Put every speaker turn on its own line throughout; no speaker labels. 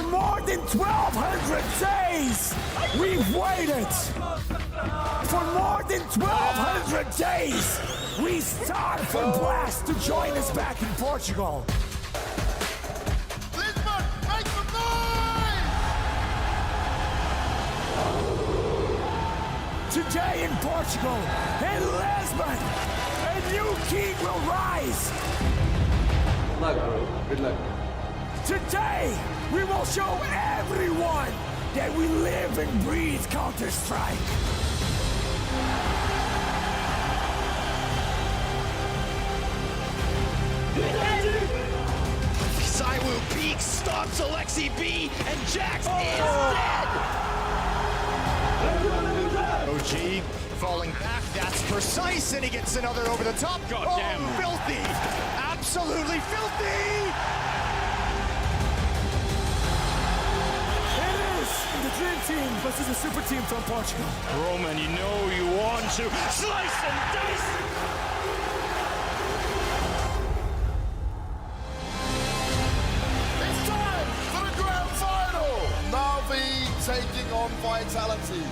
For more than 1,200 days, we've waited. For more than 1,200 days, we starved for Blast to join us back in Portugal.
Lisbon, make some noise!
Today in Portugal, in Lisbon, a new king will rise.
Good luck, bro. Good luck.
Today, we will show everyone that we live and breathe Counter-Strike.
Saiwu peeks, stops Alexi B, and Jax is dead! OG falling back, that's precise, and he gets another over the top.
Goddamn.
Oh, filthy! Absolutely filthy!
It is the Dream Team versus the Super Team from Portugal.
Roman, you know you want to slice and dice!
It's time for the grand final! Na'Vi taking on Vitality.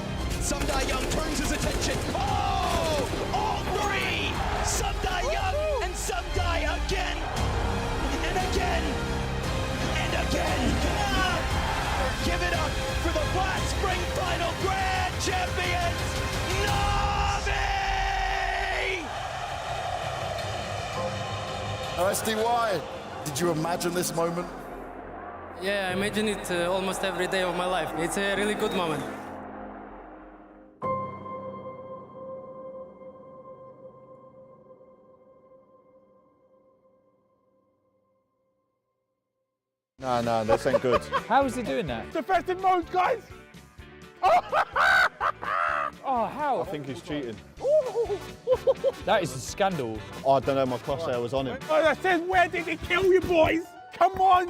Sundai Young turns his attention. Oh! All three! Sundai Young and Sundai again! And again! And again! Ah! Give it up for the Black Spring Final Grand Champions, Na'Vi!
SDY, did you imagine this moment?
Yeah, I imagine it almost every day of my life. It's a really good moment.
No, this ain't good.
How is he doing that?
Defensive mode, guys!
Oh, how?
I think he's cheating.
That is a scandal.
Oh, I don't know, my crosshair was on him.
Oh, I said, where did he kill you, boys? Come on!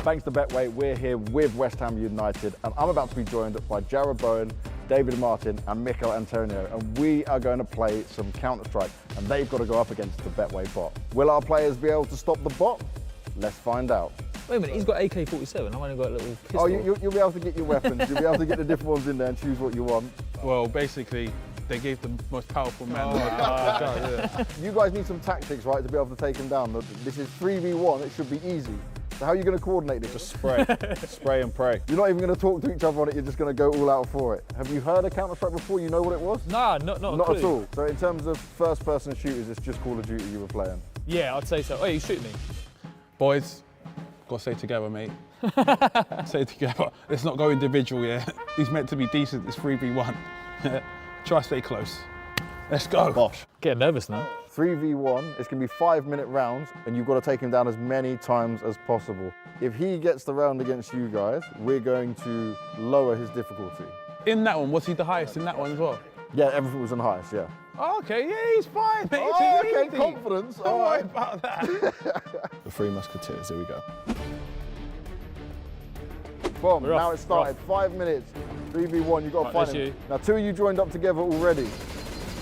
Thanks to Betway, we're here with West Ham United, and I'm about to be joined by Jared Bowen, David Martin, and Mikel Antonio, and we are going to play some Counter-Strike, and they've got to go up against the Betway bot. Will our players be able to stop the bot? Let's find out.
Wait a minute, he's got AK-47. I've only got a little pistol.
Oh, you'll be able to get your weapons. You'll be able to get the different ones in there and choose what you want.
Well, basically, they gave the most powerful man.
You guys need some tactics, right, to be able to take him down. This is 3v1, it should be easy. So how are you going to coordinate this? Just spray. Spray and pray. You're not even going to talk to each other on it, you're just going to go all out for it. Have you heard of Counter-Strike before? You know what it was?
Nah, not
Not at all. So in terms of first-person shooters, it's just Call of Duty you were playing?
Yeah, I'd say so. Oh, you shoot me.
Boys, gotta stay together, mate. Stay together. Let's not go individual, yeah? He's meant to be decent, it's 3v1. Try to stay close. Let's go.
Bosh.
Getting nervous now.
3v1, it's going to be 5-minute rounds, and you've got to take him down as many times as possible. If he gets the round against you guys, we're going to lower his difficulty.
In that one, was he the highest in that one as well?
Yeah, everything was on highest, yeah.
Oh, okay, yeah, he's fine, mate.
Oh,
It's
okay,
easy.
confidence.
Don't
All
worry
right.
about that.
The Three Musketeers, here we go. Boom,
We're
now
off,
it's started. 5 minutes, 3v1, you've got to
Right,
find
that's
him.
you.
Now, 2 of you joined up together already.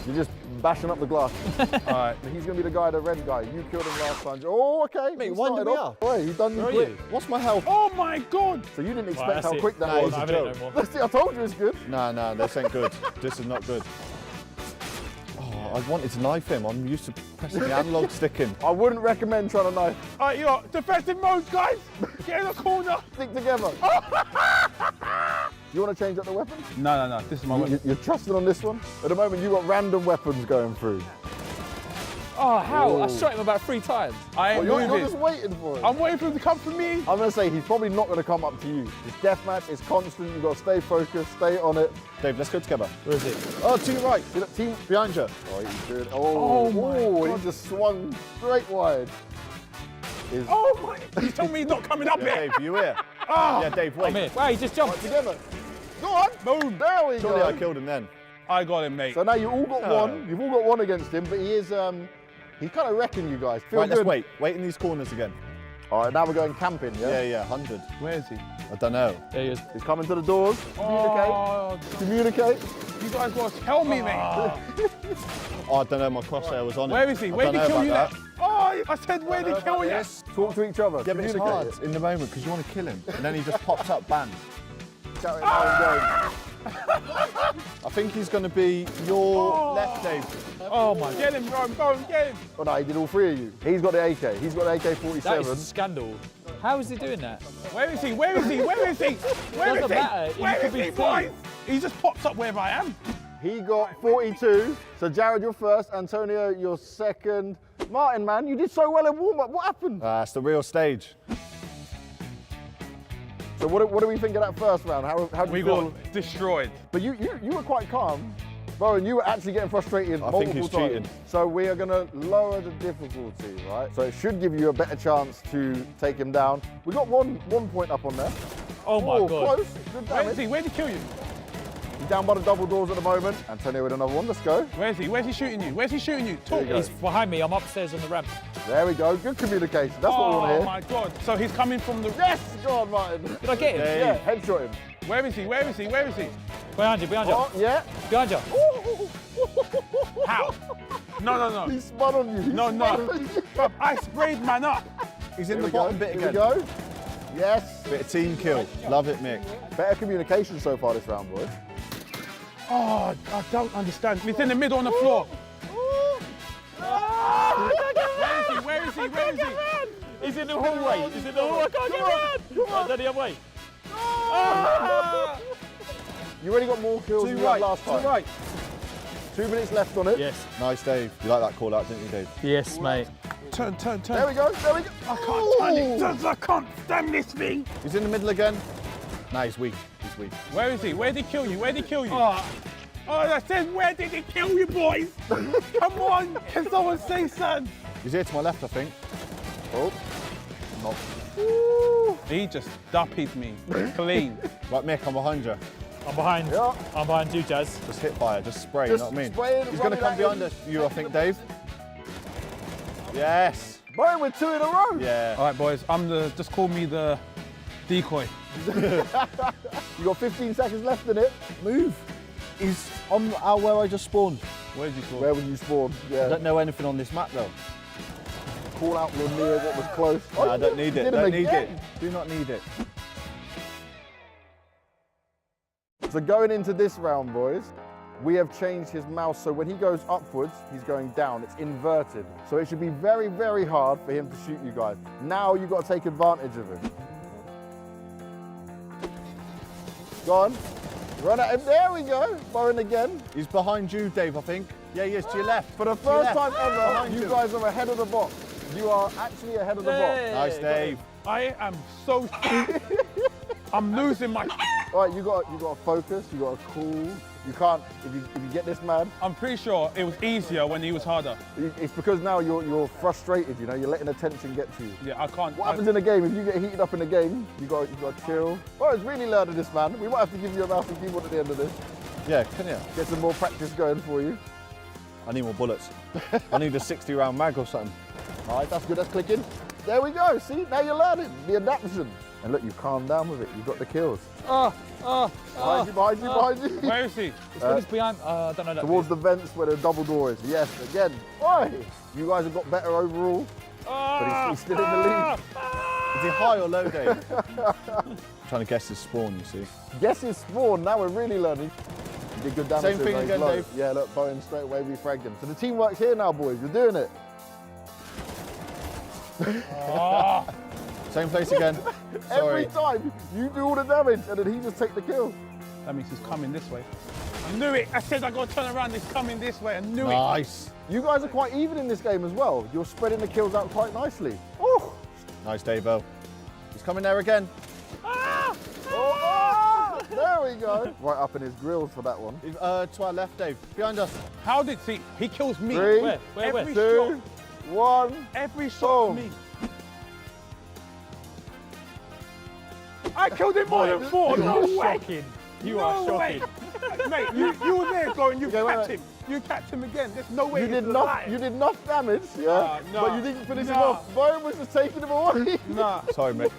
You're just bashing up the glass.
All right.
He's going to be the guy, the red guy. You killed him last time. Oh, okay. Mate, he winded started me off. up. Wait, he done you
Where are
quick.
you?
What's my health?
Oh my God!
So you didn't
Right,
expect
that's
how
it.
quick that
Nah,
was.
I haven't it no more.
Let's see, I told you it's good. No, this ain't good. This is not good. Oh, I wanted to knife him. I'm used to pressing the analog stick in. I wouldn't recommend trying to knife.
All right, yo, defensive mode, guys. Get in the corner.
Stick together. You want to change up the weapon?
No. This is my weapon.
You're trusting on this one? At the moment, you've got random weapons going through.
Oh, how? I
Ooh.
shot him about 3 times.
I ain't
You're
moving.
just waiting for it.
I'm waiting for him to come for me.
I'm going to say he's probably not going to come up to you. It's deathmatch, it's constant, you've got to stay focused, stay on it. Dave, let's go together.
Where is it?
Oh, to your right. See that team behind you. Oh, he's good. Oh, he just swung straight wide.
Oh my! He's telling me he's not coming up
Yeah,
here.
Dave, you here?
Ah.
Yeah, Dave, wait.
I'm here. Wow, he just jumped.
Together. Go on. Boom. There we Surely go. I killed him then.
I got him, mate.
So now you all got No. one. You've all got one against him, but he is, he's kind of wrecking you guys. Feel
Right,
good?
let's wait. Wait in these corners again.
All right, now we're going camping, yeah?
Yeah, 100.
Where is he?
I don't know.
There he is.
He's coming to the doors. Communicate.
Oh,
Communicate.
you guys got to tell me, mate.
Oh, I don't know. My crosshair was on him.
Where is he?
I
Where
don't
did he
know
kill you
about
at? Oh, boy. I said, where did he kill you?
Talk to each other.
Yeah, but it's
Communicate
hard in the moment because you want to kill him. And then he just pops up, bang.
Shout it now and
I think he's going to be your left, Dave.
Oh my.
Get him, bro. Go and get him.
go. Oh no, he did all three of you. He's got the AK. He's got the AK-47.
That is a scandal. How is he doing that?
Where is he? Where is he? Where is he? Where is
Doesn't
he?
matter. He
Where
could
is
be
he, boys? He just pops up wherever I am.
He got 42. So Jared, you're first. Antonio, you're second. Martin, man, you did so well in warm-up. What happened?
It's the real stage.
So what do we think of that first round? How do
We
you feel?
got destroyed.
But you were quite calm. Bro, and you were actually getting frustrated
I think
multiple
he's
times.
cheating.
So we are going to lower the difficulty, right? So it should give you a better chance to take him down. We got one point up on there.
Oh my God.
Close. Good
Where is
damage.
he? Where did he kill you?
He's down by the double doors at the moment. Antonio with another one. Let's go.
Where is he? Where's he shooting you? Where's he shooting you? Talk.
you go.
He's behind me. I'm upstairs on the ramp.
There we go. Good communication. That's what we want to
Oh
hear.
my God. So he's coming from the...
Yes! Go on, Martin.
Did I get him?
Yeah, headshot him.
Where is he? Where is he? Where is he?
Behind you. Behind you.
Oh, yeah.
Behind you.
How? No.
He spun on you. He
No.
spun on you.
Bruv, I sprayed man up.
He's in
Here
the
we go.
bottom bit
Here
again.
we go. Yes.
Bit of team kill. Love it, Mick.
Better communication so far this round, boys.
Oh, I don't understand. He's in the middle on the floor. Where is he? Where is he? Where is he?
He's in the hallway. He's in the hallway. I can't get around. Oh, down the other way.
You already got more kills than you had last time. 2 minutes left on it.
Yes.
Nice, Dave. You like that call out, didn't you, Dave?
Yes, mate.
Turn.
There we go. There we go.
I can't turn it. I can't stand this thing.
He's in the middle again. Nah, he's weak. He's weak.
Where is he? Where did he kill you? Where did he kill you? Oh, I said, where did he kill you, boys? Come on, can someone say something?
He's here to my left, I think.
Oh. Not.
He just duppied me clean.
Right, Mick, I'm behind you.
I'm behind.
Yeah.
I'm behind you, Jazz.
Just hit fire, just spray,
Just
you know what I mean?
spray it and
He's going to
run
come
it at
behind you, I think, Dave. Yes.
Boom, we're 2 in a row.
Yeah.
All right, boys, just call me the decoy.
You got 15 seconds left in it.
Move. He's on where I just spawned.
Where did you score?
Where would you spawn?
I
Yeah.
don't know anything on this map, though.
Call out your near what was close.
No, I don't need it.
Did him
Don't need it.
again.
Do not need it.
So going into this round, boys, we have changed his mouse so when he goes upwards, he's going down. It's inverted. So it should be very, very hard for him to shoot you guys. Now you've got to take advantage of him. Go on. Run at him. There we go. Bowen again.
He's behind you, Dave, I think. Yeah, he is to your left.
For the
To your
first
left.
time ever,
Behind
you guys are ahead of the box. You are actually ahead of the box.
Nice, Dave.
I am so... I'm losing my...
All right, you got to focus. You got to cool. You can't. If you get this mad,
I'm pretty sure it was easier when he was harder.
it's because now you're frustrated. You know, you're letting the tension get to you.
Yeah, I can't...
What happens in a game? If you get heated up in a game, you got to chill. Oh, it's really learning this, man. We might have to give you a mouse and keyboard at the end of this.
Yeah, can you?
Get some more practice going for you.
I need more bullets. I need a 60-round mag or something.
All right, that's good. That's clicking. There we go. See, now you're learning the adaptation. And look, you calm down with it. You got the kills. Behind you. Behind you.
Where is he?
He's behind. I don't know that.
Towards the vents where the double door is. Yes, again. Oi! You guys have got better overall, but he's still in the lead.
Is he high or low, Dave? I'm trying to guess his spawn, you see.
Guess his spawn. Now we're really learning. You did good damage.
Same
to him,
thing
though, he's
again,
low.
Dave.
Yeah, look, Bowen straight away refragged him. So the teamwork's here now, boys. You're doing it.
Same place again.
Every
Sorry.
time you do all the damage and then he just take the kill.
That means he's coming this way. I knew it. I said I got to turn around. He's coming this way. I knew it.
Nice.
You guys are quite even in this game as well. You're spreading the kills out quite nicely. Oh!
Nice, Dave-o. He's coming there again.
Oh! There we go. Right up in his grills for that one.
He's, to our left, Dave. Behind us.
How did he kills me?
3,
Where?
Every
2,
shot.
1.
Every shot
Boom.
me. I killed him more than 4. No way.
Shocking. You are
No way.
shocking.
Mate, you were there going, you
Okay, wait,
capped
wait.
him. You capped him again. There's no way
You
he's
did
alive.
enough damage, yeah,
Nah,
but you didn't finish him
nah.
off. Bowen was just taking him away.
Nah.
Sorry, mate.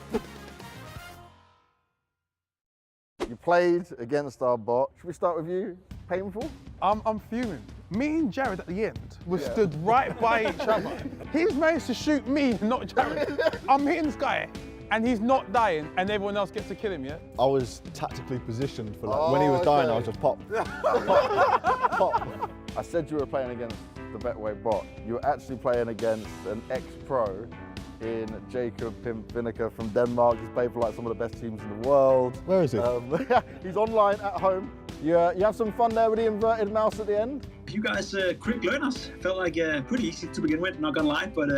You played against our bot. Should we start with you? Painful?
I'm fuming. Me and Jared at the end were stood right by each other. He's managed to shoot me, not Jared. I'm hitting this guy, and he's not dying, and everyone else gets to kill him, yeah?
I was tactically positioned for like, when he was dying, I was just pop. Pop.
I said you were playing against the Betway bot. You were actually playing against an ex-pro in Jacob Pimp Vinegar from Denmark. He's played for like some of the best teams in the world.
Where is he?
He's online at home. You have some fun there with the inverted mouse at the end?
You guys quick learners. Felt like pretty easy to begin with, not gonna lie, but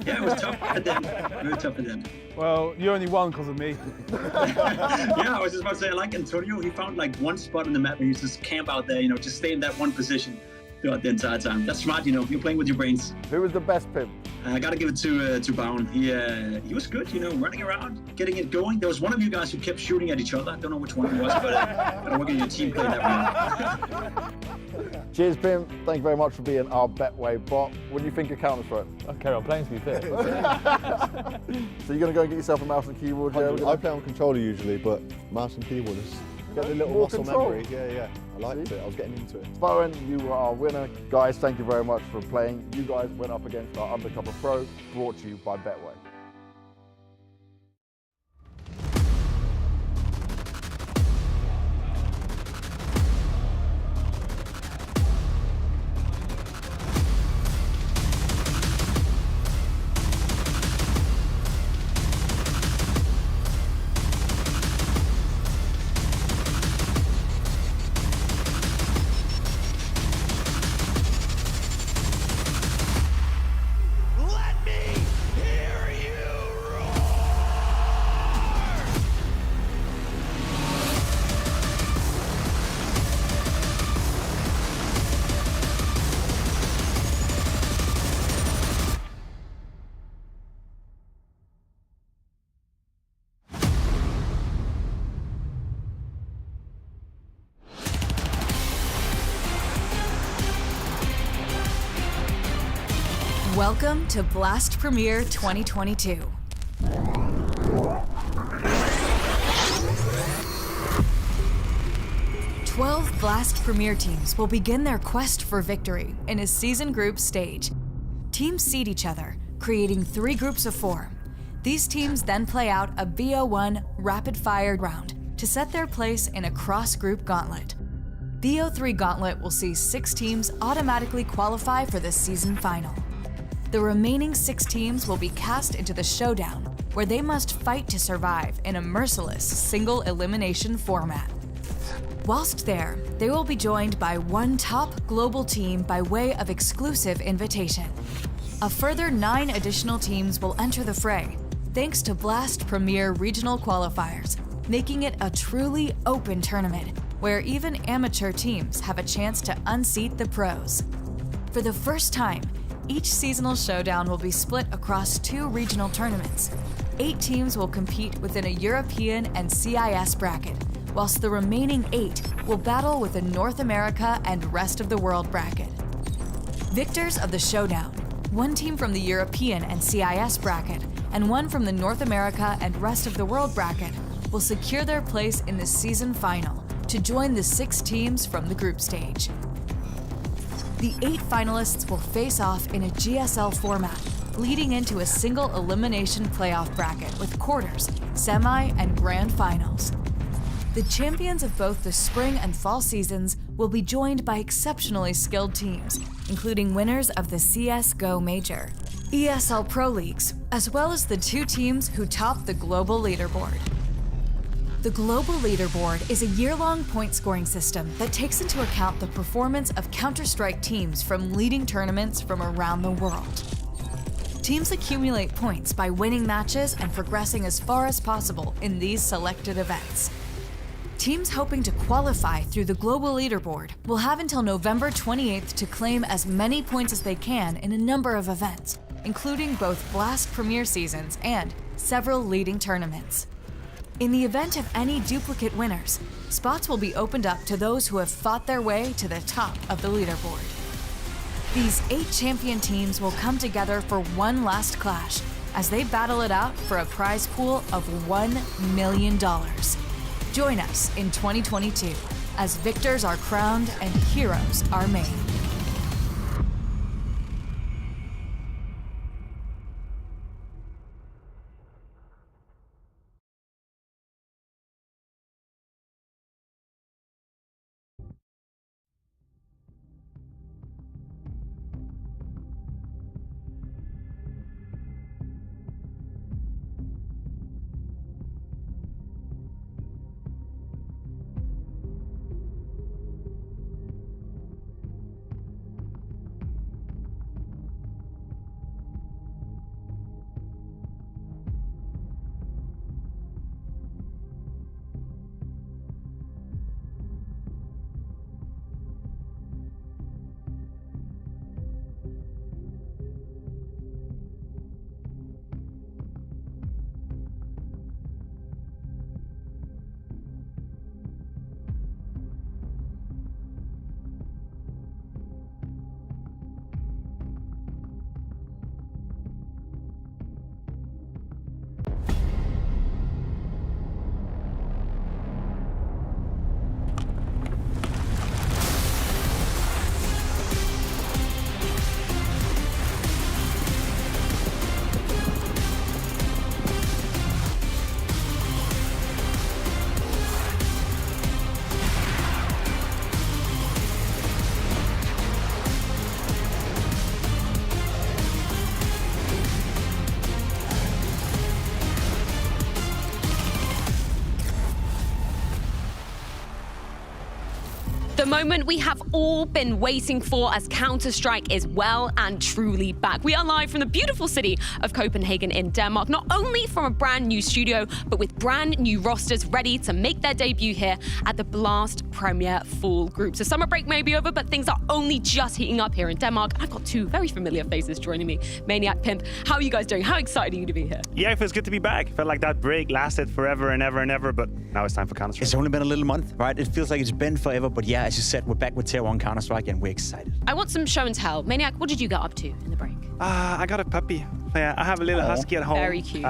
yeah, it was tough at the end. Very tough at the end.
Well, you only won because of me.
Yeah, I was just about to say, I like Antonio. He found like one spot in the map and he just camp out there, you know, just stay in that one position throughout the entire time. That's smart, you know, you're playing with your brains.
Who was the best Pimp?
I gotta give it to Mahone. He was good, you know, running around, getting it going. There was one of you guys who kept shooting at each other. I don't know which one it was, but I'm working your team play that way.
Cheers, Pimp. Thank you very much for being our Betway bot. What do you think of Counter-Strike?
Okay, I'm playing to be fair.
So you're going to go and get yourself a mouse and keyboard, Jared?
I play on controller usually, but mouse and keyboard is get a little
More
muscle
control.
memory. Yeah. I liked it. I was getting into it.
Bowen, you were our winner. Guys, thank you very much for playing. You guys went up against our Undercover Pro, brought to you by Betway.
Let me hear you roar!
Welcome to Blast Premier 2022. Twelve Blast Premier teams will begin their quest for victory in a season group stage. Teams seed each other, creating 3 groups of 4. These teams then play out a BO1 rapid-fire round to set their place in a cross-group gauntlet. BO3 Gauntlet will see 6 teams automatically qualify for the season final. The remaining 6 teams will be cast into the showdown, where they must fight to survive in a merciless single elimination format. Whilst there, they will be joined by one top global team by way of exclusive invitation. A further 9 additional teams will enter the fray, thanks to Blast Premier regional qualifiers, making it a truly open tournament, where even amateur teams have a chance to unseat the pros. For the first time, each seasonal showdown will be split across 2 regional tournaments. 8 teams will compete within a European and CIS bracket, whilst the remaining 8 will battle with a North America and rest of the world bracket. Victors of the showdown, 1 team from the European and CIS bracket, and 1 from the North America and rest of the world bracket, will secure their place in the season final to join the 6 teams from the group stage. The 8 finalists will face off in a GSL format, leading into a single elimination playoff bracket with quarters, semi, and grand finals. The champions of both the spring and fall seasons will be joined by exceptionally skilled teams, including winners of the CSGO Major, ESL Pro Leagues, as well as the 2 teams who top the global leaderboard. The Global Leaderboard is a year-long point-scoring system that takes into account the performance of Counter-Strike teams from leading tournaments from around the world. Teams accumulate points by winning matches and progressing as far as possible in these selected events. Teams hoping to qualify through the Global Leaderboard will have until November 28th to claim as many points as they can in a number of events, including both Blast Premier seasons and several leading tournaments. In the event of any duplicate winners, spots will be opened up to those who have fought their way to the top of the leaderboard. These 8 champion teams will come together for one last clash as they battle it out for a prize pool of $1 million. Join us in 2022 as victors are crowned and heroes are made.
moment we have all been waiting for, as Counter-Strike is well and truly back. We are live from the beautiful city of Copenhagen in Denmark, not only from a brand new studio, but with brand new rosters ready to make their debut here at the Blast Premier Full Group. So summer break may be over, but things are only just heating up here in Denmark. I've got two very familiar faces joining me, Maniac, Pimp. How are you guys doing? How excited are you to be here?
Yeah, it feels good to be back. Felt like that break lasted forever and ever and ever, but now it's time for Counter-Strike.
It's only been a little month, right? It feels like it's been forever, but yeah, as you said, we're back with Tier 1 Counter-Strike and we're excited.
I want some show and tell. Maniac, what did you get up to in the break?
I got a puppy. Yeah, I have a little husky at home.
Very cute.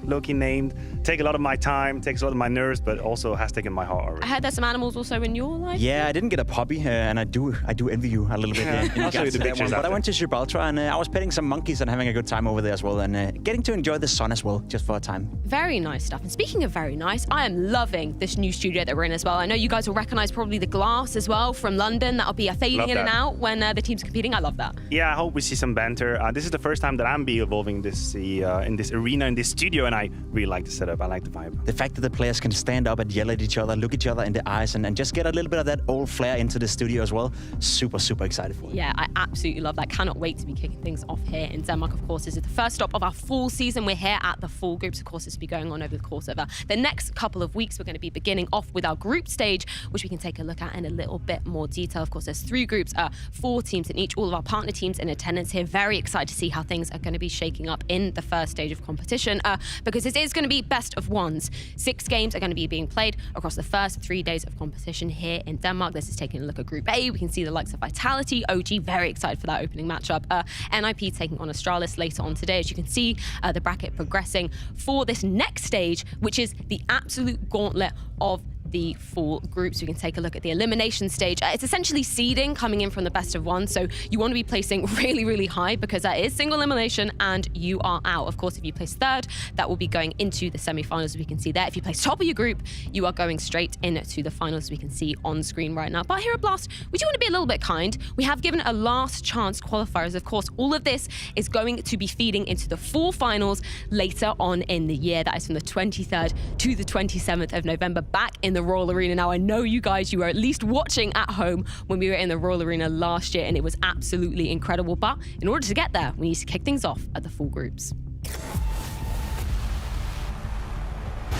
Low-key named. Take a lot of my time, takes a lot of my nerves, but also has taken my heart already.
I heard there's some animals also in your life.
Yeah, I didn't get a puppy, and I do envy you a little bit.
I'll show you the pictures.
But I went to Gibraltar, and I was petting some monkeys and having a good time over there as well, and getting to enjoy the sun as well, just for a time.
Very nice stuff. And speaking of very nice, I am loving this new studio that we're in as well. I know you guys will recognize probably the glass as well from London. That'll be fading in and out when the team's competing. I love that.
Yeah, I hope we see some banter. This is the first time that I'm be evolving this in this arena, in this studio, and I really like the setup. I like the vibe.
The fact that the players can stand up and yell at each other, look each other in the eyes, and just get a little bit of that old flair into the studio as well. Super, super excited for it.
Yeah, I absolutely love that. Cannot wait to be kicking things off here in Denmark, of course. This is the first stop of our full season. We're here at the Full Groups. Of course, this will be going on over the course of the next couple of weeks. We're going to be beginning off with our group stage, which we can take a look at in a little bit more detail. Of course, there's 3 groups, 4 teams in each, all of our partner teams in attendance here. Very excited to see how things are going to be shaking up in the first stage of competition, because this is going to be best of ones. 6 games are going to be being played across the first 3 days of competition here in Denmark. This is taking a look at Group A. We can see the likes of Vitality, OG, very excited for that opening matchup. NIP taking on Astralis later on today. As you can see, the bracket progressing for this next stage, which is the absolute gauntlet of the full groups. We can take a look at the elimination stage. It's essentially seeding coming in from the best of one, so you want to be placing really, really high, because that is single elimination and you are out. Of course, if you place 3rd, that will be going into the semi-finals, as we can see there. If you place top of your group, you are going straight into the finals, as we can see on screen right now. But here at Blast, we do want to be a little bit kind. We have given a last chance qualifiers. Of course, all of this is going to be feeding into the full finals later on in the year. That is from the 23rd to the 27th of November, back in the Royal Arena. Now, I know you guys, you were at least watching at home when we were in the Royal Arena last year, and it was absolutely incredible. But in order to get there, we need to kick things off at the full groups.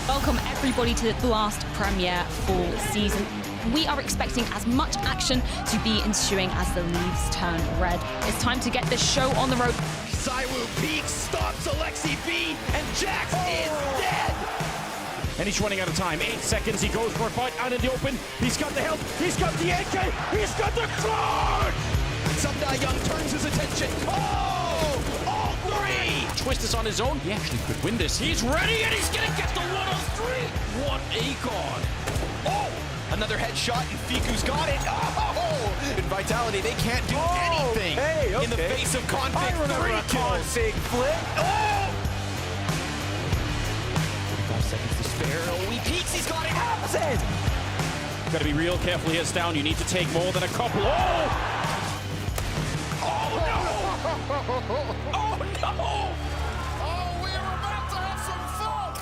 Welcome everybody to the Blast Premier Full Season. We are expecting as much action to be ensuing as the leaves turn red. It's time to get this show on the road.
Saiwu peaks, stops Alexi B, and Jax is dead!
And he's running out of time. 8 seconds, he goes for a fight out in the open. He's got the help, he's got the AK, he's got the clock!
Sundai Young turns his attention. Oh! All 3!
Twist is on his own. He actually could win this. He's ready and he's gonna get the 1-on-3. What a god.
Oh! Another headshot and Fiku's got it. Oh! In Vitality, they can't do anything in the face of Config. 3 kills.
Config flip.
Oh! 45 seconds to spare. Oh, he peeks, he's got it. Absent!
Gotta be real careful here, Down. You need to take more than a couple. Oh!
Oh no! Oh no!
Oh, we're about to have some fun!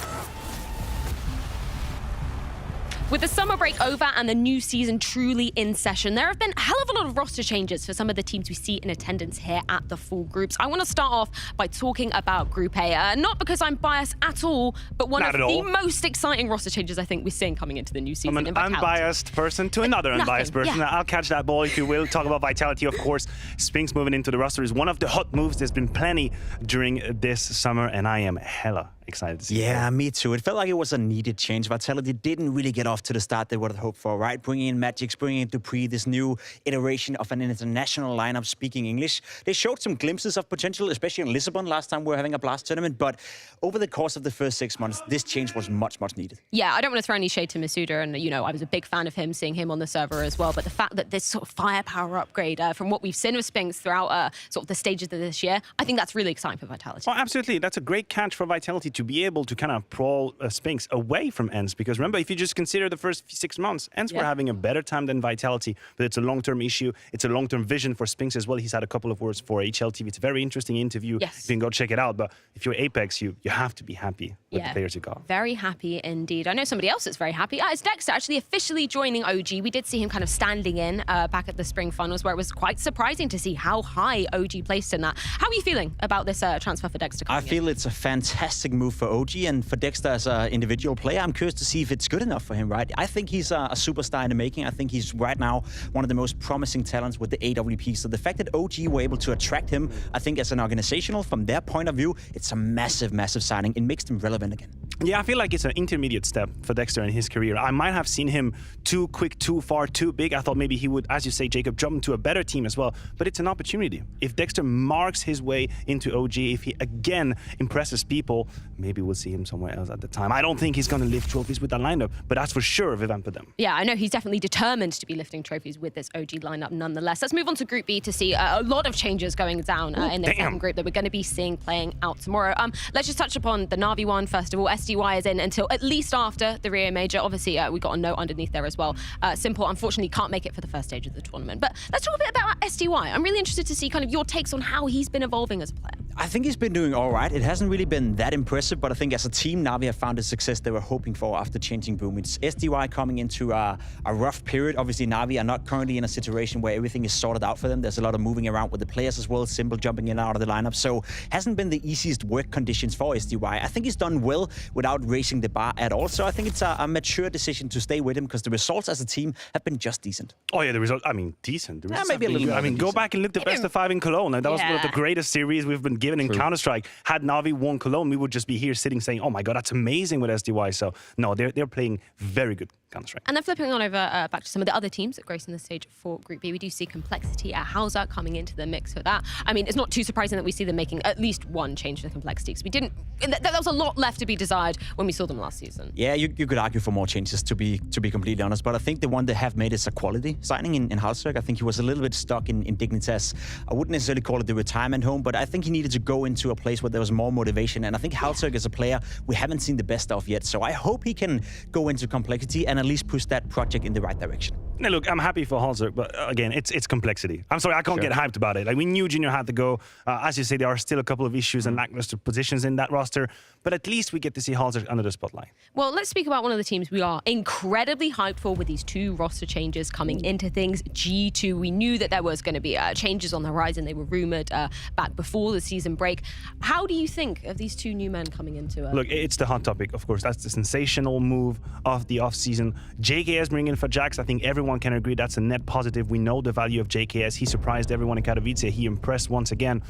With the summer break over and the new season truly in session, there have been a hell of a lot of roster changes for some of the teams we see in attendance here at the Full Groups. I want to start off by talking about Group A. Not because I'm biased at all, but one of the most exciting roster changes I think we're seeing coming into the new season.
From an unbiased person to another unbiased person. Yeah. I'll catch that ball if you will. Talk about Vitality, of course. Spinks moving into the roster is one of the hot moves. There's been plenty during this summer, and I am hella excited to see
that. Me too. It felt like it was a needed change. Vitality didn't really get off to the start they would have hoped for, right? Bringing in Magic, bringing in Dupree, this new iteration of an international lineup speaking English. They showed some glimpses of potential, especially in Lisbon last time we were having a Blast tournament, but over the course of the first 6 months, this change was much, much needed.
Yeah, I don't want to throw any shade to Masuda, and, you know, I was a big fan of him, seeing him on the server as well, but the fact that this sort of firepower upgrade from what we've seen with Spinks throughout sort of the stages of this year, I think that's really exciting for Vitality.
Oh, absolutely. That's a great catch for Vitality to be able to kind of pull Spinks away from ENCE. Because remember, if you just consider the first 6 months, ENCE were having a better time than Vitality, but it's a long-term issue. It's a long-term vision for Spinks as well. He's had a couple of words for HLTV. It's a very interesting interview.
Yes.
You can go check it out. But if you're Apex, you have to be happy with the players you got.
Very happy indeed. I know somebody else that's very happy. It's Dexter actually officially joining OG. We did see him kind of standing in back at the spring finals, where it was quite surprising to see how high OG placed in that. How are you feeling about this transfer for Dexter?
I feel it's a fantastic move for OG, and for Dexter as an individual player, I'm curious to see if it's good enough for him, right? I think he's a superstar in the making. I think he's right now one of the most promising talents with the AWP. So the fact that OG were able to attract him, I think as an organizational, from their point of view, it's a massive, massive signing. It makes him relevant again.
Yeah, I feel like it's an intermediate step for Dexter in his career. I might have seen him too quick, too far, too big. I thought maybe he would, as you say, Jacob, jump into a better team as well. But it's an opportunity. If Dexter marks his way into OG, if he again impresses people, maybe we'll see him somewhere else at the time. I don't think he's going to lift trophies with that lineup, but that's for sure Vivant for them.
Yeah, I know he's definitely determined to be lifting trophies with this OG lineup nonetheless. Let's move on to Group B to see a lot of changes going down in the second group that we're going to be seeing playing out tomorrow. Let's just touch upon the Na'Vi one first of all. SDY is in until at least after the Rio Major. Obviously, we got a note underneath there as well. Simple, unfortunately, can't make it for the first stage of the tournament. But let's talk a bit about SDY. I'm really interested to see kind of your takes on how he's been evolving as a player.
I think he's been doing all right. It hasn't really been that impressive, but I think as a team, Na'Vi have found the success they were hoping for after changing Boom. It's SDY coming into a rough period. Obviously, Na'Vi are not currently in a situation where everything is sorted out for them. There's a lot of moving around with the players as well, Simple jumping in and out of the lineup. So hasn't been the easiest work conditions for SDY. I think he's done well without raising the bar at all. So I think it's a mature decision to stay with him because the results as a team have been just decent.
Oh yeah, the result, I mean, decent. The results
maybe a little
I mean, go
decent.
back and look the best of 5 in Cologne. Like, that was one of the greatest series we've been given in Counter-Strike. Had Na'Vi won Cologne, we would just be here sitting saying, oh my God, that's amazing with SDY. So no, they're playing very good Counter-Strike.
And then flipping on over back to some of the other teams that gracing the stage for Group B, we do see Complexity at Hauser coming into the mix for that. I mean, it's not too surprising that we see them making at least one change to Complexity, because we didn't. There was a lot left to be desired when we saw them last season.
Yeah, you could argue for more changes, to be completely honest, but I think the one they have made is a quality signing in Hauser. I think he was a little bit stuck in Dignitas. I wouldn't necessarily call it the retirement home, but I think he needed to go into a place where there was more motivation, and I think Hauser is a player we haven't seen the best of yet, so I hope he can go into Complexity and at least push that project in the right direction.
Now, look, I'm happy for Hauser, but again, it's Complexity. I'm sorry, I can't get hyped about it. Like, we knew Junior had to go. As you say, there are still a couple of issues and lackluster positions in that roster, but at least we get to see Hauser under the spotlight.
Well, let's speak about one of the teams we are incredibly hyped for with these 2 roster changes coming into things. G2, we knew that there was going to be changes on the horizon. They were rumored back before the season break. How do you think of these 2 new men coming into it?
Look, it's the hot topic, of course. That's the sensational move of the offseason. JKS bringing in for Jax. I think everyone can agree that's a net positive. We know the value of JKS. He surprised everyone in Katowice. He impressed once again.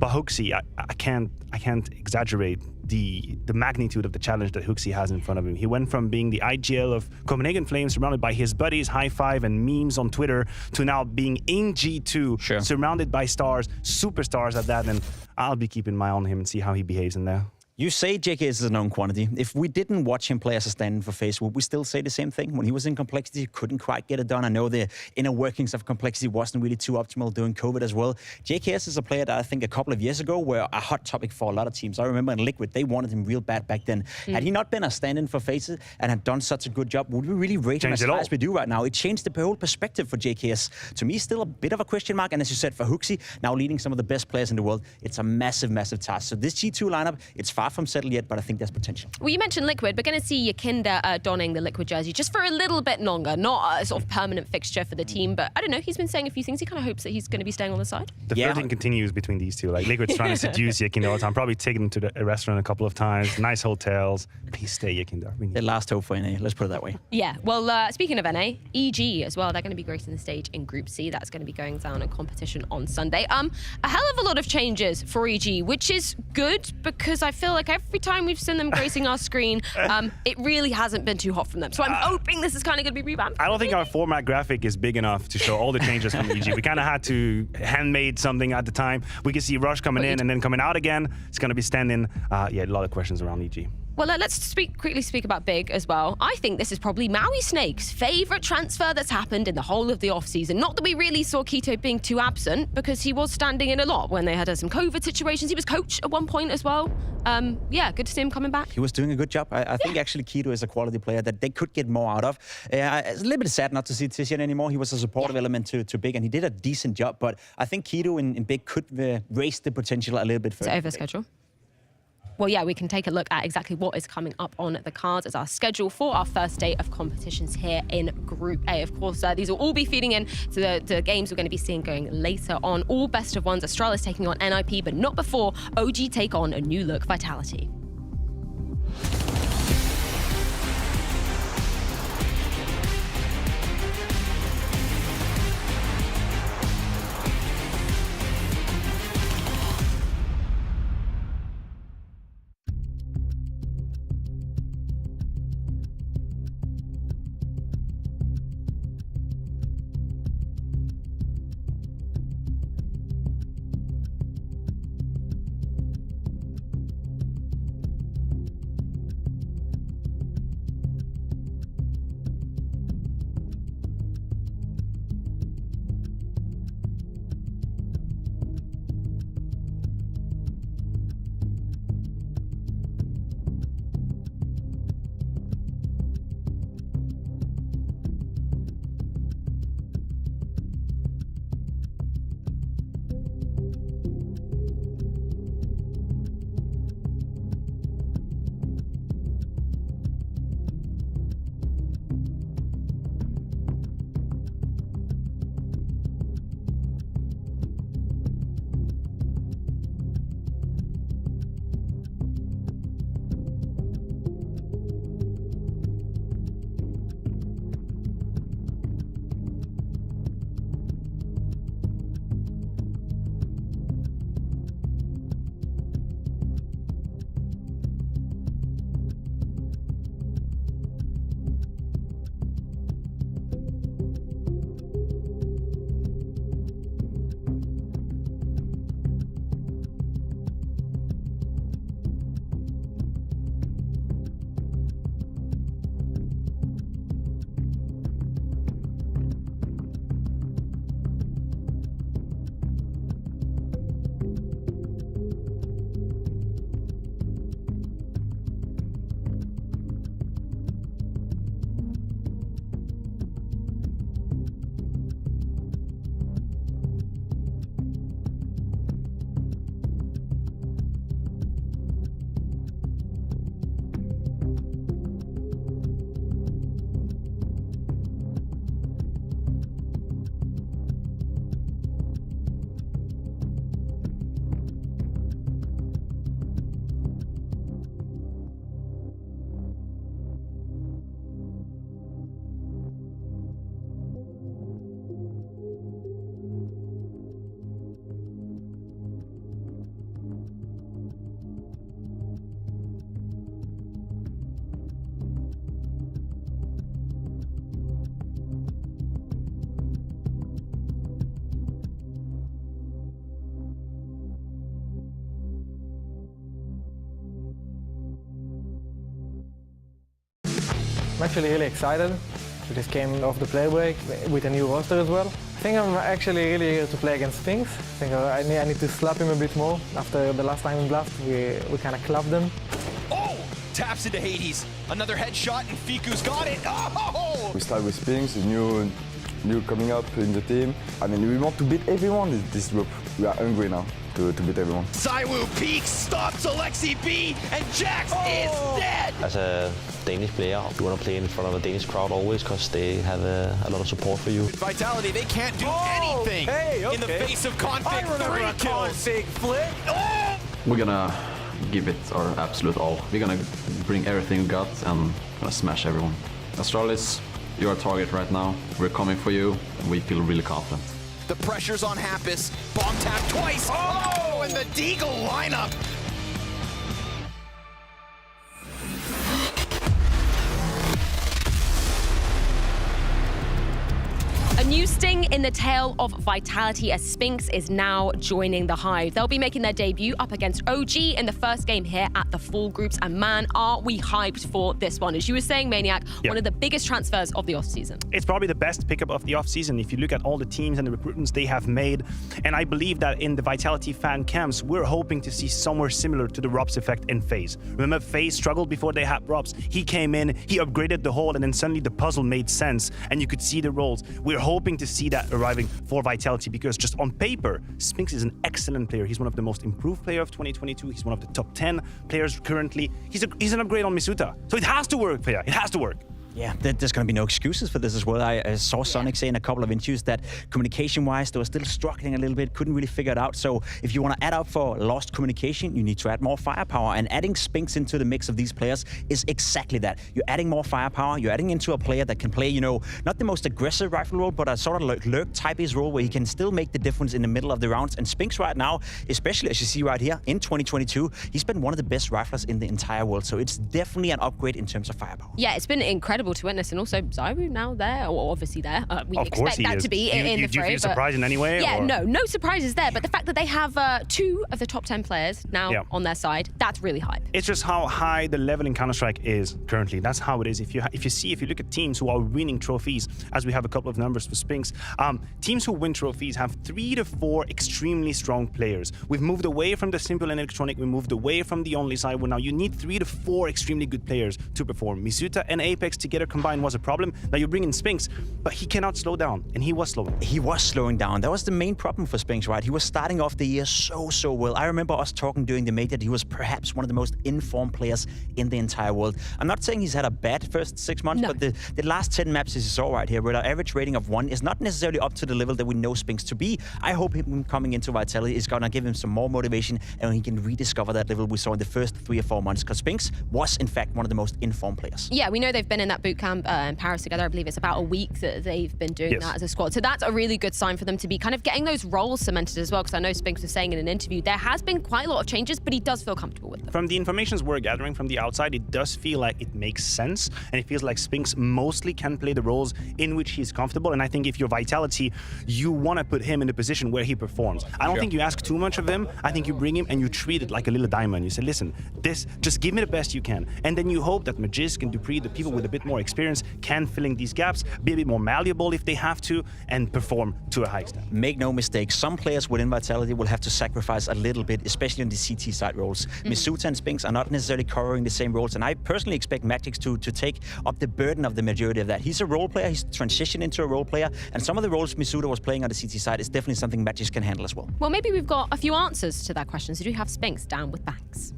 But Hooksy, I can't exaggerate the magnitude of the challenge that Hooksy has in front of him. He went from being the IGL of Copenhagen Flames, surrounded by his buddies, high five and memes on Twitter, to now being in G2, surrounded by stars, superstars at that. And I'll be keeping my eye on him and see how he behaves in there.
You say JKS is a known quantity. If we didn't watch him play as a stand-in for FaZe, would we still say the same thing? When he was in Complexity, he couldn't quite get it done. I know the inner workings of Complexity wasn't really too optimal during COVID as well. JKS is a player that I think a couple of years ago were a hot topic for a lot of teams. I remember in Liquid, they wanted him real bad back then. Had he not been a stand-in for FaZe and had done such a good job, would we really rate him as high as we do right now? It changed the whole perspective for JKS. To me, still a bit of a question mark. And as you said, for Hooksy, now leading some of the best players in the world, it's a massive, massive task. So this G2 lineup, it's far from settled yet, but I think there's potential.
Well, you mentioned Liquid. We're going to see Yakinda donning the Liquid jersey just for a little bit longer. Not a sort of permanent fixture for the team, but I don't know. He's been saying a few things. He kind of hopes that he's going to be staying on the side.
The flirting continues between these two. Like, Liquid's trying to seduce Yakinda all the time. Probably taking him to a restaurant a couple of times. Nice hotels. Please stay, Yakinda.
The last hope for NA. Let's put it that way.
Yeah. Well, speaking of NA, EG as well. They're going to be gracing the stage in Group C. That's going to be going down in competition on Sunday. A hell of a lot of changes for EG, which is good because I feel like every time we've seen them gracing our screen, it really hasn't been too hot from them. So I'm hoping this is kind of going to be revamped.
I don't think our format graphic is big enough to show all the changes from EG. We kind of had to handmade something at the time. We can see Rush coming in and then coming out again. It's going to be standing. Yeah, a lot of questions around EG.
Well, let's quickly speak about Big as well. I think this is probably Maui Snake's favourite transfer that's happened in the whole of the off-season. Not that we really saw Keto being too absent, because he was standing in a lot when they had some COVID situations. He was coach at one point as well. Yeah, good to see him coming back.
He was doing a good job. I think actually Keto is a quality player that they could get more out of. It's a little bit sad not to see Tizian anymore. He was a supportive element to Big, and he did a decent job. But I think Keto in Big could raise the potential a little bit further.
Is it over schedule? Well, yeah, we can take a look at exactly what is coming up on the cards as our schedule for our first day of competitions here in Group A. Of course, these will all be feeding in to the games we're going to be seeing going later on. All best of ones. Astralis taking on NIP, but not before OG take on a new look Vitality.
I'm actually really excited to this game of the play break with a new roster as well. I think I'm actually really here to play against Sphinx. I think I need to slap him a bit more. After the last time in Blast, we kind of clapped them.
Oh! Taps into Hades. Another headshot, and Fiku's got it. Oh!
We start with Sphinx, new coming up in the team. I mean, we want to beat everyone in this group. We are hungry now to beat everyone.
Saiwu peeks, stops Alexi B, and Jax is dead!
As a Danish player, you want to play in front of a Danish crowd always because they have a lot of support for you.
Vitality, they can't do anything in the face of Config. 3 kills. Config flip. Oh!
We're gonna give it our absolute all. We're gonna bring everything we got and gonna smash everyone. Astralis, you're our target right now. We're coming for you, and we feel really confident.
The pressure's on Happus. Bomb tap twice. Oh, and the Deagle lineup.
A new sting in the tail of Vitality as Spinks is now joining the Hive. They'll be making their debut up against OG in the first game here at the full groups. And man, are we hyped for this one. As you were saying, Maniac, one of the biggest transfers of the off-season.
It's probably the best pickup of the off-season if you look at all the teams and the recruitments they have made. And I believe that in the Vitality fan camps, we're hoping to see somewhere similar to the Robs effect in FaZe. Remember, FaZe struggled before they had Robs. He came in, he upgraded the whole, and then suddenly the puzzle made sense, and you could see the roles. We're hoping to see that arriving for Vitality because just on paper, Spinks is an excellent player. He's one of the most improved players of 2022. He's one of the top 10 players currently. He's an upgrade on Misuta. So it has to work, Freya. It has to work.
Yeah, there's going to be no excuses for this as well. I saw Sonic say in a couple of interviews that communication-wise, they were still struggling a little bit, couldn't really figure it out. So if you want to add up for lost communication, you need to add more firepower. And adding Spinks into the mix of these players is exactly that. You're adding more firepower. You're adding into a player that can play, you know, not the most aggressive rifle role, but a sort of like lurk type is role where he can still make the difference in the middle of the rounds. And Spinks right now, especially as you see right here in 2022, he's been one of the best riflers in the entire world. So it's definitely an upgrade in terms of firepower.
Yeah, it's been incredible to witness, and also Zyru now there, or obviously there. We expect that to be in the fray.
Do you feel surprised in any way?
Yeah,
or?
no surprises there. But the fact that they have 2 of the top 10 players now on their side, that's really hype.
It's just how high the level in Counter-Strike is currently. That's how it is. If you look at teams who are winning trophies, as we have a couple of numbers for Spinks, teams who win trophies have 3 to 4 extremely strong players. We've moved away from the simple and electronic. We moved away from the only side. Well, now you need 3 to 4 extremely good players to perform. Misuta and Apex together combined was a problem. Now you bring in Spinks, but he cannot slow down, and he was slowing.
He was slowing down. That was the main problem for Spinks, right? He was starting off the year so well. I remember us talking during the major that he was perhaps one of the most informed players in the entire world. I'm not saying he's had a bad first 6 months, but the last 10 maps as you saw right here, where our average rating of 1 is not necessarily up to the level that we know Spinks to be. I hope him coming into Vitality is gonna give him some more motivation and he can rediscover that level we saw in the first 3 or 4 months, because Spinks was in fact one of the most informed players.
Yeah, we know they've been in that boot camp in Paris together. I believe it's about a week that they've been doing that as a squad. So that's a really good sign for them to be kind of getting those roles cemented as well, because I know Spinks was saying in an interview there has been quite a lot of changes, but he does feel comfortable with them.
From the information we're gathering from the outside, it does feel like it makes sense, and it feels like Spinks mostly can play the roles in which he's comfortable. And I think if you're Vitality, you want to put him in a position where he performs. I don't think you ask too much of him. I think you bring him and you treat it like a little diamond. You say, listen, just give me the best you can. And then you hope that Magisk and Dupree, the people with a bit more experience, can fill in these gaps, be a bit more malleable if they have to, and perform to a high extent.
Make no mistake, some players within Vitality will have to sacrifice a little bit, especially on the CT side roles. Misuta and Spinks are not necessarily covering the same roles, and I personally expect Magix to take up the burden of the majority of that. He's a role player, he's transitioned into a role player, and some of the roles Misuta was playing on the CT side is definitely something Magix can handle as well.
Well, maybe we've got a few answers to that question. So do you have Spinks down with Banks?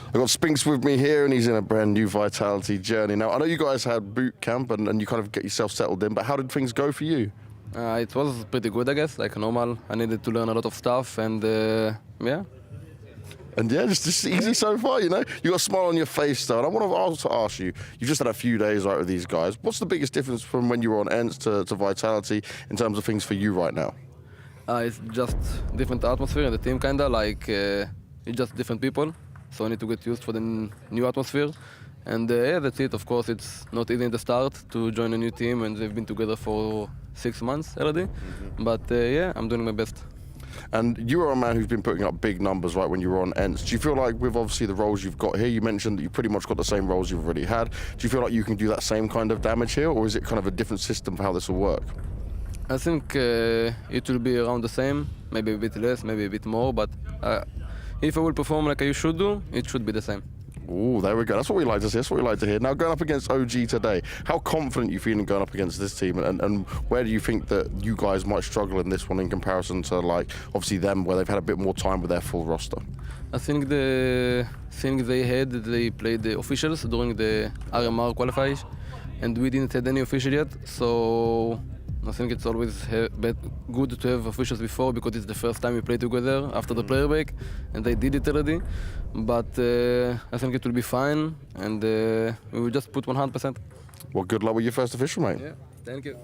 I've got Spinks with me here, and he's in a brand new Vitality journey. Now, I know you guys had boot camp and you kind of get yourself settled in, but how did things go for you?
It was pretty good, I guess, like normal. I needed to learn a lot of stuff, and yeah.
And yeah, just easy so far, you know? You got a smile on your face, though. And I want to also ask you, you've just had a few days out with these guys. What's the biggest difference from when you were on ENCE to Vitality in terms of things for you right now?
It's just different atmosphere in the team, kind of, like it's just different people. So I need to get used for the new atmosphere. And yeah, that's it. Of course, it's not easy in the start to join a new team, and they've been together for 6 months already. But yeah, I'm doing my best.
And you are a man who's been putting up big numbers right when you were on ENCE. Do you feel like with obviously the roles you've got here, you mentioned that you pretty much got the same roles you've already had. Do you feel like you can do that same kind of damage here, or is it kind of a different system for how this will work?
I think it will be around the same, maybe a bit less, maybe a bit more, but if I will perform like I should do, it should be the same.
Oh, there we go. That's what we like to see. That's what we like to hear. Now, going up against OG today, how confident are you feeling going up against this team, and where do you think that you guys might struggle in this one in comparison to, like, obviously them, where they've had a bit more time with their full roster?
I think the thing they played the officials during the RMR qualifiers, and we didn't have any official yet, so I think it's always good to have officials before, because it's the first time we play together after the player break, and they did it already. But I think it will be fine, and we will just put 100%.
Well, good luck with your first official, mate.
Yeah, thank you.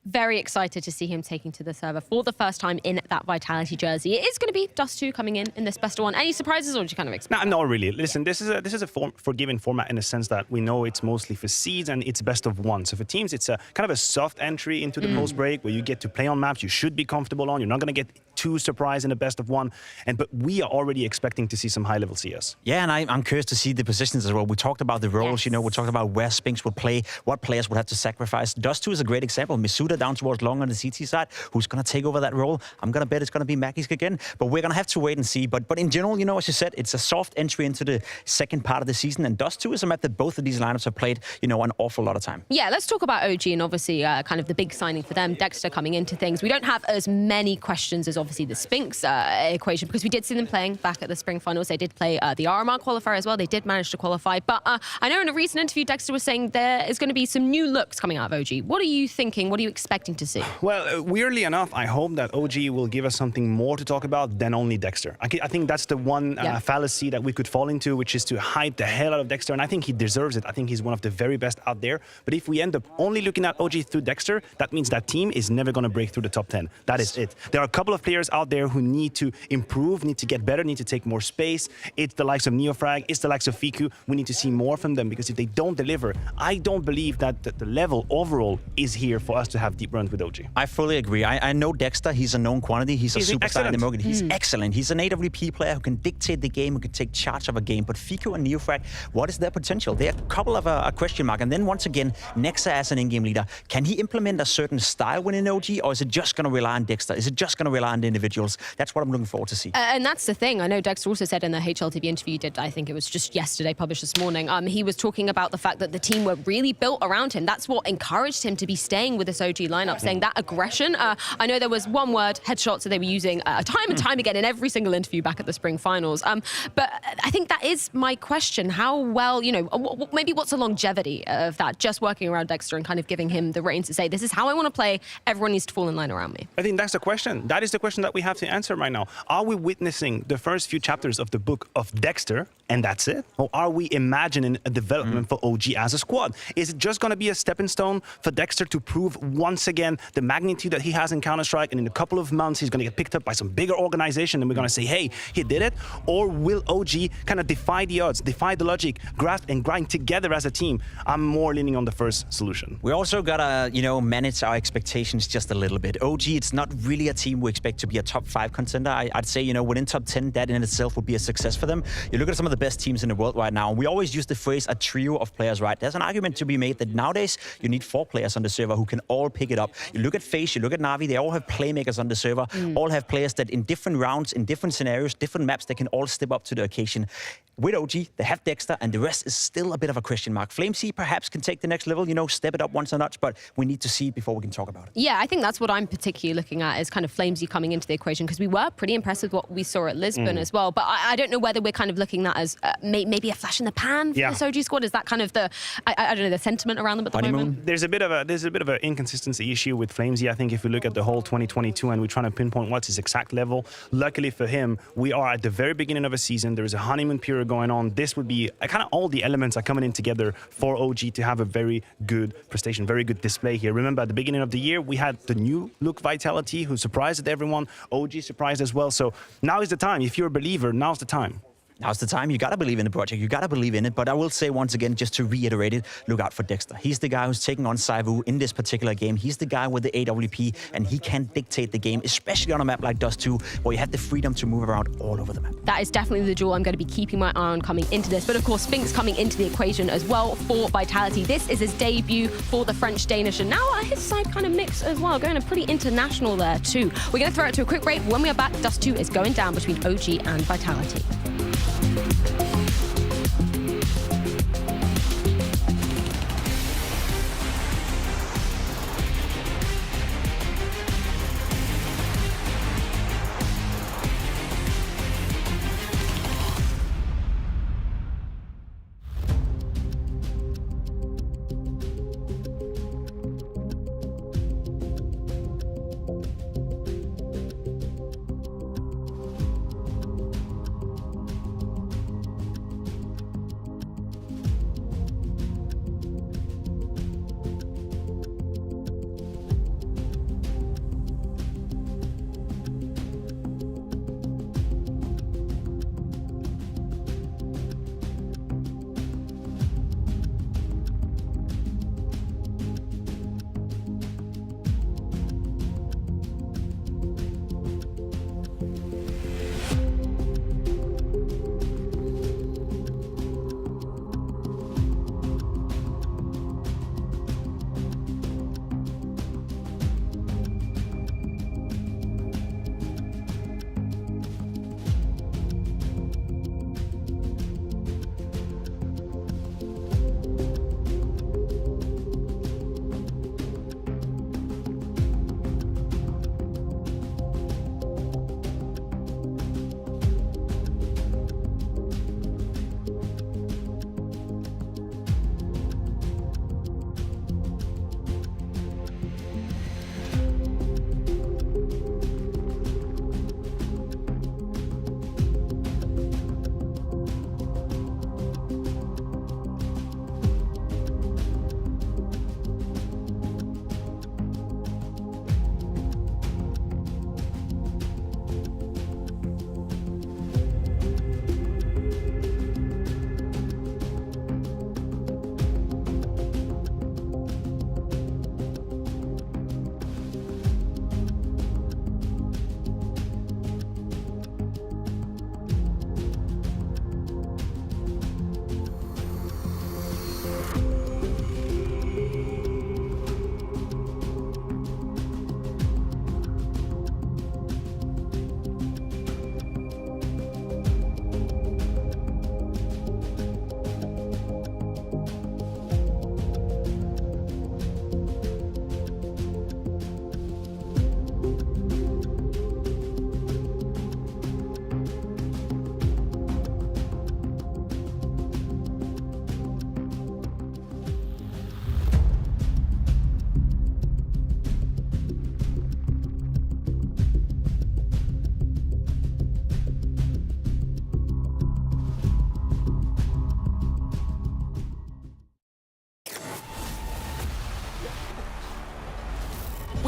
Very excited to see him taking to the server for the first time in that Vitality jersey. It is going to be Dust2 coming in this best of one. Any surprises, or did you kind of expect?
No, not really. Listen, this is a forgiving format in the sense that we know it's mostly for seeds and it's best of one. So for teams, it's a kind of a soft entry into the post break where you get to play on maps you should be comfortable on. You're not going to get too surprised in the best of one. But we are already expecting to see some high-level CS.
Yeah, and I'm curious to see the positions as well. We talked about the roles, you know, we talked about where Spinks would play, what players would have to sacrifice. Dust2 is a great example. Misuda down towards long on the CT side, who's going to take over that role. I'm going to bet it's going to be Magisk again, but we're going to have to wait and see. But in general, you know, as you said, it's a soft entry into the second part of the season, and Dust2 is a map that both of these lineups have played, you know, an awful lot of time.
Yeah, let's talk about OG and obviously kind of the big signing for them, Dexter coming into things. We don't have as many questions as obviously the Spinks equation, because we did see them playing back at the spring finals. They did play the RMR qualifier as well. They did manage to qualify. But I know in a recent interview, Dexter was saying there is going to be some new looks coming out of OG. What are you thinking? What are you expecting to see?
Well, weirdly enough, I hope that OG will give us something more to talk about than only Dexter. I think that's the one fallacy that we could fall into, which is to hype the hell out of Dexter. And I think he deserves it. I think he's one of the very best out there. But if we end up only looking at OG through Dexter, that means that team is never going to break through the top 10. That is it. There are a couple of players out there who need to improve, need to get better, need to take more space. It's the likes of Neofrag, it's the likes of Fiku. We need to see more from them, because if they don't deliver, I don't believe that the level overall is here for us to have deep runs with OG.
I fully agree. I know Dexter, he's a known quantity. He's a superstar in the market. He's excellent. He's an AWP player who can dictate the game, who can take charge of a game. But Fiku and Neofrag, what is their potential? They're a couple of a question mark. And then once again, Nexa as an in-game leader, can he implement a certain style within OG, or is it just going to rely on Dexter? Is it just going to rely on the individuals? That's what I'm looking forward to see.
And that's the thing. I know Dexter also said in the HLTV interview you did, I think it was just yesterday, published this morning, he was talking about the fact that the team were really built around him. That's what encouraged him to be staying with this OG lineup, saying that aggression. I know there was one word, headshots, that they were using time and time again in every single interview back at the spring finals. But I think that is my question. How well, you know, maybe what's the longevity of that, just working around Dexter and kind of giving him the reins to say, this is how I want to play, everyone needs to fall in line around me?
I think that's the question. That is the question that we have to answer right now. Are we witnessing the first few chapters of the book of Dexter, and that's it? Or are we imagining a development for OG as a squad? Is it just going to be a stepping stone for Dexter to prove once again the magnitude that he has in Counter-Strike, and in a couple of months he's going to get picked up by some bigger organization and we're going to say, hey, he did it? Or will OG kind of defy the odds, defy the logic, grasp and grind together as a team? I'm more leaning on the first solution.
We also got to, you know, manage our expectations just a little bit. OG, it's not really a team we expect to be a top 5 contender. I'd say, you know, within top 10, that in itself would be a success for them. You look at some of the best teams in the world right now, and we always use the phrase a trio of players, right? There's an argument to be made that nowadays you need 4 players on the server who can all pick it up. You look at FaZe, you look at Na'Vi, they all have playmakers on the server, all have players that in different rounds, in different scenarios, different maps, they can all step up to the occasion. With OG, they have Dexter, and the rest is still a bit of a question mark. Flamesy perhaps can take the next level, you know, step it up once a notch, but we need to see before we can talk about it.
Yeah, I think that's what I'm particularly looking at, is kind of Flamesy coming into the equation, because we were pretty impressed with what we saw at Lisbon as well. But I don't know whether we're kind of looking at as maybe a flash in the pan for this OG squad. Is that kind of the, I don't know, the sentiment around them at the moment?
There's a bit of an inconsistency issue with Flamesy. I think if we look at the whole 2022 and we're trying to pinpoint what's his exact level, luckily for him, we are at the very beginning of a season. There is a honeymoon period going on. This would be kind of all the elements are coming in together for OG to have a very good prestation, very good display here. Remember, at the beginning of the year, we had the new look Vitality who surprised everyone. OG surprised as well. So now is the time. If you're a believer, now's the time.
Now's the time. You got to believe in the project. You got to believe in it. But I will say once again, just to reiterate it, look out for Dexter. He's the guy who's taking on Saivu in this particular game. He's the guy with the AWP, and he can dictate the game, especially on a map like Dust2, where you have the freedom to move around all over the map.
That is definitely the jewel I'm going to be keeping my eye on coming into this. But of course, Spinks coming into the equation as well for Vitality. This is his debut for the French, Danish, and now his side kind of mix as well, going a pretty international there too. We're going to throw it to a quick break. When we are back, Dust2 is going down between OG and Vitality.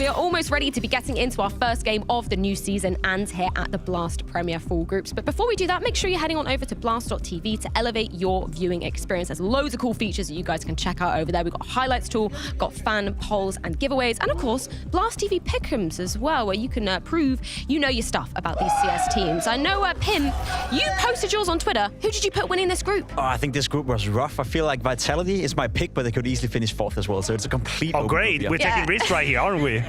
we are almost ready to be getting into our first game of the new season and here at the Blast Premier Full Groups. But before we do that, make sure you're heading on over to blast.tv to elevate your viewing experience. There's loads of cool features that you guys can check out over there. We've got a highlights tool, got fan polls and giveaways, and of course, Blast TV pick'ems as well, where you can prove you know your stuff about these CS teams. I know, Pimp, you posted yours on Twitter. Who did you put winning this group?
Oh, I think this group was rough. I feel like Vitality is my pick, but they could easily finish 4th as well. So it's a complete.
Oh, great. We're taking risks right here, aren't we?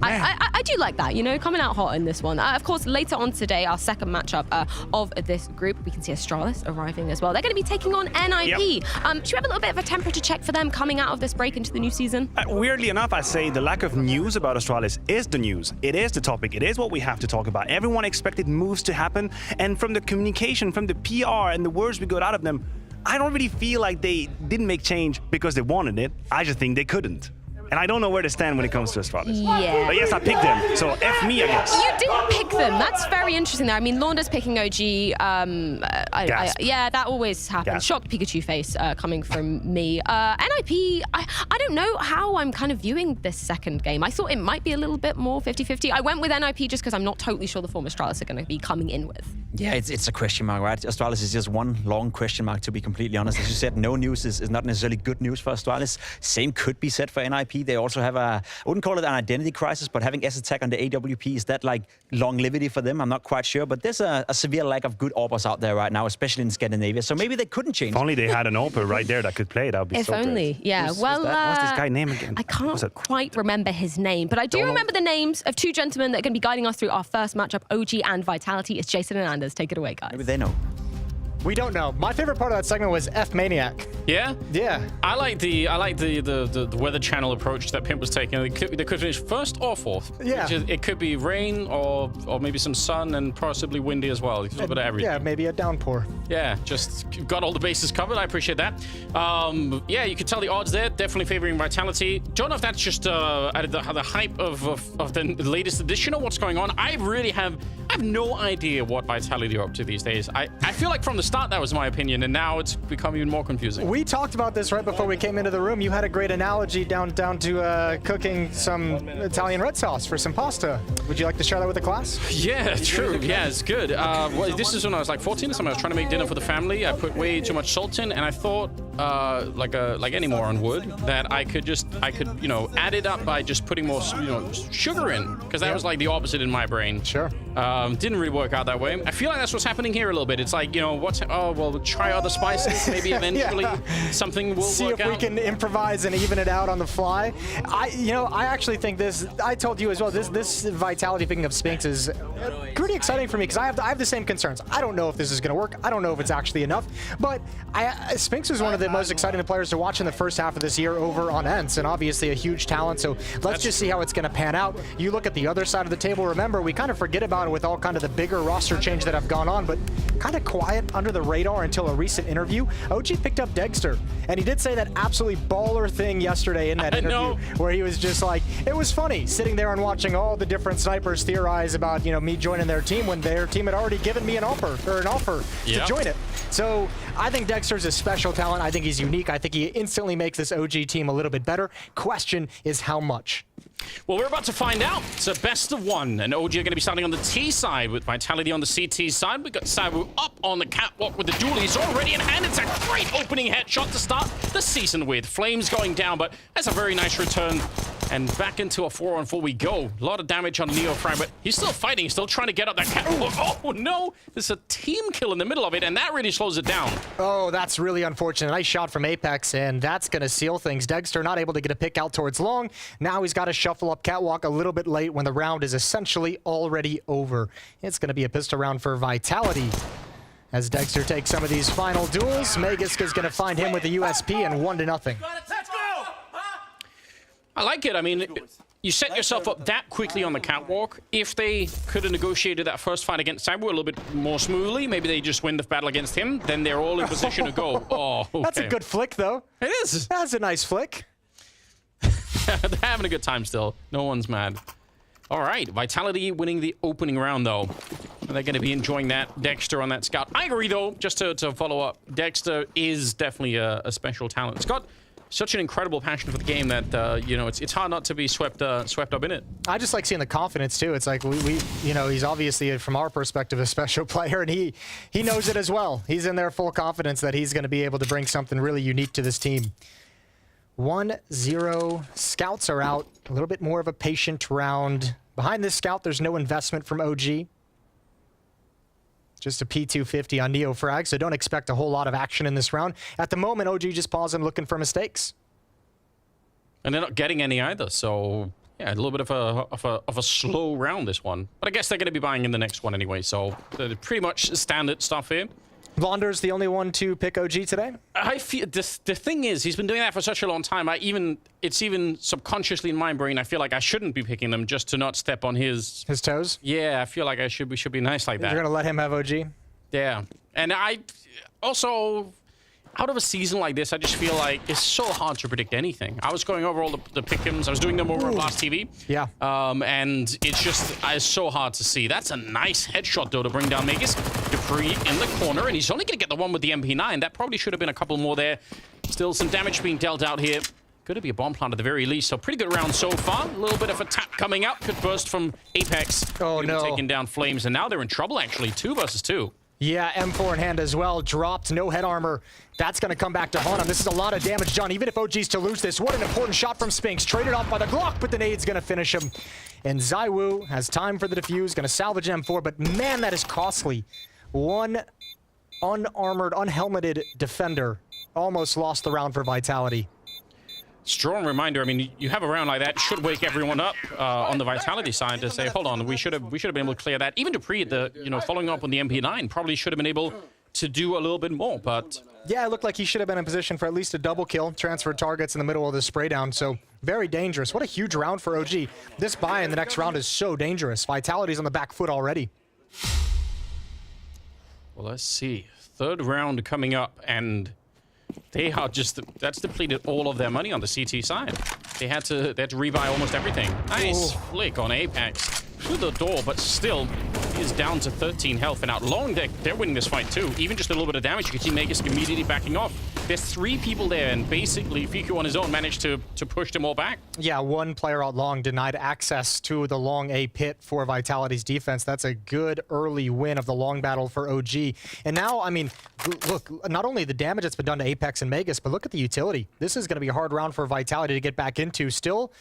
I do like that, you know, coming out hot in this one. Of course, later on today, our second matchup of this group, we can see Astralis arriving as well. They're going to be taking on NIP. Yep. Should we have a little bit of a temperature check for them coming out of this break into the new season?
Weirdly enough, I say the lack of news about Astralis is the news. It is the topic. It is what we have to talk about. Everyone expected moves to happen, and from the communication, from the PR and the words we got out of them, I don't really feel like they didn't make change because they wanted it. I just think they couldn't. And I don't know where to stand when it comes to Astralis.
Yeah.
But yes, I picked them. So F me, I guess.
You didn't pick them. That's very interesting there. I mean, Launder's picking OG. Yeah, that always happens. Shocked Pikachu face coming from me. NIP, I don't know how I'm kind of viewing this second game. I thought it might be a little bit more 50-50. I went with NIP just because I'm not totally sure the form Astralis are going to be coming in with.
Yeah, it's a question mark, right? Astralis is just one long question mark, to be completely honest. As you said, no news is not necessarily good news for Astralis. Same could be said for NIP. They also have I wouldn't call it an identity crisis, but having S-Attack on the AWP, is that like longevity for them? I'm not quite sure, but there's a severe lack of good AWPers out there right now, especially in Scandinavia, so maybe they couldn't change.
If only they had an AWPer right there that could play, that would be
if
so
only,
great.
yeah.
What's
What's
this guy's name again?
I can't quite remember his name, but I do remember the names of two gentlemen that are going to be guiding us through our first matchup, OG and Vitality. It's Jason and Anders. Take it away, guys.
Maybe they know.
We don't know. My favorite part of that segment was F Maniac.
Yeah?
Yeah.
I like the Weather Channel approach that Pimp was taking. They could finish 1st or 4th.
Yeah.
It could be rain or maybe some sun and possibly windy as well. A little bit of everything.
Yeah, maybe a downpour.
Yeah, just got all the bases covered. I appreciate that. Yeah, you could tell the odds there. Definitely favoring Vitality. Don't know if that's just the hype of the latest edition or what's going on. I have no idea what Vitality are up to these days. I feel like from the start that was my opinion, and now it's become even more confusing.
We talked about this right before we came into the room. You had a great analogy down to cooking some Italian red sauce for some pasta. Would you like to share that with the class?
Yeah, true. Yeah, it's good. Well, this is when I was like 14 or something. I was trying to make dinner for the family. I put way too much salt in, and I thought, like any moron would, that I could add it up by just putting more sugar in, because that was like the opposite in my brain.
Sure.
Didn't really work out that way. I feel like that's what's happening here a little bit. It's like, we'll try other spices. Maybe eventually something will
see
work
if we can improvise and even it out on the fly. I actually think this. I told you as well. This Vitality picking up Spinks is pretty exciting for me because I have the same concerns. I don't know if this is going to work. I don't know if it's actually enough. But Spinks is one of the most exciting players to watch in the first half of this year over on ENCE, and obviously a huge talent. So let's just see how it's going to pan out. You look at the other side of the table. Remember, we kind of forget about it with all kind of the bigger roster change that have gone on, but kind of quiet under the radar until a recent interview. OG picked up Dexter, and he did say that absolutely baller thing yesterday in that interview where he was just like, it was funny sitting there and watching all the different snipers theorize about, me joining their team when their team had already given me an offer to join it. So I think Dexter's a special talent. I think he's unique. I think he instantly makes this OG team a little bit better. Question is how much?
Well, we're about to find out. It's a best of one, and OG are going to be starting on the T side with Vitality on the CT side. We got Sabu up on the catwalk with the duel. He's already in hand. It's a great opening headshot to start the season with. Flames going down, but that's a very nice return. And back into a 4-on-4 we go. A lot of damage on Neo Frag, but he's still fighting, still trying to get up that catwalk. Oh no, there's a team kill in the middle of it, and that really slows it down.
Oh, that's really unfortunate. Nice shot from Apex, and that's going to seal things. Dexter not able to get a pick out towards long. Now he's got to shuffle up catwalk a little bit late when the round is essentially already over. It's going to be a pistol round for Vitality. As Dexter takes some of these final duels, Magisk is going to find him with the USP and 1-0.
I like it. I mean, you set yourself up that quickly on the catwalk. If they could have negotiated that first fight against Sabu a little bit more smoothly, maybe they just win the battle against him, then they're all in position to go. Oh, okay.
That's a good flick, though.
It is.
That's a nice flick.
They're having a good time still. No one's mad. All right, Vitality winning the opening round, though. They're going to be enjoying that. Dexter on that scout. I agree, though, just to follow up. Dexter is definitely a special talent. Scott, such an incredible passion for the game that you know, it's hard not to be swept up in it.
I just like seeing the confidence too. It's like we you know, he's obviously from our perspective a special player, and he knows it as well. He's in there full confidence that he's going to be able to bring something really unique to this team. 1-0. Scouts are out. A little bit more of a patient round. Behind this scout, there's no investment from OG. Just a P250 on Neo Frag, so don't expect a whole lot of action in this round. At the moment, OG just pausing, looking for mistakes.
And they're not getting any either, so yeah, a little bit of a slow round, this one. But I guess they're going to be buying in the next one anyway, so they're pretty much standard stuff here.
Blonder's the only one to pick OG today?
I feel the thing is, he's been doing that for such a long time. It's even subconsciously in my brain, I feel like I shouldn't be picking them just to not step on his
toes.
Yeah, I feel like we should be nice like that.
You're gonna let him have OG?
Yeah, and I also, out of a season like this, I just feel like it's so hard to predict anything. I was going over all the pick'ems. I was doing them over on Blast TV.
Yeah.
And it's just it's so hard to see. That's a nice headshot, though, to bring down Magus. Dupree in the corner, and he's only going to get the one with the MP9. That probably should have been a couple more there. Still some damage being dealt out here. Going to be a bomb plant at the very least, so pretty good round so far. A little bit of a tap coming up. Good burst from Apex.
Oh, no.
Taking down Flames, and now they're in trouble, actually. 2 versus 2.
Yeah, M4 in hand as well. Dropped, no head armor. That's going to come back to haunt him. This is a lot of damage done, even if OG's to lose this. What an important shot from Spinks. Traded off by the Glock, but the nade's going to finish him. And ZywOo has time for the defuse, going to salvage M4, but man, that is costly. One unarmored, unhelmeted defender almost lost the round for Vitality.
Strong reminder. I mean, you have a round like that, should wake everyone up on the Vitality side to say, hold on, we should have been able to clear that. Even Dupree, following up on the MP9, probably should have been able to do a little bit more, but...
Yeah, it looked like he should have been in position for at least a double kill, transferred targets in the middle of the spray down, so very dangerous. What a huge round for OG. This buy in the next round is so dangerous. Vitality's on the back foot already.
Well, let's see. 3rd round coming up, and they are just... That's depleted all of their money on the CT side. They had to rebuy almost everything. Nice flick on Apex. Through the door, but still, he is down to 13 health. And out long, they're winning this fight too. Even just a little bit of damage, you can see Magus immediately backing off. There's 3 people there, and basically, Fiku on his own managed to push them all back.
Yeah, 1 player out long denied access to the long A pit for Vitality's defense. That's a good early win of the long battle for OG. And now, I mean, look, not only the damage that's been done to Apex and Magus, but look at the utility. This is going to be a hard round for Vitality to get back into. Still,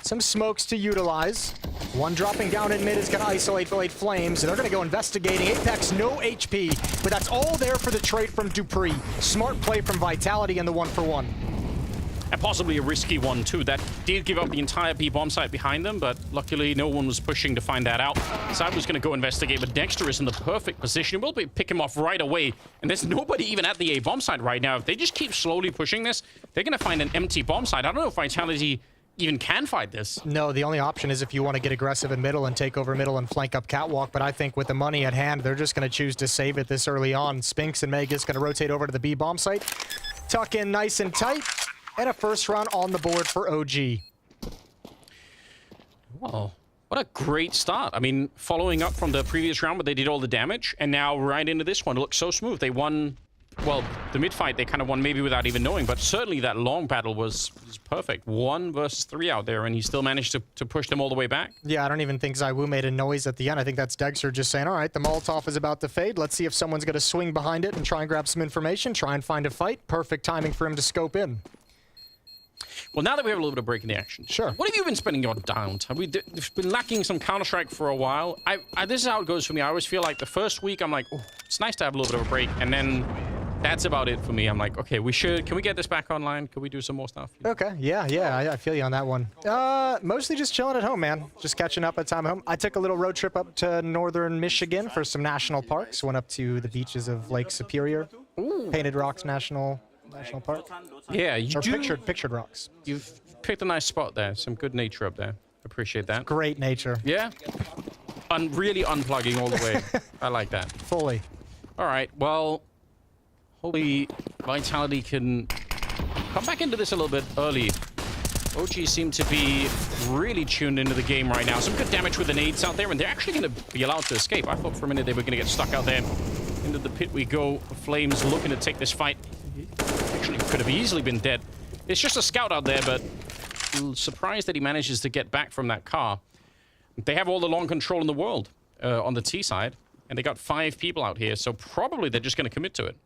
some smokes to utilize. One dropping down in mid is going to isolate Flames, and they're going to go investigating. Apex, no HP, but that's all there for the trade from Dupree. Smart play from Vitality in the 1-for-1.
And possibly a risky one, too. That did give up the entire B-bomb site behind them, but luckily no one was pushing to find that out. Side was going to go investigate, but Dexter is in the perfect position. We'll pick him off right away, and there's nobody even at the A-bomb site right now. If they just keep slowly pushing this, they're going to find an empty bomb site. I don't know if Vitality even can fight this.
No, the only option is if you want to get aggressive in middle and take over middle and flank up Catwalk, but I think with the money at hand, they're just going to choose to save it this early on. Spinks and Magus going to rotate over to the B-bomb site, tuck in nice and tight, and a 1st round on the board for OG.
Wow, what a great start. I mean, following up from the previous round where they did all the damage, and now right into this one. It looks so smooth. They won... Well, the mid-fight, they kind of won maybe without even knowing, but certainly that long battle was perfect. 1 versus 3 out there, and he still managed to push them all the way back.
Yeah, I don't even think ZywOo made a noise at the end. I think that's Dexter just saying, all right, the Molotov is about to fade. Let's see if someone's going to swing behind it and try and grab some information, try and find a fight. Perfect timing for him to scope in.
Well, now that we have a little bit of break in the action,
sure.
What have you been spending your downtime? We've been lacking some Counter-Strike for a while. This is how it goes for me. I always feel like the first week, I'm like, oh, it's nice to have a little bit of a break, and then... That's about it for me. I'm like, okay, can we get this back online? Can we do some more stuff?
Okay, yeah, I feel you on that one. Mostly just chilling at home, man. Just catching up at time at home. I took a little road trip up to northern Michigan for some national parks. Went up to the beaches of Lake Superior. Ooh. Painted Rocks National Park.
Yeah,
Pictured Rocks.
You've picked a nice spot there. Some good nature up there. Appreciate that.
Great nature.
Yeah. Really unplugging all the way. I like that.
Fully.
All right, well... Hopefully, Vitality can come back into this a little bit early. OG seem to be really tuned into the game right now. Some good damage with the nades out there, and they're actually going to be allowed to escape. I thought for a minute they were going to get stuck out there. Into the pit we go. Flames looking to take this fight. Actually, could have easily been dead. It's just a scout out there, but surprised that he manages to get back from that car. They have all the long control in the world on the T side, and they got 5 people out here, so probably they're just going to commit to it.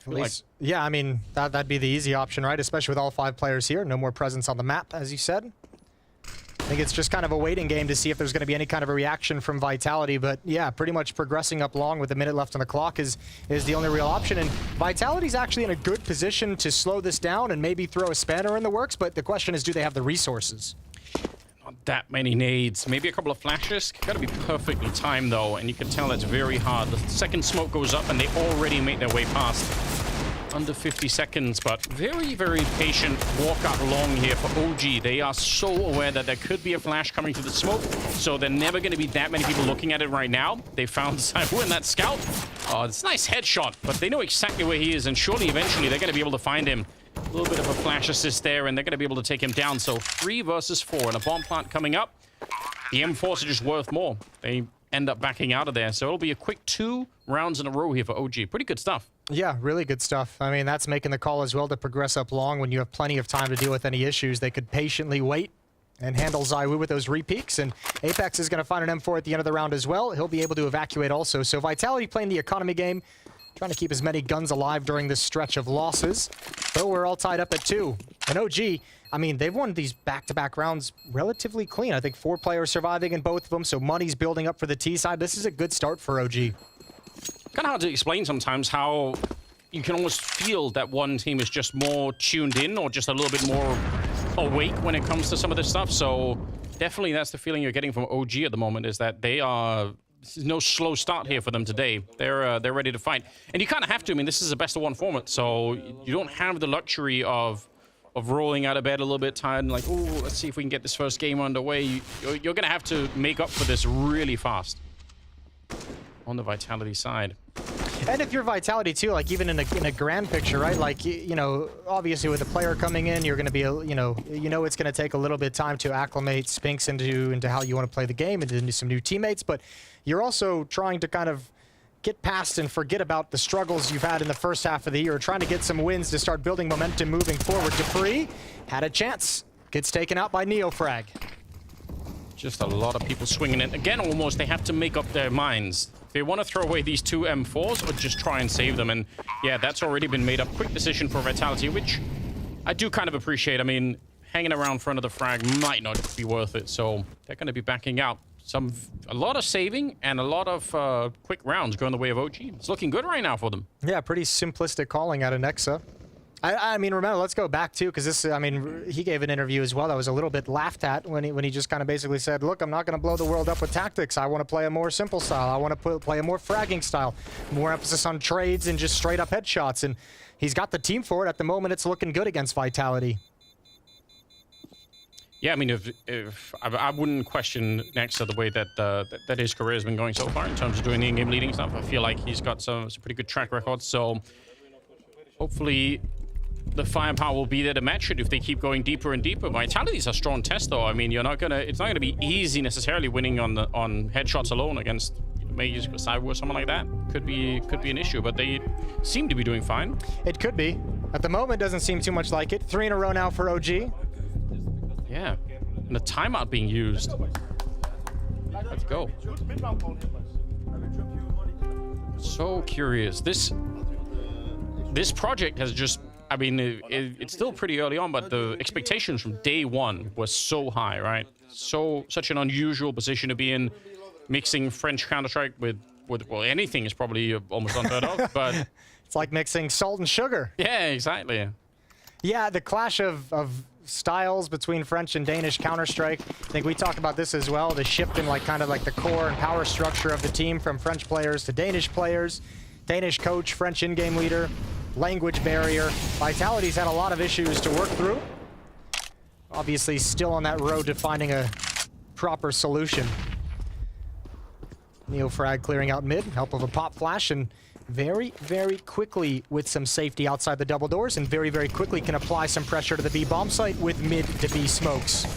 At least, yeah, I mean, that'd be the easy option, right? Especially with all 5 players here. No more presence on the map, as you said. I think it's just kind of a waiting game to see if there's going to be any kind of a reaction from Vitality. But yeah, pretty much progressing up long with a minute left on the clock is the only real option. And Vitality's actually in a good position to slow this down and maybe throw a spanner in the works. But the question is, do they have the resources?
Not that many nades. Maybe a couple of flashes. Gotta be perfectly timed though, and you can tell it's very hard. The second smoke goes up and they already make their way past. Under 50 seconds, but very, very patient walk out long here for OG. They are so aware that there could be a flash coming to the smoke, so they're never going to be that many people looking at it right now. They found Saiwu in that scout. Oh, it's a nice headshot, but they know exactly where he is, and surely eventually they're going to be able to find him. A little bit of a flash assist there, and they're going to be able to take him down. So 3 versus 4, and a bomb plant coming up. The M4s are just worth more. They end up backing out of there, so it'll be a quick 2 rounds in a row here for OG. Pretty good stuff.
Yeah, really good stuff. I mean, that's making the call as well to progress up long when you have plenty of time to deal with any issues. They could patiently wait and handle Saiwu with those repeaks, and Apex is going to find an M4 at the end of the round as well. He'll be able to evacuate also. So Vitality playing the economy game, trying to keep as many guns alive during this stretch of losses. But we're all tied up at 2. And OG, I mean, they've won these back-to-back rounds relatively clean. I think 4 players surviving in both of them, so money's building up for the T side. This is a good start for OG.
Kind of hard to explain sometimes how you can almost feel that one team is just more tuned in or just a little bit more awake when it comes to some of this stuff. So definitely that's the feeling you're getting from OG at the moment, is that they are... This is no slow start here for them today. They're ready to fight. And you kind of have to. I mean, this is a best-of-1 format, so you don't have the luxury of rolling out of bed a little bit tired and like, oh, let's see if we can get this first game underway. You're going to have to make up for this really fast on the Vitality side.
And if you're Vitality too, like even in a grand picture, right? Like, you know, obviously with a player coming in, you're going to be, you know it's going to take a little bit of time to acclimate Spinks into how you want to play the game and into some new teammates. But you're also trying to kind of get past and forget about the struggles you've had in the first half of the year, trying to get some wins to start building momentum moving forward. Dupree had a chance. Gets taken out by Neofrag.
Just a lot of people swinging it. Again, almost, they have to make up their minds. They want to throw away these 2 M4s or just try and save them. And yeah, that's already been made up. Quick decision for Vitality, which I do kind of appreciate. I mean, hanging around front of the frag might not be worth it. So they're going to be backing out. A lot of saving and a lot of quick rounds going the way of OG. It's looking good right now for them.
Yeah, pretty simplistic calling out of Nexa. I mean, remember, let's go back too, because this, I mean, he gave an interview as well that was a little bit laughed at when he just kind of basically said, look, I'm not going to blow the world up with tactics. I want to play a more simple style. I want to play a more fragging style, more emphasis on trades and just straight up headshots. And he's got the team for it. At the moment, it's looking good against Vitality.
Yeah, I mean, if I wouldn't question Nexa the way that his career has been going so far in terms of doing the in-game leading stuff. I feel like he's got some pretty good track record. So hopefully the firepower will be there to match it if they keep going deeper and deeper. Vitality's a strong test, though. I mean, it's not gonna be easy necessarily winning on headshots alone against maybe Saiwu or someone like that. Could be an issue, but they seem to be doing fine.
It could be. At the moment, doesn't seem too much like it. 3 in a row now for OG.
Yeah, and the timeout being used. Let's go. So curious. This project has just, I mean, it's still pretty early on, but the expectations from day one were so high, right? Such an unusual position to be in, mixing French Counter-Strike with well, anything is probably almost unheard of, but...
It's like mixing salt and sugar.
Yeah, exactly.
Yeah, the clash of styles between French and Danish Counter-Strike. I think we talked about this as well, the shift in kind of the core and power structure of the team from French players to Danish players. Danish coach, French in-game leader, language barrier. Vitality's had a lot of issues to work through. Obviously still on that road to finding a proper solution. Neofrag clearing out mid, help of a pop flash, and very, very quickly with some safety outside the double doors, and very, very quickly can apply some pressure to the B bomb site with mid to B smokes.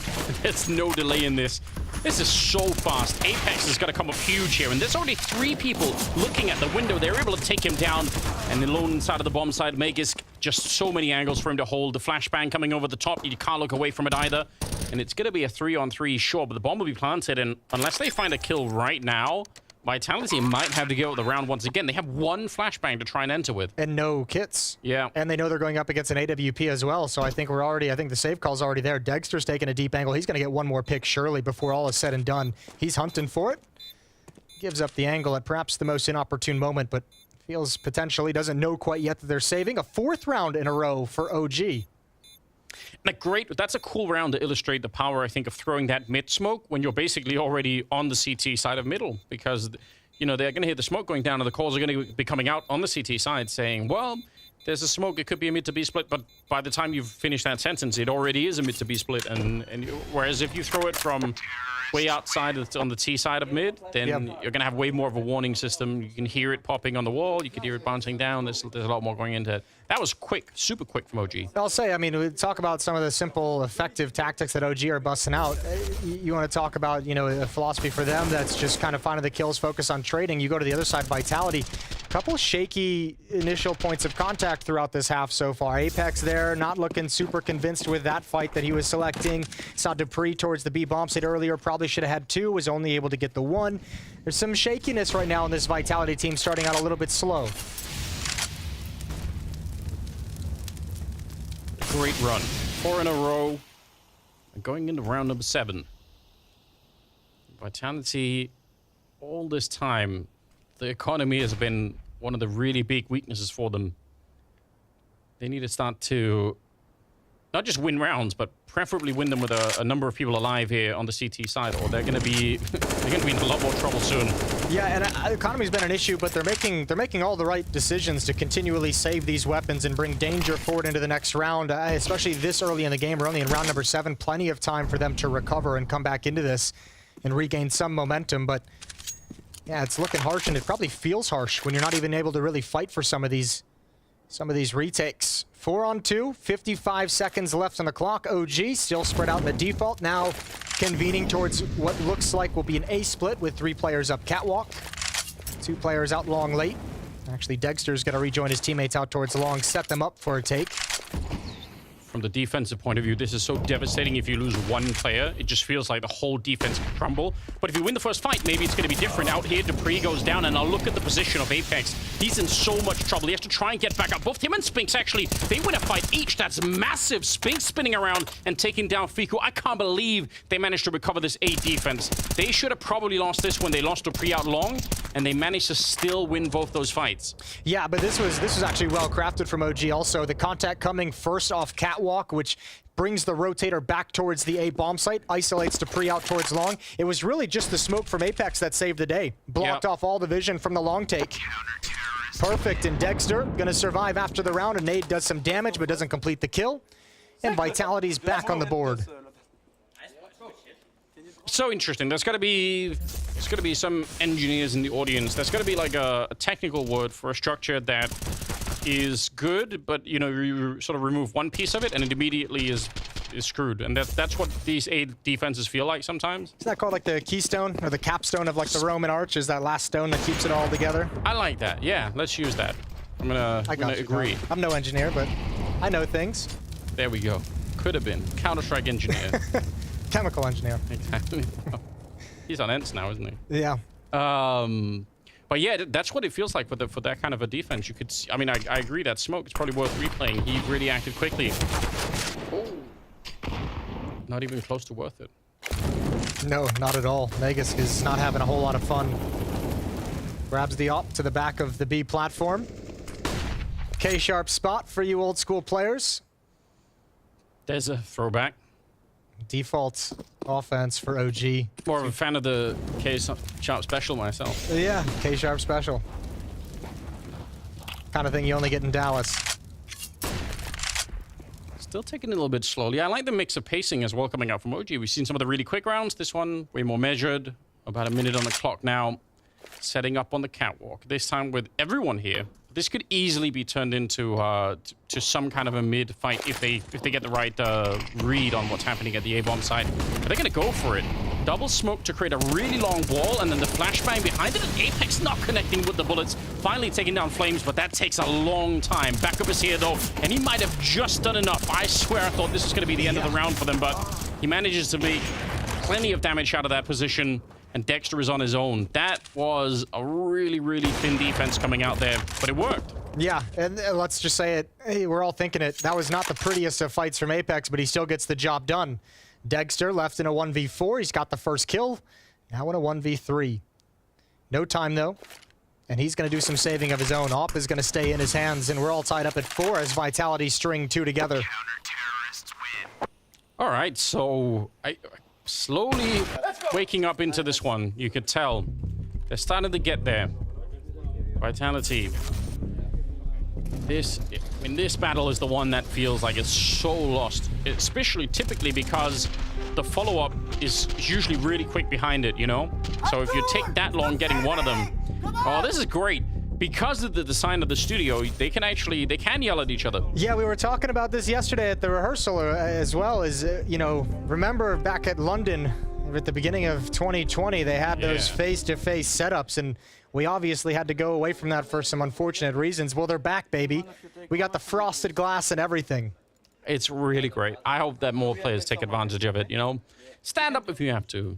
There's no delay in this. This is so fast. Apex is going to come up huge here, and there's already 3 people looking at the window. They're able to take him down, and alone inside of the bomb site, Meg is Just so many angles for him to hold. The flashbang coming over the top. You can't look away from it either. And it's going to be a 3-on-3, sure, but the bomb will be planted. And unless they find a kill right now, Vitality might have to go the round once again. They have one flashbang to try and enter with.
And no kits.
Yeah.
And they know they're going up against an AWP as well. So I think the save call's already there. Dexter's taking a deep angle. He's going to get one more pick, surely, before all is said and done. He's hunting for it. Gives up the angle at perhaps the most inopportune moment, but feels potentially doesn't know quite yet that they're saving. A 4th round in a row for OG.
That's a cool round to illustrate the power, I think, of throwing that mid smoke when you're basically already on the CT side of middle, because, you know, they're going to hear the smoke going down and the calls are going to be coming out on the CT side saying, well, there's a smoke, it could be a mid to B split, but by the time you've finished that sentence, it already is a mid to B split. Whereas if you throw it from way outside on the T side of mid, then you're going to have way more of a warning system. You can hear it popping on the wall, you can hear it bouncing down. There's a lot more going into it. That was quick, super quick from OG.
I'll say, I mean, we talk about some of the simple, effective tactics that OG are busting out. You want to talk about, you know, a philosophy for them that's just kind of finding the kills, focus on trading. You go to the other side, Vitality. A couple shaky initial points of contact throughout this half so far. Apex there, not looking super convinced with that fight that he was selecting. Saw Dupree towards the B bomb site earlier, probably should have had 2, was only able to get the 1. There's some shakiness right now in this Vitality team, starting out a little bit slow.
Great run. 4 in a row. And going into round number 7. Vitality, all this time, the economy has been one of the really big weaknesses for them. They need to start to not just win rounds, but preferably win them with a number of people alive here on the CT side, or they're going to be in a lot more trouble soon.
Yeah, and economy's been an issue, but they're making all the right decisions to continually save these weapons and bring danger forward into the next round, especially this early in the game. We're only in round number 7. Plenty of time for them to recover and come back into this and regain some momentum, but yeah, it's looking harsh, and it probably feels harsh when you're not even able to really fight for some of these retakes. 4-on-2, 55 seconds left on the clock. OG still spread out in the default, now convening towards what looks like will be an A split with 3 players up catwalk, 2 players out long late. Actually, Dexter's going to rejoin his teammates out towards long, set them up for a take.
From the defensive point of view, this is so devastating. If you lose 1 player, it just feels like the whole defense can crumble. But if you win the first fight, maybe it's going to be different. Out here, Dupree goes down, and now look at the position of Apex. He's in so much trouble. He has to try and get back up. Both him and Spinks, actually, they win a fight each. That's massive. Spinks spinning around and taking down Fiku. I can't believe they managed to recover this A defense. They should have probably lost this when they lost Dupree out long, and they managed to still win both those fights.
Yeah, but this was actually well crafted from OG also. The contact coming first off catwalk, which brings the rotator back towards the A bomb site, isolates Dupree out towards long. It was really just the smoke from Apex that saved the day. Blocked off all the vision from the long take. Perfect, and Dexter gonna survive after the round, and Nade does some damage but doesn't complete the kill. And Vitality's back on the board.
So interesting. There's got to be some engineers in the audience. There's got to be like a technical word for a structure that is good, but you know, you sort of remove one piece of it and it immediately is screwed. And that's what these A defenses feel like sometimes.
Is that called like the keystone or the capstone of like the Roman arch? Is that last stone that keeps it all together?
I like that. Yeah, let's use that. I'm gonna agree.
I'm no engineer, but I know things.
There we go. Could have been Counter-Strike engineer.
Chemical engineer.
Exactly. He's on Ents now, isn't he?
Yeah.
But yeah, that's what it feels like for that kind of a defense. You could see, I mean, I agree that smoke is probably worth replaying. He really acted quickly. Oh. Not even close to worth it.
No, not at all. Vegas is not having a whole lot of fun. Grabs the op to the back of the B platform. K-sharp spot for you old school players.
There's a throwback.
Default offense for OG.
More of a fan of the K-sharp special myself.
Yeah, K-sharp special. Kind of thing you only get in Dallas.
Still taking it a little bit slowly. I like the mix of pacing as well coming out from OG. We've seen some of the really quick rounds. This one, way more measured. About a minute on the clock now. Setting up on the catwalk. This time with everyone here. This could easily be turned into to some kind of a mid fight if they get the right read on what's happening at the A-bomb side. But they're going to go for it. double smoke to create a really long wall, and then the flashbang behind it, and Apex not connecting with the bullets, finally taking down Flames, but that takes a long time. Backup is here, though, and he might have just done enough. I swear I thought this was going to be the end of the round for them, but he manages to make plenty of damage out of that position, and Dexter is on his own. That was a really, really thin defense coming out there, but it worked.
Yeah, and let's just say it. Hey, we're all thinking it. That was not the prettiest of fights from Apex, but he still gets the job done. Dexter left in a 1v4. He's got the first kill. Now in a 1v3. No time, though. And he's going to do some saving of his own. AWP is going to stay in his hands, and we're all tied up at 4 as Vitality string 2 together.
All right, so slowly waking up into this one. You could tell. They're starting to get there. Vitality. This battle is the one that feels like it's so lost, especially typically because the follow-up is usually really quick behind it, you know? So if you take that long getting one of them, oh, this is great. Because of the design of the studio, they can yell at each other.
Yeah, we were talking about this yesterday at the rehearsal as well as, you know, remember back at London at the beginning of 2020, they had those face-to-face setups, and we obviously had to go away from that for some unfortunate reasons. Well, they're back, baby. We got the frosted glass and everything.
It's really great. I hope that more players take advantage of it, you know? Stand up if you have to.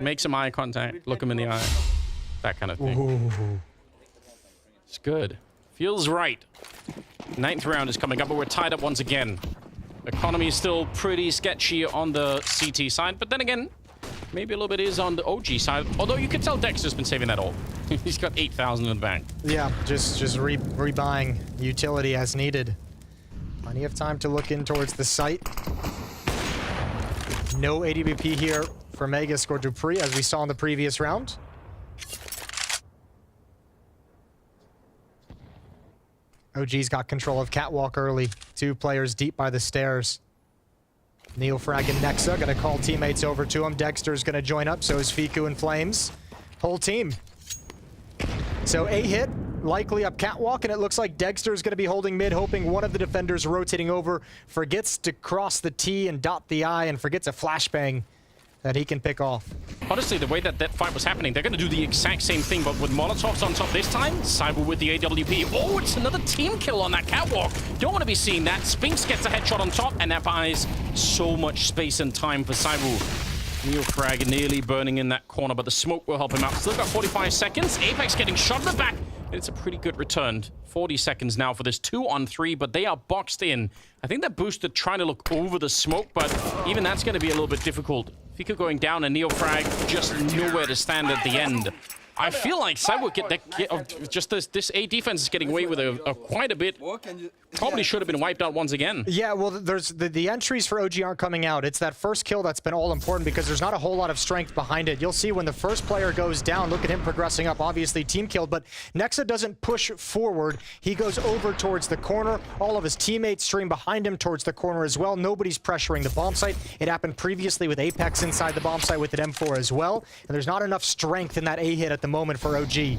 Make some eye contact. Look them in the eye. That kind of thing.
Ooh.
It's good. Feels right. 9th round is coming up, but we're tied up once again. Economy is still pretty sketchy on the CT side, but then again, maybe a little bit is on the OG side. Although you can tell Dexter's been saving that all. He's got 8,000 in the bank.
Yeah, just rebuying utility as needed. Plenty of time to look in towards the site. No AWP here for Megas or Dupree, as we saw in the previous round. OG's got control of Catwalk early. 2 players deep by the stairs. Neofrag and Nexa gonna call teammates over to him. Dexter's gonna join up, so is Fiku and Flames. Whole team. So a hit, likely up Catwalk, and it looks like Dexter's gonna be holding mid, hoping one of the defenders rotating over forgets to cross the T and dot the I and forgets a flashbang that he can pick off.
Honestly, the way that fight was happening, they're going to do the exact same thing, but with Molotovs on top this time. Cyber with the AWP. Oh, it's another team kill on that Catwalk. Don't want to be seeing that. Spinks gets a headshot on top, and that buys so much space and time for Cyber. Neofrag nearly burning in that corner, but the smoke will help him out. Still got 45 seconds. Apex getting shot in the back. It's a pretty good return. 40 seconds now for this 2-on-3, but they are boxed in. I think that boosted trying to look over the smoke, but even that's going to be a little bit difficult. Fika going down and Neofrag just nowhere to stand at the end. I feel like Cyber just this A defense is getting away with quite a bit. Probably should have been wiped out once again.
Yeah, well, there's the entries for OG aren't coming out. It's that first kill that's been all important because there's not a whole lot of strength behind it. You'll see when the first player goes down, look at him progressing up, obviously team killed, but Nexa doesn't push forward. He goes over towards the corner. All of his teammates stream behind him towards the corner as well. Nobody's pressuring the bomb site. It happened previously with Apex inside the bomb site with an M4 as well, and there's not enough strength in that A hit at the moment for OG.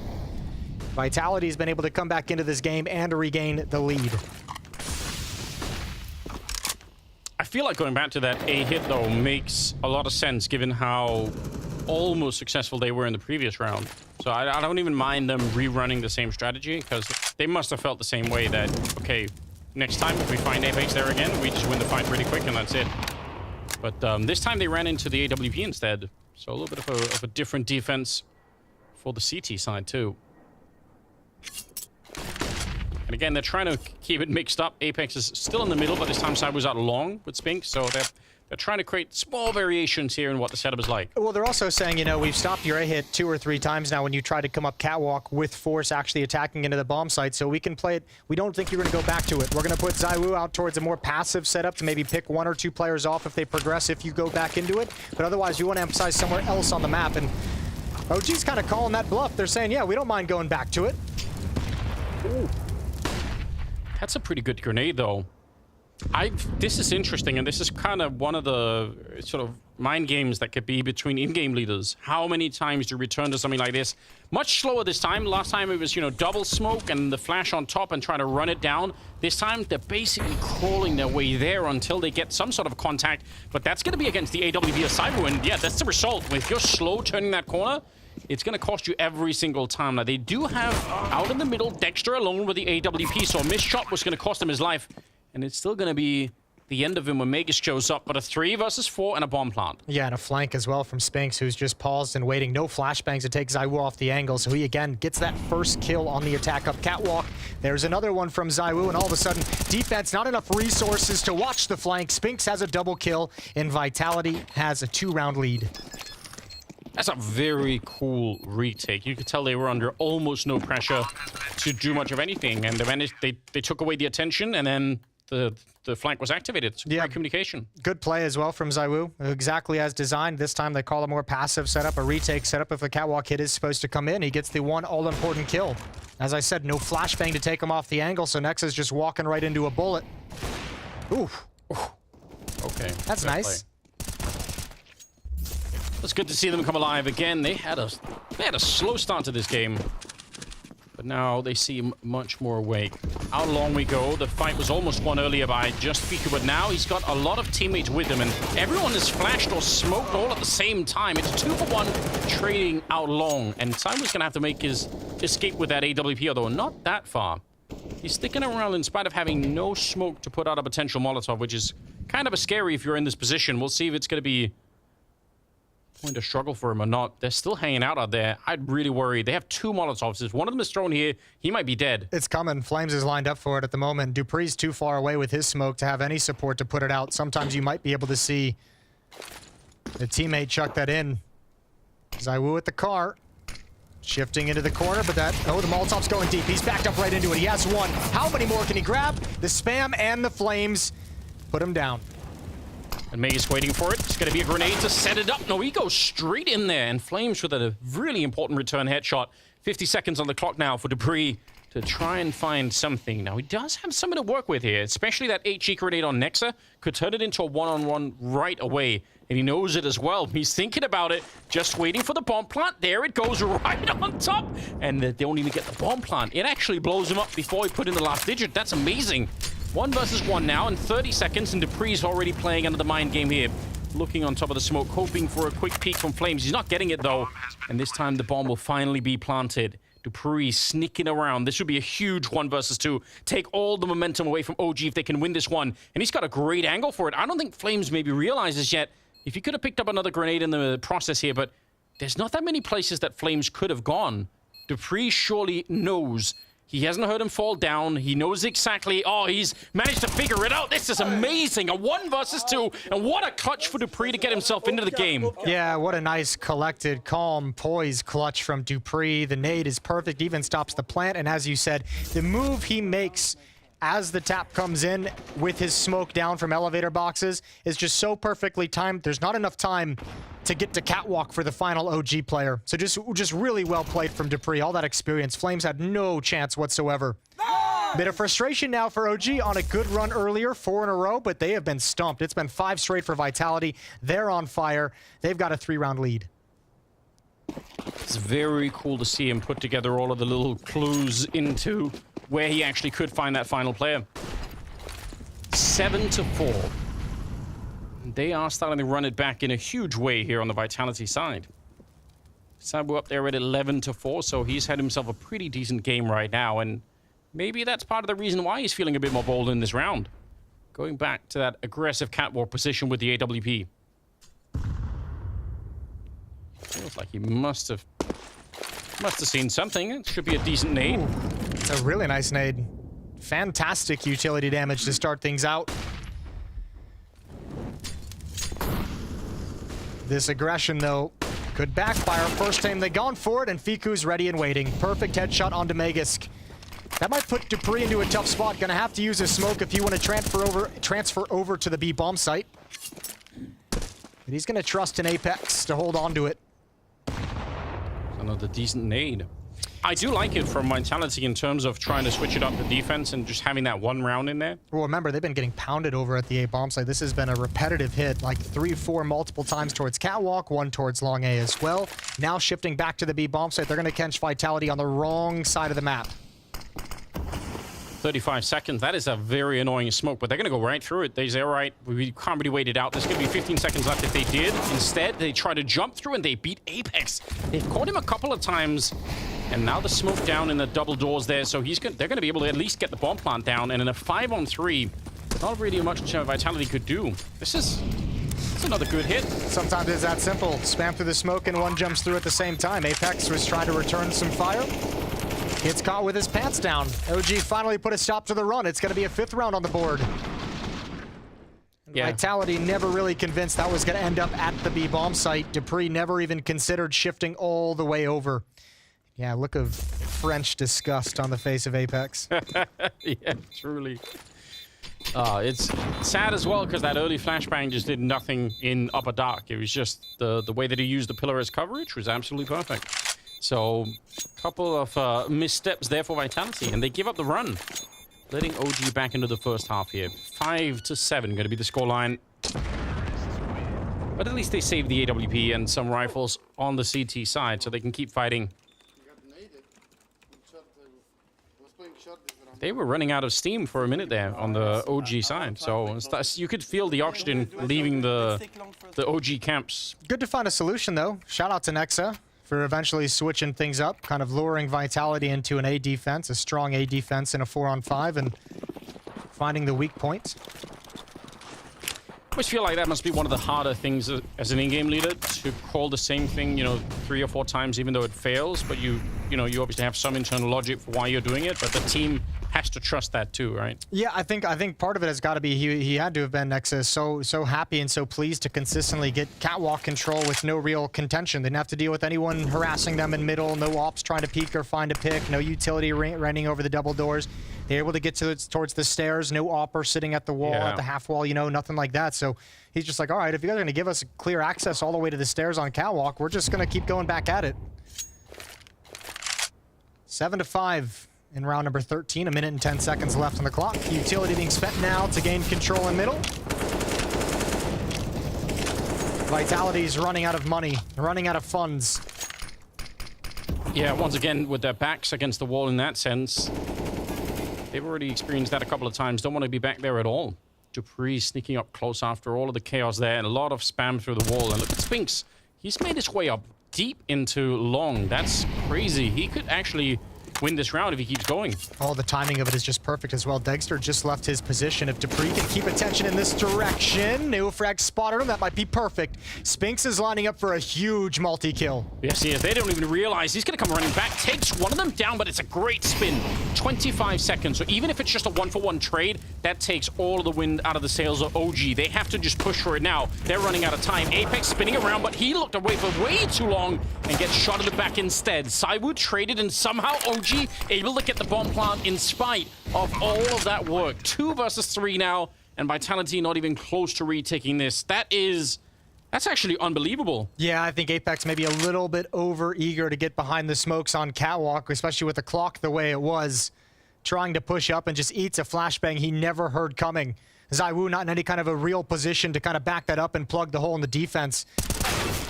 Vitality's been able to come back into this game and regain the lead.
I feel like going back to that A hit, though, makes a lot of sense given how almost successful they were in the previous round. So I don't even mind them rerunning the same strategy, because they must have felt the same way that, okay, next time if we find Apex there again, we just win the fight really quick and that's it. But this time they ran into the AWP instead. So a little bit of a different defense for the CT side too. And again, they're trying to keep it mixed up. Apex is still in the middle, but this time Cyber was out long with Spink, so they're trying to create small variations here in what the setup is like.
Well, they're also saying, you know, we've stopped your A-hit 2 or 3 times now when you try to come up Catwalk with force actually attacking into the bomb site, so we can play it. We don't think you're going to go back to it. We're going to put Zaiwu out towards a more passive setup to maybe pick 1 or 2 players off if they progress if you go back into it, but otherwise we want to emphasize somewhere else on the map, and OG's kind of calling that bluff. They're saying, yeah, we don't mind going back to it.
Ooh. That's a pretty good grenade, though. This is interesting, and this is kind of one of the sort of mind games that could be between in-game leaders. How many times do you return to something like this? Much slower this time. Last time it was, you know, double smoke and the flash on top and try to run it down. This time they're basically crawling their way there until they get some sort of contact. But that's going to be against the AWP of Cyber, and yeah, that's the result. If you're slow turning that corner, it's going to cost you every single time. Now, they do have out in the middle Dexter alone with the AWP, so a missed shot was going to cost him his life. And it's still going to be the end of him when Magus shows up, but a 3 versus 4 and a bomb plant.
Yeah, and a flank as well from Spinks, who's just paused and waiting. No flashbangs to take ZywOo off the angle, so he again gets that first kill on the attack up catwalk. There's another one from ZywOo, and all of a sudden, defense, not enough resources to watch the flank. Spinks has a double kill, and Vitality has a 2-round lead.
That's a very cool retake. You could tell they were under almost no pressure to do much of anything, and they took away the attention, and then the flank was activated. It's great communication.
Good play as well from ZywOo, exactly as designed. This time they call a more passive setup, a retake setup. If the catwalk hit is supposed to come in, he gets the one all-important kill. As I said, no flashbang to take him off the angle, so Nexa's just walking right into a bullet. Oof.
Okay.
That's nice.
It's good to see them come alive again. They had a slow start to this game, but now they seem much more awake. How long we go? The fight was almost won earlier by just Fiku, but now he's got a lot of teammates with him, and everyone is flashed or smoked all at the same time. It's 2-for-1 trading out long, and Cyber's gonna have to make his escape with that AWP, although not that far. He's sticking around in spite of having no smoke to put out a potential Molotov, which is kind of a scary if you're in this position. We'll see if it's gonna be going to struggle for him or not. They're still hanging out there. I'd really worry. They have 2 Molotovs. If one of them is thrown here, he might be dead.
It's coming. Flames is lined up for it at the moment. Dupree's too far away with his smoke to have any support to put it out. Sometimes you might be able to see the teammate chuck that in. ZywOo at the car. Shifting into the corner, but the Molotov's going deep. He's backed up right into it. He has one. How many more can he grab? The spam and the flames put him down.
And May is waiting for it. It's going to be a grenade to set it up. No, he goes straight in there. And Flames with a really important return headshot. 50 seconds on the clock now for Dupree to try and find something. Now, he does have something to work with here, especially that HE grenade on Nexa. Could turn it into a one-on-one right away. And he knows it as well. He's thinking about it, just waiting for the bomb plant. There it goes right on top. And they don't even get the bomb plant. It actually blows him up before he put in the last digit. That's amazing. 1 versus 1 now in 30 seconds, and Dupree's already playing under the mind game here. Looking on top of the smoke, hoping for a quick peek from Flames. He's not getting it, though. And this time, the bomb will finally be planted. Dupree sneaking around. This would be a huge 1 versus 2. Take all the momentum away from OG if they can win this one. And he's got a great angle for it. I don't think Flames maybe realizes yet if he could have picked up another grenade in the process here, but there's not that many places that Flames could have gone. Dupree surely knows. He hasn't heard him fall down. He knows exactly. Oh, he's managed to figure it out. This is amazing. A 1 versus 2. And what a clutch for Dupree to get himself into the game.
Yeah, what a nice, collected, calm, poised clutch from Dupree. The nade is perfect. Even stops the plant. And as you said, the move he makes as the tap comes in with his smoke down from elevator boxes is just so perfectly timed. There's not enough time to get to catwalk for the final OG player. So just really well played from Dupree. All that experience. Flames had no chance whatsoever. Bit of frustration now for OG on a good run earlier, 4 in a row, but they have been stumped. It's been 5 straight for Vitality. They're on fire. They've got a 3-round lead.
It's very cool to see him put together all of the little clues into where he actually could find that final player. 7-4. They are starting to run it back in a huge way here on the Vitality side. Sabu up there at 11-4, so he's had himself a pretty decent game right now, and maybe that's part of the reason why he's feeling a bit more bold in this round. Going back to that aggressive catwalk position with the AWP. Feels like he must have seen something. It should be a decent nade.
Ooh, it's a really nice nade. Fantastic utility damage to start things out. This aggression, though, could backfire. First time they've gone for it, and Fiku's ready and waiting. Perfect headshot onto Magisk. That might put Dupree into a tough spot. Gonna have to use his smoke if you want to transfer over to the B bomb site. But he's gonna trust in Apex to hold on to it.
Another decent nade. I do like it from Vitality in terms of trying to switch it up the defense and just having that one round in there.
Well, remember, they've been getting pounded over at the A bomb site. This has been a repetitive hit, like 3, 4 multiple times towards Catwalk, 1 towards Long A as well. Now shifting back to the B bomb site, they're going to catch Vitality on the wrong side of the map.
35 seconds. That is a very annoying smoke, but they're going to go right through it. They say, all right, we can't really wait it out. There's going to be 15 seconds left if they did. Instead, they try to jump through and they beat Apex. They've caught him a couple of times, and now the smoke down in the double doors there, so they're going to be able to at least get the bomb plant down, and in a 5-on-3, not really much Vitality could do. This is another good hit.
Sometimes it's that simple. Spam through the smoke and one jumps through at the same time. Apex was trying to return some fire. Gets caught with his pants down. OG finally put a stop to the run. It's going to be a 5th round on the board. Yeah. Vitality never really convinced that was going to end up at the B bomb site. Dupree never even considered shifting all the way over. Yeah, look of French disgust on the face of Apex.
Yeah, truly. It's sad as well because that early flashbang just did nothing in upper dark. It was just the way that he used the pillar as coverage was absolutely perfect. So, a couple of missteps there for Vitality, and they give up the run, letting OG back into the first half here. 5-7 going to be the scoreline. But at least they saved the AWP and some rifles on the CT side, so they can keep fighting. They were running out of steam for a minute there on the OG side, so you could feel the oxygen leaving the OG camps.
Good to find a solution, though. Shout out to Nexa for eventually switching things up, kind of luring Vitality into an A defense, a strong A defense in a 4-on-5, and finding the weak point.
I always feel like that must be one of the harder things as an in-game leader, to call the same thing, 3 or 4 times, even though it fails. But you obviously have some internal logic for why you're doing it, but the team has to trust that too, right?
Yeah, I think part of it has got to be he had to have been, Nexa, so happy and so pleased to consistently get catwalk control with no real contention. They didn't have to deal with anyone harassing them in middle, no ops trying to peek or find a pick, no utility running over the double doors. They're able to get towards the stairs, no opper sitting at the wall, at the half wall, nothing like that. So he's just like, all right, if you guys are going to give us clear access all the way to the stairs on catwalk, we're just going to keep going back at it. 7-5 in round number 13, 1 minute and 10 seconds left on the clock. Utility being spent now to gain control in middle. Vitality's running out of money, running out of funds.
Yeah, once again, with their backs against the wall in that sense. They've already experienced that a couple of times. Don't want to be back there at all. Dupree sneaking up close after all of the chaos there, and a lot of spam through the wall. And look at Spinks. He's made his way up deep into long. That's crazy. He could actually win this round if he keeps going.
Oh, the timing of it is just perfect as well. Dexter just left his position. If Dupree can keep attention in this direction, Neofrag spotted him. That might be perfect. Spinks is lining up for a huge multi-kill.
Yes, he is. They don't even realize he's going to come running back. Takes one of them down, but it's a great spin. 25 seconds. So even if it's just a 1-for-1 trade, that takes all of the wind out of the sails of OG. They have to just push for it now. They're running out of time. Apex spinning around, but he looked away for way too long and gets shot in the back instead. Saiwu traded, and somehow OG able to get the bomb plant in spite of all of that work. 2 versus 3 now, and Vitality not even close to retaking this. That's actually unbelievable.
Yeah, I think Apex may be a little bit over-eager to get behind the smokes on catwalk, especially with the clock the way it was. Trying to push up and just eats a flashbang he never heard coming. Saiwu not in any kind of a real position to kind of back that up and plug the hole in the defense.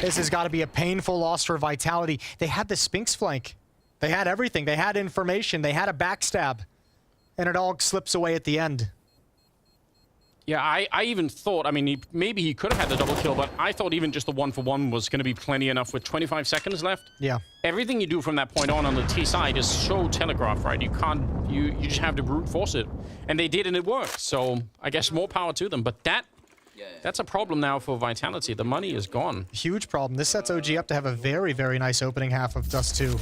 This has got to be a painful loss for Vitality. They had the Spinks flank. They had everything. They had information. They had a backstab. And it all slips away at the end.
Yeah, I even thought, I mean, maybe he could have had the double kill, but I thought even just the 1-for-1 was going to be plenty enough with 25 seconds left.
Yeah.
Everything you do from that point on the T side is so telegraphed, right? You can't, you just have to brute force it. And they did, and it worked. So I guess more power to them. But that's a problem now for Vitality. The money is gone.
Huge problem. This sets OG up to have a very, very nice opening half of Dust 2.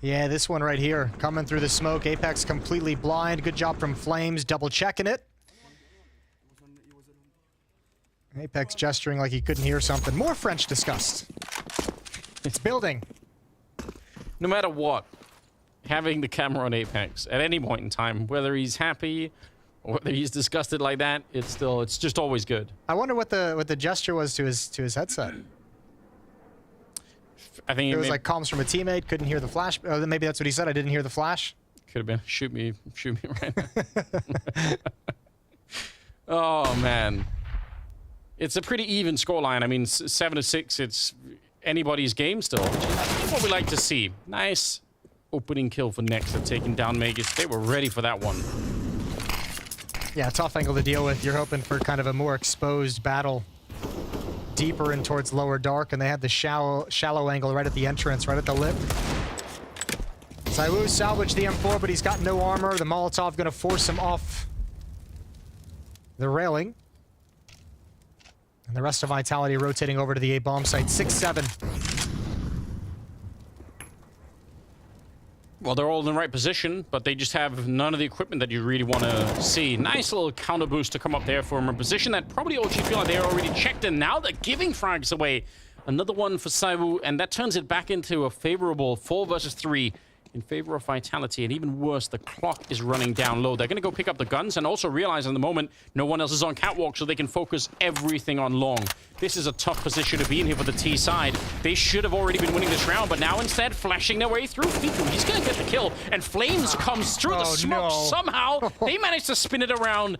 Yeah, this one right here, coming through the smoke. Apex completely blind. Good job from Flames, double checking it. Apex gesturing like he couldn't hear something. More French disgust. It's building.
No matter what, having the camera on Apex at any point in time, whether he's happy or whether he's disgusted like that, it's just always good.
I wonder what the gesture was to his headset.
I think
it was like comms from a teammate, couldn't hear the flash. Oh, maybe that's what he said. I didn't hear the flash.
Could have been. Shoot me right now. Oh, man. It's a pretty even scoreline. I mean, 7-6, it's anybody's game still, which is what we like to see. Nice opening kill for Nexa, taking down Magus. They were ready for that one.
Yeah, tough angle to deal with. You're hoping for kind of a more exposed battle deeper in towards lower dark, and they had the shallow angle right at the entrance, right at the lip. ZywOo salvaged the M4, but he's got no armor. The Molotov going to force him off the railing. And the rest of Vitality rotating over to the A-bomb site. 6-7.
Well, they're all in the right position, but they just have none of the equipment that you really want to see. Nice little counter boost to come up there from a position that probably OG feel like they're already checked in. Now they're giving frags away. Another one for ZywOo, and that turns it back into a favorable 4 versus 3 in favor of Vitality. And even worse, the clock is running down low. They're going to go pick up the guns and also realize in the moment no one else is on catwalk, so they can focus everything on long. This is a tough position to be in here for the T side. They should have already been winning this round, but now instead flashing their way through. Fiku, he's going to get the kill, and Flames comes through the smoke. Somehow they managed to spin it around.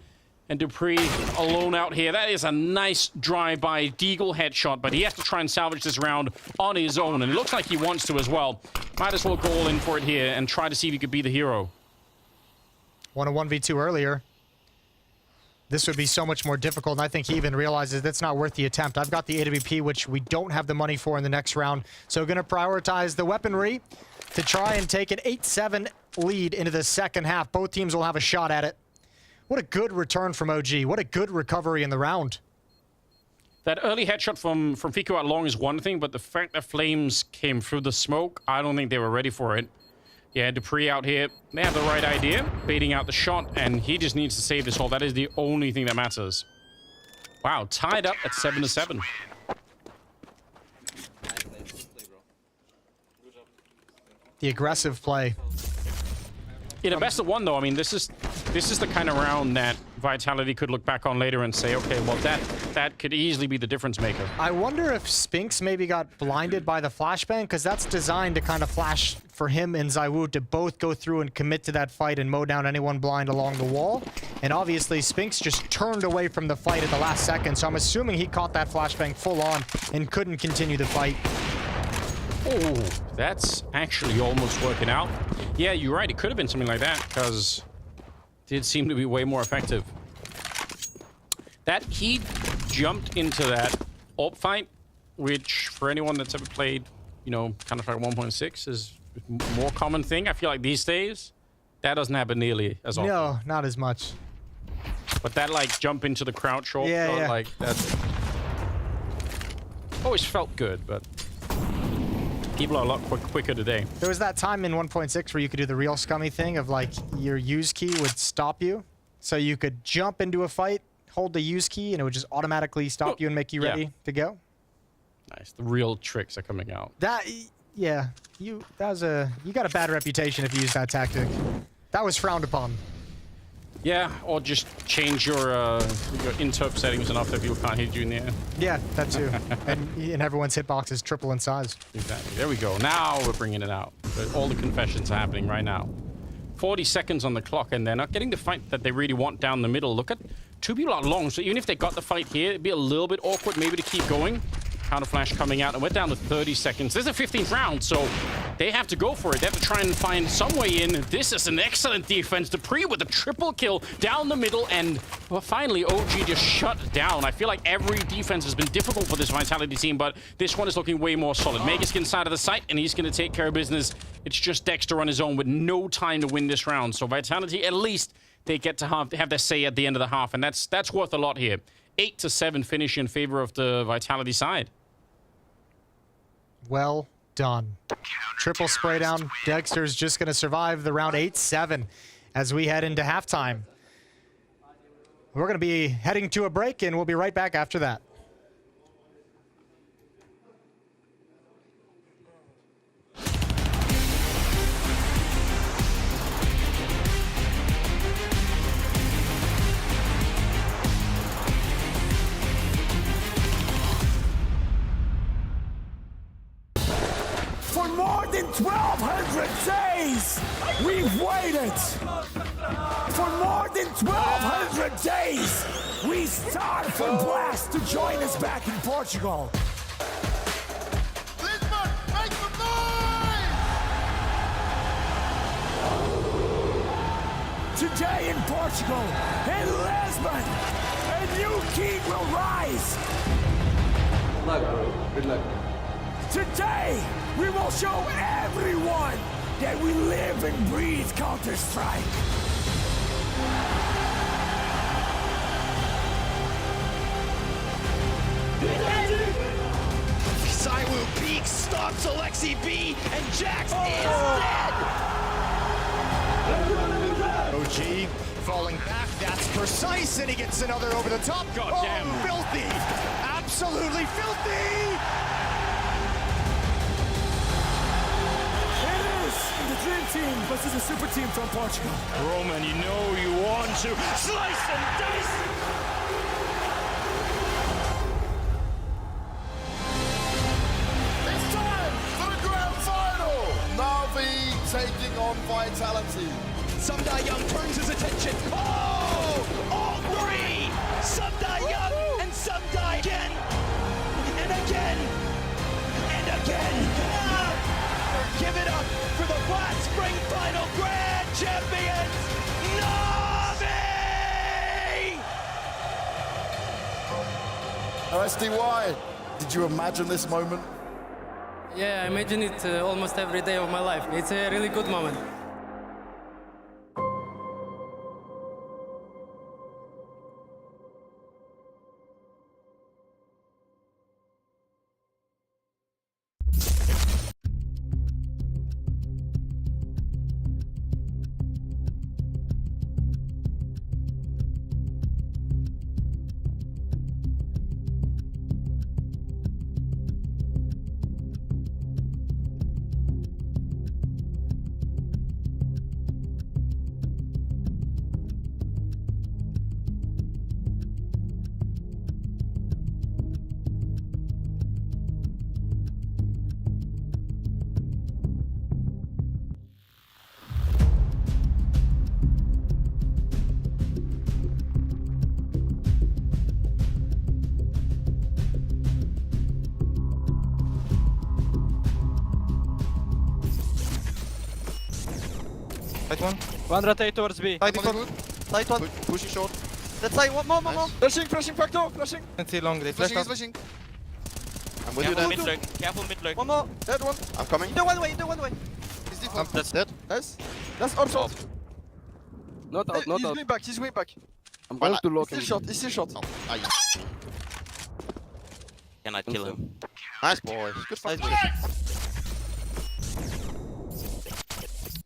And Dupree alone out here. That is a nice drive-by Deagle headshot, but he has to try and salvage this round on his own, and it looks like he wants to as well. Might as well go all in for it here and try to see if he could be the hero.
Won a 1v2 earlier. This would be so much more difficult, and I think he even realizes that's not worth the attempt. I've got the AWP, which we don't have the money for in the next round, so going to prioritize the weaponry to try and take an 8-7 lead into the second half. Both teams will have a shot at it. What a good return from OG. What a good recovery in the round.
That early headshot from Fiku at long is one thing, but the fact that Flames came through the smoke, I don't think they were ready for it. Yeah, Dupree out here, they have the right idea, baiting out the shot, and he just needs to save this hole. That is the only thing that matters. Wow, tied up at 7-7.
The aggressive play.
In a best of one, though, I mean, this is the kind of round that Vitality could look back on later and say, okay, well, that could easily be the difference maker.
I wonder if Spinks maybe got blinded by the flashbang, because that's designed to kind of flash for him and ZywOo to both go through and commit to that fight and mow down anyone blind along the wall. And obviously, Spinks just turned away from the fight at the last second, so I'm assuming he caught that flashbang full on and couldn't continue the fight.
Oh, that's actually almost working out. Yeah, you're right. It could have been something like that, because it did seem to be way more effective. That he jumped into that AWP fight, which for anyone that's ever played, you know, Counter-Strike 1.6 is a more common thing. I feel like these days, that doesn't happen nearly as often.
No, not as much.
But that, like, jump into the crouch shot, like, that's always felt good, but people are a lot quicker today.
There was that time in 1.6 where you could do the real scummy thing of, like, your use key would stop you. So you could jump into a fight, hold the use key, and it would just automatically stop you and make you ready to go.
Nice. The real tricks are coming out.
Yeah, you got a bad reputation if you use that tactic. That was frowned upon.
Yeah, or just change your interp settings enough that people can't hit you in the air.
Yeah, that too. and everyone's hitbox is triple in size.
Exactly. There we go. Now we're bringing it out. All the confessions are happening right now. 40 seconds on the clock, and they're not getting the fight that they really want down the middle. Look at two people out long, so even if they got the fight here, it'd be a little bit awkward maybe to keep going. Counter flash coming out, and we're down to 30 seconds. This is the 15th round, so they have to go for it. They have to try and find some way in. This is an excellent defense. Dupree with a triple kill down the middle, and well, finally OG just shut down. I feel like every defense has been difficult for this Vitality team, but this one is looking way more solid. Magisk inside of the site, and he's going to take care of business. It's just Dexter on his own with no time to win this round. So Vitality, at least they get to have their say at the end of the half, and that's worth a lot here. 8-7 finish in favor of the Vitality side.
Well done. Triple spray down. Dexter's just going to survive the round 8-7 as we head into halftime. We're going to be heading to a break, and we'll be right back after that.
days, we've waited. For more than 1,200 days, we starved for Blast to join us back in Portugal.
Lisbon, make some noise!
Today in Portugal, in Lisbon, a new king will rise.
Good luck, bro. Good luck.
Today, we will show everyone that we live and breathe Counter-Strike.
Saiwu peaks, stops Alexi B, and Jax is dead! OG falling back, that's precise, and he gets another over the top.
God damn.
Filthy! Absolutely filthy!
It is the Dream Team versus the Super Team from Portugal.
Roman, you know you want to slice and dice!
It's time for the grand final! Na'Vi taking on Vitality.
Sumda Young turns his attention. Oh! All three! Sumda Young and Sumda again! And again! And again! Give it up for the Blast Spring Final Grand Champions, Na'Vi!
SDY, did you imagine this moment?
Yeah, I imagine it almost every day of my life. It's a really good moment.
Tight one. One rotate towards B. Tight one. Tight one.
Pushing short.
Let's say one more.
Flashing, back door, flashing.
Can't see long. They flashed out.
Flashing. I'm with you then.
Mid lurk. Careful mid lurk.
One more. Dead one. I'm coming.
Do one way.
He's default.
That's dead.
Nice. That's up short.
Not out, not out.
He's going back.
I'm going to lock him.
He's still shot.
Cannot kill him.
Nice boy. Good fight.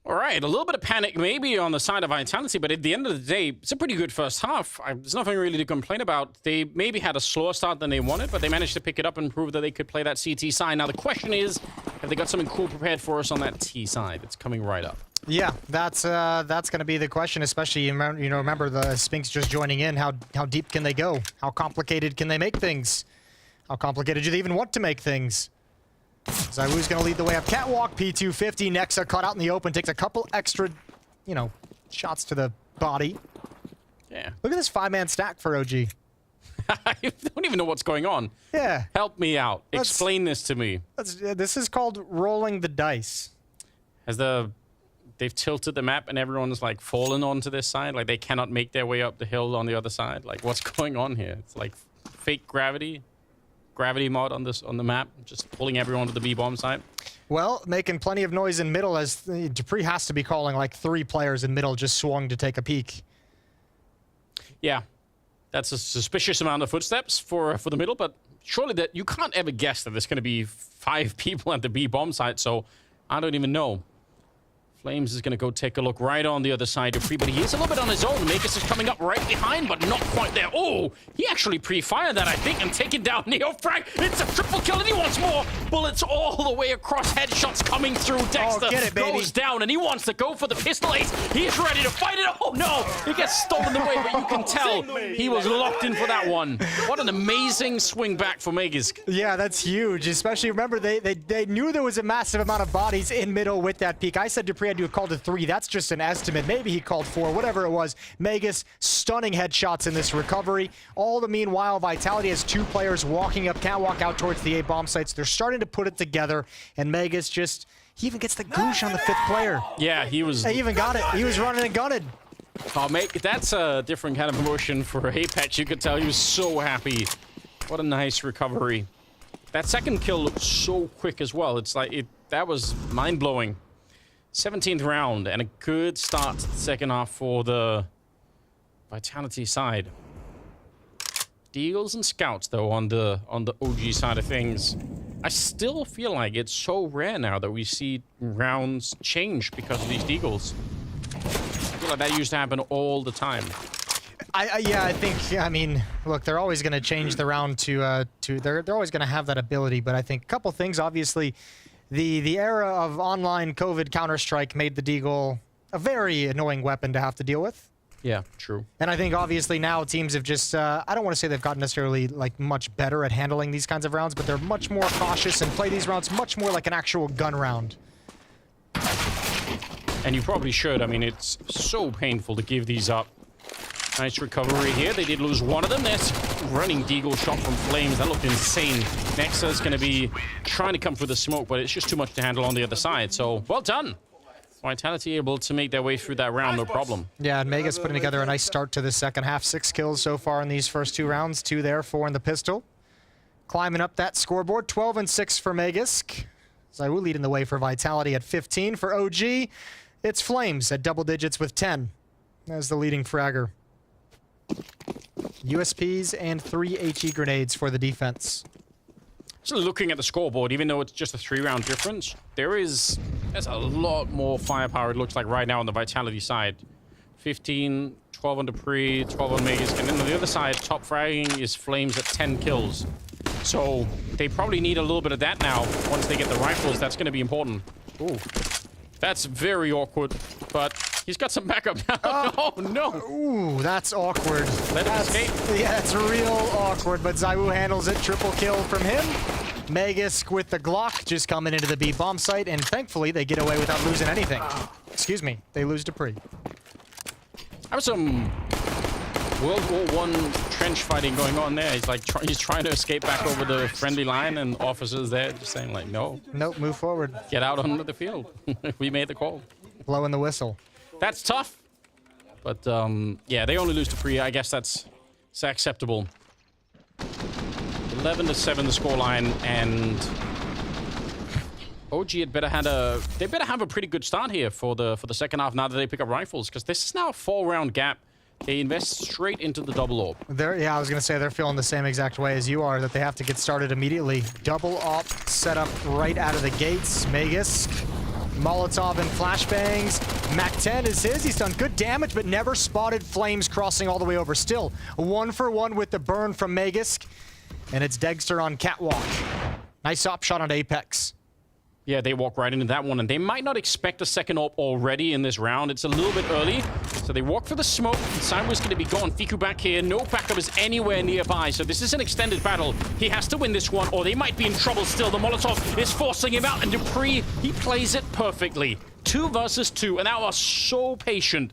All right, a little bit of panic maybe on the side of Vitality, but at the end of the day, it's a pretty good first half. There's nothing really to complain about. They maybe had a slower start than they wanted, but they managed to pick it up and prove that they could play that CT side. Now the question is, have they got something cool prepared for us on that T side? It's coming right up.
Yeah, that's going to be the question, especially remember the Spinks just joining in. How deep can they go? How complicated can they make things? How complicated do they even want to make things? Zaiwu's going to lead the way up. Catwalk, P250. Nexa caught out in the open. Takes a couple extra, shots to the body.
Yeah.
Look at this 5-man stack for OG.
I don't even know what's going on.
Yeah.
Help me out. Explain this to me.
This is called rolling the dice.
They've tilted the map and everyone's like fallen onto this side? Like they cannot make their way up the hill on the other side? Like what's going on here? It's like fake gravity mod on the map, just pulling everyone to the B-bomb side.
Well, making plenty of noise in middle as Dupree has to be calling like 3 players in middle just swung to take a peek.
Yeah, that's a suspicious amount of footsteps for the middle, but surely that you can't ever guess that there's going to be 5 people at the B-bomb site, so I don't even know. Flames is going to go take a look right on the other side. Dupree, but he is a little bit on his own. Magus is coming up right behind, but not quite there. Oh, he actually pre-fired that, I think, and taken down Neo Frag. It's a triple kill, and he wants more. Bullets all the way across. Headshots coming through. Dexter goes down, and he wants to go for the pistol ace. He's ready to fight it. Oh, no. He gets stolen away, but you can tell he was locked in for that one. What an amazing swing back for Magus.
Yeah, that's huge. Especially, remember, they knew there was a massive amount of bodies in middle with that peak. I said, Dupree, idea called it 3. That's just an estimate. Maybe he called 4, whatever it was. Magus, stunning headshots in this recovery. All the meanwhile, Vitality has 2 players walking up, can't walk out towards the A bomb sites. They're starting to put it together, and Magus just, he even gets the goosh on the 5th player.
Yeah, he was...
He even got it. He was running and gunning.
Oh, mate, that's a different kind of emotion for Apex. You could tell he was so happy. What a nice recovery. That second kill looked so quick as well. It's like, that was mind-blowing. 17th round, and a good start to the second half for the Vitality side. Deagles and Scouts, though, on the OG side of things. I still feel like it's so rare now that we see rounds change because of these Deagles. I feel like that used to happen all the time.
Yeah, I think, I mean, look, they're always going to change the round to they're always going to have that ability, but I think a couple things, obviously, the era of online COVID Counter-Strike made the Deagle a very annoying weapon to have to deal with.
Yeah, true.
And I think, obviously, now teams have just, I don't want to say they've gotten necessarily, like, much better at handling these kinds of rounds, but they're much more cautious and play these rounds much more like an actual gun round.
And you probably should. I mean, it's so painful to give these up. Nice recovery here. They did lose one of them. There's running Deagle shot from Flames. That looked insane. Nexa's going to be trying to come through the smoke, but it's just too much to handle on the other side. So, well done. Vitality able to make their way through that round, no problem.
Yeah, and Mega's putting together a nice start to the second half. 6 kills so far in these first 2 rounds. 2 there, 4 in the pistol. Climbing up that scoreboard. 12 and 6 for Megisk. Zaiwu leading the way for Vitality at 15. For OG, it's Flames at double digits with 10 as the leading fragger. USPs and 3 HE grenades for the defense.
So looking at the scoreboard, even though it's just a 3-round difference, there's a lot more firepower, it looks like, right now on the Vitality side. 15, 12 on Dupree, 12 on Megisk, and then on the other side, top fragging is Flames at 10 kills. So they probably need a little bit of that now. Once they get the rifles, that's going to be important. Ooh, that's very awkward, but he's got some backup now. Oh, no.
Ooh, that's awkward.
Let him escape.
Yeah, it's real awkward, but Zaiwu handles it. Triple kill from him. Megisk with the Glock just coming into the B bomb site, and thankfully they get away without losing anything. Excuse me, they lose Dupree.
I have some World War I trench fighting going on there. He's like he's trying to escape back over the friendly line, and officers there just saying like, no.
Nope, move forward.
Get out onto the field. We made the call.
Blowing the whistle.
That's tough. But yeah, they only lose to Freya. I guess that's acceptable. 11-7 the scoreline, and OG had better they better have a pretty good start here for the second half now that they pick up rifles, because this is now a 4-round gap. They invest straight into the double orb.
Yeah, I was going to say they're feeling the same exact way as you are, that they have to get started immediately. Double op set up right out of the gates. Megisk, Molotov and flashbangs. Mac-10 is his. He's done good damage, but never spotted Flames crossing all the way over. Still, 1-for-1 with the burn from Megisk. And it's Dexter on Catwalk. Nice op shot on Apex.
Yeah, they walk right into that one, and they might not expect a second op already in this round. It's a little bit early, so they walk for the smoke. Simon's going to be gone. Fiku back here. No backup is anywhere nearby, so this is an extended battle. He has to win this one, or they might be in trouble still. The Molotov is forcing him out, and Dupree, he plays it perfectly. 2 versus 2, and that was so patient.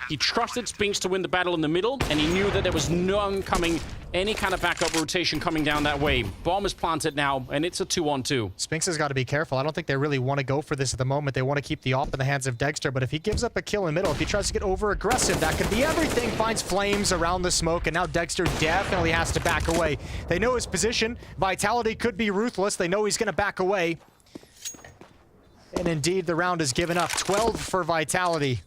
He trusted Spinks to win the battle in the middle, and he knew that there was none coming, any kind of backup rotation coming down that way. Bomb is planted now, and it's a 2-on-2.
Spinks has got to be careful. I don't think they really want to go for this at the moment. They want to keep the op in the hands of Dexter, but if he gives up a kill in the middle, if he tries to get over-aggressive, that could be everything. Finds Flames around the smoke, and now Dexter definitely has to back away. They know his position. Vitality could be ruthless. They know he's going to back away. And indeed, the round is given up. 12 for Vitality.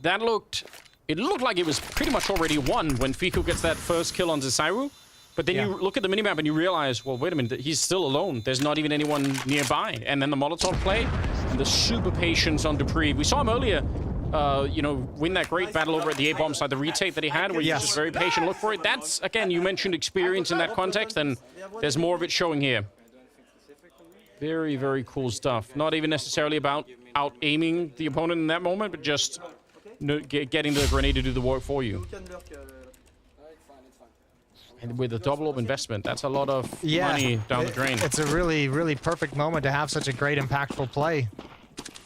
It looked like it was pretty much already won when Fiku gets that first kill on Zaiwu. But then you look at the minimap and you realize, well, wait a minute, he's still alone. There's not even anyone nearby. And then the Molotov play, and the super patience on Dupree. We saw him earlier, you know, win that great battle over at the A-bomb side, the retake that he had, where he was just very patient, look for it. That's, again, you mentioned experience in that context, and there's more of it showing here. Very, very cool stuff. Not even necessarily about out-aiming the opponent in that moment, but just getting the grenade to do the work for you. And with a double orb investment, that's a lot of money down the drain.
It's a really, really perfect moment to have such a great, impactful play.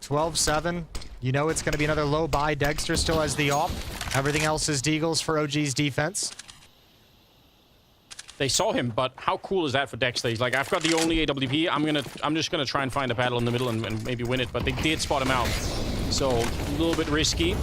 12-7. You know it's going to be another low buy. Dexter still has the op. Everything else is deagles for OG's defense.
They saw him, but how cool is that for Dexter? He's like, I've got the only AWP. I'm just gonna try and find a battle in the middle and maybe win it. But they did spot him out, so a little bit risky.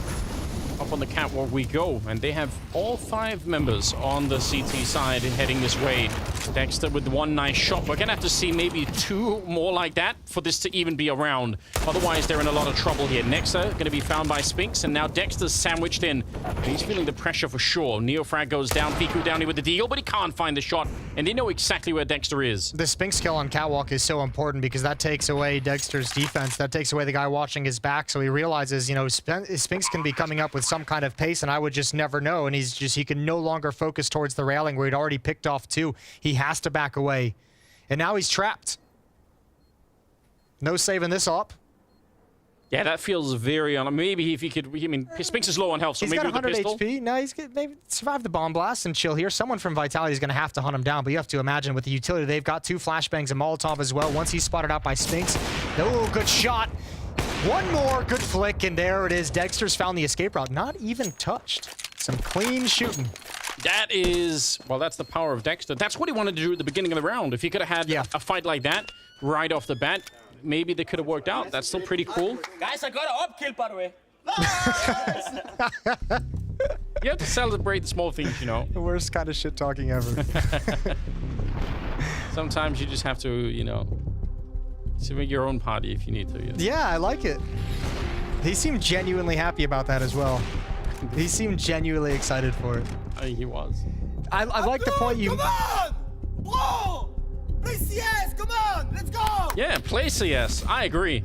Up on the catwalk we go, and they have all 5 members on the CT side heading this way. Dexter with one nice shot. We're gonna have to see maybe 2 more like that for this to even be around. Otherwise, they're in a lot of trouble here. Nexa gonna be found by Spinks, and now Dexter's sandwiched in. And he's feeling the pressure for sure. Neofrag goes down, Piku down here with the deal, but he can't find the shot, and they know exactly where Dexter is.
The Spinks kill on catwalk is so important because that takes away Dexter's defense. That takes away the guy watching his back, so he realizes, you know, Spinks can be coming up with some kind of pace, and I would just never know, and he can no longer focus towards the railing where he'd already picked off 2. He has to back away, and now he's trapped. No saving this up.
Yeah, that feels very maybe if he could. I mean, Spinks is low on health, so
he's
maybe
got 100
with the pistol.
HP. No, he's good. Maybe survive the bomb blast and chill here. Someone from Vitality is going to have to hunt him down, but you have to imagine with the utility, they've got 2 flashbangs and Molotov as well. Once he's spotted out by Spinks. Oh, good shot. One more good flick, and there it is. Dexter's found the escape route. Not even touched. Some clean shooting.
That is, well, that's the power of Dexter. That's what he wanted to do at the beginning of the round. If he could have had a fight like that right off the bat, maybe they could have worked out. That's still pretty cool.
Guys, I got an up kill, by the way.
You have to celebrate the small things, you know.
The worst kind of shit talking ever.
Sometimes you just have to, you know, make your own party if you need to. You know?
Yeah, I like it. He seemed genuinely happy about that as well. He seemed genuinely excited for it.
I think he was.
I like the point you...
Come on! Bro! Play CS! Come on! Let's go!
Yeah, play CS. I agree.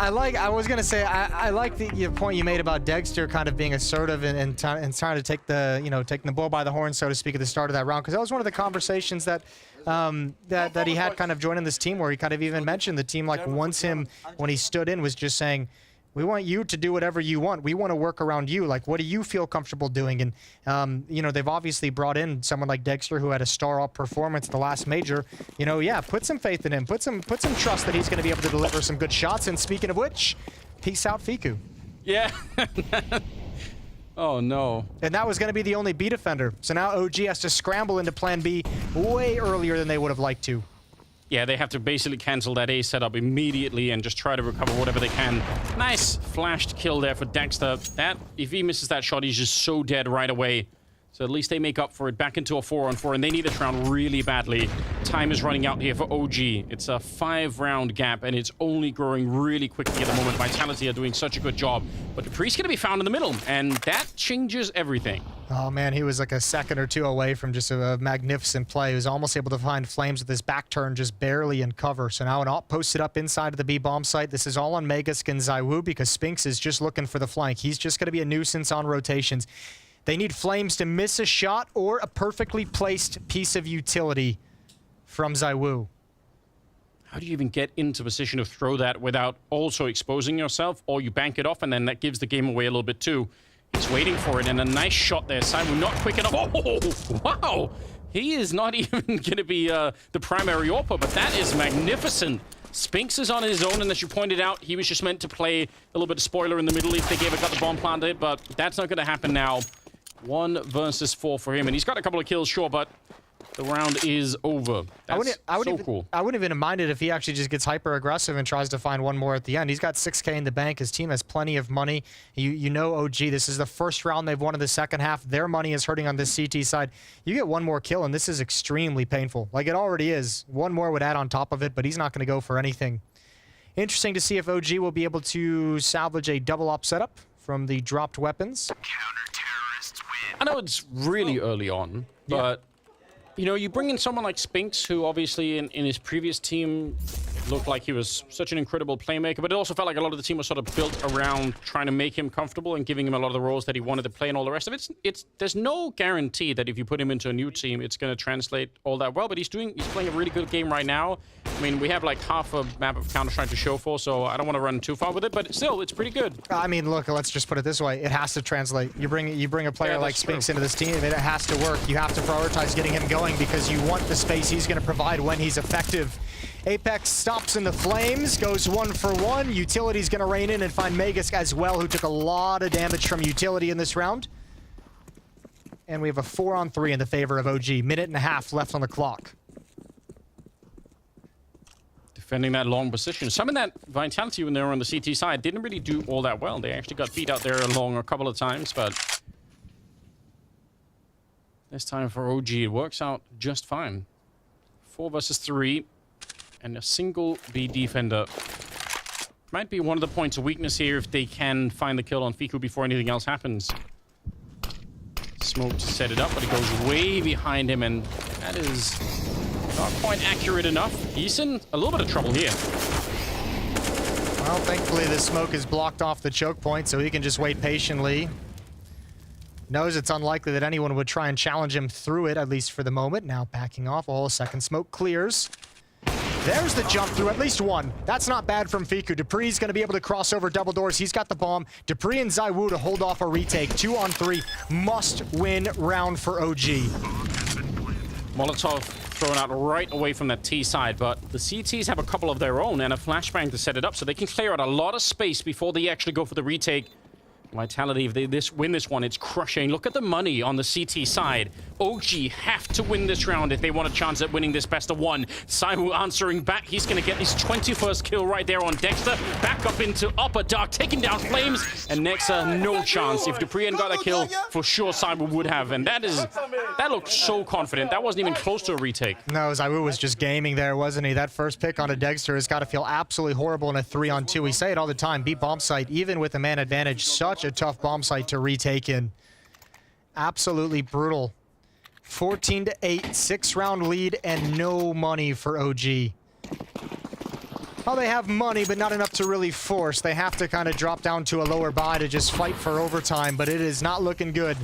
I was going to say, I like the point you made about Dexter kind of being assertive and trying to take the, you know, taking the bull by the horn, so to speak, at the start of that round. Because that was one of the conversations that that he had kind of joining this team, where he kind of even mentioned the team, like, wants him, when he stood in, was just saying, we want you to do whatever you want. We want to work around you. Like, what do you feel comfortable doing? And, you know, they've obviously brought in someone like Dexter, who had a star-up performance at the last major. You know, yeah, put some faith in him. Put some trust that he's going to be able to deliver some good shots. And speaking of which, peace out, Fiku.
Yeah. Oh, no.
And that was going to be the only B defender. So now OG has to scramble into plan B way earlier than they would have liked to.
Yeah, they have to basically cancel that A setup immediately and just try to recover whatever they can. Nice flashed kill there for Dexter. That, if he misses that shot, he's just so dead right away. So at least they make up for it, back into a 4-on-4, and they need this round really badly. Time is running out here for OG. It's a 5-round gap, and it's only growing really quickly at the moment. Vitality are doing such a good job. But the Priest's going to be found in the middle, and that changes everything.
Oh, man, he was like a second or 2 away from just a magnificent play. He was almost able to find Flames with his back turn just barely in cover. So now an op posted up inside of the B bomb site. This is all on Megask and ZywOo because Spinks is just looking for the flank. He's just going to be a nuisance on rotations. They need Flames to miss a shot or a perfectly placed piece of utility from ZywOo.
How do you even get into position to throw that without also exposing yourself? Or you bank it off, and then that gives the game away a little bit too. He's waiting for it, and a nice shot there. ZywOo not quick enough. Oh, wow! He is not even going to be the primary AWPer, but that is magnificent. Spinks is on his own, and as you pointed out, he was just meant to play a little bit of spoiler in the middle if they got the bomb planted, but that's not going to happen now. 1 versus 4 for him, and he's got a couple of kills, sure, but the round is over. That's cool.
I wouldn't even have minded if he actually just gets hyper-aggressive and tries to find one more at the end. He's got 6K in the bank. His team has plenty of money. You know OG, this is the first round they've won in the second half. Their money is hurting on this CT side. You get one more kill, and this is extremely painful. Like, it already is. One more would add on top of it, but he's not going to go for anything. Interesting to see if OG will be able to salvage a double-op setup from the dropped weapons.
I know it's really early on, but, you know, you bring in someone like Spinks, who obviously in his previous team looked like he was such an incredible playmaker, but it also felt like a lot of the team was sort of built around trying to make him comfortable and giving him a lot of the roles that he wanted to play and all the rest of it. There's no guarantee that if you put him into a new team, it's going to translate all that well, but he's playing a really good game right now. I mean, we have like half a map of Counter-Strike to show for, so I don't want to run too far with it, but still, it's pretty good.
I mean, look, let's just put it this way. It has to translate. You bring a player like Spinks into this team, it has to work. You have to prioritize getting him going because you want the space he's going to provide when he's effective. Apex stops in the flames, goes 1 for 1. Utility's gonna rein in and find Magus as well, who took a lot of damage from Utility in this round. And we have a 4-on-3 in the favor of OG. Minute and a half left on the clock.
Defending that long position. Some of that Vitality when they were on the CT side didn't really do all that well. They actually got beat out there along a couple of times, but this time for OG, it works out just fine. 4 versus 3, and a single B defender. Might be one of the points of weakness here if they can find the kill on Fiku before anything else happens. Smoke to set it up, but it goes way behind him, and that is not quite accurate enough. He's in a little bit of trouble here.
Well, thankfully the smoke is blocked off the choke point, so he can just wait patiently. Knows it's unlikely that anyone would try and challenge him through it, at least for the moment. Now backing off, a whole second smoke clears. There's the jump through, at least one. That's not bad from Fiku. Dupree's going to be able to cross over double doors. He's got the bomb. Dupree and ZywOo to hold off a retake. 2-on-3. Must-win round for OG.
Molotov thrown out right away from that T side, but the CTs have a couple of their own and a flashbang to set it up, so they can clear out a lot of space before they actually go for the retake. Vitality, if they win this one, it's crushing. Look at the money on the CT side. OG have to win this round if they want a chance at winning this best of 1. ZywOo answering back. He's going to get his 21st kill right there on Dexter. Back up into Upper Dark, taking down Flames. And Nexa, no chance. If Dupree hadn't got that kill, for sure ZywOo would have. And that looked so confident. That wasn't even close to a retake.
No, ZywOo was just gaming there, wasn't he? That first pick on a Dexter has got to feel absolutely horrible in a 3-on-2. We say it all the time. Beat bomb site, even with a man advantage. Such a tough bomb site to retake in. Absolutely brutal. 14-8, 6-round lead, and no money for OG. Well, they have money, but not enough to really force. They have to kind of drop down to a lower buy to just fight for overtime, but it is not looking good.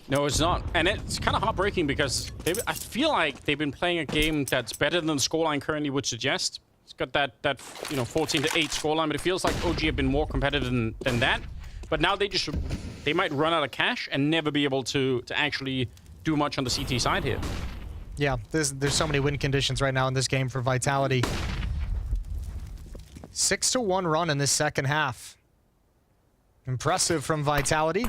No, it's not. And it's kind of heartbreaking because I feel like they've been playing a game that's better than the scoreline currently would suggest. It's got that 14-8 scoreline, but it feels like OG have been more competitive than that. But now they might run out of cash and never be able to actually do much on the CT side here.
Yeah, there's so many win conditions right now in this game for Vitality. 6-1 run in this second half. Impressive from Vitality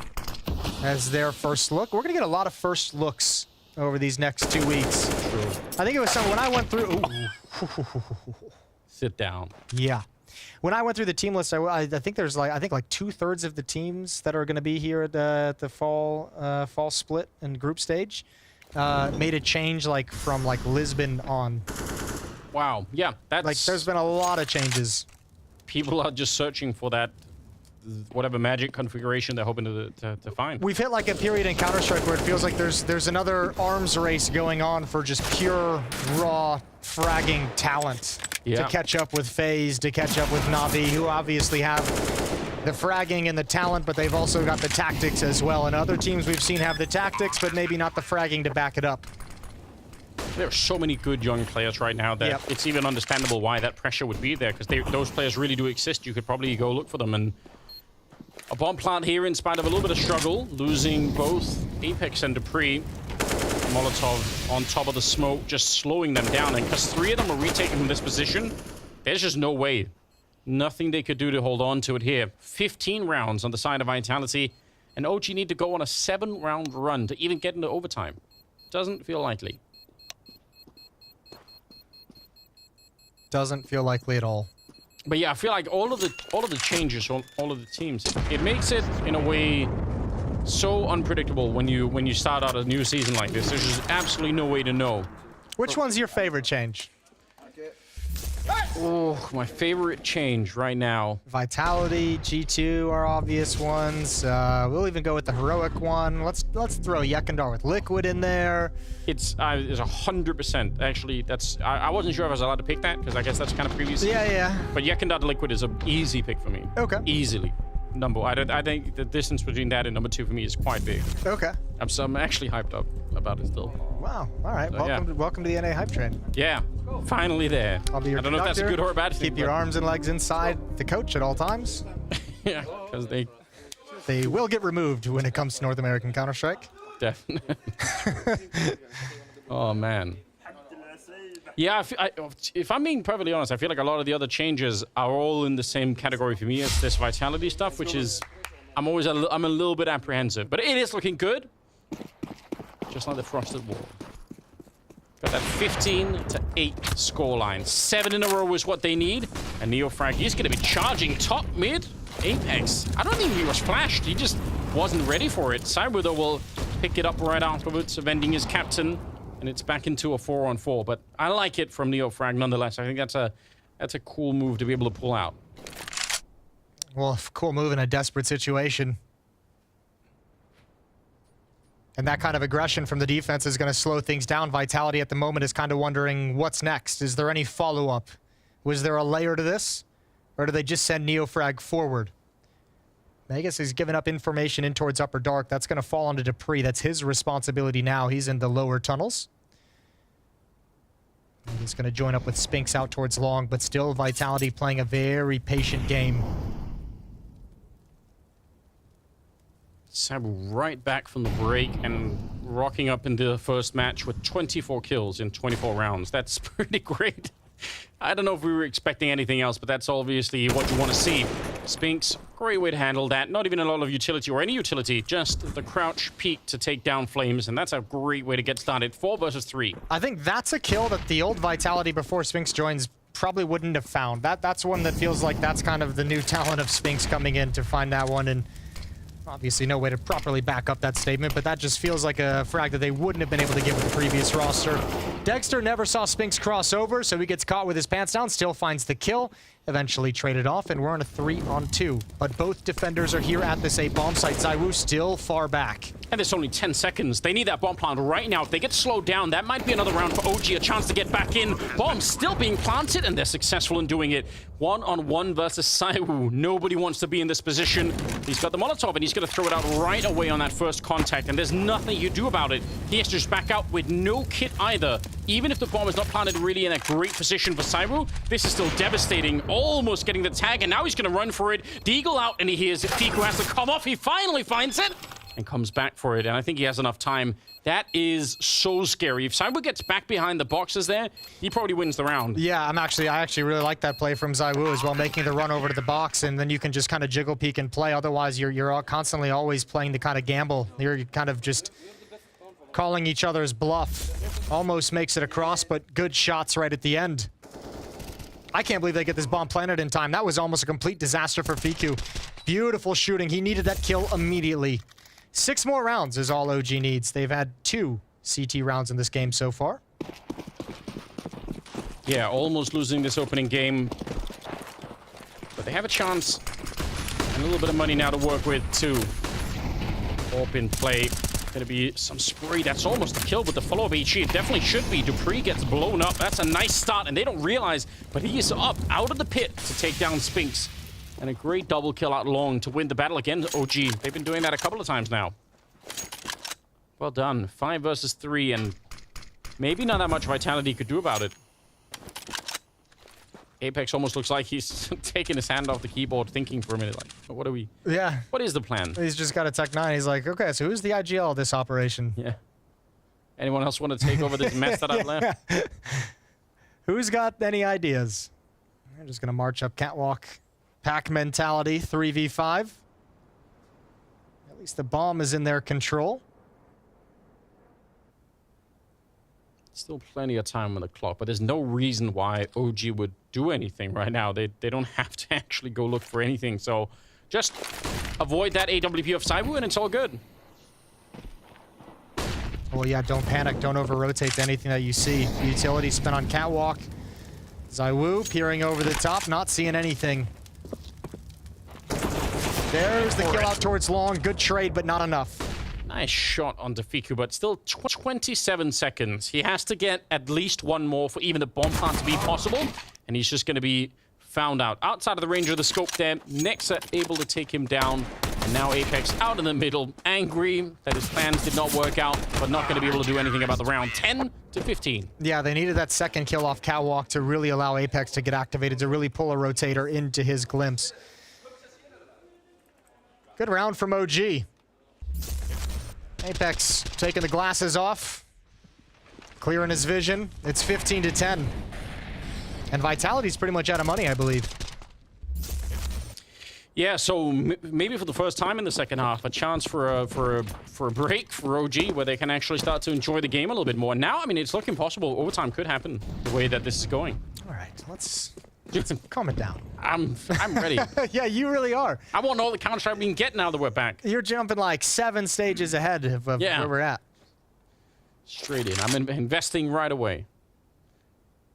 as their first look. We're going to get a lot of first looks over these next 2 weeks.
True.
I think it was something when I went through...
Sit down.
Yeah. When I went through the team list, I think there's like 2/3 of the teams that are going to be here at the fall split and group stage made a change from Lisbon on.
Wow. Yeah, that's
there's been a lot of changes.
People are just searching for that whatever magic configuration they're hoping to find.
We've hit like a period in Counter-Strike where it feels like there's another arms race going on for just pure raw fragging talent.
Yeah.
To catch up with FaZe, to catch up with Na'Vi, who obviously have the fragging and the talent, but they've also got the tactics as well. And other teams we've seen have the tactics, but maybe not the fragging to back it up.
There are so many good young players right now that it's even understandable why that pressure would be there, because those players really do exist. You could probably go look for them. And a bomb plant here in spite of a little bit of struggle, losing both Apex and Dupree. Molotov on top of the smoke, just slowing them down. And because 3 of them are retaken from this position, there's just no way. Nothing they could do to hold on to it here. 15 rounds on the side of Vitality, and OG need to go on a 7-round run to even get into overtime. Doesn't feel likely.
Doesn't feel likely at all.
But yeah, I feel like all of the changes on all of the teams, it makes it in a way so unpredictable when you start out a new season like this. There's just absolutely no way to know.
Which one's your favorite change?
Oh, my favorite change right now.
Vitality, G2 are obvious ones. We'll even go with the heroic one. Let's throw Yekindar with Liquid in there.
It's 100%. Actually, I wasn't sure if I was allowed to pick that because I guess that's kind of previous.
Yeah.
But Yekindar to Liquid is an easy pick for me.
Okay.
Easily. I think the distance between that and number 2 for me is quite big.
Okay.
I'm actually hyped up about it still.
Wow. All right.
So,
welcome to the NA hype train.
Yeah. Finally there.
I'll be your
I don't know if that's a good or a bad thing.
Keep your arms and legs inside the coach at all times.
Yeah, because
they will get removed when it comes to North American Counter-Strike.
Definitely. Oh man. Yeah, if I'm being perfectly honest, I feel like a lot of the other changes are all in the same category for me as this Vitality stuff, which is, I'm a little bit apprehensive. But it is looking good. Just like the Frosted Wall. Got that 15-8 scoreline. 7 in a row is what they need. And Neofrag, he's going to be charging top mid. Apex, I don't think he was flashed. He just wasn't ready for it. Cyber, though, will pick it up right afterwards, avenging his captain. And it's back into a 4-on-4. But I like it from Neofrag nonetheless. I think that's a cool move to be able to pull out.
Well, cool move in a desperate situation. And that kind of aggression from the defense is going to slow things down. Vitality at the moment is kind of wondering what's next. Is there any follow-up? Was there a layer to this? Or do they just send Neofrag forward? Vegas has given up information in towards Upper Dark. That's going to fall onto Dupree. That's his responsibility now. He's in the lower tunnels. And he's going to join up with Spinks out towards Long, but still Vitality playing a very patient game.
Sabu right back from the break and rocking up into the first match with 24 kills in 24 rounds. That's pretty great. I don't know if we were expecting anything else, but that's obviously what you want to see. Spinks, great way to handle that. Not even a lot of utility or any utility, just the crouch peek to take down Flames, and that's a great way to get started. 4 versus 3.
I think that's a kill that the old Vitality before Spinks joins probably wouldn't have found. That's one that feels like that's kind of the new talent of Spinks coming in to find that one, and obviously no way to properly back up that statement, but that just feels like a frag that they wouldn't have been able to get with the previous roster. Dexter never saw Spinks cross over, so he gets caught with his pants down, still finds the kill, eventually traded off, and we're on a 3-on-2. But both defenders are here at this A bomb site. Zywoo still far back.
And there's only 10 seconds. They need that bomb plant right now. If they get slowed down, that might be another round for OG, a chance to get back in. Bomb still being planted, and they're successful in doing it. 1-on-1 versus Zywoo. Nobody wants to be in this position. He's got the Molotov, and he's going to throw it out right away on that first contact, and there's nothing you do about it. He has to just back out with no kit either. Even if the bomb is not planted really in a great position for Zywoo, this is still devastating. Almost getting the tag, and now he's going to run for it. Deagle out, and he hears Fiku has to come off. He finally finds it and comes back for it, and I think he has enough time. That is so scary. If Zywoo gets back behind the boxes there, he probably wins the round.
Yeah, I actually really like that play from Zywoo as well, making the run over to the box, and then you can just kind of jiggle, peek, and play. Otherwise, you're constantly always playing the kind of gamble. You're kind of just calling each other's bluff. Almost makes it across, but good shots right at the end. I can't believe they get this bomb planted in time. That was almost a complete disaster for Fiku. Beautiful shooting. He needed that kill immediately. 6 more rounds is all OG needs. They've had 2 CT rounds in this game so far.
Yeah, almost losing this opening game. But they have a chance. And a little bit of money now to work with, too. Orp in play. Gonna be some spray. That's almost a kill with the follow-up HE. It definitely should be. Dupree gets blown up. That's a nice start, and they don't realize, but he is up out of the pit to take down Spinks. And a great double kill out Long to win the battle against OG. They've been doing that a couple of times now. Well done. 5 versus 3, and maybe not that much Vitality could do about it. Apex almost looks like he's taking his hand off the keyboard, thinking for a minute, like, what are we...
Yeah.
What is the plan?
He's just got a Tech 9. He's like, okay, so who's the IGL of this operation?
Yeah. Anyone else want to take over this mess that I've left?
Who's got any ideas? I'm just going to march up catwalk. Pack mentality, 3v5. At least the bomb is in their control.
Still plenty of time on the clock, but there's no reason why OG would do anything right now. They don't have to actually go look for anything, so just avoid that AWP of Zywoo and it's all good.
Well, yeah, don't panic. Don't over-rotate to anything that you see. Utility spent on catwalk. Zywoo peering over the top, not seeing anything. There's the kill out towards Long. Good trade, but not enough.
Nice shot onto Fiku, but still 27 seconds. He has to get at least 1 more for even the bomb plant to be possible, and he's just going to be found out. Outside of the range of the scope there, Nexa able to take him down, and now Apex out in the middle, angry that his plans did not work out, but not going to be able to do anything about the round. 10-15.
Yeah, they needed that second kill off catwalk to really allow Apex to get activated, to really pull a rotator into his glimpse. Good round from OG. Apex taking the glasses off. Clearing his vision. It's 15-10. And Vitality's pretty much out of money, I believe.
Yeah, so maybe for the first time in the second half, a chance for a break for OG where they can actually start to enjoy the game a little bit more. Now, I mean, it's looking possible. Overtime could happen the way that this is going.
All right, let's calm it down.
I'm ready.
Yeah, you really are.
I want all the Counter-Strike we can get now that we're back.
You're jumping like 7 stages ahead of where we're at.
Straight in. I'm investing right away.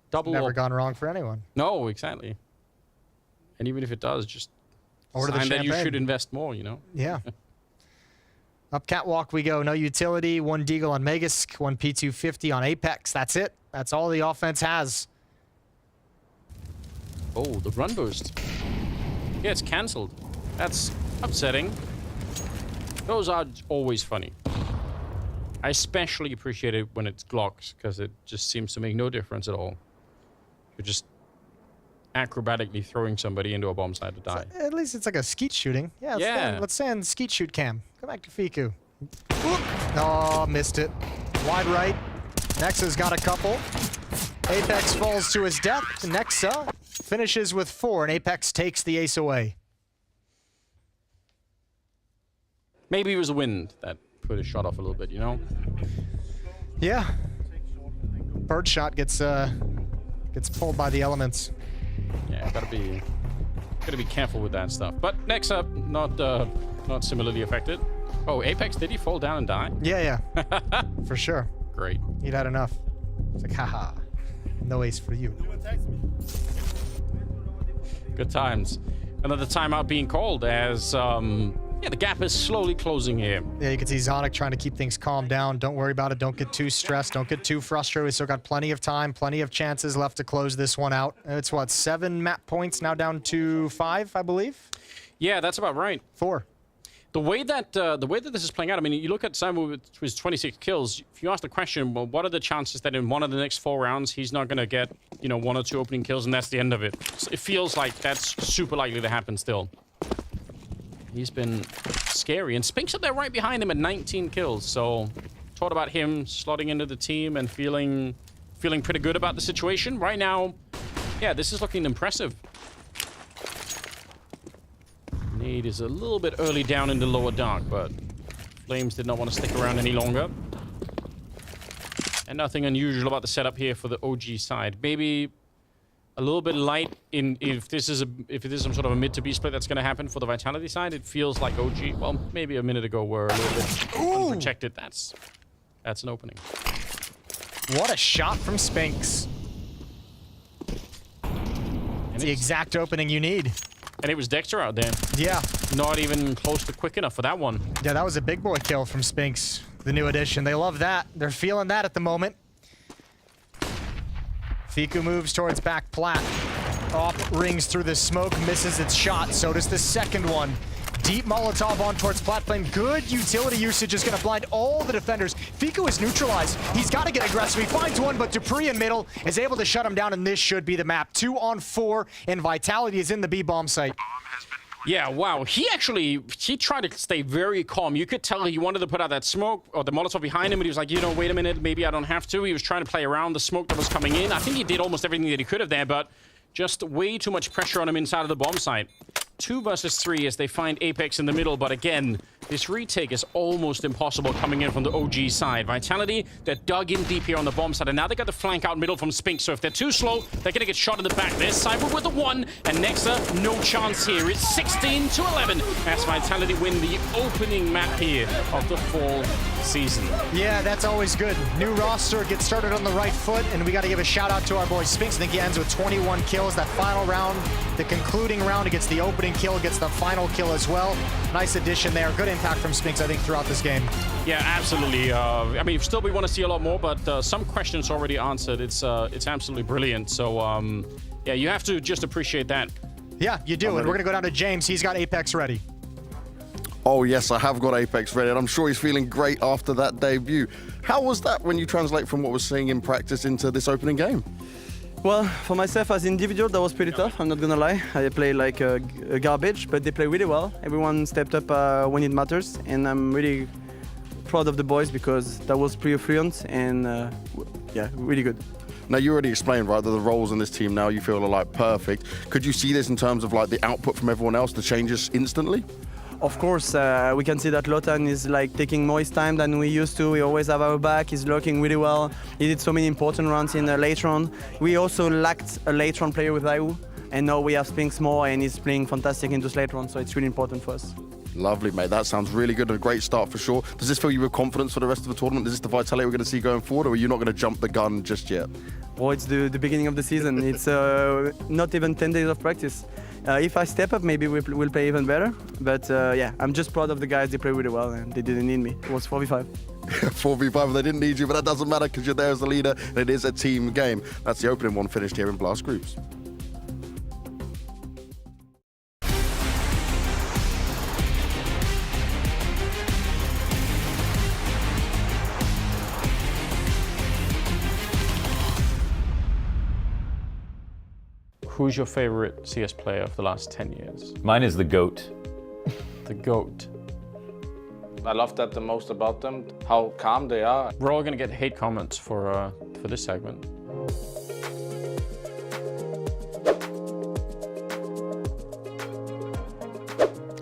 Double.
Never gone wrong for anyone.
No, exactly. And even if it does, just
order the
sign that you
champagne.
should invest more, you know?
Yeah. Up catwalk we go. No utility. 1 Deagle on Megask. 1 P250 on Apex. That's it. That's all the offense has.
Oh, the run boost. Yeah, it's cancelled. That's upsetting. Those are always funny. I especially appreciate it when it's Glocks, because it just seems to make no difference at all. You're just acrobatically throwing somebody into a bomb site to die.
At least it's like a skeet shooting. Yeah, let's send skeet shoot cam. Go back to Fiku. Oh, missed it. Wide right. Nexa's got a couple. Apex falls to his death. Nexa finishes with 4, and Apex takes the ace away.
Maybe it was the wind that put his shot off a little bit, you know?
Yeah. Birdshot gets pulled by the elements.
Yeah, gotta be careful with that stuff. But Nexa, not similarly affected. Oh, Apex, did he fall down and die?
Yeah. For sure.
Great.
He'd had enough. It's like, haha. No ace for you.
Good times. Another timeout being called as, yeah, the gap is slowly closing here.
Yeah, you can see Zonic trying to keep things calm down. Don't worry about it. Don't get too stressed. Don't get too frustrated. We still got plenty of time, plenty of chances left to close this one out. It's what, 7 map points now down to 5, I believe?
Yeah, that's about right.
4.
The way that this is playing out, I mean, you look at Simon with his 26 kills. If you ask the question, well, what are the chances that in one of the next 4 rounds he's not going to get, 1 or 2 opening kills, and that's the end of it? So it feels like that's super likely to happen still. He's been scary, and Spink's up there right behind him at 19 kills. So, talked about him slotting into the team and feeling pretty good about the situation right now. Yeah, this is looking impressive. Nade is a little bit early down in the lower dark, but Flames did not want to stick around any longer. And nothing unusual about the setup here for the OG side. Maybe a little bit light in if this is some sort of a mid to B split that's going to happen for the Vitality side. It feels like OG. Well, maybe a minute ago were a little bit unprotected. That's an opening.
What a shot from Spinks. It's the exact opening you need.
And it was Dexter out there.
Yeah.
Not even close to quick enough for that one.
Yeah, that was a big boy kill from Spinks, the new addition. They love that. They're feeling that at the moment. Fiku moves towards back plat. Off rings through the smoke, misses its shot. So does the second one. Deep Molotov on towards plat flame. Good utility usage is going to blind all the defenders. Fiku is neutralized. He's got to get aggressive. He finds one, but Dupree in middle is able to shut him down, and this should be the map. 2 on 4, and Vitality is in the B-bomb site.
Yeah, wow. He tried to stay very calm. You could tell he wanted to put out that smoke or the Molotov behind him, but he was like, wait a minute, maybe I don't have to. He was trying to play around the smoke that was coming in. I think he did almost everything that he could have there, but just way too much pressure on him inside of the bomb site. 2 versus 3 as they find Apex in the middle, but again, this retake is almost impossible coming in from the OG side. Vitality, they're dug in deep here on the bomb side, and now they got the flank out middle from Spink, so if they're too slow, they're gonna get shot in the back. There's Cyber with the 1, and Nexa, no chance here. It's 16-11 as Vitality win the opening map here of the fall season.
Yeah, that's always good. New roster gets started on the right foot, and we got to give a shout out to our boy Spinks. I think he ends with 21 kills. That final round, the concluding round, he gets the opening kill, gets the final kill as well. Nice addition there. Good impact from Spinks, I think, throughout this game.
Yeah, absolutely. I mean, still we want to see a lot more, but some questions already answered. It's absolutely brilliant. So, yeah, you have to just appreciate that.
Yeah, you do. And we're going to go down to James. He's got Apex ready.
Oh, yes, I have got Apex ready, and I'm sure he's feeling great after that debut. How was that when you translate from what we're seeing in practice into this opening game?
Well, for myself as individual, that was pretty tough, I'm not gonna lie. I play like a garbage, but they play really well. Everyone stepped up when it matters, and I'm really proud of the boys because that was pretty fluent, and yeah, really good.
Now, you already explained, right, that the roles in this team now you feel are like perfect. Could you see this in terms of like the output from everyone else, the changes instantly?
Of course, we can see that Lotan is like taking more his time than we used to. We always have our back. He's lurking really well. He did so many important runs in the late round. We also lacked a late round player with Ayu, and now we have Spinks more, and he's playing fantastic into late round, so it's really important for us.
Lovely, mate. That sounds really good and a great start for sure. Does this fill you with confidence for the rest of the tournament? Is this the vitality we're going to see going forward, or are you not going to jump the gun just yet?
Well, it's the beginning of the season. It's not even 10 days of practice. If I step up, maybe we'll play even better. But yeah, I'm just proud of the guys. They play really well, and they didn't need me. It was 4v5.
4v5, they didn't need you, but that doesn't matter because you're there as the leader, and it is a team game. That's the opening one finished here in Blast Groups.
Who's your favorite CS player of the last 10 years?
Mine is the GOAT.
The GOAT.
I love that the most about them, how calm they are.
We're all gonna get hate comments for this segment.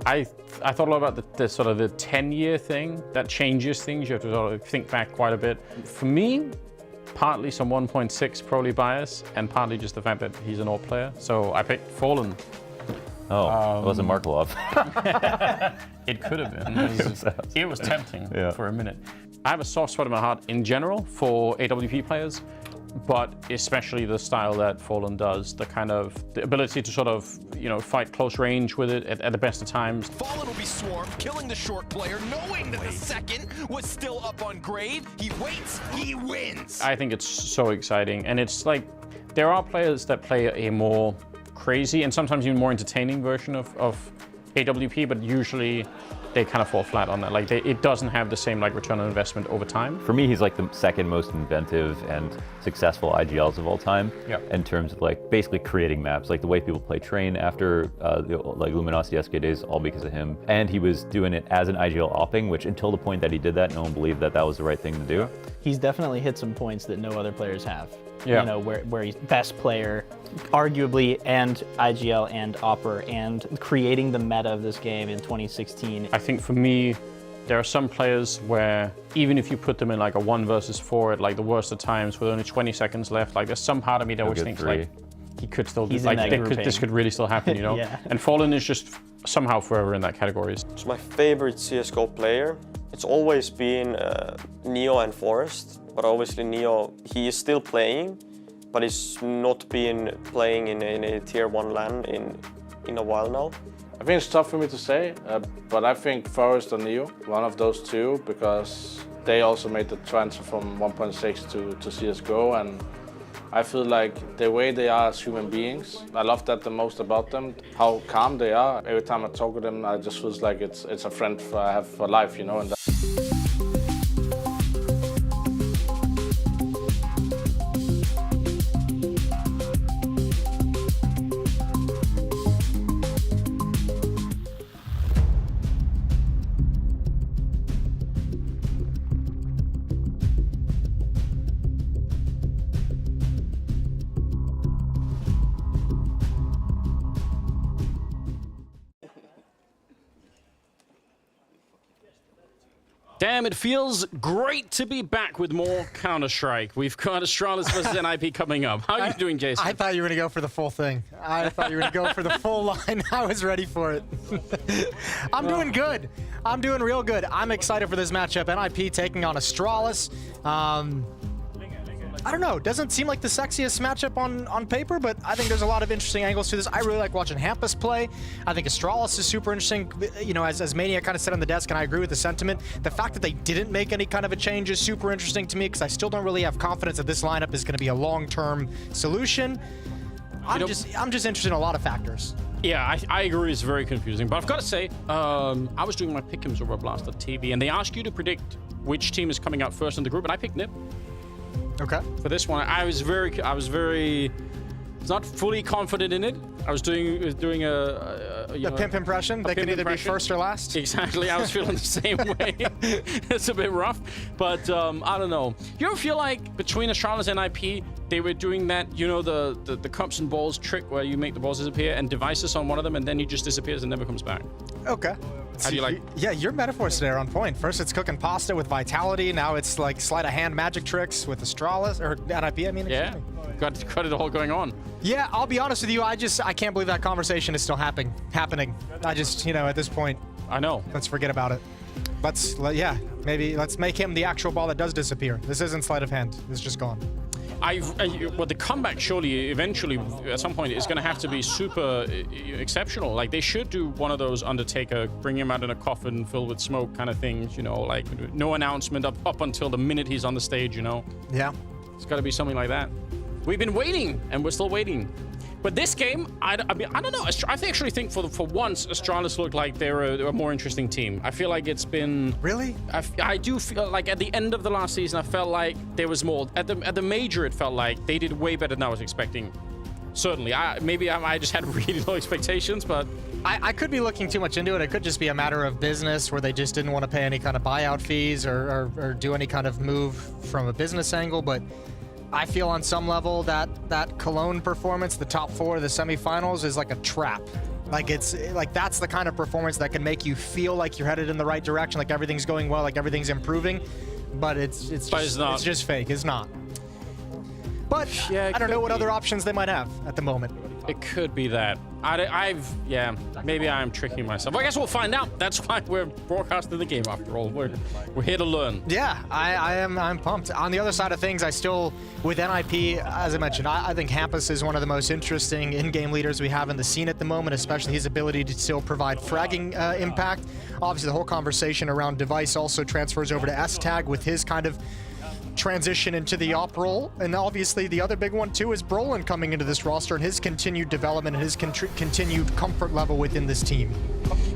I thought a lot about the sort of the 10-year thing. That changes things. You have to sort of think back quite a bit. For me, partly some 1.6 probably bias, and partly just the fact that he's an AWP player. So I picked Fallen.
Oh, it wasn't Markelov.
It could have been. It was tempting for a minute. I have a soft spot in my heart in general for AWP players, but especially the style that Fallen does, the kind of the ability to sort of, you know, fight close range with it at the best of times.
Fallen will be swarmed, killing the short player, knowing that the second was still up on grave. He waits, he wins.
I think it's so exciting, and it's like there are players that play a more crazy and sometimes even more entertaining version of AWP, but usually they kind of fall flat on that. Like it doesn't have the same like return on investment over time.
For me, he's like the second most inventive and successful IGLs of all time.
Yep.
In terms of like basically creating maps, like the way people play Train after like Luminosity SK days, all because of him. And he was doing it as an IGL opping, which until the point that he did that, no one believed that that was the right thing to do.
He's definitely hit some points that no other players have.
Yeah.
You know, where he's best player, arguably, and IGL and Opera, and creating the meta of this game in 2016.
I think for me, there are some players where even if you put them in like a 1 versus 4 at like the worst of times with only 20 seconds left, like there's some part of me that always thinks like he could still do, like this could really still happen, you know?
Yeah.
And Fallen is just somehow forever in that category.
It's my favorite CSGO player. It's always been Neo and Forest, but obviously Neo, he is still playing, but he's not been playing in a tier 1 LAN in a while now.
I think it's tough for me to say, but I think Forest or Neo, one of those two, because they also made the transfer from 1.6 to CSGO, and I feel like the way they are as human beings, I love that the most about them, how calm they are. Every time I talk to them, I just feel like it's a friend I have for life, you know. And
Damn, it feels great to be back with more Counter-Strike. We've got Astralis versus NIP coming up. How are you doing, Jason?
I thought you were going to go for the full thing. I thought you were going to go for the full line. I was ready for it. I'm doing good. I'm doing real good. I'm excited for this matchup. NIP taking on Astralis. I don't know, doesn't seem like the sexiest matchup on paper, but I think there's a lot of interesting angles to this. I really like watching Hampus play. I think Astralis is super interesting. You know, as Maniac kind of said on the desk, and I agree with the sentiment, the fact that they didn't make any kind of a change is super interesting to me, because I still don't really have confidence that this lineup is going to be a long-term solution. I'm just interested in a lot of factors.
Yeah, I agree, it's very confusing, but I've got to say, I was doing my pick'ems over Blast.TV, and they ask you to predict which team is coming out first in the group, and I picked NIP.
Okay.
For this one, I was very not fully confident in it. I was doing a
the Pimp impression. They can either be first or last.
Exactly. I was feeling the same way. It's a bit rough, but I don't know. You ever feel like between Astralis and IP, they were doing that, you know, the cups and balls trick where you make the balls disappear and devices on one of them, and then he just disappears and never comes back.
Okay.
How do you like?
Yeah, your metaphors today are on point. First, it's cooking pasta with Vitality. Now it's like sleight of hand magic tricks with Astralis or NIP. I mean,
yeah, got it all going on.
Yeah, I'll be honest with you. I can't believe that conversation is still happening. I just, you know, at this point,
I know.
Let's forget about it. Maybe let's make him the actual ball that does disappear. This isn't sleight of hand. It's just gone.
Well, the comeback surely, eventually, at some point, is going to have to be super exceptional. Like, they should do one of those Undertaker, bring him out in a coffin filled with smoke kind of things, you know, like no announcement up until the minute he's on the stage, you know?
Yeah.
It's got to be something like that. We've been waiting, and we're still waiting. But this game, I mean, I don't know. I actually think for once, Astralis looked like they're a more interesting team. I feel like it's been...
Really?
I do feel like at the end of the last season, I felt like there was more. At the major, it felt like they did way better than I was expecting. Certainly. Maybe I just had really low expectations, but...
I could be looking too much into it. It could just be a matter of business where they just didn't want to pay any kind of buyout fees or do any kind of move from a business angle, but... I feel on some level that Cologne performance, the top 4 of the semifinals, is like a trap. Like it's like that's the kind of performance that can make you feel like you're headed in the right direction, like everything's going well, like everything's improving, but it's just fake. It's not. But yeah, I don't know what other options they might have at the moment.
It could be that. Maybe I'm tricking myself. I guess we'll find out. That's why we're broadcasting the game after all. We're here to learn.
Yeah, I'm pumped. On the other side of things, I still, with NIP, as I mentioned, I think Hampus is one of the most interesting in-game leaders we have in the scene at the moment, especially his ability to still provide fragging impact. Obviously, the whole conversation around Device also transfers over to S-Tag with his kind of transition into the op role, and obviously the other big one too is Brolin coming into this roster and his continued development and his continued comfort level within this team.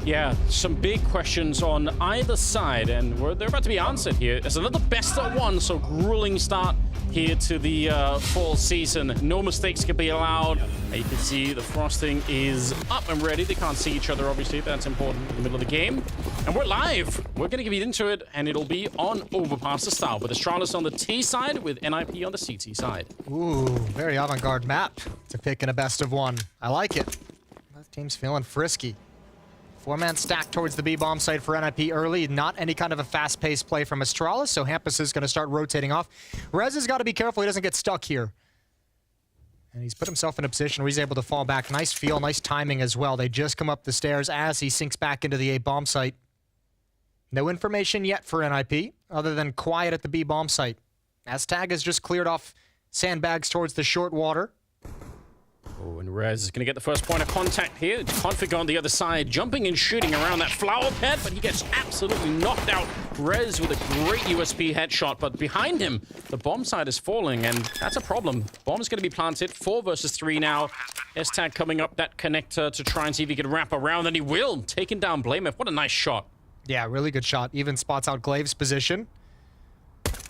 Yeah, some big questions on either side, and they're about to be answered here. There's another best of one, so grueling start here to the fall season. No mistakes can be allowed. You can see the frosting is up and ready. They can't see each other, obviously. That's important in the middle of the game. And we're live. We're going to get into it, and it'll be on Overpass to start with Astralis on the T side, with NIP on the CT side.
Ooh, very avant-garde map to pick in a best of one. I like it. That team's feeling frisky. 4-man stack towards the B bomb site for NIP early. Not any kind of a fast-paced play from Astralis, so Hampus is going to start rotating off. Rez has got to be careful he doesn't get stuck here. And he's put himself in a position where he's able to fall back. Nice feel, nice timing as well. They just come up the stairs as he sinks back into the A bomb site. No information yet for NIP, other than quiet at the B bomb site. S-Tag has just cleared off sandbags towards the short water.
Oh, and Rez is going to get the first point of contact here. Config on the other side, jumping and shooting around that flower pet, but he gets absolutely knocked out. Rez with a great USP headshot, but behind him, the bomb side is falling, and that's a problem. Bomb is going to be planted. 4 versus 3 now. S-Tag coming up that connector to try and see if he can wrap around, and he will. Taking down Blamef. What a nice shot.
Yeah, really good shot. Even spots out Glaive's position.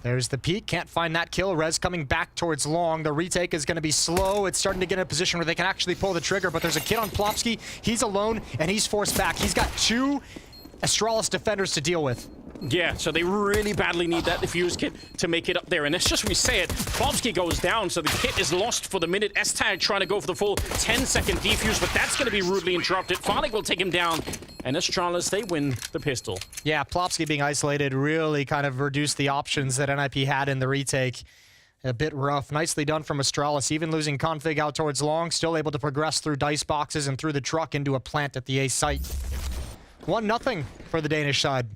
There's the peek. Can't find that kill. Rez coming back towards long. The retake is going to be slow. It's starting to get in a position where they can actually pull the trigger, but there's a kid on Plopsky. He's alone, and he's forced back. He's got 2 Astralis defenders to deal with.
Yeah, so they really badly need that defuse kit to make it up there. And it's just we say it, Plopsky goes down, so the kit is lost for the minute. S-Tag trying to go for the full 10-second defuse, but that's going to be rudely interrupted. Farlig will take him down, and Astralis, they win the pistol.
Yeah, Plopsky being isolated really kind of reduced the options that NIP had in the retake. A bit rough. Nicely done from Astralis, even losing config out towards long, still able to progress through dice boxes and through the truck into a plant at the A site. 1-0 for the Danish side.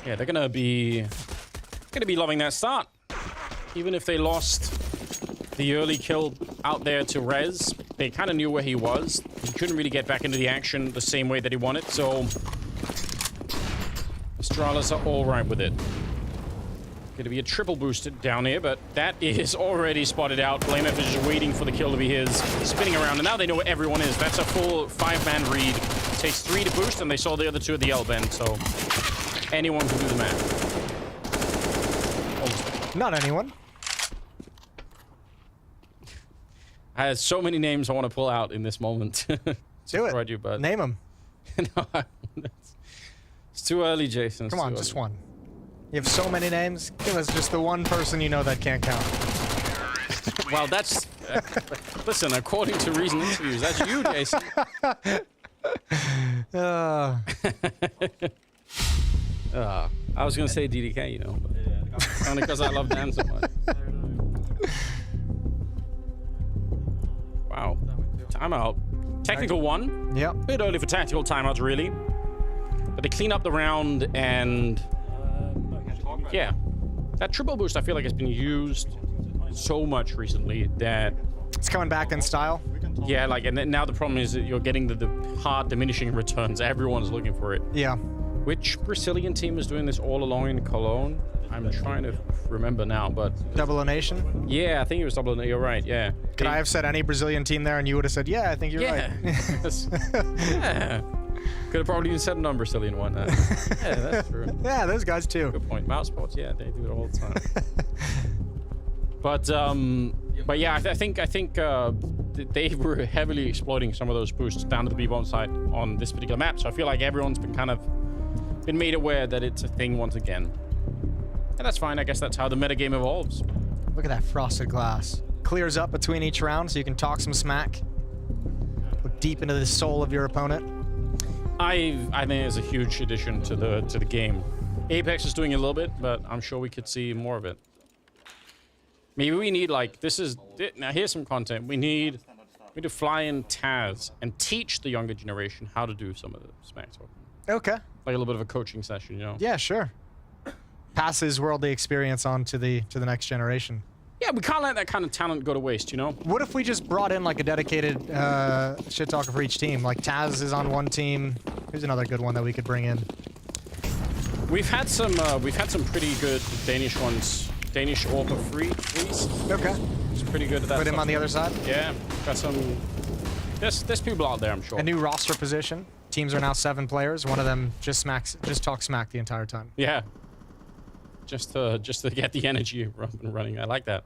Yeah, they're gonna be loving that start. Even if they lost the early kill out there to Rez, they kind of knew where he was. He couldn't really get back into the action the same way that he wanted, so Astralis are all right with it. Gonna be a triple boosted down here, but that is already spotted out. Blamef is just waiting for the kill to be his. Spinning around, and now they know where everyone is. That's a full 5-man read. Takes 3 to boost, and they saw the other 2 at the L-bend, so anyone can do the math.
Not anyone.
I had so many names I want to pull out in this moment.
Do it.
You, but
name them.
No, it's too early, Jason.
Come on, just one. You have so many names. Give us just the one person you know that can't count.
Well, that's... listen, according to recent interviews, that's you, Jason. I was going to say DDK, you know. But only because I love Dan so much. Wow. Timeout. Technical one.
Yep.
Bit early for tactical timeouts, really. But they clean up the round and... yeah. That triple boost, I feel like, has been used so much recently that...
it's coming back in style.
Yeah, like, and then now the problem is that you're getting the hard diminishing returns. Everyone's looking for it.
Yeah.
Which Brazilian team is doing this all along in Cologne? I'm trying to remember now, but...
Double O Nation?
Yeah, I think it was Double O Nation. You're right, yeah.
Could I have said any Brazilian team there and you would have said, yeah, I think you're right.
Yeah. Could have probably even said a non-Brazilian one. Yeah, that's true.
Yeah, those guys too.
Good point. Mouse sports, yeah, they do it all the time. But yeah, I think they were heavily exploiting some of those boosts down to the B-bomb side on this particular map. So I feel like everyone's been made aware that it's a thing once again. And that's fine. I guess that's how the metagame evolves.
Look at that frosted glass. Clears up between each round so you can talk some smack. Look deep into the soul of your opponent.
I think it's a huge addition to the game. Apex is doing a little bit, but I'm sure we could see more of it. Maybe we need, like, now here's some content. We need to fly in Taz and teach the younger generation how to do some of the smack talking.
Okay.
Like a little bit of a coaching session, you know?
Yeah, sure. Pass his worldly experience on to the next generation.
Yeah, we can't let that kind of talent go to waste, you know?
What if we just brought in like a dedicated shit talker for each team? Like Taz is on one team. Here's another good one that we could bring in.
We've had some pretty good Danish ones. Danish Orpa free, please.
Okay.
It's pretty good at that.
Put him on the other side?
Yeah. Got some... There's people out there, I'm sure.
A new roster position. Teams are now 7 players. One of them just talks smack the entire time.
Yeah. Just to get the energy up and running. I like that.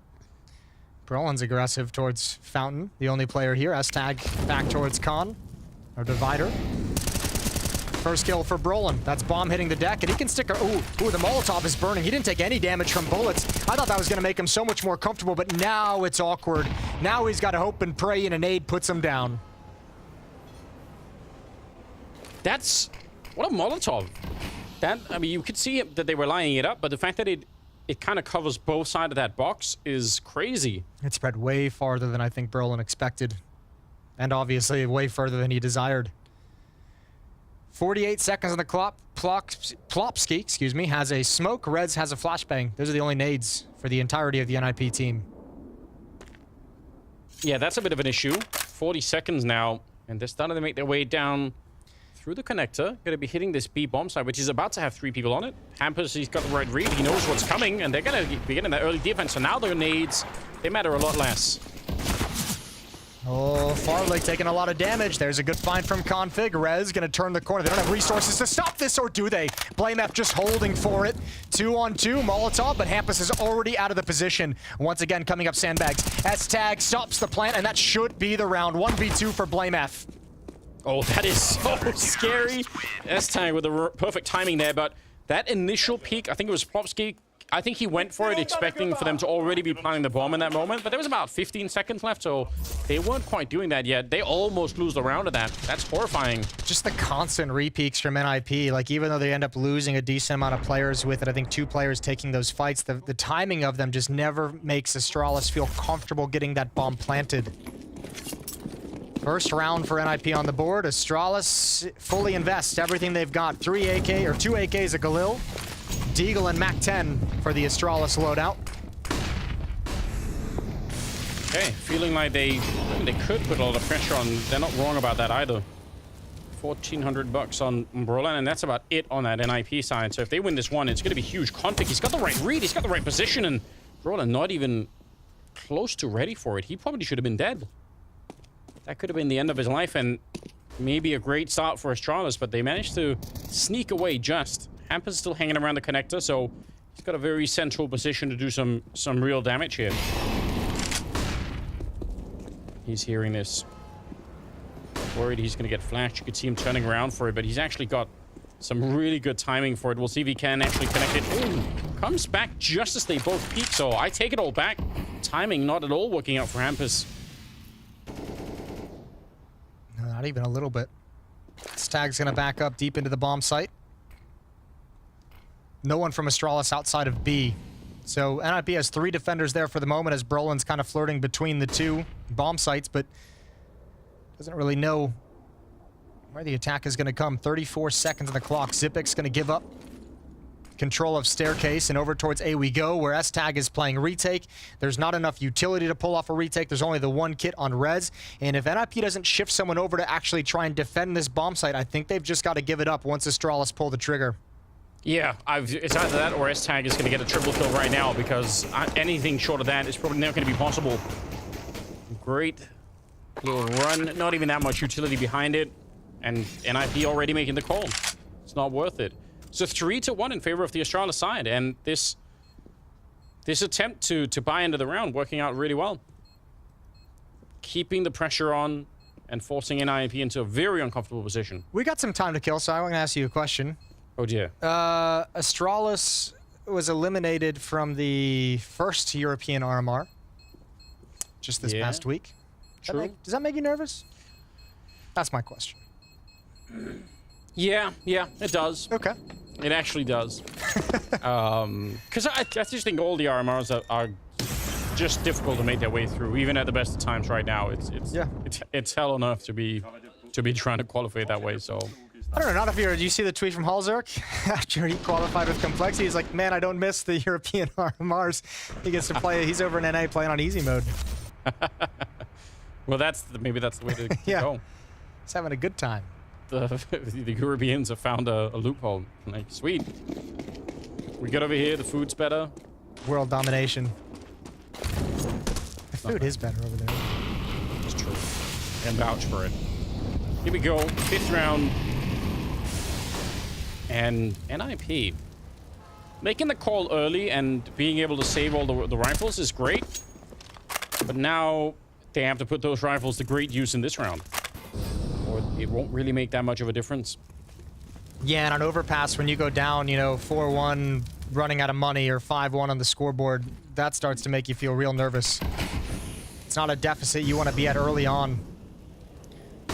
Brolin's aggressive towards Fountain. The only player here. S-Tag back towards Khan. Our divider. First kill for Brolin. That's bomb hitting the deck, and he can stick a... Ooh, the Molotov is burning. He didn't take any damage from bullets. I thought that was going to make him so much more comfortable, but now it's awkward. Now he's got to hope and pray, and a nade puts him down.
That's... what a Molotov. I mean, you could see that they were lining it up, but the fact that it kind of covers both sides of that box is crazy.
It spread way farther than I think Brolin expected. And obviously way further than he desired. 48 seconds on the clock. Plopsky, excuse me, has a smoke. Reds has a flashbang. Those are the only nades for the entirety of the NIP team.
Yeah, that's a bit of an issue. 40 seconds now, and they're starting to make their way down through the connector. Going to be hitting this B bomb side, which is about to have 3 people on it. Hampers, he's got the right read. He knows what's coming, and they're going to be getting that early defense. So now their nades, they matter a lot less.
Oh, Farley taking a lot of damage. There's a good find from Config. Rez going to turn the corner. They don't have resources to stop this, or do they? BlameF just holding for it. 2-on-2, Molotov, but Hampus is already out of the position. Once again, coming up sandbags. S-Tag stops the plant, and that should be the round. 1v2 for BlameF.
Oh, that is so scary. S-Tag with the perfect timing there, but that initial peak, I think it was Plopsky, I think he went for it expecting for them to already be planting the bomb in that moment, but there was about 15 seconds left, so they weren't quite doing that yet. They almost lose the round of that. That's horrifying.
Just the constant repeaks from NIP. Like, even though they end up losing a decent amount of players with it, I think 2 players taking those fights, the timing of them just never makes Astralis feel comfortable getting that bomb planted. First round for NIP on the board. Astralis fully invest everything they've got. 2 AKs, a Galil. Deagle and Mac-10 for the Astralis loadout.
Okay, feeling like they could put a lot of pressure on. They're not wrong about that either. 1,400 bucks on Brolin, and that's about it on that NIP side. So if they win this one, it's going to be huge. Config, he's got the right read, he's got the right position, and Brolin not even close to ready for it. He probably should have been dead. That could have been the end of his life, and maybe a great start for Astralis, but they managed to sneak away just. Hampers still hanging around the connector, so he's got a very central position to do some real damage here. He's hearing this. Worried he's going to get flashed. You could see him turning around for it, but he's actually got some really good timing for it. We'll see if he can actually connect it. Ooh, comes back just as they both peak, so I take it all back. Timing not at all working out for Hampus.
No, not even a little bit. Stag's going to back up deep into the bomb site. No one from Astralis outside of B. So NIP has 3 defenders there for the moment as Brolin's kind of flirting between the 2 bomb sites, but doesn't really know where the attack is going to come. 34 seconds on the clock. Zipic's going to give up control of Staircase, and over towards A we go, where S-Tag is playing retake. There's not enough utility to pull off a retake. There's only the 1 kit on Rez, and if NIP doesn't shift someone over to actually try and defend this bomb site, I think they've just got to give it up once Astralis pull the trigger.
Yeah, it's either that or S-Tag is going to get a triple kill right now, because anything short of that is probably not going to be possible. Great little run. Not even that much utility behind it. And NIP already making the call. It's not worth it. So 3-1 in favor of the Astralis side. And this attempt to buy into the round working out really well. Keeping the pressure on and forcing NIP into a very uncomfortable position.
We got some time to kill, so I want to ask you a question.
Oh dear.
Astralis was eliminated from the first European RMR just this past week.
True.
Does that make you nervous? That's my question.
Yeah, it does.
Okay.
It actually does. Because I just think all the RMRs are just difficult to make their way through, even at the best of times right now. It's hell on earth to be trying to qualify that way, so...
I don't know, not if you're... Do you see the tweet from Halzerk? After he qualified with Complexity, he's like, man, I don't miss the European RMRs. He gets to play... He's over in NA playing on easy mode.
Well, maybe that's the way to go.
He's having a good time.
The Europeans have found a loophole. Like, sweet. We get over here, the food's better.
World domination. The food is better over there.
It's true. I can vouch for it. Here we go, 5th round. And NIP. Making the call early and being able to save all the rifles is great. But now they have to put those rifles to great use in this round. Or it won't really make that much of a difference.
Yeah, and on overpass, when you go down, 4-1, running out of money, or 5-1 on the scoreboard, that starts to make you feel real nervous. It's not a deficit you want to be at early on.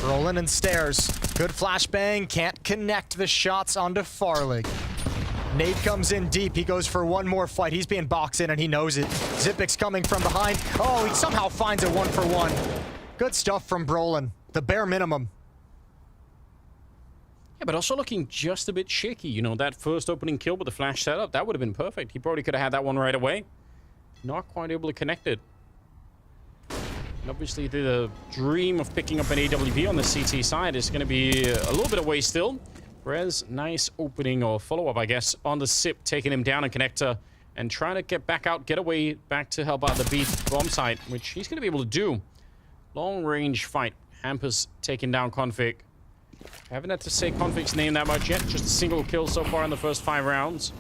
Rolling and Stairs. Good flashbang. Can't connect the shots onto Farlig. Nade comes in deep. He goes for one more fight. He's being boxed in and he knows it. Zipic's coming from behind. Oh, he somehow finds a 1-for-1. Good stuff from Brolin. The bare minimum.
Yeah, but also looking just a bit shaky. That first opening kill with the flash setup, that would have been perfect. He probably could have had that one right away. Not quite able to connect it. And obviously, the dream of picking up an AWP on the CT side is going to be a little bit away still. Rez, nice opening or follow-up, I guess, on the SIP, taking him down and connector and trying to get back out, get away back to help out the B bomb site, which he's going to be able to do. Long-range fight. Hampus taking down Config. I haven't had to say Config's name that much yet. Just a single kill so far in the first 5 rounds.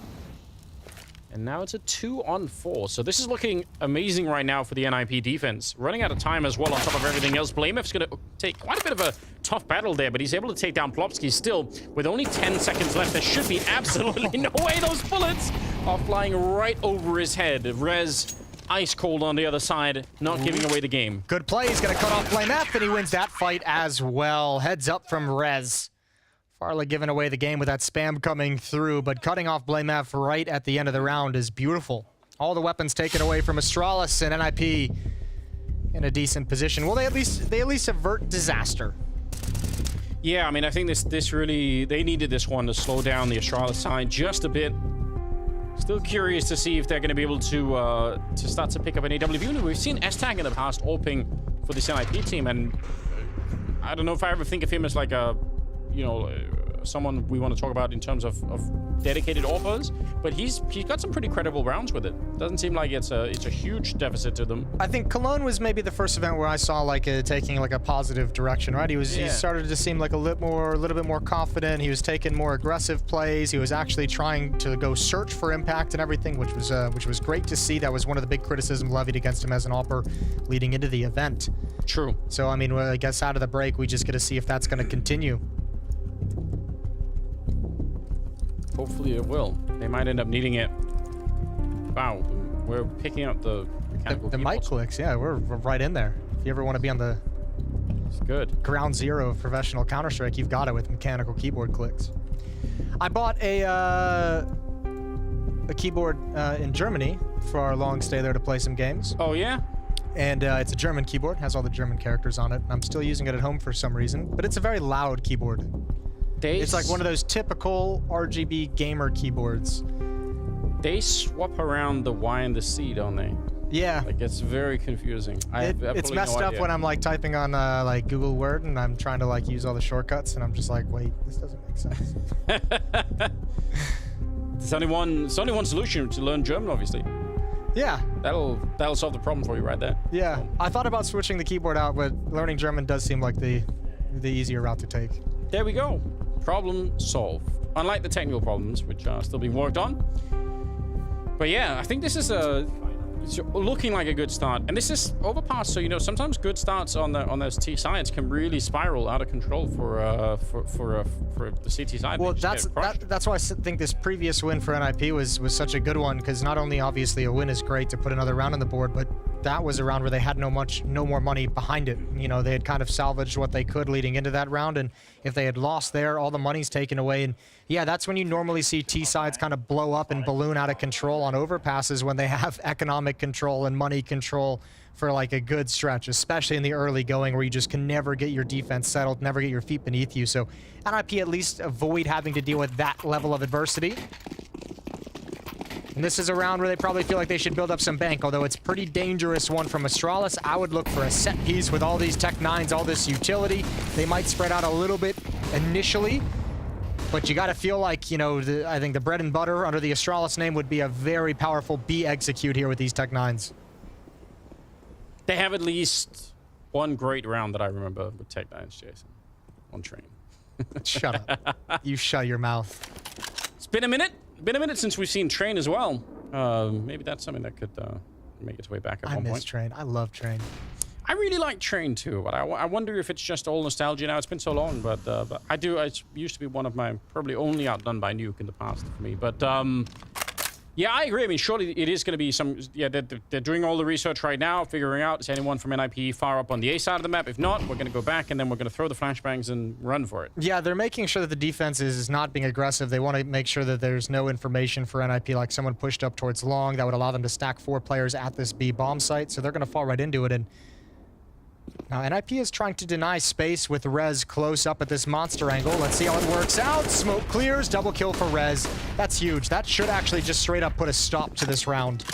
And now it's a 2-on-4. So this is looking amazing right now for the NIP defense. Running out of time as well on top of everything else. Blamef's going to take quite a bit of a tough battle there, but he's able to take down Plopsky still. With only 10 seconds left, there should be absolutely no way those bullets are flying right over his head. Rez, ice cold on the other side, not giving away the game.
Good play. He's going to cut off Blamef, and he wins that fight as well. Heads up from Rez. Farley giving away the game with that spam coming through, but cutting off Blamef right at the end of the round is beautiful. All the weapons taken away from Astralis, and NIP in a decent position. Well, they at least avert disaster.
Yeah, I mean, I think this really, they needed this one to slow down the Astralis side just a bit. Still curious to see if they're going to be able to start to pick up an AWP. We've seen S-Tag in the past AWPing for this NIP team, and I don't know if I ever think of him as like a someone we want to talk about in terms of dedicated offers, but he's got some pretty credible rounds with it. Doesn't seem like it's a huge deficit to them.
I think Cologne was maybe the first event where I saw like taking like a positive direction, right? He started to seem like a little bit more confident. He was taking more aggressive plays. He was actually trying to go search for impact and everything, which was great to see. That was one of the big criticism levied against him as an AWPer leading into the event.
True.
So I mean, I guess out of the break, we just get to see if that's going to continue.
Hopefully it will. They might end up needing it. Wow, we're picking up the mechanical
the mic clicks. Yeah, we're right in there. If you ever want to be on the ground zero of professional Counter-Strike, you've got it with mechanical keyboard clicks. I bought a keyboard in Germany for our long stay there to play some games.
Oh yeah?
And it's a German keyboard, has all the German characters on it. I'm still using it at home for some reason, but it's a very loud keyboard. It's like one of those typical RGB gamer keyboards.
They swap around the Y and the C, don't they?
Yeah.
Like, it's very confusing.
It's messed up when I'm like typing on like Google Word and I'm trying to like use all the shortcuts and I'm just like, wait, this doesn't make sense.
There's only one solution to learn German, obviously.
Yeah.
That'll solve the problem for you right there.
Yeah.
So.
I thought about switching the keyboard out, but learning German does seem like the easier route to take.
There we go. Problem solved. Unlike the technical problems, which are still being worked on. But yeah, I think this is it's looking like a good start. And this is overpass, so you know sometimes good starts on those T sides can really spiral out of control for the CT side.
Well, that's why I think this previous win for NIP was such a good one, because not only obviously a win is great to put another round on the board, but that was a round where they had no more money behind it. You know, they had kind of salvaged what they could leading into that round, and if they had lost there, all the money's taken away. And yeah, that's when you normally see T sides kind of blow up and balloon out of control on overpasses, when they have economic control and money control for like a good stretch, especially in the early going where you just can never get your defense settled, never get your feet beneath you. So NIP at least avoid having to deal with that level of adversity. And this is a round where they probably feel like they should build up some bank, although it's a pretty dangerous one from Astralis. I would look for a set piece with all these Tech 9s, all this utility. They might spread out a little bit initially, but you got to feel like, you know, I think the bread and butter under the Astralis name would be a very powerful B execute here with these Tech 9s.
They have at least one great round that I remember with Tech 9s, Jason, on train.
Shut up. You shut your mouth.
It's been a minute. Been a minute since we've seen Train as well. Maybe that's something that could make its way back at one point.
I miss Train. I love Train.
I really like Train too, but I wonder if it's just all nostalgia now. It's been so long, but I do. It used to be one of my probably only outdone by Nuke in the past for me. But yeah, I agree. I mean, surely it is going to be some. Yeah, they're doing all the research right now, figuring out is anyone from NIP far up on the A side of the map. If not, we're going to go back and then we're going to throw the flashbangs and run for it.
Yeah, they're making sure that the defense is not being aggressive. They want to make sure that there's no information for NIP, like someone pushed up towards long that would allow them to stack 4 players at this B bomb site. So they're going to fall right into it. And now NIP is trying to deny space with Rez close up at this monster angle. Let's see how it works out. Smoke clears, double kill for Rez. That's huge. That should actually just straight up put a stop to this round.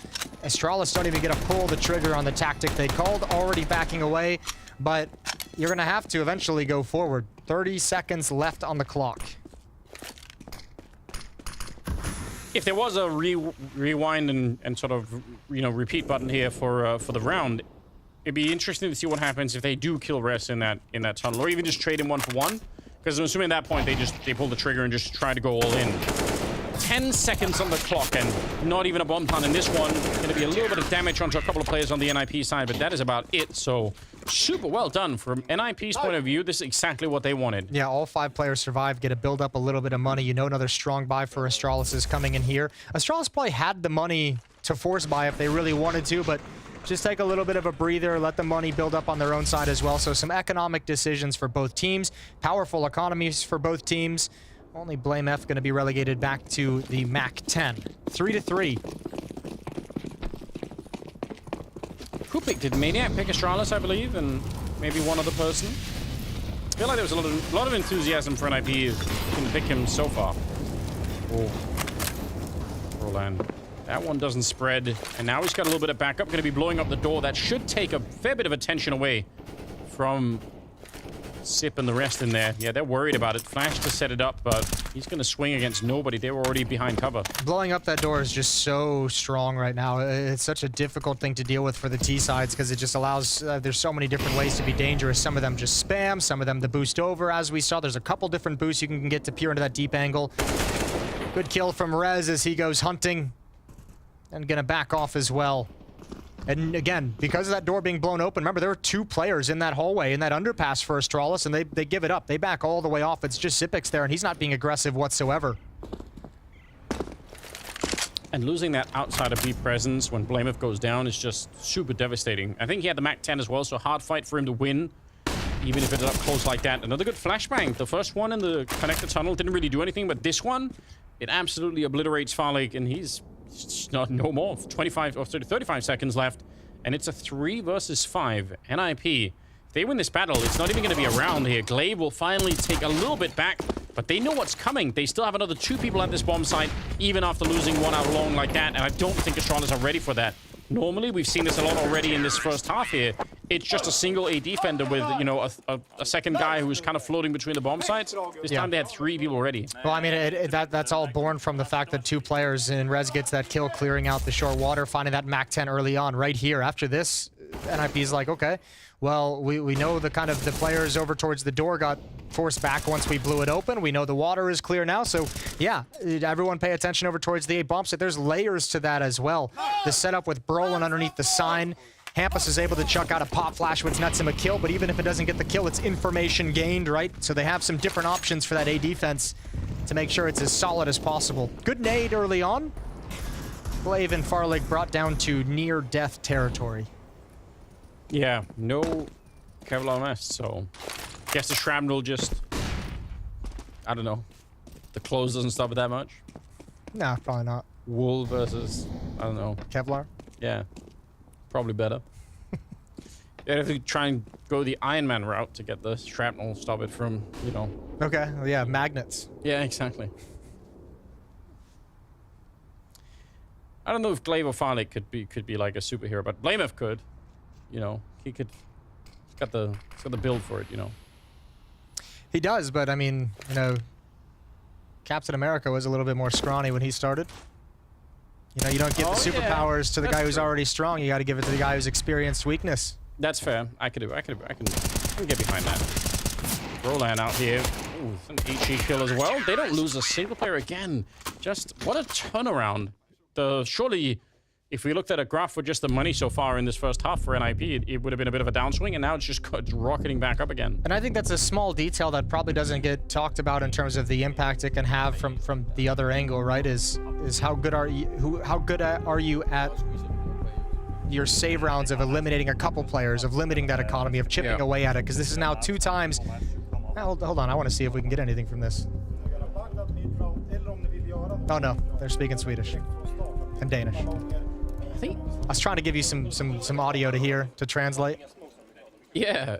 Astralis don't even get to pull the trigger on the tactic they called, already backing away, but you're gonna have to eventually go forward. 30 seconds left on the clock.
If there was a rewind and sort of, you know, repeat button here for the round, it'd be interesting to see what happens if they do kill Rez in that tunnel, or even just trade him 1-for-1. Because I'm assuming at that point they pull the trigger and just try to go all in. 10 seconds on the clock and not even a bomb plant in this one. Going to be a little bit of damage onto a couple of players on the NIP side, but that is about it. So super well done from NIP's point of view. This is exactly what they wanted.
Yeah, all 5 players survived, get to build up a little bit of money. You know, another strong buy for Astralis is coming in here. Astralis probably had the money to force buy if they really wanted to, but just take a little bit of a breather, let the money build up on their own side as well. So some economic decisions for both teams, powerful economies for both teams. Only Blame F going to be relegated back to the MAC 10. 3-3.
Who picked? Did Maniac pick Astralis, I believe, and maybe one other person? I feel like there was a lot of enthusiasm for NIP in pick him so far. Oh, Roland. That one doesn't spread, and now he's got a little bit of backup. Going to be blowing up the door. That should take a fair bit of attention away from Sip and the rest in there. Yeah, they're worried about it. Flash to set it up, but he's going to swing against nobody. They were already behind cover.
Blowing up that door is just so strong right now. It's such a difficult thing to deal with for the T sides because it just allows, there's so many different ways to be dangerous. Some of them just spam, some of them the boost over. As we saw, there's a couple different boosts you can get to peer into that deep angle. Good kill from Rez as he goes hunting and gonna back off as well. And again, because of that door being blown open, remember there were 2 players in that hallway, in that underpass for Astralis, and they give it up. They back all the way off. It's just Xyp9x there, and he's not being aggressive whatsoever.
And losing that outside of B presence when Blameth goes down is just super devastating. I think he had the Mac 10 as well, so hard fight for him to win, even if it's up close like that. Another good flashbang. The first one in the connector tunnel didn't really do anything, but this one, it absolutely obliterates Farlig, and he's no more. 25 or 35 seconds left, and it's a 3 versus 5. NIP, if they win this battle, it's not even going to be around here. Glaive will finally take a little bit back, but they know what's coming. They still have another 2 people at this bomb site, even after losing 1 out long like that, and I don't think Astralis are ready for that. Normally, we've seen this a lot already in this first half here. It's just a single AD defender with, you know, a second guy who's kind of floating between the bomb sites. This time they had 3 people already.
Well, I mean, that's all born from the fact that 2 players, and Rez gets that kill clearing out the short water, finding that Mac 10 early on right here. After this, NIP's like, okay, well, we know the kind of the players over towards the door got forced back once we blew it open. We know the water is clear now, so yeah, everyone pay attention over towards the A bomb site. There's layers to that as well. The setup with Brolin underneath the sign. Hampus is able to chuck out a pop flash, which nets him a kill, but even if it doesn't get the kill, it's information gained, right? So they have some different options for that A defense to make sure it's as solid as possible. Good nade early on. Glaive and Farlig brought down to near-death territory.
Yeah, no Kevlar Mast, so guess the shrapnel just, I don't know, the close doesn't stop it that much.
Nah, probably not.
Wool versus, I don't know.
Kevlar?
Yeah, probably better. You have to try and go the Iron Man route to get the shrapnel, stop it from, you know.
Okay, yeah, magnets.
Yeah, exactly. I don't know if Glaive or Farlig could be like a superhero, but Blameth could. You know, he's got the build for it, you know.
He does, but I mean, you know, Captain America was a little bit more scrawny when he started. You know, you don't give the superpowers to the guy who's already strong. You got to give it to the guy who's experienced weakness.
That's fair. I can get behind that. Roland out here. Ooh, an HE kill as well. They don't lose a single player again. Just what a turnaround. Surely, if we looked at a graph for just the money so far in this first half for NIP, it would have been a bit of a downswing, and now it's just rocketing back up again.
And I think that's a small detail that probably doesn't get talked about in terms of the impact it can have from the other angle, right? Is how good are you at your save rounds of eliminating a couple players, of limiting that economy, of chipping away at it? Because this is now 2 times. Hold on, I want to see if we can get anything from this. Oh no, they're speaking Swedish and Danish. I was trying to give you some audio to hear, to translate.
Yeah,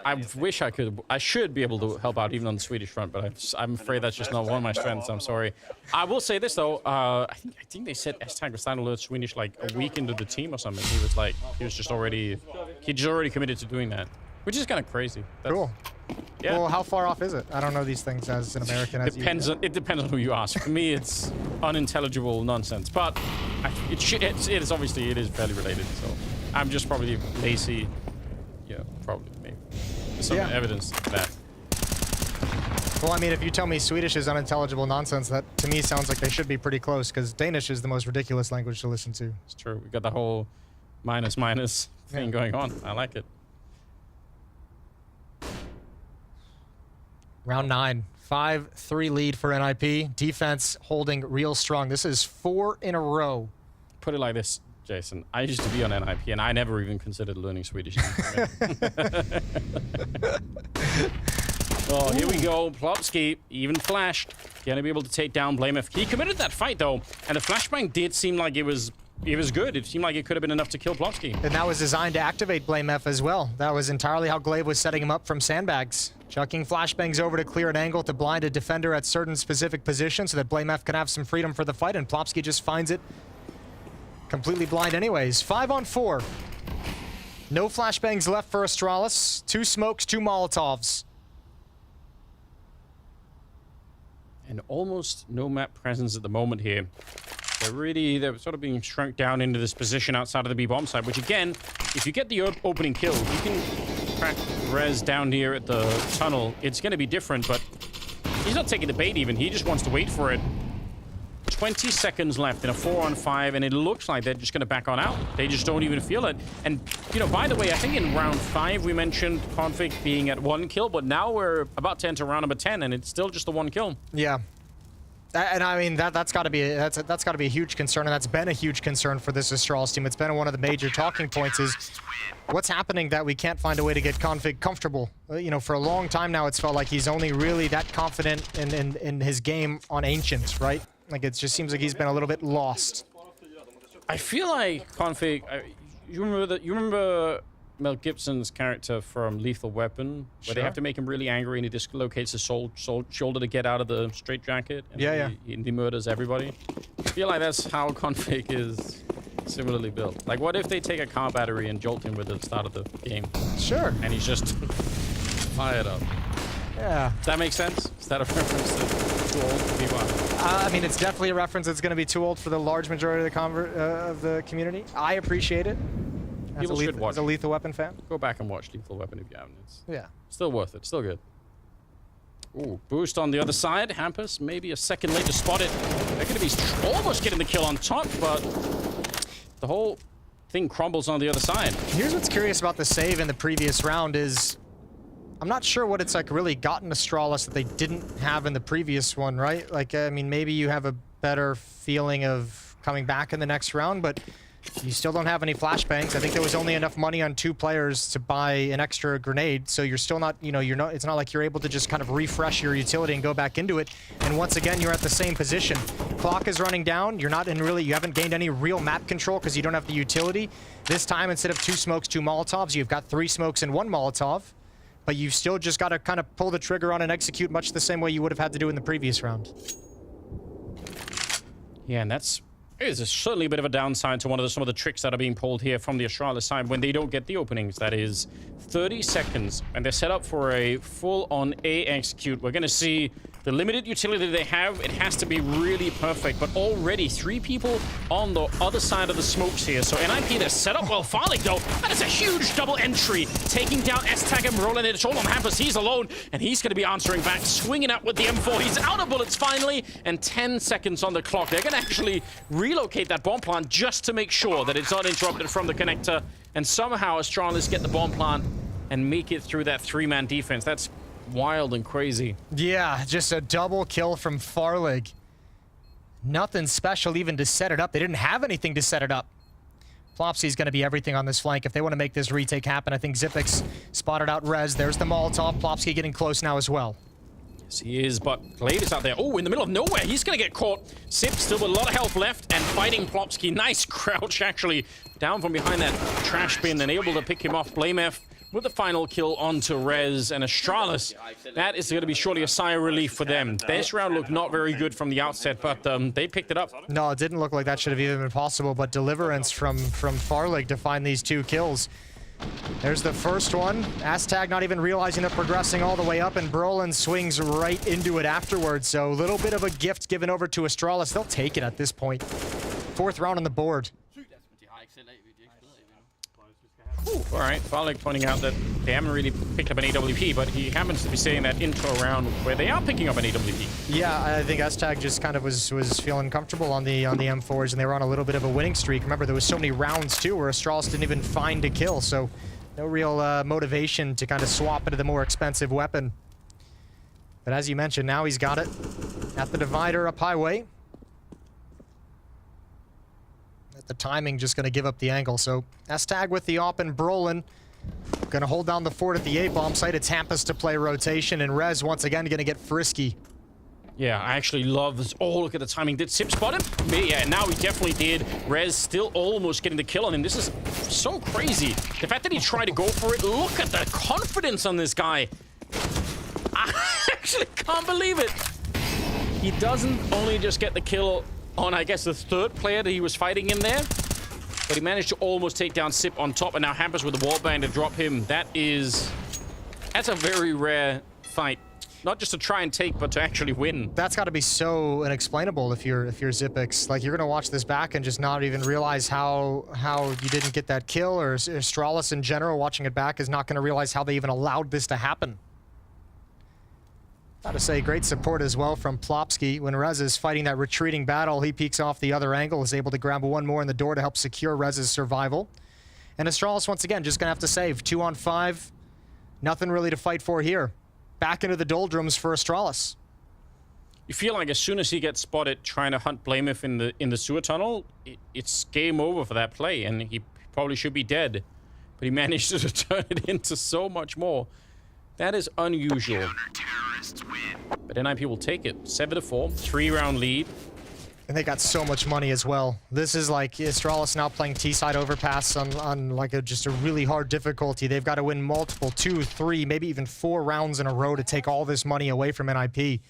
I wish I could. I should be able to help out even on the Swedish front, but I'm afraid that's just not one of my strengths. I'm sorry. I will say this though. I think they said S-Tag was starting to learn Swedish like a week into the team or something. He was just already committed to doing that, which is kind of crazy.
Cool.
Yeah.
Well, how far off is it? I don't know these things as an American.
It depends on who you ask. For me, it's unintelligible nonsense. But it is fairly related. So I'm just probably lazy. Yeah, probably maybe. There's some evidence to that.
Well, I mean, if you tell me Swedish is unintelligible nonsense, that to me sounds like they should be pretty close, because Danish is the most ridiculous language to listen to.
It's true. We got the whole minus thing going on. I like it.
Round 9, 5-3 lead for NIP. Defense holding real strong. This is 4 in a row.
Put it like this, Jason. I used to be on NIP, and I never even considered learning Swedish. Oh, here we go. Plopsky, even flashed. Gonna be able to take down Blameth. He committed that fight, though, and the flashbang did seem like it was good. It seemed like it could have been enough to kill Plopsky.
And that was designed to activate Blameth as well. That was entirely how Glaive was setting him up from sandbags. Chucking flashbangs over to clear an angle to blind a defender at certain specific positions so that Blameth can have some freedom for the fight, and Plopsky just finds it completely blind anyways. 5 on 4. No flashbangs left for Astralis. 2 smokes, 2 Molotovs.
And almost no map presence at the moment here. They're sort of being shrunk down into this position outside of the B bomb site, which again, if you get the opening kill, you can crack Rez down here at the tunnel. It's going to be different, but he's not taking the bait even. He just wants to wait for it. 20 seconds left in a 4-on-5, and it looks like they're just going to back on out. They just don't even feel it. And, you know, by the way, I think in round 5 we mentioned Config being at 1 kill, but now we're about to enter round number 10, and it's still just the 1 kill.
Yeah. And I mean that's got to be a huge concern, and that's been a huge concern for this Astralis team. It's been one of the major talking points is what's happening that we can't find a way to get Config comfortable. You know, for a long time now, it's felt like he's only really that confident in his game on Ancient, right? Like it just seems like he's been a little bit lost.
I feel like Config. You remember Mel Gibson's character from Lethal Weapon, where they have to make him really angry and he dislocates his shoulder to get out of the straitjacket. And he murders everybody. I feel like that's how Config is similarly built. Like, what if they take a car battery and jolt him with the start of the game?
Sure.
And he's just fired up.
Yeah.
Does that make sense? Is that a reference to too old to be one?
I mean, it's definitely a reference that's going to be too old for the large majority of the community. I appreciate it.
People should watch.
As a Lethal Weapon fan.
Go back and watch Lethal Weapon if you haven't. It's
still
worth it. Still good. Ooh, boost on the other side. Hampus maybe a second late to spot it. They're going to be almost getting the kill on top, but the whole thing crumbles on the other side.
Here's what's curious about the save in the previous round is I'm not sure what it's like really gotten Astralis that they didn't have in the previous one, right? Like, I mean, maybe you have a better feeling of coming back in the next round, but you still don't have any flashbangs. I think there was only enough money on 2 players to buy an extra grenade, so you're still not, you know, it's not like you're able to just kind of refresh your utility and go back into it. And once again, you're at the same position. Clock is running down. You're not in you haven't gained any real map control because you don't have the utility. This time, instead of 2 smokes, 2 Molotovs, you've got 3 smokes and 1 Molotov. But you've still just got to kind of pull the trigger on and execute much the same way you would have had to do in the previous round.
Yeah, and that's certainly a bit of a downside to some of the tricks that are being pulled here from the Astralis side when they don't get the openings. That is 30 seconds, and they're set up for a full-on A execute. We're going to see the limited utility they have. It has to be really perfect, but already 3 people on the other side of the smokes here. So NIP, they're set up well. Farlig, though, that is a huge double entry, taking down S-Tag and rolling it. It's all on Hampus. He's alone, and he's going to be answering back, swinging out with the M4. He's out of bullets finally, and 10 seconds on the clock. They're going to actually relocate that bomb plant just to make sure that it's not interrupted from the connector, and somehow Astralis get the bomb plant and make it through that 3-man defense. That's wild and crazy.
Yeah, just a double kill from Farlig. Nothing special even to set it up. They didn't have anything to set it up. Flopsy's going to be everything on this flank if they want to make this retake happen. I think Zipix spotted out Rez. There's the Molotov. Plopsky getting close now as well.
Yes, he is, but Glade is out there. Oh, in the middle of nowhere. He's going to get caught. Sip still with a lot of health left and fighting Plopsky. Nice crouch, actually, down from behind that trash bin and able to pick him off. BlameF with the final kill onto Rez and Astralis. That is going to be surely a sigh of relief for them. This round looked not very good from the outset, but they picked it up.
No, it didn't look like that should have even been possible, but deliverance from Farlig to find these 2 kills. There's the first one. Astag not even realizing they're progressing all the way up, and Brolin swings right into it afterwards. So a little bit of a gift given over to Astralis. They'll take it at this point. 4th round on the board.
Ooh, all right, Farlig pointing out that they haven't really picked up an AWP, but he happens to be saying that intro round where they are picking up an AWP.
Yeah, I think Astag just kind of was feeling comfortable on the M4s, and they were on a little bit of a winning streak. Remember, there was so many rounds too where Astralis didn't even find a kill, so no real motivation to kind of swap into the more expensive weapon. But as you mentioned, now he's got it at the divider up highway. The timing just going to give up the angle. So S-Tag with the op and Brolin going to hold down the fort at the A-bomb site. It's Hampus to play rotation, and Rez once again going to get frisky.
Yeah, I actually love this. Oh, look at the timing. Did Sip spot him? Yeah, now he definitely did. Rez still almost getting the kill on him. This is so crazy. The fact that he tried to go for it, look at the confidence on this guy. I actually can't believe it. He doesn't only just get the kill on, I guess, the 3rd player that he was fighting in there, but he managed to almost take down Sip on top, and now Hampus with the wallbang to drop him. That's a very rare fight. not just to try and take, but to actually win.
That's got to be so inexplainable if you're Xyp9x. Like, you're gonna watch this back and just not even realize how you didn't get that kill, or Astralis in general watching it back is not gonna realize how they even allowed this to happen. Gotta say, great support as well from Plopsky. When Rez is fighting that retreating battle, he peeks off the other angle, is able to grab one more in the door to help secure Rez's survival. And Astralis, once again, just gonna have to save. 2 on 5. Nothing really to fight for here. Back into the doldrums for Astralis.
You feel like as soon as he gets spotted trying to hunt Blameth in the sewer tunnel, it's game over for that play, and he probably should be dead. But he managed to turn it into so much more. That is unusual. But NIP will take it. 7-4, 3-round lead.
And they got so much money as well. This is like Astralis now playing T-side overpass on like just a really hard difficulty. They've got to win multiple 2, 3, maybe even 4 rounds in a row to take all this money away from NIP.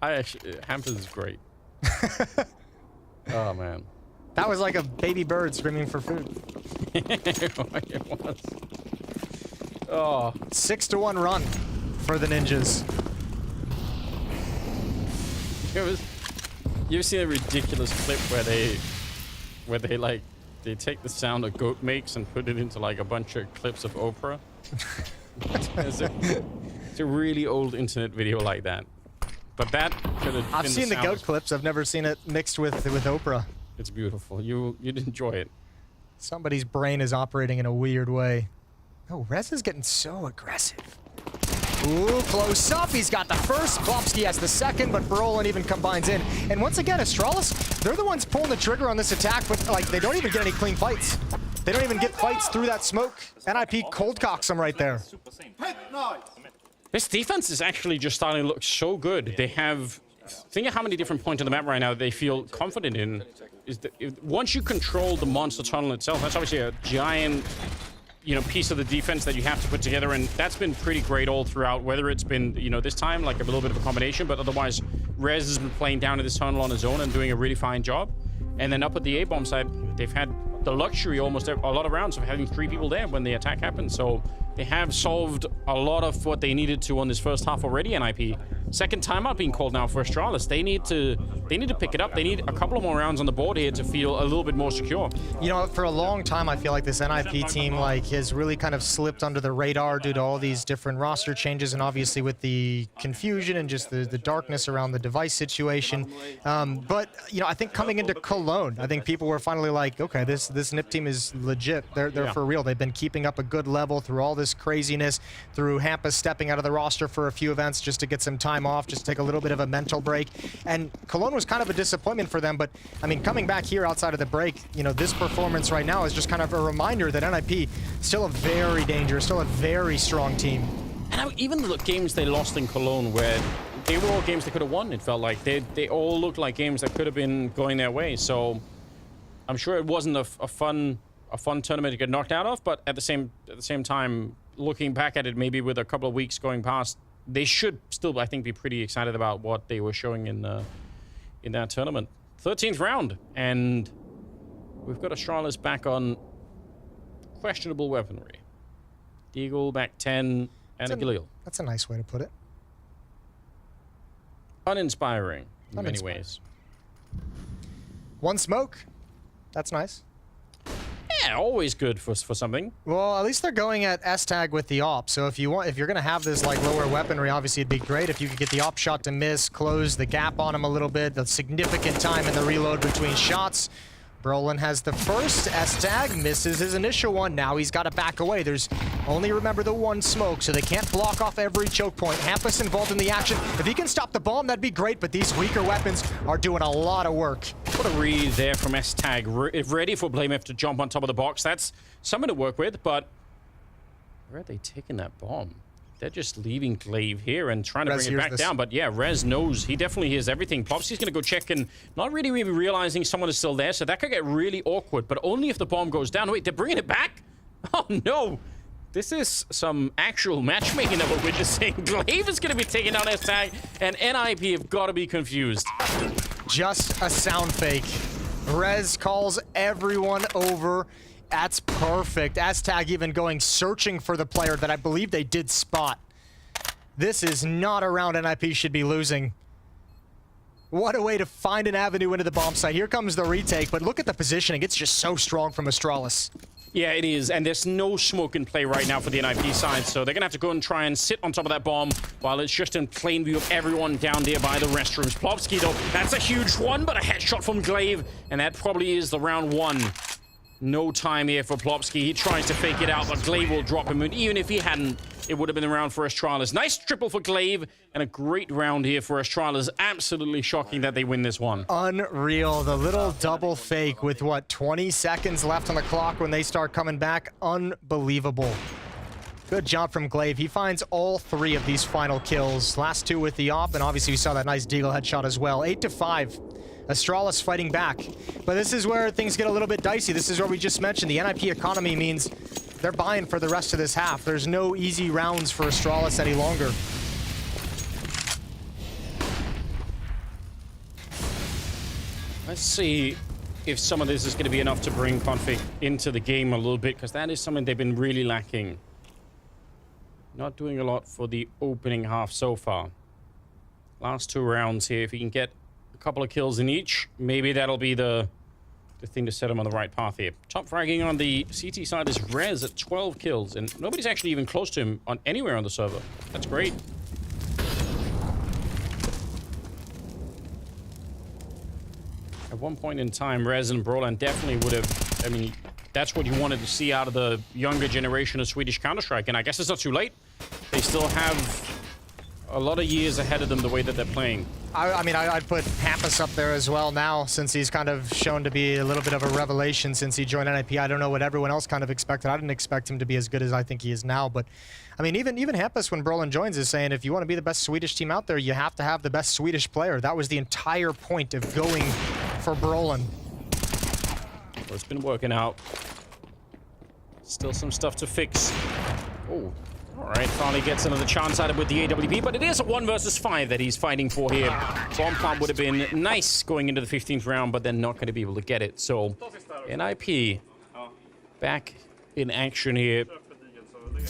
Hampers is great. Oh man.
That was like a baby bird screaming for food.
It was. Oh.
6-1 run for the Ninjas.
You've seen a ridiculous clip where they take the sound a goat makes and put it into like a bunch of clips of Oprah. It's a really old internet video like that. But that could have been
I've seen the goat clips. I've never seen it mixed with Oprah.
It's beautiful. You'd enjoy it.
Somebody's brain is operating in a weird way. Oh, Rez is getting so aggressive. Ooh, close up. He's got the first. Plopsky has the second, but Brolin even combines in. And once again, Astralis, they're the ones pulling the trigger on this attack, but like they don't even get any clean fights. They don't even get fights through that smoke. NIP cold cocks them right there.
This defense is actually just starting to look so good. They have... Think of how many different points on the map right now that they feel confident in. Is that once you control the monster tunnel itself, that's obviously a giant, piece of the defense that you have to put together, and that's been pretty great all throughout. Whether it's been, this time like a little bit of a combination, but otherwise, Rez has been playing down in this tunnel on his own and doing a really fine job. And then up at the A-bomb side, they've had the luxury almost a lot of rounds of having 3 people there when the attack happens. So they have solved a lot of what they needed to on this first half already, NIP. Second timeout being called now for Astralis. They need to pick it up. They need a couple of more rounds on the board here to feel a little bit more secure.
For a long time, I feel like this NIP team has really kind of slipped under the radar due to all these different roster changes, and obviously with the confusion and just the darkness around the device situation. But I think coming into Cologne, I think people were finally like, okay, this NIP team is legit. They're for real. They've been keeping up a good level through all this craziness, through Hampa stepping out of the roster for a few events just to get some time off, just take a little bit of a mental break. And Cologne was kind of a disappointment for them, but I mean, coming back here outside of the break, this performance right now is just kind of a reminder that NIP still a very dangerous, still a very strong team.
And even the games they lost in Cologne, where they were all games they could have won, it felt like they all looked like games that could have been going their way. So I'm sure it wasn't a fun tournament to get knocked out of, but at the same time, looking back at it, maybe with a couple of weeks going past, they should still, I think, be pretty excited about what they were showing in that tournament. 13th round, and we've got Astralis back on questionable weaponry. Deagle back 10, and a Galil.
That's a nice way to put it.
Uninspiring in many ways.
One smoke. That's nice.
Yeah, always good for something.
Well, at least they're going at S-tag with the op. So if you're gonna have this lower weaponry, obviously it'd be great if you could get the op shot to miss, close the gap on him a little bit. The significant time in the reload between shots. Brolin has the first S-tag, misses his initial one. Now he's got to back away. There's only, remember, the one smoke, so they can't block off every choke point. Hampus involved in the action. If he can stop the bomb, that'd be great, but these weaker weapons are doing a lot of work.
What a read there from S-tag. Ready for Blameth to jump on top of the box. That's something to work with, but where are they taking that bomb? They're just leaving Glaive here and trying to bring it back down. But yeah, Rez knows. He definitely hears everything. Popsy's going to go check and not really even realizing someone is still there. So that could get really awkward, but only if the bomb goes down. Wait, they're bringing it back? Oh, no. This is some actual matchmaking that we're witnessing. Glaive is going to be taking down S-tag, and NIP have got to be confused.
Just a sound fake. Rez calls everyone over. That's perfect. S-Tag even going searching for the player that I believe they did spot. This is not a round NIP should be losing. What a way to find an avenue into the bomb site. Here comes the retake, but look at the positioning. It's just so strong from Astralis.
Yeah, it is, and there's no smoke in play right now for the NIP side, so they're gonna have to go and try and sit on top of that bomb while it's just in plain view of everyone down there by the restrooms. Plopsky, though, that's a huge one, but a headshot from Glaive, and that probably is the round one. No time here for Plopsky. He tries to fake it out, but Glaive will drop him, and even if he hadn't, it would have been the round for Astralis. Nice triple for Glaive, and a great round here for Astralis. Absolutely shocking that they win this one.
Unreal. The little double fake with, what, 20 seconds left on the clock when they start coming back. Unbelievable. Good job from Glaive. He finds all 3 of these final kills. Last 2 with the op, and obviously we saw that nice Deagle headshot as well. 8-5. Astralis fighting back. But this is where things get a little bit dicey. This is where we just mentioned the NIP economy means they're buying for the rest of this half. There's no easy rounds for Astralis any longer.
Let's see if some of this is going to be enough to bring Config into the game a little bit, because that is something they've been really lacking. Not doing a lot for the opening half so far. Last 2 rounds here, if he can get a couple of kills in each, maybe that'll be the thing to set him on the right path here. Top fragging on the CT side is Rez at 12 kills, and nobody's actually even close to him on anywhere on the server. That's great. At one point in time, Rez and Broland definitely would have, I mean, that's what you wanted to see out of the younger generation of Swedish Counter-Strike, and I guess it's not too late. They still have a lot of years ahead of them the way that they're playing.
I mean, I'd put Hampus up there as well now, since he's kind of shown to be a little bit of a revelation since he joined NIP. I don't know what everyone else kind of expected. I didn't expect him to be as good as I think he is now, but I mean, even Hampus, when Broland joins, is saying if you want to be the best Swedish team out there, you have to have the best Swedish player. That was the entire point of going for Broland.
Well, it's been working out. Still some stuff to fix. Oh. All right, finally gets another chance at it with the AWP, but it is a 1 versus 5 that he's fighting for here. Bomb plant would have been nice going into the 15th round, but they're not going to be able to get it. So, NIP back in action here.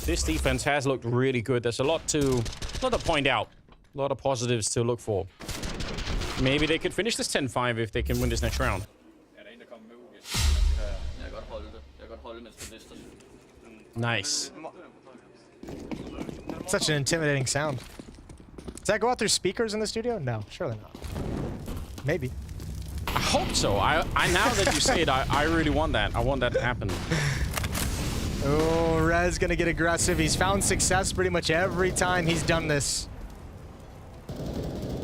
This defense has looked really good. There's a lot to point out. A lot of positives to look for. Maybe they could finish this 10-5 if they can win this next round. Nice.
Such an intimidating sound. Does that go out through speakers in the studio? No, surely not. Maybe.
I hope so. I now that you say it, I really want that. I want that to happen.
Oh, Rez gonna get aggressive. He's found success pretty much every time he's done this.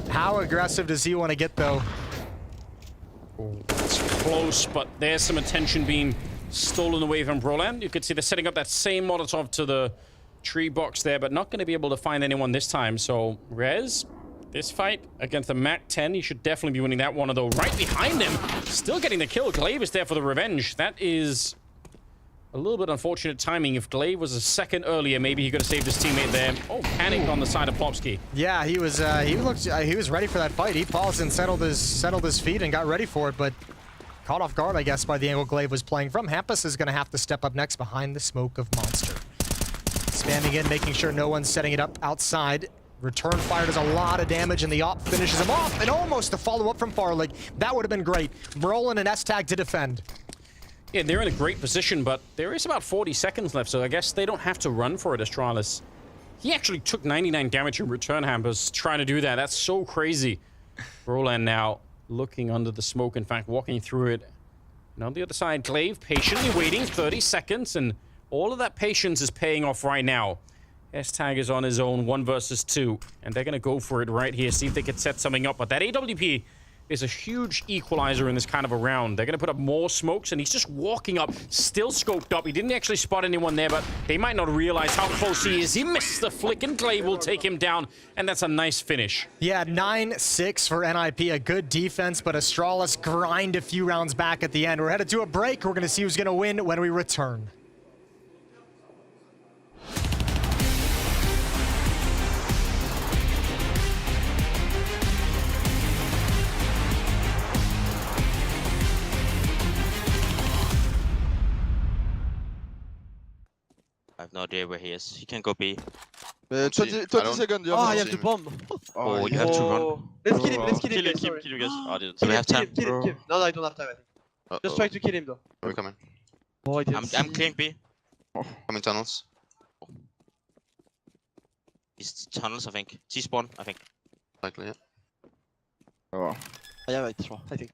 How aggressive does he want to get, though?
Oh, it's close, but there's some attention being stolen away from Broland. You could see they're setting up that same Molotov to the tree box there, but not going to be able to find anyone this time. So Rez, this fight against the MAC-10, he should definitely be winning that one, although right behind him, still getting the kill. Glaive is there for the revenge. That is a little bit unfortunate timing. If Glaive was a second earlier, maybe he could have saved his teammate there. Oh, panic on the side of Plopsky.
Yeah, he was ready for that fight. He paused and settled his feet and got ready for it, but caught off guard, I guess, by the angle Glaive was playing from. Hampus is going to have to step up next behind the smoke of Monster. Spamming in, making sure no one's setting it up outside. Return fire does a lot of damage, and the op finishes him off, and almost a follow-up from Farlig. That would have been great. Broland and S-Tag to defend.
Yeah, they're in a great position, but there is about 40 seconds left, so I guess they don't have to run for it, Astralis. He actually took 99 damage in return, Hampus, trying to do that. That's so crazy. Broland now looking under the smoke, in fact, walking through it. And on the other side, Glaive patiently waiting 30 seconds, and all of that patience is paying off right now. S-Tag is on his own, 1 versus 2, and they're going to go for it right here, see if they can set something up. But that AWP is a huge equalizer in this kind of a round. They're going to put up more smokes, and he's just walking up, still scoped up. He didn't actually spot anyone there, but they might not realize how close he is. He missed the flick, and Glaive will take him down, and that's a nice finish.
Yeah, 9-6 for NIP, a good defense, but Astralis grind a few rounds back at the end. We're headed to a break. We're going to see who's going to win when we return.
have no idea where he is. He can go B.
20 seconds. You
Oh,
have
you
to
have to
bomb.
Oh, you have to run.
Let's kill him. Let's
Kill
kill him.
him,
Sorry.
kill him, guys. Oh,
Kill
do we
him,
have
kill
time?
him, kill him, kill him. No, I don't have time, I think. Just try to kill him, though.
We're coming.
Oh,
I'm clearing B.
Coming tunnels.
He's tunnels, I think. T-spawn, I think.
Likely, yeah.
Oh. Yeah, right, I think.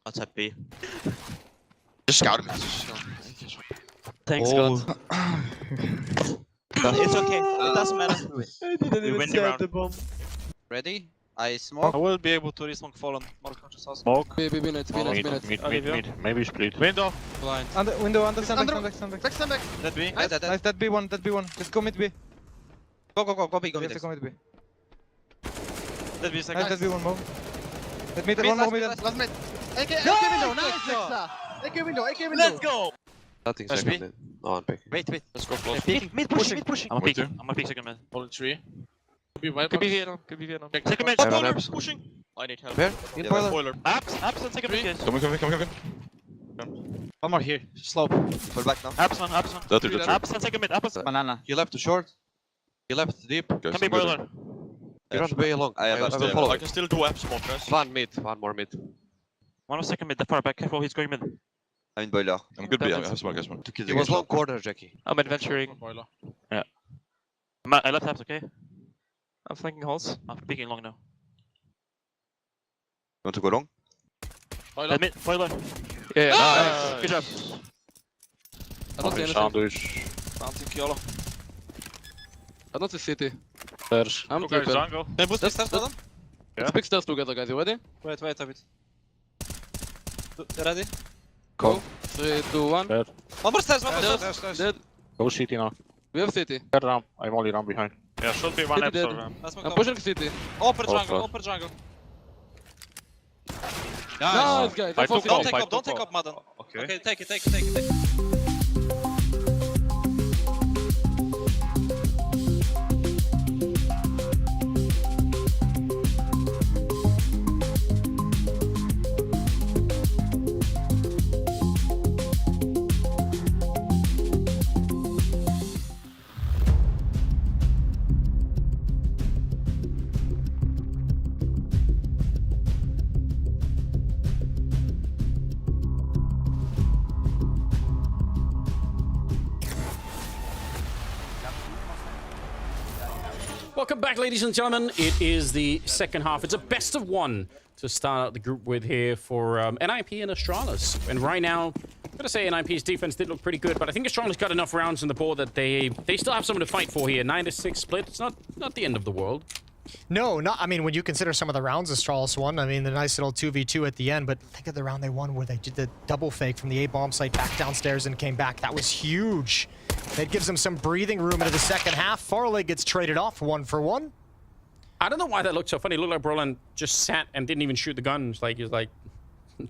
I'll tap B.
Just scout him.
Thanks, God. It's okay. It doesn't matter. We win the round.
Ready? I smoke.
I will be able to resmoke fallen. More conscious house.
Smoke.
B, minute.
Mid. Maybe split.
Window.
Blind.
Window, stand back.
Dead B.
Nice, that B1, Let's go mid B.
Go B, go
We
mid.
have to go mid B.
Dead B second.
Nice, that B1 move. Let mid, one more mid.
Last mid. AK window. Nice, Nexa. AK window.
Let's go!
Nothing
Flash
second.
B.
No, I'm picking.
Wait.
Let's go close.
Mid pushing.
I'm a pick.
I'm a pick second man.
Fallen 3.
Could be Vietnam.
Second mid.
Boiler,
pushing.
I need help.
Where?
In
Yeah,
boiler.
Apps and second mid, guys. Come.
One more here. Slope.
Pull back now. Apps on. Apps and second mid.
Banana. You left too short. You left deep.
Can be boiler.
You run way along.
I can still do apps more, guys.
One more mid.
One more second mid. The far back. Careful, he's going mid.
I'm in boiler.
I'm good B. I have smoke.
He was long corner, Jackie.
I'm adventuring. Yeah. I left apps, okay? I'm flanking holes. I'm picking long now.
You want to go long?
Boiler.
Yeah,
nice. Good job.
I don't see anything. Something yellow. I don't see city. I'm
Okay, jungle.
Can I boost this test for them?
Yeah.
Let's pick stairs together, guys. You ready?
Wait a bit.
Ready?
Go.
3, 2, 1.
Dead.
One more stairs. Dead.
Go city now.
We have city.
Dead ramp. I'm only ramp behind. Yeah, should be one
City dead.
episode.
I'm pushing city. Upper jungle. Nice, guys. Don't take up, Madden. Okay, take it.
Welcome back, ladies and gentlemen. It is the second half. It's a best of one to start out the group with here for NIP and Astralis. And right now, I'm going to say NIP's defense did look pretty good, but I think Astralis got enough rounds on the board that they still have something to fight for here. 9-6 split. It's not the end of the world.
No, not. I mean, when you consider some of the rounds Astralis won, I mean, the nice little 2v2 at the end, but think of the round they won where they did the double fake from the A-bomb site back downstairs and came back. That was huge. That gives them some breathing room into the second half. Farley gets traded off 1-for-1.
I don't know why that looked so funny. It looked like Brolin just sat and didn't even shoot the guns. Like, he was like...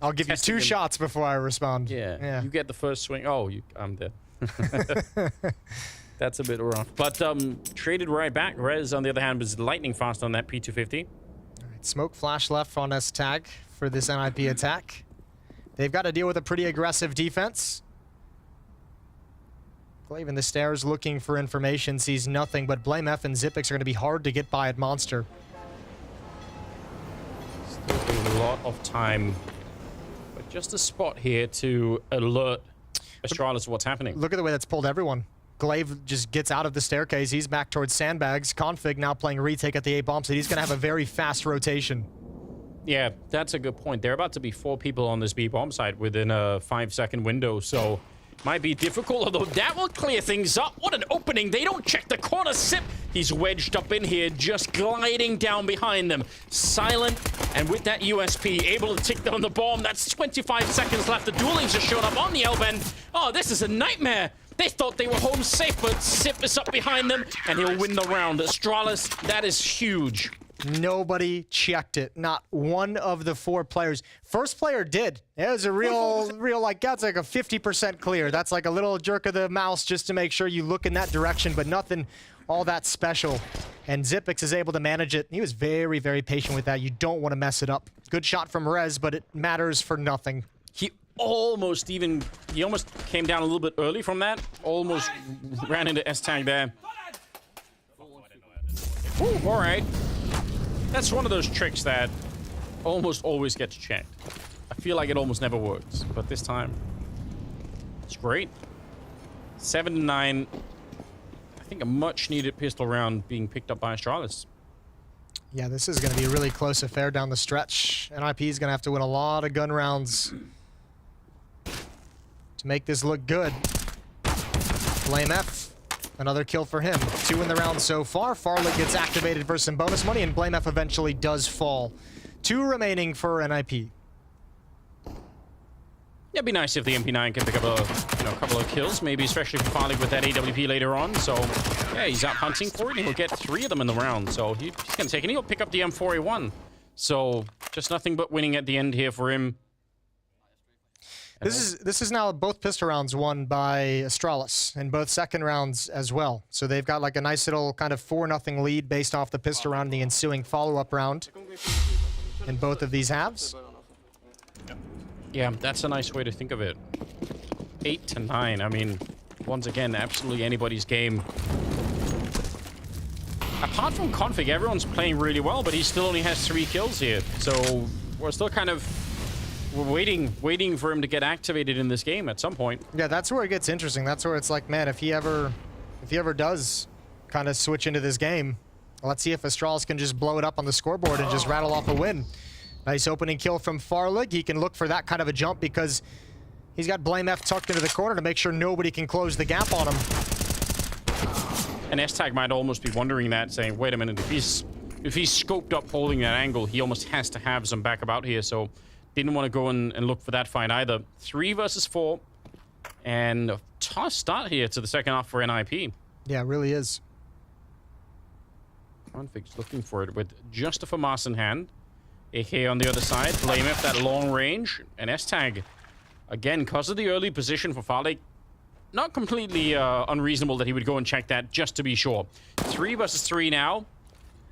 I'll give you 2 shots before I respond.
Yeah. You get the first swing. Oh, I'm dead. That's a bit rough. But traded right back. Rez, on the other hand, was lightning fast on that P250.
All right, smoke flash left on S-Tag for this NIP attack. They've got to deal with a pretty aggressive defense. Glaive in the stairs looking for information, sees nothing, but Blame F and Zipix are going to be hard to get by at Monster.
Still a lot of time. But just a spot here to alert Astralis of what's happening.
Look at the way that's pulled everyone. Glaive just gets out of the staircase. He's back towards sandbags. Config now playing retake at the A-bomb, so he's going to have a very fast rotation.
Yeah, that's a good point. There are about to be 4 people on this B-bomb site within a 5-second window, so might be difficult, although that will clear things up. What an opening. They don't check the corner. Sip. He's wedged up in here, just gliding down behind them. Silent, and with that USP, able to tick down the bomb. That's 25 seconds left. The duelings just showed up on the L-bend. Oh, this is a nightmare. They thought they were home safe, but Sip is up behind them, and he'll win the round. Astralis, that is huge.
Nobody checked it. Not one of the 4 players. First player did. It was a real, like, that's like a 50% clear. That's like a little jerk of the mouse just to make sure you look in that direction, but nothing all that special. And Zipix is able to manage it. He was very, very patient with that. You don't want to mess it up. Good shot from Rez, but it matters for nothing.
almost even... He almost came down a little bit early from that. Almost ran into S-Tag there. Ooh, all right. That's one of those tricks that almost always gets checked. I feel like it almost never works, but this time it's great. 7-9. I think a much needed pistol round being picked up by Astralis.
Yeah, this is going to be a really close affair down the stretch. NIP is going to have to win a lot of gun rounds to make this look good. Blame F, another kill for him. 2 in the round so far. Farlig gets activated for some bonus money, and Blame F eventually does fall. 2 remaining for NIP.
Yeah, it'd be nice if the MP9 can pick up a couple of kills, maybe especially for Farlig with that AWP later on. So, yeah, he's out hunting for it, and he'll get 3 of them in the round. So he's going to take it, and he'll pick up the M4A1. So, just nothing but winning at the end here for him.
This is now both pistol rounds won by Astralis, and both second rounds as well. So they've got like a nice little kind of 4-0 lead based off the pistol round and the ensuing follow-up round in both of these halves.
Yeah, that's a nice way to think of it. 8-9. I mean, once again, absolutely anybody's game. Apart from Config, everyone's playing really well, but he still only has 3 kills here. So we're still kind of waiting for him to get activated in this game at some point.
Yeah, that's where it gets interesting. That's where it's like, man, if he ever does kind of switch into this game, let's see if Astralis can just blow it up on the scoreboard and just rattle off a win. Nice opening kill from Farlig. He can look for that kind of a jump because he's got Blame F tucked into the corner to make sure nobody can close the gap on him.
And S-Tag might almost be wondering that, saying, wait a minute, if he's scoped up holding that angle, he almost has to have some backup out here. So didn't want to go and look for that fight either. 3 versus 4. And a tough start here to the second half for NIP.
Yeah, it really is.
Config's looking for it with just a FAMAS in hand. AK on the other side. Blame F that long range. And S-Tag, again, because of the early position for Farlig, not completely unreasonable that he would go and check that just to be sure. 3 versus 3 now.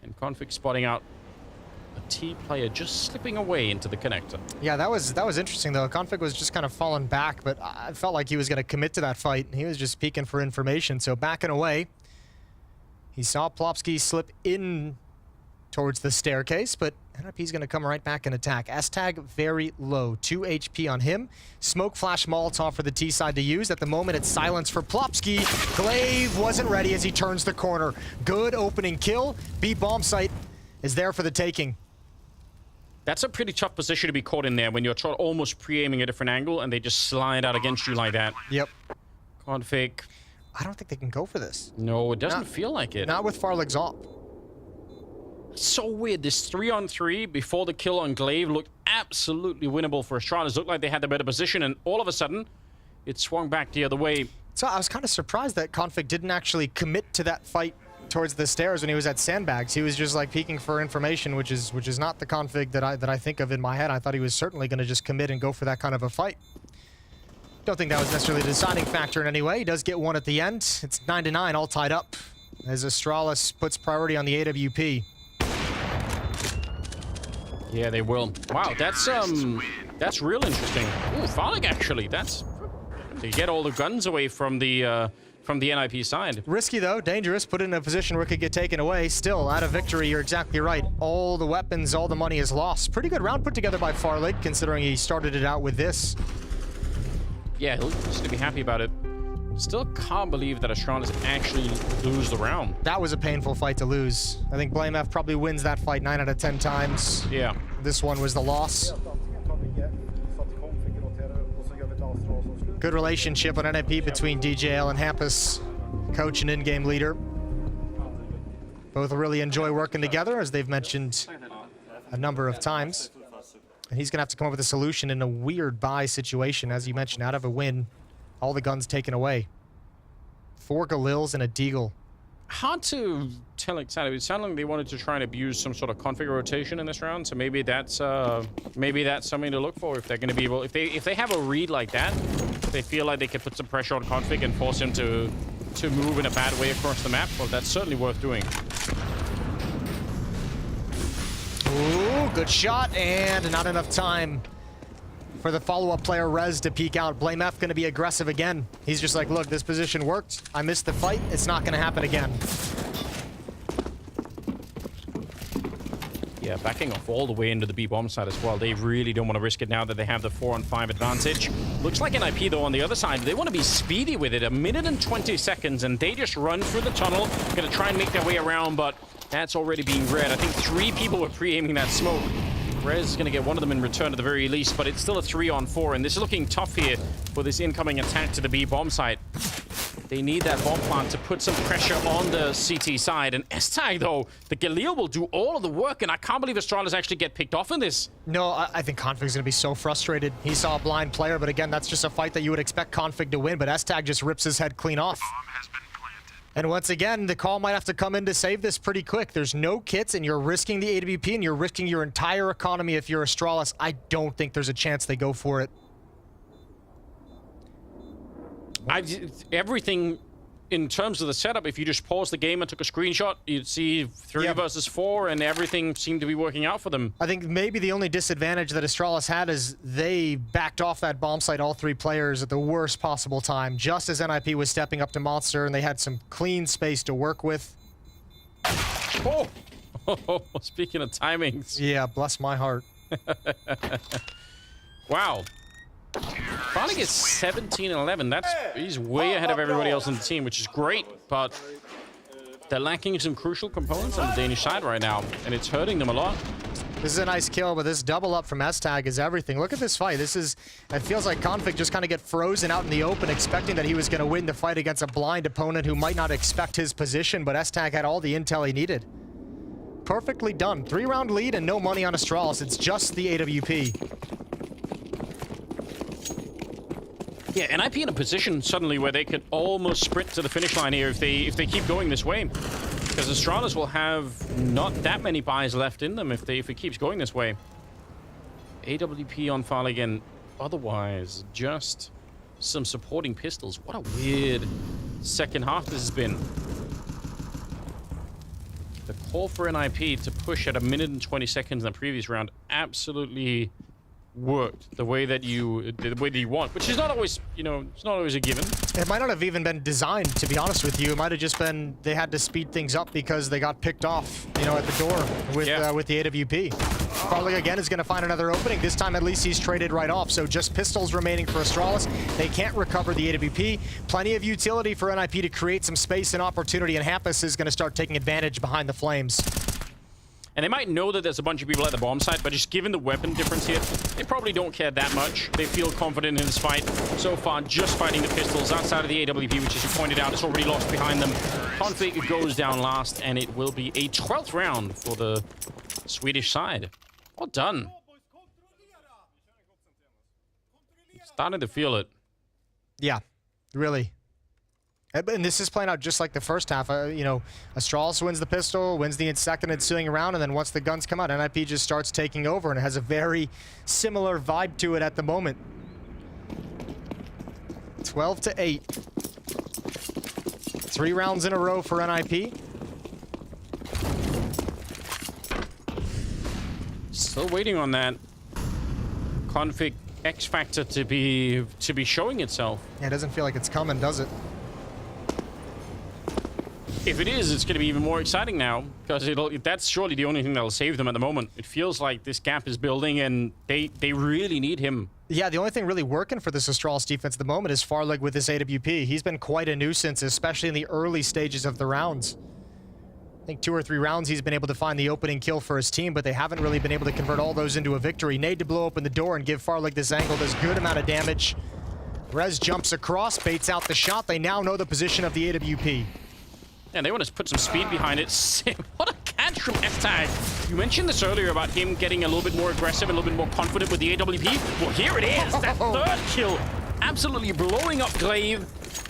And Config spotting out a T player just slipping away into the connector.
Yeah, that was interesting though. Config was just kind of falling back, but I felt like he was going to commit to that fight. He was just peeking for information, so backing away. He saw Plopsky slip in towards the staircase, but NIP's going to come right back and attack. S-Tag very low, 2 HP on him. Smoke flash Molotov for the T side to use. At the moment, it's silence for Plopsky. Glaive wasn't ready as he turns the corner. Good opening kill. B bomb site is there for the taking.
That's a pretty tough position to be caught in there when you're almost pre-aiming a different angle and they just slide out against you like that.
Yep.
Config.
I don't think they can go for this.
No, it doesn't feel like it.
Not with Farlig's op.
So weird. This 3-on-3 before the kill on Glaive looked absolutely winnable for Astralis. Looked like they had the better position, and all of a sudden, it swung back the other way.
So I was kind of surprised that Config didn't actually commit to that fight towards the stairs when he was at sandbags. He was just like peeking for information, which is not the Config that I think of in my head. I thought he was certainly going to just commit and go for that kind of a fight. Don't think that was necessarily a deciding factor in any way. He does get 1 at the end. It's 9-9, all tied up, as Astralis puts priority on the AWP.
Yeah, they will. Wow, that's real interesting. Ooh, Farlig actually. That's to get all the guns away from the NIP side.
Risky though, dangerous. Put in a position where it could get taken away. Still, out of victory, you're exactly right. All the weapons, all the money is lost. Pretty good round put together by Farlig, considering he started it out with this.
Yeah, he'll just be happy about it. Still can't believe that Astralis actually lose the round.
That was a painful fight to lose. I think Blame F probably wins that fight 9 out of 10 times.
Yeah.
This one was the loss. Good relationship on NIP between DJL and Hampus, coach and in-game leader. Both really enjoy working together, as they've mentioned a number of times. And he's going to have to come up with a solution in a weird buy situation, as you mentioned, out of a win. All the guns taken away. 4 Galils and a Deagle.
Hard to tell exactly. It sounded like they wanted to try and abuse some sort of config rotation in this round, so maybe that's something to look for if they're going to be able. If they have a read like that, they feel like they can put some pressure on config and force him to move in a bad way across the map. Well, that's certainly worth doing.
Ooh, good shot, and not enough time for the follow-up player Rez to peek out. Blame F going to be aggressive again. He's just like, look, this position worked. I missed the fight. It's not going to happen again.
Yeah, backing off all the way into the B bomb side as well. They really don't want to risk it now that they have the 4-on-5 advantage. Looks like NIP, though, on the other side, they want to be speedy with it. 1 minute and 20 seconds, and they just run through the tunnel. Going to try and make their way around, but that's already being read. I think 3 people were pre-aiming that smoke. Rez is going to get one of them in return at the very least, but it's still a 3-on-4, and this is looking tough here for this incoming attack to the B bomb site. They need that bomb plant to put some pressure on the CT side. And S-Tag, though, the Galil will do all of the work, and I can't believe Astralis actually get picked off in this.
No, I think Config's going to be so frustrated. He saw a blind player, but again, that's just a fight that you would expect Config to win, but S-Tag just rips his head clean off. And once again, the call might have to come in to save this pretty quick. There's no kits, and you're risking the AWP, and you're risking your entire economy if you're Astralis. I don't think there's a chance they go for it.
Everything in terms of the setup, if you just pause the game and took a screenshot, you'd see 3 versus 4, and everything seemed to be working out for them.
I think maybe the only disadvantage that Astralis had is they backed off that bomb site, all 3 players, at the worst possible time, just as NIP was stepping up to Monster, and they had some clean space to work with.
Oh! Speaking of timings.
Yeah, bless my heart.
Wow. Finally gets 17-11. He's way ahead of everybody else on the team, which is great, but they're lacking some crucial components on the Danish side right now, and it's hurting them a lot.
This is a nice kill, but this double up from S-Tag is everything. Look at this fight. It feels like Config just kind of get frozen out in the open, expecting that he was going to win the fight against a blind opponent who might not expect his position, but S-Tag had all the intel he needed. Perfectly done. 3-round lead and no money on Astralis. It's just the AWP.
Yeah, NIP in a position suddenly where they could almost sprint to the finish line here if they keep going this way. Because Astralis will have not that many buys left in them if it keeps going this way. AWP on file again. Otherwise, just some supporting pistols. What a weird second half this has been. The call for NIP to push at 1 minute and 20 seconds in the previous round absolutely worked the way that you want, which is not always, it's not always a given.
It might not have even been designed, to be honest with you. It might have just been they had to speed things up because they got picked off, at the door with the AWP. Farley again is going to find another opening. This time at least he's traded right off, so just pistols remaining for Astralis. They can't recover the AWP. Plenty of utility for NIP to create some space and opportunity, and Hampus is going to start taking advantage behind the flames.
And they might know that there's a bunch of people at the bomb site, but just given the weapon difference here, they probably don't care that much. They feel confident in this fight. So far, just fighting the pistols outside of the AWP, which, as you pointed out, is already lost behind them. Config goes down last, and it will be a 12th round for the Swedish side. Well done. Starting to feel it.
Yeah, really. And this is playing out just like the first half. Astralis wins the pistol, wins the second ensuing round, and then once the guns come out, NIP just starts taking over, and it has a very similar vibe to it at the moment. 12-8. 3 rounds in a row for NIP.
Still waiting on that Config X factor to be showing itself.
Yeah, it doesn't feel like it's coming, does it?
If it is, it's going to be even more exciting now, because that's surely the only thing that'll save them at the moment. It feels like this gap is building, and they really need him.
Yeah, the only thing really working for this Astralis defense at the moment is Farlig with this AWP. He's been quite a nuisance, especially in the early stages of the rounds. I think 2 or 3 rounds he's been able to find the opening kill for his team, but they haven't really been able to convert all those into a victory. Nade to blow open the door and give Farlig this angle does good amount of damage. Rez jumps across, baits out the shot. They now know the position of the AWP.
And they want to put some speed behind it. What a catch from S-Tag. You mentioned this earlier about him getting a little bit more aggressive, a little bit more confident with the AWP. Well, here it is. That third kill. Absolutely blowing up Glaive.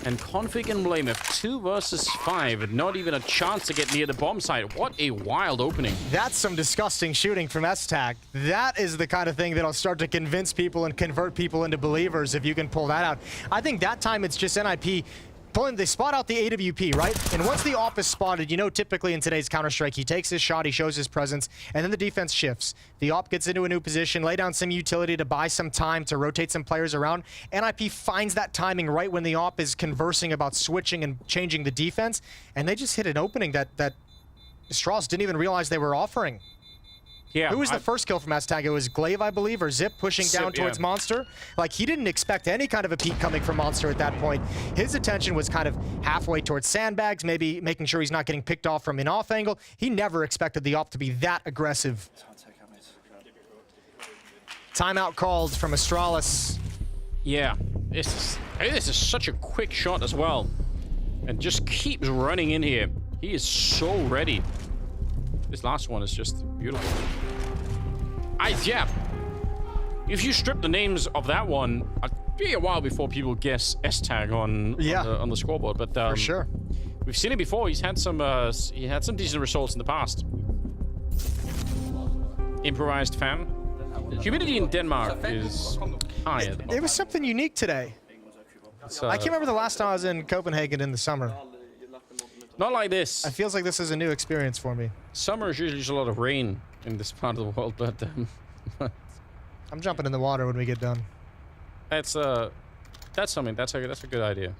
And Config and Blameth, 2 versus 5. Not even a chance to get near the bomb site. What a wild opening.
That's some disgusting shooting from S-Tag. That is the kind of thing that'll start to convince people and convert people into believers if you can pull that out. I think that time it's just NIP they spot out the AWP, right? And once the AWP is spotted, you know, typically in today's Counter-Strike, he takes his shot, he shows his presence, and then the defense shifts. The AWP gets into a new position, lay down some utility to buy some time to rotate some players around. NIP finds that timing right when the AWP is conversing about switching and changing the defense, and they just hit an opening that Astralis didn't even realize they were offering.
Yeah,
Who was the first kill from Aztag? It was Glaive, I believe, or Zip pushing down towards Monster. Like, he didn't expect any kind of a peek coming from Monster at that point. His attention was kind of halfway towards sandbags, maybe making sure he's not getting picked off from an off angle. He never expected the AWP to be that aggressive. Timeout called from Astralis.
Yeah, this is such a quick shot as well. And just keeps running in here. He is so ready. This last one is just beautiful. Yeah. If you strip the names of that one, it'd be a while before people guess S-tag on the scoreboard. But
for sure,
we've seen it before. He's had some decent results in the past. Improvised fan. Humidity in Denmark is high at the moment.
It was something unique today. I can't remember the last time I was in Copenhagen in the summer.
Not like this.
It feels like this is a new experience for me.
Summer is usually just a lot of rain in this part of the world, but
I'm jumping in the water when we get done.
That's something. That's a good idea.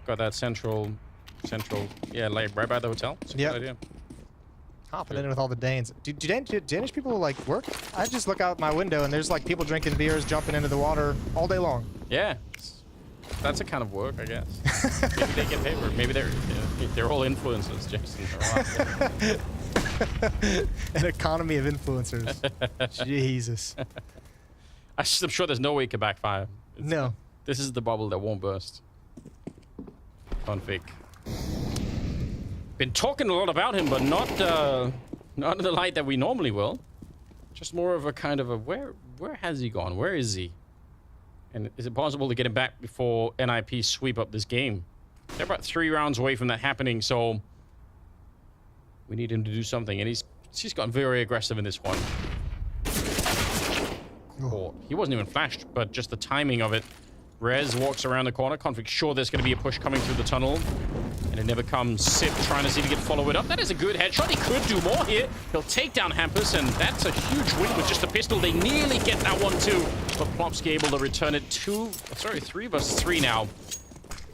Got that central, yeah, like right by the hotel. It's a good idea.
Hopping in with all the Danes. Do Danish people like work? I just look out my window and there's like people drinking beers, jumping into the water all day long.
Yeah. That's a kind of work, I guess. Maybe they get paid for it. Maybe they're all influencers, Jason.
An economy of influencers. Jesus.
I'm sure there's no way it could backfire.
No.
This is the bubble that won't burst. Config. Been talking a lot about him, but not in the light that we normally will. Just more of a kind of a where has he gone? Where is he? And is it possible to get him back before NIP sweep up this game? They're about 3 rounds away from that happening, so we need him to do something. And he's gotten very aggressive in this one. Oh, he wasn't even flashed, but just the timing of it. Rez walks around the corner. Config sure there's going to be a push coming through the tunnel. And it never comes. Sip trying to see if he can follow it up. That is a good headshot. He could do more here. He'll take down Hampus, and that's a huge win with just a pistol. They nearly get that one too. But Plopsky able to return it 3 versus 3 now.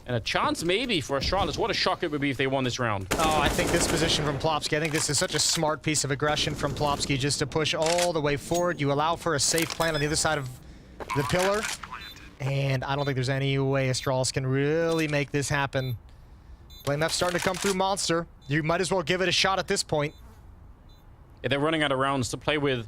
And a chance maybe for Astralis. What a shock it would be if they won this round.
Oh, I think this position from Plopsky, I think this is such a smart piece of aggression from Plopsky just to push all the way forward. You allow for a safe plan on the other side of the pillar. And I don't think there's any way Astralis can really make this happen. Blame F starting to come through Monster. You might as well give it a shot at this point.
Yeah, they're running out of rounds to play with.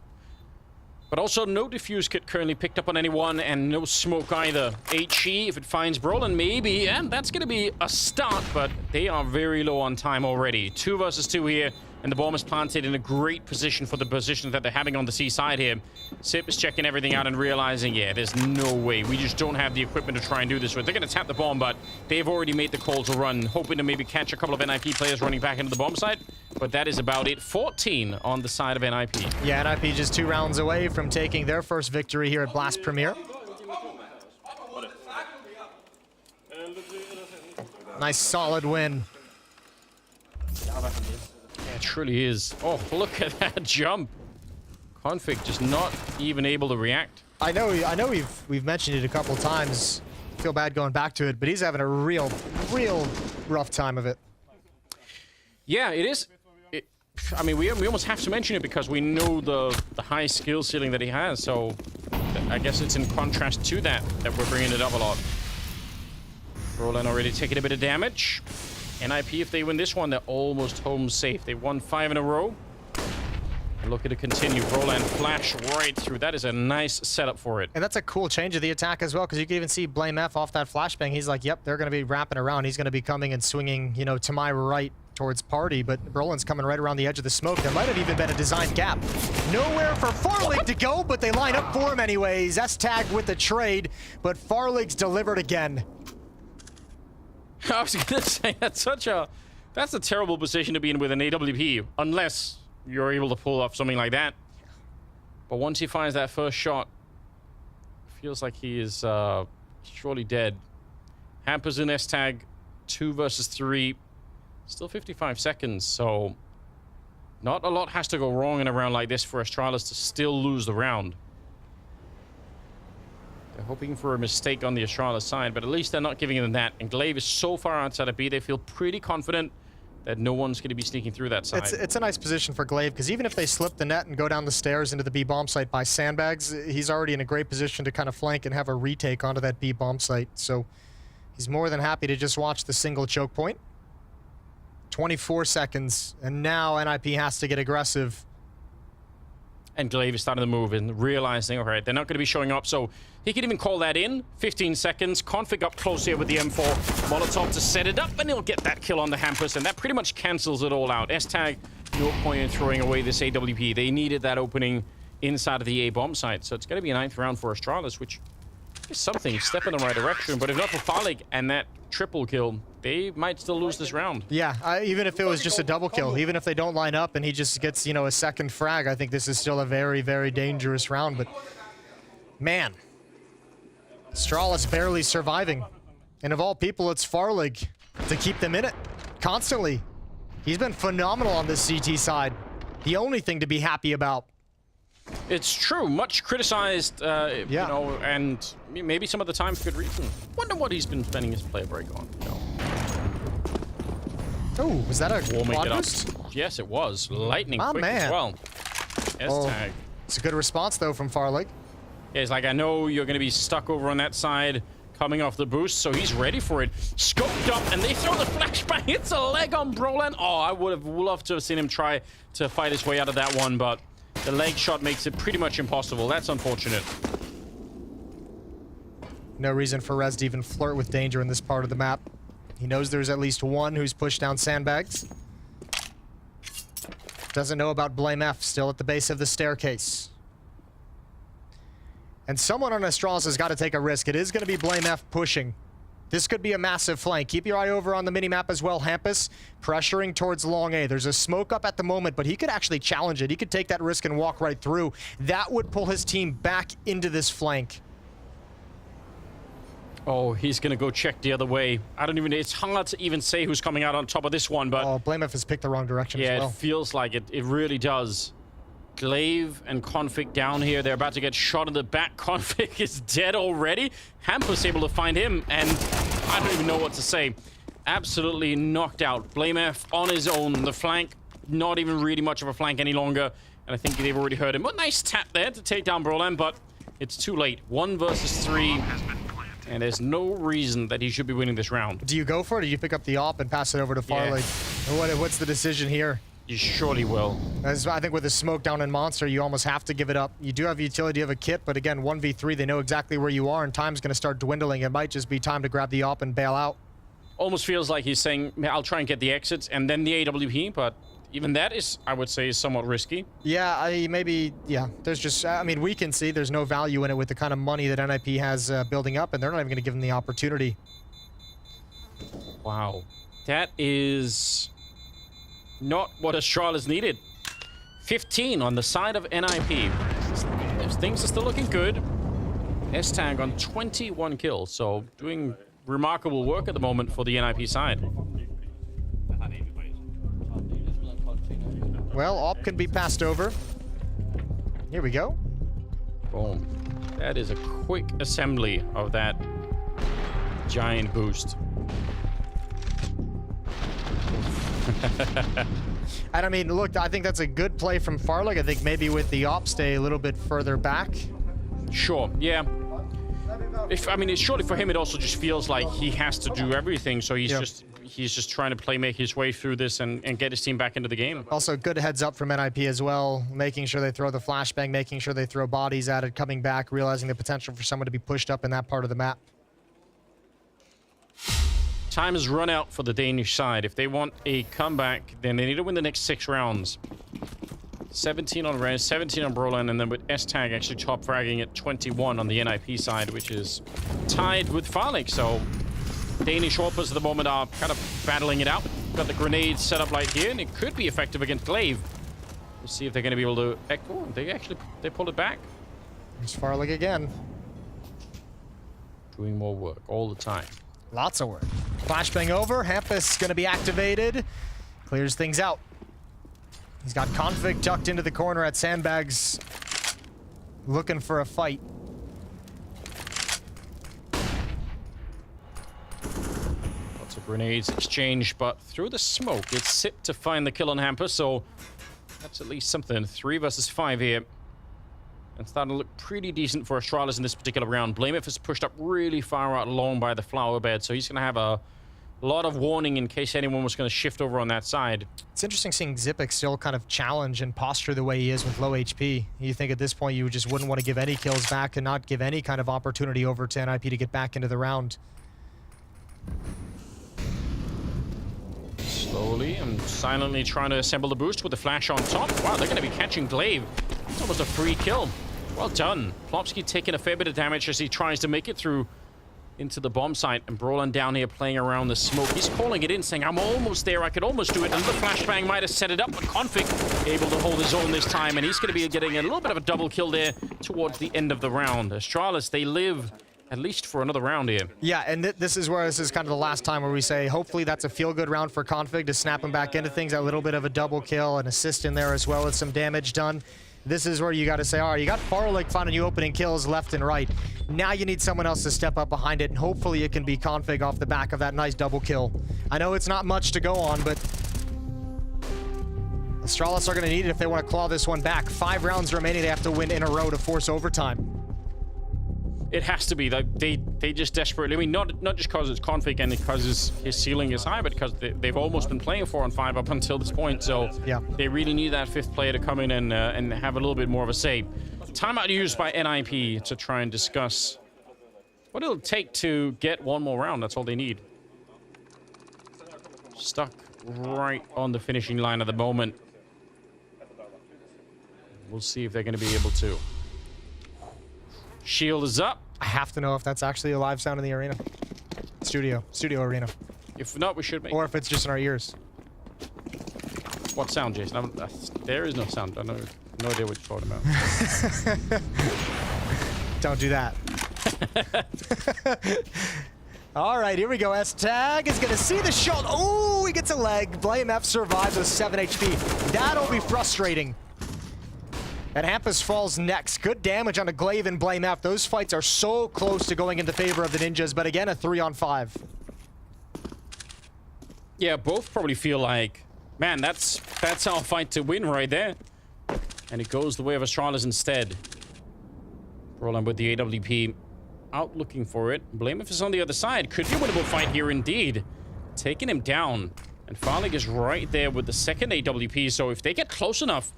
But also no defuse kit currently picked up on anyone, and no smoke either. HE, if it finds Brolin, maybe, and that's going to be a start, but they are very low on time already. 2 versus 2 here, and the bomb is planted in a great position for the position that they're having on the C side here. Sip is checking everything out and realizing, yeah, there's no way. We just don't have the equipment to try and do this with. They're going to tap the bomb, but they've already made the call to run, hoping to maybe catch a couple of NIP players running back into the bomb site. But that is about it. 14 on the side of NIP.
Yeah, NIP just 2 rounds away from taking their first victory here at Blast Premier. Nice solid win.
It truly is. Oh, look at that jump. Config just not even able to react.
I know we've mentioned it a couple times. Feel bad going back to it, but he's having a real rough time of it.
Yeah, it is. I mean, we almost have to mention it because we know the high skill ceiling that he has. So I guess it's in contrast to that we're bringing it up a lot. Roland already taking a bit of damage. NIP, if they win this one, they're almost home safe. They won 5 in a row. And looking to continue. Roland flash right through. That is a nice setup for it.
And that's a cool change of the attack as well, because you can even see Blame F off that flashbang. He's like, yep, they're going to be wrapping around. He's going to be coming and swinging, you know, to my right towards Party, but Roland's coming right around the edge of the smoke. There might have even been a design gap. Nowhere for Farlig to go, but they line up for him anyways. S-tag with the trade, but Farlig's delivered again.
I was gonna say that's a terrible position to be in with an AWP, unless you're able to pull off something like that. But once he finds that first shot, feels like he is surely dead. Hampers in S-tag, 2 versus 3. Still 55 seconds, so not a lot has to go wrong in a round like this for Astralis to still lose the round. They're hoping for a mistake on the Astralis side, but at least they're not giving them that. And Glaive is so far outside of B, they feel pretty confident that no one's going to be sneaking through that side.
It's a nice position for Glaive, because even if they slip the net and go down the stairs into the B bomb site by sandbags, he's already in a great position to kind of flank and have a retake onto that B bomb site. So he's more than happy to just watch the single choke point. 24 seconds, and now NIP has to get aggressive.
And Glaive is starting to move and realizing, all right, they're not going to be showing up, so he can even call that in. 15 seconds, config up close here with the M4. Molotov to set it up, and he'll get that kill on the Hampus, and that pretty much cancels it all out. S-Tag, no point in throwing away this AWP. They needed that opening inside of the A bomb site, so it's going to be a 9th round for Astralis, which is something, step in the right direction, but if not for Farlig and that triple kill, they might still lose this round.
Yeah, even if it was just a double kill, even if they don't line up and he just gets, you know, a second frag, I think this is still a very, very dangerous round. But man, Astralis barely surviving. And of all people, it's Farlig to keep them in it constantly. He's been phenomenal on this CT side. The only thing to be happy about.
It's true, much criticized, you know, and maybe some of the time for good reason. Wonder what he's been spending his player break on.
Oh, was that a quad boost?
Yes, it was. Lightning quick as well. S-Tag.
It's a good response, though, from Farlig.
Yeah, he's like, I know you're going to be stuck over on that side coming off the boost, so he's ready for it. Scoped up, and they throw the flashbang. It's a leg on Brolan. Oh, I would have loved to have seen him try to fight his way out of that one, but the leg shot makes it pretty much impossible. That's unfortunate.
No reason for Rez to even flirt with danger in this part of the map. He knows there's at least one who's pushed down sandbags. Doesn't know about Blame F, still at the base of the staircase. And someone on Astralis has got to take a risk. It is going to be Blame F pushing. This could be a massive flank. Keep your eye over on the minimap as well. Hampus pressuring towards long A. There's a smoke up at the moment, but he could actually challenge it. He could take that risk and walk right through. That would pull his team back into this flank.
Oh, he's going to go check the other way. I don't even... It's hard to even say who's coming out on top of this one, but...
Oh, Blame F has picked the wrong direction as well.
Yeah, it feels like it. It really does. Glaive and Config down here. They're about to get shot in the back. Config is dead already. Hampus able to find him, and I don't even know what to say. Absolutely knocked out. Blame F on his own. The flank, not even really much of a flank any longer. And I think they've already heard him. But nice tap there to take down Brolan, but it's too late. 1 versus 3. And there's no reason that he should be winning this round.
Do you go for it, or do you pick up the op and pass it over to Farlig? Yeah. What's the decision here?
You surely will.
As I think with the smoke down in Monster, you almost have to give it up. You do have utility of a kit, but again, 1v3, they know exactly where you are, and time's going to start dwindling. It might just be time to grab the op and bail out.
Almost feels like he's saying, I'll try and get the exits and then the AWP, but even that is, I would say, is somewhat risky.
Yeah, maybe, yeah. There's just, I mean, we can see there's no value in it with the kind of money that NIP has building up, and they're not even going to give them the opportunity.
Wow. That is not what Astralis needed. 15 on the side of NIP. Things are still looking good. S-Tag on 21 kills, so doing remarkable work at the moment for the NIP side.
Well, op can be passed over. Here we go.
Boom. That is a quick assembly of that giant boost.
And I mean, look, I think that's a good play from Farlig. I think maybe with the op stay a little bit further back.
Sure, yeah. I mean, surely for him, it also just feels like he has to do everything. So he's just trying to make his way through this and get his team back into the game.
Also, good heads up from NIP as well, making sure they throw the flashbang, making sure they throw bodies at it, coming back, realizing the potential for someone to be pushed up in that part of the map.
Time has run out for the Danish side. If they want a comeback, then they need to win the next 6 rounds. 17 on Rez, 17 on Brolan, and then with S-Tag actually top fragging at 21 on the NIP side, which is tied with Farlig. So Danish Orpers at the moment are kind of battling it out. Got the grenade set up right here, and it could be effective against Glaive. We'll see if they're going to be able to echo. They pulled it back.
There's Farlig again.
Doing more work all the time.
Lots of work. Flashbang over. Hampus going to be activated. Clears things out. He's got Config tucked into the corner at Sandbags. Looking for a fight.
Lots of grenades exchanged, but through the smoke, it's Sip to find the kill on Hampus, so that's at least something. 3 versus 5 here. And starting to look pretty decent for Astralis in this particular round. Blameth has pushed up really far out along by the flower bed, so he's going to have a lot of warning in case anyone was going to shift over on that side.
It's interesting seeing Zipic still kind of challenge and posture the way he is with low HP. You think at this point you just wouldn't want to give any kills back and not give any kind of opportunity over to NIP to get back into the round.
Slowly and silently trying to assemble the boost with the flash on top. Wow, they're going to be catching Glaive. It's almost a free kill. Well done. Plopsky taking a fair bit of damage as he tries to make it through into the bomb site. And Brolin down here playing around the smoke. He's calling it in, saying, I'm almost there. I could almost do it. Another flashbang might have set it up, but Config able to hold his own this time. And he's going to be getting a little bit of a double kill there towards the end of the round. Astralis, they live at least for another round here.
Yeah, and this is kind of the last time where we say, hopefully that's a feel-good round for Config to snap him back into things. A little bit of a double kill, an assist in there as well as some damage done. This is where you got to say, all right, you got Farlick finding you opening kills left and right. Now you need someone else to step up behind it, and hopefully it can be Config off the back of that nice double kill. I know it's not much to go on, but Astralis are going to need it if they want to claw this one back. 5 rounds remaining, they have to win in a row to force overtime.
It has to be. They just desperately, I mean, not just because it's Config and because his ceiling is high, but because they've almost been playing 4 on 5 up until this point. So
yeah,
they really need that 5th player to come in and have a little bit more of a say. Timeout used by NIP to try and discuss what it'll take to get one more round. That's all they need. Stuck right on the finishing line at the moment. We'll see if they're going to be able to. Shield is up.
I have to know if that's actually a live sound in the arena. Studio arena.
If not, we should make.
Or if it's just in our ears.
What sound, Jason? There is no sound. I know, no idea what you're talking about.
Don't do that. All right, here we go. S-Tag is going to see the shot. Oh, he gets a leg. Blame F survives with 7 HP. That'll be frustrating. And Hampus falls next. Good damage on a Glaive and Blame F. Those fights are so close to going in the favor of the Ninjas, but again, a 3 on 5.
Yeah, both probably feel like, man, that's our fight to win right there. And it goes the way of Astralis instead. Roland with the AWP out looking for it. Blame F is on the other side. Could be a winnable fight here indeed. Taking him down. And Farlig is right there with the second AWP, so if they get close enough,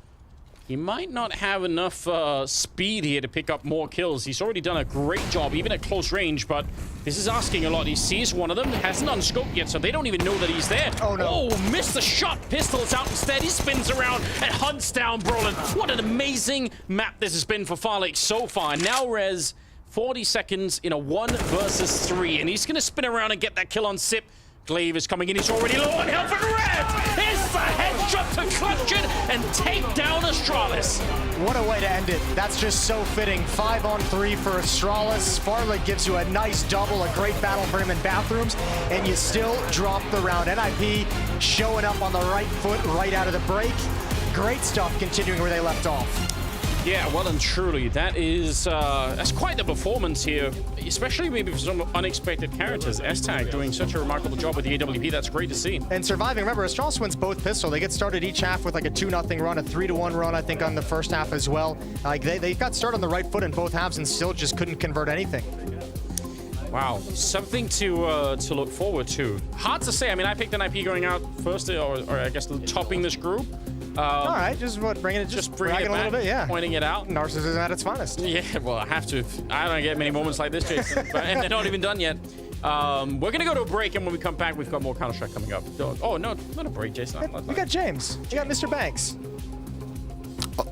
he might not have enough speed here to pick up more kills. He's already done a great job, even at close range, but this is asking a lot. He sees one of them, hasn't unscoped yet, so they don't even know that he's there.
Oh, no.
Oh, missed the shot. Pistol's out instead. He spins around and hunts down Brolin. What an amazing map this has been for Farlik so far. Now Rez, 40 seconds in a 1 versus 3, and he's going to spin around and get that kill on Sip. Glaive is coming in. He's already low on health, and Red is the headshot to clutch it and take down Astralis.
What a way to end it. That's just so fitting. 5 on 3 for Astralis. Farlig gives you a nice double, a great battle for him in bathrooms, and you still drop the round. NIP showing up on the right foot right out of the break. Great stuff continuing where they left off.
Yeah, well and truly, that's quite the performance here, especially maybe for some unexpected characters. S-Tag doing such a remarkable job with the AWP, that's great to see.
And surviving, remember, Astralis wins both pistol. They get started each half with like a 2-0 run, a 3-1 run, I think, on the first half as well. Like they got started on the right foot in both halves and still just couldn't convert anything.
Wow, something to look forward to. Hard to say. I mean, I picked NIP going out first, or I guess topping this group.
All right, just bringing it
back,
a little bit, yeah.
Pointing it out.
Narcissism at its finest.
Yeah, well, I have to. I don't get many moments like this, Jason. And they're not even done yet. We're going to go to a break, and when we come back, we've got more Counter-Strike coming up. Oh, no, not a break, Jason.
We got James. You got Mr. Banks.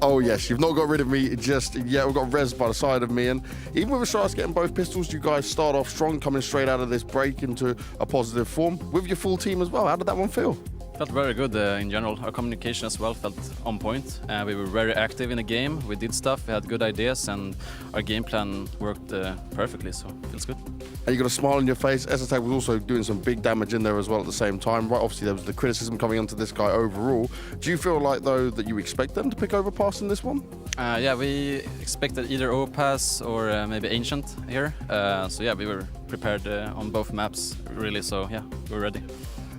Oh, yes, you've not got rid of me just yet. We've got Rez by the side of me. And even with Astralis getting both pistols, you guys start off strong, coming straight out of this break into a positive form with your full team as well. How did that one feel?
Felt very good in general. Our communication as well felt on point. We were very active in the game. We did stuff, we had good ideas, and our game plan worked perfectly, so it feels good.
And you got a smile on your face. SSTag was also doing some big damage in there as well at the same time. Right, obviously there was the criticism coming onto this guy overall. Do you feel like, though, that you expect them to pick over pass in this one?
Yeah, we expected either overpass or maybe Ancient here. So yeah, we were prepared on both maps, really, so yeah, we're ready.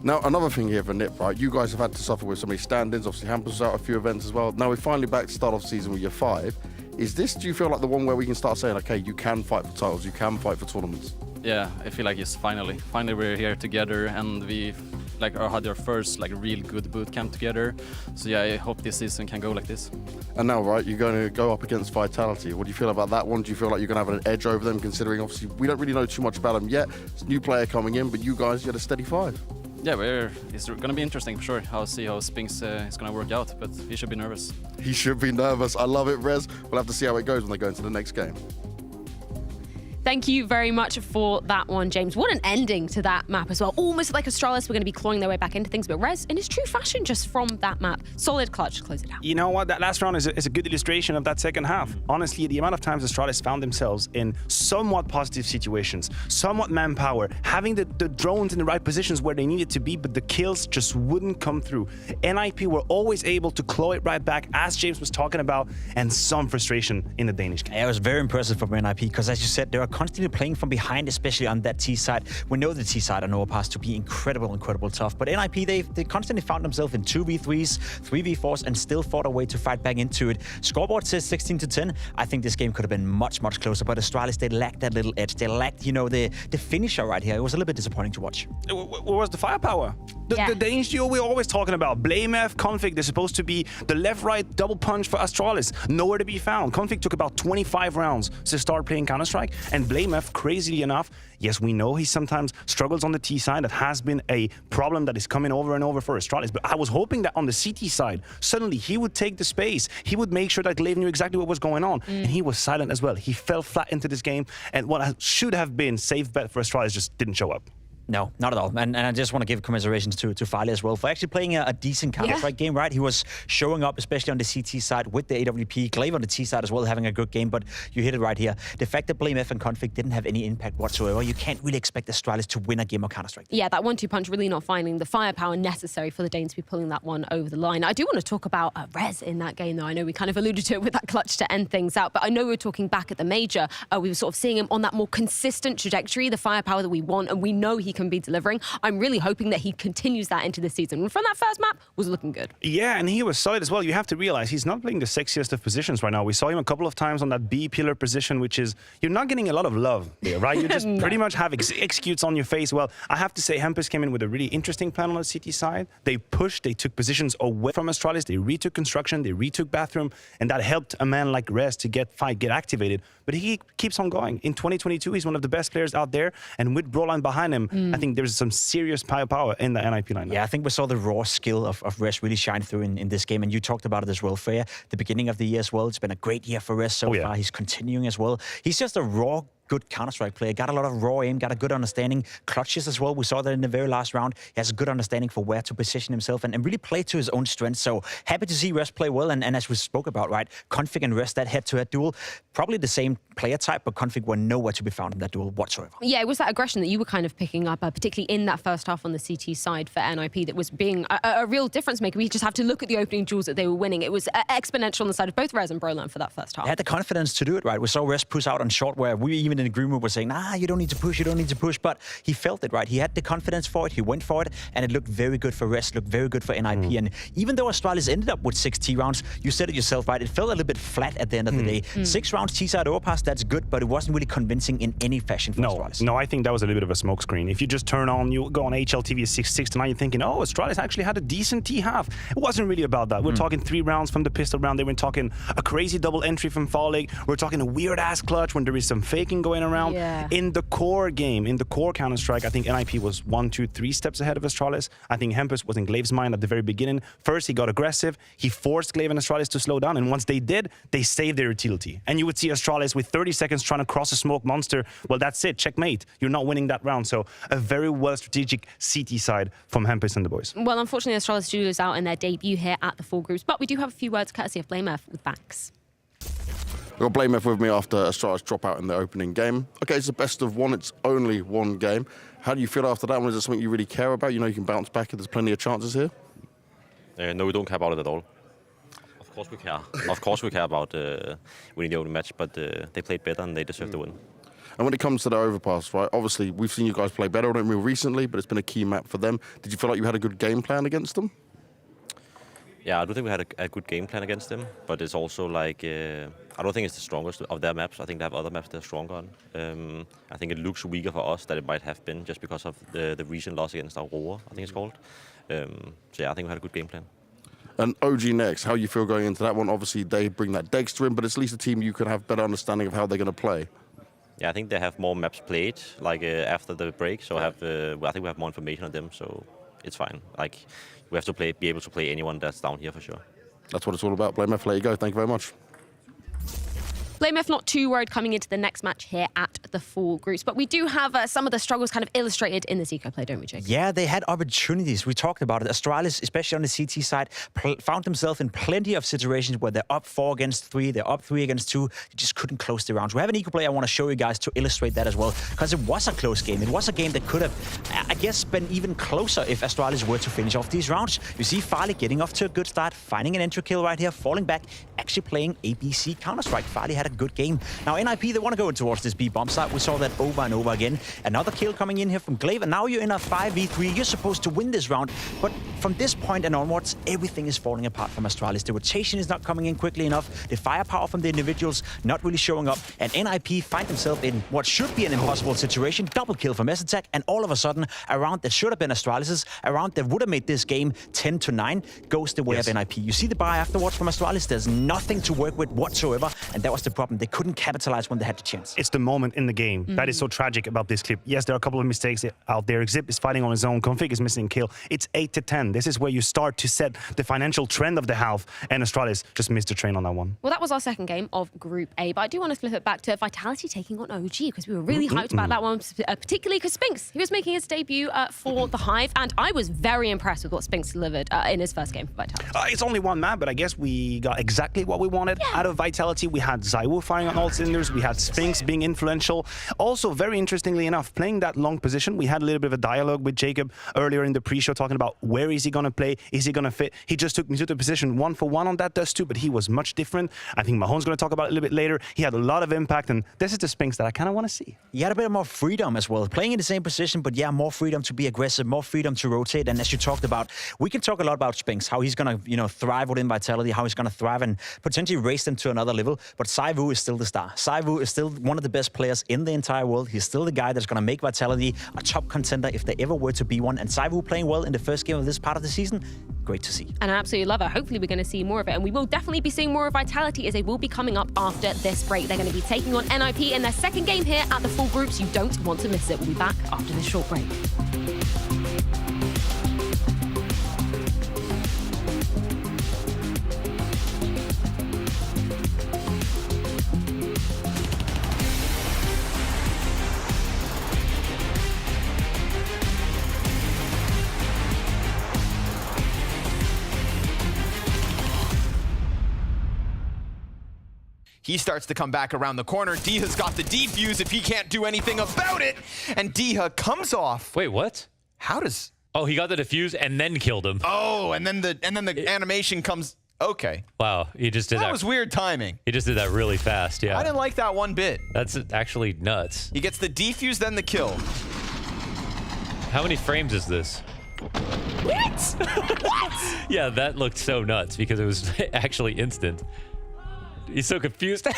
Now, another thing here for NiP, right? You guys have had to suffer with so many stand-ins. Obviously, Hampus was out a few events as well. Now we're finally back to start off season with year 5. Is this, do you feel like, the one where we can start saying, okay, you can fight for titles, you can fight for tournaments?
Yeah, I feel like it's finally we're here together, and we had our first real good boot camp together. So yeah, I hope this season can go like this.
And now, right, you're going to go up against Vitality. What do you feel about that one? Do you feel like you're going to have an edge over them, considering obviously we don't really know too much about them yet? It's a new player coming in, but you guys get a steady 5.
Yeah, it's going to be interesting for sure. See how Spinks is going to work out, but he should be nervous.
He should be nervous. I love it, Rez. We'll have to see how it goes when they go into the next game.
Thank you very much for that one, James. What an ending to that map as well. Almost like Astralis were going to be clawing their way back into things, but Rez, in his true fashion, just from that map. Solid clutch to close it out.
You know what? That last round is a good illustration of that second half. Honestly, the amount of times Astralis found themselves in somewhat positive situations, somewhat manpower, having the drones in the right positions where they needed to be, but the kills just wouldn't come through. NIP were always able to claw it right back, as James was talking about, and some frustration in the Danish game.
Yeah, it was very impressive from NIP, because as you said, they are constantly playing from behind, especially on that T side. We know the T side on overpass to be incredible tough, but NIP, they constantly found themselves in 2v3s, 3v4s, and still fought a way to fight back into it. Scoreboard says 16-10. I think this game could have been much closer, but Astralis, they lacked that little edge. They lacked, the finisher right here. It was a little bit disappointing to watch.
What was the firepower?
Yeah.
The Danish duo we're always talking about. Blamef, Config, they're supposed to be the left-right double punch for Astralis. Nowhere to be found. Config took about 25 rounds to start playing Counter-Strike, and Blamef, crazily enough, yes, we know he sometimes struggles on the T side. That has been a problem that is coming over and over for Astralis. But I was hoping that on the CT side, suddenly he would take the space. He would make sure that Glaive knew exactly what was going on. And he was silent as well. He fell flat into this game. And what should have been safe bet for Astralis just didn't show up.
No, not at all. And I just want to give commiserations to Fale as well for actually playing a decent Counter-Strike game, right? He was showing up, especially on the CT side with the AWP. Glaive on the T side as well, having a good game, but you hit it right here. The fact that Blamef and Config didn't have any impact whatsoever, you can't really expect Astralis to win a game of Counter-Strike.
Yeah, that 1-2 punch really not finding the firepower necessary for the Danes to be pulling that one over the line. I do want to talk about Rez in that game, though. I know we kind of alluded to it with that clutch to end things out, but I know we were talking back at the major. We were sort of seeing him on that more consistent trajectory, the firepower that we want, and we know he can be delivering. I'm really hoping that he continues that into the season. And from that first map, was looking good.
Yeah, and he was solid as well. You have to realize he's not playing the sexiest of positions right now. We saw him a couple of times on that B pillar position, which is, you're not getting a lot of love there, right? You just pretty much have executes on your face. Well, I have to say, Hampus came in with a really interesting plan on the CT side. They pushed, they took positions away from Astralis, they retook construction, they retook bathroom, and that helped a man like Rez to get activated. But he keeps on going. In 2022, he's one of the best players out there, and with Broline behind him, I think there's some serious power in the NIP lineup.
Yeah, I think we saw the raw skill of Rez really shine through in this game, and you talked about it as well, Freya. The beginning of the year as well, it's been a great year for Rez so far. He's continuing as well. He's just a raw, good Counter-Strike player. Got a lot of raw aim, got a good understanding. Clutches as well. We saw that in the very last round. He has a good understanding for where to position himself and really play to his own strengths. So happy to see Rez play well. And as we spoke about, right, Config and Rez, that head-to-head duel, probably the same player type, but Config were nowhere to be found in that duel whatsoever.
Yeah, it was that aggression that you were kind of picking up, particularly in that first half on the CT side for NIP, that was being a real difference maker. We just have to look at the opening duels that they were winning. It was exponential on the side of both Rez and Broline for that first half.
They had the confidence to do it, right? We saw Rez push out on short, where we even in the green room were saying, you don't need to push, but he felt it, right? He had the confidence for it, he went for it, and it looked very good for Rez, looked very good for NIP. And even though Astralis ended up with 6 T rounds, you said it yourself, right? It felt a little bit flat at the end of the day. 6 rounds T-side overpass, that's good, but it wasn't really convincing in any fashion for Astralis.
No, I think that was a little bit of a smokescreen. If you just turn on, you go on HLTV 6-6-9, you're thinking, oh, Astralis actually had a decent T half. It wasn't really about that. We're talking 3 rounds from the pistol round. They were talking a crazy double entry from Fallig. We're talking a weird-ass clutch when there is some faking going going around.
Yeah.
In the core game, in the core Counter-Strike, I think NIP was 1, 2, 3 steps ahead of Astralis. I think Hempus was in Glave's mind at the very beginning. First, he got aggressive. He forced Glaive and Astralis to slow down. And once they did, they saved their utility. And you would see Astralis with 30 seconds trying to cross a smoke monster. Well, that's it. Checkmate. You're not winning that round. So a very well strategic CT side from Hempus and the boys.
Well, unfortunately, Astralis do lose out in their debut here at the full groups, but we do have a few words courtesy of Blameff with Banks.
I've got Blameff with me after Astralis drop out in the opening game. Okay, it's the best of one. It's only one game. How do you feel after that one? Is it something you really care about? You know you can bounce back and there's plenty of chances here?
No, we don't care about it at all. Of course we care. Of course we care about winning the opening match, but they played better and they deserve to win.
And when it comes to the overpass, right, obviously we've seen you guys play better on it more recently, but it's been a key map for them. Did you feel like you had a good game plan against them?
Yeah, I do think we had a good game plan against them, but it's also like, I don't think it's the strongest of their maps. I think they have other maps they're stronger on. I think it looks weaker for us than it might have been just because of the recent loss against Aurora, I think it's called. So yeah, I think we had a good game plan.
And OG next, how you feel going into that one? Obviously they bring that Dexter in, but it's at least a team you can have better understanding of how they're going to play.
Yeah, I think they have more maps played, like after the break. So I think we have more information on them, so it's fine. Like we have to be able to play anyone that's down here for sure.
That's what it's all about. Blameff, let you go. Thank you very much.
Blameff not too worried coming into the next match here at the full groups, but we do have some of the struggles kind of illustrated in this eco play, don't we, Jake?
Yeah, they had opportunities. We talked about it. Astralis, especially on the CT side, found themselves in plenty of situations where they're up 4 against 3, they're up 3 against 2. They just couldn't close the rounds. We have an eco play I want to show you guys to illustrate that as well, because it was a close game. It was a game that could have, I guess, been even closer if Astralis were to finish off these rounds. You see Farley getting off to a good start, finding an entry kill right here, falling back, actually playing ABC Counter-Strike. Farley had a good game. Now, NIP, they want to go in towards this B bomb site. We saw that over and over again. Another kill coming in here from Glaive, and now you're in a 5v3. You're supposed to win this round, but from this point and onwards, everything is falling apart from Astralis. The rotation is not coming in quickly enough. The firepower from the individuals not really showing up, and NIP find themselves in what should be an impossible situation. Double kill from S-Attack, and all of a sudden, a round that should have been Astralis's, a round that would have made this game 10-9, goes the way of NIP. You see the buy afterwards from Astralis. There's nothing to work with whatsoever, and that was the problem. They couldn't capitalize when they had the chance.
It's the moment in the game that is so tragic about this clip. Yes, there are a couple of mistakes out there. Exip is fighting on his own. Config is missing kill. It's 8-10. This is where you start to set the financial trend of the half, and Astralis just missed the train on that one.
Well, that was our second game of Group A, but I do want to flip it back to Vitality taking on OG, because we were really hyped about that one, particularly because Spinks, he was making his debut for the Hive, and I was very impressed with what Spinks delivered in his first game for Vitality.
It's only one map, but I guess we got exactly what we wanted out of Vitality. We had Zaiwu firing on all cylinders. We had Spinks being influential. Also, very interestingly enough, playing that long position, we had a little bit of a dialogue with Jacob earlier in the pre-show talking about where is he going to play, is he going to fit. He just took me to the position 1-for-1 on that dust too, but he was much different. I think Mahone's going to talk about it a little bit later. He had a lot of impact, and this is the Spinks that I kind of want to see.
He had a bit more freedom as well, playing in the same position, but yeah, more freedom to be aggressive, more freedom to rotate. And as you talked about, we can talk a lot about Spinks, how he's going to, thrive within Vitality, how he's going to thrive and potentially raise them to another level. But Zaiwu is still the star. Zaiwu is still one of the best players in the entire world. He's still the guy that's going to make Vitality a top contender if they ever were to be one. And Zaiwu playing well in the first game of this part of the season, great to see.
And I absolutely love it. Hopefully we're going to see more of it. And we will definitely be seeing more of Vitality, as they will be coming up after this break. They're going to be taking on NIP in their second game here at the full groups. You don't want to miss it. We'll be back after this short break.
He starts to come back around the corner. Diha's got the defuse if he can't do anything about it. And Diha comes off.
Wait, what?
How does...
Oh, he got the defuse and then killed him.
Oh, and then the animation comes... Okay.
Wow, he just did that.
That was weird timing.
He just did that really fast, yeah.
I didn't like that one bit.
That's actually nuts.
He gets the defuse, then the kill.
How many frames is this?
What? What?
Yeah, that looked so nuts because it was actually instant. He's so confused.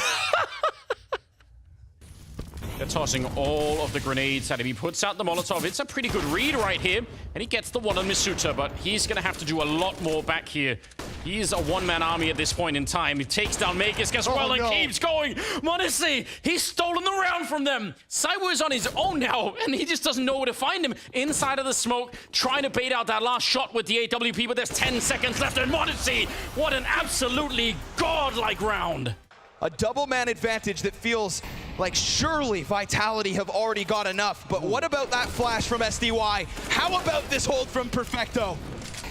They're tossing all of the grenades at him. He puts out the Molotov. It's a pretty good read right here. And he gets the one on Misuta, but he's going to have to do a lot more back here. He is a one-man army at this point in time. He takes down Magisk as well and keeps going. Monesi, he's stolen the round from them. Saiwu is on his own now, and he just doesn't know where to find him. Inside of the smoke, trying to bait out that last shot with the AWP, but there's 10 seconds left. And Monesi, what an absolutely godlike round.
A double man advantage that feels like surely Vitality have already got enough. But what about that flash from SDY? How about this hold from Perfecto?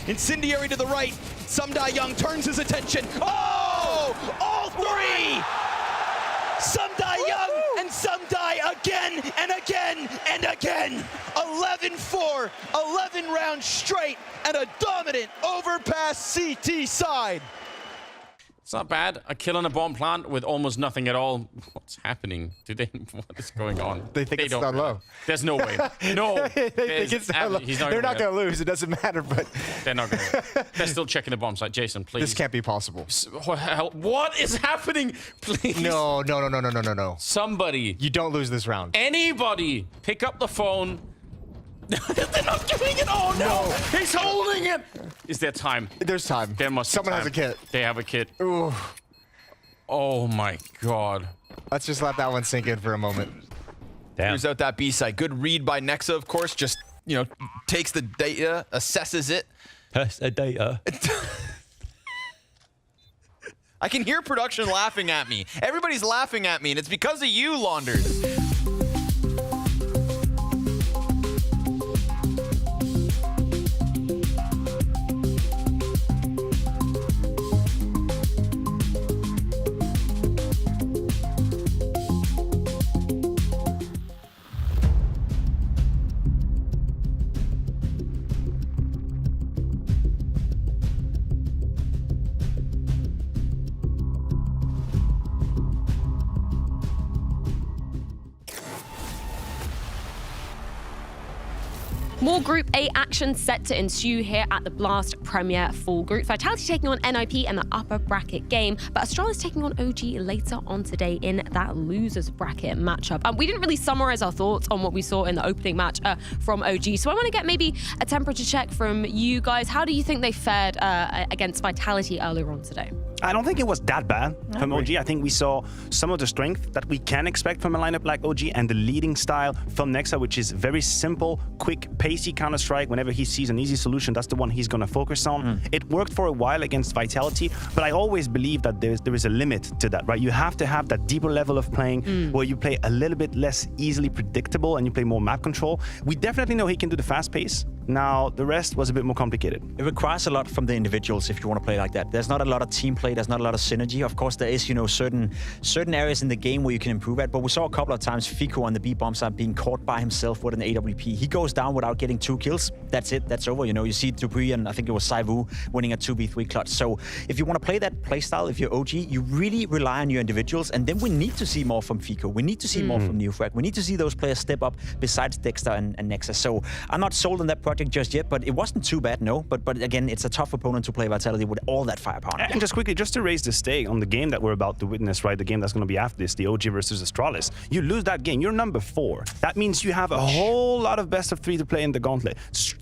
Incendiary to the right. Sumdai Young turns his attention. Oh! All three!
Sumdai Young and Sumdai again and again and again. 11-4, 11 rounds straight, and a dominant overpass CT side.
It's not bad. A kill on a bomb plant with almost nothing at all. What's happening? What is going on?
They think it's down low.
There's no way. No.
They think it's down low. They're not going to lose. It doesn't matter, but...
They're not going to. They're still checking the bomb site. Jason, please.
This can't be possible.
What is happening? Please.
No.
Somebody.
You don't lose this round.
Anybody pick up the phone. They're not doing it. Oh, no. He's holding it. Is there time?
There's time.
There must be
Someone
time.
has a kit.
They have a kit.
Ooh.
Oh, my God.
Let's just let that one sink in for a moment.
Clears out that B side. Good read by Nexa, of course. Just, you know, takes the data, assesses it.
Data.
I can hear production laughing at me. Everybody's laughing at me, and it's because of you, Launders.
More Group A action set to ensue here at the Blast Premier Full Group. Vitality taking on NIP in the upper bracket game, but Astralis taking on OG later on today in that losers bracket matchup. We didn't really summarize our thoughts on what we saw in the opening match from OG, so I want to get maybe a temperature check from you guys. How do you think they fared against Vitality earlier on today?
I don't think it was that bad from OG. I think we saw some of the strength that we can expect from a lineup like OG and the leading style from Nexa, which is very simple, quick, pacey Counter-Strike. Whenever he sees an easy solution, that's the one he's going to focus on. It worked for a while against Vitality, but I always believe that there is a limit to that, right? You have to have that deeper level of playing where you play a little bit less easily predictable and you play more map control. We definitely know he can do the fast pace. Now, the rest was a bit more complicated.
It requires a lot from the individuals if you want to play like that. There's not a lot of team play, there's not a lot of synergy. Of course, there is, you know, certain areas in the game where you can improve at, but we saw a couple of times Fico on the B bomb side being caught by himself with an AWP. He goes down without getting 2 kills. That's it, that's over. You know, you see Dupree and I think it was Saivu winning a 2v3 clutch. So if you want to play that play style, if you're OG, you really rely on your individuals, and then we need to see more from Fico. We need to see more from Newfrag. We need to see those players step up besides Dexter and Nexa. So I'm not sold on that project just yet, but it wasn't too bad, no. But again, it's a tough opponent to play Vitality with all that firepower.
And just quickly, just to raise the stake on the game that we're about to witness, right? The game that's going to be after this, the OG versus Astralis. You lose that game, you're number 4. That means you have a whole lot of best of 3 to play in the Gauntlet.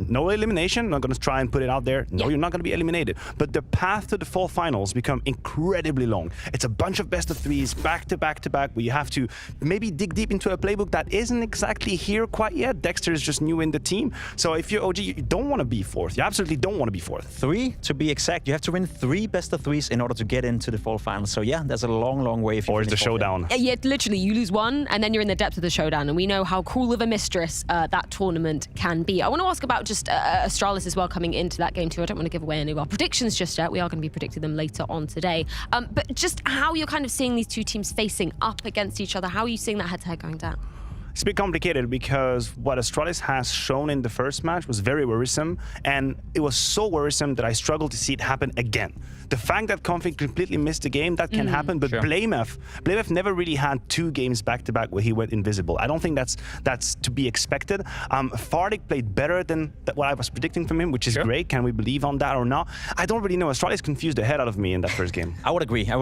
No elimination, I'm not going to try and put it out there. No, you're not going to be eliminated. But the path to the fall finals become incredibly long. It's a bunch of best of 3s, back to back to back, where you have to maybe dig deep into a playbook that isn't exactly here quite yet. Dexter is just new in the team. So if you're OG, you don't want to be 4th. You absolutely don't want to be 4th.
3 to be exact. You have to win 3 best of 3s in order to get into the fall final. So yeah, there's a long, long way. If you
or is the showdown?
Yeah, literally, you lose one, and then you're in the depth of the showdown, and we know how cruel of a mistress that tournament can be. I want to ask about just Astralis as well coming into that game too. I don't want to give away any of our predictions just yet. We are going to be predicting them later on today. But just how you're kind of seeing these two teams facing up against each other. How are you seeing that head-to-head going down?
It's a bit complicated because what Astralis has shown in the first match was very worrisome, and it was so worrisome that I struggled to see it happen again. The fact that Config completely missed the game, that can happen, but Blamef never really had 2 games back-to-back where he went invisible. I don't think that's to be expected. Fardic played better than what I was predicting from him, which is great. Can we believe on that or not? I don't really know. Astralis confused the head out of me in that first game.
I would agree. I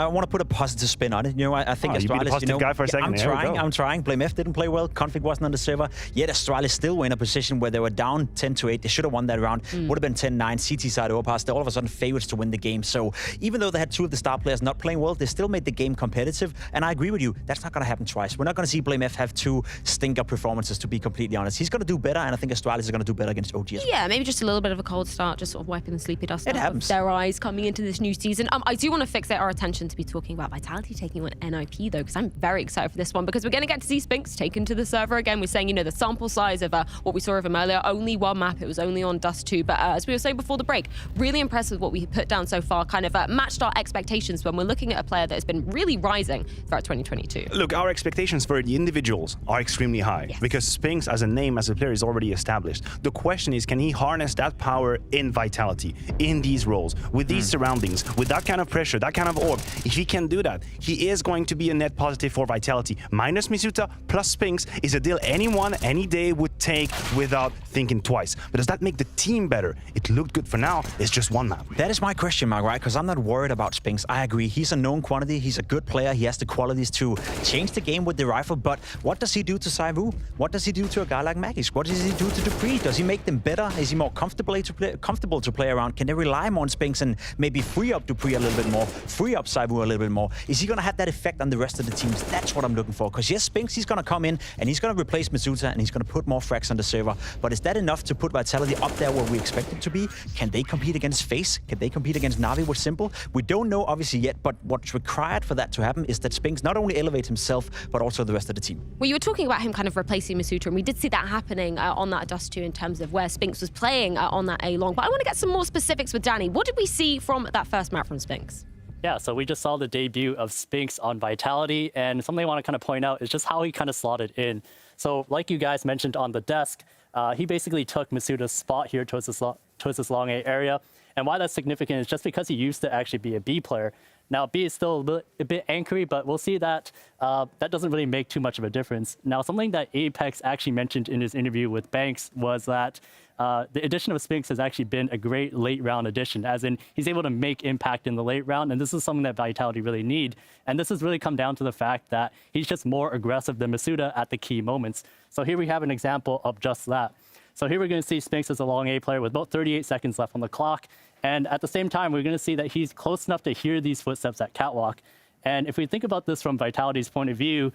want to put a positive spin on it. You know, I think Astralis,
you be the positive guy for a second.
I'm trying. Blamef didn't play well. Config wasn't on the server. Yet Astralis still were in a position where they were down 10-8. They should have won that round. Would have been 10-9. CT side overpass. They're all of a sudden favorites to win the game. So even though they had 2 of the star players not playing well, they still made the game competitive. And I agree with you. That's not going to happen twice. We're not going to see Blamef have 2 stinker performances, to be completely honest. He's going to do better, and I think Astralis is going to do better against OG as well.
Yeah, maybe just a little bit of a cold start, just sort of wiping the sleepy dust
It
off
happens.
of their eyes coming into this new season. I do want to fixate our attention to be talking about Vitality taking on NIP, though, because I'm very excited for this one, because we're going to get to see Spinks taken to the server again. We're saying, you know, the sample size of what we saw of him earlier, only 1 map. It was only on Dust 2. But as we were saying before the break, really impressed with what we put down so far, kind of matched our expectations when we're looking at a player that has been really rising throughout 2022.
Look, our expectations for the individuals are extremely high because Spinks as a name, as a player, is already established. The question is, can he harness that power in Vitality, in these roles, with these surroundings, with that kind of pressure, that kind of orb? If he can do that, he is going to be a net positive for Vitality. Minus Misuta plus Spinks is a deal anyone, any day would take without thinking twice. But does that make the team better? It looked good for now. It's just 1 map.
That is my question mark, right? Because I'm not worried about Spinks. I agree. He's a known quantity. He's a good player. He has the qualities to change the game with the rifle. But what does he do to Saivu? What does he do to a guy like Magic? What does he do to Dupree? Does he make them better? Is he more comfortable to play around? Can they rely more on Spinks and maybe free up Dupree a little bit more, free up Saivu a little bit more? Is he going to have that effect on the rest of the teams? That's what I'm looking for. Because yes, Spinks, he's going to come in and he's going to replace Misuta and he's going to put more frags on the server. But is that enough to put Vitality up there where we expect it to be? Can they compete against FaZe? Can they compete against Na'Vi with Simple? We don't know obviously yet, but what's required for that to happen is that Spinks not only elevates himself, but also the rest of the team.
Well, you were talking about him kind of replacing Misuta, and we did see that happening on that Dust 2 in terms of where Spinks was playing on that A long. But I want to get some more specifics with Danny. What did we see from that first map from Spinks?
Yeah, so we just saw the debut of Spinks on Vitality, and something I want to kind of point out is just how he kind of slotted in. So like you guys mentioned on the desk, he basically took Misuta's spot here towards this long A area. And why that's significant is just because he used to actually be a B player. Now, B is still a bit anchory, but we'll see that that doesn't really make too much of a difference. Now, something that Apex actually mentioned in his interview with Banks was that the addition of Spinks has actually been a great late round addition, as in he's able to make impact in the late round, and this is something that Vitality really need. And this has really come down to the fact that he's just more aggressive than Misuta at the key moments. So here we have an example of just that. So here we're going to see Spinks as a long A player with about 38 seconds left on the clock. And at the same time, we're going to see that he's close enough to hear these footsteps at Catwalk. And if we think about this from Vitality's point of view,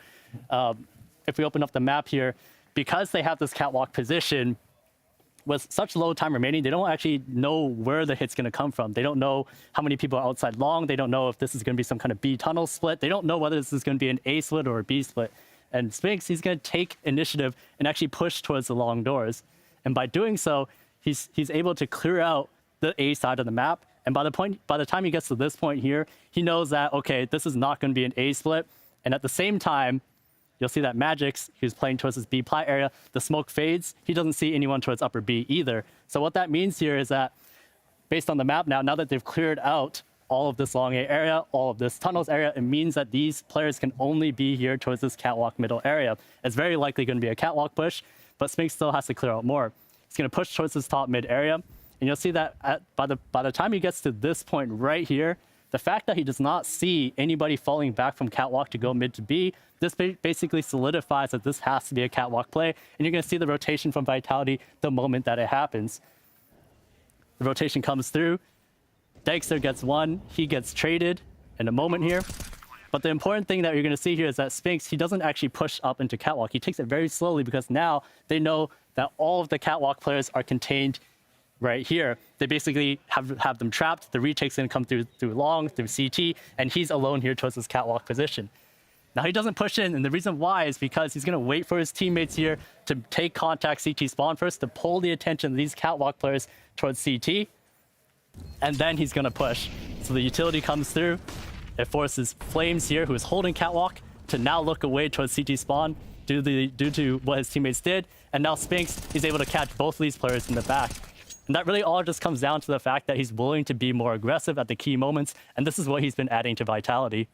if we open up the map here, because they have this Catwalk position, with such low time remaining, they don't actually know where the hit's going to come from. They don't know how many people are outside long. They don't know if this is going to be some kind of B tunnel split. They don't know whether this is going to be an A split or a B split. And Spinks, he's going to take initiative and actually push towards the long doors. And by doing so, he's able to clear out the A side of the map. And by the time he gets to this point here, he knows that, okay, this is not going to be an A split. And at the same time, you'll see that Magic's, who's playing towards this B plat area, the smoke fades. He doesn't see anyone towards upper B either. So what that means here is that based on the map now that they've cleared out all of this long A area, all of this tunnels area, it means that these players can only be here towards this Catwalk middle area. It's very likely going to be a Catwalk push, but Spinks still has to clear out more. He's going to push towards this top mid area. And you'll see that by the time he gets to this point right here, the fact that he does not see anybody falling back from Catwalk to go mid to B, this basically solidifies that this has to be a Catwalk play. And you're going to see the rotation from Vitality the moment that it happens. The rotation comes through. Dexter gets one. He gets traded in a moment here. But the important thing that you're going to see here is that Spinks, he doesn't actually push up into Catwalk. He takes it very slowly because now they know that all of the Catwalk players are contained right here. They basically have them trapped. The retake's going to come through long, through CT, and he's alone here towards his Catwalk position. Now he doesn't push in, and the reason why is because he's going to wait for his teammates here to take contact CT spawn first, to pull the attention of these Catwalk players towards CT, and then he's going to push. So the utility comes through. It forces Flames here, who is holding Catwalk, to now look away towards CT spawn due to what his teammates did. And now Spinks is able to catch both of these players in the back. And that really all just comes down to the fact that he's willing to be more aggressive at the key moments, and this is what he's been adding to Vitality.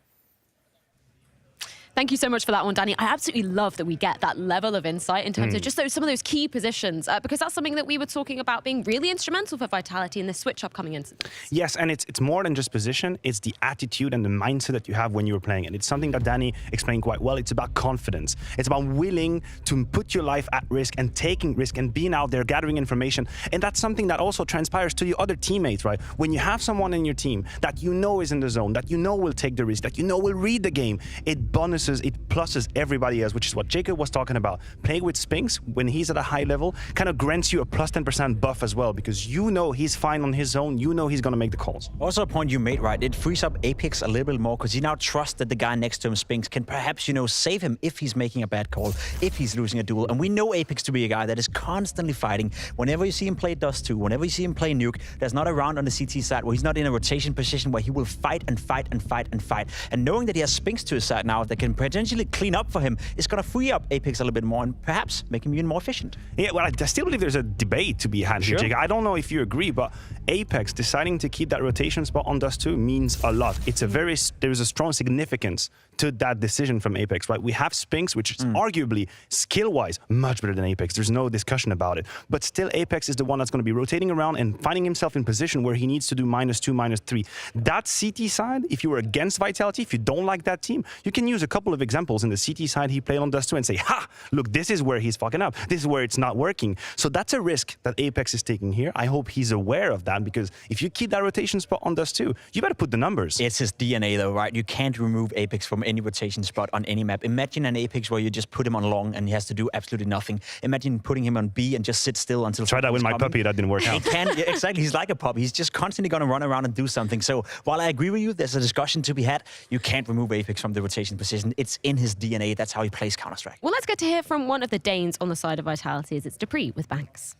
Thank you so much for that one, Danny. I absolutely love that we get that level of insight in terms of just some of those key positions, because that's something that we were talking about being really instrumental for Vitality in the switch up coming into this.
Yes, and it's more than just position. It's the attitude and the mindset that you have when you're playing. And it's something that Danny explained quite well. It's about confidence. It's about willing to put your life at risk and taking risk and being out there, gathering information. And that's something that also transpires to your other teammates, right? When you have someone in your team that you know is in the zone, that you know will take the risk, that you know will read the game, it bonuses, it pluses everybody else, which is what Jacob was talking about. Playing with Spinks when he's at a high level kind of grants you a plus 10% buff as well, because you know he's fine on his own, you know he's going to make the calls.
Also a point you made, right? It frees up Apex a little bit more because he now trusts that the guy next to him, Spinks, can perhaps, you know, save him if he's making a bad call, if he's losing a duel. And we know Apex to be a guy that is constantly fighting. Whenever you see him play Dust 2, whenever you see him play Nuke, there's not a round on the CT side where he's not in a rotation position where he will fight and fight and fight and fight. And knowing that he has Spinks to his side now that can potentially clean up for him is going to free up Apex a little bit more and perhaps make him even more efficient.
Yeah, well, I still believe there's a debate to be had here, Jake. I don't know if you agree, but Apex deciding to keep that rotation spot on Dust 2 means a lot. It's a there is a strong significance to that decision from Apex, right? We have Spinks, which is arguably skill-wise much better than Apex. There's no discussion about it. But still, Apex is the one that's going to be rotating around and finding himself in position where he needs to do -2, -3. That CT side, if you were against Vitality, if you don't like that team, you can use a couple of examples in the CT side he played on Dust 2 and say, ha, look, this is where he's fucking up. This is where it's not working. So that's a risk that Apex is taking here. I hope he's aware of that, because if you keep that rotation spot on Dust 2, you better put the numbers.
It's his DNA though, right? You can't remove Apex from any rotation spot on any map. Imagine an Apex where you just put him on long and he has to do absolutely nothing. Imagine putting him on B and just sit still until...
Try that with my puppy, that didn't work out.
He can, yeah, exactly, he's like a puppy. He's just constantly going to run around and do something. So while I agree with you, there's a discussion to be had. You can't remove Apex from the rotation position. It's in his DNA. That's how he plays Counter-Strike.
Well, let's get to hear from one of the Danes on the side of Vitality, as it's Dupree with Banks.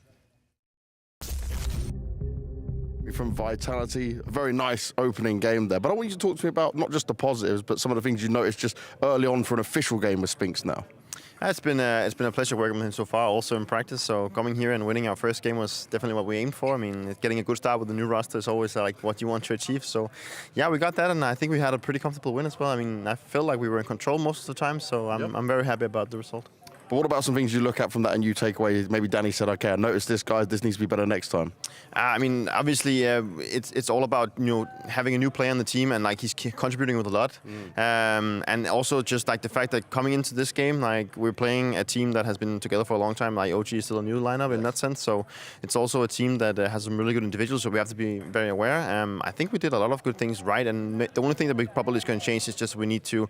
From Vitality, a very nice opening game there. But I want you to talk to me about not just the positives, but some of the things you noticed just early on for an official game with Spinks now.
It's been a pleasure working with him so far, also in practice. So coming here and winning our first game was definitely what we aimed for. I mean, getting a good start with the new roster is always like what you want to achieve. So yeah, we got that, and I think we had a pretty comfortable win as well. I mean, I felt like we were in control most of the time, so I'm very happy about the result.
But what about some things you look at from that and you take away? Maybe Danny said, okay, I noticed this, guys, this needs to be better next time.
I mean, obviously, it's all about, you know, having a new player on the team, and like he's contributing with a lot. And also just like the fact that coming into this game, like we're playing a team that has been together for a long time. Like OG is still a new lineup in that sense. So it's also a team that has some really good individuals. So we have to be very aware. I think we did a lot of good things right. And the only thing that we probably is going to change is just we need to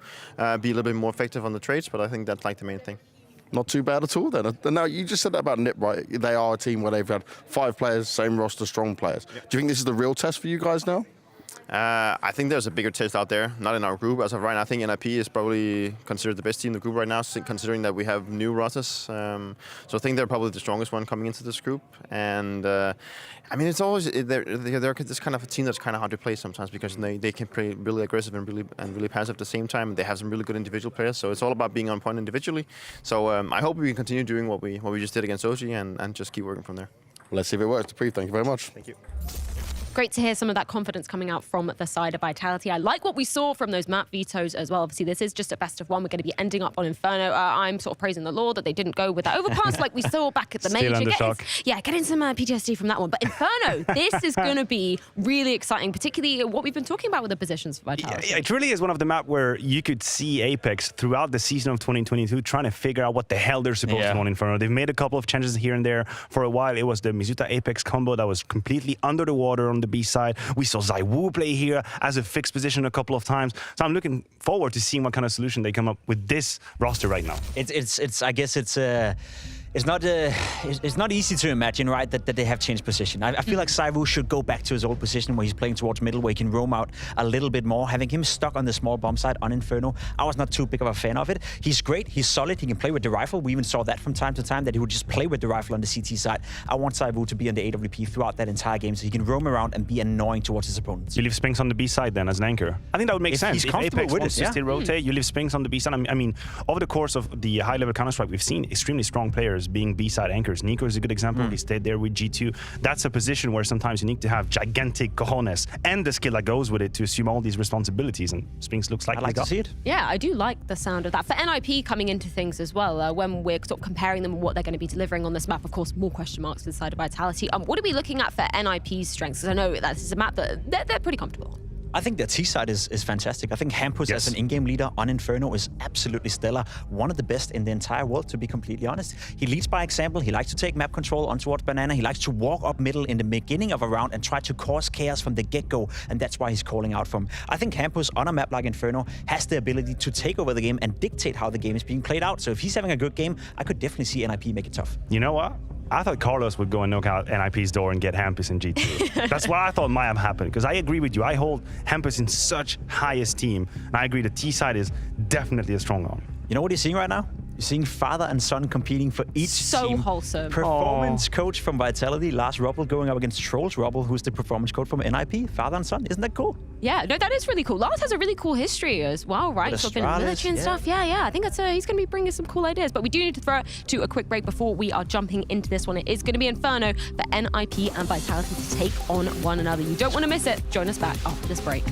be a little bit more effective on the trades. But I think that's like the main thing.
Not too bad at all then. Now, you just said that about Nip, right? They are a team where they've had 5 players, same roster, strong players. Yep. Do you think this is the real test for you guys now?
I think there's a bigger test out there, not in our group as of right now. I think NIP is probably considered the best team in the group right now, considering that we have new rosters. So I think they're probably the strongest one coming into this group. And I mean, it's always they're this kind of a team that's kind of hard to play sometimes, because they can play really aggressive and really passive at the same time. They have some really good individual players, so it's all about being on point individually. So I hope we can continue doing what we just did against OG and just keep working from there.
Well, let's see if it works. Dupree, thank you very much.
Thank you.
Great to hear some of that confidence coming out from the side of Vitality. I like what we saw from those map vetoes as well. Obviously, this is just a best of one. We're going to be ending up on Inferno. I'm sort of praising the Lord that they didn't go with that overpass like we saw back at the
Still
Major.
Getting
some PTSD from that one. But Inferno, this is going to be really exciting, particularly what we've been talking about with the positions for Vitality.
Yeah, it really is one of the map where you could see Apex throughout the season of 2022 trying to figure out what the hell they're supposed to do on Inferno. They've made a couple of changes here and there. For a while, it was the Mizuta Apex combo that was completely under the water on the B side. We saw Zaiwu play here as a fixed position a couple of times. So I'm looking forward to seeing what kind of solution they come up with this roster right now.
I guess it's not easy to imagine, right, that they have changed position. I feel like Zaiwu should go back to his old position where he's playing towards middle, where he can roam out a little bit more. Having him stuck on the small bomb side on Inferno, I was not too big of a fan of it. He's great, he's solid, he can play with the rifle. We even saw that from time to time, that he would just play with the rifle on the CT side. I want Zaiwu to be on the AWP throughout that entire game, so he can roam around and be annoying towards his opponents.
You leave Spinks on the B side then as an anchor. I think that would make sense.
He's
if Apex
with
wants to still rotate, you leave Spinks on the B side. I mean, over the course of the high-level Counter-Strike, we've seen extremely strong players players being B-side anchors. Nico is a good example. He stayed there with G2. That's a position where sometimes you need to have gigantic cojones and the skill that goes with it to assume all these responsibilities, and Spinks looks like
I like to see it.
Yeah, I do like the sound of that. For NIP coming into things as well, when we're sort of comparing them and what they're going to be delivering on this map, of course, more question marks for the side of Vitality. What are we looking at for NIP's strengths? Because I know that this is a map that they're pretty comfortable on.
I think their T side is fantastic. I think Hampus as an in-game leader on Inferno is absolutely stellar. One of the best in the entire world, to be completely honest. He leads by example. He likes to take map control on towards Banana. He likes to walk up middle in the beginning of a round and try to cause chaos from the get-go, and that's why he's calling out from. I think Hampus on a map like Inferno has the ability to take over the game and dictate how the game is being played out. So if he's having a good game, I could definitely see NIP make it tough.
You know what? I thought Carlos would go and knock out NIP's door and get Hampus in G2. That's what I thought might have happened, because I agree with you. I hold Hampus in such high esteem, and I agree the T side is definitely a strong arm.
You know what you're seeing right now? You're seeing father and son competing for each
so
team.
Wholesome.
Performance coach from Vitality, Lars Ruppel, going up against Trolls Ruppel, who's the performance coach from NIP. Father and son, isn't that cool?
Yeah, no, that is really cool. Lars has a really cool history as well, right? Sort of in military and stuff. Yeah. I think that's he's going to be bringing some cool ideas. But we do need to throw it to a quick break before we are jumping into this one. It is going to be Inferno for NIP and Vitality to take on one another. You don't want to miss it. Join us back after this break.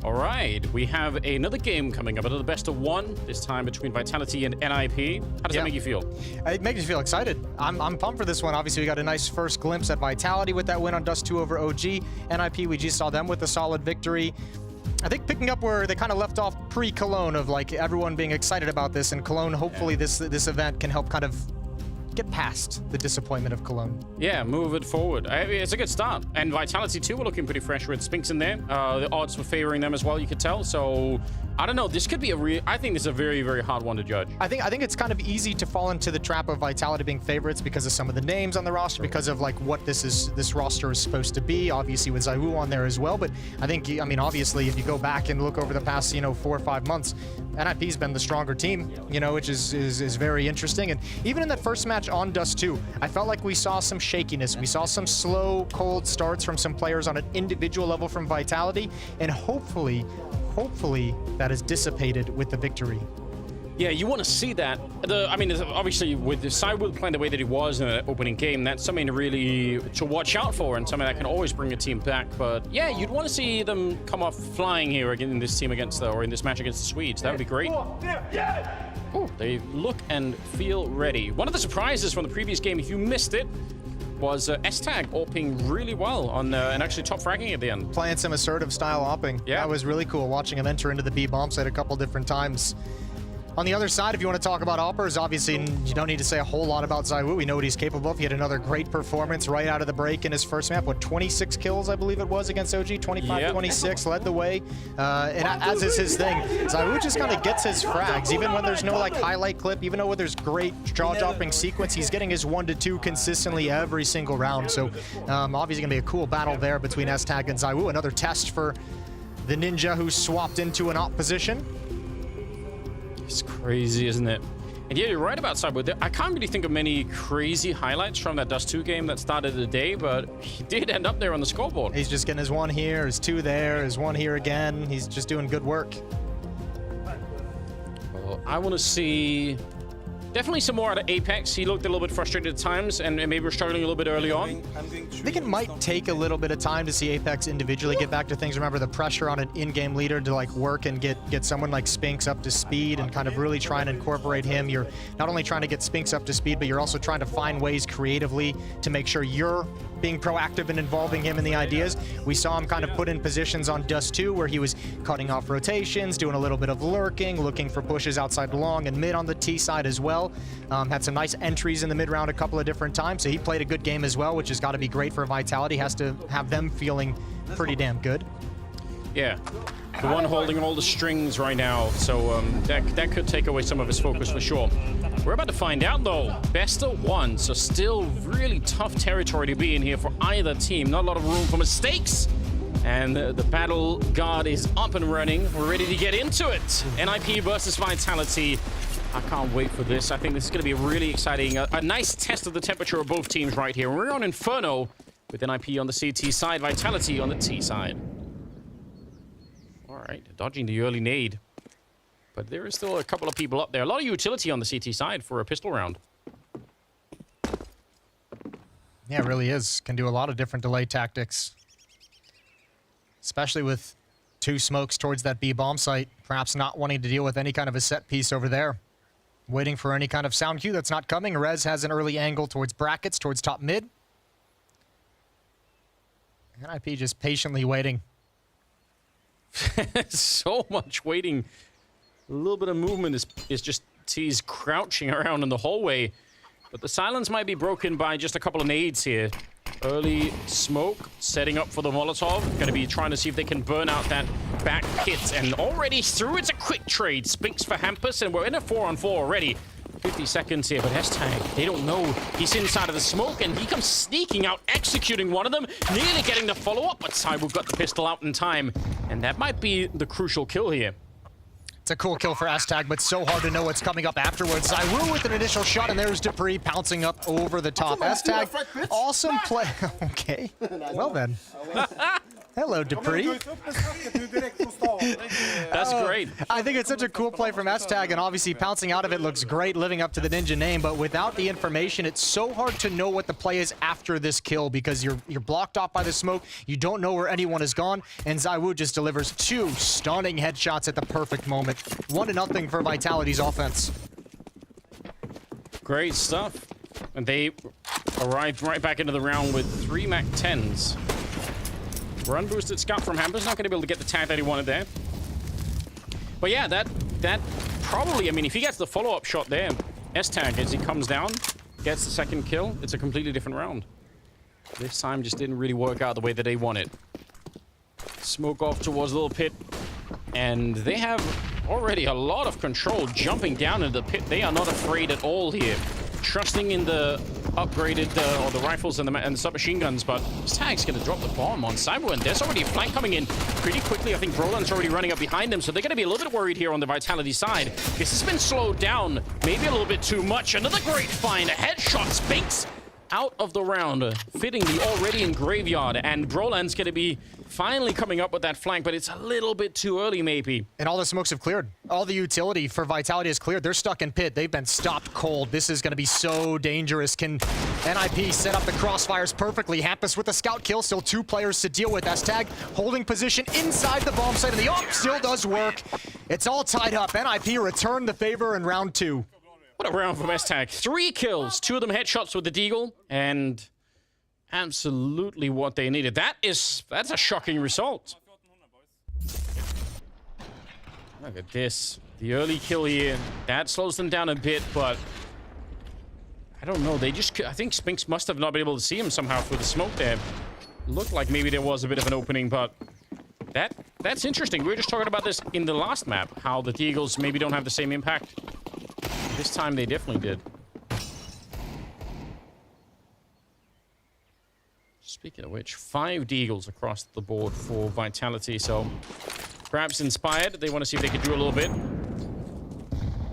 All right, we have another game coming up, another best of one, this time between Vitality and NIP. How does that make you feel?
It makes me feel excited. I'm pumped for this one. Obviously, we got a nice first glimpse at Vitality with that win on Dust 2 over OG. NIP, we just saw them with a solid victory. I think picking up where they kind of left off pre-Cologne of like everyone being excited about this, and Cologne, hopefully this event can help kind of get past the disappointment of Cologne.
Yeah, move it forward. It's a good start. And Vitality too were looking pretty fresh with Spinks in there. The odds were favoring them as well, you could tell. So I don't know. This could be I think this is a very, very hard one to judge.
I think it's kind of easy to fall into the trap of Vitality being favorites because of some of the names on the roster, because of like what this roster is supposed to be. Obviously with ZywOo on there as well. But I mean, obviously, if you go back and look over the past, 4 or 5 months, NIP's been the stronger team, which is very interesting. And even in that first match on Dust 2, I felt like we saw some shakiness. We saw some slow, cold starts from some players on an individual level from Vitality, and hopefully that is dissipated with the victory.
Yeah, you want to see that. Obviously, with the ZywOo playing the way that he was in the opening game, that's something to watch out for, and something that can always bring a team back. But yeah, you'd want to see them come off flying here again in this team or in this match against the Swedes. That would be great. Oh, they look and feel ready. One of the surprises from the previous game, if you missed it, was S-Tag AWPing really well on and actually top fragging at the end.
Playing some assertive style AWPing. Yeah. That was really cool, watching him enter into the B bomb site a couple different times. On the other side, if you want to talk about AWPers, obviously you don't need to say a whole lot about ZywOo. We know what he's capable of. He had another great performance right out of the break in his first map. 26 kills, I believe it was, against OG. 25-26, led the way. And as is his thing, ZywOo just kind of gets his frags. Even when there's no highlight clip, even though there's great jaw-dropping sequence, he's getting his 1 to 2 consistently every single round. So obviously going to be a cool battle there between S-Tag and ZywOo. Another test for the Ninja who swapped into an AWP position.
It's crazy, isn't it? And yeah, you're right about ZywOo. I can't really think of many crazy highlights from that Dust 2 game that started the day, but he did end up there on the scoreboard.
He's just getting his 1 here, his 2 there, his 1 here again. He's just doing good work.
Well, I want to see definitely some more out of Apex. He looked a little bit frustrated at times, and maybe we're struggling a little bit early on.
I think it might take a little bit of time to see Apex individually get back to things. Remember the pressure on an in-game leader to work and get someone like Spinks up to speed and kind of really try and incorporate him. You're not only trying to get Spinks up to speed, but you're also trying to find ways creatively to make sure you're being proactive and involving him in the ideas. We saw him kind of put in positions on Dust 2 where he was cutting off rotations, doing a little bit of lurking, looking for pushes outside long and mid on the T side as well. Had some nice entries in the mid round a couple of different times, so he played a good game as well, which has got to be great for Vitality. Has to have them feeling pretty damn good.
Yeah, the one holding all the strings right now, so that could take away some of his focus for sure. We're about to find out though. Best of 1, so still really tough territory to be in here for either team. Not a lot of room for mistakes. And the battle guard is up and running. We're ready to get into it. NIP versus Vitality. I can't wait for this. I think this is going to be really exciting. A nice test of the temperature of both teams right here. We're on Inferno with NIP on the CT side, Vitality on the T side. All right, dodging the early nade. But there is still a couple of people up there. A lot of utility on the CT side for a pistol round.
Yeah, it really is. Can do a lot of different delay tactics. Especially with 2 smokes towards that B bomb site. Perhaps not wanting to deal with any kind of a set piece over there. Waiting for any kind of sound cue that's not coming. Rez has an early angle towards brackets, towards top mid. NIP just patiently waiting.
So much waiting. A little bit of movement is just T's crouching around in the hallway. But the silence might be broken by just a couple of nades here. Early smoke, setting up for the Molotov. Going to be trying to see if they can burn out that back pit. And already through, it's a quick trade. Spinks for Hampus, and we're in a 4-on-4 already. 50 seconds here, but S-Tag, they don't know he's inside of the smoke, and he comes sneaking out, executing one of them, nearly getting the follow-up, but ZywOo got the pistol out in time, and that might be the crucial kill here.
It's a cool kill for S-Tag, but so hard to know what's coming up afterwards. ZywOo with an initial shot, and there's Dupree pouncing up over the top. S-Tag, awesome play. Okay, well then. Hello, Dupree.
That's great.
I think it's such a cool play from S-Tag, and obviously pouncing out of it looks great, living up to the Ninja name, but without the information, it's so hard to know what the play is after this kill because you're blocked off by the smoke, you don't know where anyone is gone, and ZywOo just delivers 2 stunning headshots at the perfect moment. 1-0 for Vitality's offense.
Great stuff. And they arrived right back into the round with 3 MAC-10s. Run boosted scout from Hampus, not going to be able to get the tag that he wanted there. But yeah, that probably, I mean, if he gets the follow-up shot there, S-Tag as he comes down, gets the second kill, it's a completely different round. This time just didn't really work out the way that they wanted. Smoke off towards Little Pit. And they have already a lot of control jumping down into the pit. They are not afraid at all here. Trusting in the upgraded, or the rifles and the submachine guns, but Tag's going to drop the bomb on Cyber, and there's already a flank coming in pretty quickly. I think Broland's already running up behind them, so they're going to be a little bit worried here on the Vitality side. This has been slowed down, maybe a little bit too much. Another great find, a headshot, Spinks out of the round, fitting the already in graveyard, and Broland's going to be finally coming up with that flank, but it's a little bit too early, maybe.
And all the smokes have cleared. All the utility for Vitality is cleared. They're stuck in pit. They've been stopped cold. This is going to be so dangerous. Can NIP set up the crossfires perfectly? Hampus with a scout kill. Still 2 players to deal with. S-Tag holding position inside the bomb site, and the AWP still does work. It's all tied up. NIP returned the favor in round 2.
What a round from S-Tag. 3 kills, 2 of them headshots with the Deagle, and absolutely what they needed. That's a shocking result. Look at this. The early kill here, that slows them down a bit, but I don't know. They just, I think Spinks must have not been able to see him somehow through the smoke there. Looked like maybe there was a bit of an opening, but that's interesting. We were just talking about this in the last map, how the Deagles maybe don't have the same impact. This time they definitely did. Speaking of which, 5 Deagles across the board for Vitality, so perhaps inspired. They want to see if they could do a little bit.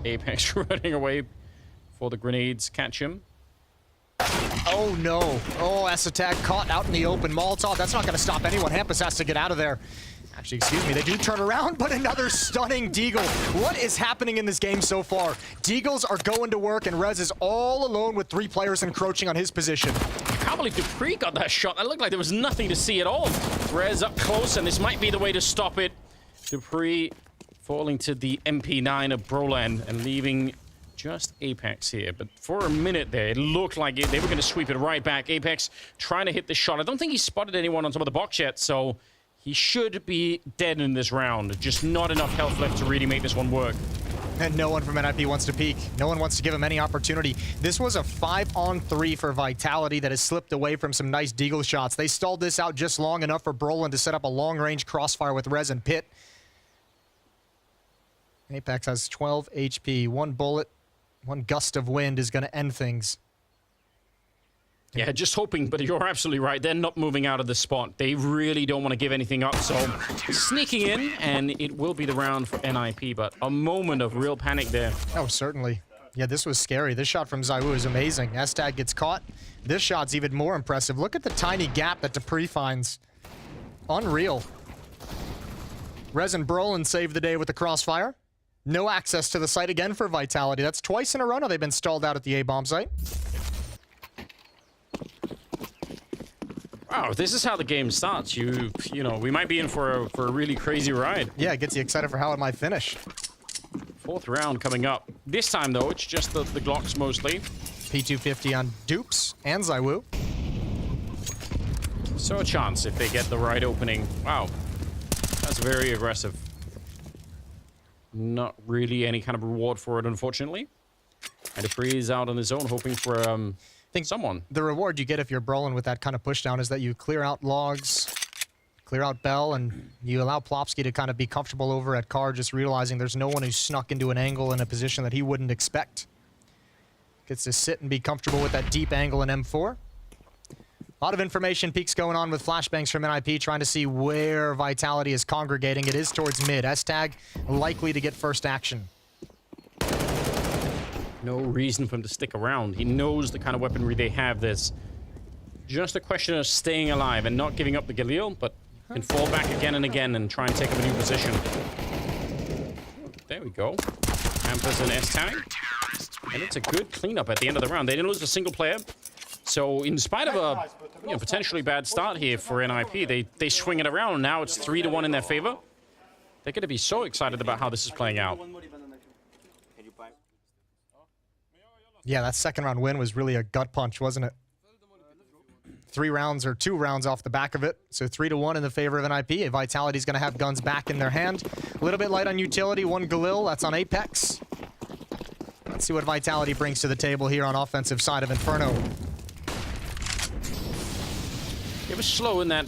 Apex running away for the grenades. Catch him.
Oh no. Oh, S-Attack caught out in the open. Molotov, that's not going to stop anyone. Hampus has to get out of there. Actually, excuse me, they do turn around, but another stunning Deagle. What is happening in this game so far? Deagles are going to work, and Rez is all alone with 3 players encroaching on his position.
I can't believe Dupree got that shot. That looked like there was nothing to see at all. Rez up close, and this might be the way to stop it. Dupree falling to the MP9 of Broland and leaving just Apex here. But for a minute there, it looked like they were going to sweep it right back. Apex trying to hit the shot. I don't think he spotted anyone on top of the box yet, so he should be dead in this round. Just not enough health left to really make this one work.
And no one from NIP wants to peek. No one wants to give him any opportunity. This was a 5-on-3 for Vitality that has slipped away from some nice Deagle shots. They stalled this out just long enough for Broland to set up a long-range crossfire with Rez and Pit. Apex has 12 HP. 1 bullet, 1 gust of wind is going to end things.
Yeah, just hoping, but you're absolutely right. They're not moving out of the spot. They really don't want to give anything up, so sneaking in, and it will be the round for NIP, but a moment of real panic there.
Oh, certainly. Yeah, this was scary. This shot from Zaiwu is amazing. S-Tag gets caught. This shot's even more impressive. Look at the tiny gap that Dupree finds. Unreal. Rez and Broland saved the day with the crossfire. No access to the site again for Vitality. That's twice in a row now they've been stalled out at the A-bomb site.
Wow, this is how the game starts. You know, we might be in for a really crazy ride.
Yeah, it gets you excited for how it might finish.
4th round coming up. This time, though, it's just the Glocks mostly.
P250 on Dupes and Zaiwu.
So a chance if they get the right opening. Wow, that's very aggressive. Not really any kind of reward for it, unfortunately. And Dupree is out on his own, hoping for someone.
The reward you get if you're Broland with that kind of pushdown is that you clear out logs, clear out Bell, and you allow Plopsky to kind of be comfortable over at car, just realizing there's no one who's snuck into an angle in a position that he wouldn't expect. Gets to sit and be comfortable with that deep angle in M4. A lot of information peaks going on with flashbangs from NIP, trying to see where Vitality is congregating. It is towards mid. S-Tag likely to get first action.
No reason for him to stick around. He knows the kind of weaponry they have. There's just a question of staying alive and not giving up the Galil, but can fall back again and again and try and take up a new position. There we go. Hampus and S-Tag. And it's a good cleanup at the end of the round. They didn't lose a single player. So in spite of a potentially bad start here for NIP, they swing it around. Now it's 3-1 in their favor. They're going to be so excited about how this is playing out.
Yeah, that second round win was really a gut punch, wasn't it? 3 rounds or 2 rounds off the back of it. So 3-1 in the favor of NIP. Vitality's going to have guns back in their hand. A little bit light on utility. 1 Galil, that's on Apex. Let's see what Vitality brings to the table here on offensive side of Inferno.
It was slow in that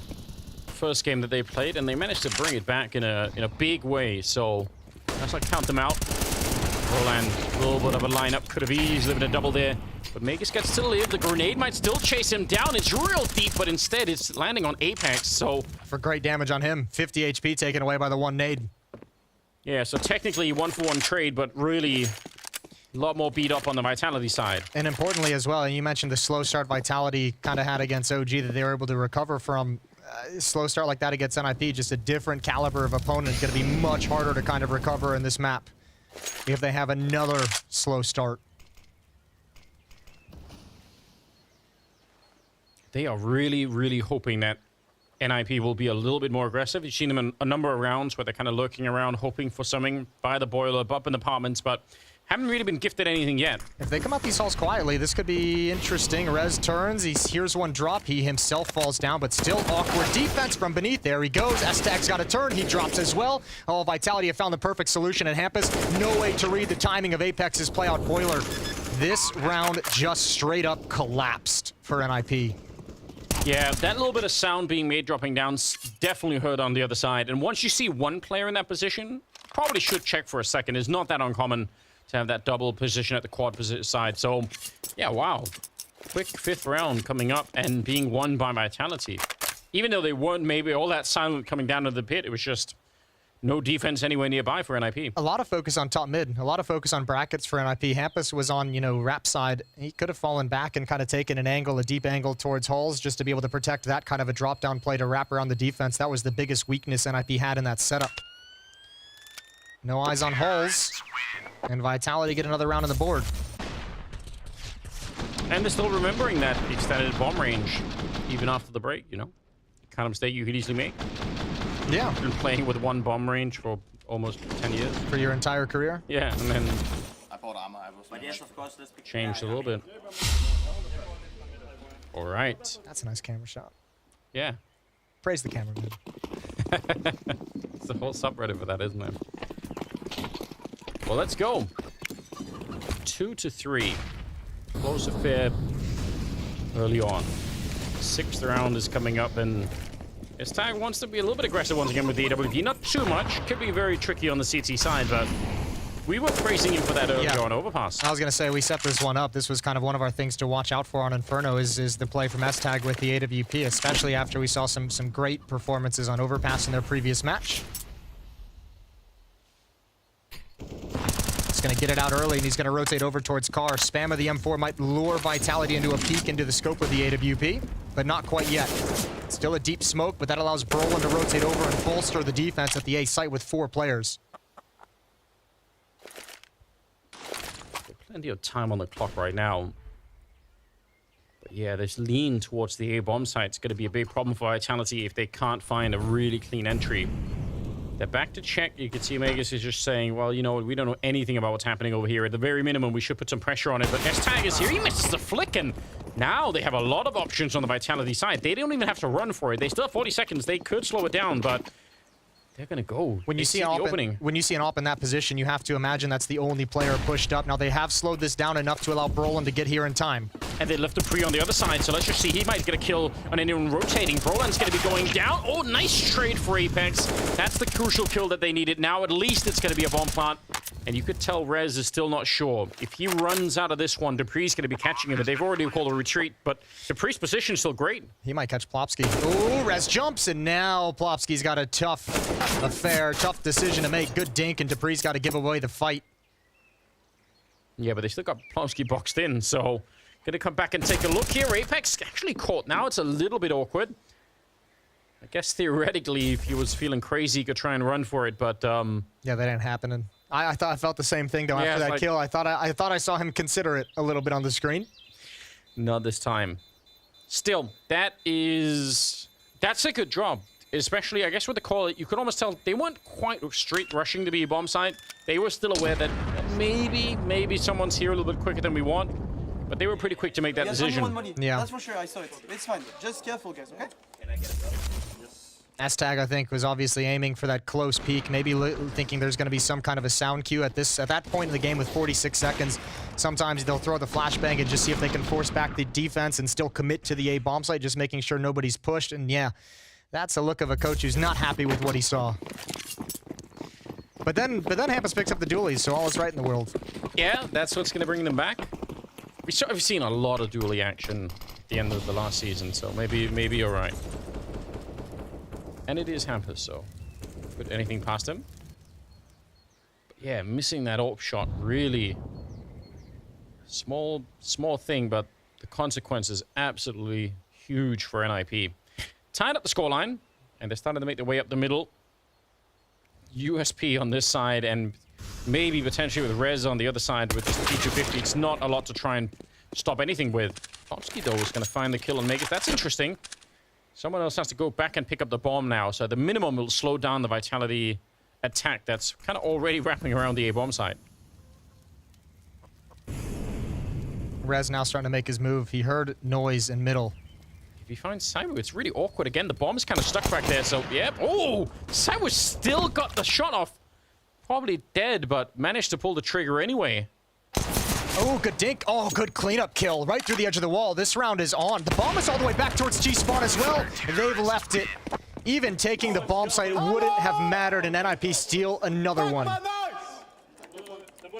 first game that they played, and they managed to bring it back in a big way. So that's like count them out. Roland, a little bit of a lineup, could have easily been a double there. But Magus gets to live. The grenade might still chase him down. It's real deep, but instead it's landing on Apex. So
for great damage on him, 50 HP taken away by the one nade.
Yeah, so technically 1-for-1 trade, but really a lot more beat up on the Vitality side.
And importantly as well, and you mentioned the slow start Vitality kind of had against OG that they were able to recover from. Slow start like that against NIP, just a different caliber of opponent. It's going to be much harder to kind of recover in this map if they have another slow start.
They are really, really hoping that NIP will be a little bit more aggressive. You've seen them in a number of rounds where they're kind of lurking around, hoping for something by the boiler, up in apartments, but haven't really been gifted anything yet.
If they come up these halls quietly, this could be interesting. Rez turns, he hears one drop, he himself falls down, but still awkward defense from beneath. There he goes, S-Tag's got a turn, he drops as well. Oh, Vitality have found the perfect solution at Hampus. No way to read the timing of Apex's play out boiler. This round just straight up collapsed for NIP.
Yeah, that little bit of sound being made dropping down definitely heard on the other side. And once you see one player in that position, probably should check for a second. It's not that uncommon to have that double position at the quad side. So, yeah, wow. Quick 5th round coming up and being won by Vitality. Even though they weren't maybe all that silent coming down to the pit, it was just no defense anywhere nearby for NIP.
A lot of focus on top mid, a lot of focus on brackets for NIP. Hampus was on, Rap side. He could have fallen back and kind of taken an angle, a deep angle towards Halls, just to be able to protect that kind of a drop-down play to wrap around the defense. That was the biggest weakness NIP had in that setup. No eyes on Halls, and Vitality get another round on the board.
And they're still remembering that extended bomb range, even after the break, Kind of mistake you could easily make.
Yeah.
Been playing with one bomb range for almost 10 years.
For your entire career?
Yeah, and then
I bought armor. But yes, of course, let's
changed a little bit. All right.
That's a nice camera shot.
Yeah.
Praise the cameraman.
It's a whole subreddit for that, isn't it? Well, let's go. 2-3. Close affair early on. 6th round is coming up, and S-Tag wants to be a little bit aggressive once again with the AWP. Not too much. Could be very tricky on the CT side, but we were praising him for that early on overpass.
I was going to say, we set this one up. This was kind of one of our things to watch out for on Inferno is the play from S-Tag with the AWP, especially after we saw some great performances on overpass in their previous match. He's going to get it out early, and he's going to rotate over towards Car. Spam of the M4 might lure Vitality into a peek into the scope of the AWP, but not quite yet. Still a deep smoke, but that allows Brolin to rotate over and bolster the defense at the A site with 4 players.
Plenty of time on the clock right now. But yeah, this lean towards the A bomb site is going to be a big problem for Vitality if they can't find a really clean entry. They're back to check. You can see Magus is just saying, well, you know what, we don't know anything about what's happening over here. At the very minimum, we should put some pressure on it. But S-Tag is here. He misses the flick, and now they have a lot of options on the Vitality side. They don't even have to run for it. They still have 40 seconds. They could slow it down, but they're going to go.
When you see an AWP in that position, you have to imagine that's the only player pushed up. Now, they have slowed this down enough to allow Brolin to get here in time.
And they left the pre on the other side, so let's just see. He might get a kill on anyone rotating. Brolin's going to be going down. Oh, nice trade for Apex. That's the crucial kill that they needed. Now, at least it's going to be a bomb plant. And you could tell Rez is still not sure. If he runs out of this one, Dupree's going to be catching him. But they've already called a retreat, but Dupree's position is still great.
He might catch Plopsky. Oh, Rez jumps, and now Plopsky's got a tough affair, tough decision to make. Good dink, and Dupree's got to give away the fight.
Yeah, but they still got Plopsky boxed in, so going to come back and take a look here. Apex actually caught now. It's a little bit awkward. I guess theoretically, if he was feeling crazy, he could try and run for it, but
yeah, that ain't happening. I felt the same thing though after that kill. I thought I saw him consider it a little bit on the screen.
Not this time. Still, that's a good job. Especially, I guess with the call, you could almost tell they weren't quite straight rushing to be a bomb site. They were still aware that maybe someone's here a little bit quicker than we want. But they were pretty quick to make that decision.
Yeah. That's for sure, I saw it. It's fine. Just careful, guys, okay? Can I get it, bro?
S-Tag, I think, was obviously aiming for that close peek, maybe thinking there's going to be some kind of a sound cue at that point in the game with 46 seconds. Sometimes they'll throw the flashbang and just see if they can force back the defense and still commit to the A bomb site, just making sure nobody's pushed. And yeah, that's a look of a coach who's not happy with what he saw. But then Hampus picks up the dualies, so all is right in the world.
Yeah, that's what's going to bring them back. We've seen a lot of dualie action at the end of the last season, so maybe you're right. And it is Hampus, so put anything past him. But yeah, missing that AWP shot, really small thing, but the consequence is absolutely huge for NIP. Tied up the scoreline, and they're starting to make their way up the middle. USP on this side, and maybe potentially with Rez on the other side with this P250. It's not a lot to try and stop anything with. Popsky, though, is going to find the kill and make it. That's interesting. Someone else has to go back and pick up the bomb now, so the minimum will slow down the Vitality attack that's kind of already wrapping around the A-bomb side.
Rez now starting to make his move. He heard noise in middle.
If he finds Cyber, it's really awkward. Again, the bomb is kind of stuck back there, so yep. Oh, Cyber still got the shot off. Probably dead, but managed to pull the trigger anyway.
Oh, good dink. Oh, good cleanup kill right through the edge of the wall. This round is on. The bomb is all the way back towards G-Spawn as well. They've left it. Even taking the bomb site wouldn't have mattered, and NIP steal another one.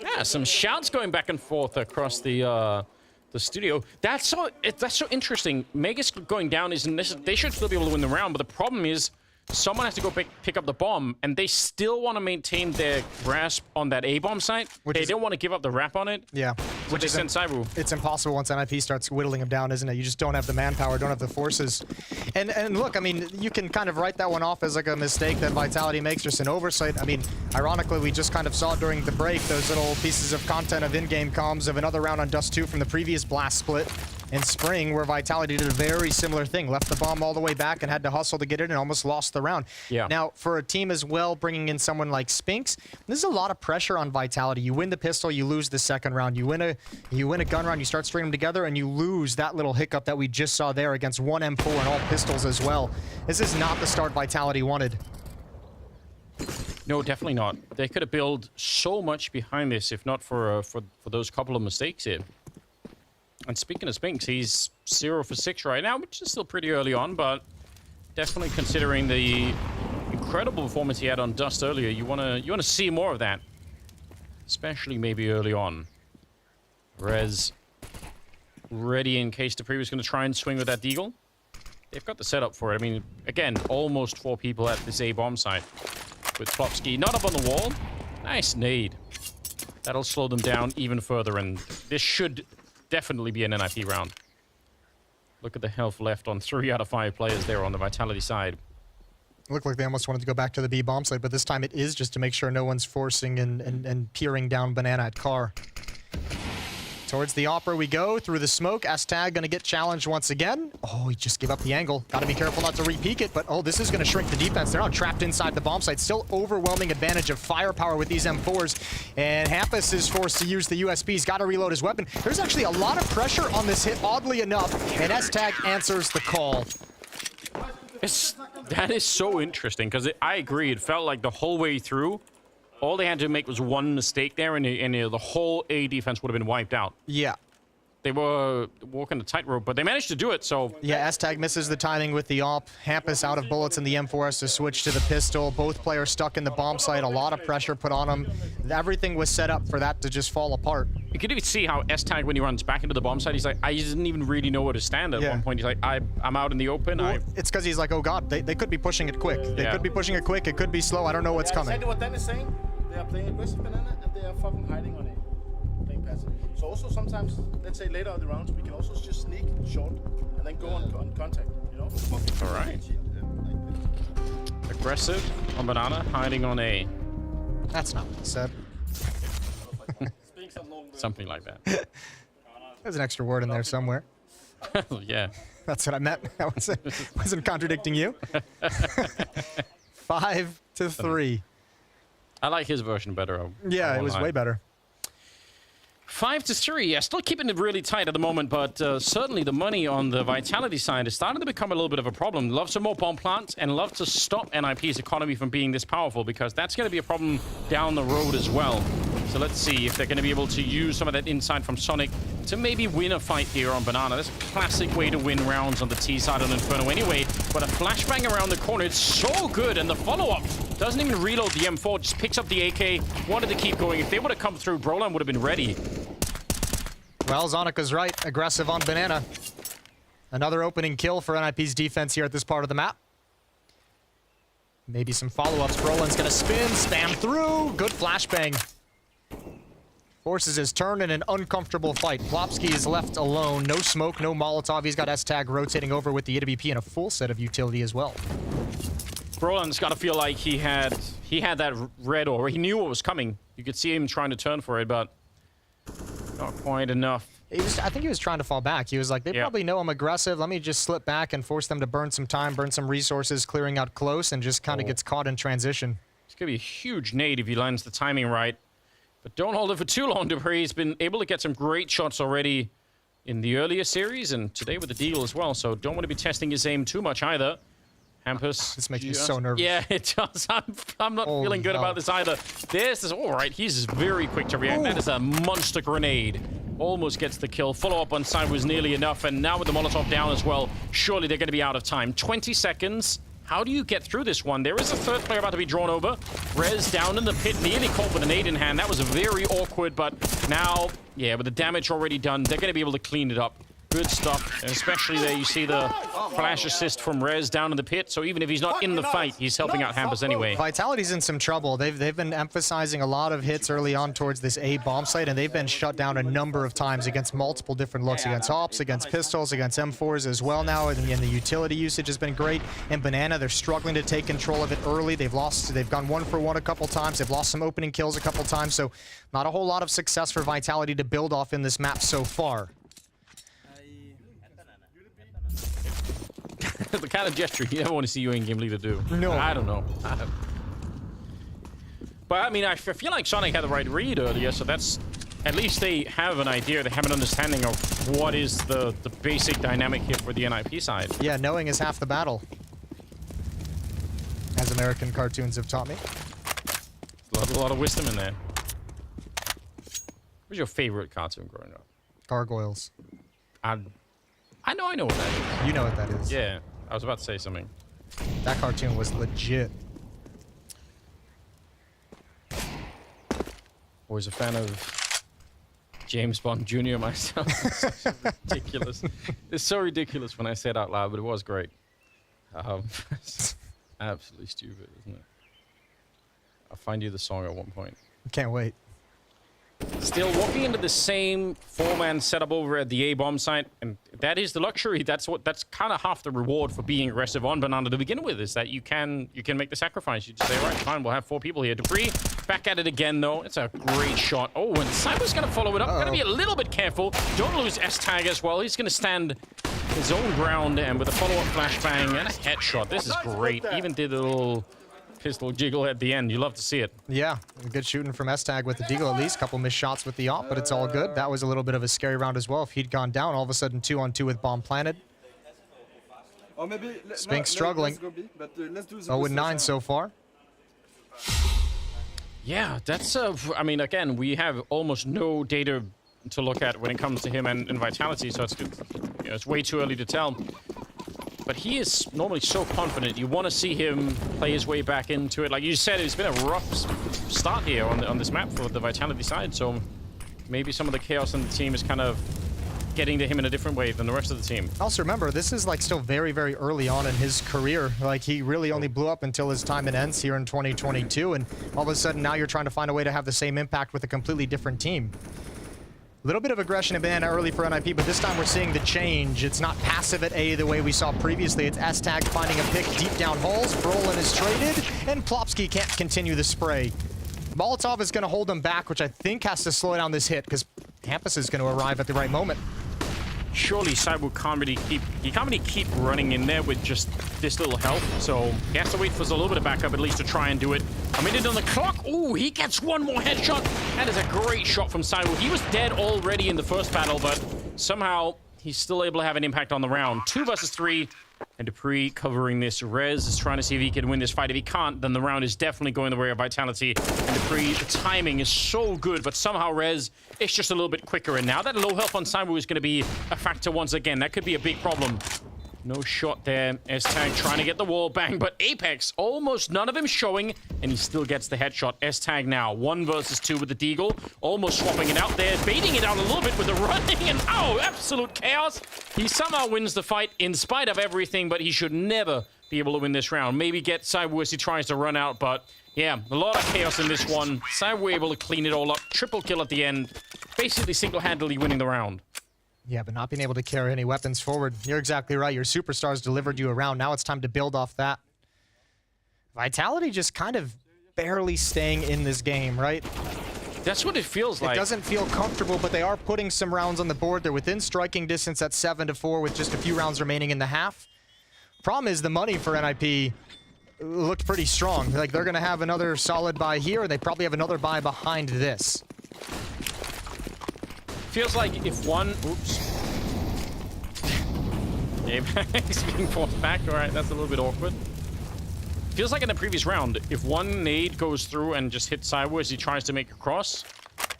Yeah, some shouts going back and forth across the studio. That's so interesting. Megas going down isn't necessary. They should still be able to win the round, but the problem is someone has to go pick up the bomb, and they still want to maintain their grasp on that A-bomb site. They don't want to give up the wrap on it.
Yeah.
So they send Cyber.
It's impossible once NIP starts whittling them down, isn't it? You just don't have the manpower, don't have the forces. And look, I mean, you can kind of write that one off as like a mistake that Vitality makes, just an oversight. I mean, ironically, we just kind of saw during the break those little pieces of content of in-game comms of another round on Dust 2 from the previous Blast split in spring, where Vitality did a very similar thing. Left the bomb all the way back and had to hustle to get it and almost lost the round.
Yeah.
Now, for a team as well, bringing in someone like Spinks, this is a lot of pressure on Vitality. You win the pistol, you lose the second round. You win a gun round, you start stringing them together, and you lose that little hiccup that we just saw there against one M4 and all pistols as well. This is not the start Vitality wanted.
No, definitely not. They could have built so much behind this if not for those couple of mistakes here. And speaking of Spinks, he's 0 for 6 right now, which is still pretty early on, but definitely considering the incredible performance he had on Dust earlier, you wanna see more of that, especially maybe early on. Rez ready in case the previous going to try and swing with that Deagle. They've got the setup for it. I mean, again, almost 4 people at this A-bomb site with Flopsky not up on the wall. Nice nade. That'll slow them down even further, and this should definitely be an NIP round. Look at the health left on 3 out of 5 players there on the Vitality side.
Looked like they almost wanted to go back to the B bomb site, but this time it is just to make sure no one's forcing and peering down Banana at car. Towards the Opera we go, through the smoke. S-Tag gonna get challenged once again. Oh, he just gave up the angle. Gotta be careful not to re-peek it, but oh, this is gonna shrink the defense. They're not trapped inside the bomb site. Still overwhelming advantage of firepower with these M4s. And Hampus is forced to use the USPs. Gotta reload his weapon. There's actually a lot of pressure on this hit, oddly enough, and S-Tag answers the call.
That is so interesting, because I agree. It felt like the whole way through, all they had to make was one mistake there, and the whole A defense would have been wiped out.
Yeah.
They were walking the tightrope, but they managed to do it, so...
Yeah, S-Tag misses the timing with the AWP. Hampus out of bullets in the M4 has to switch to the pistol. Both players stuck in the bomb site. A lot of pressure put on them. Everything was set up for that to just fall apart.
You can even see how S-Tag, when he runs back into the bomb site, he's like, I didn't even really know where to stand at one point. He's like, I'm out in the open.
Well, it's because he's like, oh god, they could be pushing it quick. They could be pushing it quick. It could be slow. I don't know what's coming.
Exactly what Dan is saying. They are playing aggressive Banana, and they are fucking hiding on it. Playing passive. So also sometimes, let's say later in the rounds, we can also just sneak short and then go on contact, you know?
All right. Aggressive on Banana, hiding on A.
That's not what I said.
Something like that.
There's an extra word in there somewhere.
Yeah.
That's what I meant. I wasn't contradicting you. 5-3.
I like his version better.
Yeah, it was way better.
5-3. Yeah, still keeping it really tight at the moment, but certainly the money on the Vitality side is starting to become a little bit of a problem. Love some more bomb plants and love to stop NIP's economy from being this powerful, because that's going to be a problem down the road as well. So let's see if they're going to be able to use some of that insight from Sonic to maybe win a fight here on Banana. That's a classic way to win rounds on the T side on Inferno anyway. But a flashbang around the corner, it's so good. And the follow-up doesn't even reload the M4, just picks up the AK, wanted to keep going. If they would have come through, Brolan would have been ready.
Well, Zonika's right. Aggressive on Banana. Another opening kill for NIP's defense here at this part of the map. Maybe some follow-ups. Brolan's going to spam through. Good flashbang. Forces his turn in an uncomfortable fight. Plopsky is left alone. No smoke, no Molotov. He's got S-Tag rotating over with the AWP and a full set of utility as well.
Brolan's got to feel like he had that red, or he knew what was coming. You could see him trying to turn for it, but not quite enough.
I think he was trying to fall back. He was like, they probably know I'm aggressive. Let me just slip back and force them to burn some time, burn some resources, clearing out close, and just kind of gets caught in transition.
It's going to be a huge nade if he lands the timing right. But don't hold it for too long, Dupree. He's been able to get some great shots already in the earlier series, and today with the deal as well. So don't want to be testing his aim too much either. Hampus.
This makes me so nervous.
Yeah, it does. I'm not feeling good about this either. This is all right. He's very quick to react. That is a monster grenade. Almost gets the kill. Follow-up on side was nearly enough, and now with the Molotov down as well, surely they're going to be out of time. 20 seconds. How do you get through this one? There is a third player about to be drawn over. Rez down in the pit, nearly caught with a nade in hand. That was very awkward, but now, yeah, with the damage already done, they're going to be able to clean it up. Good stuff, and especially there you see the flash assist from Rez down in the pit, so even if he's not in the fight, he's helping out Hampus anyway.
Vitality's in some trouble. They've been emphasizing a lot of hits early on towards this A bomb site, and they've been shut down a number of times against multiple different looks, against Ops, against Pistols, against M4s as well now, and the utility usage has been great. And Banana, they're struggling to take control of it early. They've gone 1 for 1 a couple times. They've lost some opening kills a couple times, so not a whole lot of success for Vitality to build off in this map so far.
The kind of gesture you never want to see your in-game leader do.
No.
I don't know. But I mean, I feel like Sonic had the right read earlier, so that's... At least they have an idea, they have an understanding of what is the basic dynamic here for the NIP side.
Yeah, knowing is half the battle. As American cartoons have taught me.
A lot of wisdom in there. What was your favorite cartoon growing up?
Gargoyles.
I know what that is.
You know what that is.
Yeah, I was about to say something.
That cartoon was legit.
Always a fan of James Bond Jr. myself. It's so ridiculous. It's so ridiculous when I say it out loud, but it was great. Absolutely stupid, isn't it? I'll find you the song at one point.
Can't wait.
Still walking into the same 4-man setup over at the A-bomb site, and that is the luxury. That's kind of half the reward for being aggressive on Banana to begin with, is that you can make the sacrifice. You just say, right, fine, we'll have 4 people here. Debris, back at it again though. It's a great shot. Oh, and Cyber's gonna follow it up. Gotta be a little bit careful. Don't lose S-Tag as well. He's gonna stand his own ground, and with a follow-up flashbang and a headshot. This is great. Even did a little pistol jiggle at the end. You love to see it.
Yeah, good shooting from S-Tag with the deagle at least. Couple missed shots with the op, but it's all good. That was a little bit of a scary round as well. If he'd gone down, all of a sudden 2-on-2 with bomb planted. Spinks struggling. 0-9 so far.
Yeah, that's I mean, again, we have almost no data to look at when it comes to him and Vitality, so it's good. You know, it's way too early to tell. But he is normally so confident. You want to see him play his way back into it. Like you said, it's been a rough start here on this map for the Vitality side. So maybe some of the chaos in the team is kind of getting to him in a different way than the rest of the team.
Also remember, this is like still very, very early on in his career. Like he really only blew up until his time in ends here in 2022. And all of a sudden now you're trying to find a way to have the same impact with a completely different team. A little bit of aggression in Banana early for NIP, but this time we're seeing the change. It's not passive at A the way we saw previously. It's S-Tag finding a pick deep down holes. Brolan is traded, and Plopsky can't continue the spray. Molotov is going to hold him back, which I think has to slow down this hit, because Hampus is going to arrive at the right moment.
surely Cyber can't really keep running in there with just this little health. So he has to wait for a little bit of backup at least to try and do it. A minute on the clock. Ooh, he gets one more headshot. That is a great shot from Cyber. He was dead already in the first battle, but somehow he's still able to have an impact on the round. 2 versus 3. And Dupree covering this. Rez is trying to see if he can win this fight. If he can't, then the round is definitely going the way of Vitality. And Dupree, the timing is so good, but somehow Rez is just a little bit quicker. And now that low health on Cyber is going to be a factor once again. That could be a big problem. No shot there. S-Tag trying to get the wall bang, but Apex, almost none of him showing, and he still gets the headshot. S-Tag now, 1 versus 2 with the Deagle, almost swapping it out there, baiting it out a little bit with the running, and oh, absolute chaos. He somehow wins the fight in spite of everything, but he should never be able to win this round. Maybe get Cyber as he tries to run out, but yeah, a lot of chaos in this one. Cyber able to clean it all up, triple kill at the end, basically single-handedly winning the round.
Yeah, but not being able to carry any weapons forward. You're exactly right. Your superstars delivered you a round. Now it's time to build off that. Vitality just kind of barely staying in this game, right?
That's what it feels like.
It doesn't feel comfortable, but they are putting some rounds on the board. They're within striking distance at 7-4 with just a few rounds remaining in the half. Problem is the money for NIP looked pretty strong. Like, they're going to have another solid buy here. They probably have another buy behind this.
Feels like if one... Oops. Apex being forced back. All right, that's a little bit awkward. Feels like in the previous round, if one nade goes through and just hits sideways, he tries to make a cross,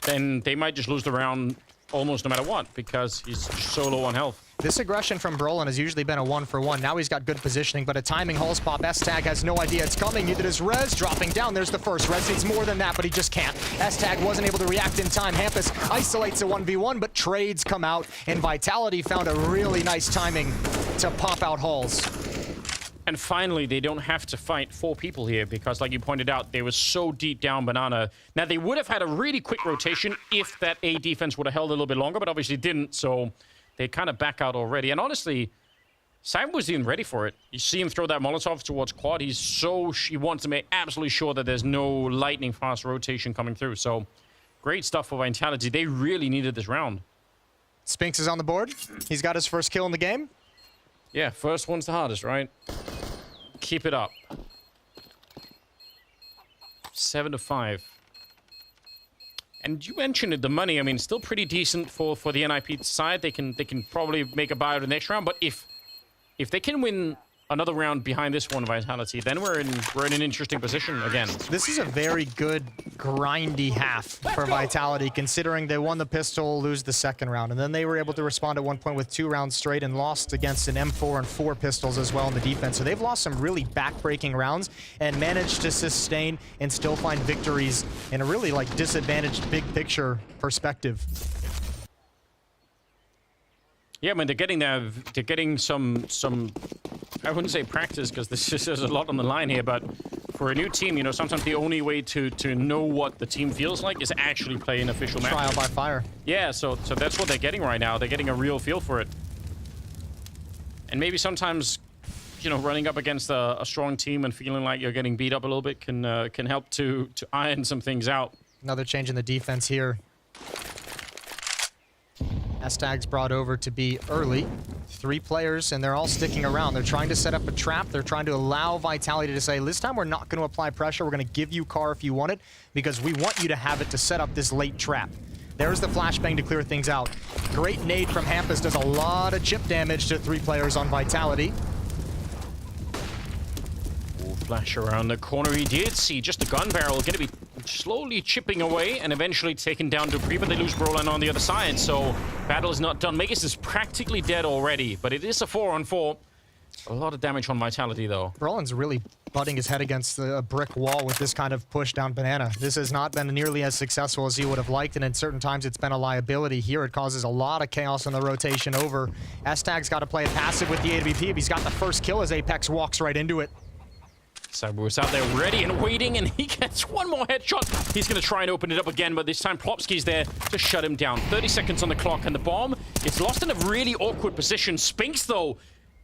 then they might just lose the round almost no matter what, because he's so low on health.
This aggression from Brolin has usually been a 1-for-1. Now he's got good positioning, but a timing Hulls pop. S-Tag has no idea it's coming. Neither does Rez. Dropping down. There's the first. Rez needs more than that, but he just can't. S-Tag wasn't able to react in time. Hampus isolates a 1v1, but trades come out, and Vitality found a really nice timing to pop out Hulls.
And finally, they don't have to fight 4 people here because, like you pointed out, they were so deep down Banana. Now, they would have had a really quick rotation if that A defense would have held a little bit longer, but obviously didn't, so they kind of back out already. And honestly, Simon was even ready for it. You see him throw that Molotov towards quad. He wants to make absolutely sure that there's no lightning fast rotation coming through. So, great stuff for Vitality. They really needed this round.
Spinks is on the board. He's got his first kill in the game.
Yeah, first one's the hardest, right? Keep it up. 7-5. And you mentioned it, the money, I mean, still pretty decent for the NIP side. They can probably make a buy out of the next round, but if they can win another round behind this one, Vitality, then we're in an interesting position again.
This is a very good, grindy half for Vitality, considering they won the pistol, lose the second round, and then they were able to respond at one point with 2 rounds straight and lost against an M4 and 4 pistols as well in the defense. So they've lost some really back-breaking rounds and managed to sustain and still find victories in a really like disadvantaged big picture perspective.
Yeah, I mean, they're getting some I wouldn't say practice, because there's a lot on the line here, but for a new team, you know, sometimes the only way to know what the team feels like is actually play an official match.
Trial by fire.
Yeah, so that's what they're getting right now. They're getting a real feel for it. And maybe sometimes, you know, running up against a strong team and feeling like you're getting beat up a little bit can help to iron some things out.
Another change in the defense here. S-Tag's brought over to be early. 3 players, and they're all sticking around. They're trying to set up a trap. They're trying to allow Vitality to say, this time we're not going to apply pressure. We're going to give you car if you want it, because we want you to have it to set up this late trap. There's the flashbang to clear things out. Great nade from Hampus does a lot of chip damage to 3 players on Vitality.
Flash around the corner. He did see just the gun barrel going to be slowly chipping away and eventually taken down Dupree, but they lose Brolan on the other side, so battle is not done. Magus is practically dead already, but it is a 4-on-4. A lot of damage on Vitality, though.
Brolan's really butting his head against a brick wall with this kind of push down Banana. This has not been nearly as successful as he would have liked, and at certain times it's been a liability. Here it causes a lot of chaos in the rotation over. S-Tag's got to play it passive with the AWP. If he's got the first kill as Apex walks right into it.
Cyber's out there ready and waiting, and he gets one more headshot. He's going to try and open it up again, but this time Plopsky's there to shut him down. 30 seconds on the clock, and the bomb is lost in a really awkward position. Spinks, though,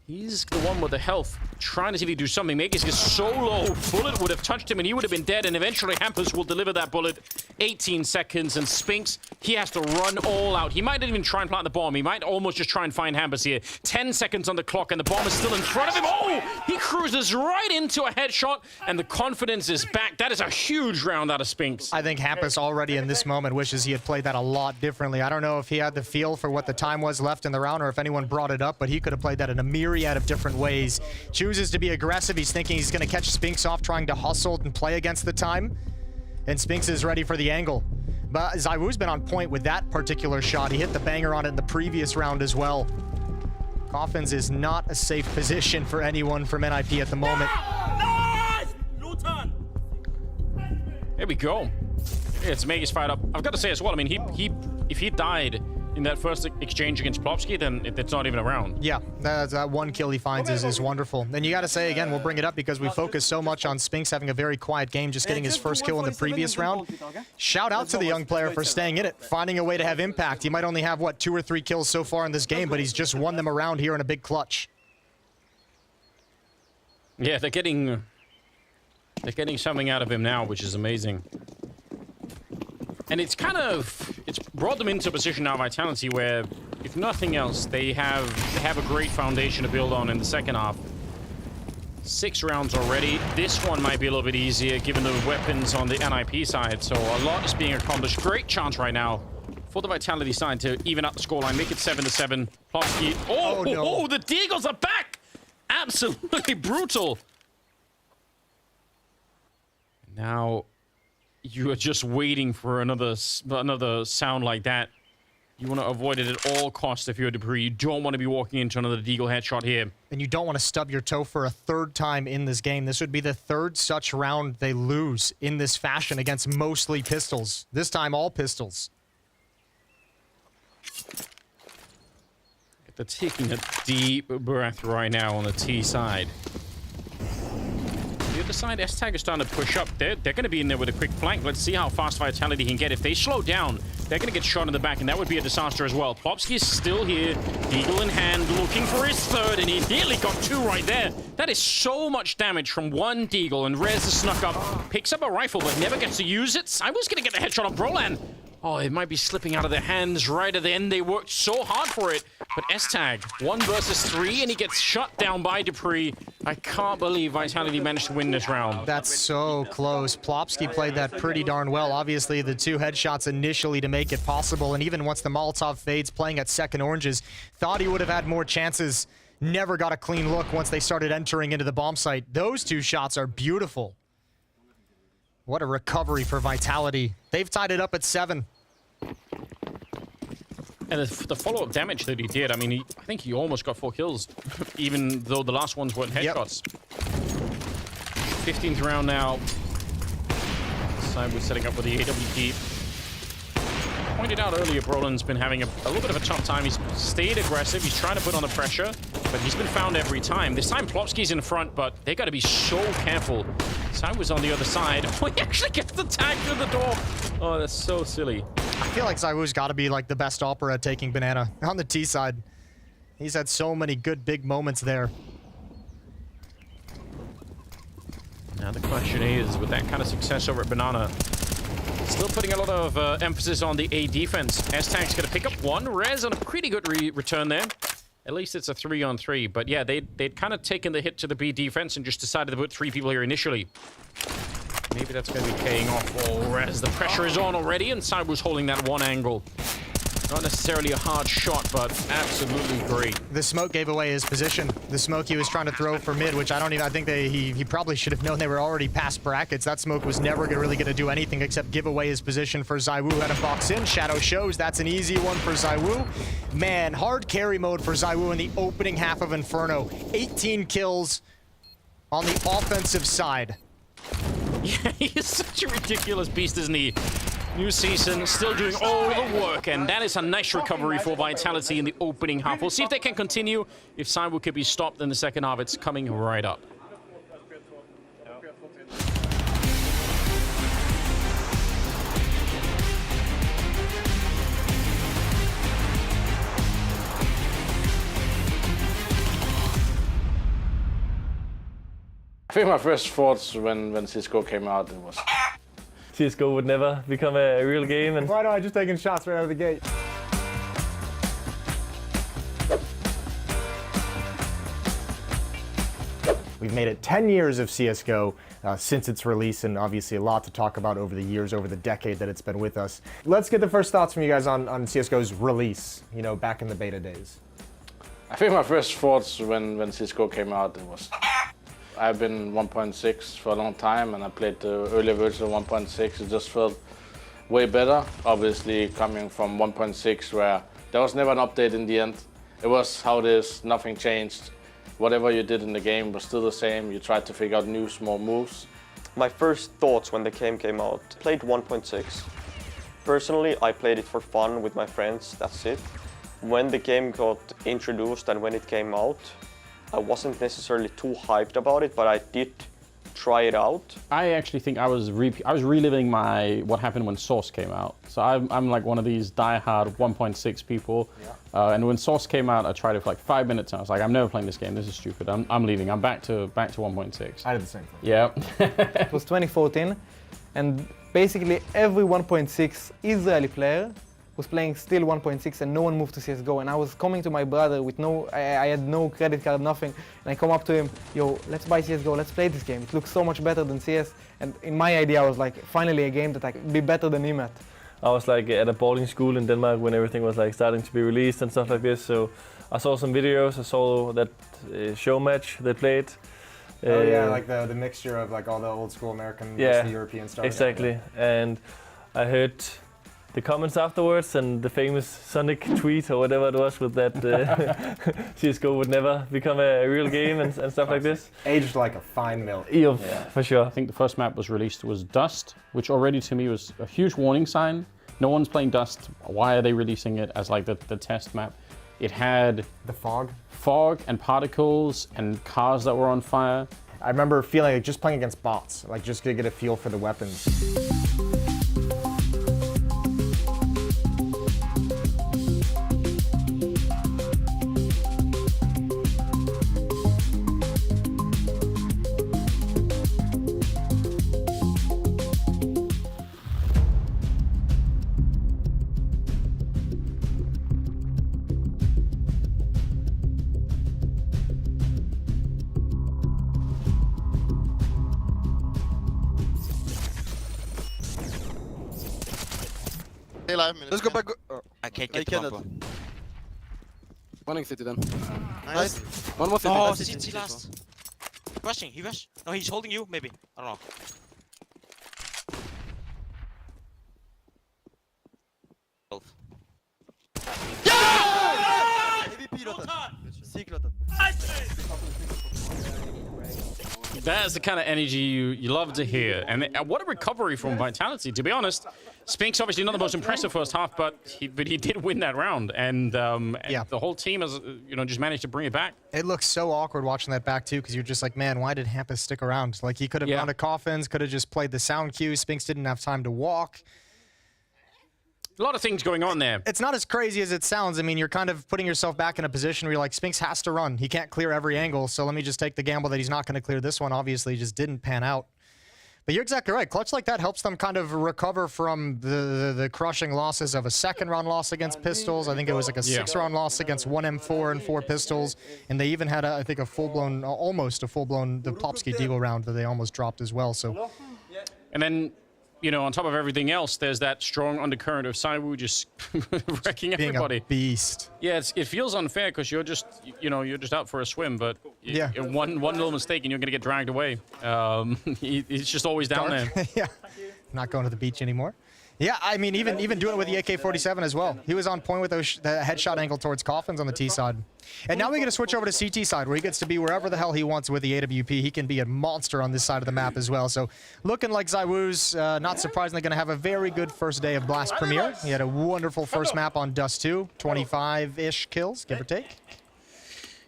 He's the one with the health, trying to see if he can do something. Magus is so low, bullet would have touched him and he would have been dead, and eventually Hampus will deliver that bullet. 18 seconds, and Spinks, he has to run all out. He might not even try and plant the bomb. He might almost just try and find Hampus here. 10 seconds on the clock, and the bomb is still in front of him. Oh, he cruises right into a headshot, and the confidence is back. That is a huge round out of Spinks.
I think Hampus already in this moment wishes he had played that a lot differently. I don't know if he had the feel for what the time was left in the round or if anyone brought it up, but he could have played that in a myriad of different ways. Chooses to be aggressive. He's thinking he's going to catch Spinks off, trying to hustle and play against the time. And Spinks is ready for the angle. But ZywOo's been on point with that particular shot. He hit the banger on it in the previous round as well. Coffins is not a safe position for anyone from NIP at the moment.
There we go. It's Magus fired up. I've got to say as well, I mean, if he died in that first exchange against Plopsky, then it's not even a round.
Yeah, that one kill he finds is wonderful. And you got to say, again, we'll bring it up because we focus so much on Spinks having a very quiet game, just getting his first kill in the previous round. Shout out to the young player for staying in it, finding a way to have impact. He might only have, what, 2 or 3 kills so far in this game, but he's just won them around here in a big clutch.
Yeah, they're getting something out of him now, which is amazing. And it's brought them into a position now, Vitality, where, if nothing else, they have a great foundation to build on in the second half. 6 rounds already. This one might be a little bit easier, given the weapons on the NIP side, so a lot is being accomplished. Great chance right now for the Vitality side to even up the scoreline, make it 7-7. Plopsky. Oh, no. Oh, the Deagles are back! Absolutely brutal. Now, you are just waiting for another sound like that. You want to avoid it at all costs if you're Dupree. You don't want to be walking into another Deagle headshot here.
And you don't want to stub your toe for a 3rd time in this game. This would be the 3rd such round they lose in this fashion against mostly pistols. This time, all pistols.
They're taking a deep breath right now on the T side. The other side, S-Tag is starting to push up. They're going to be in there with a quick flank. Let's see how fast Vitality can get. If they slow down, they're going to get shot in the back, and that would be a disaster as well. Plopsky is still here, Deagle in hand, looking for his 3rd, and he nearly got 2 right there. That is so much damage from one Deagle, and Rez has snuck up, picks up a rifle, but never gets to use it. I was going to get the headshot on Brolan. Oh, it might be slipping out of their hands right at the end. They worked so hard for it. But S-Tag, 1 versus 3, and he gets shut down by Dupree. I can't believe Vitality managed to win this round.
That's so close. Plopsky played that pretty darn well. Obviously, the 2 headshots initially to make it possible, and even once the Molotov fades, playing at second oranges, thought he would have had more chances. Never got a clean look once they started entering into the bomb site. Those 2 shots are beautiful. What a recovery for Vitality. They've tied it up at 7.
And the follow-up damage that he did, I mean, I think he almost got 4 kills, even though the last ones weren't headshots. Yep. 15th round now. Side was setting up with the AWP. Pointed out earlier, Brolan's been having a little bit of a tough time. He's stayed aggressive. He's trying to put on the pressure, but he's been found every time. This time, Plopsky's in front, but they got to be so careful. Side was on the other side. Oh, he actually gets the tag through the door. Oh, that's so silly.
I feel like ZywOo's got to be like the best opera at taking banana on the T side. He's had so many good big moments there.
Now the question is, with that kind of success over at Banana, still putting a lot of emphasis on the A defense. S-Tag's going to pick up 1. Rez on a pretty good return there. At least it's a 3-on-3. But yeah, they'd kind of taken the hit to the B defense and just decided to put 3 people here initially. Maybe that's going to be paying off. Oh, Rez, the pressure is on already, and ZywOo's holding that 1 angle. Not necessarily a hard shot, but absolutely great.
The smoke gave away his position. The smoke he was trying to throw for mid, which I think he probably should have known they were already past brackets. That smoke was never really going to do anything except give away his position for ZywOo. Had a box in. Shadow shows. That's an easy one for ZywOo. Man, hard carry mode for ZywOo in the opening half of Inferno. 18 kills on the offensive side.
Yeah, he is such a ridiculous beast, isn't he? New season, still doing all the work, and that is a nice recovery for Vitality in the opening half. We'll see if they can continue. If ZywOo could be stopped in the second half, it's coming right up.
think my first thoughts when CSGO came out, it was...
CSGO would never become a real game. And
why don't I just taking shots right out of the gate? We've made it 10 years of CSGO since its release, and obviously a lot to talk about over the years, over the decade that it's been with us. Let's get the first thoughts from you guys on CSGO's release, you know, back in the beta days.
I think my first thoughts when CSGO came out, it was... I've been 1.6 for a long time, and I played the earlier version of 1.6. It just felt way better. Obviously, coming from 1.6, where there was never an update in the end. It was how it is, nothing changed. Whatever you did in the game was still the same. You tried to figure out new small moves.
My first thoughts when the game came out, played 1.6. Personally, I played it for fun with my friends, that's it. When the game got introduced and when it came out, I wasn't necessarily too hyped about it, but I did try it out.
I actually think I was reliving what happened when Source came out. So I'm like one of these die-hard 1.6 people. Yeah. And when Source came out, I tried it for like 5 minutes and I was like, I'm never playing this game. This is stupid. I'm leaving. I'm back to 1.6.
I did the same thing.
Yeah.
It was 2014, and basically every 1.6 Israeli player was playing still 1.6 and no one moved to CSGO, and I was coming to my brother with I had no credit card, nothing, and I come up to him, yo, let's buy CSGO, let's play this game. It looks so much better than CS, and in my idea I was like, finally a game that I could be better than him at.
I was like at a boarding school in Denmark when everything was like starting to be released and stuff like this, so I saw some videos, I saw that show match they played.
Oh yeah, like the mixture of like all the old school American, Western European stuff.
Exactly, and I heard the comments afterwards and the famous Sonic tweet or whatever it was with that CSGO would never become a real game and stuff like this.
Aged like a fine milk.
Yeah, for sure.
I think the first map was released was Dust, which already to me was a huge warning sign. No one's playing Dust. Why are they releasing it as like the test map? It had
the
fog and particles and cars that were on fire.
I remember feeling like just playing against bots, like just to get a feel for the weapons.
Let's go back. Oh.
I can't get the bumper.
One city then.
Nice.
One more city.
Oh, city last. Rushing, he rushed. No, he's holding you, maybe. I don't know.
That's the kind of energy you love to hear. And what a recovery from Vitality, to be honest. Spinks obviously not the most impressive first half, but he did win that round. And the whole team has just managed to bring it back.
It looks so awkward watching that back too, because you're just like, man, why did Hampus stick around? Like he could have gone to Coffins, could have just played the sound cue. Spinks didn't have time to walk.
A lot of things going on there.
It's not as crazy as it sounds. I mean, you're kind of putting yourself back in a position where you're like, Spinks has to run. He can't clear every angle, so let me just take the gamble that he's not going to clear this one. Obviously, just didn't pan out. But you're exactly right. Clutch like that helps them kind of recover from the crushing losses of a second-round loss against Pistols. I think it was like a six-round loss against 1M4 and 4 Pistols. And they even had, I think, almost a full-blown, the Popsky Deagle round that they almost dropped as well. So,
and then, on top of everything else, there's that strong undercurrent of Saiwu just wrecking everybody.
Being a beast.
Yeah, it feels unfair because you're just, you're just out for a swim, but one little mistake and you're gonna get dragged away. He's just always down there.
Yeah, not going to the beach anymore. Yeah, I mean, even doing it with the AK-47 as well. He was on point with the headshot angle towards Coffins on the T side. And now we're going to switch over to CT side, where he gets to be wherever the hell he wants with the AWP. He can be a monster on this side of the map as well. So looking like Zywoo's, not surprisingly, going to have a very good first day of Blast Premier. He had a wonderful first map on Dust 2, 25-ish kills, give or take.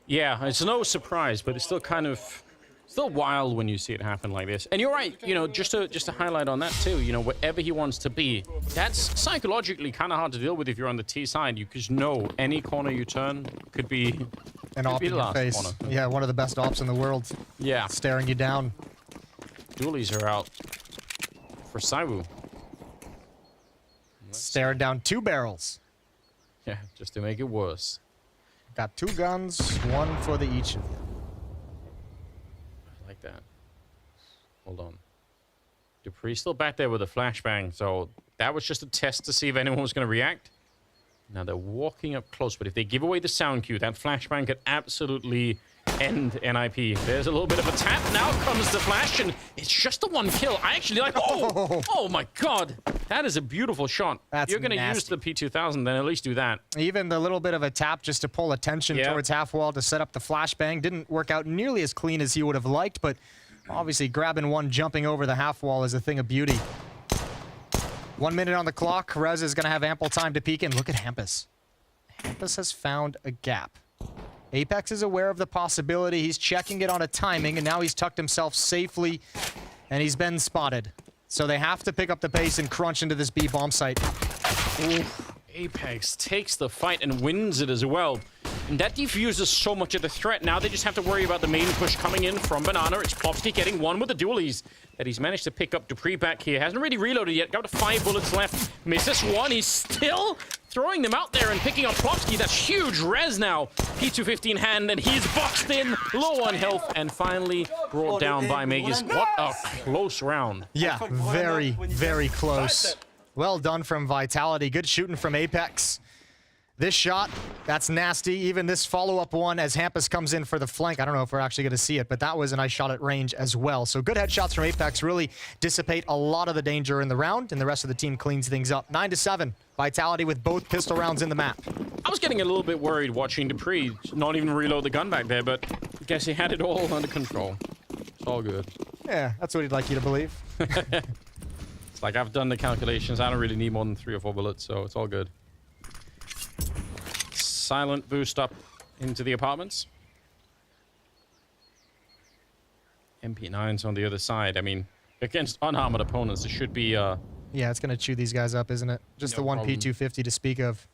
Yeah, it's no surprise, but it's still kind of... still wild when you see it happen like this. And you're right, just to highlight on that too, wherever he wants to be, that's psychologically kind of hard to deal with if you're on the T side. You just know any corner you turn could be
And op in your face.
corner.
Yeah, one of the best ops in the world.
Yeah.
Staring you down.
Dualies are out for Saiwu.
Staring down 2 barrels.
Yeah, just to make it worse.
Got 2 guns, 1 for the each of them.
I like that. Hold on. Dupree's still back there with a flashbang, so that was just a test to see if anyone was going to react. Now they're walking up close, but if they give away the sound cue, that flashbang could absolutely end NIP. There's a little bit of a tap. Now comes the flash, and it's just the 1 kill. I actually like... Oh my god! That is a beautiful shot.
That's
You're going to use the P2000, then at least do that.
Even the little bit of a tap just to pull attention towards half wall to set up the flashbang didn't work out nearly as clean as he would have liked, but obviously grabbing one, jumping over the half wall is a thing of beauty. 1 minute on the clock. Rez is going to have ample time to peek in. Look at Hampus. Hampus has found a gap. Apex is aware of the possibility. He's checking it on a timing, and now he's tucked himself safely, and he's been spotted. So they have to pick up the pace and crunch into this B bomb site.
Oof. Apex takes the fight and wins it as well. And that defuses so much of the threat. Now they just have to worry about the main push coming in from Banana. It's Plopsky getting one with the dualies that he's managed to pick up. Dupree back here. Hasn't really reloaded yet. Got 5 bullets left. Misses one. He's still throwing them out there and picking up Plopsky. That's huge res now. P250 in hand, and he's boxed in. Low on health, and finally brought down by Megis. What a close round.
Yeah, very, very close. Well done from Vitality. Good shooting from Apex. This shot, that's nasty. Even this follow-up one as Hampus comes in for the flank. I don't know if we're actually going to see it, but that was a nice shot at range as well. So good headshots from Apex really dissipate a lot of the danger in the round, and the rest of the team cleans things up. 9-7. Vitality with both pistol rounds in the map.
I was getting a little bit worried watching Dupree not even reload the gun back there, but I guess he had it all under control. It's all good.
Yeah, that's what he'd like you to believe.
It's like I've done the calculations. I don't really need more than 3 or 4 bullets, so it's all good. Silent boost up into the apartments. MP9's on the other side. I mean, against unarmored opponents, it should be...
Yeah, it's going to chew these guys up, isn't it? Just the one
problem.
P250 to speak of.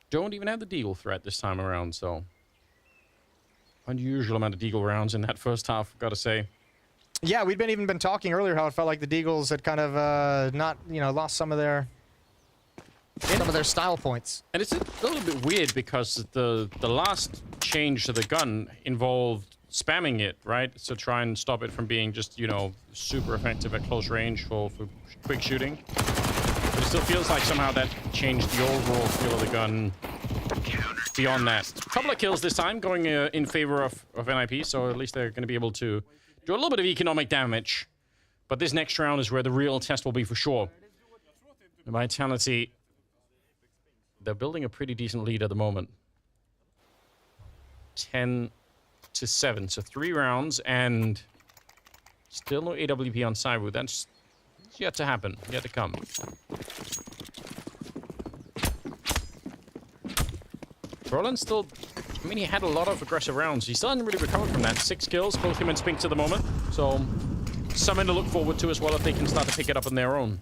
Don't even have the deagle threat this time around, so... Unusual amount of deagle rounds in that first half, gotta say.
Yeah, we'd even been talking earlier how it felt like the Deagles had kind of not, lost some of their style points.
And it's a little bit weird because the last change to the gun involved spamming it, right? To try and stop it from being just, super effective at close range for quick shooting. But it still feels like somehow that changed the overall feel of the gun beyond that. A couple of kills this time going in favor of NIP, so at least they're going to be able to do a little bit of economic damage. But this next round is where the real test will be for sure. Vitality, they're building a pretty decent lead at the moment. 10-7, so 3 rounds, and still no AWP on Saiwu. That's yet to happen, yet to come. Roland still... I mean, he had a lot of aggressive rounds. He still hasn't really recovered from that. 6 kills, both him and Spinks at the moment. So, something to look forward to as well if they can start to pick it up on their own.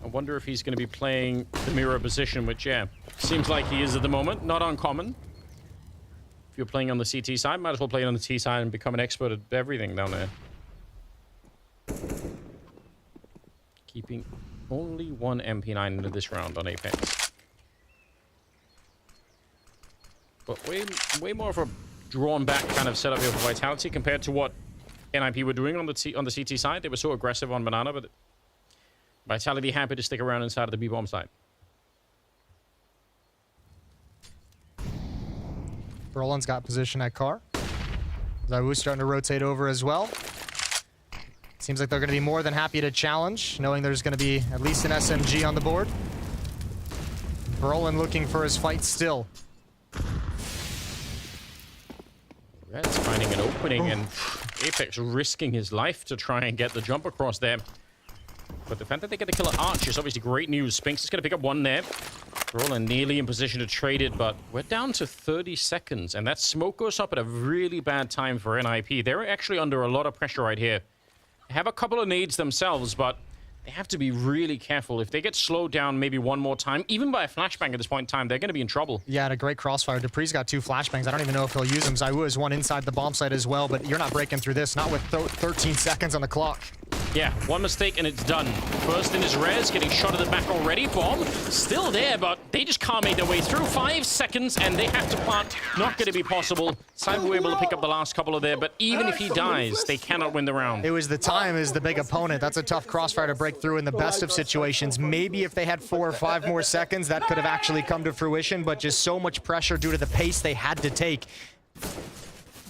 I wonder if he's going to be playing the mirror position, which, yeah, seems like he is at the moment. Not uncommon. If you're playing on the CT side, might as well play it on the T side and become an expert at everything down there. Keeping only 1 MP9 into this round on Apex. But way more of a drawn-back kind of setup here for Vitality compared to what NIP were doing on the CT side. They were so aggressive on Banana, but Vitality happy to stick around inside of the B-bomb side.
Roland's got position at car. Zawu's starting to rotate over as well. Seems like they're going to be more than happy to challenge, knowing there's going to be at least an SMG on the board. Roland looking for his fight still.
Red's finding an opening, and Apex risking his life to try and get the jump across there. But the fact that they get the kill at Arch is obviously great news. Spinks is going to pick up 1 there. Roland nearly in position to trade it, but we're down to 30 seconds, and that smoke goes up at a really bad time for NIP. They're actually under a lot of pressure right here. They have a couple of nades themselves, but They have to be really careful. If they get slowed down maybe one more time, even by a flashbang at this point in time, they're going to be in trouble.
Yeah, and a great crossfire. Dupree's got 2 flashbangs. I don't even know if he'll use them. ZywOo has one inside the bomb site as well, but you're not breaking through this, not with 13 seconds on the clock.
Yeah, one mistake and it's done. First in his res, getting shot at the back already. Bomb still there, but they just can't make their way through. 5 seconds and they have to plant. Not going to be possible. ZywOo able to pick up the last couple of there, but even if he dies, they cannot win the round.
It was the time as the big opponent. That's a tough crossfire to break through in the best of situations. Maybe if they had 4 or 5 more seconds, that could have actually come to fruition, but just so much pressure due to the pace they had to take.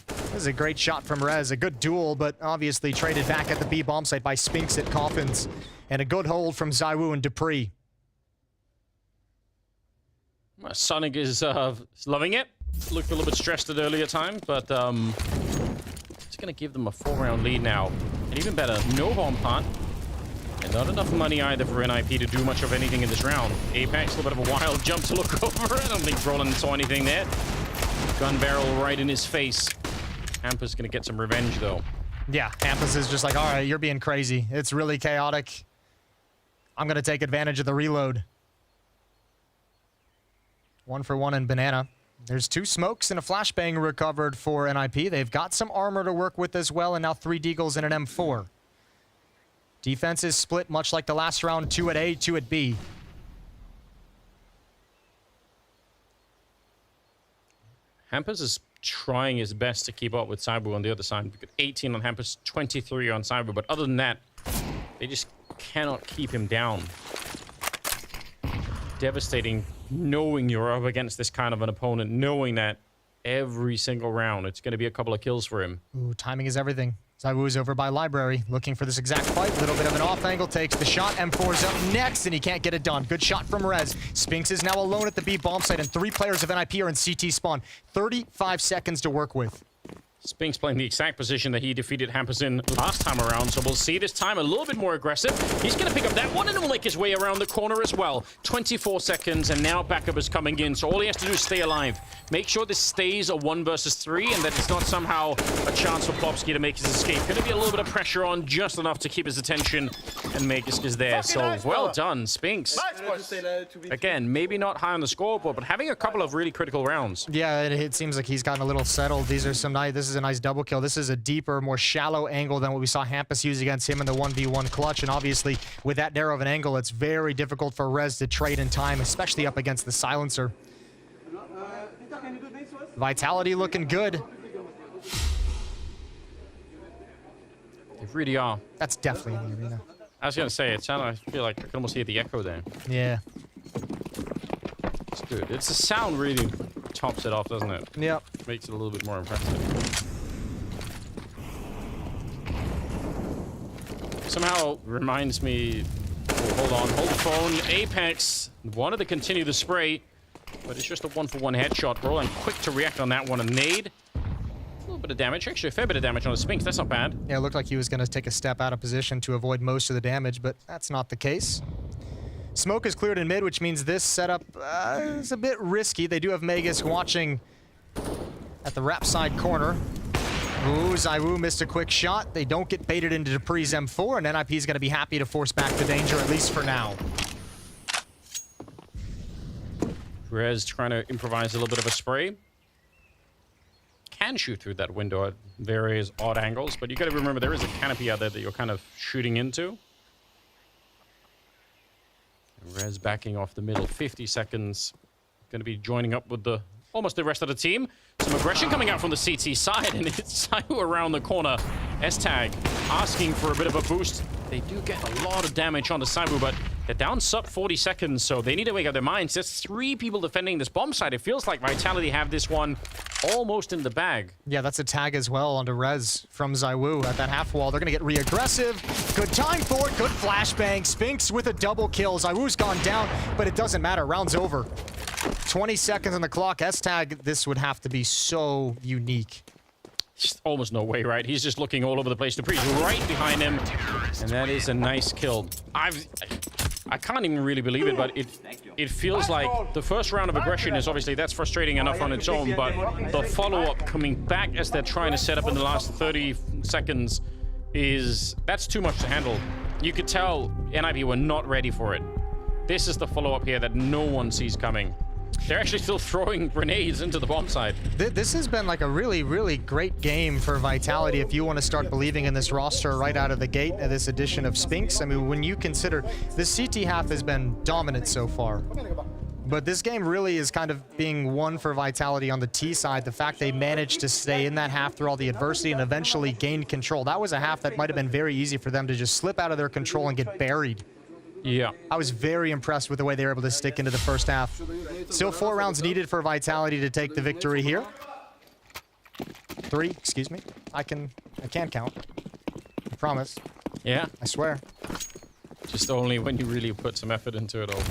This is a great shot from Rez. A good duel, but obviously traded back at the B bomb site by Spinks at Coffins. And a good hold from ZywOo and Dupree.
Sonic is loving it. Looked a little bit stressed at earlier time, but it's going to give them a 4-round lead now. And even better, no bomb plant. And not enough money either for NIP to do much of anything in this round. Apex, a little bit of a wild jump to look over. I don't think Roland saw anything there. Gun barrel right in his face. Hampus going to get some revenge, though.
Yeah, Hampus is just like, all right, you're being crazy. It's really chaotic. I'm going to take advantage of the reload. 1 for 1 in Banana. There's 2 smokes and a flashbang recovered for NIP. They've got some armor to work with as well, and now 3 deagles and an M4. Defense is split much like the last round, 2 at A, 2 at B.
Hampus is trying his best to keep up with ZywOo on the other side. We've got 18 on Hampus, 23 on ZywOo, but other than that, they just cannot keep him down. Devastating knowing you're up against this kind of an opponent, knowing that every single round it's going to be a couple of kills for him.
Ooh, timing is everything. ZywOo is over by Library, looking for this exact fight. Little bit of an off angle, takes the shot. M4's up next, and he can't get it done. Good shot from Rez. Spinks is now alone at the B bomb site, and 3 players of NIP are in CT spawn. 35 seconds to work with.
Spinks playing the exact position that he defeated Hampus in last time around, so we'll see this time a little bit more aggressive. He's going to pick up that one and will make his way around the corner as well. 24 seconds, and now backup is coming in, so all he has to do is stay alive. Make sure this stays a 1 versus 3, and that it's not somehow a chance for Plopsky to make his escape. Going to be a little bit of pressure on, just enough to keep his attention and make his there. So well done, Spinks. Again, maybe not high on the scoreboard, but having a couple of really critical rounds.
Yeah, it seems like he's gotten a little settled. These are some nice. This is a nice double kill. This is a deeper, more shallow angle than what we saw Hampus use against him in the 1v1 clutch. And obviously, with that narrow of an angle, it's very difficult for Rez to trade in time, especially up against the silencer. Vitality looking good.
They really are.
That's definitely in the arena.
I was going to say, it sounded, I feel like I can almost hear the echo there.
Yeah.
It's good. It's the sound really tops it off, doesn't it?
Yep.
Makes it a little bit more impressive. Somehow reminds me, oh, hold on, hold the phone. Apex wanted to continue the spray, but it's just a 1-for-1 headshot. Roland quick to react on that one. A nade. A little bit of damage, actually a fair bit of damage on the Spinks. That's not bad.
Yeah, it looked like he was going to take a step out of position to avoid most of the damage, but that's not the case. Smoke is cleared in mid, which means this setup is a bit risky. They do have Magus watching at the wrap side corner. Ooh, ZywOo missed a quick shot. They don't get baited into Dupree's M4, and NIP is going to be happy to force back the danger, at least for now.
Rez trying to improvise a little bit of a spray. Can shoot through that window at various odd angles, but you got to remember there is a canopy out there that you're kind of shooting into. Rez backing off the middle, 50 seconds. Going to be joining up with almost the rest of the team. Some aggression coming out from the CT side, and it's ZywOo around the corner. S-Tag asking for a bit of a boost. They do get a lot of damage onto ZywOo, but they're down sub 40 seconds, so they need to wake up their minds. There's 3 people defending this bomb site. It feels like Vitality have this one almost in the bag.
Yeah, that's a tag as well onto Rez from ZywOo at that half wall. They're going to get re-aggressive. Good time for it. Good flashbang. Spinks with a double kill. ZywOo's gone down, but it doesn't matter. Round's over. 20 seconds on the clock. S-Tag, this would have to be so unique.
Just almost no way, right? He's just looking all over the place. Dupree's right behind him, and that is a nice kill. I can't even really believe it, but it feels like the first round of aggression is obviously, that's frustrating enough on its own, but the follow-up coming back as they're trying to set up in the last 30 seconds that's too much to handle. You could tell NIP were not ready for it. This is the follow-up here that no one sees coming. They're actually still throwing grenades into the bomb side.
This has been like a really, really great game for Vitality if you want to start believing in this roster right out of the gate at this edition of Spinks. I mean, when you consider the CT half has been dominant so far. But this game really is kind of being won for Vitality on the T side. The fact they managed to stay in that half through all the adversity and eventually gained control. That was a half that might have been very easy for them to just slip out of their control and get buried.
Yeah.
I was very impressed with the way they were able to stick into the first half. Still 4 rounds needed for Vitality to take the victory here. 3, excuse me. I can count. I promise.
Yeah.
I swear.
Just only when you really put some effort into it all.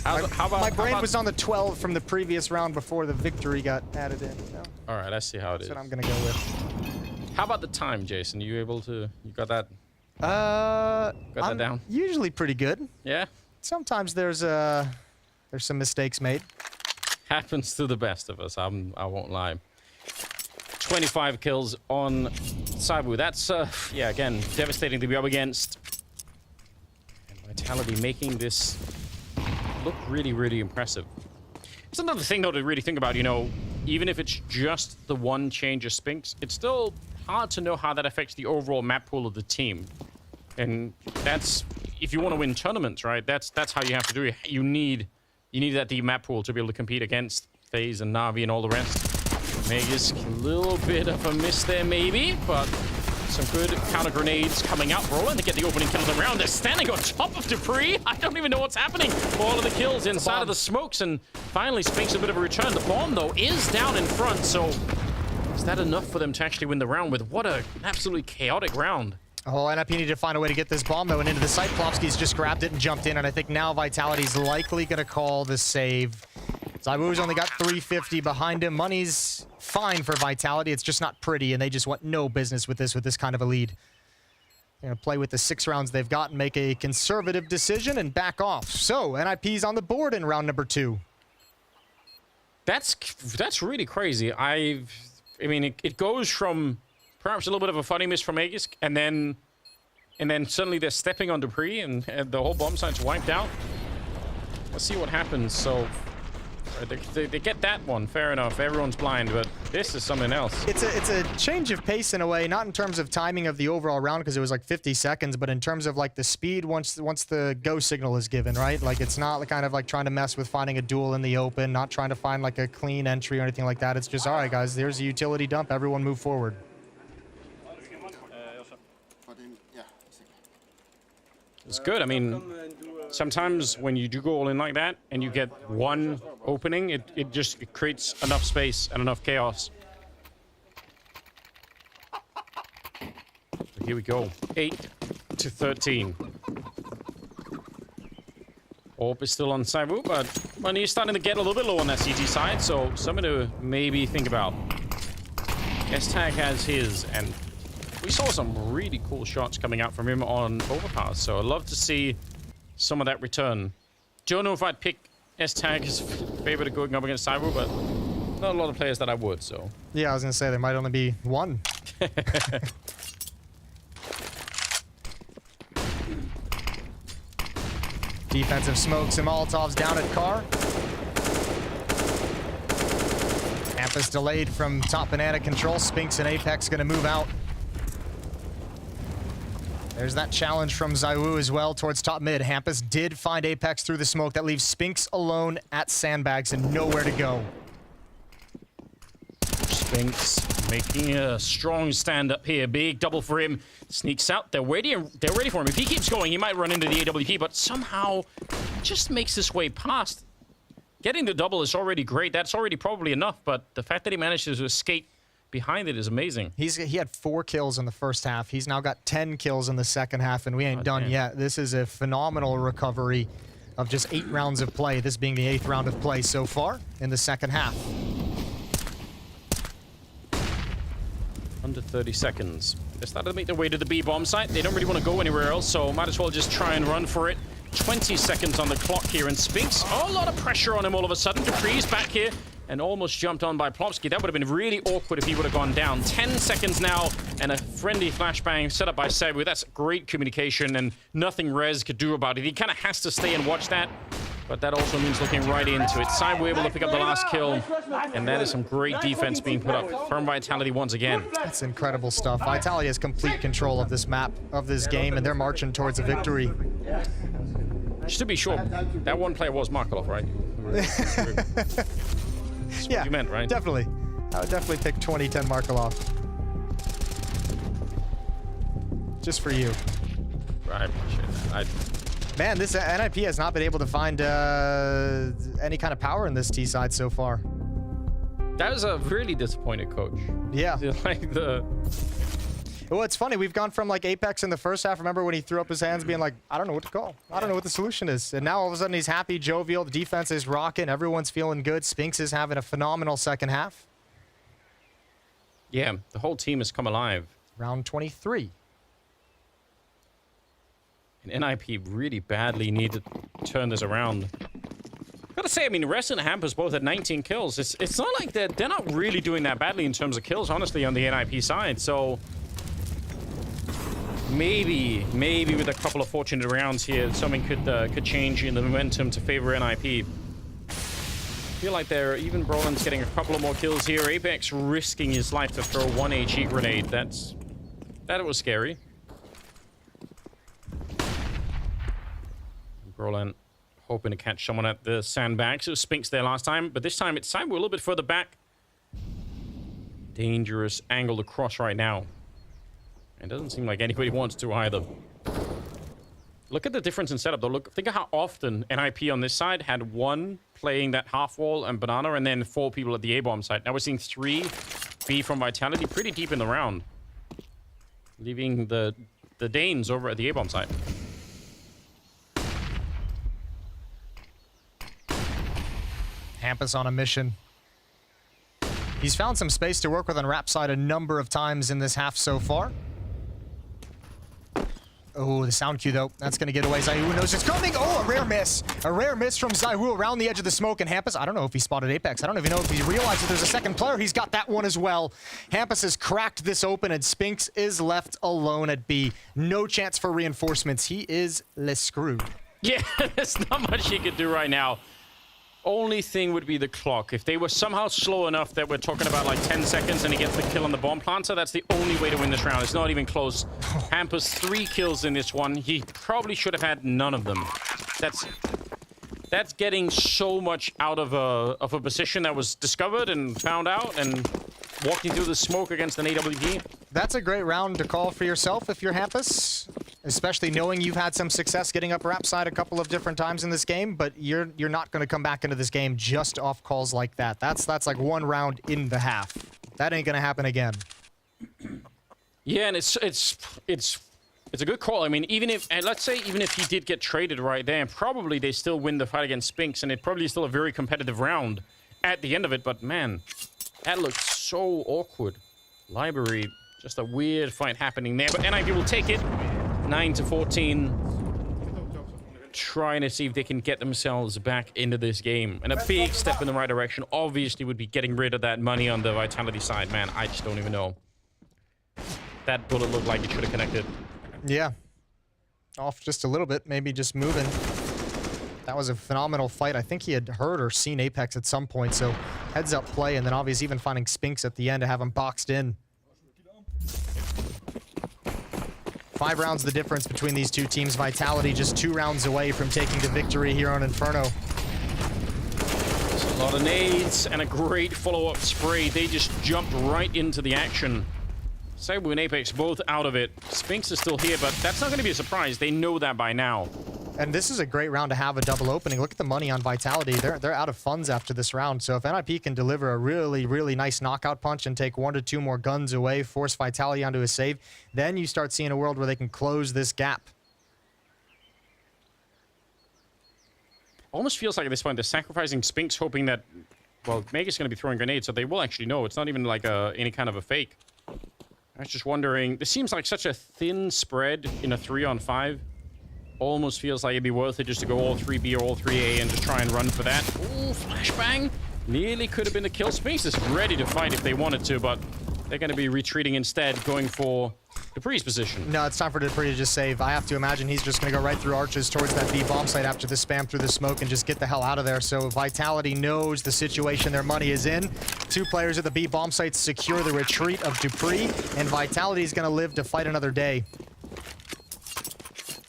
My brain was on the 12 from the previous round before the victory got added in. You know?
All right, let's see how it is.
That's what I'm going to go with.
How about the time, Jason? You able to... You got that...
Got
that down?
Usually pretty good.
Yeah?
Sometimes there's some mistakes made.
Happens to the best of us, I won't lie. 25 kills on Saibu. That's, yeah, again, devastating to be up against. And Vitality making this look really, really impressive. It's another thing, though, to really think about, you know, even if it's just the one change of Spinks, it's still hard to know how that affects the overall map pool of the team. And that's, if you want to win tournaments, right, that's how you have to do it. You need that deep map pool to be able to compete against FaZe and Na'Vi and all the rest. Magisk, a little bit of a miss there maybe, but some good counter grenades coming out, rolling to get the opening kill of the round. They're standing on top of Dupree. I don't even know what's happening. All of the kills inside of the smokes, and finally Spinks a bit of a return. The bomb, though, is down in front, so is that enough for them to actually win the round with what an absolutely chaotic round?
Oh, NIP needed to find a way to get this bomb, though, and into the site. Plopsky's just grabbed it and jumped in, and I think now Vitality's likely going to call the save. Zaibu's only got 350 behind him. Money's fine for Vitality. It's just not pretty, and they just want no business with this kind of a lead. They're going to play with the 6 rounds they've got and make a conservative decision and back off. So, NIP's on the board in round number 2.
That's really crazy. I mean, it goes from perhaps a little bit of a funny miss from Magisk, and then suddenly they're stepping on Dupree, and the whole bomb site's wiped out. Let's see what happens. So they get that one, fair enough. Everyone's blind, but this is something else.
It's a change of pace in a way, not in terms of timing of the overall round because it was like 50 seconds, but in terms of like the speed once the go signal is given, right? Like it's not kind of like trying to mess with finding a duel in the open, not trying to find like a clean entry or anything like that. It's just, all right, guys, there's a utility dump. Everyone move forward.
It's good. I mean, sometimes when you do go all in like that and you get one opening, it just creates enough space and enough chaos. So here we go. 8-13. Orb is still on Saibu, but money is starting to get a little bit low on that CT side, so something to maybe think about. S-Tag has his, and we saw some really cool shots coming out from him on Overpass, so I'd love to see some of that return. Don't know if I'd pick S-Tag as favorite of going up against Saibu, but not a lot of players that I would, so.
Yeah, I was going to say there might only be one. Defensive smokes and Molotovs down at Car. Campus delayed from top banana control. Spinks and Apex going to move out. There's that challenge from Zaiwu as well towards top mid. Hampus did find Apex through the smoke. That leaves Spinks alone at Sandbags and nowhere to go.
Spinks making a strong stand up here. Big double for him. Sneaks out. They're ready for him. If he keeps going, he might run into the AWP, but somehow just makes his way past. Getting the double is already great. That's already probably enough, but the fact that he manages to escape behind it is amazing.
He had 4 kills in the first half. He's now got 10 kills in the second half, and we ain't done yet. This is a phenomenal recovery of just 8 rounds of play, this being the 8th round of play so far in the second half.
Under 30 seconds. They're starting to make their way to the B-bomb site. They don't really want to go anywhere else, so might as well just try and run for it. 20 seconds on the clock here, and Spinks, a lot of pressure on him all of a sudden. Dupree's back here, and almost jumped on by Plopsky. That would have been really awkward if he would have gone down. 10 seconds now, and a friendly flashbang set up by Sabu. That's great communication, and nothing Rez could do about it. He kind of has to stay and watch that, but that also means looking right into it. Sabu able to pick up the last kill, and that is some great defense being put up from Vitality once again.
That's incredible stuff. Vitality has complete control of this map, of this game, and they're marching towards a victory.
Just to be sure, that one player was Markelov, right?
Yeah,
you meant, right?
Definitely. I would definitely pick 2010 Markelov. Just for you.
I appreciate that.
Man, this NIP has not been able to find any kind of power in this T side so far.
That was a really disappointed coach.
Yeah.
Like the...
Well, it's funny. We've gone from like Apex in the first half. Remember when he threw up his hands being like, I don't know what to call. I don't know what the solution is. And now all of a sudden he's happy, jovial. The defense is rocking. Everyone's feeling good. Spinks is having a phenomenal second half.
Yeah, the whole team has come alive.
Round 23.
And NIP really badly need to turn this around. Gotta say, I mean, Rest and Hampers both had 19 kills. It's not like they're not really doing that badly in terms of kills, honestly, on the NIP side. So maybe with a couple of fortunate rounds here, something could change in the momentum to favor NIP. I feel like they're even Brolin's getting a couple of more kills here. Apex risking his life to throw one HE grenade. That was scary. Brolin hoping to catch someone at the sandbags. It was Spinks there last time, but this time it's Cyber a little bit further back. Dangerous angle to cross right now. It doesn't seem like anybody wants to either. Look at the difference in setup, though. Think of how often NIP on this side had one playing that half wall and banana, and then 4 people at the A-bomb side. Now we're seeing 3 B from Vitality pretty deep in the round, leaving the Danes over at the A-bomb side.
Hampus on a mission. He's found some space to work with on Rap side a number of times in this half so far. Oh, the sound cue, though. That's going to get away. Zaiwu knows it's coming. Oh, a rare miss. A rare miss from Zaiwu around the edge of the smoke. And Hampus, I don't know if he spotted Apex. I don't even know if he realized that there's a second player. He's got that one as well. Hampus has cracked this open, and Spinks is left alone at B. No chance for reinforcements. He is screwed.
Yeah, there's not much he could do right now. Only thing would be the clock. If they were somehow slow enough that we're talking about like 10 seconds and he gets the kill on the bomb planter, that's the only way to win this round. It's not even close. Hampus 3 kills in this one. He probably should have had none of them. That's getting so much out of a position that was discovered and found out and walking through the smoke against an AWP.
That's a great round to call for yourself if you're Hampus, especially knowing you've had some success getting up Rap side a couple of different times in this game, but you're not going to come back into this game just off calls like that. That's like 1 round in the half. That ain't going to happen again.
Yeah, and it's a good call. I mean, let's say even if he did get traded right there, probably they still win the fight against Spinks, and it probably is still a very competitive round at the end of it. But man, that looks so awkward. Library, just a weird fight happening there. But NIP will take it. 9-14. Trying to see if they can get themselves back into this game. And a big step in the right direction obviously would be getting rid of that money on the Vitality side. Man, I just don't even know. That bullet looked like it should have connected.
Yeah. Off just a little bit, maybe just moving. That was a phenomenal fight. I think he had heard or seen Apex at some point, so heads up play, and then obviously even finding Spinks at the end to have him boxed in. 5 rounds the difference between these two teams. Vitality just 2 rounds away from taking the victory here on Inferno.
A lot of nades and a great follow-up spray. They just jumped right into the action. Sabu and Apex both out of it. Spinks is still here, but that's not going to be a surprise. They know that by now.
And this is a great round to have a double opening. Look at the money on Vitality. They're out of funds after this round. So if NIP can deliver a really, really nice knockout punch and take 1 to 2 more guns away, force Vitality onto a save, then you start seeing a world where they can close this gap.
Almost feels like at this point they're sacrificing Spinks, hoping that, well, Mega's going to be throwing grenades, so they will actually know. It's not even like any kind of a fake. I was just wondering, this seems like such a thin spread in a 3-on-5. Almost feels like it'd be worth it just to go all 3B or all 3A and just try and run for that. Ooh, flashbang. Nearly could have been the kill. Spinks is ready to fight if they wanted to, but they're going to be retreating instead, going for Dupree's position.
No, it's time for Dupree to just save. I have to imagine he's just going to go right through arches towards that B bomb site after the spam through the smoke and just get the hell out of there. So Vitality knows the situation their money is in. 2 players at the B bomb site secure the retreat of Dupree, and Vitality is going to live to fight another day.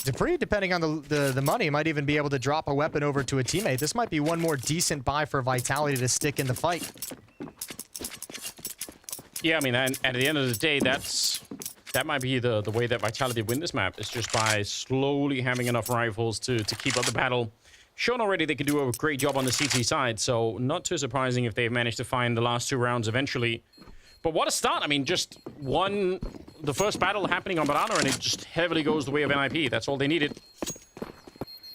Dupree, depending on the money, might even be able to drop a weapon over to a teammate. This might be one more decent buy for Vitality to stick in the fight.
Yeah, I mean, and at the end of the day, that might be the way that Vitality win this map, is just by slowly having enough rifles to keep up the battle. Shown already they can do a great job on the CT side, so not too surprising if they've managed to find the last 2 rounds eventually. But what a start. I mean, just the first battle happening on Banana, and it just heavily goes the way of NIP. That's all they needed.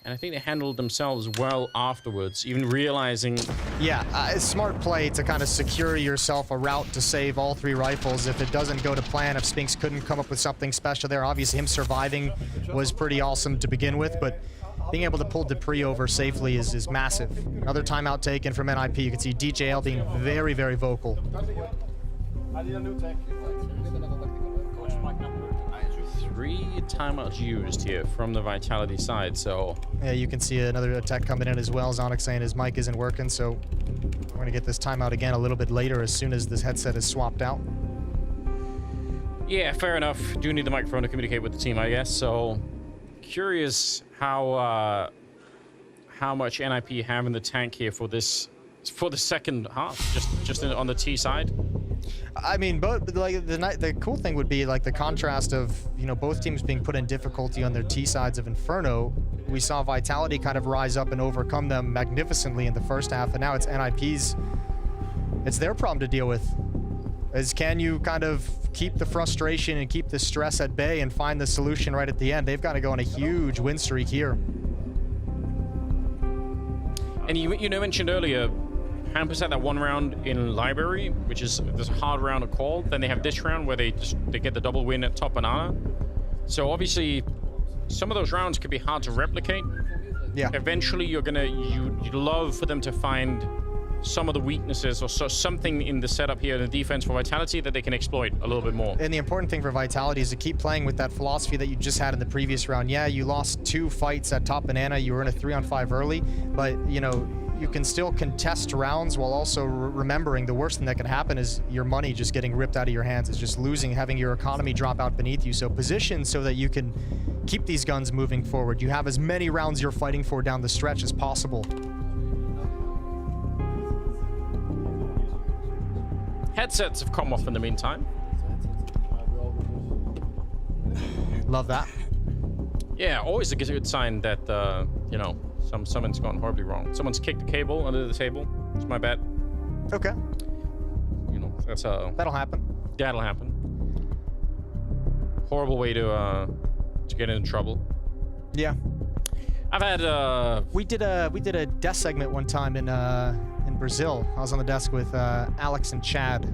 And I think they handled themselves well afterwards, even realizing...
Yeah, it's smart play to kind of secure yourself a route to save all 3 rifles. If it doesn't go to plan, if Spinks couldn't come up with something special there, obviously him surviving was pretty awesome to begin with, but being able to pull Dupree over safely is massive. Another timeout taken from NIP. You can see DJL being very, very vocal.
3 timeouts used here from the Vitality side, so...
Yeah, you can see another attack coming in as well. Zonic saying his mic isn't working, so we're going to get this timeout again a little bit later as soon as this headset is swapped out.
Yeah, fair enough. Do need the microphone to communicate with the team, I guess, so... Curious how much NIP have in the tank here for the second half, just on the T side.
I mean, but like the cool thing would be like the contrast of, you know, both teams being put in difficulty on their T sides of Inferno. We saw Vitality kind of rise up and overcome them magnificently in the first half, and now it's NIP's. It's their problem to deal with. Can you kind of keep the frustration and keep the stress at bay and find the solution right at the end? They've got to go on a huge win streak here.
And you mentioned earlier, Hampus had that 1 round in Library, which is this hard round to call. Then they have this round where they get the double win at top Banana. So obviously, some of those rounds could be hard to replicate.
Yeah.
Eventually, you'd love for them to find some of the weaknesses or something in the setup here in the defense for Vitality that they can exploit a little bit more.
And the important thing for Vitality is to keep playing with that philosophy that you just had in the previous round. Yeah, you lost 2 fights at top Banana. You were in a 3-on-5 early, but you know, you can still contest rounds while also remembering the worst thing that can happen is your money just getting ripped out of your hands. It's just losing, having your economy drop out beneath you. So position so that you can keep these guns moving forward. You have as many rounds you're fighting for down the stretch as possible.
Headsets have come off in the meantime.
Love that.
Yeah, always a good sign that, you know, someone's gone horribly wrong. Someone's kicked the cable under the table. It's my bet.
Okay.
You know, that's
that'll happen.
That'll happen. Horrible way to get into trouble.
Yeah.
I've had
we did a desk segment one time in Brazil. I was on the desk with Alex and Chad,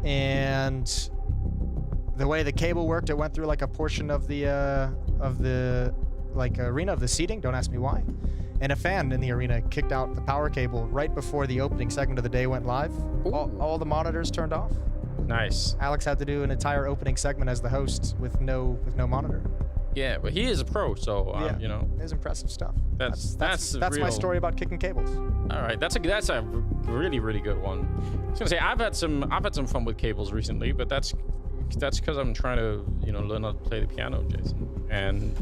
and the way the cable worked, it went through like a portion of the like arena of the seating. Don't ask me why. And a fan in the arena kicked out the power cable right before the opening segment of the day went live. All the monitors turned off.
Nice.
Alex had to do an entire opening segment as the host with no monitor.
Yeah, but he is a pro, so
yeah,
you know,
it's impressive stuff.
That's
real. My story about kicking cables.
All right, that's a really good one. I was gonna say I've had some fun with cables recently, but that's because I'm trying to, you know, learn how to play the piano, Jason. And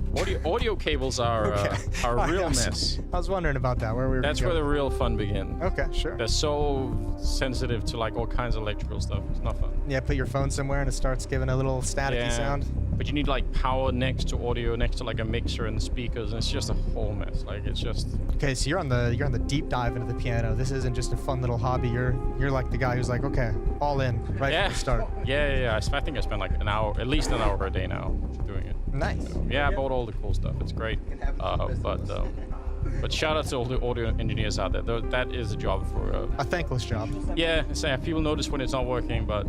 audio cables are a real mess.
I was wondering about that.
That's where the real fun begins.
Okay, sure.
They're so sensitive to like all kinds of electrical stuff. It's not fun.
Yeah, put your phone somewhere and it starts giving a little staticky sound.
But you need like power next to audio, next to like a mixer and speakers, and it's just a whole mess. Like it's just.
Okay, so you're on the deep dive into the piano. This isn't just a fun little hobby. You're like the guy who's like, okay, all in right from the start.
Yeah. I think I spend like an hour, at least an hour a day now doing it.
Nice.
So, yeah, I bought all the cool stuff. It's great. But shout out to all the audio engineers out there. That is a job for
a thankless job.
Yeah, people notice when it's not working, but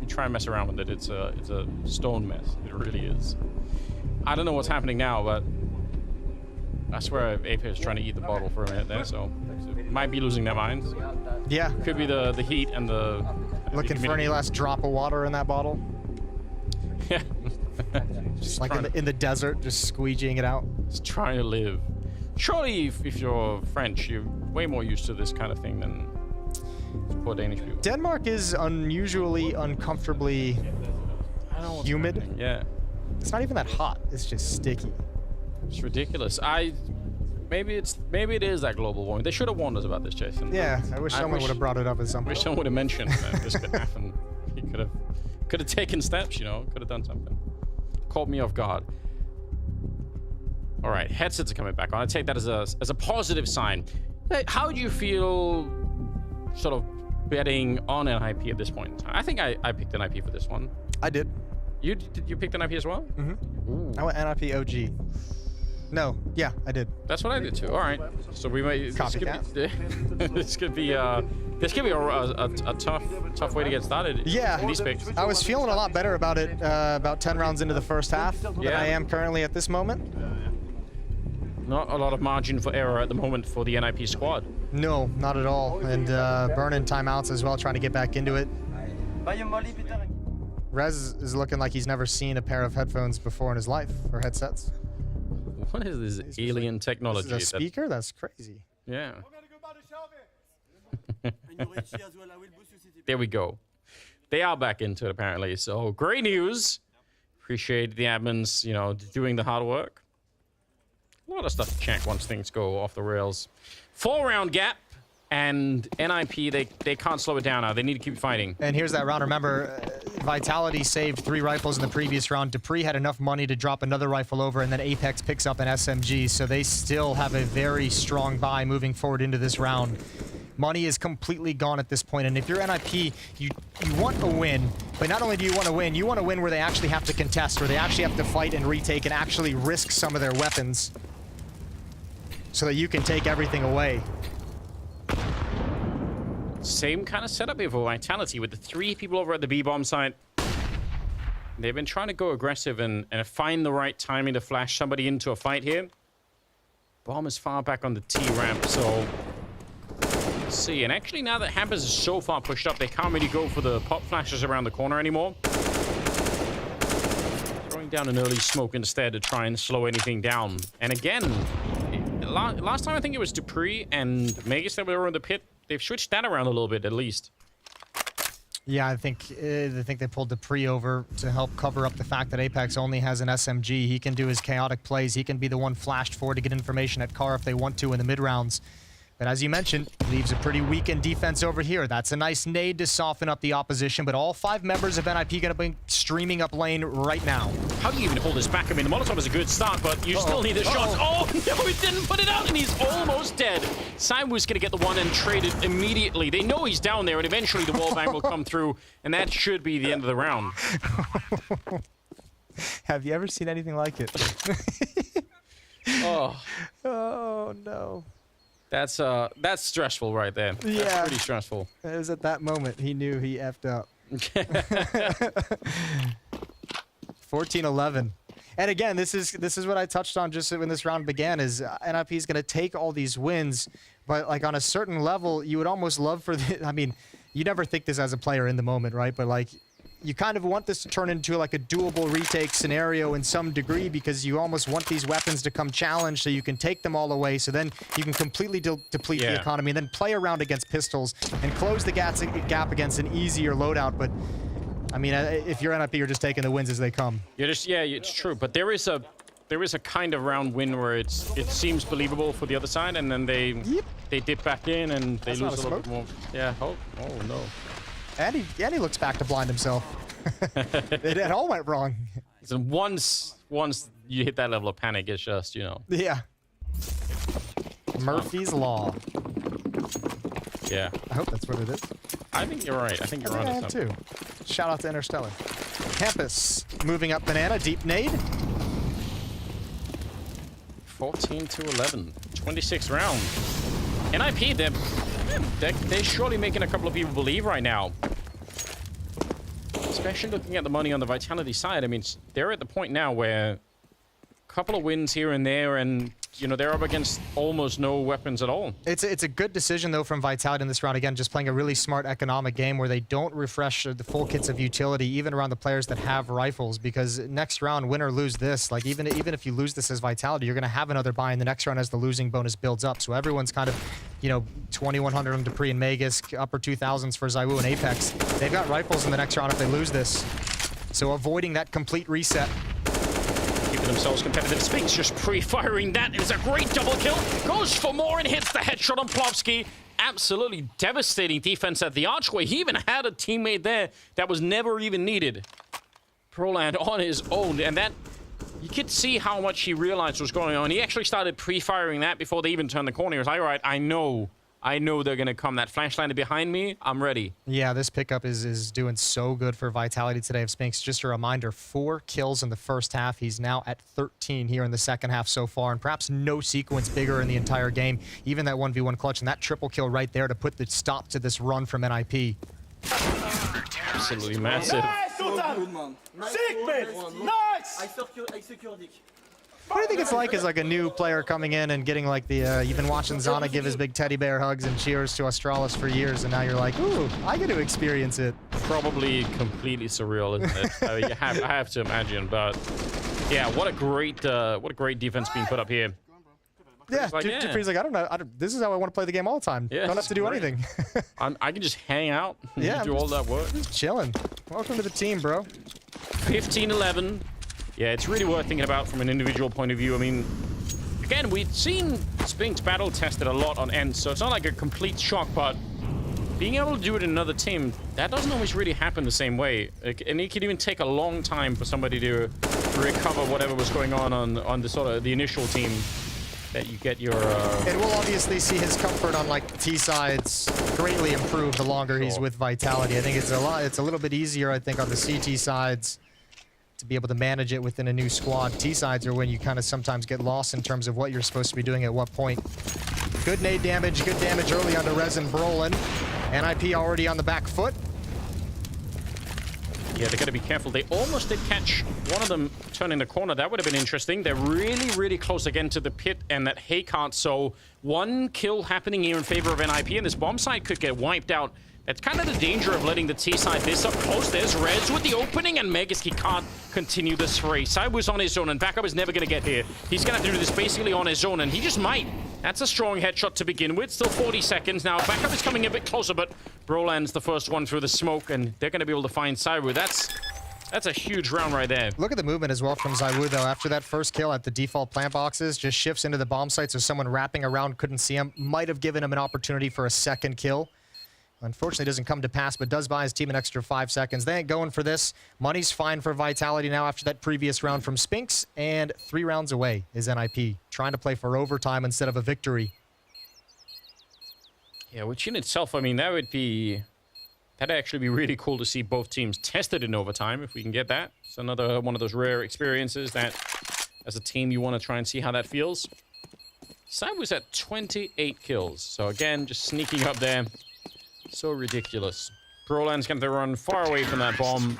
you try and mess around with it. It's a stone mess. It really is. I don't know what's happening now, but I swear AP is trying to eat the bottle for a minute there. So might be losing their minds.
Yeah.
Could be the heat and the...
Looking for any last drop of water in that bottle.
Yeah.
Just like in the desert, just squeegeeing it out.
Just trying to live. Surely, if you're French, you're way more used to this kind of thing than poor Danish people.
Denmark is unusually uncomfortably humid.
Yeah.
It's not even that hot. It's just sticky.
It's ridiculous. Maybe it is that global warming. They should have warned us about this, Jason.
Yeah, I wish someone would have brought it up at some point.
I wish someone would have mentioned that this could happen. He could have taken steps, you know, could have done something. Caught me off guard. All right, headsets are coming back on. I take that as a positive sign. Hey, how do you feel sort of betting on NIP at this point in time? I think I picked NIP for this one.
I did.
You picked NIP as well?
Mm-hmm. I went NIP OG. No, yeah, I did.
That's what I did too. All right, so we might. This could be a tough way to get started.
Yeah,
in these picks.
I was feeling a lot better about it about 10 rounds into the first half than I am currently at this moment.
Not a lot of margin for error at the moment for the NIP squad.
No, not at all. And burning timeouts as well, trying to get back into it. Rez is looking like he's never seen a pair of headphones before in his life, or headsets.
What is this alien technology?
This is a speaker? That's crazy.
Yeah. There we go. They are back into it apparently. So great news. Appreciate the admins, you know, doing the hard work. A lot of stuff to check once things go off the rails. 4-round gap. And NIP, they can't slow it down now. They need to keep fighting.
And here's that round. Remember, Vitality saved 3 rifles in the previous round. Dupree had enough money to drop another rifle over, and then Apex picks up an SMG. So they still have a very strong buy moving forward into this round. Money is completely gone at this point. And if you're NIP, you want a win. But not only do you want to win where they actually have to contest, where they actually have to fight and retake and actually risk some of their weapons so that you can take everything away.
Same kind of setup here for Vitality with the 3 people over at the B-bomb site. They've been trying to go aggressive and find the right timing to flash somebody into a fight here. Bomb is far back on the T-ramp, so let's see. And actually now that Hampers is so far pushed up, they can't really go for the pop flashes around the corner anymore. Throwing down an early smoke instead to try and slow anything down. And again, last time I think it was Dupree and Magus that were in the pit. They've switched that around a little bit, at least.
Yeah, I think they pulled Dupree over to help cover up the fact that Apex only has an SMG. He can do his chaotic plays. He can be the one flashed forward to get information at car if they want to in the mid-rounds. But as you mentioned, leaves a pretty weakened defense over here. That's a nice nade to soften up the opposition, but all 5 members of NIP going to be streaming up lane right now.
How do you even hold this back? I mean, the Molotov is a good start, but you still need the shots. Oh, no, he didn't put it out, and he's almost dead. Simon's going to get the one and trade it immediately. They know he's down there, and eventually the wallbang will come through, and that should be the end of the round.
Have you ever seen anything like it?
Oh.
Oh, no.
That's stressful right there.
Yeah.
That's pretty stressful.
It was at that moment he knew he effed up. 14-11. And again, this is what I touched on just when this round began, is NIP is going to take all these wins, but like on a certain level, you would almost love for the, I mean, you never think this as a player in the moment, right? But like, you kind of want this to turn into like a doable retake scenario in some degree, because you almost want these weapons to come challenged so you can take them all away, so then you can completely deplete the economy and then play around against pistols and close the gap against an easier loadout. But I mean, if you're NIP, you're just taking the wins as they come.
You're just, yeah, it's true. But there is a kind of round win where it seems believable for the other side, and then they dip back in and they lose a little bit more. Yeah. Oh no.
And he looks back to blind himself. It all went wrong.
So once you hit that level of panic, it's just, you know.
Yeah. Murphy's Law.
Yeah.
I hope that's what it is.
I think you're right. I think you're on
too. Shout out to Interstellar. Campus moving up banana, deep nade.
14-11, 26 round. NIP, they're surely making a couple of people believe right now. Especially looking at the money on the Vitality side. I mean, they're at the point now where a couple of wins here and there, and you know, they're up against almost no weapons at all.
It's a good decision, though, from Vitality in this round. Again, just playing a really smart economic game where they don't refresh the full kits of utility, even around the players that have rifles, because next round, win or lose this, like even if you lose this as Vitality, you're going to have another buy in the next round as the losing bonus builds up. So everyone's kind of, you know, 2,100 on Dupree and Magus, upper 2,000s for ZywOo and Apex. They've got rifles in the next round if they lose this. So avoiding that complete reset.
Keeping themselves competitive. Spinks just pre-firing that. It's a great double kill. Goes for more and hits the headshot on Plopsky. Absolutely devastating defense at the archway. He even had a teammate there that was never even needed. Proland on his own, and that, you could see how much he realized was going on. He actually started pre-firing that before they even turned the corner. He was like, all right, I know they're going to come. That flash landed behind me. I'm ready.
Yeah, this pickup is doing so good for Vitality today of Spinks. Just a reminder, 4 kills in the first half. He's now at 13 here in the second half so far, and perhaps no sequence bigger in the entire game. Even that 1v1 clutch and that triple kill right there to put the stop to this run from NIP.
Absolutely massive.
What do you think it's like as like a new player coming in and getting like the, you've been watching Zana give his big teddy bear hugs and cheers to Astralis for years, and now you're like, ooh, I get to experience it.
Probably completely surreal, isn't it? I mean, I have to imagine, but yeah, what a great defense being put up here.
Yeah,
like,
Dupree's like, I don't know, this is how I want to play the game all the time.
Yeah,
don't have to do anything.
I can just hang out and
Yeah,
do all that work.
Just chilling. Welcome to the team, bro.
15-11. Yeah, it's really worth thinking about from an individual point of view. I mean, again, we've seen Spinks battle tested a lot on end, so it's not like a complete shock, but being able to do it in another team, that doesn't always really happen the same way. And it can even take a long time for somebody to recover whatever was going on the sort of the initial team that you get your...
And we'll obviously see his comfort on like T sides greatly improve the longer he's with Vitality. I think it's a little bit easier, I think, on the CT sides to be able to manage it within a new squad. T sides are when you kind of sometimes get lost in terms of what you're supposed to be doing at what point. Good nade damage, good damage early onto Rez and Brolin. NIP already on the back foot.
Yeah, they got to be careful. They almost did catch one of them turning the corner. That would have been interesting. They're really, really close again to the pit and that hay cart. So one kill happening here in favor of NIP, and this bomb site could get wiped out. That's kind of the danger of letting the T side this up close. There's Rez with the opening, and Megaski can't continue this race. ZywOo's on his own, and Backup is never going to get here. He's going to have to do this basically on his own, and he just might. That's a strong headshot to begin with. Still 40 seconds now. Backup is coming a bit closer, but Broland's the first one through the smoke, and they're going to be able to find ZywOo. That's a huge round right there.
Look at the movement as well from ZywOo, though. After that first kill at the default plant boxes, just shifts into the bomb site, so someone wrapping around couldn't see him. Might have given him an opportunity for a second kill. Unfortunately, doesn't come to pass, but does buy his team an extra 5 seconds. They ain't going for this. Money's fine for Vitality now after that previous round from Spinks, and 3 rounds away is NIP, trying to play for overtime instead of a victory.
Yeah, which in itself, I mean, that'd actually be really cool to see both teams tested in overtime, if we can get that. It's another one of those rare experiences that, as a team, you want to try and see how that feels. ZywOo's at 28 kills, so again, just sneaking up there. So ridiculous. Broland's going to run far away from that bomb.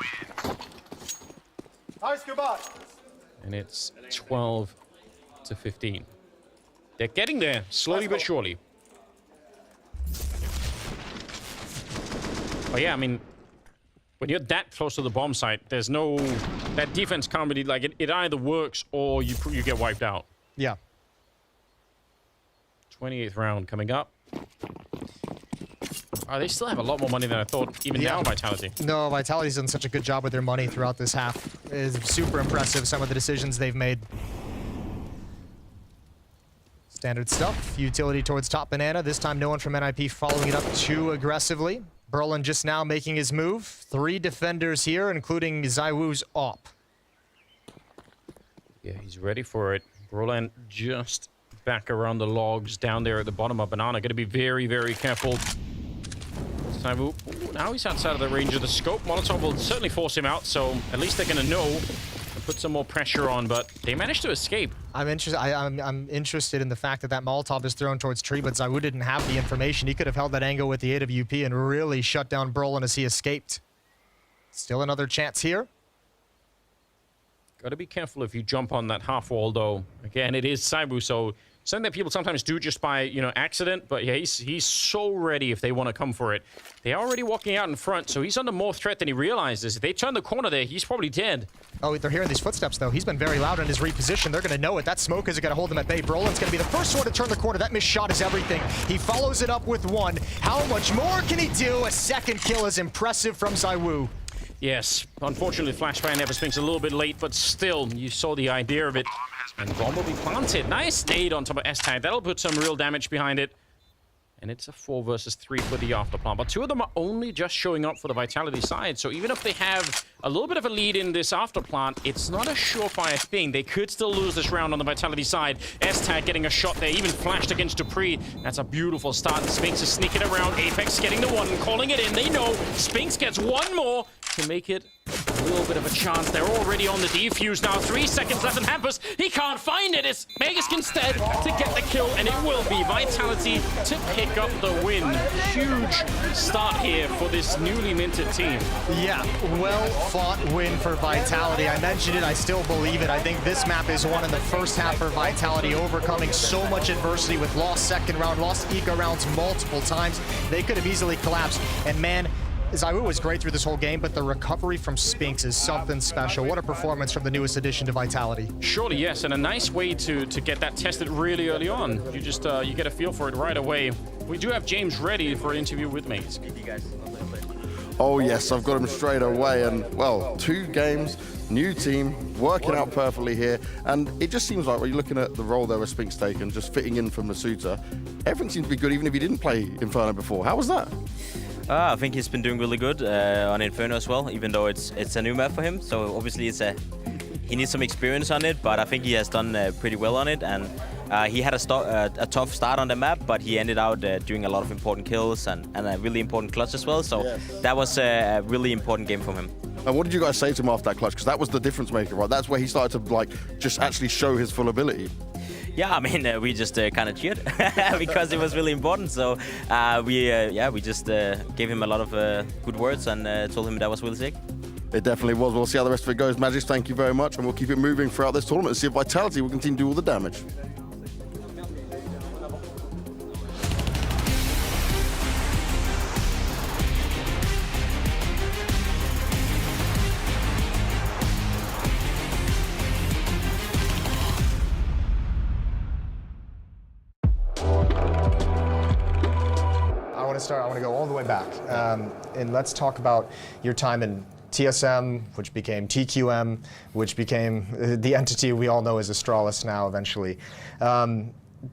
Nice, goodbye.
And it's 12-15. They're getting there, slowly but surely. But yeah, I mean, when you're that close to the bomb site, there's no... That defense can't really... Like, it either works or you get wiped out.
Yeah.
28th round coming up. They still have a lot more money than I thought, even now, Vitality.
No, Vitality's done such a good job with their money throughout this half. It is super impressive, some of the decisions they've made. Standard stuff. Utility towards top banana. This time, no one from NIP following it up too aggressively. Brolin just now making his move. 3 defenders here, including ZywOo's op.
Yeah, he's ready for it. Brolin just back around the logs down there at the bottom of banana. Going to be very, very careful. ZywOo, now he's outside of the range of the scope. Molotov will certainly force him out, so at least they're going to know and put some more pressure on, but they managed to escape.
I'm interested in the fact that that Molotov is thrown towards tree, but ZywOo didn't have the information. He could have held that angle with the AWP and really shut down Brolin as he escaped. Still another chance here.
Gotta be careful if you jump on that half wall, though. Again, it is Saibu, so something that people sometimes do just by, you know, accident. But yeah, he's so ready if they want to come for it. They're already walking out in front, so he's under more threat than he realizes. If they turn the corner there, he's probably dead.
Oh, they're hearing these footsteps, though. He's been very loud in his reposition. They're going to know it. That smoke isn't going to hold them at bay. Brolin's going to be the first one to turn the corner. That missed shot is everything. He follows it up with one. How much more can he do? A second kill is impressive from Zaiwu.
Yes, unfortunately, Flashbang never Spinks a little bit late, but still, you saw the idea of it. And bomb will be planted. Nice nade on top of S-Tag. That'll put some real damage behind it. And it's a 4 versus 3 for the afterplant. But 2 of them are only just showing up for the Vitality side. So even if they have a little bit of a lead in this afterplant, it's not a surefire thing. They could still lose this round on the Vitality side. S-Tag getting a shot there, even flashed against Dupree. That's a beautiful start. Spinks is sneaking around. Apex getting the one and calling it in. They know Spinks gets one more to make it a little bit of a chance. They're already on the defuse now. 3 seconds left in Hampus. He can't find it. It's Megas instead to get the kill, and it will be Vitality to pick up the win. Huge start here for this newly minted team.
Yeah, well-fought win for Vitality. I mentioned it, I still believe it. I think this map is one in the first half for Vitality, overcoming so much adversity with lost second round, lost eco rounds multiple times. They could have easily collapsed, and man, Zaiwu was great through this whole game, but the recovery from Spinks is something special. What a performance from the newest addition to Vitality.
Surely, yes, and a nice way to get that tested really early on. You just you get a feel for it right away. We do have James ready for an interview with me.
Oh yes, I've got him straight away, and well, 2 games, new team, working out perfectly here, and it just seems like when you're looking at the role there where Spinks taken, just fitting in for Masuta, everything seems to be good even if he didn't play Inferno before. How was that?
I think he's been doing really good on Inferno as well, even though it's a new map for him. So obviously he needs some experience on it, but I think he has done pretty well on it. And he had a tough start on the map, but he ended out doing a lot of important kills and a really important clutch as well. So that was a really important game from him.
And what did you guys say to him after that clutch? Because that was the difference maker, right? That's where he started to just actually show his full ability.
Yeah, I mean, we just kind of cheered because it was really important. So we just gave him a lot of good words and told him that was really sick.
It definitely was. We'll see how the rest of it goes. Magis, thank you very much, and we'll keep it moving throughout this tournament and see if Vitality will continue to do all the damage.
I want to go all the way back, and let's talk about your time in TSM, which became TQM, which became the entity we all know as Astralis now eventually.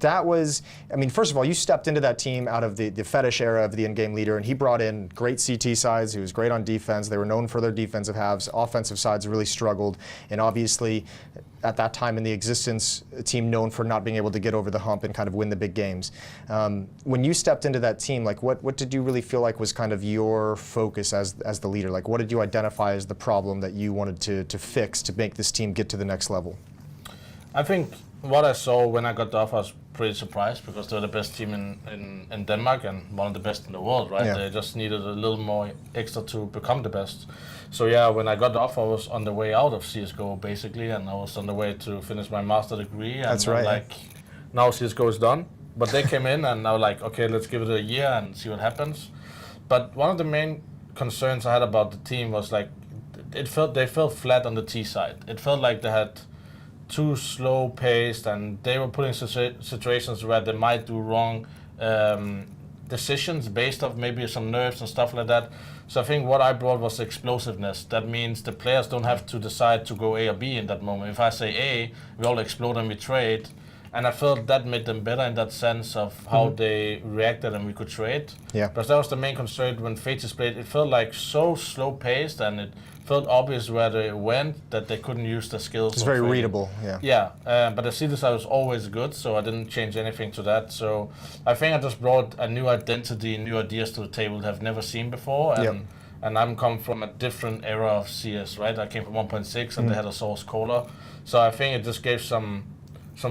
That was, I mean, first of all, you stepped into that team out of the fetish era of the in-game leader, and he brought in great CT sides. He was great on defense. They were known for their defensive halves. Offensive sides really struggled, and obviously, at that time in the existence, a team known for not being able to get over the hump and kind of win the big games. When you stepped into that team, like what did you really feel like was kind of your focus as the leader? Like what did you identify as the problem that you wanted to fix to make this team get to the next level?
I think what I saw when I got the offer, I was pretty surprised because they're the best team in Denmark and one of the best in the world, right?
Yeah.
They just needed a little more extra to become the best. So yeah, when I got the offer, I was on the way out of CSGO basically, and I was on the way to finish my master degree. And
That's right.
Like, now CSGO is done. But they came in and I was like, okay, let's give it a year and see what happens. But one of the main concerns I had about the team was like, they felt flat on the T side. It felt like they had too slow paced, and they were putting situations where they might do wrong decisions based off maybe some nerves and stuff like that. So I think what I brought was explosiveness. That means the players don't have to decide to go A or B in that moment. If I say A, we all explode and we trade. And I felt that made them better in that sense of how they reacted and we could trade.
Yeah.
Because that was the main concern when Fates played. It felt like so slow paced, and it felt obvious where they went that they couldn't use the skills.
It's very readable, yeah.
Yeah, but the CT side was always good, so I didn't change anything to that. So I think I just brought a new identity, new ideas to the table that I've never seen before. And I'm come from a different era of CS, right? I came from 1.6 and they had a source caller. So I think it just gave some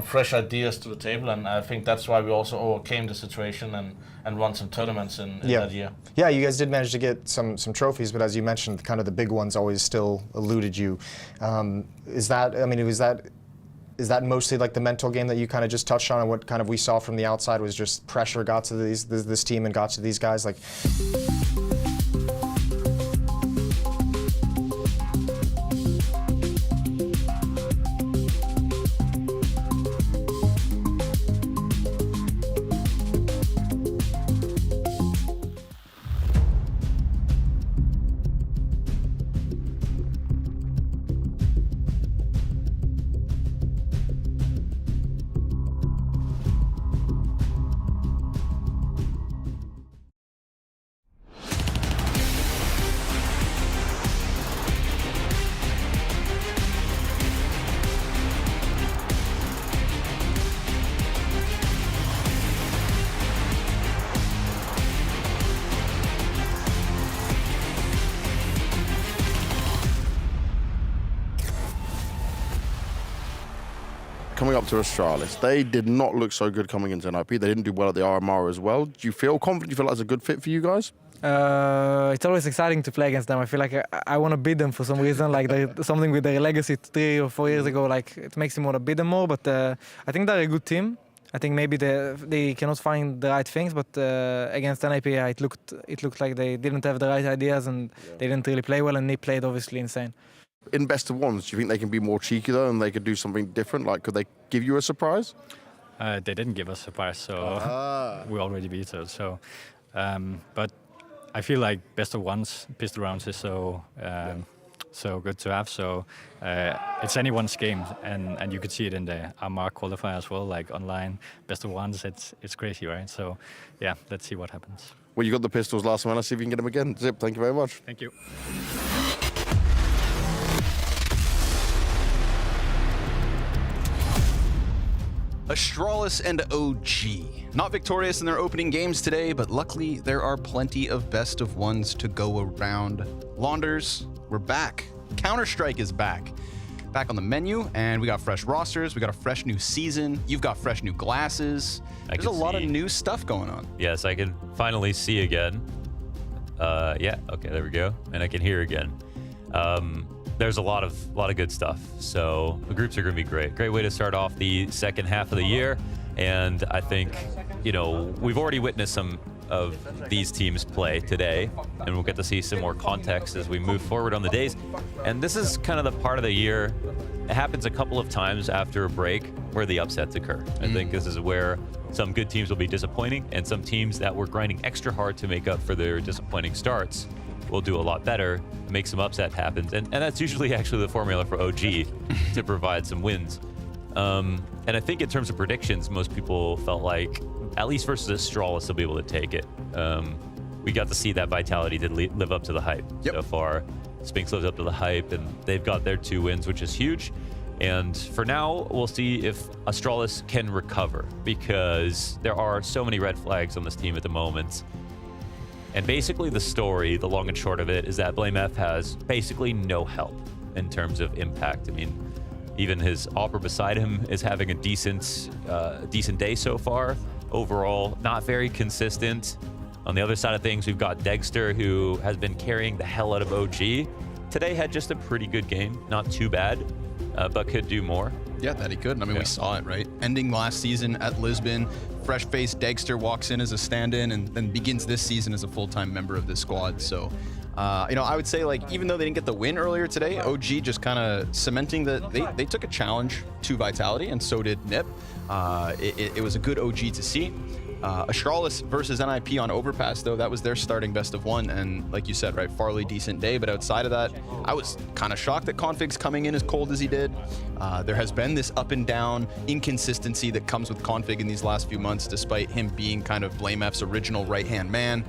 fresh ideas to the table, and I think that's why we also overcame the situation and won some tournaments in that year.
Yeah, you guys did manage to get some trophies, but as you mentioned, kind of the big ones always still eluded you. Is that mostly like the mental game that you kind of just touched on, and what kind of we saw from the outside was just pressure got to this team and got to these guys? Like.
Coming up to Astralis, they did not look so good coming into NIP. They didn't do well at the RMR as well. Do you feel confident? Do you feel like it's a good fit for you guys?
It's always exciting to play against them. I feel like I want to beat them for some reason. Like something with their legacy 3 or 4 years ago, like it makes me want to beat them more. But I think they're a good team. I think maybe they cannot find the right things. But against NIP, it looked like they didn't have the right ideas and they didn't really play well. And they played obviously insane.
In best of ones, do you think they can be more cheeky though, and they could do something different? Like, could they give you a surprise?
They didn't give us a surprise, so we already beat it. So, but I feel like best of ones, pistol rounds is so good to have. So it's anyone's game, and you could see it in the RMR qualifier as well. Like online best of ones, it's crazy, right? So yeah, let's see what happens.
Well, you got the pistols last time. Let's see if you can get them again. Zip, thank you very much.
Thank you.
Astralis and OG. Not victorious in their opening games today, but luckily there are plenty of best of ones to go around. Launders, we're back. Counter-Strike is back. Back on the menu, and we got fresh rosters, we got a fresh new season, you've got fresh new glasses. There's a lot of new stuff going on.
Yes, I can finally see again. Yeah, okay, there we go. And I can hear again. There's a lot of good stuff. So the groups are going to be great. Great way to start off the second half of the year. And I think, you know, we've already witnessed some of these teams play today, and we'll get to see some more context as we move forward on the days. And this is kind of the part of the year, it happens a couple of times after a break where the upsets occur. I think this is where some good teams will be disappointing, and some teams that were grinding extra hard to make up for their disappointing starts will do a lot better, make some upset happens. And that's usually actually the formula for OG to provide some wins. And I think in terms of predictions, most people felt like, at least versus Astralis, they'll be able to take it. We got to see that Vitality did live up to the hype so far. Spinks lives up to the hype, and they've got their 2 wins, which is huge. And for now, we'll see if Astralis can recover, because there are so many red flags on this team at the moment. And basically the story, the long and short of it, is that BlameF has basically no help in terms of impact. I mean, even his Opera beside him is having a decent day so far. Overall, not very consistent. On the other side of things, we've got Dexter, who has been carrying the hell out of OG. Today had just a pretty good game, not too bad, but could do more.
Yeah, that he could. I mean, we saw it, right? Ending last season at Lisbon, fresh-faced Dexter walks in as a stand-in and then begins this season as a full-time member of the squad. So, you know, I would say, like, even though they didn't get the win earlier today, OG just kind of cementing that they took a challenge to Vitality, and so did NIP. It was a good OG to see. Astralis versus NIP on Overpass, though, that was their starting best of one, and like you said, right, Farley, decent day, but outside of that, I was kind of shocked that Config's coming in as cold as he did. There has been this up and down inconsistency that comes with Config in these last few months, despite him being kind of BlameF's original right-hand man.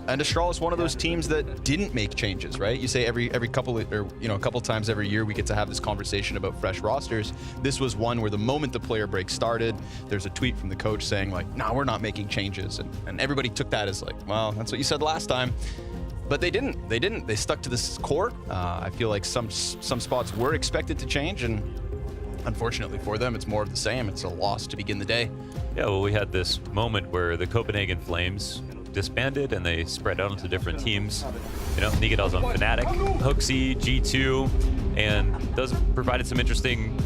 And Astralis, one of those teams that didn't make changes, right? You say every couple, or you know, a couple times every year we get to have this conversation about fresh rosters. This was one where the moment the player break started, there's a tweet from the coach saying like, "Nah, we're not making changes," and everybody took that as like, well, that's what you said last time. But they didn't. They stuck to this core. I feel like some spots were expected to change, and unfortunately for them, it's more of the same. It's a loss to begin the day.
Yeah, well, we had this moment where the Copenhagen Flames disbanded and they spread out into different teams. You know, Nigadal's on Fnatic, Hooksy, G2, and those provided some interesting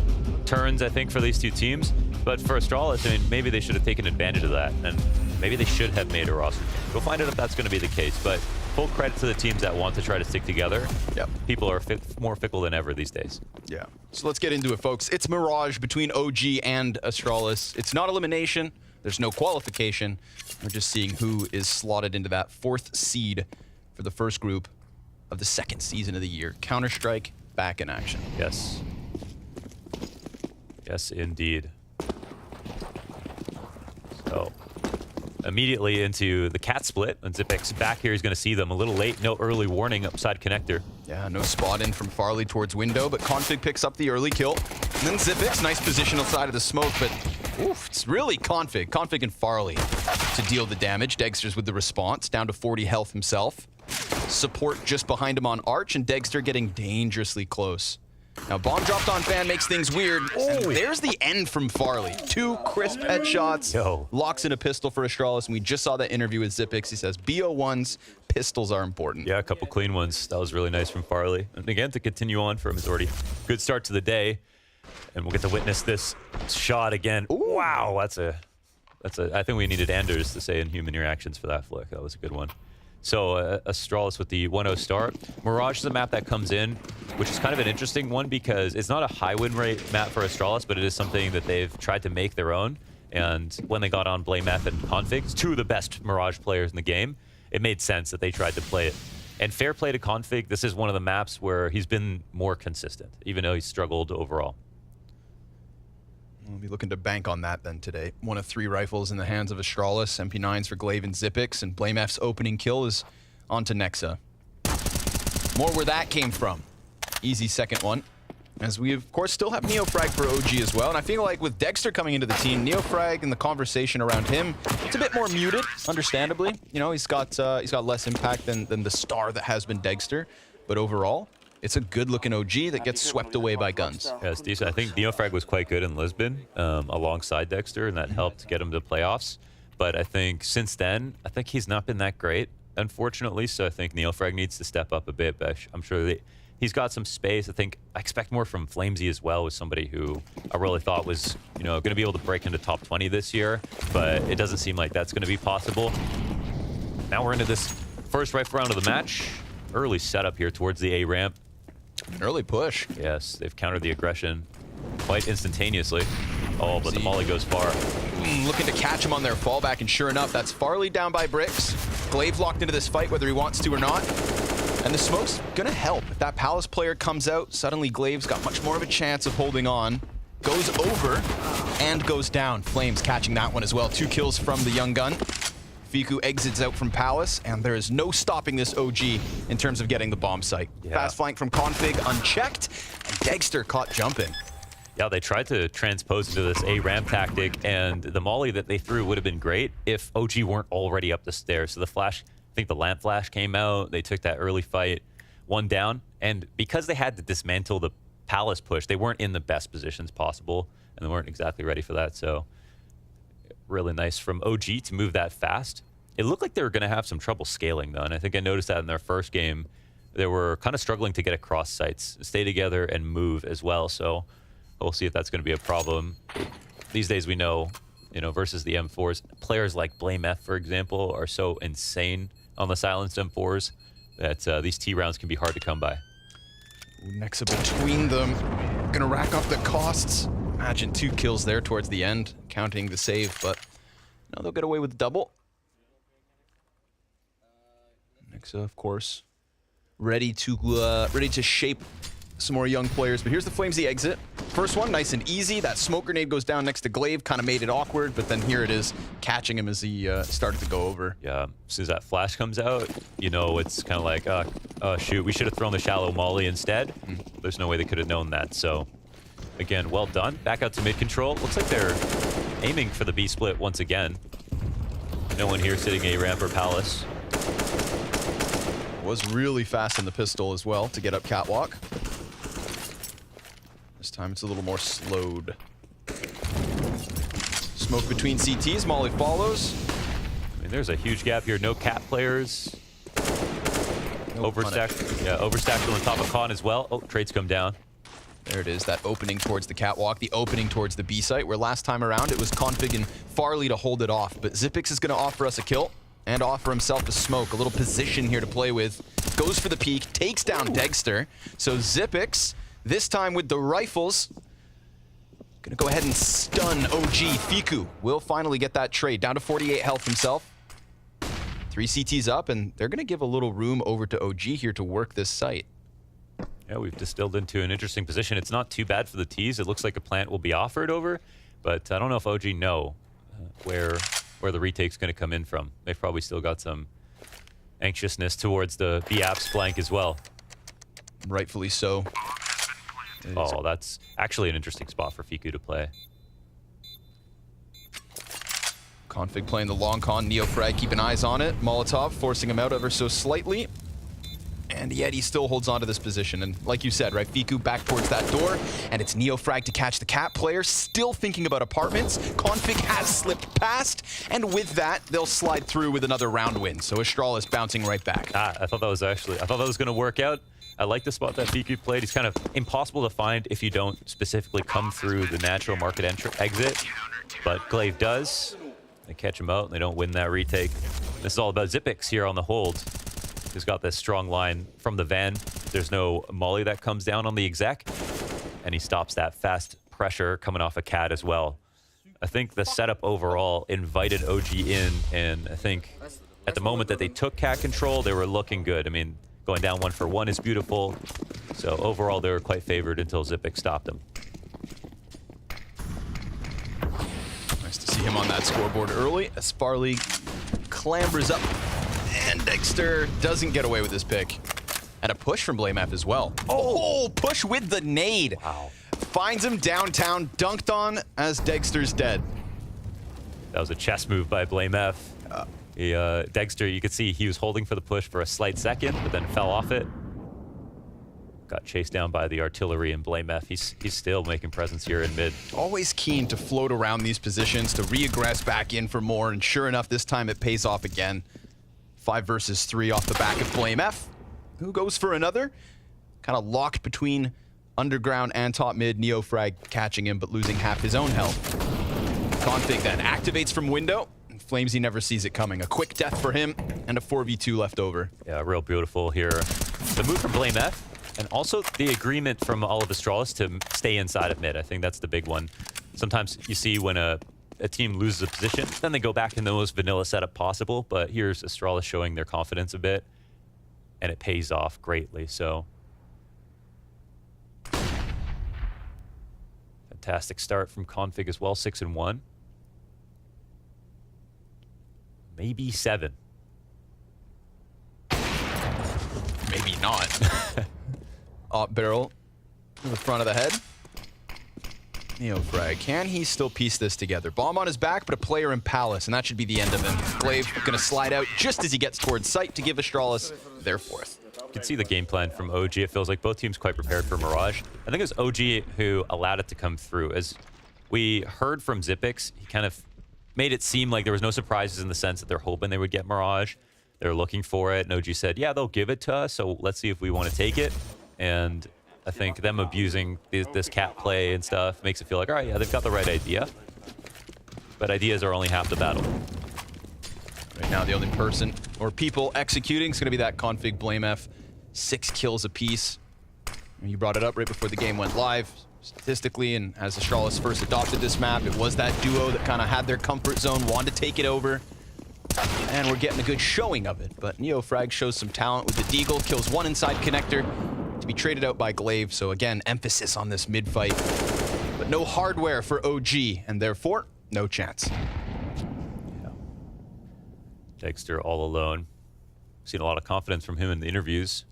turns, I think, for these two teams. But for Astralis, I mean, maybe they should have taken advantage of that, and maybe they should have made a roster change. We'll find out if that's going to be the case, but full credit to the teams that want to try to stick together.
Yep.
People are more fickle than ever these days.
Yeah. So let's get into it, folks. It's Mirage between OG and Astralis. It's not elimination. There's no qualification. We're just seeing who is slotted into that 4th seed for the first group of the 2nd season of the year. Counter-Strike back in action.
Yes. Yes, indeed. So, immediately into the cat split. And Zipix back here. He's going to see them a little late. No early warning upside connector.
Yeah, no spot in from Farley towards window, but Config picks up the early kill. And then Zipix, nice position outside of the smoke, but oof, it's really Config and Farley to deal the damage. Degster's with the response, down to 40 health himself. Support just behind him on Arch, and Degster getting dangerously close. Now, bomb dropped on Fan makes things weird. And there's the end from Farley. 2 crisp headshots. Locks in a pistol for Astralis, and we just saw that interview with Zipix. He says, BO1s, pistols are important.
Yeah, a couple clean ones. That was really nice from Farley. And again, to continue on for him, it's already good start to the day. And we'll get to witness this shot again. Ooh. Wow, that's a. I think we needed Anders to say Inhuman reactions for that flick. That was a good one. So Astralis with the 1-0 start. Mirage is a map that comes in, which is kind of an interesting one because it's not a high win rate map for Astralis, but it is something that they've tried to make their own. And when they got on BlameF and Config, 2 of the best Mirage players in the game, it made sense that they tried to play it. And fair play to Config, this is one of the maps where he's been more consistent, even though he's struggled overall.
We'll be looking to bank on that then today. 1 of 3 rifles in the hands of Astralis, MP9s for Glaive and Zipix, and BlameF's opening kill is onto Nexa. More where that came from. Easy second one. As we, of course, still have Neofrag for OG as well, and I feel like with Dexter coming into the team, Neofrag and the conversation around him, it's a bit more muted, understandably. You know, he's got less impact than the star that has been Dexter, but overall, it's a good-looking OG that gets swept away by guns.
Yeah, it's decent. I think Neofrag was quite good in Lisbon alongside Dexter, and that helped get him to playoffs. But I think since then, I think he's not been that great, unfortunately. So I think Neofrag needs to step up a bit. But I'm sure he's got some space. I expect more from Flamesy as well, with somebody who I really thought was, you know, going to be able to break into top 20 this year. But it doesn't seem like that's going to be possible. Now we're into this first rifle round of the match. Early setup here towards the A ramp.
An early push.
Yes, they've countered the aggression quite instantaneously. Oh, but the molly goes far.
Looking to catch him on their fallback, and sure enough, that's Farley down by bricks. Glaive locked into this fight, whether he wants to or not. And the smoke's gonna help. If that Palace player comes out, suddenly Glaive's got much more of a chance of holding on. Goes over and goes down. Flames catching that one as well. 2 kills from the young gun. Fiku exits out from Palace, and there is no stopping this OG in terms of getting the bomb site. Yeah. Fast flank from Config unchecked, and Dexter caught jumping.
Yeah, they tried to transpose into this A-ramp tactic, and the molly that they threw would have been great if OG weren't already up the stairs. So the flash, I think the lamp flash came out, they took that early fight, 1 down, and because they had to dismantle the Palace push, they weren't in the best positions possible, and they weren't exactly ready for that, so really nice from OG to move that fast. It looked like they were going to have some trouble scaling, though, and I think I noticed that in their first game. They were kind of struggling to get across sites, stay together, and move as well, so we'll see if that's going to be a problem. These days we know, you know, versus the M4s, players like BlameF, for example, are so insane on the silenced M4s that these T rounds can be hard to come by.
Nexa between them, gonna rack up the costs. Imagine 2 kills there towards the end, counting the save, but no, they'll get away with the double. Nexa, of course, ready to shape some more young players, but here's the Flamesy exit. First one, nice and easy. That smoke grenade goes down next to Glaive, kind of made it awkward, but then here it is, catching him as he started to go over.
Yeah, as soon as that flash comes out, you know, it's kind of like, oh shoot, we should have thrown the shallow molly instead. There's no way they could have known that, so again, well done. Back out to mid control. Looks like they're aiming for the B split once again. No one here sitting A ramp or Palace.
Was really fast in the pistol as well to get up catwalk. This time it's a little more slowed. Smoke between CTs, Molly follows.
I mean, there's a huge gap here. No cat players. Overstacked. Yeah, overstacked on the top of Con as well. Oh, trades come down.
There it is, that opening towards the catwalk, the opening towards the B site, where last time around it was Config and Farley to hold it off. But Xyp9x is going to offer us a kill and offer himself a smoke. A little position here to play with. Goes for the peek, takes down Degster. So Xyp9x, this time with the rifles, gonna go ahead and stun OG. Fiku will finally get that trade. Down to 48 health himself. 3 CTs up, and they're gonna give a little room over to OG here to work this site.
Yeah, we've distilled into an interesting position. It's not too bad for the T's. It looks like a plant will be offered over, but I don't know if OG know where the retake's gonna come in from. They've probably still got some anxiousness towards the B-Apps flank as well.
Rightfully so.
Oh, that's actually an interesting spot for Fiku to play.
Config playing the long con, NeoFrag keeping eyes on it. Molotov forcing him out ever so slightly. And yet he still holds on to this position. And like you said, right, Fiku back towards that door, and it's NeoFrag to catch the cat player, still thinking about apartments. Config has slipped past, and with that, they'll slide through with another round win. So Astralis bouncing right back.
I thought that was going to work out. I like the spot that Fiku played. He's kind of impossible to find if you don't specifically come through the natural market exit, but Glaive does. They catch him out, and they don't win that retake. This is all about Xyp9x here on the hold. He's got this strong line from the van. There's no molly that comes down on the exec, and he stops that fast pressure coming off a cat as well. I think the setup overall invited OG in, and I think at the moment that they took cat control, they were looking good. I mean, going down 1 for 1 is beautiful. So overall, they were quite favored until Xyp9x stopped them.
Nice to see him on that scoreboard early as Farley clambers up. And Degster doesn't get away with this pick. And a push from BlameF as well. Oh, push with the nade.
Wow.
Finds him downtown, dunked on as Degster's dead.
That was a chess move by BlameF. Degster, you could see he was holding for the push for a slight second, but then fell off it. Got chased down by the artillery and BlameF. He's still making presence here in mid.
Always keen to float around these positions, to re-aggress back in for more, and sure enough, this time it pays off again. 5 versus 3 off the back of BlameF. Who goes for another? Kind of locked between underground and top mid. NeoFrag catching him, but losing half his own health. Config then activates from window. Flames, he never sees it coming. A quick death for him, and a 4v2 left over.
Yeah, real beautiful here. The move from BlameF, and also the agreement from all of Astralis to stay inside of mid. I think that's the big one. Sometimes you see when a team loses a position, then they go back in the most vanilla setup possible, but here's Astralis showing their confidence a bit, and it pays off greatly, so. Fantastic start from Config as well, 6-1. Maybe 7.
Maybe not. Op barrel to the front of the head. NeoFrag, can he still piece this together? Bomb on his back, but a player in Palace, and that should be the end of him. Glaive gonna slide out just as he gets towards sight to give Astralis their 4th.
You can see the game plan from OG. It feels like both teams quite prepared for Mirage. I think it was OG who allowed it to come through. As we heard from Xyp9x, he kind of made it seem like there was no surprises in the sense that they're hoping they would get Mirage. They're looking for it, and OG said, yeah, they'll give it to us, so let's see if we want to take it. And I think them abusing this cat play and stuff makes it feel like, all right, yeah, they've got the right idea. But ideas are only half the battle.
Right now, the only person or people executing is going to be that Config BlameF. 6 kills apiece. And you brought it up right before the game went live. Statistically, and as Astralis first adopted this map, it was that duo that kind of had their comfort zone, wanted to take it over. And we're getting a good showing of it. But NeoFrag shows some talent with the Deagle, kills 1 inside connector to be traded out by Glaive. So again, emphasis on this mid-fight. But no hardware for OG, and therefore, no chance.
Yeah. Degster all alone. Seen a lot of confidence from him in the interviews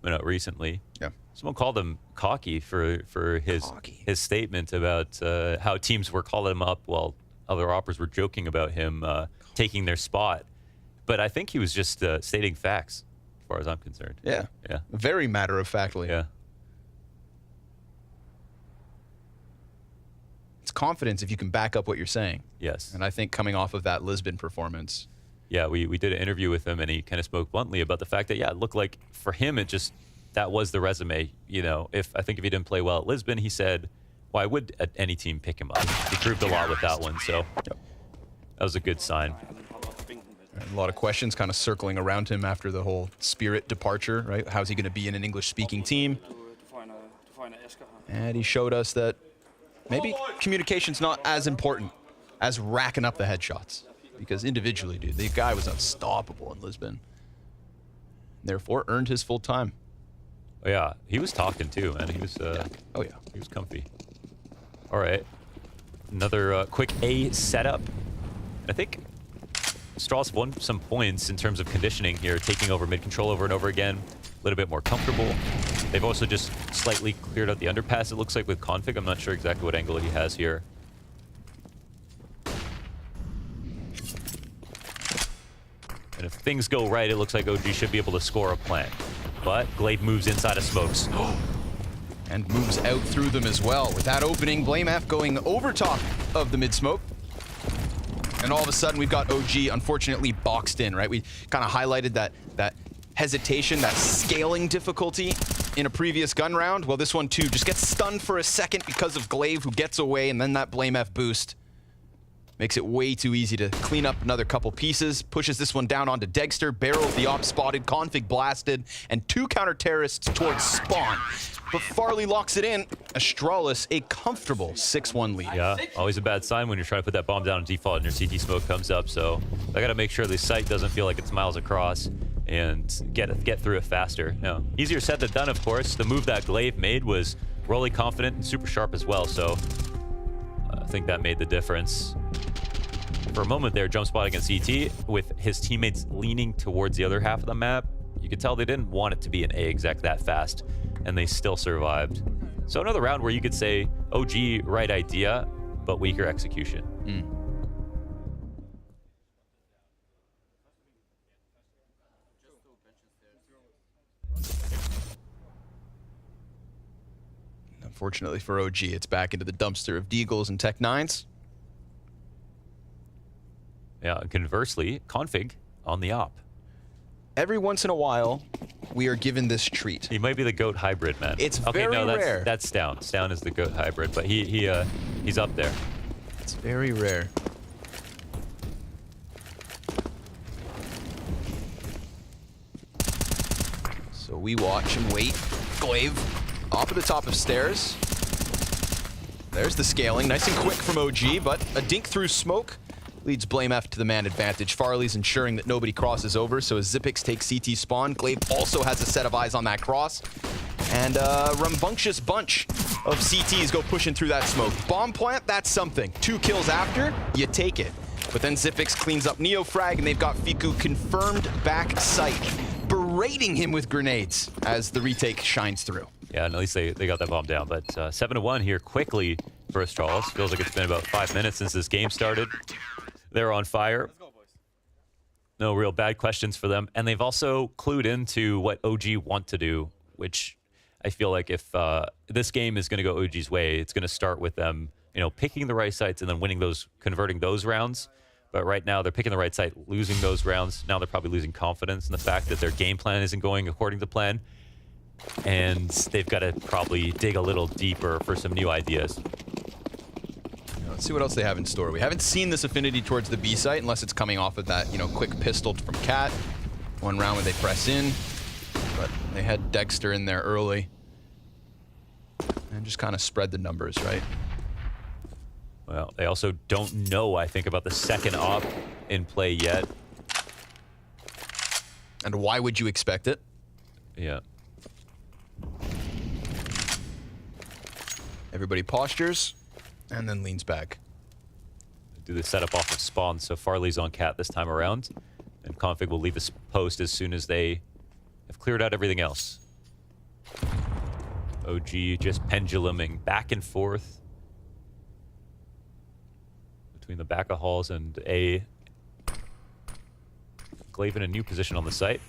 went out recently.
Yeah.
Someone called him cocky for his statement about how teams were calling him up while other operators were joking about him taking their spot. But I think he was just stating facts, as far as I'm concerned.
Yeah.
Yeah.
Very matter-of-factly.
Yeah.
confidence if you can back up what you're saying.
Yes.
And I think coming off of that Lisbon performance.
Yeah, we did an interview with him, and he kind of spoke bluntly about the fact that, yeah, it looked like for him, that was the resume. You know, I think if he didn't play well at Lisbon, he said, why would any team pick him up? He proved a lot with that one, so that was a good sign.
A lot of questions kind of circling around him after the whole Spirit departure, right? How's he going to be in an English-speaking team? And he showed us that maybe communication's not as important as racking up the headshots. Because individually, dude, the guy was unstoppable in Lisbon. Therefore, earned his full time.
Oh, yeah, he was talking too, man. He was,
oh yeah,
he was comfy. All right, another quick A setup. I think Astralis won some points in terms of conditioning here, taking over mid control over and over again, a little bit more comfortable. They've also just slightly cleared out the underpass, it looks like, with Config. I'm not sure exactly what angle he has here. And if things go right, it looks like OG should be able to score a plant. But Glaive moves inside of smokes.
And moves out through them as well. With that opening, BlameF going over top of the mid-smoke. And all of a sudden, we've got OG, unfortunately, boxed in, right? We kind of highlighted that hesitation, that scaling difficulty in a previous gun round. Well, this one, too, just gets stunned for a second because of Glaive, who gets away, and then that BlameF boost makes it way too easy to clean up another couple pieces. Pushes this one down onto Degster. Barrel of the op spotted. Config blasted. And 2 counter-terrorists towards spawn. But Farley locks it in. Astralis, a comfortable 6-1 lead.
Yeah, always a bad sign when you're trying to put that bomb down on default and your CT smoke comes up. So I got to make sure the site doesn't feel like it's miles across and get through it faster. No, easier said than done, of course. The move that Glaive made was really confident and super sharp as well. So I think that made the difference. For a moment there, jump spotting at CT with his teammates leaning towards the other half of the map. You could tell they didn't want it to be an A exec that fast, and they still survived. So another round where you could say OG, right idea, but weaker execution.
Unfortunately for OG, it's back into the dumpster of Deagles and Tech-9s.
Yeah, conversely, Config on the op.
Every once in a while, we are given this treat.
He might be the GOAT hybrid, man.
It's very rare.
That's Stown. Stown is the GOAT hybrid, but he's up there.
It's very rare. So we watch and wait. Glaive off at the top of stairs. There's the scaling. Nice and quick from OG, but a dink through smoke leads BlameF to the man advantage. Farley's ensuring that nobody crosses over, so as Zipix takes CT spawn, Glaive also has a set of eyes on that cross. And a rambunctious bunch of CTs go pushing through that smoke. Bomb plant, that's something. 2 kills after, you take it. But then Zipix cleans up Neo Frag, and they've got Fiku confirmed back sight, berating him with grenades as the retake shines through.
Yeah, and at least they got that bomb down. But 7-1 here quickly for Astralis. Feels like it's been about 5 minutes since this game started. They're on fire. No real bad questions for them. And they've also clued into what OG want to do, which I feel like if this game is going to go OG's way, it's going to start with them, picking the right sites and then winning those, converting those rounds. But right now they're picking the right site, losing those rounds. Now they're probably losing confidence in the fact that their game plan isn't going according to plan. And they've got to probably dig a little deeper for some new ideas.
Let's see what else they have in store. We haven't seen this affinity towards the B site unless it's coming off of that, quick pistol from Cat. One round where they press in, but they had Dexter in there early. And just kind of spread the numbers, right?
Well, they also don't know, I think, about the second op in play yet.
And why would you expect it?
Yeah.
Everybody postures and then leans back.
Do the setup off of spawn, so Farley's on Cat this time around. And Config will leave this post as soon as they have cleared out everything else. OG just penduluming back and forth between the back of halls and A. Glaive in a new position on the site.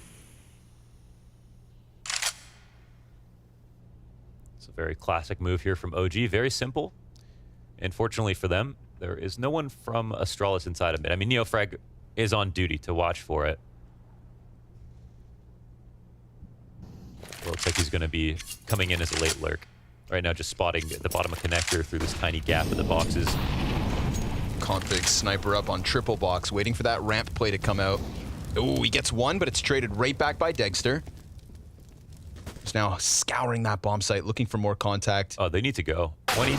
It's a very classic move here from OG. Very simple. And fortunately for them, there is no one from Astralis inside of mid. I mean, Neofrag is on duty to watch for it. It looks like he's going to be coming in as a late lurk. Right now, just spotting the bottom of connector through this tiny gap in the boxes.
Config sniper up on triple box, waiting for that ramp play to come out. Oh, he gets one, but it's traded right back by Dexter. He's now scouring that bomb site, looking for more contact.
Oh, they need to go. 20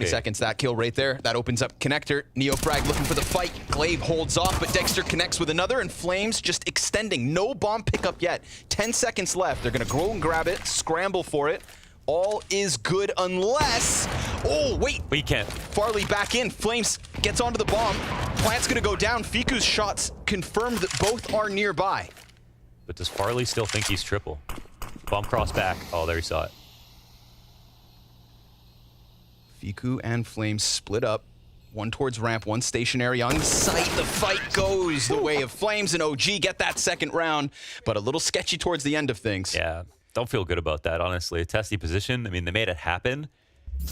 seconds, that kill right there. That opens up connector. Neofrag looking for the fight. Glaive holds off, but Dexter connects with another, and Flames just extending. No bomb pickup yet. 10 seconds left. They're going to go and grab it, scramble for it. All is good unless... Oh, wait.
We can't.
Farley back in. Flames gets onto the bomb. Plant's going to go down. Fiku's shots confirmed that both are nearby.
But does Farley still think he's triple? Bomb cross back. Oh, there he saw it.
Fiku and Flames split up. One towards ramp, one stationary on site. The fight goes the way of Flames, and OG get that second round, but a little sketchy towards the end of things.
Yeah, don't feel good about that, honestly. A testy position. I mean, they made it happen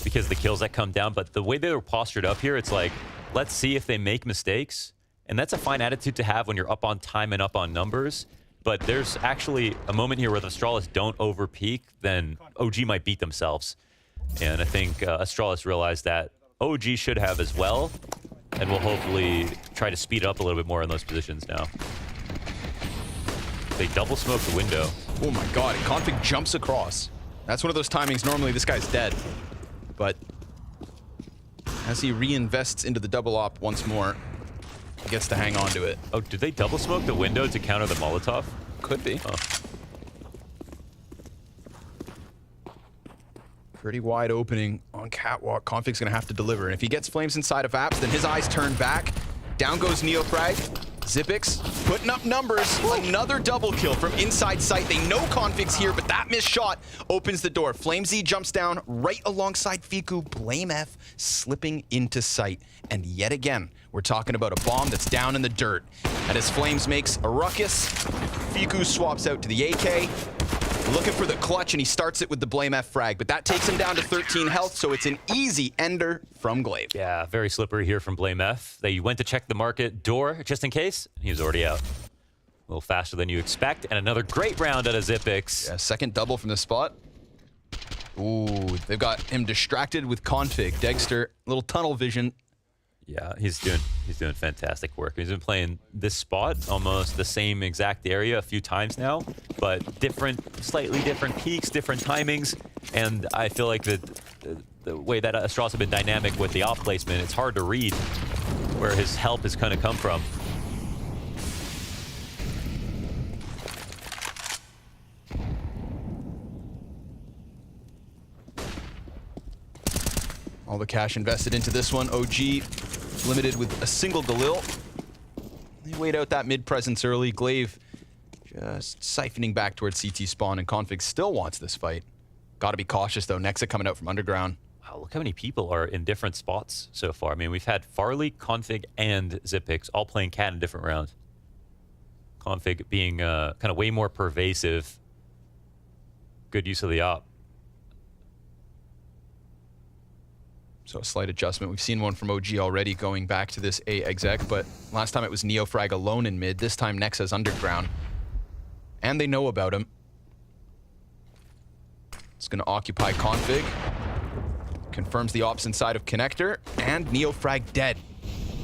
because of the kills that come down, but the way they were postured up here, it's like, let's see if they make mistakes. And that's a fine attitude to have when you're up on time and up on numbers. But there's actually a moment here where the Astralis don't over-peak, then OG might beat themselves. And I think Astralis realized that OG should have as well, and will hopefully try to speed it up a little bit more in those positions now. They double smoke the window.
Oh my god, and Config jumps across. That's one of those timings, normally this guy's dead. But as he reinvests into the double op once more, he gets to hang on to it.
Oh, did they double smoke the window to counter the Molotov?
Could be.
Oh.
Pretty wide opening on catwalk. Config's gonna have to deliver. And if he gets Flames inside of apps, then his eyes turn back. Down goes Neofrag. Zipix putting up numbers. Another double kill from inside sight. They know Config's here, but that missed shot opens the door. Flamesy jumps down right alongside Fiku. Blame F slipping into sight. And yet again, we're talking about a bomb that's down in the dirt. And as Flames makes a ruckus, Fiku swaps out to the AK. Looking for the clutch, and he starts it with the Blame F frag, but that takes him down to 13 health, so it's an easy ender from Glaive.
Yeah, very slippery here from Blame F. They went to check the market door just in case. He was already out. A little faster than you expect, and another great round out of Zipix.
Yeah, second double from the spot. Ooh, they've got him distracted with Config. Dexter, little tunnel vision.
Yeah, he's doing fantastic work. He's been playing this spot, almost the same exact area a few times now, but slightly different peaks, different timings, and I feel like the way that Astralis have been dynamic with the op placement, it's hard to read where his help has kind of come from.
All the cash invested into this one. OG limited with a single Galil. They wait out that mid presence early. Glaive just siphoning back towards CT spawn, and Config still wants this fight. Gotta be cautious though. Nexa coming out from underground.
Wow, look how many people are in different spots so far. I mean, we've had Farley, Config, and Zipix all playing cat in different rounds. Config being kind of way more pervasive. Good use of the op.
So a slight adjustment. We've seen one from OG already going back to this A exec, but last time it was Neofrag alone in mid. This time Nexa's underground. And they know about him. It's going to occupy Config. Confirms the ops inside of connector, and Neofrag dead.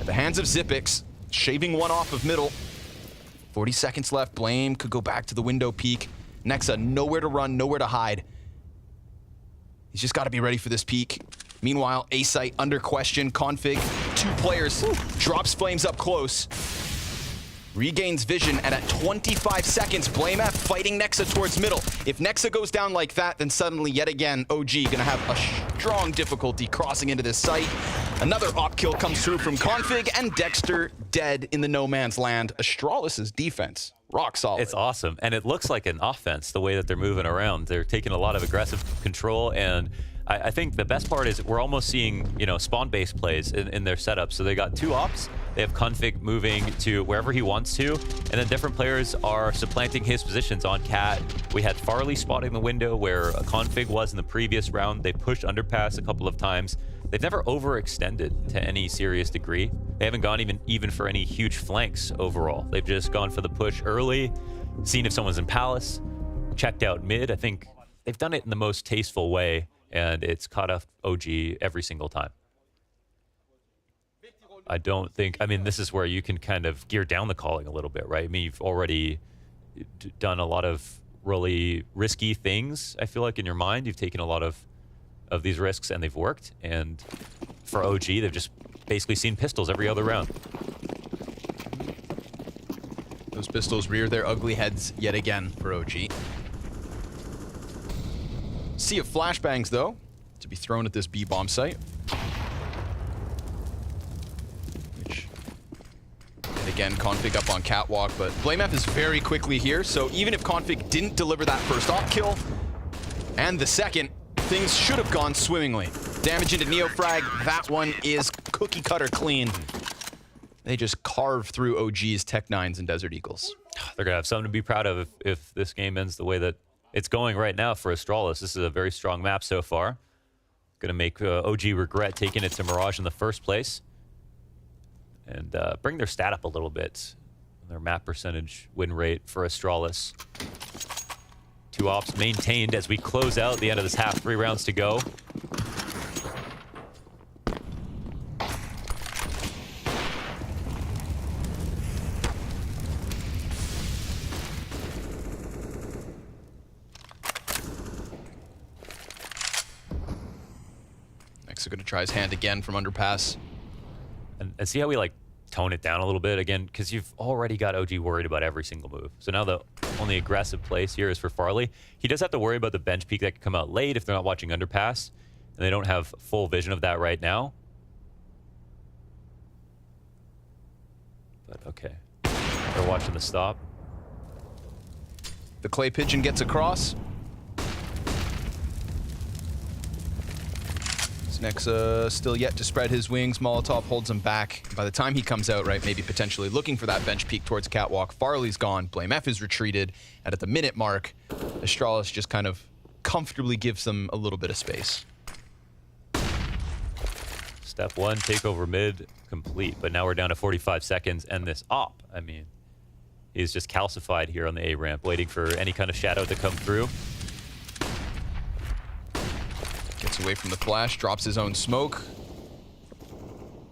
At the hands of Zipix, shaving one off of middle. 40 seconds left. Blame could go back to the window peak. Nexa nowhere to run, nowhere to hide. He's just got to be ready for this peak. Meanwhile, A-site under question. Config, 2 players, drops Flames up close. Regains vision, and at 25 seconds, Blame F fighting Nexa towards middle. If Nexa goes down like that, then suddenly, yet again, OG gonna have a strong difficulty crossing into this site. Another op kill comes through from Config, and Dexter dead in the no man's land. Astralis' defense, rock solid.
It's awesome, and it looks like an offense, the way that they're moving around. They're taking a lot of aggressive control, and I think the best part is we're almost seeing, you know, spawn-based plays in their setup. So they got 2 ops. They have Config moving to wherever he wants to, and then different players are supplanting his positions on Cat. We had Farley spotting the window where Config was in the previous round. They pushed underpass a couple of times. They've never overextended to any serious degree. They haven't gone even for any huge flanks overall. They've just gone for the push early, seen if someone's in Palace, checked out mid. I think they've done it in the most tasteful way, and it's caught up OG every single time. I don't think, I mean, this is where you can kind of gear down the calling a little bit, right? I mean, you've already done a lot of really risky things, I feel like, in your mind. You've taken a lot of these risks and they've worked. And for OG, they've just basically seen pistols every other round.
Those pistols rear their ugly heads yet again for OG. Sea of flashbangs, though, to be thrown at this B bomb site. And again, Config up on Catwalk, but BlameF is very quickly here, so even if Config didn't deliver that first op kill, and the second, things should have gone swimmingly. Damage into Neofrag, that one is cookie cutter clean. They just carved through OG's Tech-9s and Desert Eagles.
They're going to have something to be proud of if this game ends the way that it's going right now for Astralis. This is a very strong map so far. Going to make OG regret taking it to Mirage in the first place. And bring their stat up a little bit. Their map percentage win rate for Astralis. 2 ops maintained as we close out the end of this half. 3 rounds to go.
Next, going to try his hand again from underpass.
And see how we like tone it down a little bit again, because you've already got OG worried about every single move. So now the only aggressive place here is for Farley. He does have to worry about the bench peek that could come out late if they're not watching underpass, and they don't have full vision of that right now. But okay, they're watching the stop.
The clay pigeon gets across. Nexa still yet to spread his wings. Molotov holds him back. By the time he comes out, right, maybe potentially looking for that bench peek towards Catwalk, Farley's gone. BlameF is retreated. And at the minute mark, Astralis just kind of comfortably gives them a little bit of space.
Step 1, takeover mid, complete. But now we're down to 45 seconds, and this op, I mean, he's just calcified here on the A ramp, waiting for any kind of shadow to come through.
Gets away from the flash, drops his own smoke.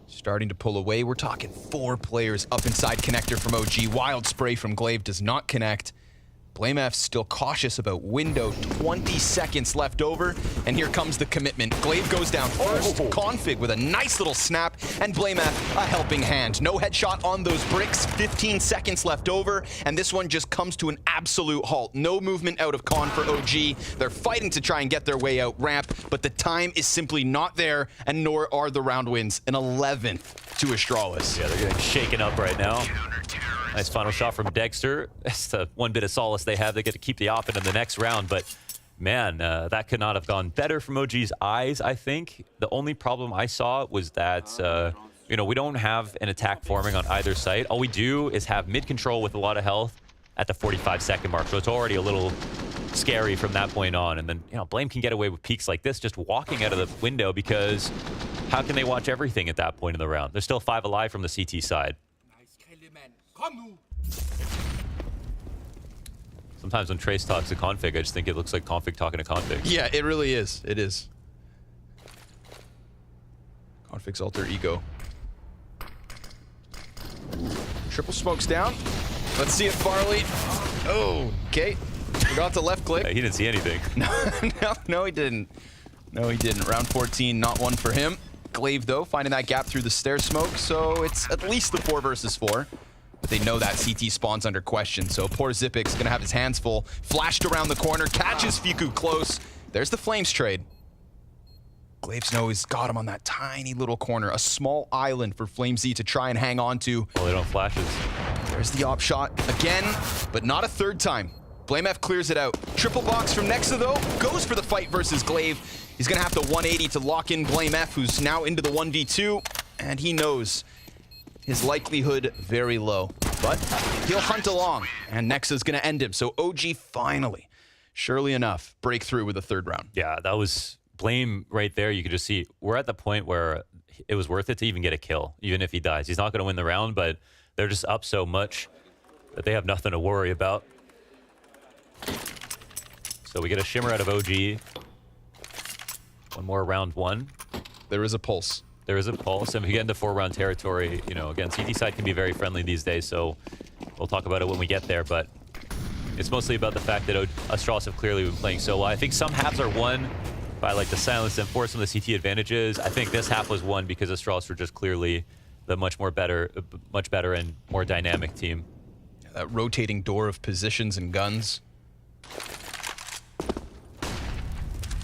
Starting to pull away. We're talking 4 players up inside connector from OG. Wild spray from Glaive does not connect. BlameF still cautious about window. 20 seconds left over, and here comes the commitment. Glaive goes down first. Config with a nice little snap, and BlameF a helping hand. No headshot on those bricks. 15 seconds left over, and this one just comes to an absolute halt. No movement out of Con for OG. They're fighting to try and get their way out ramp, but the time is simply not there, and nor are the round wins. An 11th to Astralis.
Yeah, they're getting shaken up right now. Nice final shot from Dexter. That's the one bit of solace they have. They get to keep the op in the next round, but man, that could not have gone better from OG's eyes, I think. The only problem I saw was that, you know, we don't have an attack forming on either side. All we do is have mid control with a lot of health at the 45-second mark, so it's already a little scary from that point on. And then, you know, Blame can get away with peaks like this just walking out of the window, because how can they watch everything at that point in the round? There's still 5 alive from the CT side. Sometimes when Trace talks to Config, I just think it looks like Config talking to Config.
Yeah, it really is. It is. Config's alter ego. Triple smokes down. Let's see it, Farley. Oh, okay. Forgot the left click.
He didn't see anything.
No, he didn't. No, he didn't. Round 14, not one for him. Glaive, though, finding that gap through the stair smoke, so it's at least the 4 versus 4. But they know that CT spawns under question, so poor Zipic's gonna have his hands full. Flashed around the corner, catches Fiku close. There's the Flames trade. Glaive's nose got him on that tiny little corner. A small island for FlameZ to try and hang on to.
Well, they don't flashes.
There's the op shot again, but not a third time. BlameF clears it out. Triple box from Nexa though, goes for the fight versus Glaive. He's gonna have to 180 to lock in BlameF, who's now into the 1v2, and he knows his likelihood very low. But he'll hunt along, and Nexa's gonna end him. So OG finally, surely enough, break through with a third round.
Yeah, that was Blame right there. You could just see we're at the point where it was worth it to even get a kill, even if he dies. He's not going to win the round, but they're just up so much that they have nothing to worry about. So we get a shimmer out of OG. One more round one.
There is a pulse.
There is a pulse, and if we get into 4-round territory, you know, again, CT side can be very friendly these days, so we'll talk about it when we get there, but it's mostly about the fact that Astralis have clearly been playing so well. I think some halves are won by like the silence and force some of the CT advantages. I think this half was won because Astralis were just clearly the much better and more dynamic team.
That rotating door of positions and guns.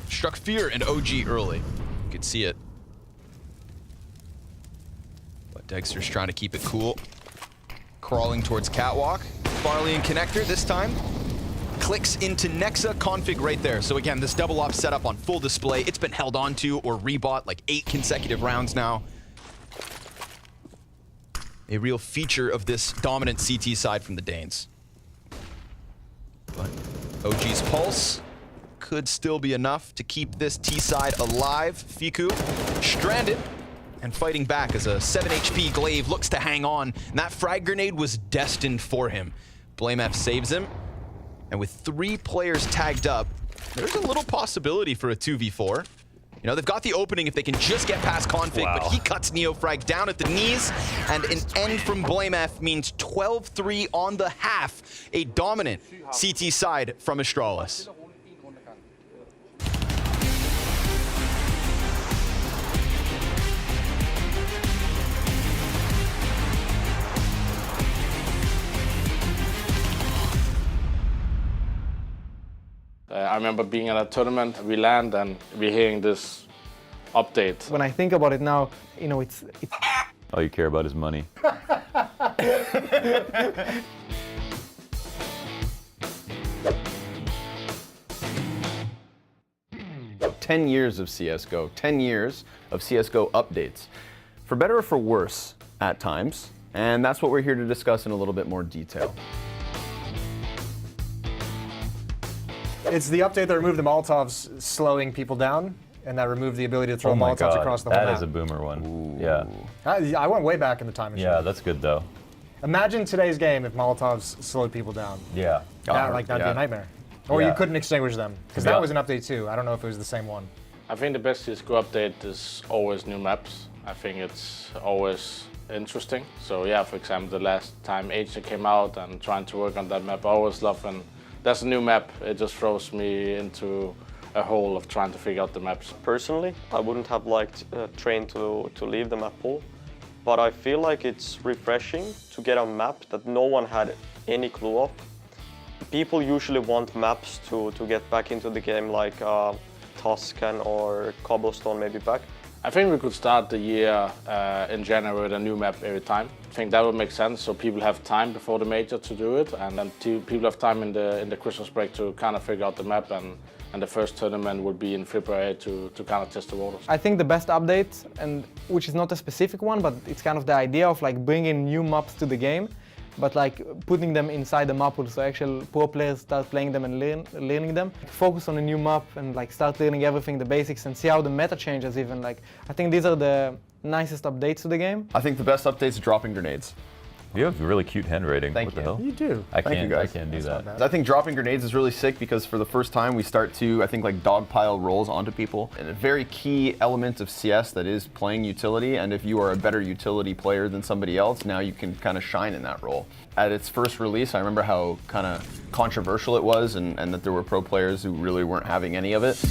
Struck fear in OG early. You could see it. But Dexter's trying to keep it cool. Crawling towards Catwalk. Farley and Connector this time. Clicks into Nexa config right there. So again, this double op setup on full display. It's been held onto or rebought like 8 consecutive rounds now. A real feature of this dominant CT side from the Danes. But OG's pulse could still be enough to keep this T side alive. Fiku stranded and fighting back as a 7 HP Glaive looks to hang on. And that frag grenade was destined for him. BlameF saves him. And with 3 players tagged up, there's a little possibility for a 2v4. You know, they've got the opening if they can just get past config, but he cuts Neofrag down at the knees, and an end from BlameF means 12-3 on the half. A dominant CT side from Astralis.
I remember being at a tournament, we land and we're hearing this update.
When I think about it now, you know, it's
All you care about is money.
10 years of CSGO, 10 years of CSGO updates, for better or for worse at times, and that's what we're here to discuss in a little bit more detail.
It's the update that removed the Molotovs slowing people down, and that removed the ability to throw Molotovs across the whole map.
That is a boomer one. Ooh. Yeah.
I went way back in the time machine.
Yeah, that's good though.
Imagine today's game if Molotovs slowed people down.
Yeah.
That'd be a nightmare. Or you couldn't extinguish them, because that was an update too. I don't know if it was the same one.
I think the best CSGO update is always new maps. I think it's always interesting. So yeah, for example, the last time Agent came out and trying to work on that map, I always love when there's a new map. It just throws me into a hole of trying to figure out the maps.
Personally, I wouldn't have liked Train to leave the map pool, but I feel like it's refreshing to get a map that no one had any clue of. People usually want maps to get back into the game, like Tuscan or Cobblestone maybe back.
I think we could start the year in January with a new map every time. I think that would make sense, so people have time before the major to do it, and then people have time in the Christmas break to kind of figure out the map, and the first tournament would be in February to kind of test the waters.
I think the best update, and which is not a specific one, but it's kind of the idea of like bringing new maps to the game, but like putting them inside the map pool, so actual pro players start playing them and learning them. Focus on a new map and like start learning everything, the basics, and see how the meta changes even. Like, I think these are the nicest updates to the game.
I think the best updates are dropping grenades.
You have really cute handwriting.
Thank
what
you.
The hell?
You do.
I
Thank
can't.
you guys.
I can't do that.
I think dropping grenades is really sick because for the first time we start to, I think, like dogpile rolls onto people. And a very key element of CS that is playing utility, and if you are a better utility player than somebody else, now you can kind of shine in that role. At its first release, I remember how kind of controversial it was and that there were pro players who really weren't having any of it.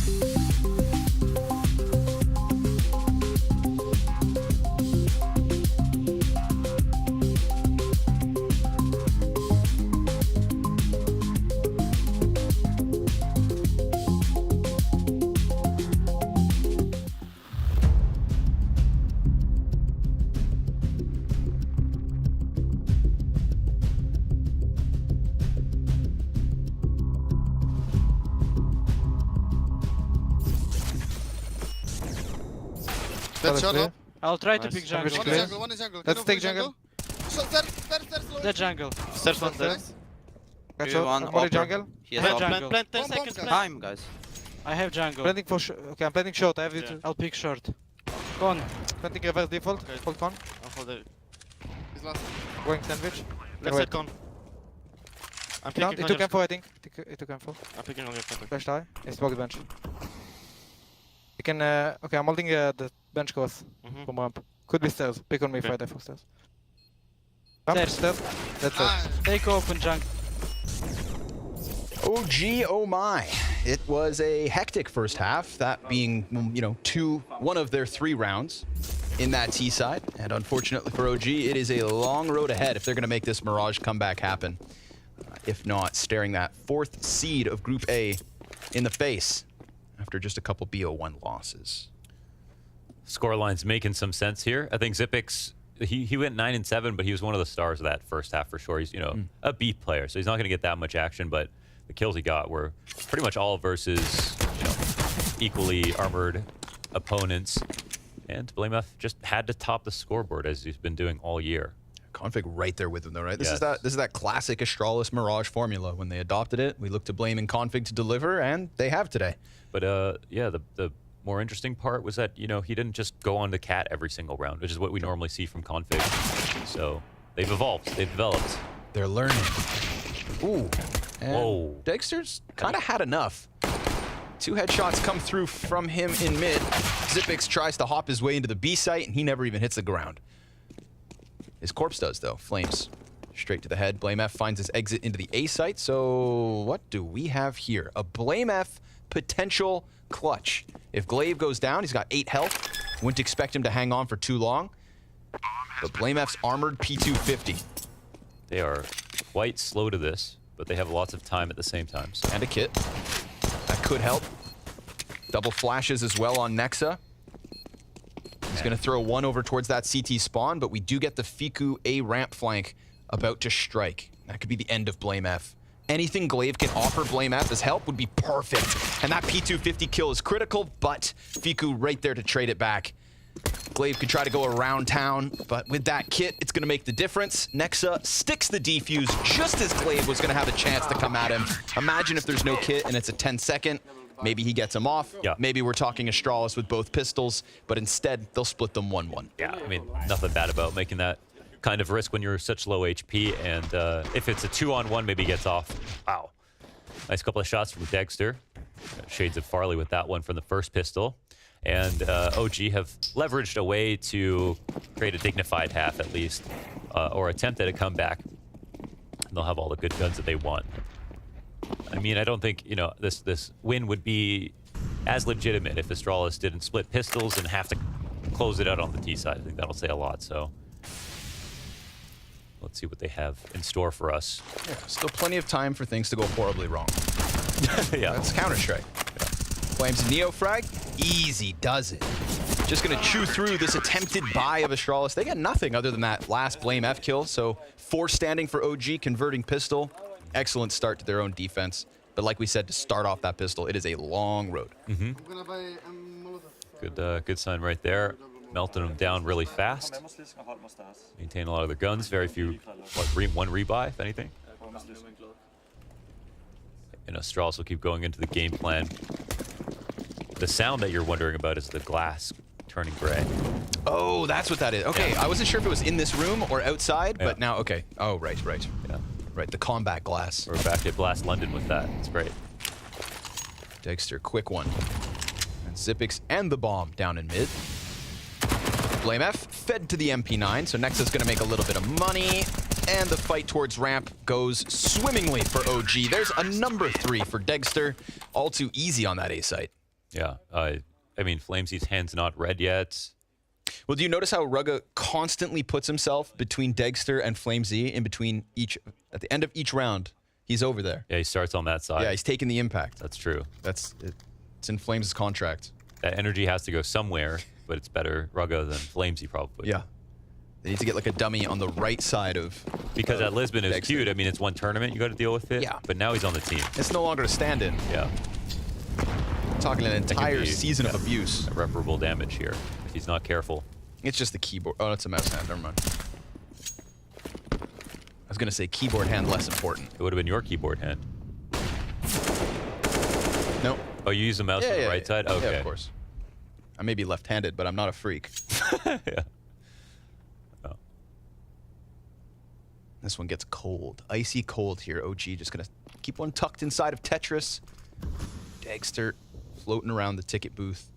clear.
I'll try to
Nice.
pick jungle.
Sandwich clear.
One is jungle.
Let's take jungle.
Dead jungle.
Stairs one, stairs.
Catch
Maybe
up.
one
Molly
upper.
jungle.
He has
Plant
upper.
jungle.
Plant 10 seconds. Time, guys.
I have jungle.
Planting for okay, I'm planting short. I have it.
I'll pick short. Con.
Planting reverse default. Hold con.
I'll hold it. He's last.
Going sandwich.
Let's
Can
set
wait.
con. I'm
Count.
picking
It took
on your
M4, I think. It took M4.
I'm picking on your plant.
Flash die. It's smoked bench. You can. Okay, I'm holding the bench course from ramp. Could be stairs. Pick on me if I die for stairs. Ramp, stairs. That's it.
Take open jungle.
Oh gee, oh my. It was a hectic first half, that being, you know, one of their 3 rounds in that T side. And unfortunately for OG, it is a long road ahead if they're going to make this Mirage comeback happen. If not, staring that 4th seed of Group A in the face after just a couple BO1 losses.
Scoreline's making some sense here. I think Xyp9x, he went 9-7, but he was one of the stars of that first half for sure. He's, you know, a beat player, so he's not going to get that much action, but the kills he got were pretty much all versus, you know, equally armored opponents. And BlameF just had to top the scoreboard as he's been doing all year.
Config right there with him though, right? This
Yes.
is that classic Astralis Mirage formula. When they adopted it, we looked to Blame and Config to deliver, and they have today.
But yeah, the more interesting part was that, you know, he didn't just go on to cat every single round, which is what we normally see from Config. So they've evolved, they've developed.
They're learning. Ooh. And
whoa.
Dexter's kind of had enough. 2 headshots come through from him in mid. Xyp9x tries to hop his way into the B site, and he never even hits the ground. His corpse does, though. Flames straight to the head. BlameF finds his exit into the A site. So what do we have here? A BlameF potential clutch. If Glaive goes down, he's got 8 health. Wouldn't expect him to hang on for too long. But BlameF's armored P250.
They are quite slow to this, but they have lots of time at the same time. So.
And a kit. That could help. Double flashes as well on Nexa. He's going to throw one over towards that CT spawn, but we do get the Fiku A ramp flank about to strike. That could be the end of BlameF. Anything Glaive can offer BlameF as help would be perfect. And that P250 kill is critical, but Fiku right there to trade it back. Glaive could try to go around town, but with that kit, it's going to make the difference. Nexa sticks the defuse just as Glaive was going to have a chance to come at him. Imagine if there's no kit and it's a 10-second. Maybe he gets him off. Yeah. Maybe we're talking Astralis with both pistols, but instead, they'll split them 1-1.
Yeah, I mean, nothing bad about making that kind of risk when you're such low HP, and if it's a 2-on-1, maybe he gets off. Wow. Nice couple of shots from Dexter. Shades of Farley with that one from the first pistol. And OG have leveraged a way to create a dignified half at least, or attempt at a comeback. And they'll have all the good guns that they want. I mean, I don't think, you know, this win would be as legitimate if Astralis didn't split pistols and have to close it out on the T side. I think that'll say a lot, so let's see what they have in store for us.
Yeah, still plenty of time for things to go horribly wrong.
Yeah.
That's Counter-Strike. Yeah. Flames Neo frag, easy does it. Just gonna chew through this attempted buy of Astralis. They got nothing other than that last BlameF kill, so 4 standing for OG, converting pistol. Excellent start to their own defense. But like we said, to start off that pistol, it is a long road.
Good sign right there. Melting them down really fast. Maintain a lot of their guns. Very few, one rebuy, if anything. And Astralis will keep going into the game plan. The sound that you're wondering about is the glass turning gray.
Oh, that's what that is. Okay,
Yeah.
I wasn't sure if it was in this room or outside,
Yeah.
but now, okay. Oh, right.
Yeah.
Right, the combat glass.
We're back at Blast London with that. It's great.
Dexter, quick one. And Xyp9x and the bomb down in mid. BlameF fed to the MP9, so Nexa's gonna make a little bit of money. And the fight towards ramp goes swimmingly for OG. There's a number 3 for Dexter. All too easy on that A site.
Yeah, I mean, Flamesy's hand's not red yet.
Well, do you notice how Rugga constantly puts himself between Dexter and Flamesy in between each, at the end of each round, he's over there.
Yeah, he starts on that side.
Yeah, he's taking the impact.
That's true.
It's in Flames' contract.
That energy has to go somewhere, but it's better Rugga than Flamesy probably.
Yeah. They need to get like a dummy on the right side of...
Because at Lisbon, it was
Dexter.
cute. I mean, it's one tournament you got to deal with it.
Yeah.
But now he's on the team.
It's no longer a stand-in.
Yeah.
talking an
That could
entire
be,
season of abuse.
Irreparable damage here if he's not careful.
It's just the keyboard. Oh, it's a mouse hand. Never mind. I was gonna say keyboard hand less important.
It would have been your keyboard hand.
Nope.
Oh, you use the mouse on the right side? Okay.
Yeah, of course. I may be left-handed, but I'm not a freak.
Yeah. Oh.
This one gets cold. Icy cold here. OG just gonna keep one tucked inside of Tetris. Dagster floating around the ticket booth.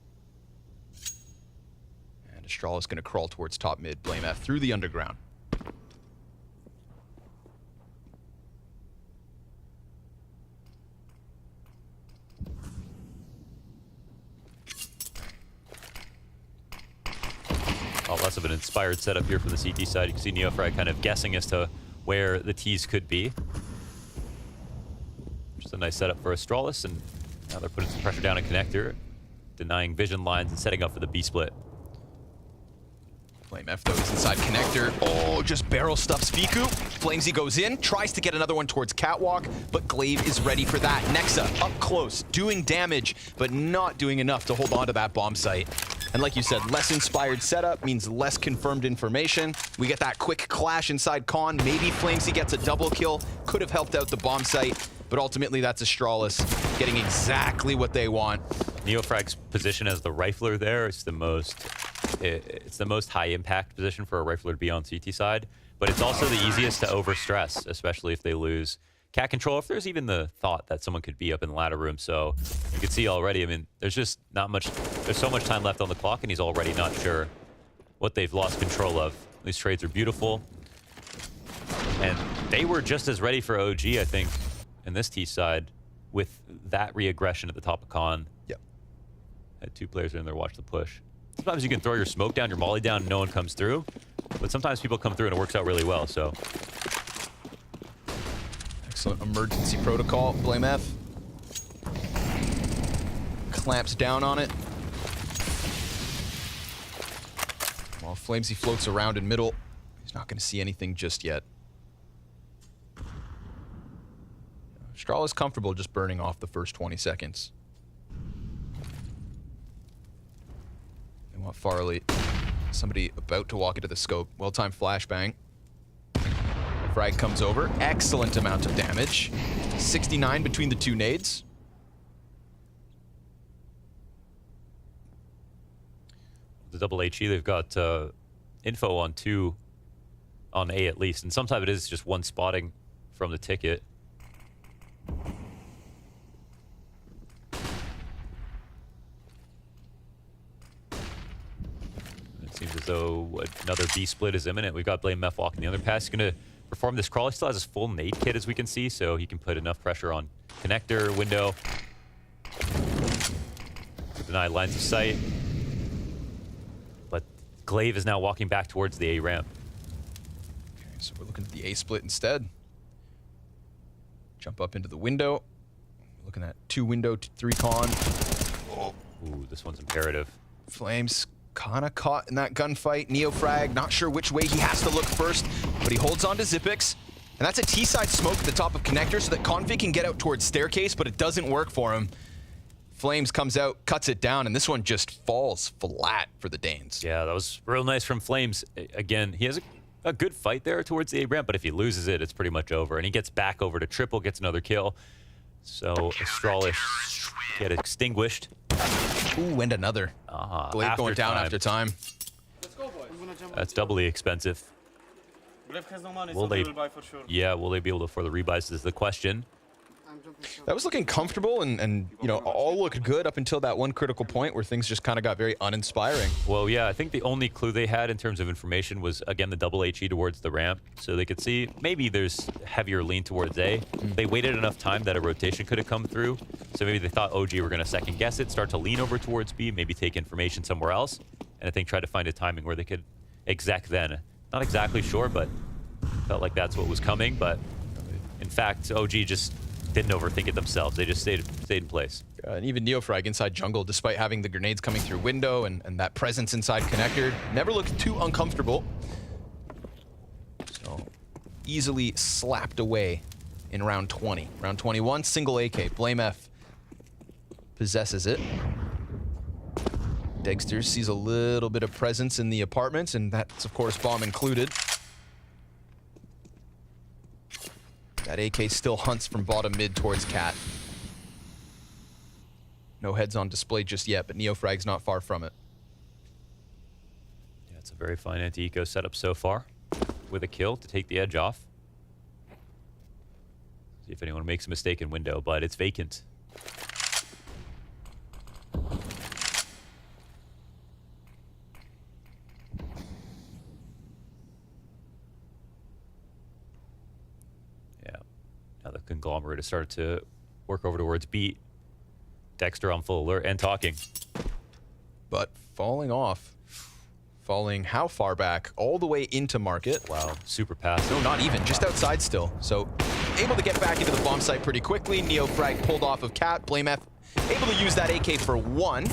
And Astralis gonna crawl towards top mid. Blame F through the underground.
Oh, less of an inspired setup here from the CT side. You can see Neofrag kind of guessing as to where the T's could be. Just a nice setup for Astralis, and now they're putting some pressure down on Connector, denying vision lines and setting up for the B-split.
Flame F though is inside Connector. Oh, just barrel stuffs Fiku. Flamesy goes in, tries to get another one towards Catwalk, but Glaive is ready for that. Nexa up close, doing damage, but not doing enough to hold on to that bomb site. And like you said, less inspired setup means less confirmed information. We get that quick clash inside Con. Maybe Flamesy gets a double kill. Could have helped out the bomb site, but ultimately that's Astralis getting exactly what they want.
Neofrag's position as the rifler there is the most high impact position for a rifler to be on CT side, but it's also the easiest to overstress, especially if they lose cat control, if there's even the thought that someone could be up in the ladder room. So you can see already, I mean, there's just not much, there's so much time left on the clock, and he's already not sure what they've lost control of. These trades are beautiful, and they were just as ready for OG, I think, in this T side with that re-aggression at the top of Con.
Yep.
Had two players in there, watch the push. Sometimes you can throw your smoke down, your molly down, and no one comes through, but sometimes people come through and it works out really well, so.
Excellent emergency protocol. Blame F. Clamps down on it. While Flamesy floats around in middle, he's not going to see anything just yet. Strahl is comfortable just burning off the first 20 seconds. They want Farley. Somebody about to walk into the scope. Well-timed flashbang. Frag comes over. Excellent amount of damage. 69 between the two nades.
The double HE, they've got info on two, on A at least, and sometimes it is just one spotting from the ticket. It seems as though another B split is imminent. We've got Blame Meth walking the other pass. He's going to perform this crawl. He still has his full nade kit, as we can see, so he can put enough pressure on Connector, window, to deny lines of sight. But Glaive is now walking back towards the A ramp.
Okay, so we're looking at the A split instead. Jump up into the window. Looking at 2 window, 3 con.
Oh. Ooh, this one's imperative.
Flames kind of caught in that gunfight. Neofrag, not sure which way he has to look first, but he holds on to Zipix. And that's a T-side smoke at the top of Connector so that Config can get out towards Staircase, but it doesn't work for him. Flames comes out, cuts it down, and this one just falls flat for the Danes.
Yeah, that was real nice from Flames. Again, he has a good fight there towards the A ramp, but if he loses it, it's pretty much over. And he gets back over to triple, gets another kill. So Astralis get extinguished.
Ooh, and another. Glaive going down after time.
Let's go, boys.
That's doubly expensive.
Glaive has no money,
Will
so
they
will buy for sure.
Yeah, will they be able to afford the rebuys is the question.
That was looking comfortable and you know, all looked good up until that one critical point where things just kind of got very uninspiring.
Well, yeah, I think the only clue they had in terms of information was, again, the double HE towards the ramp. So they could see maybe there's heavier lean towards A. They waited enough time that a rotation could have come through. So maybe they thought OG were going to second guess it, start to lean over towards B, maybe take information somewhere else. And I think try to find a timing where they could exec then. Not exactly sure, but felt like that's what was coming. But in fact, OG just didn't overthink it themselves. They just stayed in place.
And even Neofrag inside jungle, despite having the grenades coming through window and that presence inside Connector, never looked too uncomfortable. So easily slapped away in round 20. Round 21, single AK, Blame F. possesses it. Dexter sees a little bit of presence in the apartments, and that's, of course, bomb included. That AK still hunts from bottom mid towards Cat. No heads on display just yet, but Neofrag's not far from it.
Yeah, it's a very fine anti-eco setup so far, with a kill to take the edge off. See if anyone makes a mistake in window, but it's vacant. Now the conglomerate has started to work over towards B. Dexter on full alert and talking.
But falling off. Falling how far back? All the way into market.
Wow, super pass.
No, not even. Just outside still. So able to get back into the bomb site pretty quickly. Neofrag pulled off of Cat. BlameF able to use that AK for one.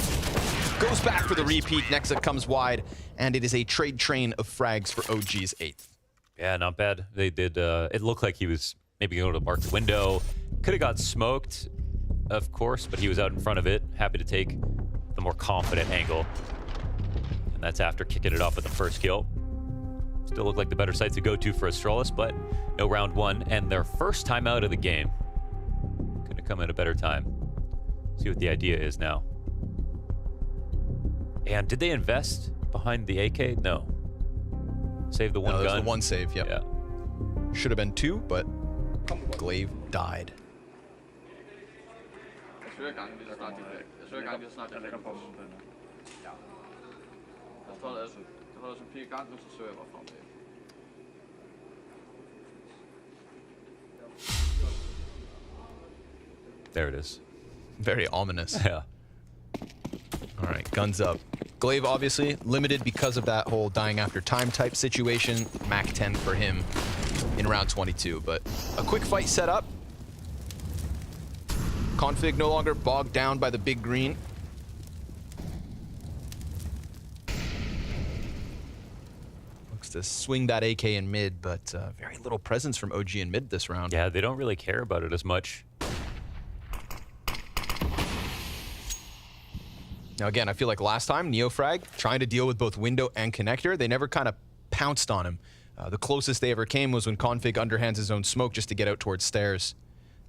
Goes back for the repeat. Nexa comes wide. And it is a trade train of frags for OG's 8th.
Yeah, not bad. They did, it looked like he was maybe going to mark the window. Could have got smoked, of course, but he was out in front of it. Happy to take the more confident angle. And that's after kicking it off with the first kill. Still look like the better site to go to for Astralis, but no round one. And their first time out of the game. Could have come at a better time. See what the idea is now. And did they invest behind the AK? No. Save the one gun?
There's the one save, yep.
Yeah.
Should have been two, but Glaive died.
There it is.
Very ominous.
Yeah.
All right, guns up. Glaive obviously limited because of that whole dying after time type situation. Mac 10 for him in round 22, but a quick fight set up. Config no longer bogged down by the big green. Looks to swing that AK in mid, but very little presence from OG in mid this round.
Yeah, they don't really care about it as much.
Now again, I feel like last time, Neofrag trying to deal with both window and connector, they never kind of pounced on him. The closest they ever came was when Config underhands his own smoke just to get out towards stairs.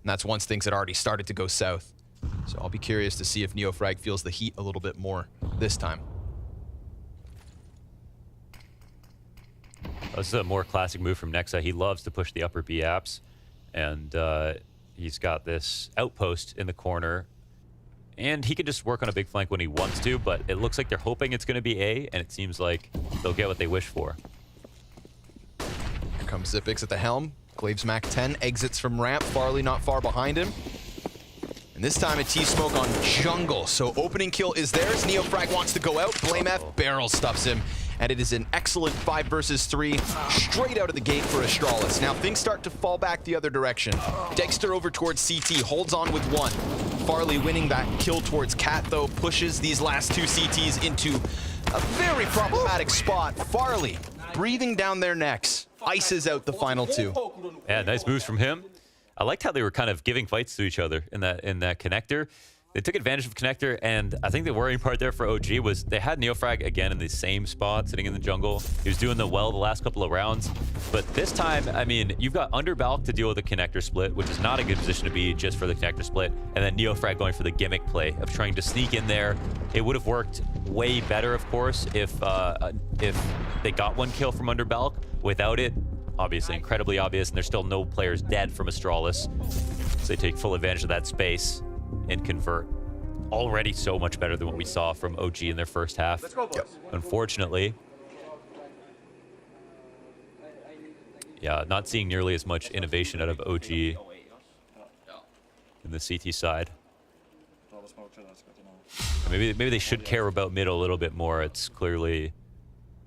And that's once things had already started to go south. So I'll be curious to see if Neofrag feels the heat a little bit more this time.
This is a more classic move from Nexa. He loves to push the upper B apps. And he's got this outpost in the corner. And he can just work on a big flank when he wants to, but it looks like they're hoping it's going to be A, and it seems like they'll get what they wish for.
Here comes Zipix at the helm. Glaive's Mac 10 exits from ramp. Farley not far behind him. And this time a T-smoke on jungle. So opening kill is theirs. Neofrag wants to go out. BlameF barrel stuffs him. And it is an excellent 5 versus 3 straight out of the gate for Astralis. Now things start to fall back the other direction. Dexter over towards CT, holds on with one. Farley winning that kill towards Cat, though, pushes these last two CTs into a very problematic spot. Farley breathing down their necks, ices out the final two.
Yeah, nice moves from him. I liked how they were kind of giving fights to each other in that connector. They took advantage of connector, and I think the worrying part there for OG was they had Neofrag again in the same spot, sitting in the jungle. He was doing the last couple of rounds. But this time, I mean, you've got Underbalk to deal with the connector split, which is not a good position to be just for the connector split, and then Neofrag going for the gimmick play of trying to sneak in there. It would have worked way better, of course, if they got one kill from Underbalk. Without it, obviously incredibly obvious, and there's still no players dead from Astralis. So they take full advantage of that space and convert. Already so much better than what we saw from OG in their first half.
Let's go, boys.
Unfortunately, yeah, not seeing nearly as much innovation out of OG in the CT side. Maybe they should care about mid a little bit more. It's clearly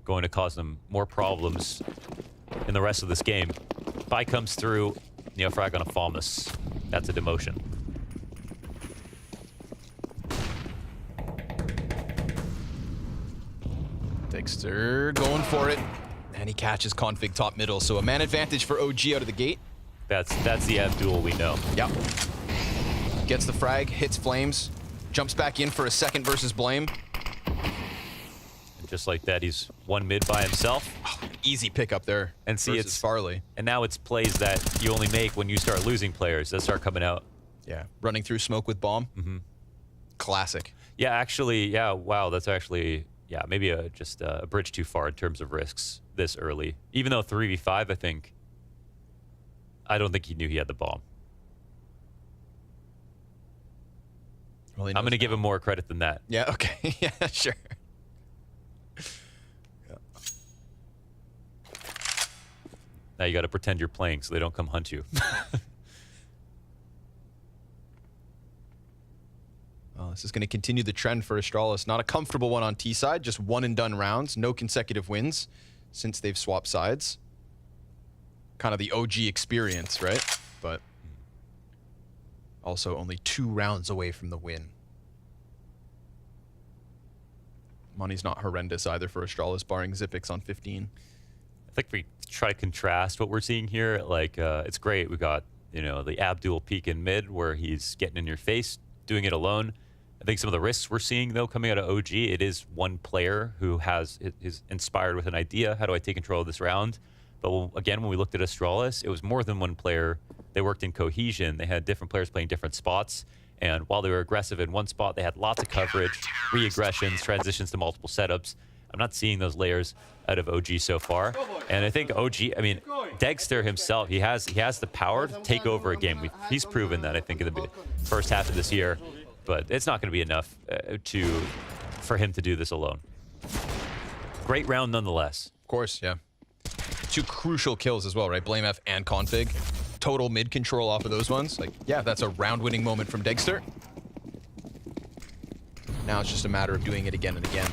going to cause them more problems in the rest of this game. Buy comes through, Neofrag on a Falmus. That's a demotion.
Dexter going for it, and he catches Config top middle, so a man advantage for OG out of the gate.
That's the F duel we know.
Yep. Gets the frag, hits Flames, Jumps back in for a second versus Blame.
And just like that, he's one mid by himself.
Oh, easy pickup there.
And see,
it's Farley.
And now it's plays that you only make when you start losing players that start coming out.
Yeah, running through smoke with bomb.
Mm-hmm.
Classic.
Yeah, actually, yeah, wow, that's actually, yeah, maybe just a bridge too far in terms of risks this early. Even though 3v5, I don't think he knew he had the bomb.
Well,
I'm going to give him more credit than that.
Yeah, okay. Yeah, sure.
Now you got to pretend you're playing so they don't come hunt you.
Well, this is going to continue the trend for Astralis. Not a comfortable one on T side, just one and done rounds. No consecutive wins since they've swapped sides. Kind of the OG experience, right? But also only 2 rounds away from the win. Money's not horrendous either for Astralis, barring Zipix on 15.
I think we try to contrast what we're seeing here. Like, it's great. We got, you know, the Abdul peak in mid where he's getting in your face, doing it alone. I think some of the risks we're seeing, though, coming out of OG, it is one player who is inspired with an idea. How do I take control of this round? But again, when we looked at Astralis, it was more than one player. They worked in cohesion. They had different players playing different spots. And while they were aggressive in one spot, they had lots of coverage, re-aggressions, transitions to multiple setups. I'm not seeing those layers out of OG so far. And I think OG, I mean, Dexter himself, he has the power to take over a game. He's proven that, I think, in the first half of this year. But it's not going to be enough for him to do this alone. Great round nonetheless.
Of course, yeah. 2 crucial kills as well, right? Blame F and Config. Total mid control off of those ones. Like, yeah, that's a round-winning moment from Dexter. Now it's just a matter of doing it again and again.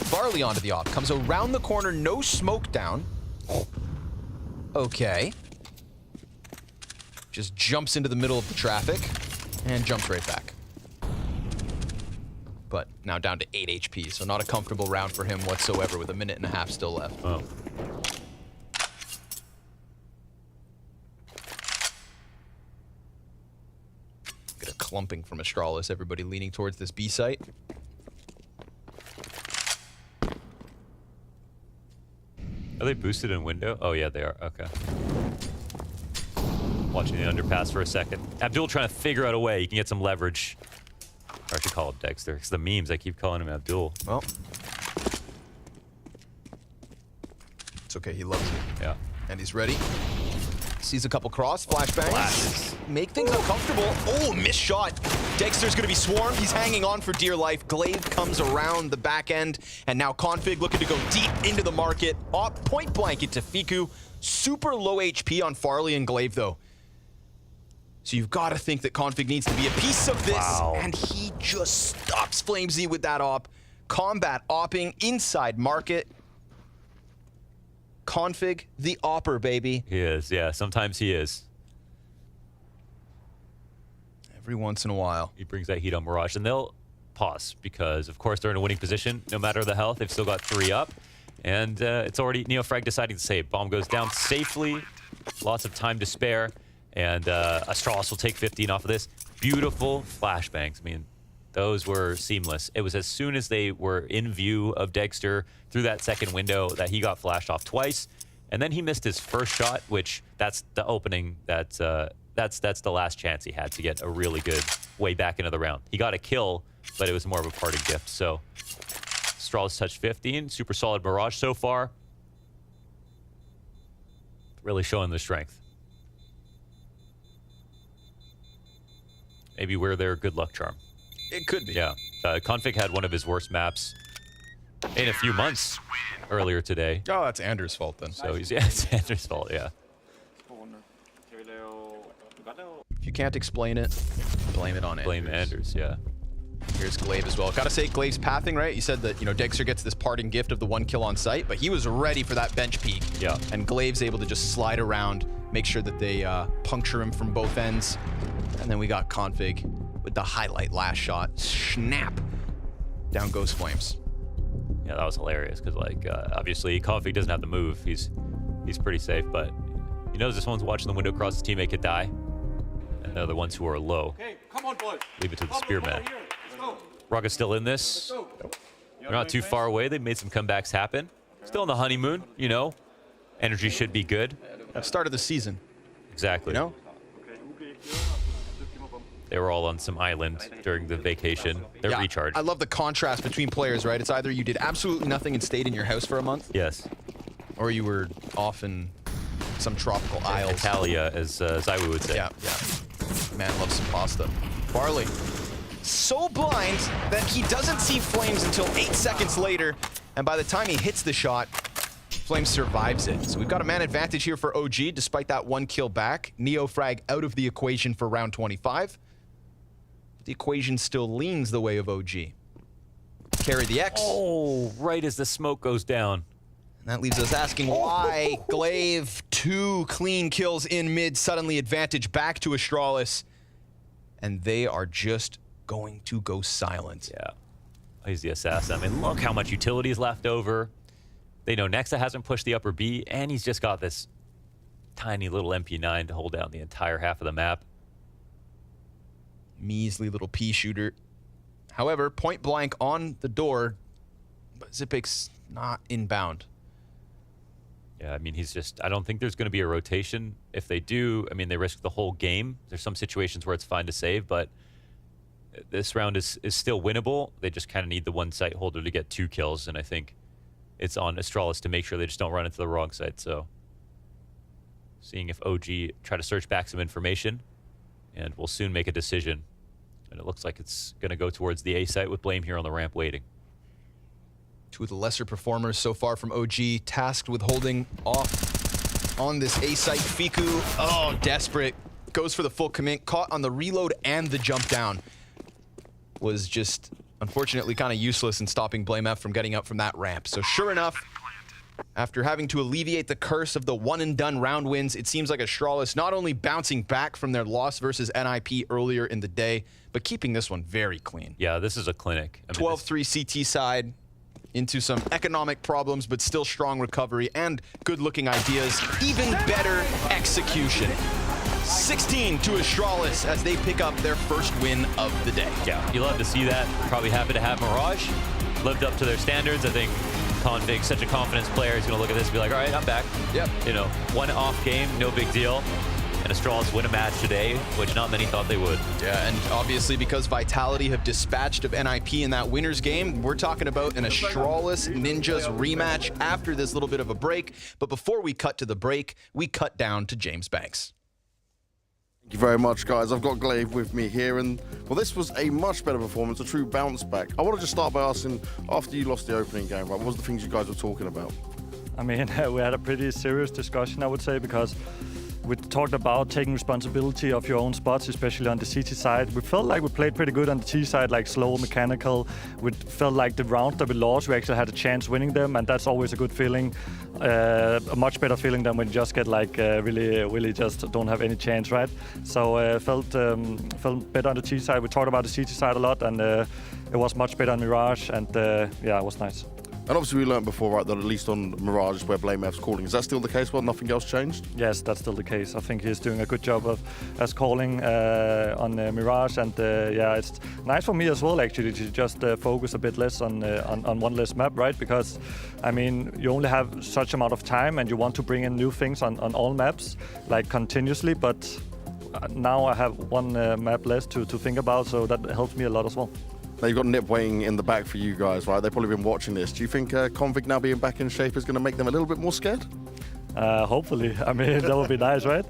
Farley onto the op. Comes around the corner, no smoke down. Okay. Just jumps into the middle of the traffic and jumps right back. But now down to 8 HP, so not a comfortable round for him whatsoever with 1.5 minutes still left.
Oh.
Get a clumping from Astralis, everybody leaning towards this B site.
Are they boosted in window? Oh, yeah, they are. Okay. Watching the underpass for a second. Abdul trying to figure out a way he can get some leverage. Or I should call him Dexter. It's the memes. I keep calling him Abdul.
Well. It's okay. He loves it.
Yeah.
And he's ready. Sees a couple cross. Flashbangs. Make things uncomfortable. Oh, missed shot. Dexter's going to be swarmed. He's hanging on for dear life. Glaive comes around the back end. And now Config looking to go deep into the market. Point blank into Fiku. Super low HP on Farley and Glaive, though. So you've got to think that Config needs to be a piece of this. Wow. And he just stops Flamesy with that op. Combat opping inside market. Config, the opper, baby.
He is, yeah. Sometimes he is.
Every once in a while.
He brings that heat on Mirage. And they'll pause because, of course, they're in a winning position. No matter the health, they've still got 3 up. And it's already Neofrag deciding to save. Bomb goes down safely. Lots of time to spare. And Astralis will take 15 off of this. Beautiful flashbangs. I mean, those were seamless. It was as soon as they were in view of Dexter through that second window that he got flashed off twice. And then he missed his first shot, which that's the opening. That's the last chance he had to get a really good way back into the round. He got a kill, but it was more of a parting gift. So Astralis touched 15. Super solid Mirage so far. Really showing their strength. Maybe we're their good luck charm.
It could be.
Yeah. Config had one of his worst maps in a few months earlier today.
Oh, that's Anders' fault then.
So he's, yeah, it's Anders' fault, yeah.
If you can't explain it, blame it on Anders.
Blame Anders, yeah.
Here's Glaive as well. Gotta say, Glaive's pathing, right? You said that, you know, Dexter gets this parting gift of the 1 kill on site, but he was ready for that bench peek.
Yeah.
And Glaive's able to just slide around, make sure that they puncture him from both ends. And then we got Config with the highlight last shot. Snap. Down goes Flames.
Yeah, that was hilarious because, like, obviously Config doesn't have to move. He's pretty safe, but he knows this one's watching the window across his teammate could die. And They're the ones who are low.
Okay, come on, boys.
Leave it to the
Come on,
spearman.
come over here. Let's go.
Rocket's still in this. They're not too far away. They've made some comebacks happen. Still on the honeymoon, you know. Energy should be good.
Start of the season.
Exactly.
You know?
They were all on some island during the vacation. They're recharged.
I love the contrast between players, right? It's either you did absolutely nothing and stayed in your house for a month.
Yes.
Or you were off in some tropical isles.
Italia, as Zaiwu would say.
Yeah, yeah. Man loves some pasta. Barley. So blind that he doesn't see Flames until 8 seconds later. And by the time he hits the shot, Flames survives it. So we've got a man advantage here for OG, despite that 1 kill back. Neo frag out of the equation for round 25. The equation still leans the way of OG. Carry the X.
Oh, right as the smoke goes down.
And that leaves us asking why Glaive, 2 clean kills in mid, suddenly advantage back to Astralis. And they are just going to go silent.
Yeah. He's the assassin. I mean, look how much utility is left over. They know Nexa hasn't pushed the upper B, and he's just got this tiny little MP9 to hold down the entire half of the map.
Measly little pea shooter. However, point blank on the door, but Zipik's not inbound.
Yeah, I mean, he's just, I don't think there's going to be a rotation. If they do, I mean, they risk the whole game. There's some situations where it's fine to save, but this round is still winnable. They just kind of need the one site holder to get 2 kills, and I think it's on Astralis to make sure they just don't run into the wrong site. So seeing if OG try to search back some information, and we'll soon make a decision. And it looks like it's going to go towards the A site with Blame here on the ramp waiting.
2 of the lesser performers so far from OG, tasked with holding off on this A site. Fiku, oh, desperate. Goes for the full commit, caught on the reload and the jump down. Was just, unfortunately, kind of useless in stopping Blame F from getting up from that ramp. So sure enough, after having to alleviate the curse of the one-and-done round wins, it seems like Astralis not only bouncing back from their loss versus NIP earlier in the day, but keeping this one very clean.
Yeah, this is a clinic.
12-3 CT side into some economic problems, but still strong recovery and good-looking ideas. Even better execution. 16 to Astralis as they pick up their first win of the day.
Yeah, you love to see that. Probably happy to have Mirage. Lived up to their standards. I think Config, such a confidence player, is going to look at this and be like, all right, I'm back.
Yep.
You know, one off game, no big deal. And Astralis win a match today, which not many thought they would.
Yeah, and obviously because Vitality have dispatched of NIP in that winner's game, we're talking about an Astralis Ninjas rematch after this little bit of a break. But before we cut to the break, we cut down to James Banks.
Thank you very much, guys. I've got Glaive with me here, and well, this was a much better performance, a true bounce back. I want to just start by asking, after you lost the opening game, right, what was the things you guys were talking about?
I mean, we had a pretty serious discussion, I would say, because we talked about taking responsibility of your own spots, especially on the CT side. We felt like we played pretty good on the T side, like slow, mechanical. We felt like the round that we lost, we actually had a chance winning them, and that's always a good feeling. A much better feeling than when you just get like really just don't have any chance, right? So felt better on the T side. We talked about the CT side a lot, and it was much better on Mirage, and yeah, it was nice.
And obviously we learned before, right, that at least on Mirage is where Blame F's calling. Is that still the case? Well, nothing else changed?
Yes, that's still the case. I think he's doing a good job of as calling on Mirage, and yeah, it's nice for me as well actually to just focus a bit less on one less map, right? Because I mean, you only have such amount of time, and you want to bring in new things on all maps, like continuously. But now I have one map less to think about, so that helps me a lot as well.
Now you've got Nip waiting in the back for you guys, right? They've probably been watching this. Do you think Config now being back in shape is going to make them a little bit more scared?
Hopefully. I mean, that would be nice, right?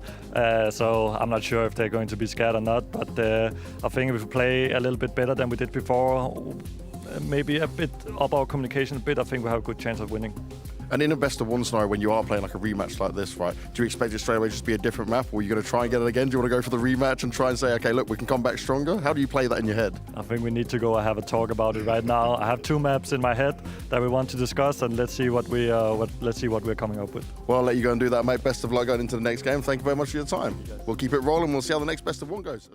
So I'm not sure if they're going to be scared or not, but I think if we play a little bit better than we did before, maybe a bit up our communication a bit, I think we have a good chance of winning.
And in a best of one scenario, when you are playing like a rematch like this, right, do you expect it straight away just to be a different map, or are you going to try and get it again? Do you want to go for the rematch and try and say, okay, look, we can come back stronger? How do you play that in your head?
I think we need to go and have a talk about it right now. I have 2 maps in my head that we want to discuss, and let's see what we're coming up with.
Well, I'll let you go and do that, mate. Best of luck going into the next game. Thank you very much for your time. We'll keep it rolling. We'll see how the next best of one goes.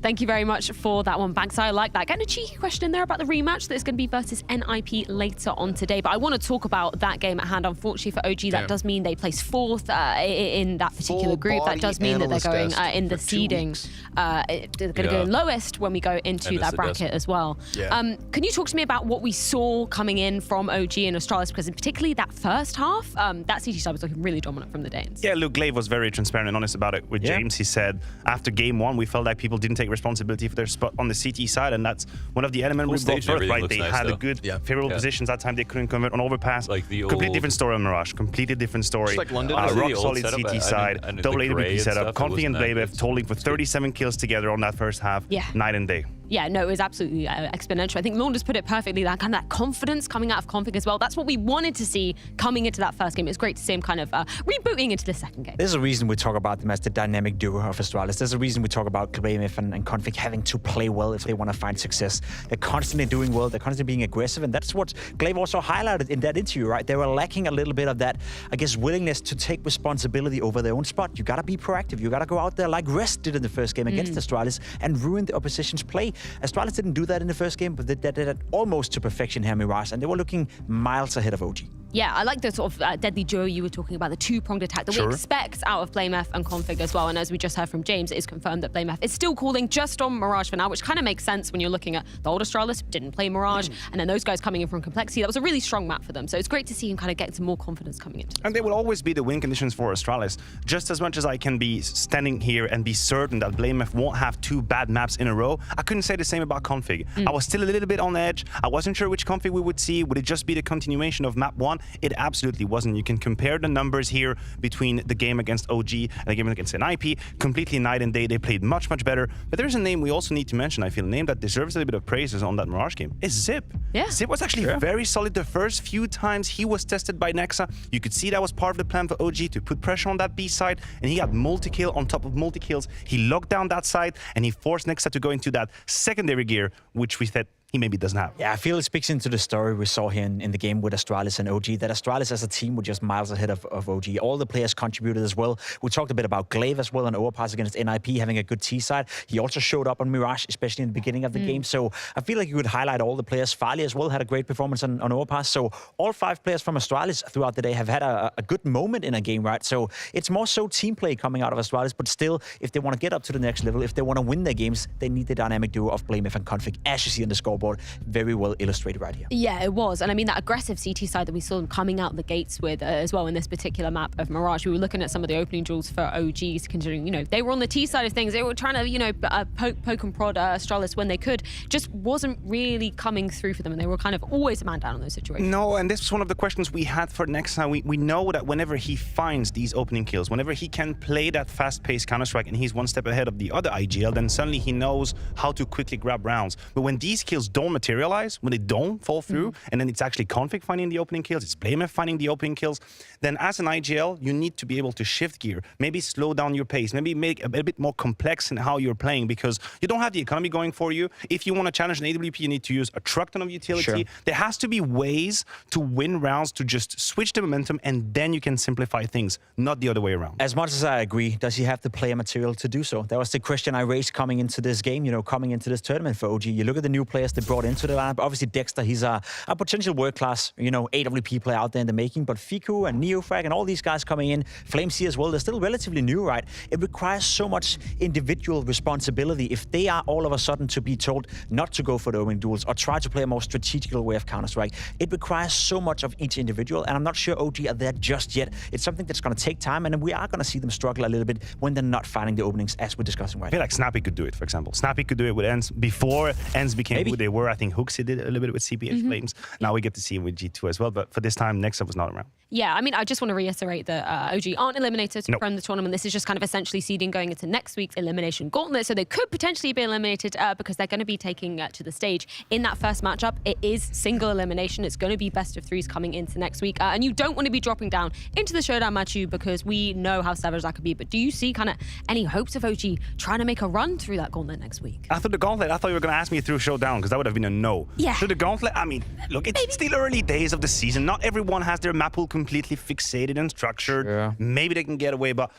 Thank you very much for that one, Banks. I like that. Getting a cheeky question in there about the rematch that's going to be versus NIP later on today. But I want to talk about that game at hand. Unfortunately for OG, that does mean they place 4th in that particular group. That does mean that they're going in the seeding. They're going to go lowest when we go into that bracket as well. Can you talk to me about what we saw coming in from OG and Astralis? Because particularly that first half, that CT side was looking really dominant from the Danes.
Yeah, look, Glaive was very transparent and honest about it with James. He said after game 1, we felt like people didn't take responsibility for their spot on the CT side, and that's one of the elements we brought forth, right? They had a good, favorable positions that time. They couldn't convert on overpass.
Like the
completely different story on Mirage. Completely different story.
Just like London.
Rock solid CT side, double AWP setup. Config and Glaive tolling for 37 kills together on that first half. Night and day.
Yeah, no, it was absolutely exponential. I think Launders put it perfectly, that kind of that confidence coming out of Config as well. That's what we wanted to see coming into that first game. It was great to see him kind of rebooting into the second game.
There's a reason we talk about them as the dynamic duo of Astralis. There's a reason we talk about Glaive and Config having to play well if they want to find success. They're constantly doing well. They're constantly being aggressive, and that's what Glaive also highlighted in that interview, right? They were lacking a little bit of that, I guess, willingness to take responsibility over their own spot. You got to be proactive. You got to go out there like Rest did in the first game against Astralis and ruin the opposition's play. Astralis didn't do that in the first game, but they did it almost to perfection here, Mirage, and they were looking miles ahead of OG.
Yeah, I like the sort of deadly duo you were talking about, the two-pronged attack that we expect out of BlameF and Config as well. And as we just heard from James, it is confirmed that BlameF is still calling just on Mirage for now, which kind of makes sense when you're looking at the old Astralis, didn't play Mirage, and then those guys coming in from Complexity. That was a really strong map for them. So it's great to see him kind of get some more confidence coming into this.
And they will always be the win conditions for Astralis. Just as much as I can be standing here and be certain that BlameF won't have 2 bad maps in a row, I couldn't say the same about Config. I was still a little bit on edge. I wasn't sure which Config we would see. Would it just be the continuation of map 1? It absolutely wasn't. You can compare the numbers here between the game against OG and the game against NIP. Completely night and day. They played much, much better. But there's a name we also need to mention, I feel, a name that deserves a little bit of praises on that Mirage game. Is Zip.
Yeah.
Zip was actually very solid the first few times he was tested by Nexa. You could see that was part of the plan for OG to put pressure on that B side, and he had multi-kill on top of multi-kills. He locked down that side, and he forced Nexa to go into that secondary gear, which we said he maybe doesn't have.
Yeah, I feel it speaks into the story we saw here in the game with Astralis and OG, that Astralis as a team were just miles ahead of OG. All the players contributed as well. We talked a bit about Glaive as well on Overpass against NIP, having a good T side. He also showed up on Mirage, especially in the beginning of the game. So I feel like you would highlight all the players. Farley as well had a great performance on Overpass. So all 5 players from Astralis throughout the day have had a good moment in a game, right? So it's more so team play coming out of Astralis, but still, if they want to get up to the next level, if they want to win their games, they need the dynamic duo of BlameF and Config, as you see on the scoreboard. Very well illustrated right here.
Yeah, it was. And I mean, that aggressive CT side that we saw them coming out the gates with as well in this particular map of Mirage. We were looking at some of the opening duels for OGs, considering, you know, they were on the T side of things. They were trying to, you know, poke and prod Astralis when they could. Just wasn't really coming through for them, and they were kind of always a man down in those situations.
No, and this was one of the questions we had for Nexa. We know that whenever he finds these opening kills, whenever he can play that fast-paced Counter-Strike and he's one step ahead of the other IGL, then suddenly he knows how to quickly grab rounds. But when these kills don't materialize, when they don't fall through, and then it's actually Config finding the opening kills, it's BlameF finding the opening kills, then as an IGL, you need to be able to shift gear, maybe slow down your pace, maybe make a bit more complex in how you're playing, because you don't have the economy going for you. If you want to challenge an AWP, you need to use a truck ton of utility. There has to be ways to win rounds, to just switch the momentum, and then you can simplify things, not the other way around.
As much as I agree, does he have the player material to do so? That was the question I raised coming into this game, you know, coming into this tournament for OG. You look at the new players they brought into the lineup. Obviously, Dexter, he's a potential world-class, you know, AWP player out there in the making, but Fiku and Neofrag and all these guys coming in, Flamesy as well, they're still relatively new, right? It requires so much individual responsibility if they are all of a sudden to be told not to go for the opening duels or try to play a more strategical way of Counter-Strike. It requires so much of each individual, and I'm not sure OG are there just yet. It's something that's going to take time, and we are going to see them struggle a little bit when they're not finding the openings, as we're discussing right now.
I feel like Snappy could do it, for example. Snappy could do it with Ends before Ends became who they were. I think Hooksy did it a little bit with CPH Flames. Now we get to see him with G2 as well, but for this time, Nexa was not around.
Yeah, I mean, I just want to reiterate that OG aren't eliminated from the tournament. This is just kind of essentially seeding going into next week's elimination gauntlet, so they could potentially be eliminated because they're going to be taking to the stage. In that first matchup, it is single elimination. It's going to be best of threes coming into next week, and you don't want to be dropping down into the showdown match because we know how savage that could be. But do you see kind of any hopes of OG trying to make a run through that gauntlet next week?
After the gauntlet, I thought you were going to ask me through showdown, because that would have been a no.
Yeah.
Through the gauntlet, I mean, look, it's still early days of the season. Not everyone has their map pool completely fixated and structured. Maybe they can get away, but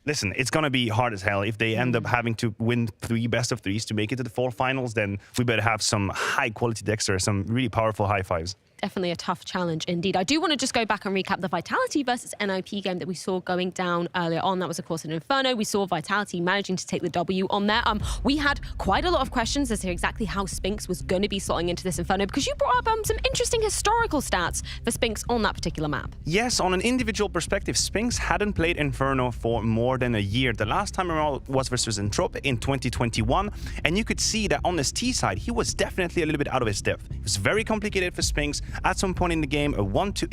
Listen, it's going to be hard as hell. If they end up having to win 3 best of 3s to make it to the 4 finals, then we better have some high-quality Dexter, some really powerful high fives.
Definitely a tough challenge indeed. I do want to just go back and recap the Vitality versus NIP game that we saw going down earlier on. That was, of course, an Inferno. We saw Vitality managing to take the W on there. We had quite a lot of questions as to exactly how Spinx was going to be slotting into this Inferno, because you brought up some interesting historical stats for Spinx on that particular map.
Yes, on an individual perspective, Spinx hadn't played Inferno for more than a year. The last time around was versus Entrope in 2021, and you could see that on his T side, he was definitely a little bit out of his depth. It was very complicated for Spinx. At some point in the game, a 1-11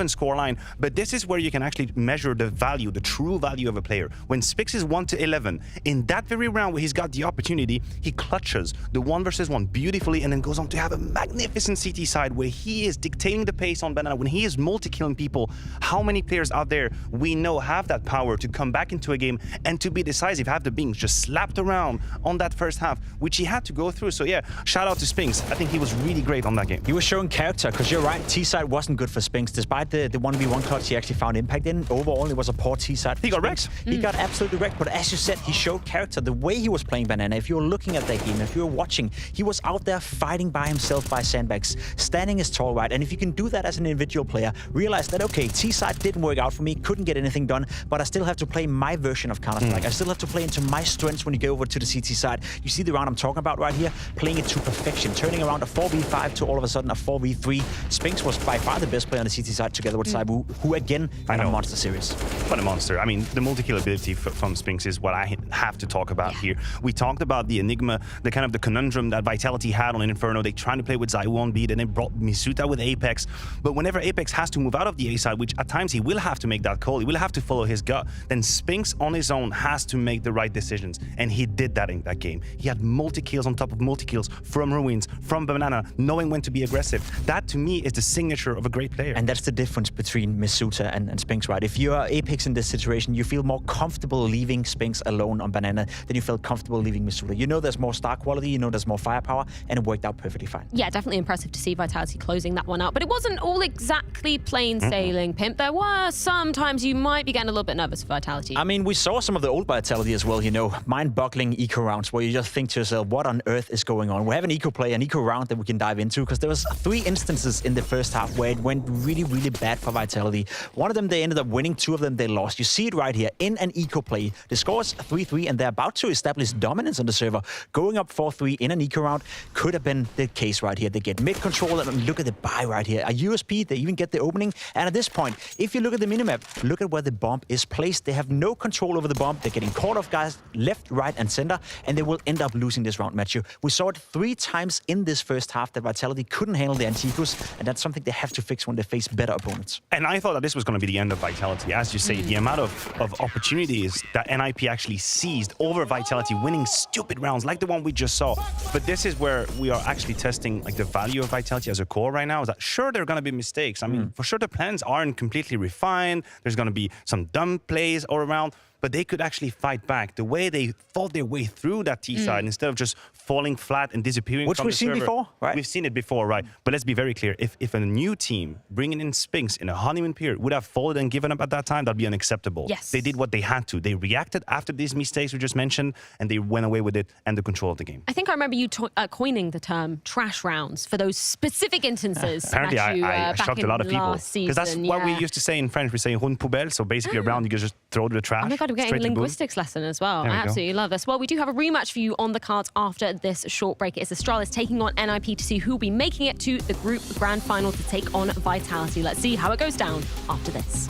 scoreline, but this is where you can actually measure the value, the true value of a player. When Spinx is 1-11, in that very round where he's got the opportunity, he clutches the 1 versus 1 beautifully and then goes on to have a magnificent CT side where he is dictating the pace on Banana. When he is multi-killing people, how many players out there we know have that power to come back into a game and to be decisive, have the beams just slapped around on that first half, which he had to go through. So yeah, shout out to Spinx. I think he was really great on that game.
He was showing character, because you're right, T-side wasn't good for Spinx. Despite the 1v1 clutch he actually found impact in, overall it was a poor T-side.
He got wrecked.
He got absolutely wrecked, but as you said, he showed character. The way he was playing Banana, if you were looking at that game, if you were watching, he was out there fighting by himself by sandbags, standing his tall, right? And if you can do that as an individual player, realize that, okay, T-side didn't work out for me, couldn't get anything done, but I still have to play my version of Counter-Strike. I still have to play into my strengths when you go over to the CT side. You see the round I'm talking about right here, playing it to perfection, turning around a 4v5 to all of a sudden a 4v3. Spinx was by far the best player on the CT side together with Saibu, who again had a monster series.
What a monster. I mean, the multi-kill ability from Spinx is what I have to talk about here. We talked about the enigma, the kind of the conundrum that Vitality had on Inferno. They trying to play with Zaiwu on B, then they brought Misuta with Apex. But whenever Apex has to move out of the A side, which at times he will have to make that call, he will have to follow his gut, then Spinx on his own has to make the right decisions. And he did that in that game. He had multi-kills on top of multi-kills from Ruins, from Banana, knowing when to be aggressive. That to me is the signature of a great player.
And that's the difference between Misuta and Spinx, right? If you are Apex in this situation, you feel more comfortable leaving Spinx alone on Banana than you felt comfortable leaving Misuta. You know there's more star quality, you know there's more firepower, and it worked out perfectly fine.
Yeah, definitely impressive to see Vitality closing that one out. But it wasn't all exactly plain sailing, Pimp. There were some times you might be getting a little bit nervous for Vitality.
I mean, we saw some of the old Vitality as well, you know, mind-boggling eco rounds where you just think to yourself, what on earth is going on? We have an eco play, an eco round that we can dive into, because there was 3 instances in the first half where it went really, really bad for Vitality. One of them, they ended up winning. 2 of them, they lost. You see it right here in an eco play. The score is 3-3, and they're about to establish dominance on the server. Going up 4-3 in an eco round could have been the case right here. They get mid control, and look at the buy right here. A USP, they even get the opening. And at this point, if you look at the minimap, look at where the bomb is placed. They have no control over the bomb. They're getting caught off guys left, right, and center, and they will end up losing this round, Matthew. We saw it 3 times in this first half that Vitality couldn't handle the anti-ecos, and that's something they have to fix when they face better opponents.
And I thought that this was going to be the end of Vitality. As you say, the amount of opportunities that NIP actually seized over Vitality, winning stupid rounds like the one we just saw. But this is where we are actually testing like the value of Vitality as a core right now. Is that sure there are going to be mistakes? I mean, for sure the plans aren't completely refined. There's going to be some dumb plays all around, but they could actually fight back. The way they fought their way through that T side instead of just falling flat and disappearing
Which
from
we've
the
seen
server.
before, right?
We've seen it before, right? But let's be very clear. If a new team bringing in Spinx in a honeymoon period would have folded and given up at that time, that'd be unacceptable.
Yes.
They did what they had to. They reacted after these mistakes we just mentioned, and they went away with it and the control of the game.
I think I remember you coining the term trash rounds for those specific instances.
Apparently, I
back
shocked
in
a lot of people.
Because
that's what we used to say in French. We say rond poubelle, so basically a round you can just throw to the trash.
Oh my God, we're getting a
straight to the boot.
linguistics lesson as well.
There
I
we go.
absolutely love this. Well, we do have a rematch for you on the cards after this short break. It's Astralis taking on NIP to see who'll be making it to the group grand final to take on Vitality. Let's see how it goes down after this.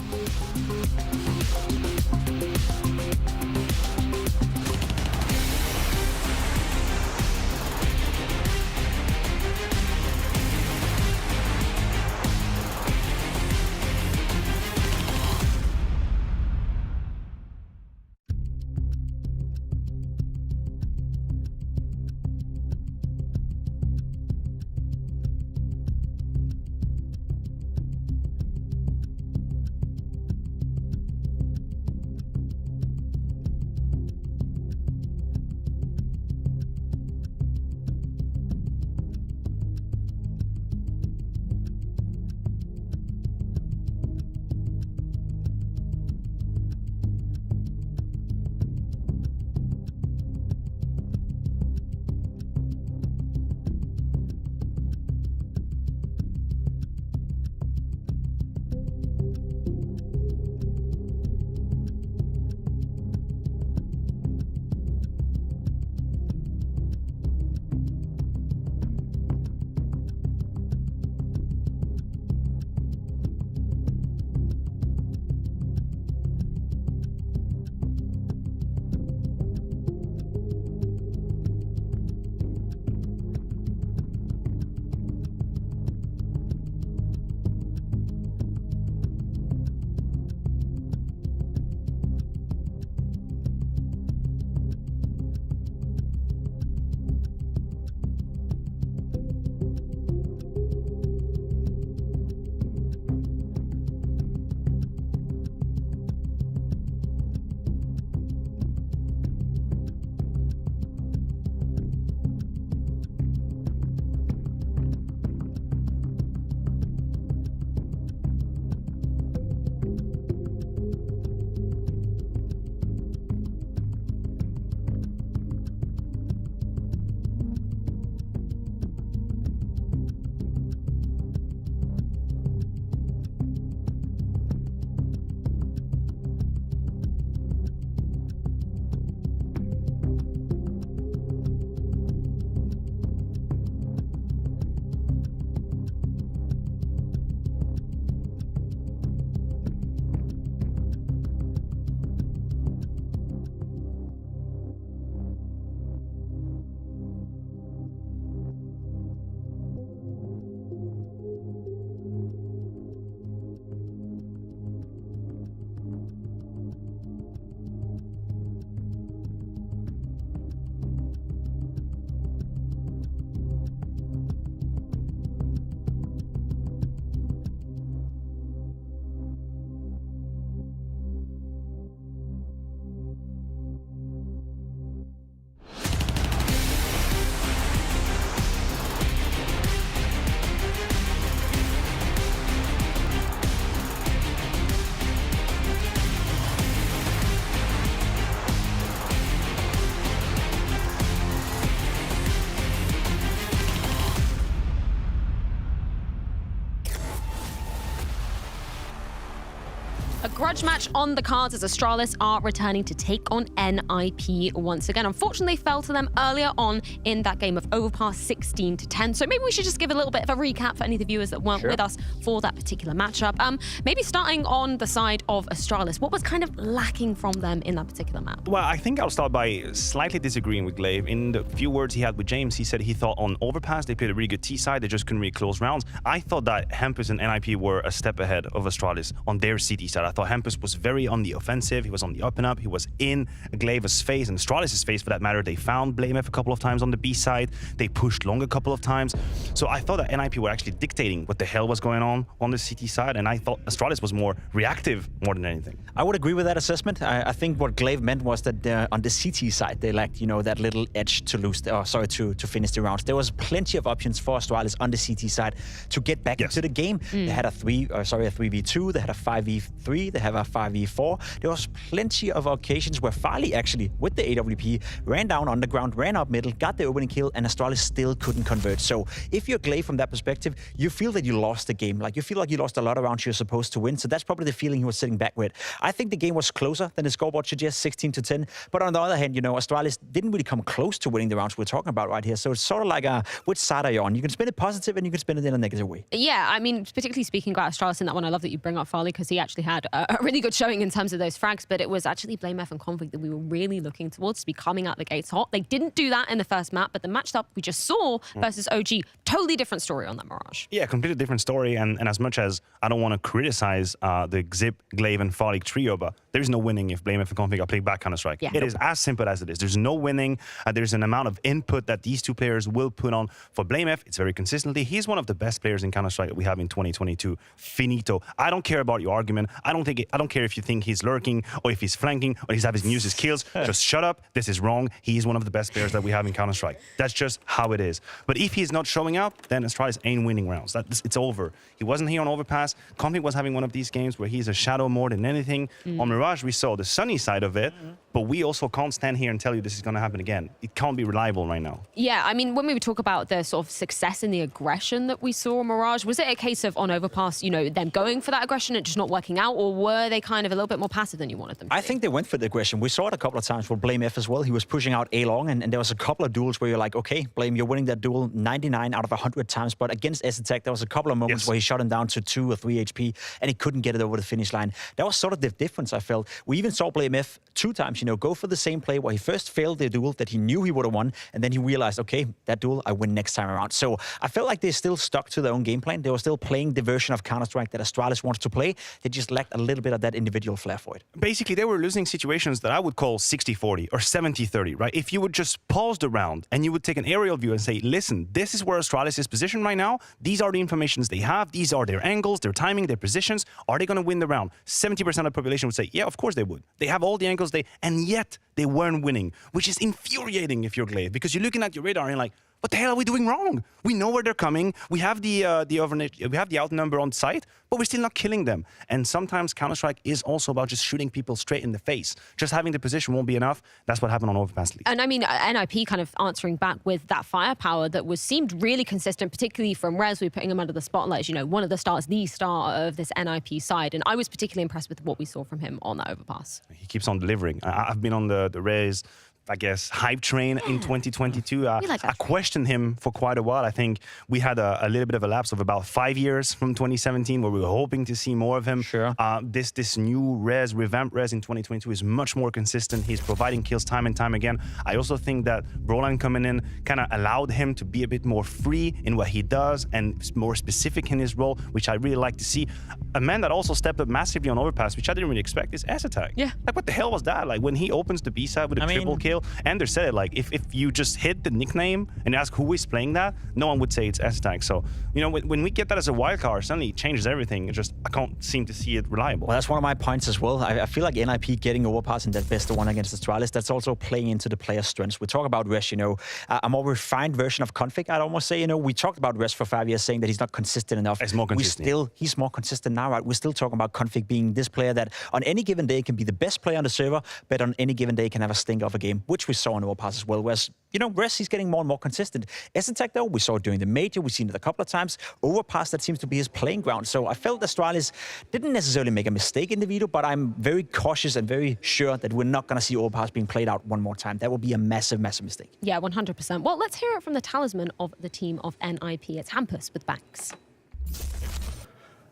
grudge match on the cards as Astralis are returning to take on NIP once again. Unfortunately, they fell to them earlier on in that game of Overpass 16-10. So maybe we should just give a little bit of a recap for any of the viewers that weren't with us for that particular matchup. Maybe starting on the side of Astralis, what was kind of lacking from them in that particular map?
Well, I think I'll start by slightly disagreeing with Glaive. In the few words he had with James, he said he thought on Overpass they played a really good T side, they just couldn't really close rounds. I thought that Hampus and NIP were a step ahead of Astralis on their CT side. I thought Hampus was very on the offensive, he was on the up and up, he was in Glaive's face and Astralis' face for that matter. They found BlameF a couple of times on the B side, they pushed long a couple of times. So I thought that NIP were actually dictating what the hell was going on the CT side, and I thought Astralis was more reactive more than anything.
I would agree with that assessment. I think what Glaive meant was that on the CT side, they lacked, you know, that little edge to lose, to finish the rounds. There was plenty of options for Astralis on the CT side to get back into the game. They had a 3v2, they had a 5v3, they have a 5v4. There was plenty of occasions where Farley actually, with the AWP, ran down underground, ran up middle, got the opening kill, and Astralis still couldn't convert. So if you're Glaive from that perspective, you feel that you lost the game. Like, you feel like you lost a lot of rounds you're supposed to win. So that's probably the feeling he was sitting back with. I think the game was closer than the scoreboard suggests, 16-10. But on the other hand, you know, Astralis didn't really come close to winning the rounds we're talking about right here. So it's sort of like which side are you on? You can spin it positive and you can spin it in a negative way.
Yeah, I mean, particularly speaking about Astralis in that one, I love that you bring up Farley because he actually had a really good showing in terms of those frags, but it was actually BlameF and Config that we were really looking towards to be coming out the gates hot. They didn't do that in the first map, but the matchup we just saw versus OG, totally different story on that Mirage.
Yeah, completely different story, and as much as I don't want to criticize the Xip, Glaive, and Farley trio, but there's no winning if BlameF and Config are playing back Counter-Strike.
Yeah.
It is as simple as it is. There's no winning. There's an amount of input that these two players will put on. For BlameF, it's very consistently. He's one of the best players in Counter-Strike that we have in 2022. Finito. I don't care about your argument. I don't care if you think he's lurking or if he's flanking or he's having to use his kills. Just shut up. This is wrong. He is one of the best players that we have in Counter-Strike. That's just how it is. But if he's not showing up, then Astralis ain't winning rounds. It's over. He wasn't here on Overpass. Config was having one of these games where he's a shadow more than anything. On Mirage, we saw the sunny side of it, but we also can't stand here and tell you this is going to happen again. It can't be reliable right now.
Yeah, I mean, when we talk about the sort of success in the aggression that we saw on Mirage, was it a case of on Overpass, you know, them going for that aggression and just not working out, or were they kind of a little bit more passive than you wanted them to
I think they went for the aggression. We saw it a couple of times for BlameF as well. He was pushing out A-long, and there was a couple of duels where you're like, okay, Blame, you're winning that duel 99 out of 100 times, but against S-Attack, there was a couple of moments where he shot him down to 2 or 3 HP, and he couldn't get it over the finish line. That was sort of the difference, I felt. We even saw BlameF 2 times, you know, go for the same play where he first failed the duel that he knew he would have won, and then he realized, okay, that duel, I win next time around. So I felt like they still stuck to their own game plan. They were still playing the version of Counter-Strike that Astralis wants to play. They just lacked a little bit of that individual flair for it.
Basically, they were losing situations that I would call 60-40 or 70-30, right? If you would just pause the round and you would take an aerial view and say, listen, this is where Astralis is positioned right now. These are the informations they have. These are their angles, their timing, their positions. Are they going to win the round? 70% of the population would say, yeah, of course they would. They have all the angles, and yet they weren't winning, which is infuriating if you're Glaive, because you're looking at your radar and you're like, what the hell are we doing wrong? We know where they're coming. We have the outnumber on site, but we're still not killing them. And sometimes Counter-Strike is also about just shooting people straight in the face. Just having the position won't be enough. That's what happened on Overpass League.
And I mean, NIP kind of answering back with that firepower that seemed really consistent, particularly from Rez. We were putting him under the spotlight as, you know, one of the stars, the star of this NIP side. And I was particularly impressed with what we saw from him on that Overpass.
He keeps on delivering. I've been on the Rez, I guess, hype train in 2022. I questioned him for quite a while. I think we had a little bit of a lapse of about 5 years from 2017 where we were hoping to see more of him.
Sure.
This new Rez, revamped Rez in 2022 is much more consistent. He's providing kills time and time again. I also think that Brolan coming in kind of allowed him to be a bit more free in what he does and more specific in his role, which I really like to see. A man that also stepped up massively on Overpass, which I didn't really expect, is S-Attack.
Yeah.
Like, what the hell was that? Like, when he opens the B-side with a triple kill, Ender said it, like, if you just hit the nickname and ask who is playing that, no one would say it's S-Attack. So, you know, when we get that as a wild card, suddenly it changes everything. It just, I can't seem to see it reliable.
Well, that's one of my points as well. I feel like NIP getting Overpass in that best of one against Astralis, that's also playing into the player's strengths. We talk about Resh, you know, a more refined version of Config, I'd almost say. You know, we talked about Resh for 5 years, saying that he's not consistent enough.
He's more consistent.
He's more consistent now, right? We're still talking about Config being this player that on any given day can be the best player on the server, but on any given day can have a stinker of a game. which we saw in Overpass as well. Whereas, Rest, he's getting more and more consistent. Astralis, though, we saw it during the major. We've seen it a couple of times. Overpass, that seems to be his playing ground. So I felt Astralis didn't necessarily make a mistake in the veto, but I'm very cautious and very sure that we're not going to see Overpass being played out one more time. That would be a massive, massive mistake.
Yeah, 100%. Well, let's hear it from the talisman of the team of NIP. It's Hampus with Banks.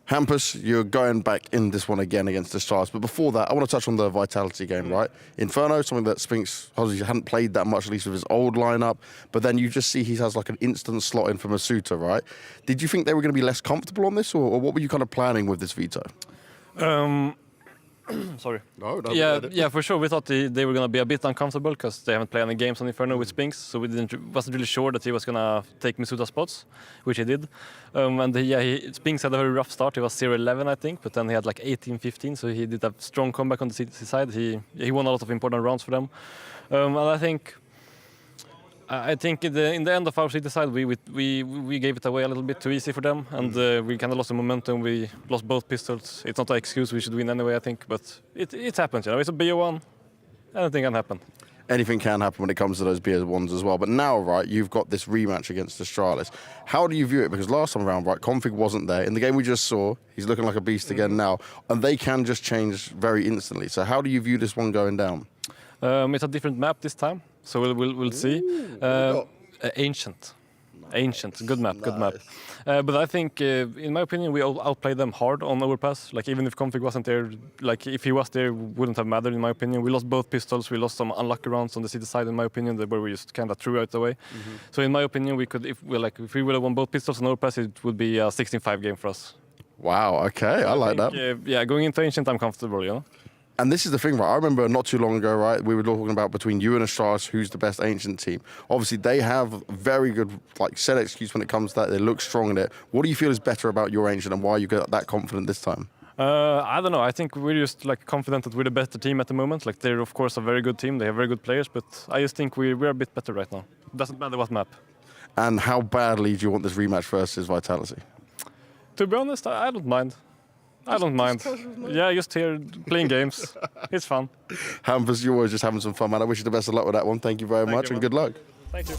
Hampus, you're going back in this one again against Astralis. But before that, I want to touch on the Vitality game, right? Inferno, something that Spinks obviously hadn't played that much, at least with his old lineup. But then you just see he has like an instant slot in for Masuta, right? Did you think they were going to be less comfortable on this, or what were you kind of planning with this veto?
Sorry.
No,
yeah, for sure. We thought they were going to be a bit uncomfortable because they haven't played any games on Inferno with Spinks, so we wasn't really sure that he was going to take Masuta spots, which he did. Spinks had a very rough start. He was 0-11, I think, but then he had like 18-15, so he did a strong comeback on the CTC side. He won a lot of important rounds for them, and I think in the end of our CT side, we gave it away a little bit too easy for them, and we kind of lost the momentum. We lost both pistols. It's not an excuse. We should win anyway, I think, but it happens. It's a BO1. Anything can happen.
Anything can happen when it comes to those BO1s as well. But now, right, you've got this rematch against Astralis. How do you view it? Because last time around, right, Config wasn't there. In the game we just saw, he's looking like a beast again now, and they can just change very instantly. So how do you view this one going down?
It's a different map this time. So we'll see. Ancient, good map. But I think, in my opinion, we outplayed them hard on Overpass. Like even if Config wasn't there, like if he was there, wouldn't have mattered. In my opinion, we lost both pistols. We lost some unlucky rounds on the city side. In my opinion, where we just kind of threw it away. So in my opinion, we could, if we would have won both pistols on Overpass, it would be a 16-5 game for us.
Wow. Okay, I like that.
Yeah, going into Ancient, I'm comfortable.
And this is the thing, right? I remember not too long ago, right, we were talking about between you and Astralis, who's the best Ancient team. Obviously, they have very good, set excuse when it comes to that. They look strong in it. What do you feel is better about your Ancient, and why you get that confident this time?
I don't know. I think we're just confident that we're the better team at the moment. They're of course a very good team. They have very good players, but I just think we're a bit better right now. Doesn't matter what map.
And how badly do you want this rematch versus Vitality?
To be honest, I don't mind. Yeah, just here playing games. It's fun.
Hampus, you're always just having some fun, man. I wish you the best of luck with that one. Thank you very much, and good luck.
Thank you.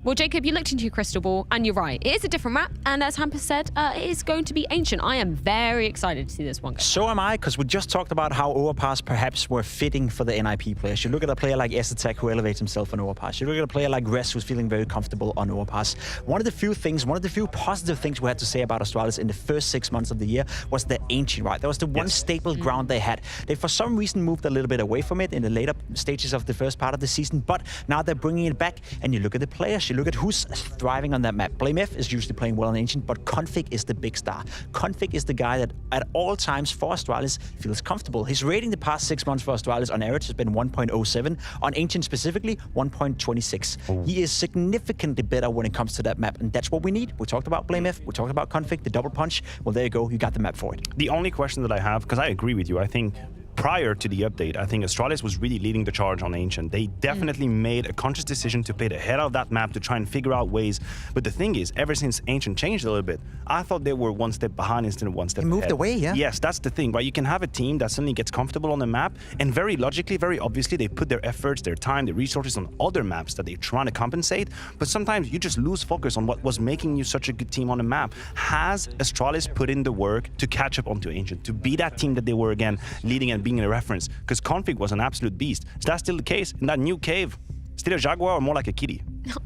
Well, Jacob, you looked into your crystal ball, and you're right. It is a different map, and as Hampus said, it is going to be Ancient. I am very excited to see this one go.
So am I, because we just talked about how Overpass perhaps were fitting for the NIP players. You look at a player like Astralis who elevates himself on Overpass. You look at a player like Rest who's feeling very comfortable on Overpass. One of the few positive things we had to say about Astralis in the first 6 months of the year was the Ancient, right? That was the one staple ground they had. They, for some reason, moved a little bit away from it in the later stages of the first part of the season, but now they're bringing it back, and you look at the players, you look at who's thriving on that map. BlameF is usually playing well on Ancient, but Config is the big star. Config is the guy that at all times for Astralis feels comfortable. His rating the past 6 months for Astralis on average has been 1.07. On Ancient specifically, 1.26. He is significantly better when it comes to that map, and that's what we need. We talked about BlameF, we talked about Config, the double punch. Well, there you go, you got the map for it.
The only question that I have, because I agree with you, I think prior to the update, I think Astralis was really leading the charge on Ancient. They definitely made a conscious decision to play the head of that map to try and figure out ways. But the thing is, ever since Ancient changed a little bit, I thought they were one step behind instead of one step ahead.
They moved away, yeah?
Yes, that's the thing, right? You can have a team that suddenly gets comfortable on the map, and very logically, very obviously, they put their efforts, their time, their resources on other maps that they're trying to compensate. But sometimes you just lose focus on what was making you such a good team on the map. Has Astralis put in the work to catch up onto Ancient, to be that team that they were again, leading and being a reference? Because Config was an absolute beast. Is that still the case in that new cave? Still a jaguar or more like a kitty?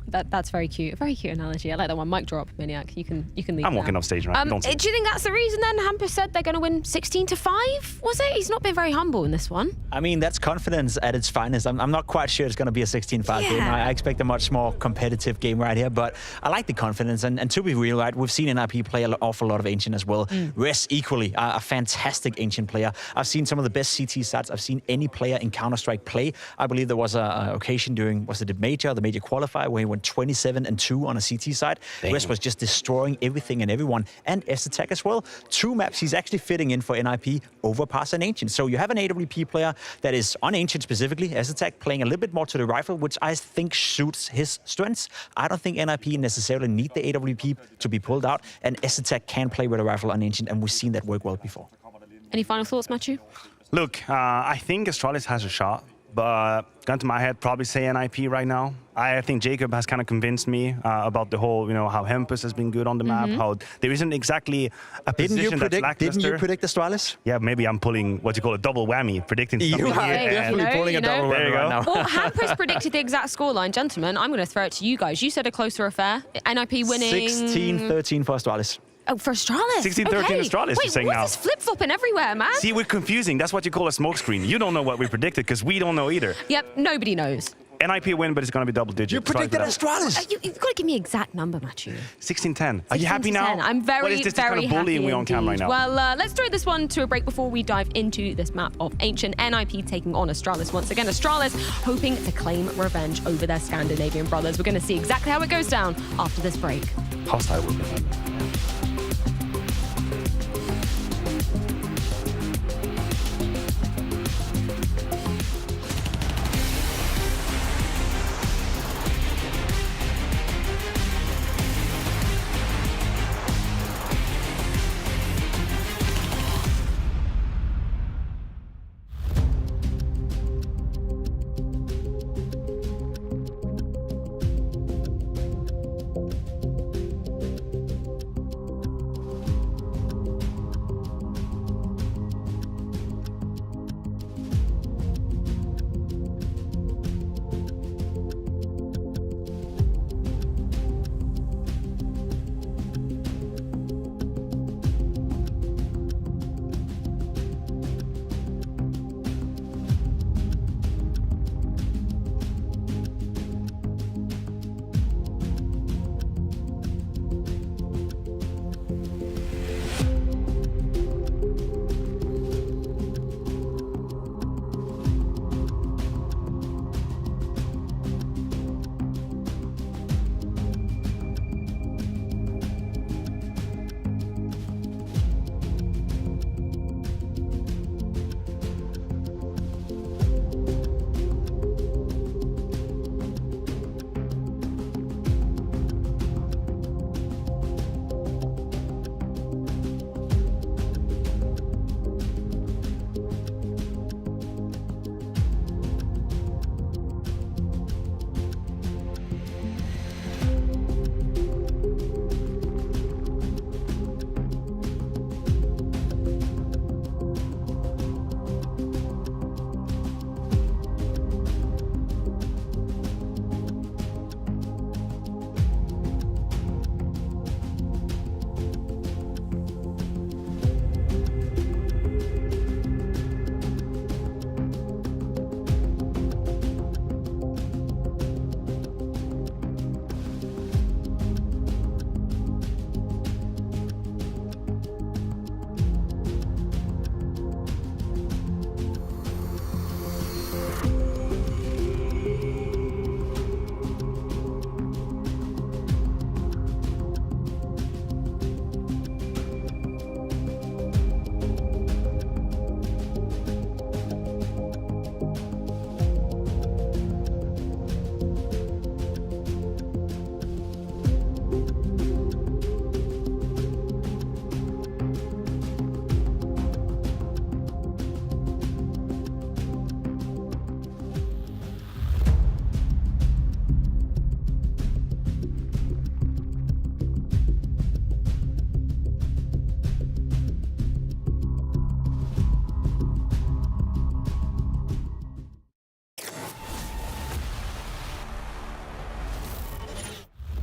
That's very cute. A very cute analogy. I like that one. Mic drop, Maniac. You can leave.
I'm walking off stage, right?
Do you think that's the reason then Hampus said they're going to win 16-5? Was it? He's not been very humble in this one.
I mean, that's confidence at its finest. I'm not quite sure it's going to be a 16-5 game. I expect a much more competitive game right here, but I like the confidence. And to be real, right, we've seen NIP play an awful lot of Ancient as well. Res equally, a fantastic Ancient player. I've seen some of the best CT stats I've seen any player in Counter-Strike play. I believe there was an occasion during, was it the major qualifier, where he went 27-2 on a CT side. Res was just destroying everything and everyone. And Astralis as well. 2 maps he's actually fitting in for NIP, Overpass and Ancient. So you have an AWP player that is on Ancient specifically, Astralis playing a little bit more to the rifle, which I think suits his strengths. I don't think NIP necessarily need the AWP to be pulled out, and Astralis can play with a rifle on Ancient, and we've seen that work well before.
Any final thoughts, Matthew?
Look, I think Astralis has a shot. but gun to my head, probably say NIP right now. I think Jacob has kind of convinced me about the whole, how Hempus has been good on the map, how there isn't exactly a position that's lackluster.
Didn't you predict Astralis?
Yeah, maybe I'm pulling what you call a double whammy, predicting something
You are
here.
definitely pulling a double whammy right now.
Well, Hampus predicted the exact scoreline. Gentlemen, I'm going to throw it to you guys. You said a closer affair. NIP winning...
16-13 for Astralis.
Oh, for Astralis?
16-13
okay.
Astralis, you're saying
Wait,
now.
what's this flip-flopping everywhere, man?
See, we're confusing. That's what you call a smokescreen. You don't know what we predicted because we don't know either.
Yep, nobody knows.
NIP win, but it's going to be double digit.
You predicted Astralis.
You've got to give me an exact number, Matthew.
16-10. Are you happy now?
I'm very,
what is this
very
kind of bullying
happy
we on cam right now?
Well, let's throw this one to a break before we dive into this map of Ancient. NIP taking on Astralis once again. Astralis hoping to claim revenge over their Scandinavian brothers. We're going to see exactly how it goes down after this break.
Hostile weapon.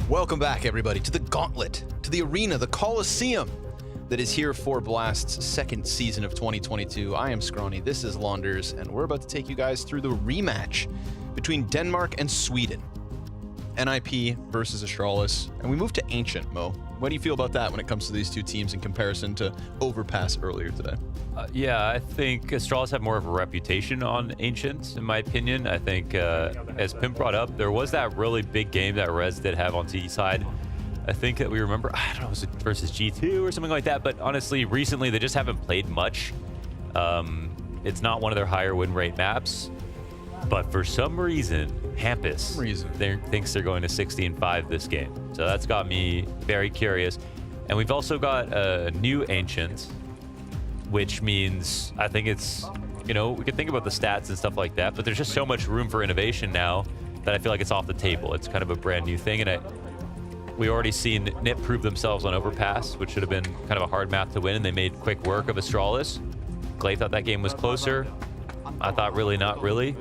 Welcome back, everybody, to the Gauntlet, to the arena, the Coliseum that is here for Blast's second season of 2022. I am Scrawny, this is Launders, and we're about to take you guys through the rematch between Denmark and Sweden. NIP versus Astralis, and we move to Ancient, Mo. What do you feel about that when it comes to these two teams in comparison to Overpass earlier today?
Yeah, I think Astralis have more of a reputation on Ancient, in my opinion. I think, as Pimp brought up, there was that really big game that Rez did have on T side. I think that we remember, I don't know, was it versus G2 or something like that? But honestly, recently, they just haven't played much. It's not one of their higher win rate maps. But for some reason, Hampus thinks they're going to 16-5 this game. So that's got me very curious. And we've also got a new Ancient, which means I think it's you know, we could think about the stats and stuff like that, but there's just so much room for innovation now that I feel like it's off the table. It's kind of a brand new thing, and we already seen NIP prove themselves on Overpass, which should have been kind of a hard map to win, and they made quick work of Astralis. Glaive thought that game was closer. I thought really not really.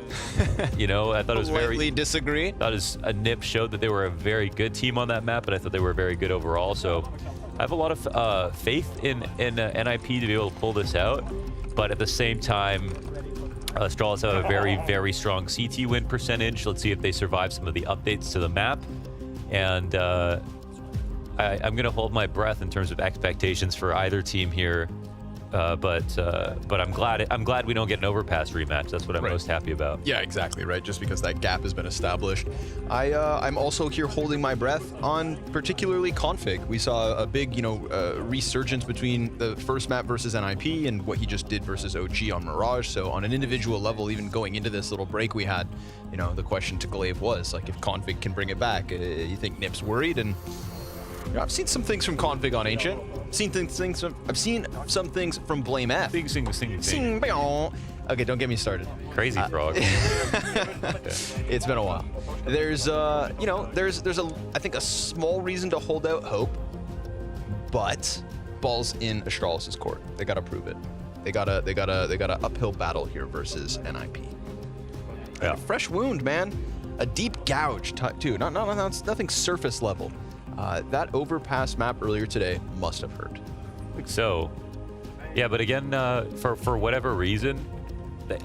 You know, I thought it was very...
disagree.
I thought NIP showed that they were a very good team on that map, but I thought they were very good overall. So I have a lot of faith in NIP to be able to pull this out. But at the same time, Astralis have a very, very strong CT win percentage. Let's see if they survive some of the updates to the map. And I'm going to hold my breath in terms of expectations for either team here. But I'm glad we don't get an Overpass rematch. That's what I'm most happy about.
Yeah, exactly, right? Just because that gap has been established. I'm also here holding my breath on particularly Config. We saw a big, you know, resurgence between the first map versus NIP and what he just did versus OG on Mirage. So on an individual level, even going into this little break we had, you know, the question to Glaive was, like, if Config can bring it back, you think NIP's worried? And you know, I've seen some things from Config on Ancient. I've seen some things from Blame F.
Sing.
Okay, don't get me started.
Crazy frog.
It's been a while. There's you know, there's I think a small reason to hold out hope, but ball's in Astralis' court. They gotta prove it. They got a uphill battle here versus NIP.
Yeah.
A fresh wound, man. A deep gouge too. Nothing surface level. That Overpass map earlier today must have hurt.
I think so. Yeah, but again, for whatever reason,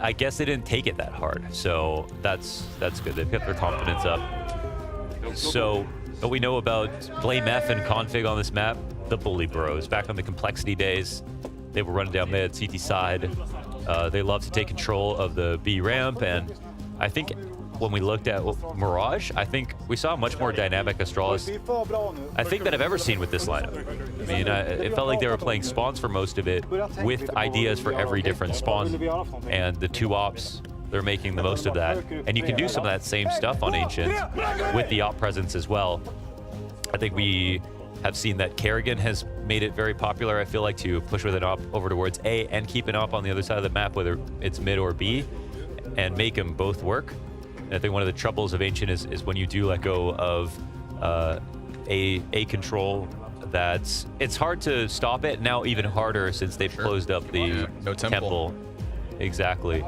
I guess they didn't take it that hard. So that's good. They've kept their confidence up. So what we know about Blame F and Config on this map, the Bully Bros. Back on the Complexity days, they were running down mid, CT side. They love to take control of the B ramp, and I think when we looked at Mirage, I think we saw a much more dynamic Astralis I think that I've ever seen with this lineup. I mean, it felt like they were playing spawns for most of it with ideas for every different spawn, and the two ops, they're making the most of that. And you can do some of that same stuff on Ancient with the op presence as well. I think we have seen that Kerrigan has made it very popular, I feel like, to push with an op over towards A and keep an op on the other side of the map, whether it's mid or B, and make them both work. And I think one of the troubles of Ancient is when you do let go of a control, it's hard to stop it. Now even harder since they've closed up the
no temple.
Exactly.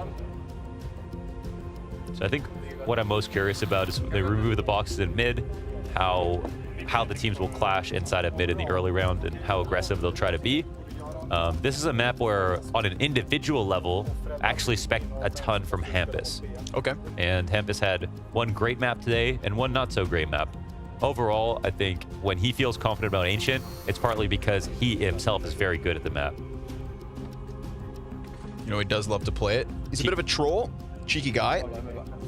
So I think what I'm most curious about is when they remove the boxes in mid, how the teams will clash inside of mid in the early round and how aggressive they'll try to be. This is a map where, on an individual level, I actually expect a ton from Hampus.
Okay.
And Hampus had one great map today and one not so great map. Overall, I think when he feels confident about Ancient, it's partly because he himself is very good at the map.
You know, he does love to play it. He's a bit of a troll, cheeky guy,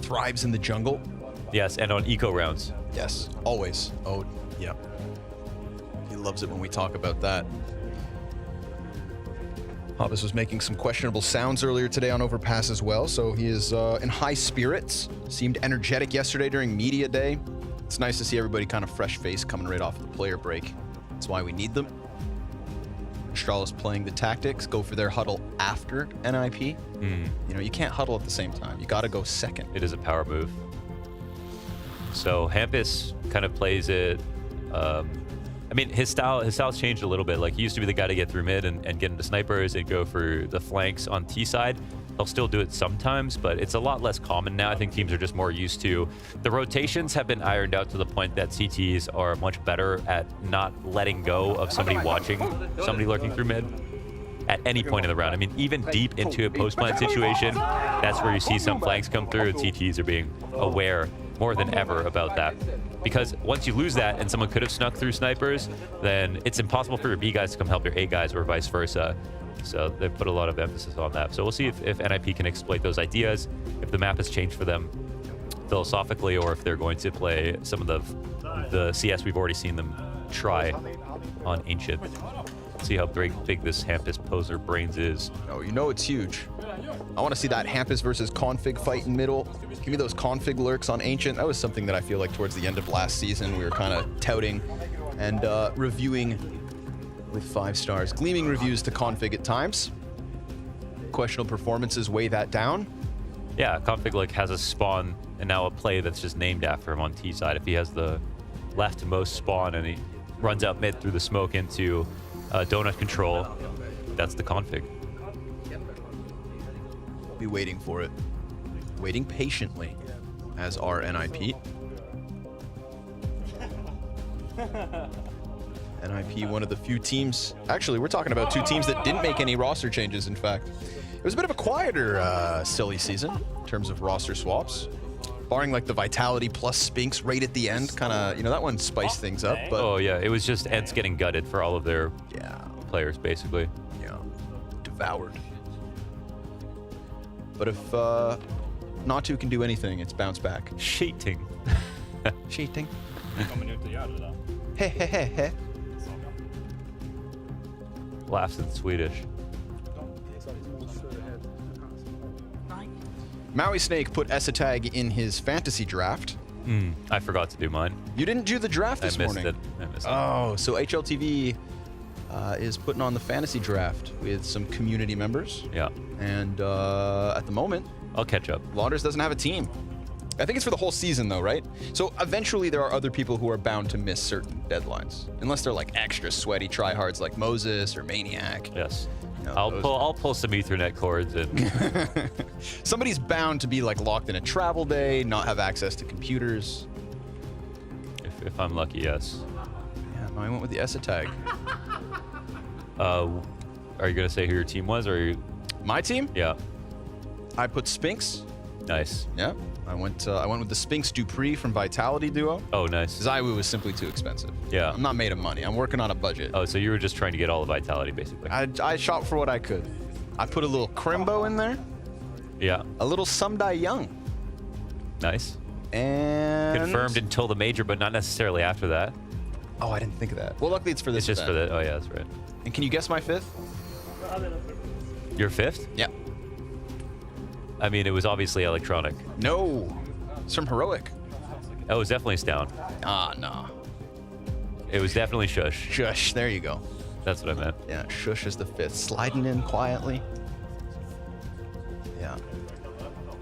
thrives in the jungle.
Yes, and on eco rounds.
Yes, always. Oh, yeah. He loves it when we talk about that. Hampus was making some questionable sounds earlier today on Overpass as well, so he is in high spirits. Seemed energetic yesterday during media day. It's nice to see everybody kind of fresh-faced coming right off of the player break. That's why we need them. Astralis playing the tactics, go for their huddle after NIP. You know, you can't huddle at the same time. You got to go second.
It is a power move. So Hampus kind of plays it. I mean, his style's changed a little bit. Like, he used to be the guy to get through mid and get into snipers and go for the flanks on T side. He'll still do it sometimes, but it's a lot less common now. I think teams are just more used to. The rotations have been ironed out to the point that CTs are much better at not letting go of somebody watching, somebody lurking through mid at any point in the round. I mean, even deep into a post-plant situation, that's where you see some flanks come through, and CTs are being aware more than ever about that. Because once you lose that and someone could have snuck through snipers, then it's impossible for your B guys to come help your A guys or vice versa. So they put a lot of emphasis on that. So we'll see if NIP can exploit those ideas, if the map has changed for them philosophically, or if they're going to play some of the CS we've already seen them try on Ancient. Let's see how big this Hampus poser brains is.
Oh, you know it's huge. I want to see that Hampus versus Config fight in middle. Give me those Config lurks on Ancient. That was something that I feel like towards the end of last season we were kind of touting and reviewing with 5 stars. Gleaming reviews to Config at times. questionable performances weigh that down?
Yeah, Config like has a spawn and now a play that's just named after him on T side. If he has the leftmost spawn and he runs out mid through the smoke into donut control, that's the config.
Be waiting for it. Waiting patiently, as are NIP. NIP, one of the few teams. Actually, we're talking about two teams that didn't make any roster changes, in fact. It was a bit of a quieter silly season in terms of roster swaps. Barring like the Vitality plus Spinks right at the end, kind of, you know, that one spiced things up. But
oh yeah, it was just Ents getting gutted for all of their players, basically.
Yeah, devoured. But if Natu can do anything, it's bounce back.
Cheating.
Cheating. He he he he.
Laughs in Swedish.
Maui Snake put Esatag in his fantasy draft.
I forgot to do mine.
You didn't do the draft this morning.
I missed it.
Oh, so HLTV is putting on the fantasy draft with some community members.
Yeah.
And at the moment,
I'll catch up.
Launders doesn't have a team. I think it's for the whole season though, right? So eventually there are other people who are bound to miss certain deadlines. Unless they're like extra sweaty tryhards like Moses or Maniac.
Yes.
No,
I'll pull some Ethernet cords and
somebody's bound to be like locked in a travel day, not have access to computers.
if I'm lucky, yes.
Yeah, no, I went with the Esatag.
Are you gonna say who your team was, or
my team?
Yeah.
I put Spinks.
Nice.
Yeah. I went with the Spinks Dupree from Vitality duo.
Oh, nice.
Zywoo was simply too expensive.
Yeah.
I'm not made of money. I'm working on a budget.
Oh, so you were just trying to get all the Vitality, basically.
I shot for what I could. I put a little Crimbo in there.
Yeah.
A little Sumdai Young.
Nice.
And
confirmed until the major, but not necessarily after that.
Oh, I didn't think of that. Well, luckily it's for this
It's just for
event.
the. Oh yeah, that's right.
And can you guess my fifth?
Your fifth?
Yeah.
I mean, it was obviously electronic.
No. It's from Heroic.
Oh, it was definitely Stown.
Ah, no.
It was definitely Shush.
Shush, there you go.
That's what I meant.
Yeah, Shush is the fifth. Sliding in quietly. Yeah.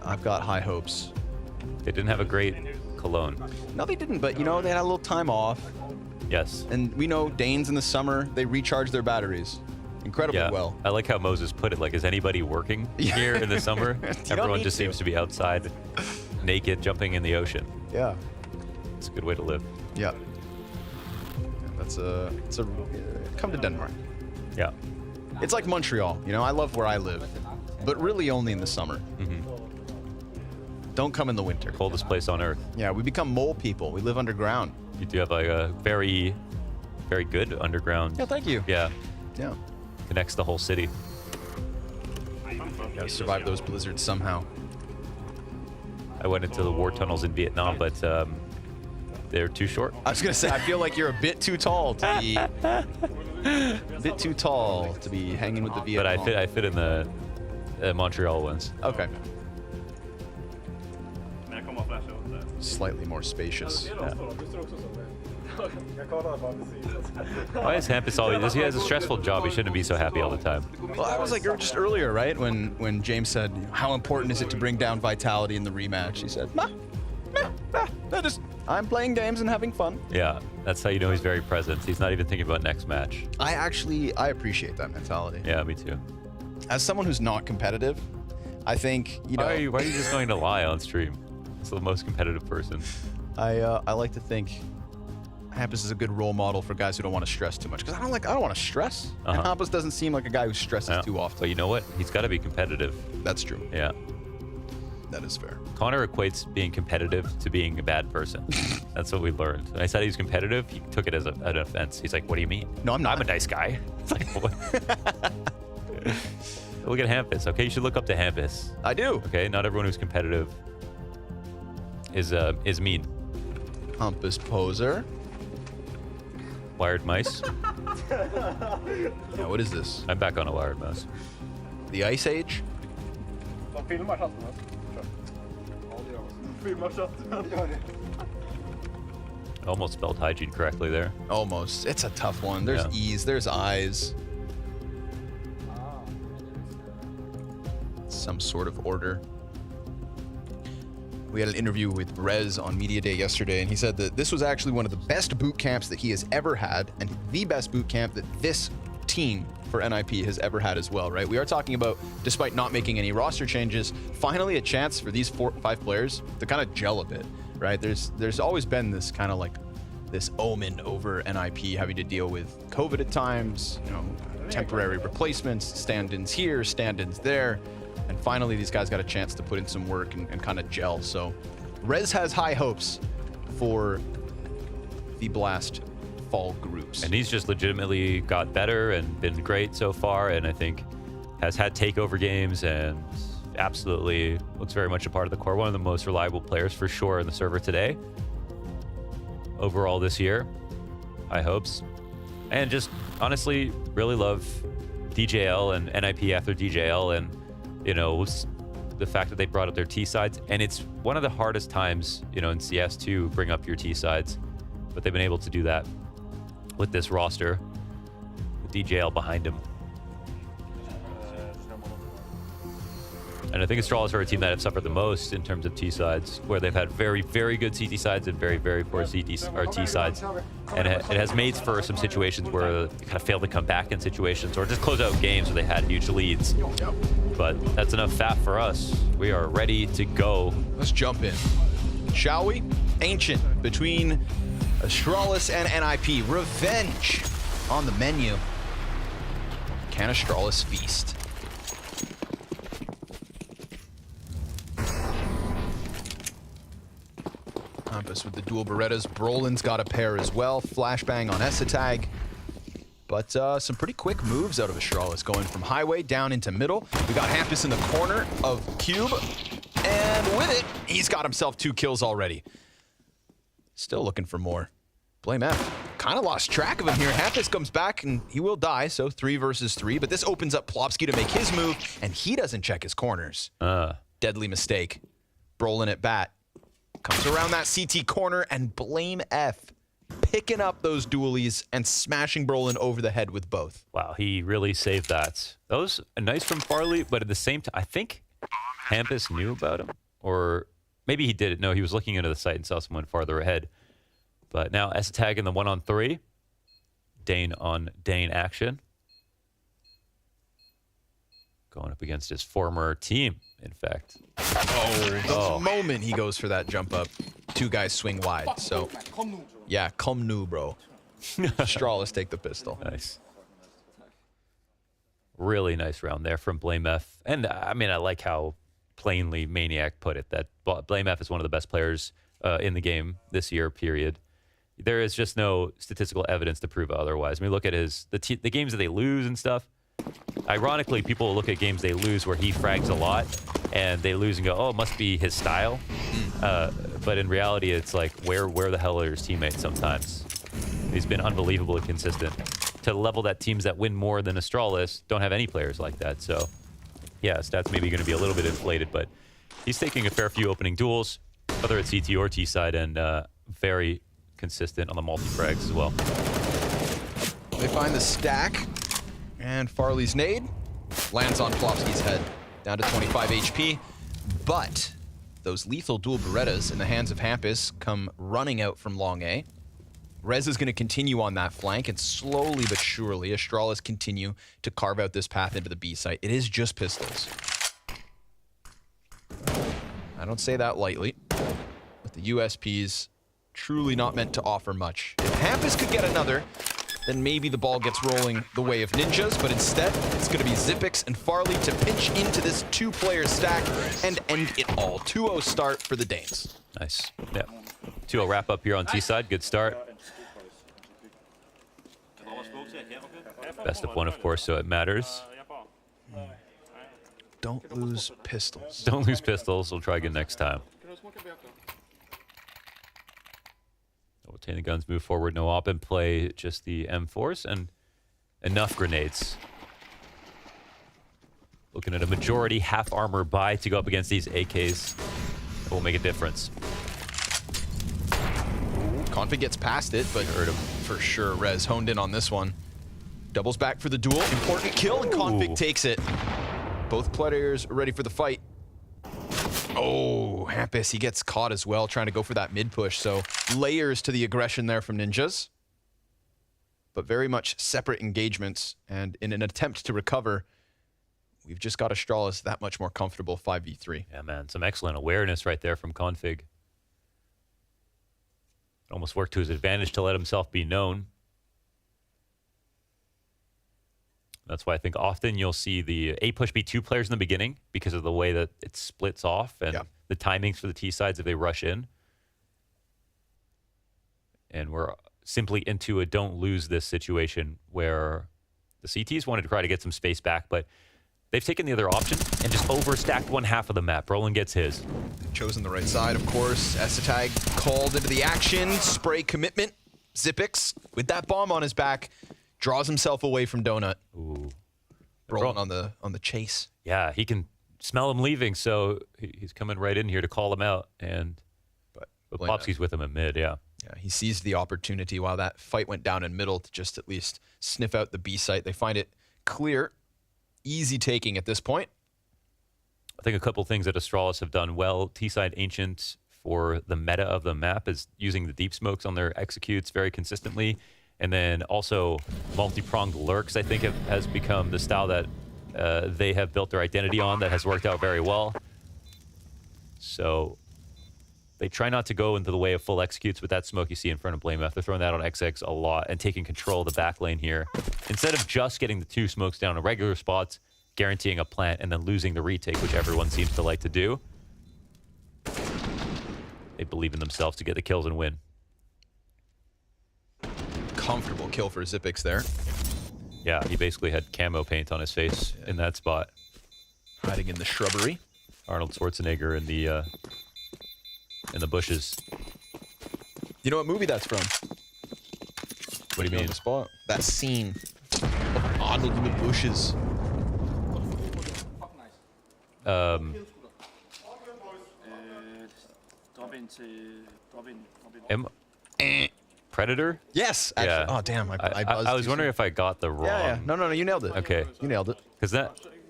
I've got high hopes.
They didn't have a great cologne.
No, they didn't, but you know, they had a little time off.
Yes.
And we know Danes in the summer, they recharge their batteries incredibly
Yeah.
well.
I like how Moses put it, like, is anybody working here in the summer? Everyone just seems to be outside, naked, jumping in the ocean.
Yeah.
It's a good way to live.
Yeah. Come to Denmark.
Yeah.
It's like Montreal, you know, I love where I live, but really only in the summer. Don't come in the winter.
Coldest place on earth.
Yeah, we become mole people. We live underground.
You do have like a very, very good underground.
Yeah, thank you.
Yeah.
Yeah.
Connects the whole city.
Gotta survive those blizzards somehow.
I went into the war tunnels in Vietnam, but they're too short.
I was gonna say, I feel like you're a bit too tall to be hanging with the Vietnam.
But I fit in the Montreal ones.
Okay. Slightly more spacious.
Yeah. Why is Hampus always? He has a stressful job. He shouldn't be so happy all the time.
Well, I was like just earlier, right? When James said, how important is it to bring down Vitality in the rematch? He said, I'm playing games and having fun.
Yeah, that's how you know he's very present. He's not even thinking about next match.
I appreciate that mentality.
Yeah, me too.
As someone who's not competitive, I think, you know.
Why are you just going to lie on stream? It's the most competitive person.
I like to think Hampus is a good role model for guys who don't want to stress too much. Because I don't want to stress. And Hampus doesn't seem like a guy who stresses too often.
But you know what? He's got to be competitive.
That's true.
Yeah.
That is fair.
Connor equates being competitive to being a bad person. That's what we learned. When I said he was competitive, he took it as an offense. He's like, what do you mean?
No, I'm not.
I'm a nice guy. It's like, what? Look at Hampus. Okay, you should look up to Hampus.
I do.
Okay, not everyone who's competitive is mean.
Hampus poser.
Wired mice.
Yeah, what is this?
I'm back on a wired mouse.
The Ice Age?
Almost spelled hygiene correctly there.
Almost. It's a tough one. There's E's, there's I's. some sort of order. We had an interview with Rez on Media Day yesterday, and he said that this was actually one of the best boot camps that he has ever had, and the best boot camp that this team for NIP has ever had as well, right? We are talking about, despite not making any roster changes, finally a chance for these 4-5 players to kind of gel a bit, right? There's always been this kind of like this omen over NIP having to deal with COVID at times, you know, temporary replacements, stand-ins here, stand-ins there. And finally, these guys got a chance to put in some work and kind of gel. So Rez has high hopes for the Blast fall groups.
And he's just legitimately got better and been great so far. And I think has had takeover games and absolutely looks very much a part of the core. One of the most reliable players for sure in the server today. Overall this year, high hopes. And just honestly, really love DJL and NIP after DJL, and you know, the fact that they brought up their T sides. And it's one of the hardest times, you know, in CS to bring up your T sides, but they've been able to do that with this roster, with DJL behind him. And I think Astralis are a team that have suffered the most in terms of T sides, where they've had very, very good CT sides and very, very poor T sides. And it has made for some situations where they kind of failed to come back in situations or just close out games where they had huge leads. But that's enough fat for us. We are ready to go.
Let's jump in, shall we? Ancient between Astralis and NIP. Revenge on the menu. Can Astralis feast? Compass with the dual Berettas. Brolin's got a pair as well. Flashbang on Esatag. But some pretty quick moves out of Astralis, going from highway down into middle. We got Hampus in the corner of Cube. And with it, he's got himself 2 kills already. Still looking for more. Blame F. Kind of lost track of him here. Hampus comes back and he will die, so 3 versus 3. But this opens up Plopsky to make his move, and he doesn't check his corners. Deadly mistake. Brolin at bat. Comes around that CT corner, and Blame F picking up those dualies and smashing Brolin over the head with both.
Wow, he really saved that. That was nice from Farley, but at the same time, I think Hampus knew about him, or maybe he didn't know. He was looking into the site and saw someone farther ahead. But now Esatag in the 1-on-3. Dane on Dane action. Going up against his former team, in fact.
The moment he goes for that jump up, 2 guys swing wide. So, yeah, come new, bro. Astralis take the pistol.
Nice. Really nice round there from Blame F. And I mean, I like how plainly Maniac put it, that Blame F is one of the best players in the game this year, period. There is just no statistical evidence to prove otherwise. I mean, look at the games that they lose and stuff. Ironically, people will look at games they lose where he frags a lot, and they lose and go, oh, it must be his style. But in reality, it's like, where the hell are his teammates sometimes? He's been unbelievably consistent to the level that teams that win more than Astralis don't have any players like that. So, yeah, stats maybe going to be a little bit inflated, but he's taking a fair few opening duels, whether it's CT or T side, and very consistent on the multi-frags as well.
They find the stack. And Farley's nade lands on Plopsky's head, down to 25 HP. But those lethal dual Berettas in the hands of Hampus come running out from long A. Rez is going to continue on that flank, and slowly but surely, Astralis continue to carve out this path into the B site. It is just pistols. I don't say that lightly, but the USPs truly not meant to offer much. If Hampus could get another, then maybe the ball gets rolling the way of ninjas, but instead, it's going to be Zippix and Farley to pinch into this 2-player stack and end it all. 2-0 start for the Danes.
Nice. Yeah. 2-0 wrap up here on T side. Good start. Best of 1, of course, so it matters.
Don't lose pistols.
Don't lose pistols. We'll try again next time. Rotating the guns, move forward, no op, and play just the M4s and enough grenades. Looking at a majority half armor buy to go up against these AKs. It will make a difference.
Config gets past it, but heard him for sure. Rez honed in on this one. Doubles back for the duel. Important kill, and Config takes it. Both players are ready for the fight. Oh, Hampus, he gets caught as well, trying to go for that mid push. So layers to the aggression there from Ninjas. But very much separate engagements. And in an attempt to recover, we've just got Astralis that much more comfortable 5v3.
Yeah, man, some excellent awareness right there from Config. Almost worked to his advantage to let himself be known. That's why I think often you'll see the A push B 2 players in the beginning because of the way that it splits off and the timings for the T sides if they rush in. And we're simply into a don't lose this situation where the CTs wanted to try to get some space back, but they've taken the other option and just overstacked one half of the map. Roland gets his.
Chosen the right side, of course. Essetag called into the action. Spray commitment. Xyp9x with that bomb on his back draws himself away from Donut.
Ooh.
Rolling on the chase.
Yeah, he can smell him leaving, so he's coming right in here to call him out. But Plopsky's with him in mid, yeah.
Yeah, he seized the opportunity while that fight went down in middle to just at least sniff out the B site. They find it clear, easy taking at this point.
I think a couple things that Astralis have done well. T-side Ancient for the meta of the map is using the deep smokes on their executes very consistently. And then also multi-pronged lurks, I think, has become the style that they have built their identity on that has worked out very well. So they try not to go into the way of full executes with that smoke you see in front of Blame. They're throwing that on XX a lot and taking control of the back lane here. Instead of just getting the 2 smokes down in regular spots, guaranteeing a plant, and then losing the retake, which everyone seems to like to do. They believe in themselves to get the kills and win.
Comfortable kill for Xyp9x there.
Yeah, he basically had camo paint on his face in that spot.
Hiding in the shrubbery.
Arnold Schwarzenegger in the bushes.
You know what movie that's from?
What do you mean?
On the spot. That scene of Arnold in the bushes.
Predator?
Yes. Actually.
Yeah.
Oh, damn.
I was wondering if I got the wrong.
Yeah. No, you nailed it.
Okay.
You nailed it.
Because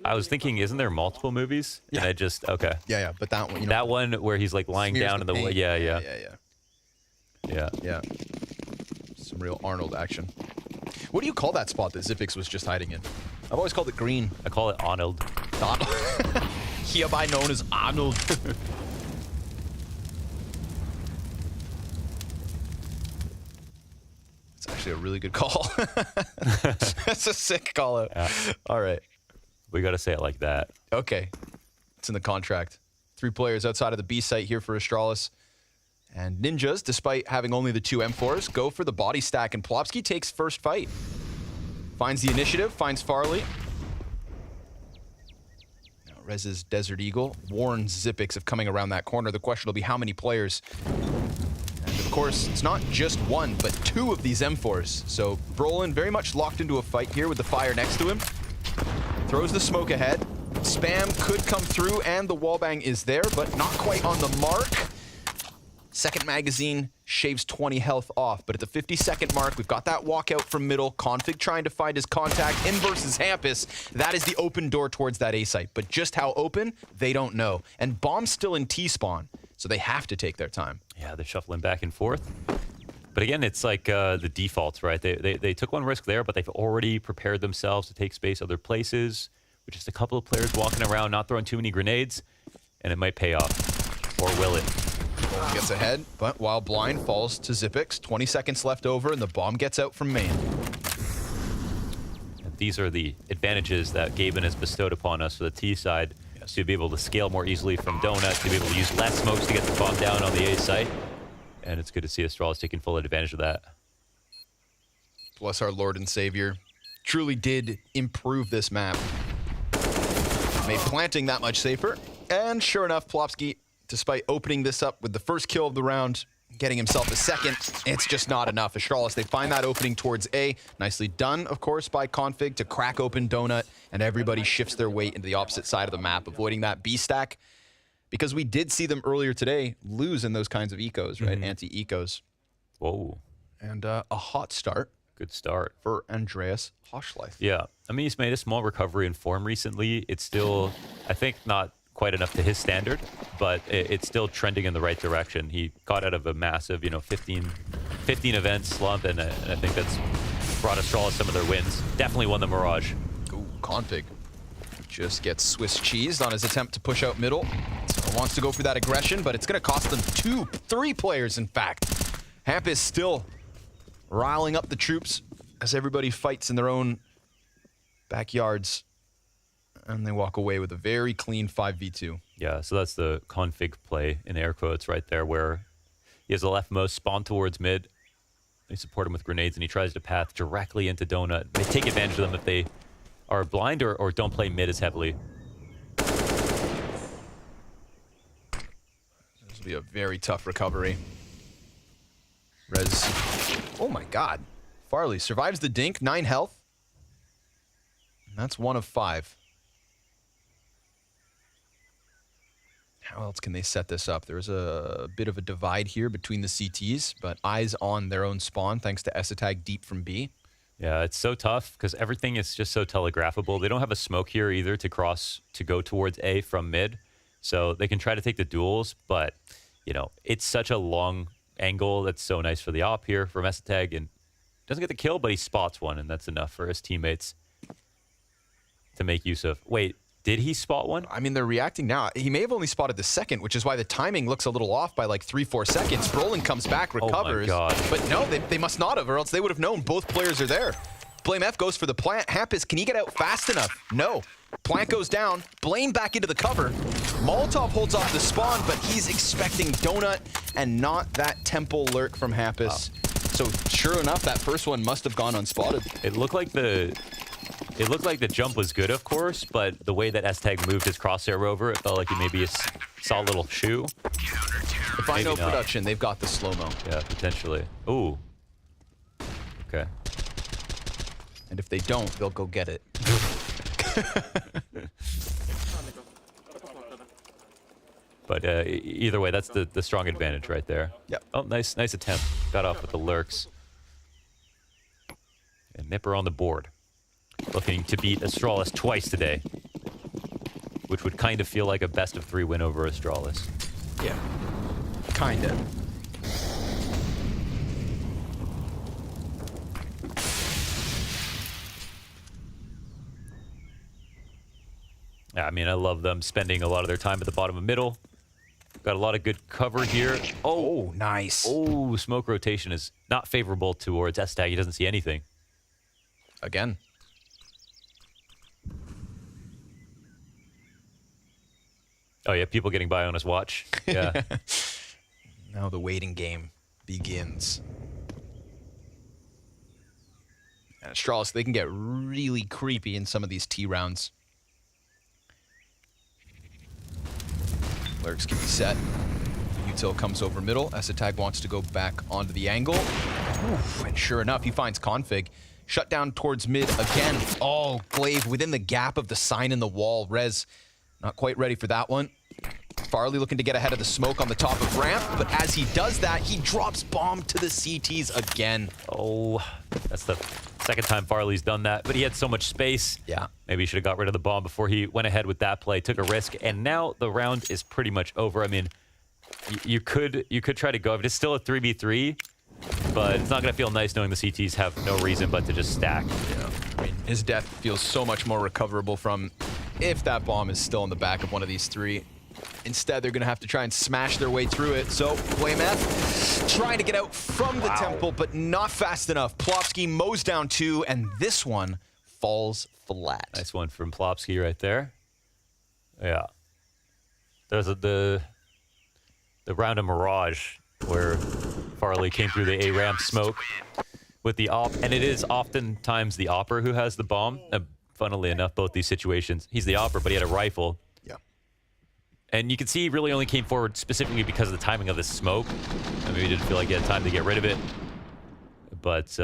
I was thinking, isn't there multiple movies? Yeah. And I just, okay.
Yeah, but that one,
that one where he's like lying down in the
paint.
Yeah.
Some real Arnold action. What do you call that spot that Xyp9x was just hiding in? I've always called it green.
I call it Arnold.
Hereby known as Arnold. It's actually a really good call. That's a sick call out.
Yeah.
All right.
We got to say it like that.
Okay. It's in the contract. 3 players outside of the B site here for Astralis. And Ninjas, despite having only the 2 M4s, go for the body stack, and Plopsky takes first fight. Finds the initiative, finds Farley. Now Rez's Desert Eagle warns Xyp9x of coming around that corner. The question will be how many players. And of course, it's not just 1, but 2 of these M4s. So Brolin very much locked into a fight here with the fire next to him. Throws the smoke ahead. Spam could come through, and the wallbang is there, but not quite on the mark. Second magazine shaves 20 health off, but at the 50-second mark, we've got that walkout from middle. Config trying to find his contact in versus Hampus. That is the open door towards that A site, but just how open, they don't know. And Bomb's still in T-spawn, so they have to take their time.
Yeah, they're shuffling back and forth. But again, it's like the defaults, right? They took one risk there, but they've already prepared themselves to take space other places, with just a couple of players walking around, not throwing too many grenades, and it might pay off. Or will it?
Ball gets ahead, but while blind falls to Xyp9x, 20 seconds left over, and the bomb gets out from main.
And these are the advantages that Gaben has bestowed upon us for the T side, to be able to scale more easily from Donut, to be able to use less smokes to get the bomb down on the A site. And it's good to see Astralis taking full advantage of that.
Bless our Lord and Savior. Truly did improve this map. Made planting that much safer. And sure enough, Plopsky, despite opening this up with the first kill of the round, getting himself a second, it's just not enough. Astralis, they find that opening towards A. Nicely done, of course, by Config to crack open Donut, and everybody shifts their weight into the opposite side of the map, avoiding that B stack. Because we did see them earlier today lose in those kinds of ecos, right? Anti-ecos.
Whoa.
And a hot start
Good start.
For Andreas Hochleif.
Yeah. I mean, he's made a small recovery in form recently. It's still, I think, not quite enough to his standard, but it's still trending in the right direction. He got out of a massive, 15 event slump, and I think that's brought Astralis some of their wins. Definitely won the Mirage.
Ooh, Config just gets Swiss cheesed on his attempt to push out middle. So wants to go for that aggression, but it's going to cost them 3 players, in fact. Hamp is still riling up the troops as everybody fights in their own backyards. And they walk away with a very clean 5v2.
Yeah, so that's the config play in air quotes right there, where he has the leftmost spawn towards mid. They support him with grenades, and he tries to path directly into Donut. They take advantage of them if they are blind or don't play mid as heavily.
This will be a very tough recovery. Rez. Oh my god. Farley survives the dink, 9 health. And that's 1 of 5. How else can they set this up? There's a bit of a divide here between the CTs, but eyes on their own spawn thanks to S-Attack deep from B.
Yeah, it's so tough because everything is just so telegraphable. They don't have a smoke here either to cross, to go towards A from mid. So they can try to take the duels, but, it's such a long angle that's so nice for the op here from S-Attack, and doesn't get the kill, but he spots one, and that's enough for his teammates to make use of. Wait, did he spot one?
I mean, they're reacting now. He may have only spotted the second, which is why the timing looks a little off by like 3-4 seconds. Brolin comes back, recovers.
Oh my God.
But no, they must not have, or else they would have known both players are there. Blame F goes for the plant. Hampus, can he get out fast enough? No. Plant goes down. Blame back into the cover. Molotov holds off the spawn, but he's expecting Donut and not that temple lurk from Hampus. Wow. So sure enough, that first one must have gone unspotted.
It looked like the jump was good, of course, but the way that S-Tag moved his crosshair over, it felt like he maybe saw a little shoe.
If I know production, they've got the slow-mo.
Yeah, potentially. Ooh. Okay.
And if they don't, they'll go get it.
But either way, that's the strong advantage right there.
Yep.
Oh, nice attempt. Got off with the lurks. And Nipper on the board. Looking to beat Astralis twice today, which would kind of feel like a best-of-3 win over Astralis.
Yeah, kind of.
Yeah, I mean, I love them spending a lot of their time at the bottom of middle. Got a lot of good cover here.
Oh, nice.
Oh, smoke rotation is not favorable towards S-Tag. He doesn't see anything.
Again.
Oh, yeah, people getting by on his watch. Yeah.
Now the waiting game begins. And Astralis, they can get really creepy in some of these T rounds. Lurks can be set. Util comes over middle. S-Attack wants to go back onto the angle. Oof, and sure enough, he finds Config. Shut down towards mid again. Oh, Glaive within the gap of the sign in the wall. Rez not quite ready for that one. Farley looking to get ahead of the smoke on the top of ramp, but as he does that, he drops bomb to the CTs again.
Oh, that's the second time Farley's done that, but he had so much space.
Yeah.
Maybe he should have got rid of the bomb before he went ahead with that play, took a risk, and now the round is pretty much over. I mean, you could try to go. It's still a 3v3, but it's not going to feel nice knowing the CTs have no reason but to just stack.
Yeah. I mean, his death feels so much more recoverable from if that bomb is still in the back of one of these 3. Instead, they're going to have to try and smash their way through it. So, Blame F trying to get out from the temple, but not fast enough. Plopsky mows down 2, and this one falls flat.
Nice one from Plopsky right there. Yeah. There's the round of Mirage where Farley came through the A-ramp smoke with the op, and it is oftentimes the opper who has the bomb. Funnily enough, both these situations, he's the opper, but he had a rifle. And you can see he really only came forward specifically because of the timing of the smoke. I mean, he didn't feel like he had time to get rid of it. But,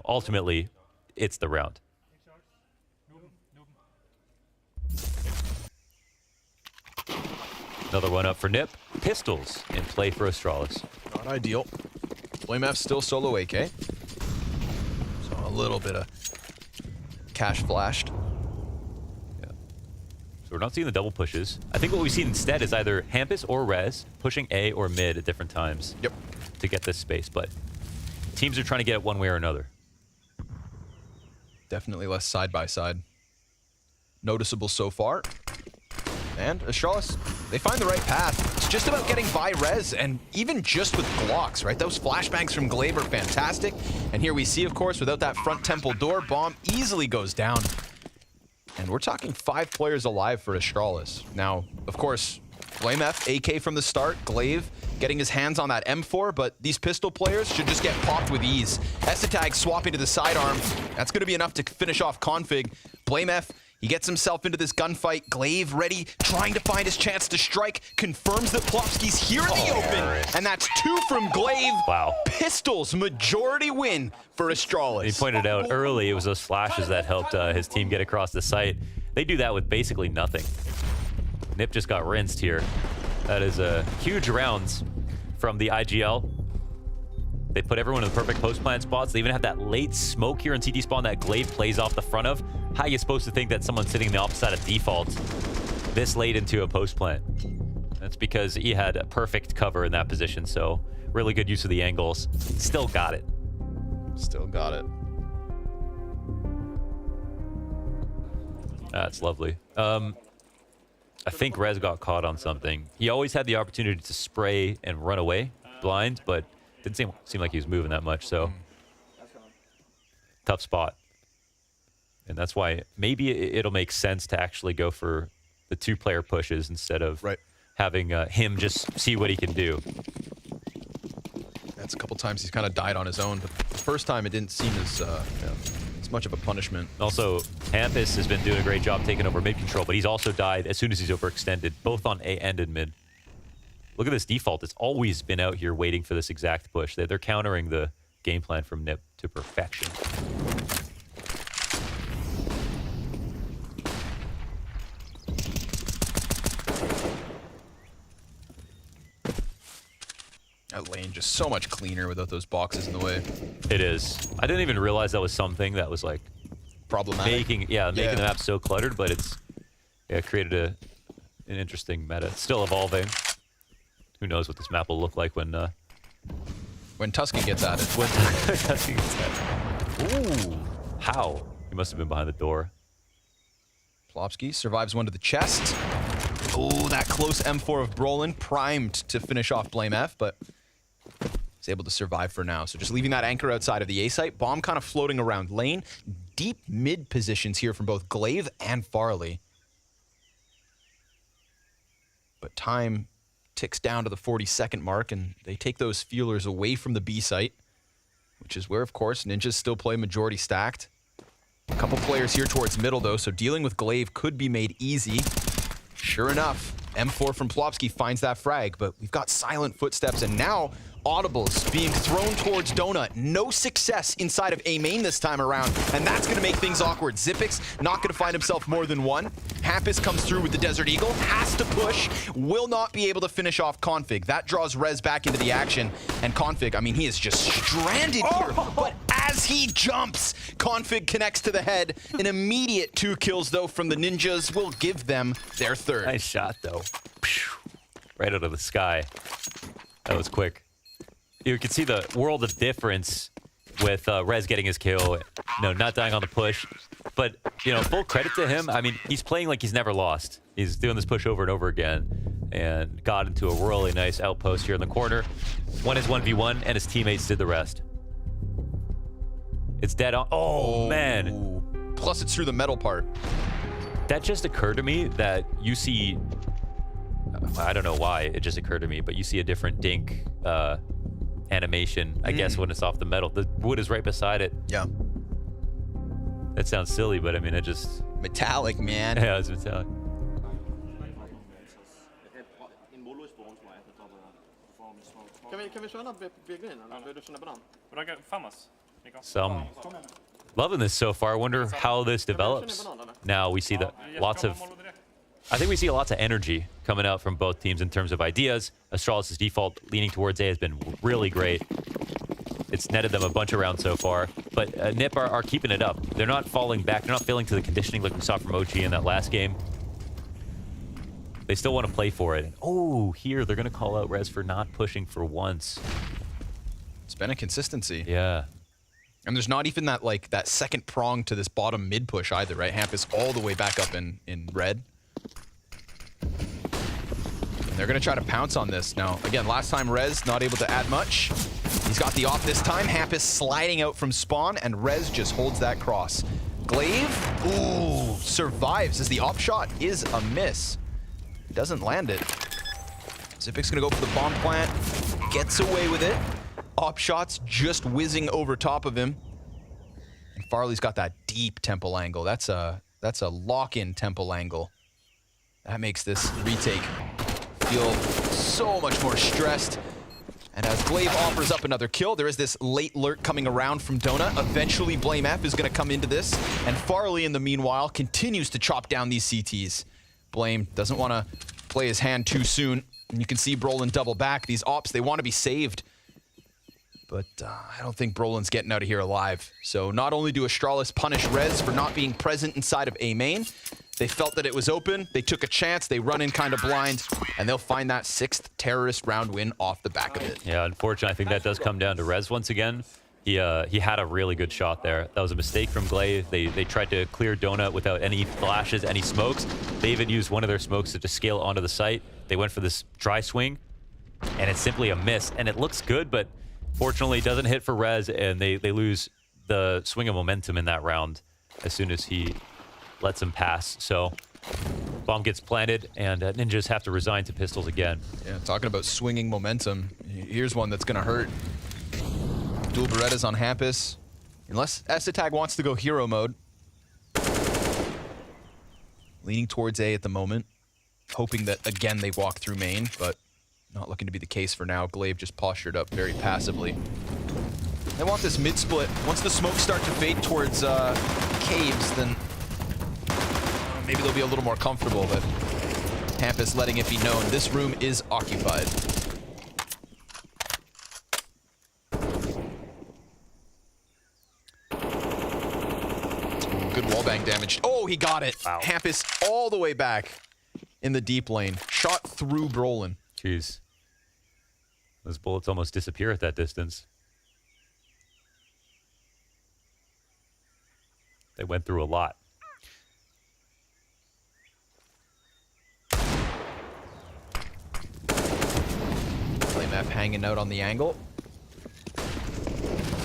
ultimately, it's the round. Another one up for Nip. Pistols in play for Astralis.
Not ideal. Blame F still solo AK. little bit of cash flashed.
Yeah. So we're not seeing the double pushes. I think what we've seen instead is either Hampus or Rez pushing A or mid at different times.
Yep.
To get this space, but teams are trying to get it one way or another.
Definitely less side by side. Noticeable so far. And Astralis, they find the right path. It's just about getting by Rez, and even just with Glocks, right? Those flashbangs from Glaive are fantastic. And here we see, of course, without that front temple door, bomb easily goes down. And we're talking 5 players alive for Astralis. Now, of course, BlameF, AK from the start, Glaive getting his hands on that M4, but these pistol players should just get popped with ease. Esatag swapping to the sidearm. That's going to be enough to finish off Config. BlameF, he gets himself into this gunfight. Glaive ready, trying to find his chance to strike. Confirms that Plopsky's here in the open. And that's 2 from Glaive.
Wow.
Pistols, majority win for Astralis.
He pointed out early it was those flashes that helped his team get across the site. They do that with basically nothing. Nip just got rinsed here. That is huge rounds from the IGL. They put everyone in the perfect post-plant spots. They even have that late smoke here in CT spawn that Glaive plays off the front of. How are you supposed to think that someone sitting in the opposite side of default this late into a post-plant? That's because he had a perfect cover in that position, so really good use of the angles. Still got it.
Still got it.
That's lovely. I think Rez got caught on something. He always had the opportunity to spray and run away blind, but didn't seem like he was moving that much, so tough spot. And that's why maybe it'll make sense to actually go for the 2-player pushes instead of having him just see what he can do.
That's a couple times he's kind of died on his own, but the first time it didn't seem as much of a punishment.
Also, Hampus has been doing a great job taking over mid control, but he's also died as soon as he's overextended, both on A and in mid. Look at this default. It's always been out here waiting for this exact push. They're countering the game plan from Nip to perfection.
That lane just so much cleaner without those boxes in the way.
It is. I didn't even realize that was something that was like
problematic.
Making the map so cluttered, but it's created an interesting meta. It's still evolving. Who knows what this map will look like when
Tusky gets at it.
When Tusky gets at it. Ooh, how? He must have been behind the door.
Plopsky survives one to the chest. Oh, that close M4 of Brolin primed to finish off BlameF, but he's able to survive for now. So just leaving that anchor outside of the A site. Bomb kind of floating around lane. Deep mid positions here from both Glaive and Farley. But time ticks down to the 40-second mark, and they take those feelers away from the B site, which is where, of course, Ninjas still play majority stacked. A couple players here towards middle, though, so dealing with Glaive could be made easy. Sure enough, M4 from Plopsky finds that frag, but we've got silent footsteps, and now audibles being thrown towards Donut. No success inside of A main this time around, and that's going to make things awkward. Xyp9x not going to find himself more than one. Hampus comes through with the Desert Eagle, has to push, will not be able to finish off Config. That draws Rez back into the action, and Config, I mean, he is just stranded here, but as he jumps, Config connects to the head. An immediate 2 kills, though, from the Ninjas will give them their third.
Nice shot, though. Right out of the sky. That was quick. You can see the world of difference with Rez getting his kill, not dying on the push. But, full credit to him. I mean, he's playing like he's never lost. He's doing this push over and over again and got into a really nice outpost here in the corner. Won his 1v1, and his teammates did the rest. It's dead on. Oh, man.
Plus, it's through the metal part.
That just occurred to me that you see... I don't know why it just occurred to me, but you see a different dink animation, I guess, when it's off the metal. The wood is right beside it.
Yeah.
That sounds silly, but I mean, it just...
Metallic, man.
Yeah, it's metallic. Some loving this so far. I wonder how this develops. Now we see that I think we see lots of energy coming out from both teams in terms of ideas. Astralis' default leaning towards A has been really great. It's netted them a bunch of rounds so far. But Nip are keeping it up. They're not falling back. They're not failing to the conditioning like we saw from OG in that last game. They still want to play for it. Oh, here they're going to call out Rez for not pushing for once.
It's been a consistency.
Yeah.
And there's not even that like that second prong to this bottom mid push either, right? Hamp is all the way back up in red. And they're going to try to pounce on this. Now, again, last time Rez not able to add much. He's got the off this time. Hamp is sliding out from spawn, and Rez just holds that cross. Glaive, ooh, survives as the op shot is a miss. Doesn't land it. Zipic's going to go for the bomb plant. Gets away with it. Op shots just whizzing over top of him. And Farley's got that deep temple angle. That's a lock-in temple angle. That makes this retake feel so much more stressed. And as Glaive offers up another kill, there is this late lurk coming around from Donut. Eventually, Blame F is going to come into this. And Farley, in the meanwhile, continues to chop down these CTs. Blame doesn't want to play his hand too soon. And you can see Brolin double back. These ops, they want to be saved. But I don't think Brolin's getting out of here alive. So not only do Astralis punish Rez for not being present inside of A main, they felt that it was open, they took a chance, they run in kind of blind, and they'll find that 6th terrorist round win off the back of it.
Yeah, unfortunately, I think that does come down to Rez once again. He had a really good shot there. That was a mistake from Glaive. They tried to clear Donut without any flashes, any smokes. They even used one of their smokes to just scale onto the site. They went for this dry swing, and it's simply a miss. And it looks good, but fortunately it doesn't hit for Rez, and they lose the swing of momentum in that round as soon as he lets him pass. So bomb gets planted, and Ninjas have to resign to pistols again.
Yeah, talking about swinging momentum, here's one that's going to hurt. Dual Berettas on Hampus. Unless at.CEST wants to go hero mode. Leaning towards A at the moment. Hoping that, again, they walk through main, but not looking to be the case for now. Glaive just postured up very passively. They want this mid-split. Once the smokes start to fade towards caves, then maybe they'll be a little more comfortable, but Hampus letting it be known. This room is occupied. Good wallbang damage. Oh, he got it. Wow. Hampus all the way back in the deep lane. Shot through Brolin.
Jeez. Those bullets almost disappear at that distance. They went through a lot.
Flame F hanging out on the angle. A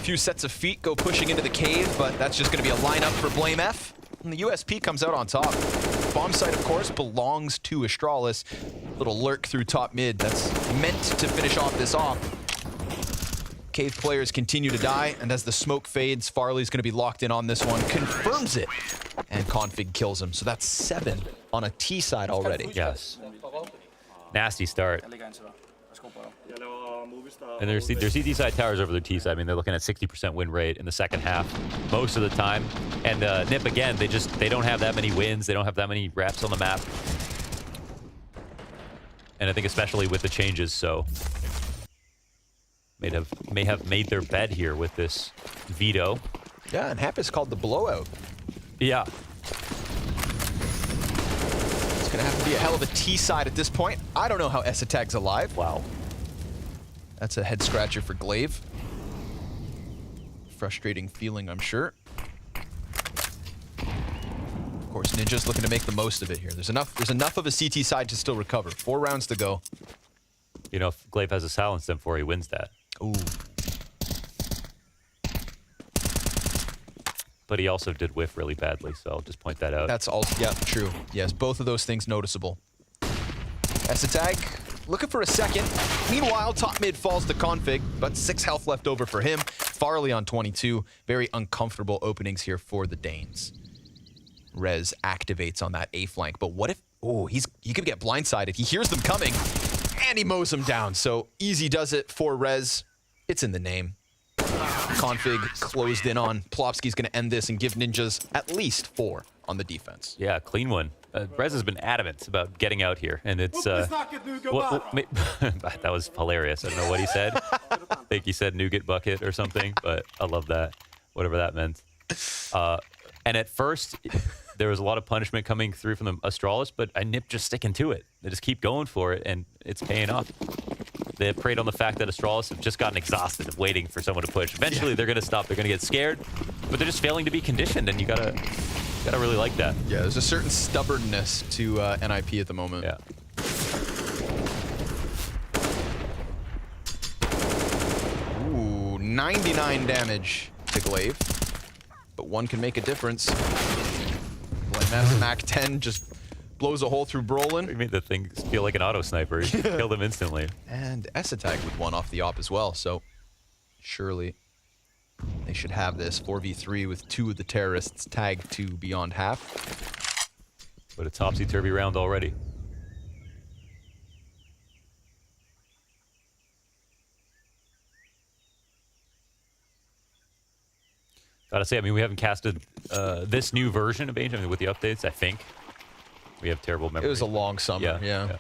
few sets of feet go pushing into the cave, but that's just going to be a lineup for Blame F. And the USP comes out on top. Bomb site, of course, belongs to Astralis. Little lurk through top mid. That's meant to finish off this off. Cave players continue to die, and as the smoke fades, Farley's going to be locked in on this one. Confirms it, and Config kills him. So that's 7 on a T side already.
Yes. Nasty start. And their CT side towers over their T side. I mean, they're looking at 60% win rate in the second half most of the time. And Nip, again, they don't have that many wins. They don't have that many reps on the map. And I think especially with the changes, so may have made their bed here with this veto.
Yeah, and Hampus called the blowout.
Yeah.
It's going to have to be a hell of a T side at this point. I don't know how at.CEST's alive.
Wow.
That's a head scratcher for Glaive. Frustrating feeling, I'm sure. Of course, Ninja's looking to make the most of it here. There's enough of a CT side to still recover. 4 rounds to go.
You know, if Glaive has a silence them before he wins that.
Ooh.
But he also did whiff really badly, so I'll just point that out.
That's all, yeah, true. Yes, both of those things noticeable. at.CEST looking for a second. Meanwhile, top mid falls to Config, but 6 health left over for him. Farley on 22. Very uncomfortable openings here for the Danes. Rez activates on that A flank, but what if, oh, he could get blindsided. He hears them coming, and he mows them down. So easy does it for Rez. It's in the name. Config closed in on. Plopsky's going to end this and give Ninjas at least 4 on the defense.
Yeah, clean one. Rez has been adamant about getting out here, and it's... that was hilarious. I don't know what he said. think he said nougat bucket or something, but I love that, whatever that meant. And at first, there was a lot of punishment coming through from the Astralis, but Nip just sticking to it. They just keep going for it, and it's paying off. They have preyed on the fact that Astralis have just gotten exhausted of waiting for someone to push. Eventually, they're going to stop. They're going to get scared, but they're just failing to be conditioned, and you gotta really like that.
Yeah, there's a certain stubbornness to NIP at the moment.
Yeah.
Ooh, 99 damage to Glaive, but one can make a difference. Mac 10 just blows a hole through Brolin.
You made the thing feel like an auto sniper. You killed him instantly.
And at.CEST with one off the op as well, so surely they should have this 4v3 with 2 of the terrorists tagged to beyond half.
But a topsy-turvy round already. Gotta say, I mean, we haven't casted this new version of Ancient with the updates, I think. We have terrible memory.
It was a long summer, yeah.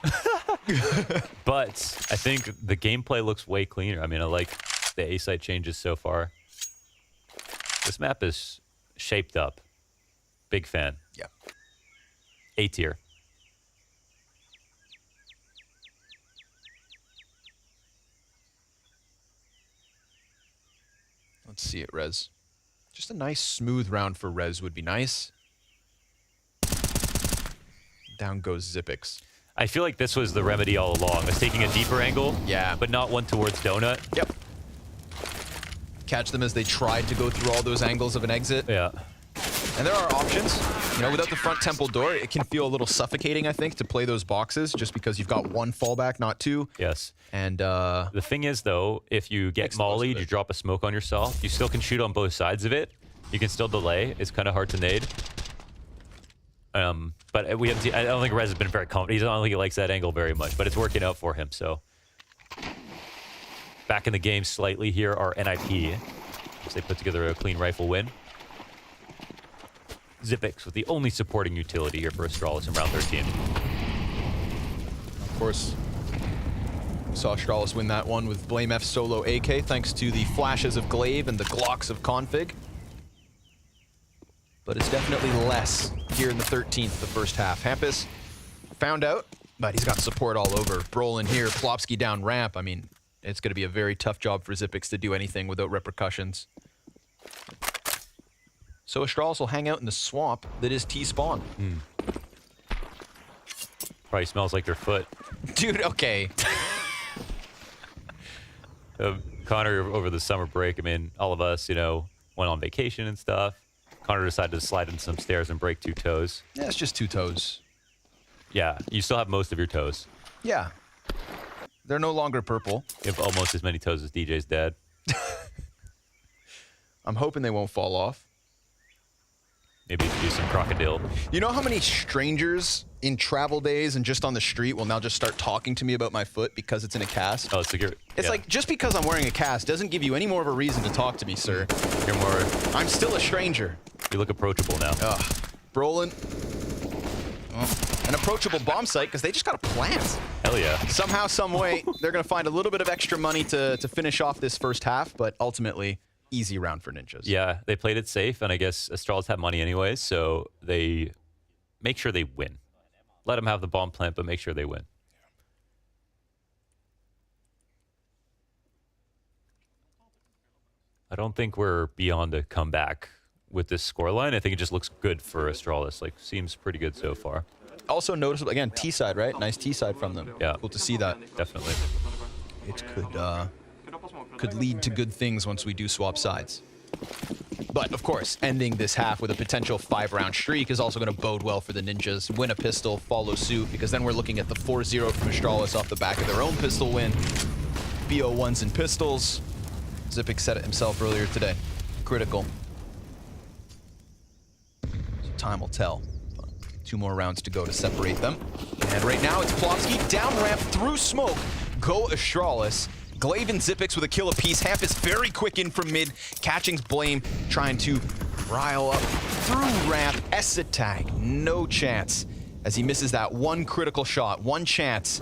But I think the gameplay looks way cleaner. I mean, I like the A-site changes so far. This map is shaped up. Big fan.
Yeah.
A tier.
Let's see it, Rez. Just a nice, smooth round for Rez would be nice. Down goes Zippix.
I feel like this was the remedy all along. Was taking a deeper angle, but not one towards Donut.
Yep. Catch them as they tried to go through all those angles of an exit.
Yeah.
And there are options. You know, without the front temple door, it can feel a little suffocating, I think, to play those boxes, just because you've got one fallback, not two.
Yes.
And
the thing is, though, if you get mollied, you drop a smoke on yourself. You still can shoot on both sides of it. You can still delay. It's kind of hard to nade. But we haven't. I don't think Rez has been very confident. I don't think he likes that angle very much, but it's working out for him. So back in the game slightly here are NIP. So they put together a clean rifle win. Zippix with the only supporting utility here for Astralis in round 13.
Of course, we saw Astralis win that one with Blame F solo AK, thanks to the flashes of Glaive and the Glocks of Config. But it's definitely less here in the 13th, the first half. Hampus found out, but he's got support all over. Brolin here, Plopsky down ramp. I mean, it's going to be a very tough job for Zippix to do anything without repercussions. So Astralis will hang out in the swamp that is T-spawn.
Probably smells like their foot.
Dude, okay.
Connor, over the summer break, I mean, all of us, you know, went on vacation and stuff. Connor decided to slide in some stairs and break 2 toes.
Yeah, it's just 2 toes.
Yeah, you still have most of your toes.
Yeah. They're no longer purple.
You have almost as many toes as DJ's dad.
I'm hoping they won't fall off.
Maybe you could do some crocodile.
You know how many strangers in travel days and just on the street will now just start talking to me about my foot because it's in a cast?
Oh, so
it's like, just because I'm wearing a cast doesn't give you any more of a reason to talk to me, sir.
You're more...
I'm still a stranger.
You look approachable now.
Brolin. An approachable bomb site because they just got a plant.
Hell yeah.
Somehow, some way, they're going to find a little bit of extra money to finish off this first half, but ultimately, easy round for Ninjas.
Yeah, they played it safe, and I guess Astralis had money anyways, so they make sure they win. Let them have the bomb plant, but make sure they win. I don't think we're beyond a comeback with this scoreline. I think it just looks good for Astralis. Like, seems pretty good so far.
Also noticeable, again, T-side, right? Nice T-side from them.
Yeah.
Cool to see that.
Definitely.
It could lead to good things once we do swap sides. But, of course, ending this half with a potential 5-round streak is also going to bode well for the Ninjas. Win a pistol, follow suit, because then we're looking at the 4-0 from Astralis off the back of their own pistol win. BO1s and pistols. Zippix said it himself earlier today. Critical. So time will tell. 2 more rounds to go to separate them. And right now it's Plopsky down ramp through smoke. Go Astralis. Glaive and Zippix with a kill apiece. Hampus very quick in from mid. Catching's Blame trying to rile up through ramp. at.CEST, no chance. As he misses that one critical shot. One chance.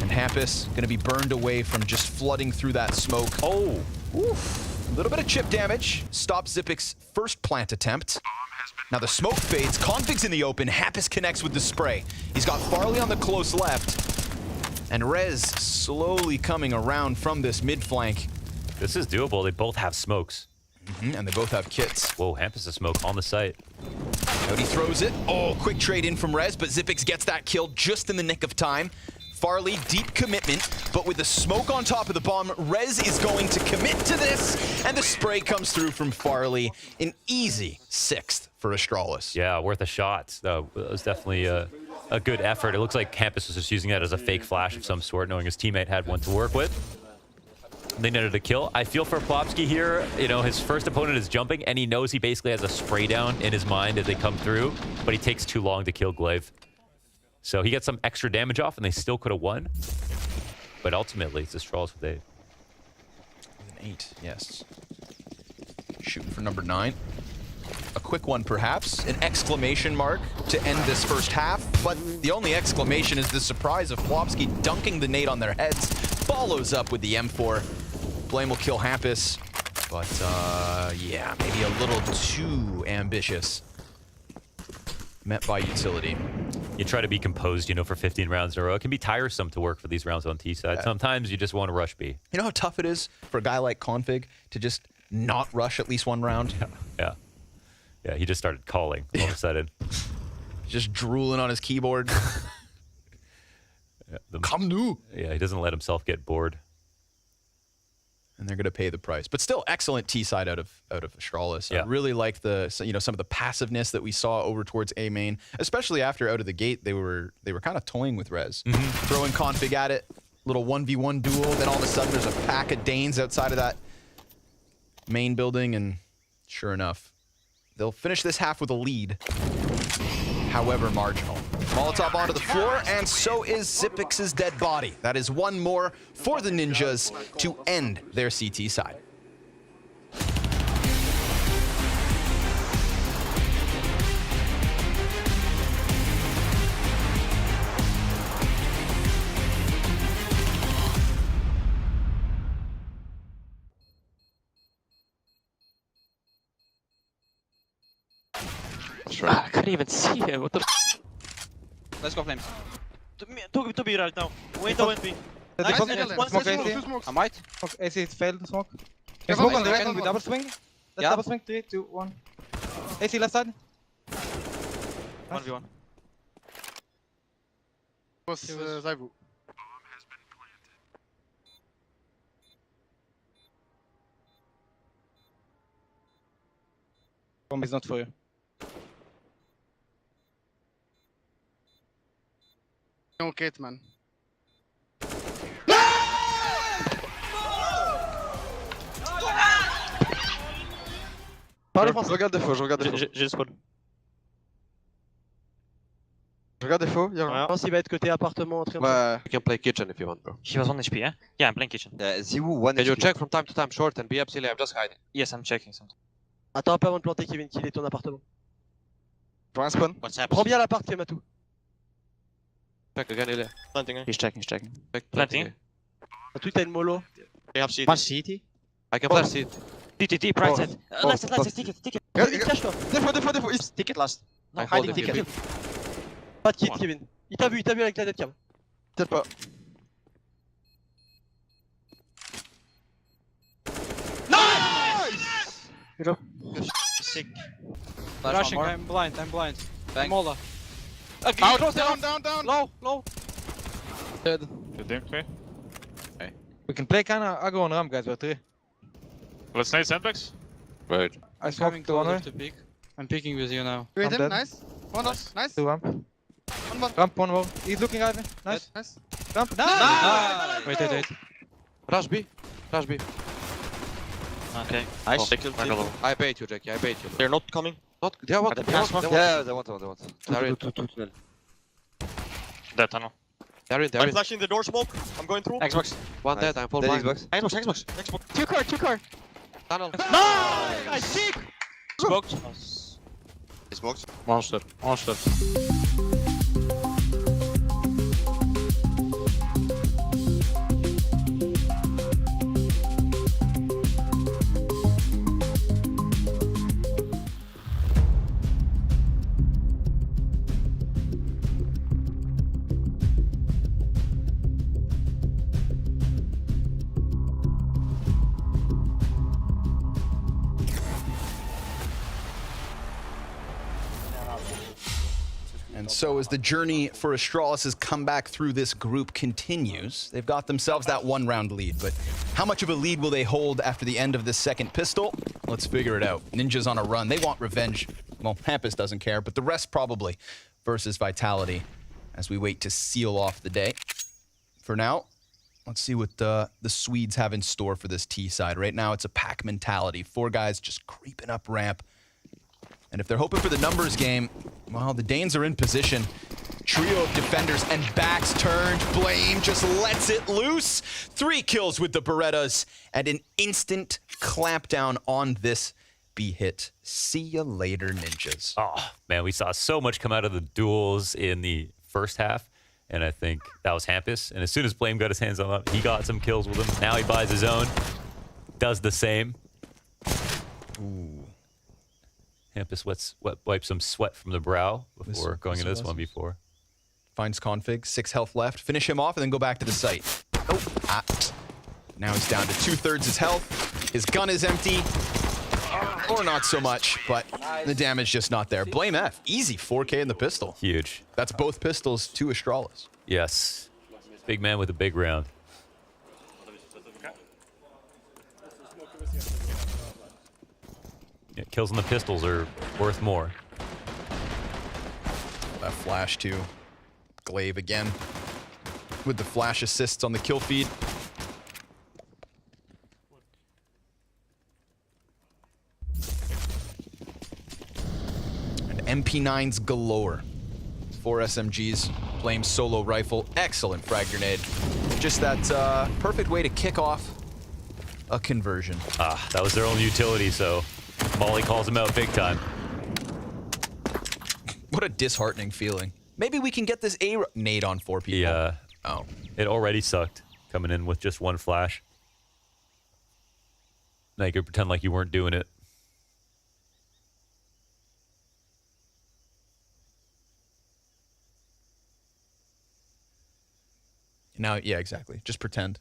And Hampus gonna be burned away from just flooding through that smoke. Oh, oof. A little bit of chip damage. Stops Zipic's first plant attempt. Now the smoke fades, Config's in the open, Hampus connects with the spray. He's got Farley on the close left, and Rez slowly coming around from this mid flank.
This is doable, they both have smokes.
And they both have kits.
Whoa, Hampus is smoke on the site.
Out he throws it. Oh, quick trade in from Rez, but Zipix gets that kill just in the nick of time. Farley, deep commitment, but with the smoke on top of the bomb, Rez is going to commit to this, and the spray comes through from Farley. An easy 6th for Astralis.
Yeah, worth a shot. It was definitely a good effort. It looks like Hampus was just using that as a fake flash of some sort, knowing his teammate had one to work with. They netted a kill. I feel for Plopsky here, you know, his first opponent is jumping, and he knows he basically has a spray down in his mind as they come through, but he takes too long to kill Glaive. So he gets some extra damage off, and they still could have won. But ultimately, it's Astralis with 8.
An 8, yes. Shooting for number 9. A quick one, perhaps. An exclamation mark to end this first half. But the only exclamation is the surprise of Plopsky dunking the nade on their heads. Follows up with the M4. Blame will kill Hampus. But, yeah, maybe a little too ambitious. Met by utility.
You try to be composed, you know, for 15 rounds in a row. It can be tiresome to work for these rounds on T side. Sometimes you just want to rush B.
You know how tough it is for a guy like Config to just not rush at least one round?
Yeah. Yeah, he just started calling all of a sudden.
Just drooling on his keyboard. Come new.
Yeah, he doesn't let himself get bored.
And they're going to pay the price. But still, excellent T side out of Astralis.
Yeah.
I really like the some of the passiveness that we saw over towards A main, especially after out of the gate they were kind of toying with Rez, throwing Config at it, little 1v1 duel. Then all of a sudden there's a pack of Danes outside of that main building, and sure enough, they'll finish this half with a lead. However marginal. Molotov onto the floor, and so is Zipix's dead body. That is one more for the Ninjas to end their CT side.
I couldn't even see him. What the?
Let's go, Flames. To be right now. Window and B.
Nice. Smoke AC.
I might.
AC is failed smoke. Can smoke on the right with double swing. Let's double swing. 3, 2, 1. AC left side.
1v1.
Was Zaivu.
Bomb is not for you.
No kit, man.
Je regarde des faux, je regarde des faux. J'ai le spawn. Je regarde des faux, y'a rien. Je pense qu'il va être côté appartement. Ouais.
You can play kitchen if you want, bro.
He was 1 HP, yeah? Yeah, I'm playing kitchen.
Ziwu, 1 Can you check from time to time short and be absolutely, I'm just hiding.
Yes, I'm checking something. Attends un peu avant de planter, Kevin, qu'il est ton appartement.
Je vois un spawn.
Prends bien l'appart, Kematou.
Check again, il est.
Planting,
He's checking.
Planting. Matou, t'as une mollo.
They have CT.
Moi, CT.
I can flash CT.
TTT, pride set. Last, ticket. Cache toi.
Défaut.
Ticket last.
No,
Hiding ticket. Pas de kit, Kevin. Il t'a vu avec la netcam.
Peut-être pas.
Nice!
Good job.
Sick.
Rushing, I'm blind.
Bang.
Mola.
Down.
Low. Dead.
You think me?
We can play kinda aggro on ramp, guys, we're 3.
Let's nade sandbags.
Right.
I smoked the one. I'm peeking with you now.
You hit
I'm
him,
dead.
nice. One off, nice.
2 ramp.
One more.
Ramp, one more. He's looking Ivan. Nice. Ramp.
Nice.
Wait.
Rush B.
Okay. Nice.
I bait you, Jackie.
They're not coming.
They want. Yeah, they want.
They're in. Dead tunnel.
They're in.
I'm flashing the door smoke. I'm going through.
Xbox. One dead. I'm full blind.
Xbox.
2 car.
Tunnel.
Nice! Sick!
Smoked.
He smoked.
Monster.
And so as the journey for Astralis' comeback through this group continues, they've got themselves that 1-round lead. But how much of a lead will they hold after the end of this second pistol? Let's figure it out. Ninja's on a run. They want revenge. Well, Hampus doesn't care, but the rest probably versus Vitality as we wait to seal off the day. For now, let's see what the Swedes have in store for this T side. Right now, it's a pack mentality. 4 guys just creeping up ramp. And if they're hoping for the numbers game, well, the Danes are in position. Trio of defenders and backs turned. Blame just lets it loose. 3 kills with the Berettas and an instant clampdown on this B hit. See ya later, ninjas.
Oh, man, we saw so much come out of the duels in the first half. And I think that was Hampus. And as soon as Blame got his hands on him, he got some kills with him. Now he buys his own. Does the same.
Ooh.
Hampus wipes some sweat from the brow before going into this 1v4.
Finds config, 6 health left. Finish him off and then go back to the site. Oh, now he's down to 2/3 his health. His gun is empty. Or not so much, but the damage just not there. Blame F. Easy 4K in the pistol.
Huge.
That's both pistols to Astralis.
Yes. Big man with a big round. Yeah, kills on the pistols are worth more.
That flash too. Glaive again with the flash assists on the kill feed. And MP9s galore. 4 SMGs, Blame solo rifle, excellent frag grenade. Just that perfect way to kick off a conversion.
Ah, that was their own utility, so Molly calls him out big time.
What a disheartening feeling. Maybe we can get this A nade on 4 people.
Yeah.
Oh.
It already sucked coming in with just 1 flash. Now you could pretend like you weren't doing it.
Now, yeah, exactly. Just pretend.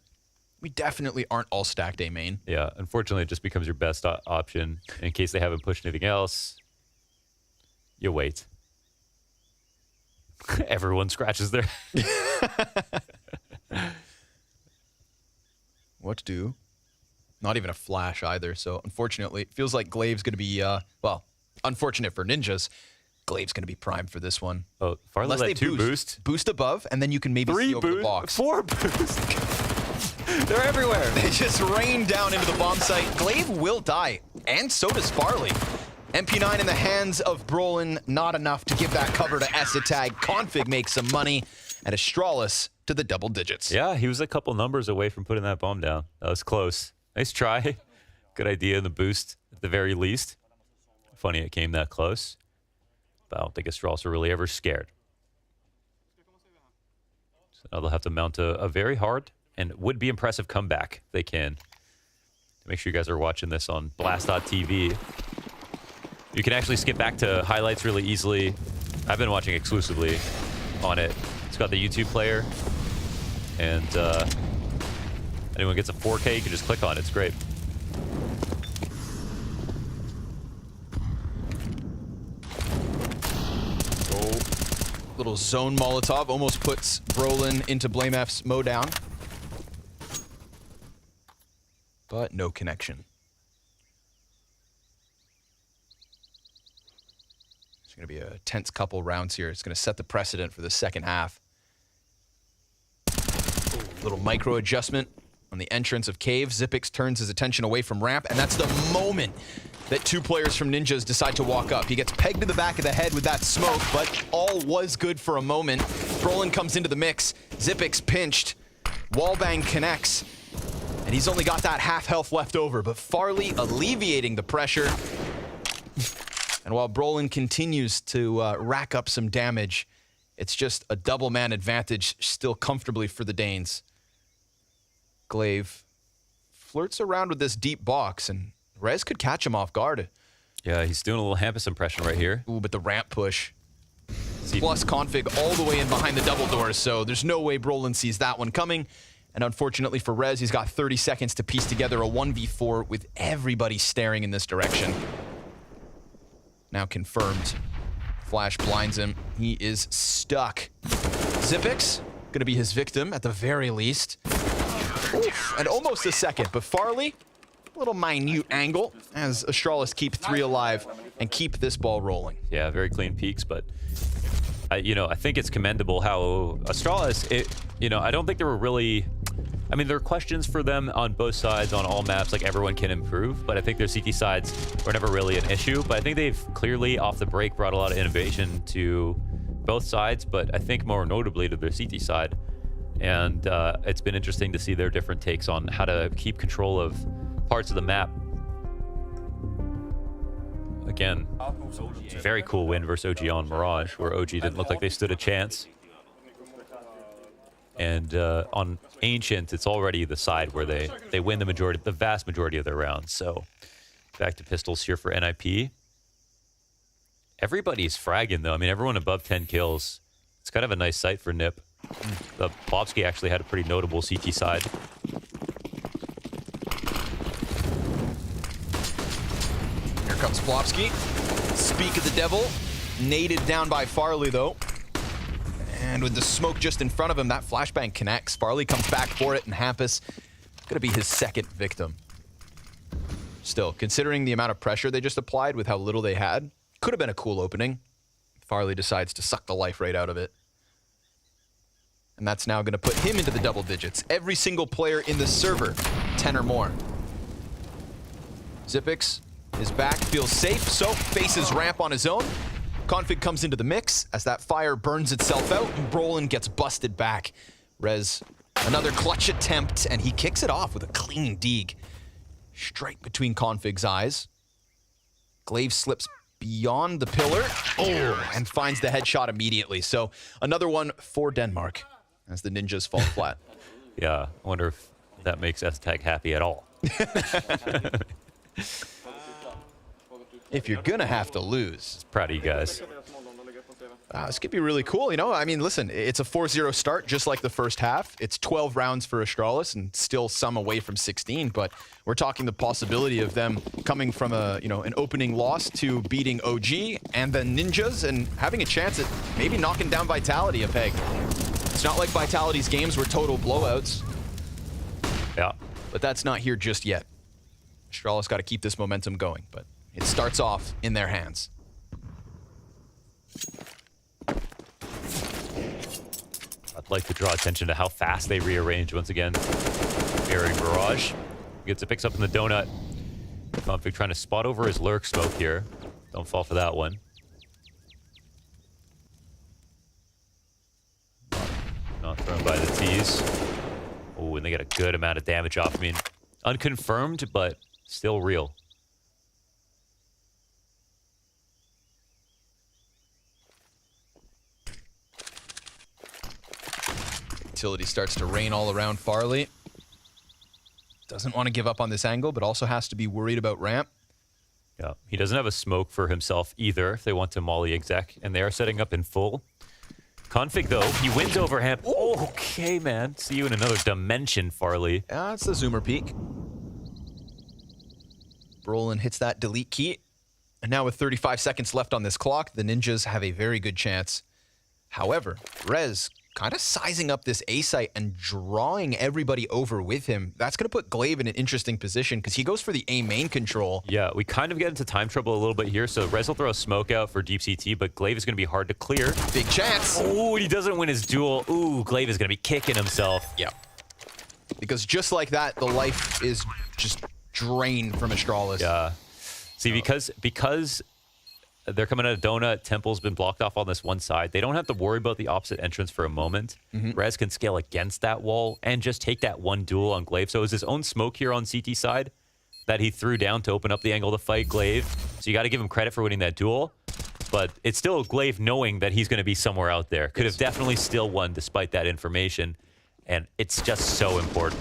We definitely aren't all stacked A main.
Yeah, unfortunately, it just becomes your best option. In case they haven't pushed anything else, you wait. Everyone scratches their...
What to do? Not even a flash either, so unfortunately, it feels like Glaive's going to be, well, unfortunate for ninjas. Glaive's going to be primed for this one.
Oh, Farley let 2 boost.
Boost above, and then you can maybe
3
see over
boost,
the box.
4 boost. They're everywhere.
They just rain down into the bomb site. Glaive will die, and so does Farley. MP9 in the hands of Brolin, not enough to give that cover to Esatag. Config makes some money, and Astralis to the double digits.
Yeah, he was a couple numbers away from putting that bomb down. That was close. Nice try. Good idea in the boost, at the very least. Funny it came that close. But I don't think Astralis are really ever scared. So now they'll have to mount a very hard and would-be impressive comeback if they can. Make sure you guys are watching this on blast.tv. You can actually skip back to highlights really easily. I've been watching exclusively on it. It's got the YouTube player. And anyone gets a 4K, you can just click on it. It's great.
Little zone Molotov almost puts Brolin into Blame F's mow down. But no connection. It's going to be a tense couple rounds here. It's going to set the precedent for the second half. Little micro adjustment on the entrance of Cave. Xyp9x turns his attention away from ramp, and that's the moment that 2 players from Ninjas decide to walk up. He gets pegged to the back of the head with that smoke, but all was good for a moment. Brolin comes into the mix. Xyp9x pinched. Wallbang connects, and he's only got that half health left over, but Farley alleviating the pressure. And while Brolin continues to rack up some damage, it's just a double man advantage still comfortably for the Danes. Glaive flirts around with this deep box, and Rez could catch him off guard.
Yeah, he's doing a little Hampus impression right here.
Ooh, but the ramp push. Plus config all the way in behind the double doors, so there's no way Brolin sees that one coming. And unfortunately for Rez, he's got 30 seconds to piece together a 1v4 with everybody staring in this direction. Now confirmed. Flash blinds him. He is stuck. Xyp9x, gonna be his victim at the very least. Oof, and almost a second, but Farley, a little minute angle as Astralis keep 3 alive and keep this ball rolling.
Yeah, very clean peaks, but I think it's commendable how Astralis, I don't think there were really, there are questions for them on both sides on all maps, like everyone can improve, but I think their CT sides were never really an issue, but I think they've clearly off the break brought a lot of innovation to both sides, but I think more notably to their CT side. And it's been interesting to see their different takes on how to keep control of parts of the map. Again, it's a very cool win versus OG on Mirage, where OG didn't look like they stood a chance. And on Ancient, it's already the side where they win the vast majority of their rounds. So back to pistols here for NIP. Everybody's fragging though. Everyone above 10 kills. It's kind of a nice sight for NIP. The Bobsky actually had a pretty notable CT side.
Here comes Plopsky. Speak of the devil. Naded down by Farley though. And with the smoke just in front of him, that flashbang connects. Farley comes back for it, and Hampus gonna be his second victim. Still, considering the amount of pressure they just applied with how little they had, could have been a cool opening. Farley decides to suck the life right out of it. And that's now gonna put him into the double digits. Every single player in the server, 10 or more. Xyp9x is back, feels safe, so faces ramp on his own. Config comes into the mix as that fire burns itself out and Brolin gets busted back. Rez, another clutch attempt, and he kicks it off with a clean deeg. Straight between Config's eyes. Glaive slips beyond the pillar, and finds the headshot immediately. So another one for Denmark as the ninjas fall flat.
Yeah, I wonder if that makes S-Tag happy at all.
If you're gonna have to lose.
Proud of you guys.
This could be really cool, listen, it's a 4-0 start, just like the first half. It's 12 rounds for Astralis and still some away from 16, but we're talking the possibility of them coming from an opening loss to beating OG and then Ninjas and having a chance at maybe knocking down Vitality a peg. It's not like Vitality's games were total blowouts.
Yeah.
But that's not here just yet. Astralis got to keep this momentum going, but it starts off in their hands.
I'd like to draw attention to how fast they rearrange once again. Mirroring Barrage. Gets it, picks up in the donut. Config trying to spot over his lurk smoke here. Don't fall for that one. Not thrown by the T's. Oh, and they get a good amount of damage off. Unconfirmed, but still real.
Utility starts to rain all around Farley. Doesn't want to give up on this angle, but also has to be worried about ramp.
Yeah, he doesn't have a smoke for himself either if they want to molly exec, and they are setting up in full. Config, though, he wins over him. Oh, okay, man. See you in another dimension, Farley.
Yeah, it's the zoomer peak. Brolin hits that delete key. And now with 35 seconds left on this clock, the Ninjas have a very good chance. However, Rez kind of sizing up this A site and drawing everybody over with him. That's going to put Glaive in an interesting position because he goes for the A main control.
Yeah, we kind of get into time trouble a little bit here. So Rez will throw a smoke out for deep CT, but Glaive is going to be hard to clear.
Big chance.
Oh, he doesn't win his duel. Ooh, Glaive is going to be kicking himself.
Yeah. Because just like that, the life is just drained from Astralis.
Yeah. See, because they're coming out of Donut, Temple's been blocked off on this one side. They don't have to worry about the opposite entrance for a moment. Rez can scale against that wall and just take that one duel on Glaive. So it was his own smoke here on CT side that he threw down to open up the angle to fight Glaive. So you got to give him credit for winning that duel. But it's still Glaive knowing that he's going to be somewhere out there. Could have definitely still won despite that information. And it's just so important.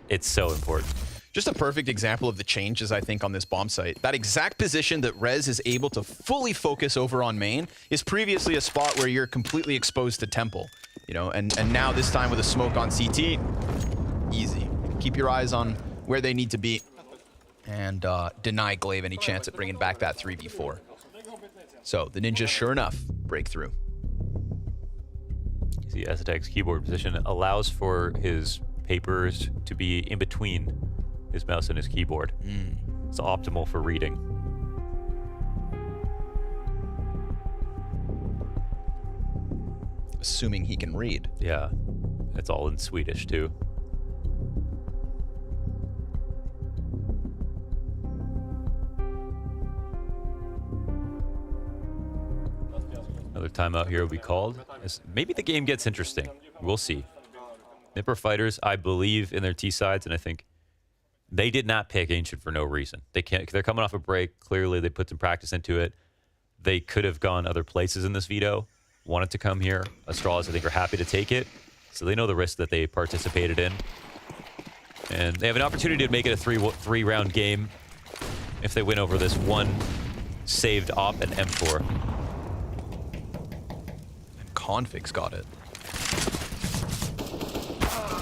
It's so important.
Just a perfect example of the changes, I think, on this bomb site. That exact position that Rez is able to fully focus over on main is previously a spot where you're completely exposed to Temple. And now this time with a smoke on CT, easy. Keep your eyes on where they need to be and deny Glaive any chance at bringing back that 3v4. So the Ninjas, sure enough, break through.
See, at.CEST's keyboard position allows for his papers to be in between his mouse and his keyboard. It's optimal for reading.
Assuming he can read.
Yeah, it's all in Swedish too. Another timeout here will be called. Maybe the game gets interesting. We'll see. Nipper Fighters, I believe in their T sides, and I think they did not pick Ancient for no reason. They're coming off a break. Clearly, they put some practice into it. They could have gone other places in this veto. Wanted to come here. Astralis, I think, are happy to take it. So they know the risk that they participated in. And they have an opportunity to make it a three-round game if they win over this one saved op and M4.
And Config's got it.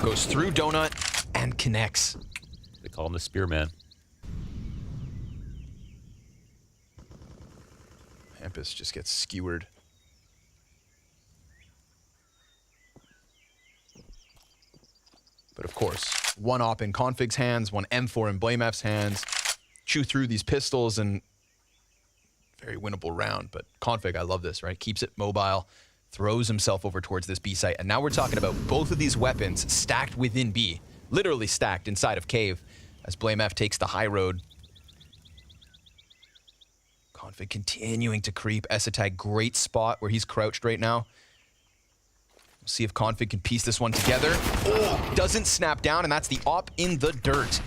Goes through Donut and connects.
They call him the Spearman.
Hampus just gets skewered. But of course, one op in Config's hands, one M4 in BlameF's hands. Chew through these pistols and very winnable round. But Config, I love this, right? Keeps it mobile, throws himself over towards this B site. And now we're talking about both of these weapons stacked within B. Literally stacked inside of Cave as BlameF takes the high road. Config continuing to creep. at.CEST, great spot where he's crouched right now. We'll see if Config can piece this one together. Oh, doesn't snap down, and that's the op in the dirt.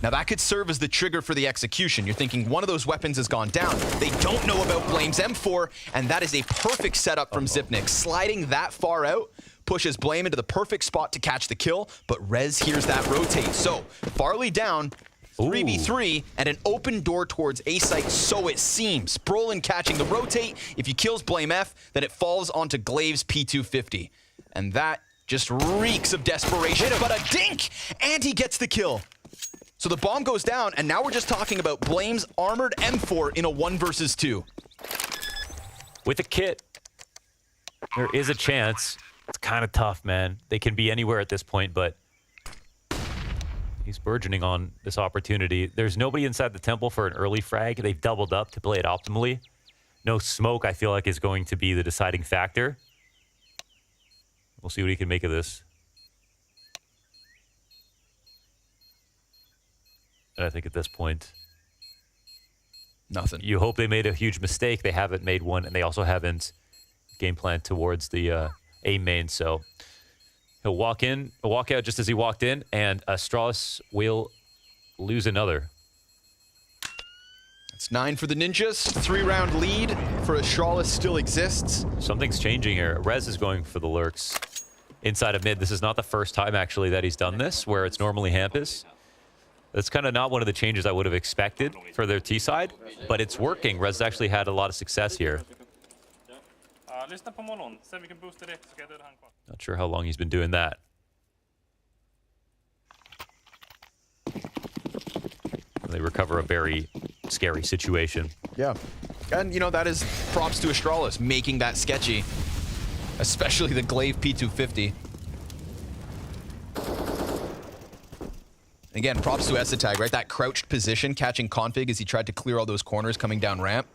Now that could serve as the trigger for the execution. You're thinking one of those weapons has gone down. They don't know about Blame's M4, and that is a perfect setup from Zipnik. Sliding that far out pushes Blame into the perfect spot to catch the kill, but Rez hears that rotate. So, Farley down, 3v3, and an open door towards A site, so it seems. Brolin catching the rotate. If he kills Blame F, then it falls onto Glaive's P250. And that just reeks of desperation, but a dink! And he gets the kill. So the bomb goes down, and now we're just talking about Blame's armored M4 in a 1 versus 2.
With a kit, there is a chance. It's kind of tough, man. They can be anywhere at this point, but he's burgeoning on this opportunity. There's nobody inside the temple for an early frag. They've doubled up to play it optimally. No smoke, I feel like, is going to be the deciding factor. We'll see what he can make of this. And I think at this point,
nothing.
You hope they made a huge mistake. They haven't made one, and they also haven't game planned towards the A main. So he'll walk out just as he walked in, and Astralis will lose another.
It's 9 for the Ninjas. 3-round lead for Astralis still exists.
Something's changing here. Rez is going for the lurks inside of mid. This is not the first time, actually, that he's done this, where it's normally Hampus. That's kind of not one of the changes I would have expected for their T side, but it's working. Rez actually had a lot of success here. Not sure how long he's been doing that. They recover a very scary situation.
Yeah. And, you know, that is props to Astralis making that sketchy, especially the Glaive P250. Again, props to at.CEST, right? That crouched position, catching Config as he tried to clear all those corners coming down ramp.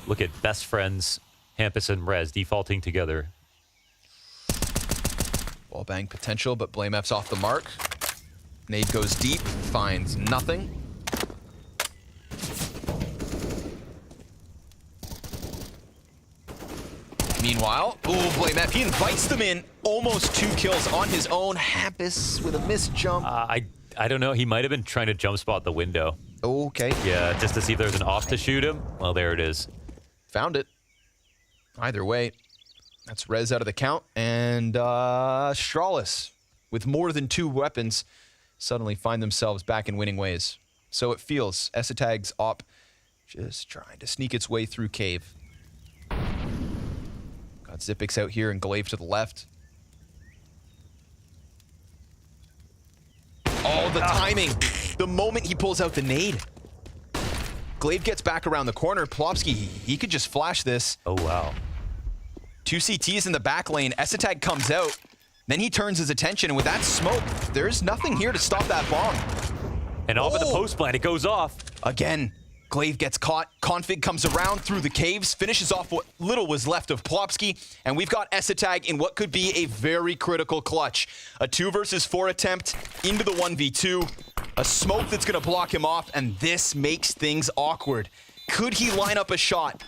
Look at best friends, Hampus and Rez, defaulting together.
Wall bang potential, but Blame F's off the mark. Nade goes deep, finds nothing. Meanwhile, Blame F, he invites them in. Almost 2 kills on his own. Hampus with a missed jump.
I don't know. He might have been trying to jump spot the window.
Okay.
Yeah, just to see if there's an off to shoot him. Well, there it is.
Found it. Either way, that's Rez out of the count. And Astralis, with more than 2 weapons, suddenly find themselves back in winning ways. So it feels. at.CEST's op just trying to sneak its way through Cave. Got Zipix out here and Glaive to the left. Oh, the timing. The moment he pulls out the nade. Glaive gets back around the corner. Plopsky, he could just flash this.
Oh, wow.
2 CTs in the back lane. Esatag comes out. Then he turns his attention, and with that smoke, there's nothing here to stop that bomb.
And off at the post plant, it goes off.
Again, Glaive gets caught. Config comes around through the caves, finishes off what little was left of Plopsky, and we've got Esatag in what could be a very critical clutch. A 2 versus 4 attempt into the 1v2. A smoke that's going to block him off, and this makes things awkward. Could he line up a shot?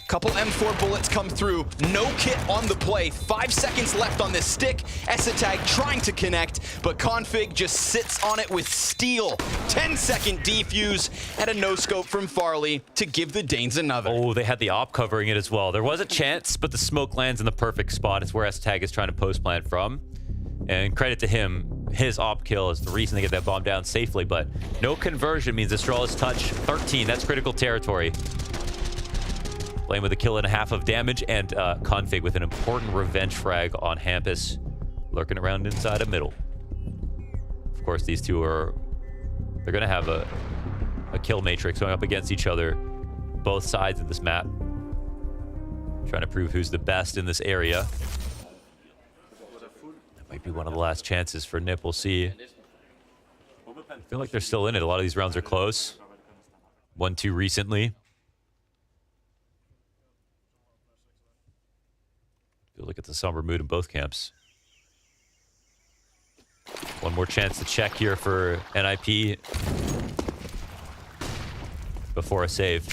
Couple M4 bullets come through. No kit on the play. 5 seconds left on this stick. Esatag trying to connect, but Config just sits on it with steel. 10-second defuse and a no-scope from Farley to give the Danes another.
Oh, they had the op covering it as well. There was a chance, but the smoke lands in the perfect spot. It's where Esatag is trying to post plant from. And credit to him, his op kill is the reason they get that bomb down safely, but no conversion means Astralis touch 13. That's critical territory. Playing with a kill and a half of damage, and Config with an important revenge frag on Hampus, lurking around inside a middle. Of course, these two they're going to have a kill matrix going up against each other, both sides of this map. Trying to prove who's the best in this area. That might be one of the last chances for Nip, we'll see. I feel like they're still in it. A lot of these rounds are close. 1-2 recently. Feel like it's a somber mood in both camps. One more chance to check here for NIP before a save.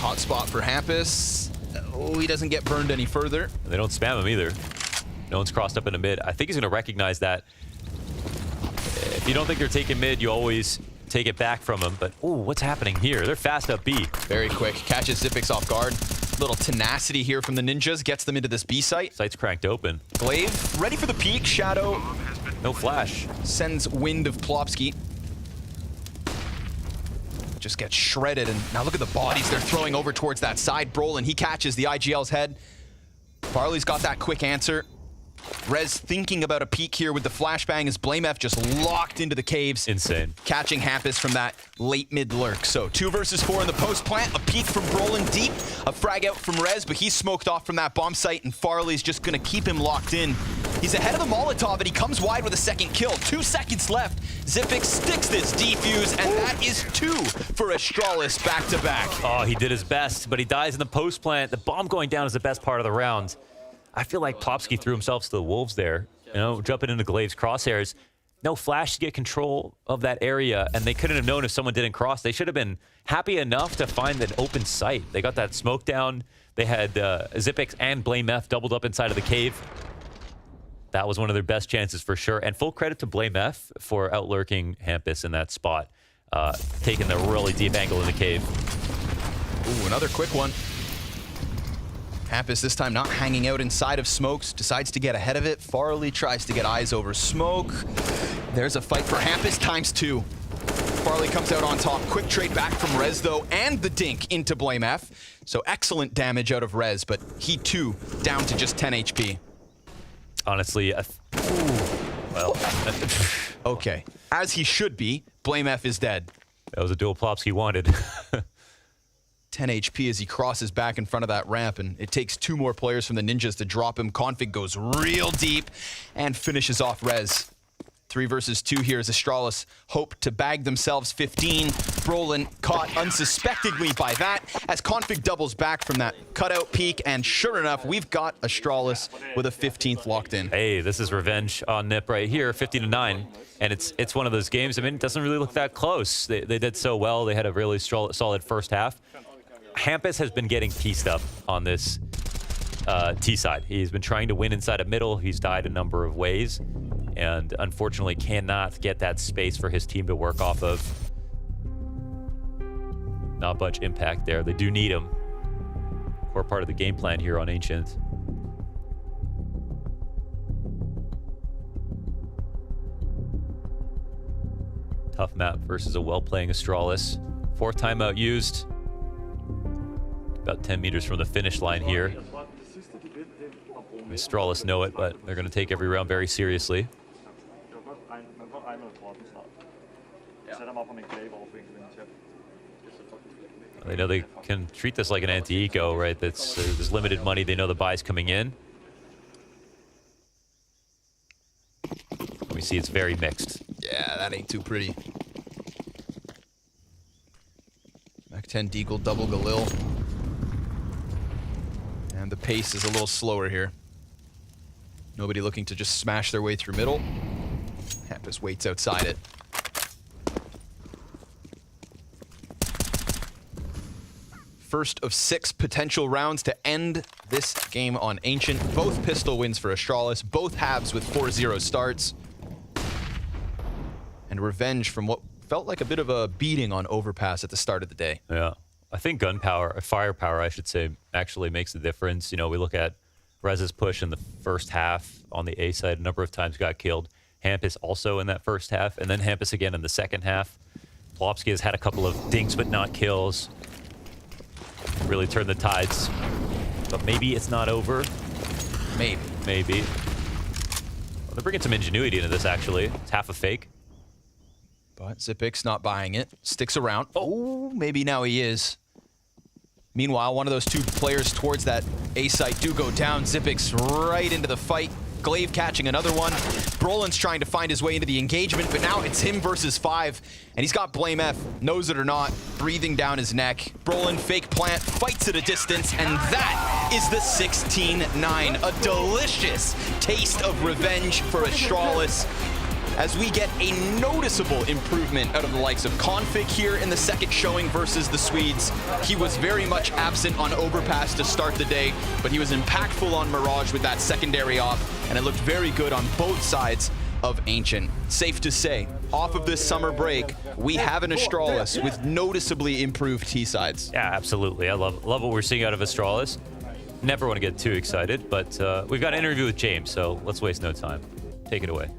Hot spot for Hampus. Oh, he doesn't get burned any further.
And they don't spam him either. No one's crossed up in the mid. I think he's going to recognize that. If you don't think they're taking mid, you always take it back from them. But, oh, what's happening here? They're fast up B.
Very quick. Catches Zipix off guard. Little tenacity here from the Ninjas. Gets them into this B site.
Site's cracked open.
Glaive, ready for the peek. Shadow.
No flash.
Sends wind of Plopsky. Just gets shredded. And now look at the bodies they're throwing over towards that side. Brolin, he catches the IGL's head. Farley's got that quick answer. Rez thinking about a peek here with the flashbang as BlameF just locked into the caves.
Insane.
Catching Hampus from that late mid lurk. So 2 versus 4 in the post plant. A peek from Brolin deep. A frag out from Rez, but he's smoked off from that bomb site, and Farley's just going to keep him locked in. He's ahead of the Molotov, and he comes wide with a second kill. 2 seconds left. Zipix sticks this defuse, and that is 2 for Astralis back to back.
Oh, he did his best, but he dies in the post plant. The bomb going down is the best part of the round. I feel like Plopsky threw himself to the wolves there, you know, jumping into Glaive's crosshairs. No flash to get control of that area, and they couldn't have known if someone didn't cross. They should have been happy enough to find an open site. They got that smoke down. They had Zipix and BlameF doubled up inside of the cave. That was one of their best chances for sure. And full credit to BlameF for outlurking Hampus in that spot, taking the really deep angle in the cave.
Ooh, another quick one. Hampus this time not hanging out inside of smokes, decides to get ahead of it. Farley tries to get eyes over smoke. There's a fight for Hampus ×2. Farley comes out on top. Quick trade back from Rez though, and the dink into BlameF. So excellent damage out of Rez, but he too down to just 10 HP.
Honestly, well,
okay. As he should be, BlameF is dead.
That was a dual Plopsky wanted.
10 HP as he crosses back in front of that ramp, and it takes 2 more players from the Ninjas to drop him. Config goes real deep and finishes off Rez. 3 versus 2 here as Astralis hope to bag themselves 15. Brolin caught unsuspectingly by that as Config doubles back from that cutout peak, and sure enough, we've got Astralis with a 15th locked in.
Hey, this is revenge on Nip right here, 15-9. And it's one of those games, I mean, it doesn't really look that close. They did so well. They had a really solid first half. Hampus has been getting pieced up on this T side. He's been trying to win inside a middle. He's died a number of ways, and unfortunately cannot get that space for his team to work off of. Not much impact there. They do need him. Core part of the game plan here on Ancient. Tough map versus a well-playing Astralis. 4th timeout used. About 10 meters from the finish line here. Astralis know it, but they're going to take every round very seriously. They know they can treat this like an anti-eco, right? There's limited money. They know the buy's coming in. We see it's very mixed.
Yeah, that ain't too pretty. Back 10 Deagle, double Galil. And the pace is a little slower here. Nobody looking to just smash their way through middle. Hampus waits outside it. First of 6 potential rounds to end this game on Ancient. Both pistol wins for Astralis, both halves with 4-0 starts. And revenge from what felt like a bit of a beating on Overpass at the start of the day.
Yeah. I think gunpower, firepower, I should say, actually makes the difference. You know, we look at Rez's push in the first half on the A side, a number of times got killed. Hampus also in that first half, and then Hampus again in the second half. Plopsky has had a couple of dinks but not kills. Really turned the tides. But maybe it's not over.
Maybe.
Maybe. Well, they're bringing some ingenuity into this, actually. It's half a fake.
But Zipix not buying it. Sticks around. Oh, maybe now he is. Meanwhile, one of those 2 players towards that A site do go down. Zipix right into the fight. Glaive catching another one. Brolin's trying to find his way into the engagement, but now it's him versus 5. And he's got Blame F, knows it or not, breathing down his neck. Brolin, fake plant, fights at a distance, and that is the 16-9. A delicious taste of revenge for Astralis, as we get a noticeable improvement out of the likes of Config here in the second showing versus the Swedes. He was very much absent on Overpass to start the day, but he was impactful on Mirage with that secondary off, and it looked very good on both sides of Ancient. Safe to say, off of this summer break, we have an Astralis with noticeably improved T-sides.
Yeah, absolutely. I love what we're seeing out of Astralis. Never want to get too excited, but we've got an interview with James, so let's waste no time. Take it away.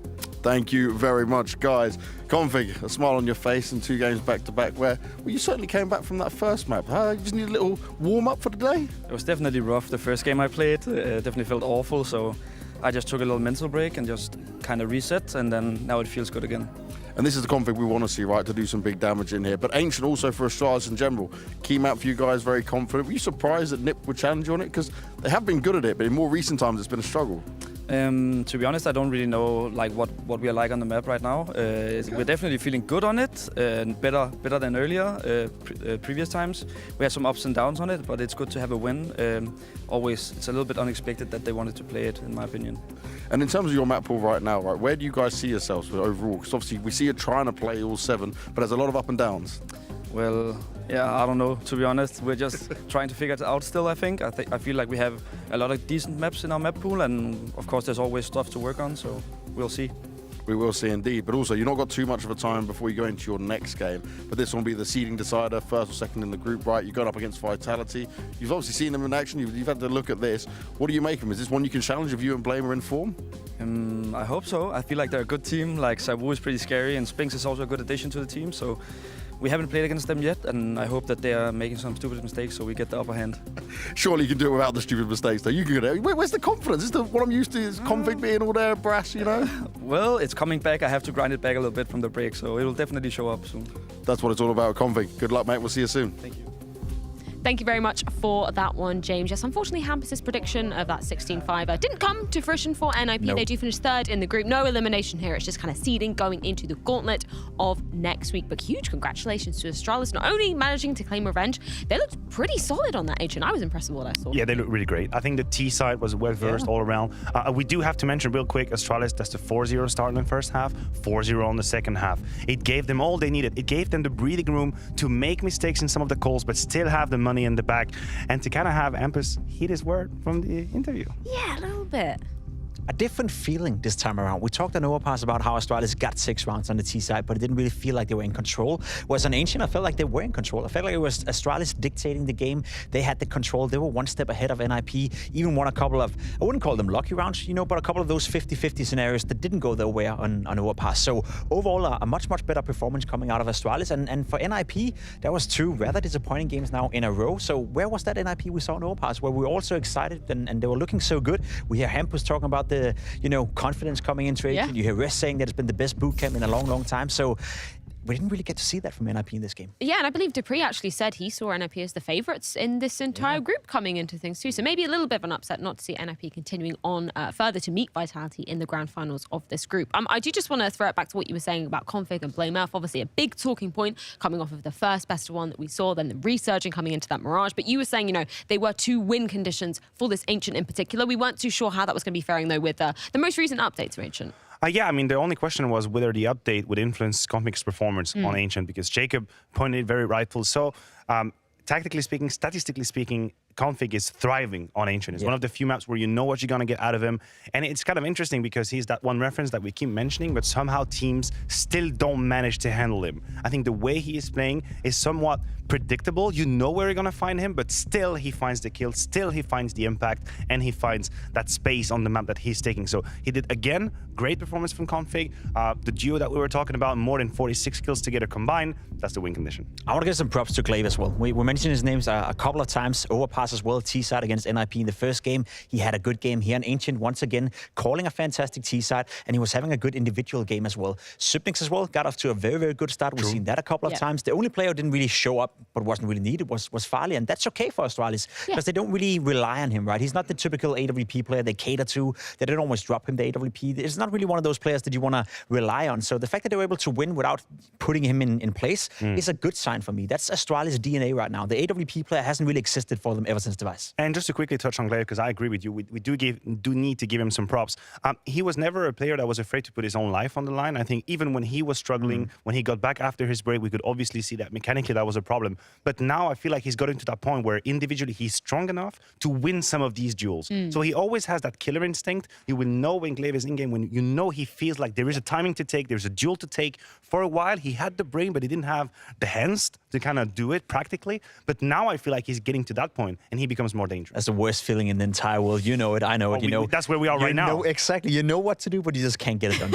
Thank you very much, guys. Config, a smile on your face and 2 games back-to-back where you certainly came back from that first map. You just need a little warm-up for the day?
It was definitely rough the first game I played. Definitely felt awful, so I just took a little mental break and just kind of reset, and then now it feels good again.
And this is the config we want to see, right, to do some big damage in here. But Ancient also for Astralis in general. Key map for you guys, very confident. Were you surprised that NiP would challenge you on it? Because they have been good at it, but in more recent times it's been a struggle.
To be honest, I don't really know like what we are like on the map right now. We're definitely feeling good on it, better than earlier, previous times. We had some ups and downs on it, but it's good to have a win. Always, it's a little bit unexpected that they wanted to play it, in my opinion.
And in terms of your map pool right now, right, where do you guys see yourselves overall? Because obviously we see you trying to play all 7, but there's a lot of up and downs.
Well, yeah, I don't know, to be honest. We're just trying to figure it out still, I think. I feel like we have a lot of decent maps in our map pool, and of course there's always stuff to work on, so we'll see.
We will see indeed, but also you've not got too much of a time before you go into your next game, but this will be the seeding decider, first or second in the group, right? You're going up against Vitality. You've obviously seen them in action, you've had to look at this. What do you make of them? Is this one you can challenge if you and Blame are in form?
I hope so. I feel like they're a good team. Like Sabu is pretty scary, and Spinks is also a good addition to the team, so we haven't played against them yet, and I hope that they are making some stupid mistakes so we get the upper hand.
Surely you can do it without the stupid mistakes, though. You can get it. Where's the confidence? Is what I'm used to is Config being all there brass, you know?
Well, it's coming back. I have to grind it back a little bit from the break, so it will definitely show up soon.
That's what it's all about, Config. Good luck, mate. We'll see you soon.
Thank you.
Thank you very much for that one, James. Yes, unfortunately, Hampus's prediction of that 16-5 didn't come to fruition for NIP.
Nope.
They do finish 3rd in the group. No elimination here. It's just kind of seeding going into the gauntlet of next week. But huge congratulations to Astralis, not only managing to claim revenge, they looked pretty solid on that Ancient. I was impressed with what I saw.
Yeah, they look really great. I think the T side was well-versed all around. We do have to mention real quick, Astralis, that's the 4-0 start in the first half, 4-0 on the second half. It gave them all they needed. It gave them the breathing room to make mistakes in some of the calls, but still have the money in the back. And to kind of have Hampus heed his word from the interview.
Yeah, a little bit.
a different feeling this time around. We talked on Overpass about how Astralis got 6 rounds on the T side, but it didn't really feel like they were in control. Whereas on Ancient, I felt like they were in control. I felt like it was Astralis dictating the game. They had the control. They were one step ahead of NIP. Even won a couple of, I wouldn't call them lucky rounds, you know, but a couple of those 50-50 scenarios that didn't go their way on Overpass. So overall, a much better performance coming out of Astralis. And for NIP, that was 2 rather disappointing games now in a row. So where was that NIP we saw in Overpass, where we were all so excited and they were looking so good? We hear Hampus talking about the, you know, confidence coming into it.
Yeah.
You hear Rest saying that it's been the best boot camp in a long time. So we didn't really get to see that from NIP in this game.
Yeah, and I believe Dupree actually said he saw NIP as the favourites in this entire group coming into things too. So maybe a little bit of an upset not to see NIP continuing on further to meet Vitality in the grand finals of this group. I do just want to throw it back to what you were saying about Config and Blame Earth. Obviously a big talking point coming off of the first best of one that we saw, then the resurging coming into that Mirage. But you were saying, you know, they were 2 win conditions for this Ancient in particular. We weren't too sure how that was going to be faring though with the most recent updates for Ancient.
Yeah, I mean, the only question was whether the update would influence Config's performance on Ancient, because Jacob pointed it very rightful. So, tactically speaking, statistically speaking, Config is thriving on Ancient. It's one of the few maps where you know what you're going to get out of him. And it's kind of interesting because he's that one reference that we keep mentioning, but somehow teams still don't manage to handle him. I think the way he is playing is somewhat predictable. You know where you're going to find him, but still he finds the kill, still he finds the impact, and he finds that space on the map that he's taking. So he did, again, great performance from Config. The duo that we were talking about, more than 46 kills together combined, that's the win condition.
I want to give some props to Glaive as well. We mentioned his names a couple of times. Overpass as well, T-side against NIP in the first game. He had a good game here in Ancient, once again, calling a fantastic T-side, and he was having a good individual game as well. Supnix as well got off to a very good start. We've seen that a couple of times. The only player who didn't really show up, but wasn't really needed, was Farley, and that's okay for Astralis, because they don't really rely on him, right? He's not the typical AWP player they cater to. They don't always drop him the AWP. It's not really one of those players that you want to rely on. So the fact that they were able to win without putting him in place is a good sign for me. That's Astralis' DNA right now. The AWP player hasn't really existed for them ever since Device.
And just to quickly touch on Glaive, because I agree with you, we do need to give him some props. He was never a player that was afraid to put his own life on the line. I think even when he was struggling, when he got back after his break, we could obviously see that mechanically that was a problem. But now I feel like he's gotten to that point where individually he's strong enough to win some of these duels. So he always has that killer instinct. You will know when Glaive is in-game, when you know he feels like there is a timing to take, there's a duel to take. For a while, he had the brain, but he didn't have the hands to kind of do it practically. But now I feel like he's getting to that point, and he becomes more dangerous.
That's the worst feeling in the entire world. You know it, I know it, you know.
That's where we are right now.
Exactly. You know what to do, but you just can't get it done.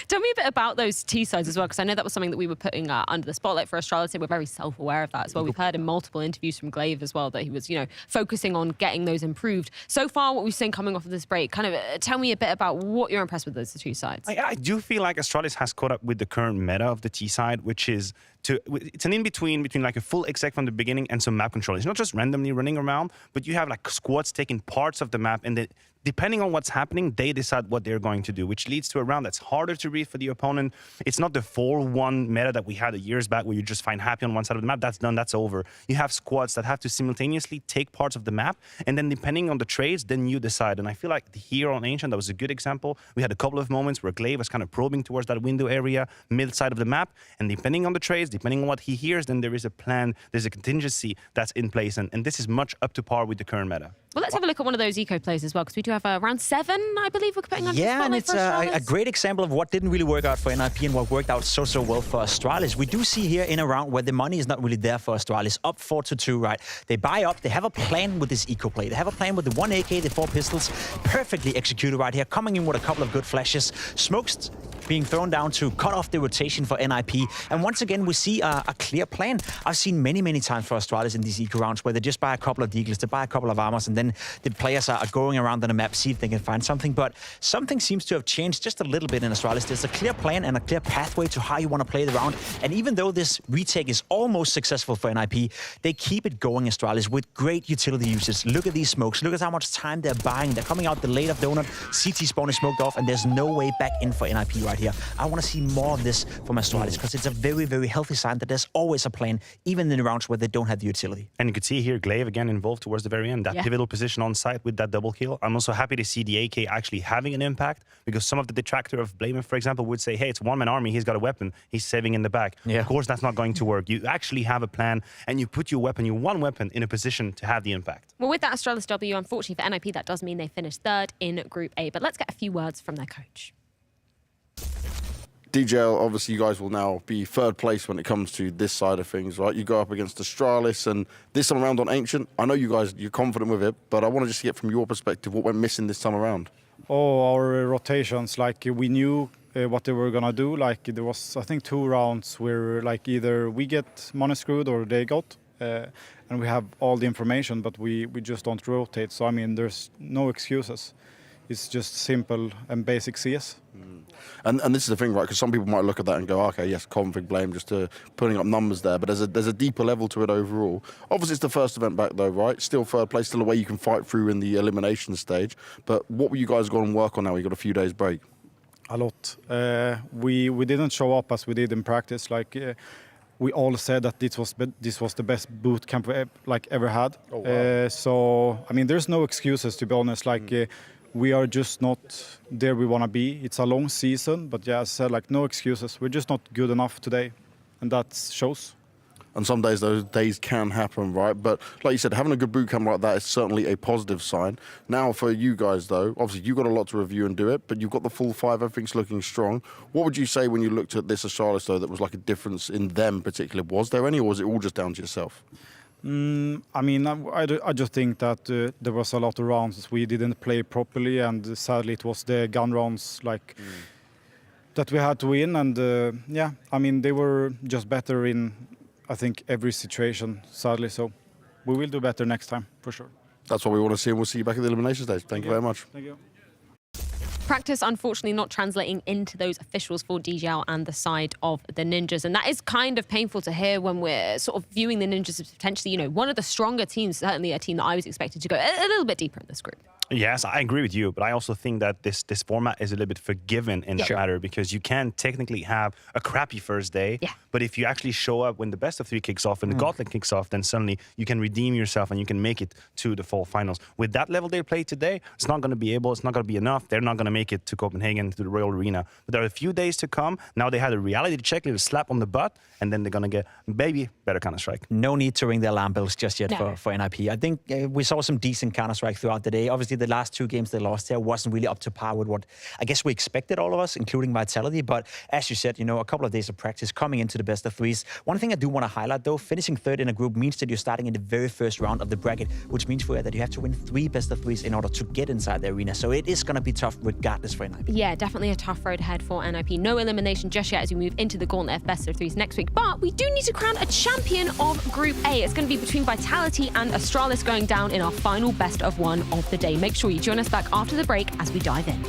Tell me a bit about those T-sides as well, because I know that was something that we were putting under the spotlight for Astralis. We're very self-aware of that as well. We've heard in multiple interviews from Glaive as well that he was, you know, focusing on getting those improved. So far, what we've seen coming off of this break, kind of tell me a bit about what you're impressed with those 2 sides.
I do feel like Astralis has caught up with the current meta of the T side, which is it's an in-between between like a full exec from the beginning and some map control. It's not just randomly running around, but you have like squads taking parts of the map, and depending on what's happening, they decide what they're going to do, which leads to a round that's harder to read for the opponent. It's not the 4-1 meta that we had years back where you just find Happy on one side of the map. That's done, that's over. You have squads that have to simultaneously take parts of the map, and then depending on the trades, then you decide. And I feel like here on Ancient, that was a good example. We had a couple of moments where Glaive was kind of probing towards that window area, mid side of the map, and depending on the trades, depending on what he hears, then there is a plan, there's a contingency that's in place, and this is much up to par with the current meta.
Well, let's have a look at one of those eco plays as well, because we do have round 7, I believe we're putting on.
Yeah, and it's a great example of what didn't really work out for NIP and what worked out so well for Astralis. We do see here in a round where the money is not really there for Astralis, up 4-2, right? They buy up, they have a plan with this eco play. They have a plan with the 1 AK, the 4 pistols, perfectly executed right here, coming in with a couple of good flashes. Smokes being thrown down to cut off the rotation for NIP. And once again, we see a clear plan. I've seen many times for Astralis in these eco rounds where they just buy a couple of deagles, they buy a couple of armors, and then the players are going around on the map, see if they can find something. But something seems to have changed just a little bit in Astralis. There's a clear plan and a clear pathway to how you want to play the round. And even though this retake is almost successful for NIP, they keep it going, Astralis, with great utility usage. Look at these smokes. Look at how much time they're buying. They're coming out the late of donut. CT spawn is smoked off, and there's no way back in for NIP right right here. I want to see more of this from Astralis because it's a very, very healthy sign that there's always a plan, even in the rounds where they don't have the utility.
And you could see here, Glaive again involved towards the very end. That pivotal position on site with that double kill. I'm also happy to see the AK actually having an impact, because some of the detractor of Blamer, for example, would say, hey, it's one-man army, he's got a weapon, he's saving in the back.
Yeah.
Of course, that's not going to work. You actually have a plan, and you put your weapon, your one weapon, in a position to have the impact.
Well, with that Astralis W, unfortunately for NIP, that does mean they finished third in Group A. But let's get a few words from their coach.
DJL, obviously you guys will now be third place when it comes to this side of things, right? You go up against Astralis, and this time around on Ancient, I know you guys, you're confident with it, but I want to just get from your perspective what went missing this time around.
Oh, our rotations, like we knew what they were gonna do. Like there was, I think, 2 rounds where like either we get money screwed or they got, and we have all the information, but we just don't rotate. So I mean, there's no excuses. It's just simple and basic CS.
And this is the thing, right? Because some people might look at that and go, okay, yes, config blame, just putting up numbers there. But there's a deeper level to it overall. Obviously, it's the first event back, though, right? Still third place, still a way you can fight through in the elimination stage. But what were you guys going to work on now? You got a few days break.
A lot. We didn't show up as we did in practice. Like we all said that this was the best boot camp we ever had.
Oh, wow.
So I mean, there's no excuses, to be honest. Like. We are just not there we want to be. It's a long season, but yeah, as I said, like no excuses. We're just not good enough today, and that shows.
And some days those days can happen, right? But like you said, having a good boot camp like that is certainly a positive sign. Now for you guys, though, obviously you've got a lot to review and do it, but you've got the full 5, everything's looking strong. What would you say when you looked at this Astralis, though, that was like a difference in them particularly? Was there any, or was it all just down to yourself?
I mean, I just think that there was a lot of rounds we didn't play properly, and sadly it was the gun rounds that we had to win. And yeah, I mean, they were just better in, I think, every situation, sadly. So we will do better next time, for sure.
That's what we want to see, and we'll see you back at the elimination stage. Thank you very much.
Thank you.
Practice, unfortunately, not translating into those officials for DJL and the side of the Ninjas. And that is kind of painful to hear when we're sort of viewing the Ninjas as potentially, you know, one of the stronger teams, certainly a team that I was expected to go a little bit deeper in this group.
Yes, I agree with you, but I also think that this format is a little bit forgiven in that matter, because you can technically have a crappy first day, but if you actually show up when the best of 3 kicks off and the Gauntlet kicks off, then suddenly you can redeem yourself and you can make it to the fall finals. With that level they played today, it's not going to be enough. They're not going to make it to Copenhagen, to the Royal Arena. But there are a few days to come. Now they had a reality check, a little slap on the butt, and then they're going to get maybe better Counter-Strike.
No need to ring the alarm bells just yet for NIP. I think we saw some decent Counter-Strike throughout the day. Obviously, the last 2 games they lost there wasn't really up to par with what I guess we expected, all of us, including Vitality. But as you said, you know, a couple of days of practice coming into the best of 3s. One thing I do want to highlight, though, finishing third in a group means that you're starting in the very first round of the bracket, which means for you that you have to win 3 best of 3s in order to get inside the arena. So it is going to be tough regardless for NIP.
Yeah, definitely a tough road ahead for NIP. No elimination just yet as we move into the Gauntlet best of 3s next week. But we do need to crown a champion of Group A. It's going to be between Vitality and Astralis going down in our final best of 1 of the day. Make sure you join us back after the break as we dive in.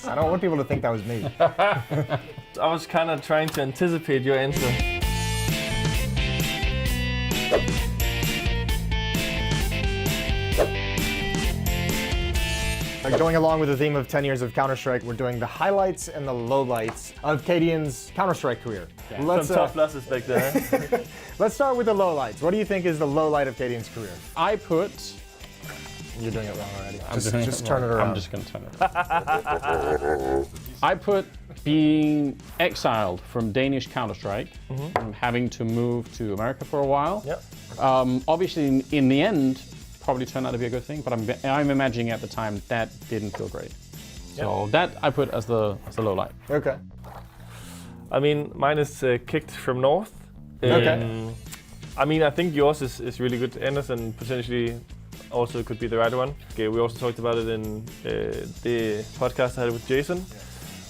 I don't want people to think that was me.
I was kind of trying to anticipate your answer.
Going along with the theme of 10 years of Counter-Strike, we're doing the highlights and the lowlights of Cadian's Counter-Strike career.
Yeah. Some tough losses back there.
Let's start with the lowlights. What do you think is the lowlight of Cadian's career?
I put...
You're doing it wrong already.
Just
turn it around.
I'm just going to turn it around. I put being exiled from Danish Counter-Strike, and having to move to America for a while.
Yep.
Obviously, in the end, probably turned out to be a good thing, but I'm imagining at the time that didn't feel great. So that I put as the low light.
Okay.
I mean, mine is kicked from North.
Okay.
I mean, I think yours is really good, Anderson, potentially also could be the right one. Okay, we also talked about it in the podcast I had with Jason,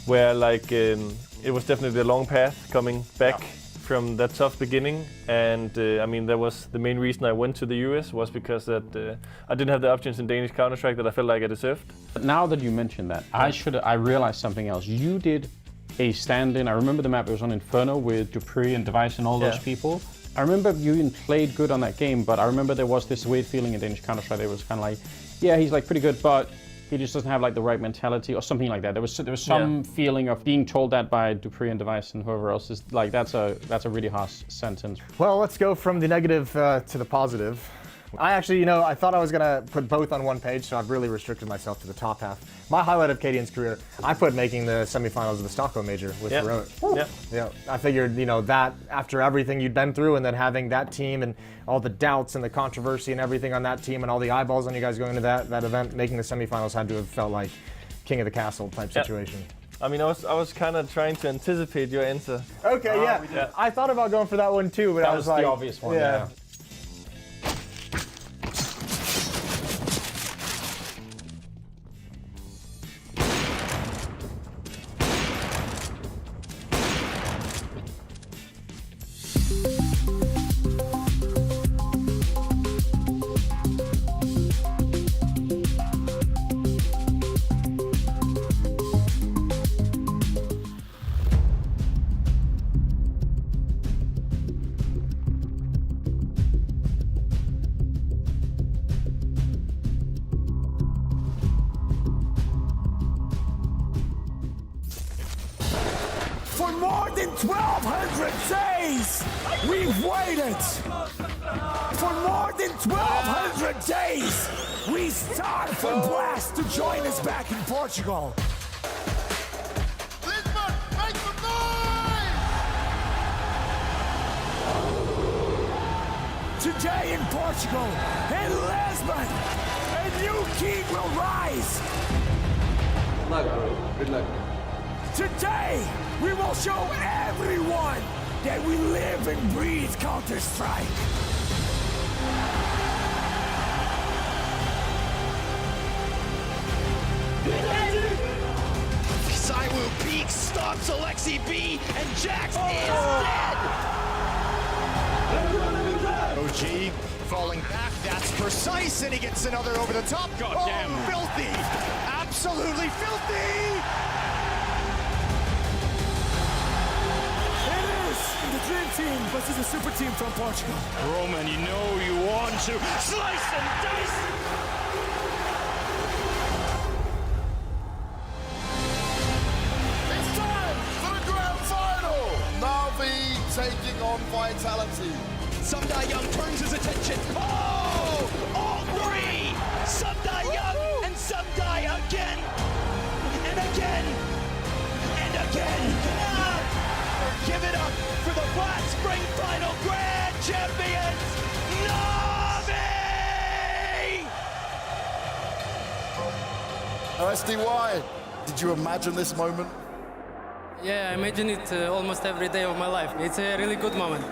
where like it was definitely a long path coming back
from that tough beginning, and I mean that was the main reason I went to the US, was because that I didn't have the options in Danish Counter-Strike that I felt like I deserved.
But now that you mentioned that, I realized something else. You did a stand-in. I remember the map. It was on Inferno with Dupree and Device and all those people. I remember you even played good on that game, but I remember there was this weird feeling in Danish Counter-Strike. It was kind of like, yeah, he's like pretty good, but he just doesn't have like the right mentality or something like that. There was some feeling of being told that by Dupree and Device and whoever else. Is like that's a really harsh sentence.
Well, let's go from the negative to the positive. I actually, I thought I was gonna put both on one page, so I've really restricted myself to the top half. My highlight of Cadian's career, I put making the semifinals of the Stockholm Major with Heroic. Yeah. I figured, that after everything you'd been through, and then having that team and all the doubts and the controversy and everything on that team and all the eyeballs on you guys going to that event, making the semifinals had to have felt like king of the castle type situation.
I mean, I was kind of trying to anticipate your answer.
Okay, yeah. I thought about going for that one too, but
That
I was like,
the obvious one. Yeah.
For more than 1,200 days, we've waited. For more than 1,200 days, we starved for Blast to join us back in Portugal. Lisbon, make some noise! Today in Portugal, in Lisbon, a new king will rise.
Good luck, bro. Good luck.
Today, we will show everyone that we live and breathe Counter-Strike.
Saiwu peeks, stops Alexi B, and Jax is dead!
OG falling back, that's precise, and he gets another over the top.
Goddamn.
Oh, filthy! Absolutely filthy!
The dream team versus the super team from Portugal.
Roman, you know you want to slice and dice!
It's time for the grand final! Na'Vi taking on Vitality.
Sumda Young turns his attention. Oh! All three! Sumda Young and Sumda again! And again! And again! Give it up for the Black Spring Final Grand Champions, Na'Vi!
SDY, did you imagine this moment?
Yeah, I imagine it almost every day of my life. It's a really good moment.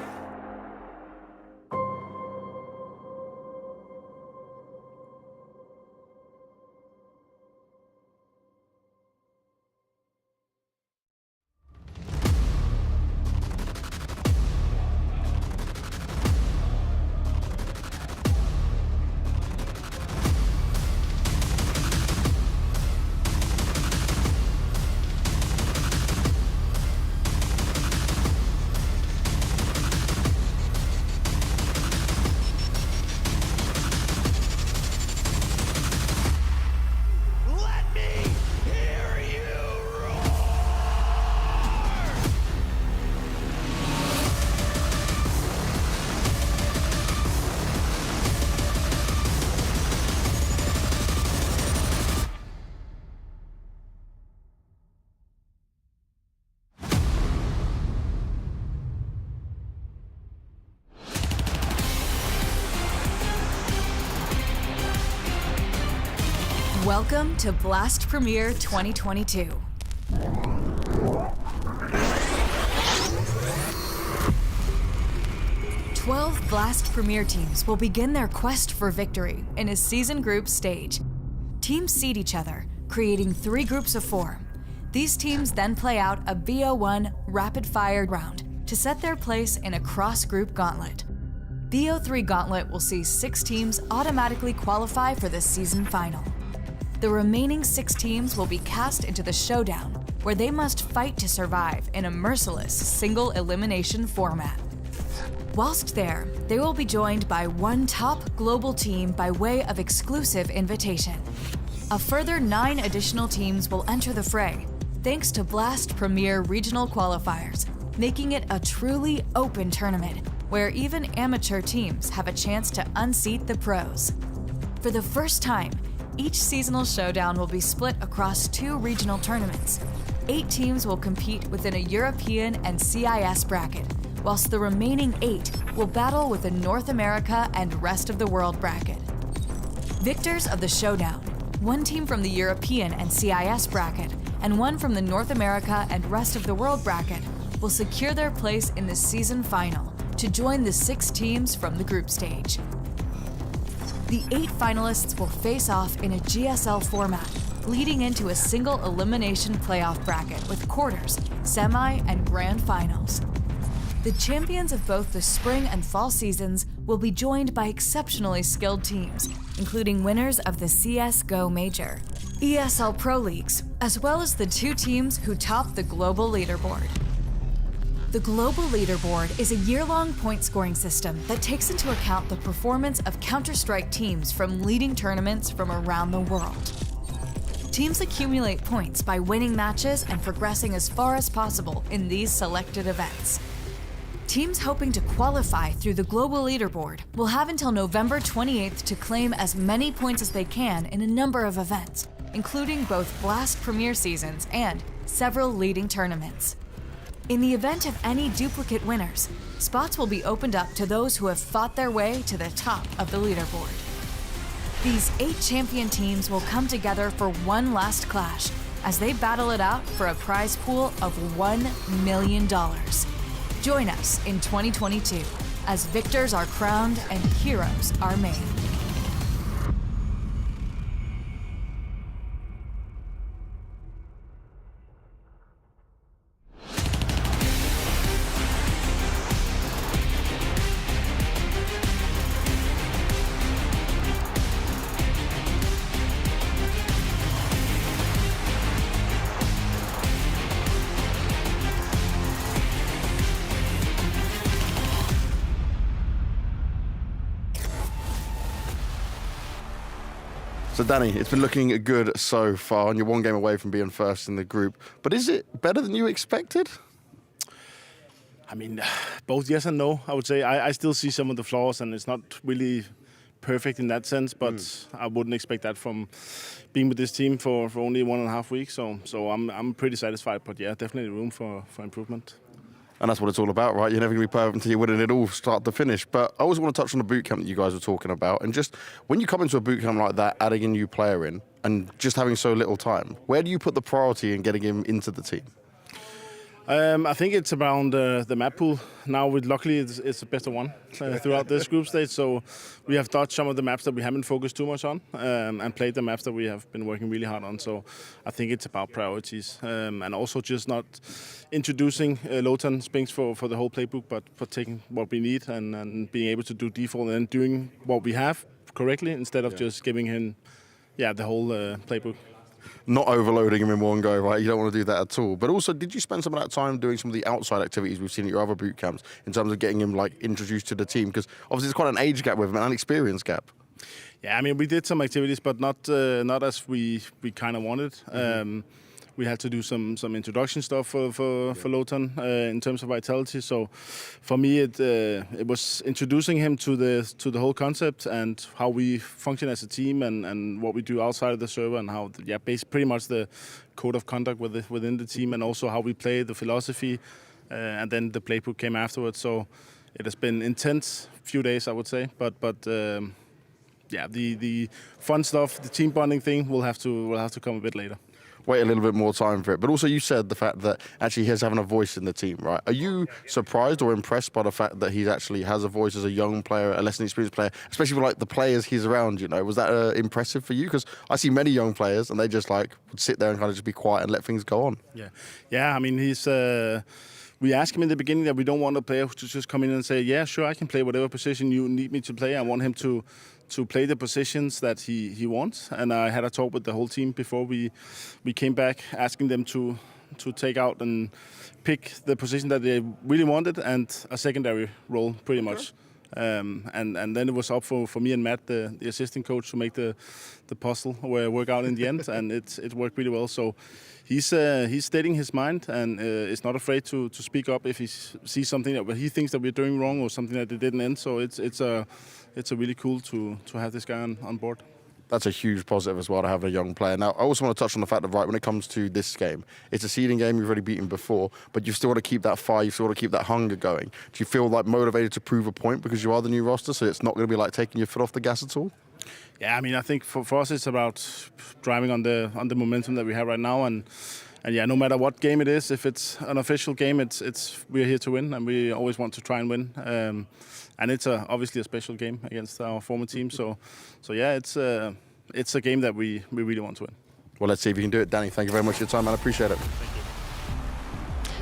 Welcome to Blast Premier 2022. Twelve Blast Premier teams will begin their quest for victory in a season group stage. Teams seed each other, creating 3 groups of 4. These teams then play out a BO1 rapid-fire round to set their place in a cross-group gauntlet. The O3 Gauntlet will see 6 teams automatically qualify for the season final. The remaining 6 teams will be cast into the showdown, where they must fight to survive in a merciless single elimination format. Whilst there, they will be joined by one top global team by way of exclusive invitation. A further 9 additional teams will enter the fray, thanks to Blast Premier Regional Qualifiers, making it a truly open tournament, where even amateur teams have a chance to unseat the pros. For the first time, each seasonal showdown will be split across 2 regional tournaments. 8 teams will compete within a European and CIS bracket, whilst the remaining 8 will battle with a North America and rest of the world bracket. Victors of the showdown, 1 team from the European and CIS bracket, and 1 from the North America and rest of the world bracket, will secure their place in the season final to join the 6 teams from the group stage. The 8 finalists will face off in a GSL format, leading into a single elimination playoff bracket with quarters, semi, and grand finals. The champions of both the spring and fall seasons will be joined by exceptionally skilled teams, including winners of the CSGO Major, ESL Pro Leagues, as well as the 2 teams who top the global leaderboard. The global leaderboard is a year-long point-scoring system that takes into account the performance of Counter-Strike teams from leading tournaments from around the world. Teams accumulate points by winning matches and progressing as far as possible in these selected events. Teams hoping to qualify through the global leaderboard will have until November 28th to claim as many points as they can in a number of events, including both Blast Premier seasons and several leading tournaments. In the event of any duplicate winners, spots will be opened up to those who have fought their way to the top of the leaderboard. These 8 champion teams will come together for one last clash as they battle it out for a prize pool of $1 million. Join us in 2022 as victors are crowned and heroes are made.
So Danny, it's been looking good so far, and you're 1 game away from being first in the group. But is it better than you expected?
I mean, both yes and no, I would say. I still see some of the flaws, and it's not really perfect in that sense, but I wouldn't expect that from being with this team for only 1.5 weeks. So I'm pretty satisfied, but yeah, definitely room for improvement.
And that's what it's all about, right? You're never going to be perfect until you're winning it all, start to finish. But I also want to touch on the boot camp that you guys were talking about. And just when you come into a boot camp like that, adding a new player in, and just having so little time, where do you put the priority in getting him into the team?
I think it's around the map pool. Now, luckily, it's the best of one throughout this group stage. So we have dodged some of the maps that we haven't focused too much on and played the maps that we have been working really hard on. So I think it's about priorities and also just not introducing Lotan Spinks for the whole playbook, but for taking what we need and being able to do default and then doing what we have correctly instead of just giving him the whole playbook.
Not overloading him in one go, right? You don't want to do that at all. But also, did you spend some of that time doing some of the outside activities we've seen at your other boot camps in terms of getting him introduced to the team? Because obviously there's quite an age gap with him and an experience gap.
Yeah, I mean, we did some activities, but not as we kind of wanted. We had to do some introduction stuff for Lotan in terms of vitality. So for me, it was introducing him to the whole concept and how we function as a team and what we do outside of the server and how pretty much the code of conduct within the team and also how we play, the philosophy, and then the playbook came afterwards. So it has been intense few days, I would say, but the fun stuff, the team bonding thing, will have to come a bit later.
Wait a little bit more time for it. But also you said the fact that actually he's having a voice in the team, right? Are you surprised or impressed by the fact that he actually has a voice as a young player, a less experienced player, especially with the players he's around, Was that impressive for you? Because I see many young players and they just would sit there and kind of just be quiet and let things go on.
Yeah, I mean, he's... we asked him in the beginning that we don't want a player to just come in and say, yeah, sure, I can play whatever position you need me to play. I want him to play the positions that he wants. And I had a talk with the whole team before we came back, asking them to take out and pick the position that they really wanted and a secondary role, pretty much. And then it was up for me and Matt, the assistant coach, to make the puzzle work out in the end, and it worked really well. So he's stating his mind and is not afraid to speak up if he sees something that he thinks that we're doing wrong or something that it didn't end. So it's a really cool to have this guy on board.
That's a huge positive as well to have a young player. Now, I also want to touch on the fact that, right, when it comes to this game, it's a seeding game, you've already beaten before, but you still want to keep that fire, you still want to keep that hunger going. Do you feel like motivated to prove a point because you are the new roster, so it's not going to be like taking your foot off the gas at all?
Yeah, I mean, I think for us it's about driving on the momentum that we have right now, and yeah, no matter what game it is, if it's an official game, it's we're here to win, and we always want to try and win. And it's obviously a special game against our former team. So yeah, it's a game that we really want to win.
Well, let's see if you can do it. Danny, thank you very much for your time, man. I appreciate it.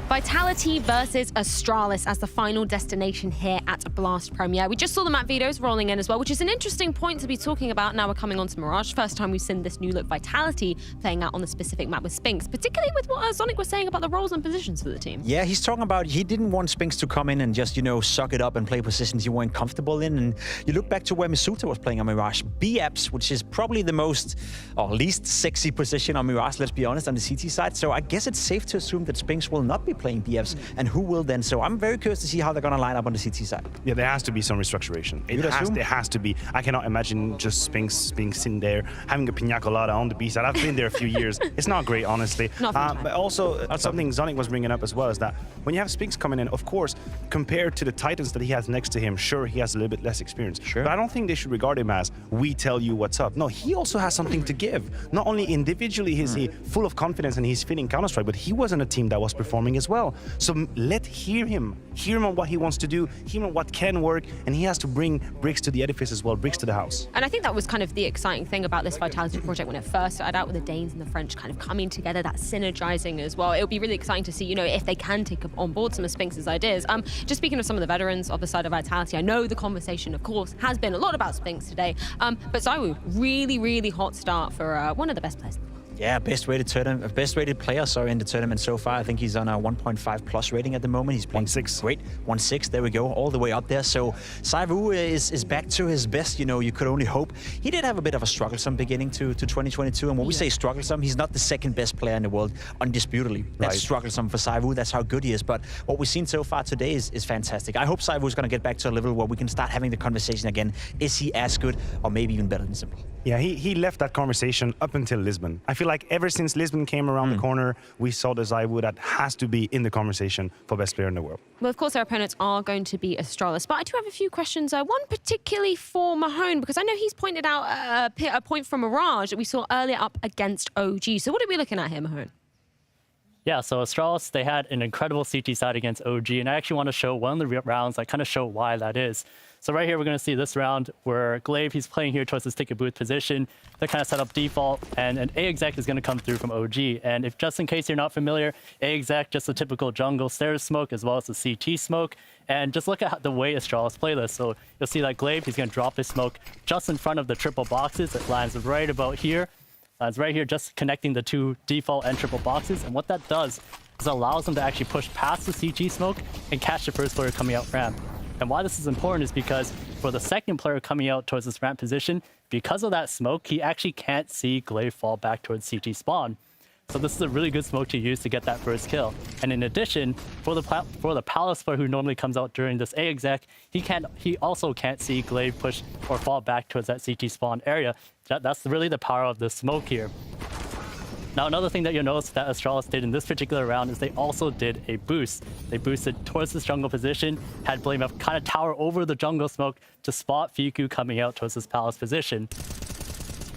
Vitality versus Astralis as the final destination here at Blast Premier. We just saw the map videos rolling in as well, which is an interesting point to be talking about. Now we're coming on to Mirage. First time we've seen this new look Vitality playing out on the specific map with Spinks, particularly with what Zonic was saying about the roles and positions for the team.
Yeah, he's talking about he didn't want Spinks to come in and just, suck it up and play positions he weren't comfortable in. And you look back to where Misuta was playing on Mirage. B-Apps, which is probably the most, or least sexy position on Mirage, let's be honest, on the CT side. So I guess it's safe to assume that Spinks will not be playing BFs, and who will then? So I'm very curious to see how they're going to line up on the CT side.
Yeah, there has to be some restructuration. There has to be. I cannot imagine just Spinks being sitting there, having a pina colada on the B side. I've been there a few years. It's not great, honestly. But also, something Zonic was bringing up as well is that when you have Spinks coming in, of course, compared to the Titans that he has next to him, sure, he has a little bit less experience.
Sure.
But I don't think they should regard him as, we tell you what's up. No, he also has something to give. Not only individually is he full of confidence and he's fitting Counter-Strike, but he was in a team that was performing as well. So hear him on what he wants to do, hear him on what can work, and he has to bring bricks to the edifice as well, bricks to the house.
And I think that was kind of the exciting thing about this Vitality project when it first started out, with the Danes and the French kind of coming together, that synergizing as well. It'll be really exciting to see, if they can take on board some of Spinks' ideas. Just speaking of some of the veterans of the side of Vitality, I know the conversation, of course, has been a lot about Spinks today, but ZywOo, really, really hot start for one of the best players.
Yeah, best rated player in the tournament so far. I think he's on a 1.5 plus rating at the moment. He's playing
1.6.
Great, 1.6. There we go, all the way up there. So ZywOo is back to his best. You could only hope. He did have a bit of a strugglesome beginning to 2022. And when we say strugglesome, he's not the second best player in the world, undisputably. That's strugglesome for ZywOo. That's how good he is. But what we've seen so far today is fantastic. I hope ZywOo is going to get back to a level where we can start having the conversation again. Is he as good or maybe even better than Simple?
Yeah, he left that conversation up until Lisbon. I feel like ever since Lisbon came around the corner, we saw the ZywOo that has to be in the conversation for best player in the world.
Well, of course, our opponents are going to be Astralis, but I do have a few questions. One particularly for Mahone, because I know he's pointed out a point from Mirage that we saw earlier up against OG. So what are we looking at here, Mahone?
Yeah, so Astralis, they had an incredible CT side against OG, and I actually want to show one of the rounds that kind of show why that is. So right here, we're going to see this round where Glaive, he's playing here towards his ticket booth position. They kind of set up default, and an A-Exec is going to come through from OG. And if just in case you're not familiar, A-Exec, just a typical jungle stairs smoke as well as the CT smoke. And just look at the way Astralis play this. So you'll see that Glaive, he's going to drop his smoke just in front of the triple boxes. It lands right about here. It's right here, just connecting the two default and triple boxes. And what that does is allows them to actually push past the CT smoke and catch the first player coming out ramp. And why this is important is because for the second player coming out towards this ramp position, because of that smoke, he actually can't see Glaive fall back towards CT spawn. So this is a really good smoke to use to get that first kill. And in addition, for the Palace player who normally comes out during this A-Exec, he also can't see Glaive push or fall back towards that CT spawn area. That's really the power of the smoke here. Now, another thing that you'll notice that Astralis did in this particular round is they also did a boost. They boosted towards this jungle position, had Blame F kind of tower over the jungle smoke to spot Fiku coming out towards this Palace position.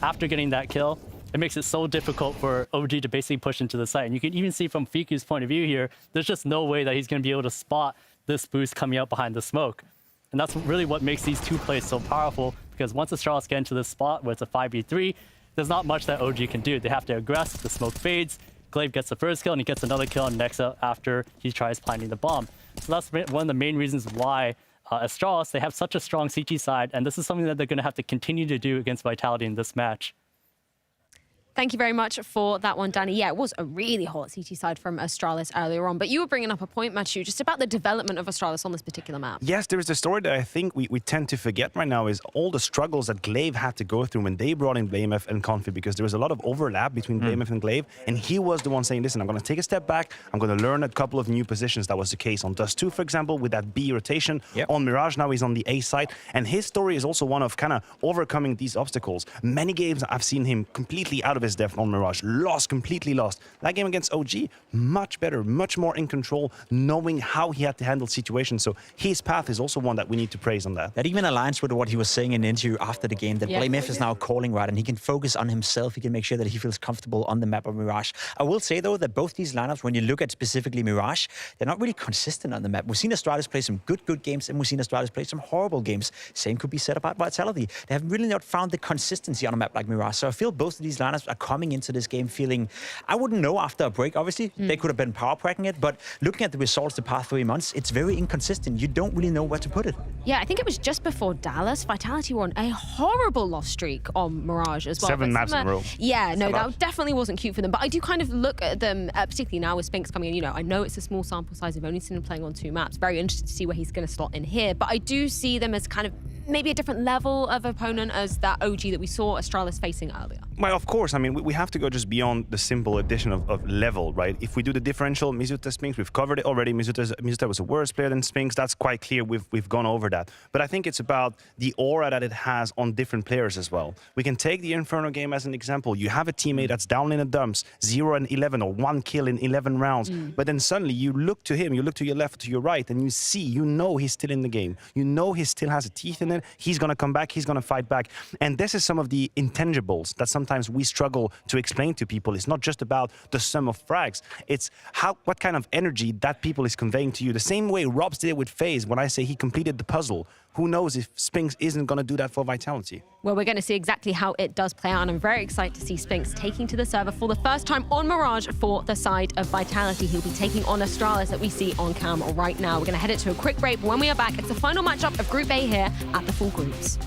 After getting that kill, it makes it so difficult for OG to basically push into the site. And you can even see from Fiku's point of view here, there's just no way that he's going to be able to spot this boost coming out behind the smoke. And that's really what makes these two plays so powerful, because once Astralis get into this spot where it's a 5v3, there's not much that OG can do. They have to aggress, the smoke fades, Glaive gets the first kill and he gets another kill on Nexa after he tries planting the bomb. So that's one of the main reasons why Astralis, they have such a strong CT side, and this is something that they're going to have to continue to do against Vitality in this match.
Thank you very much for that one, Danny. Yeah, it was a really hot CT side from Astralis earlier on, but you were bringing up a point, Matthew, just about the development of Astralis on this particular map.
Yes, there is a story that I think we tend to forget right now is all the struggles that Glaive had to go through when they brought in BlameF and Config, because there was a lot of overlap between BlameF and Glaive, and he was the one saying, listen, I'm going to take a step back, I'm going to learn a couple of new positions. That was the case on Dust 2, for example, with that B rotation. On Mirage, now he's on the A side, and his story is also one of kind of overcoming these obstacles. Many games I've seen him completely out of his depth on Mirage. Completely lost. That game against OG, much better, much more in control, knowing how he had to handle situations. So his path is also one that we need to praise on that.
That even aligns with what he was saying in the interview after the game, that BlameF is now calling right, and he can focus on himself. He can make sure that he feels comfortable on the map of Mirage. I will say, though, that both these lineups, when you look at specifically Mirage, they're not really consistent on the map. We've seen Astralis play some good games, and we've seen Astralis play some horrible games. Same could be said about Vitality. They have really not found the consistency on a map like Mirage. So I feel both of these lineups are coming into this game feeling, I wouldn't know after a break, obviously. They could have been power pracking it, but looking at the results the past 3 months, it's very inconsistent. You don't really know where to put it.
Yeah, I think it was just before Dallas, Vitality were on a horrible loss streak on Mirage as well.
7 maps in a row.
Yeah, no, that definitely wasn't cute for them. But I do kind of look at them, particularly now with Spinks coming in. You know, I know it's a small sample size. We've only seen him playing on 2 maps. Very interested to see where he's going to slot in here. But I do see them as kind of maybe a different level of opponent as that OG that we saw Astralis facing earlier.
Well, of course. I mean, we have to go just beyond the simple addition of level, right? If we do the differential, Mizuta, Spinks, we've covered it already. Mizuta was a worse player than Spinks. That's quite clear. We've gone over that. But I think it's about the aura that it has on different players as well. We can take the Inferno game as an example. You have a teammate that's down in the dumps, 0 and 11 or 1 kill in 11 rounds. But then suddenly you look to him, you look to your left, to your right, and you know he's still in the game. You know he still has a teeth in it. He's going to come back. He's going to fight back. And this is some of the intangibles that sometimes we struggle to explain to people. It's not just about the sum of frags. It's what kind of energy that people is conveying to you. The same way Robs did it with FaZe when I say he completed the puzzle. Who knows if Spinks isn't going to do that for Vitality?
Well, we're going to see exactly how it does play out, and I'm very excited to see Spinks taking to the server for the first time on Mirage for the side of Vitality. He'll be taking on Astralis that we see on cam right now. We're going to head it to a quick break, but when we are back, it's the final matchup of Group A here at the Full Groups.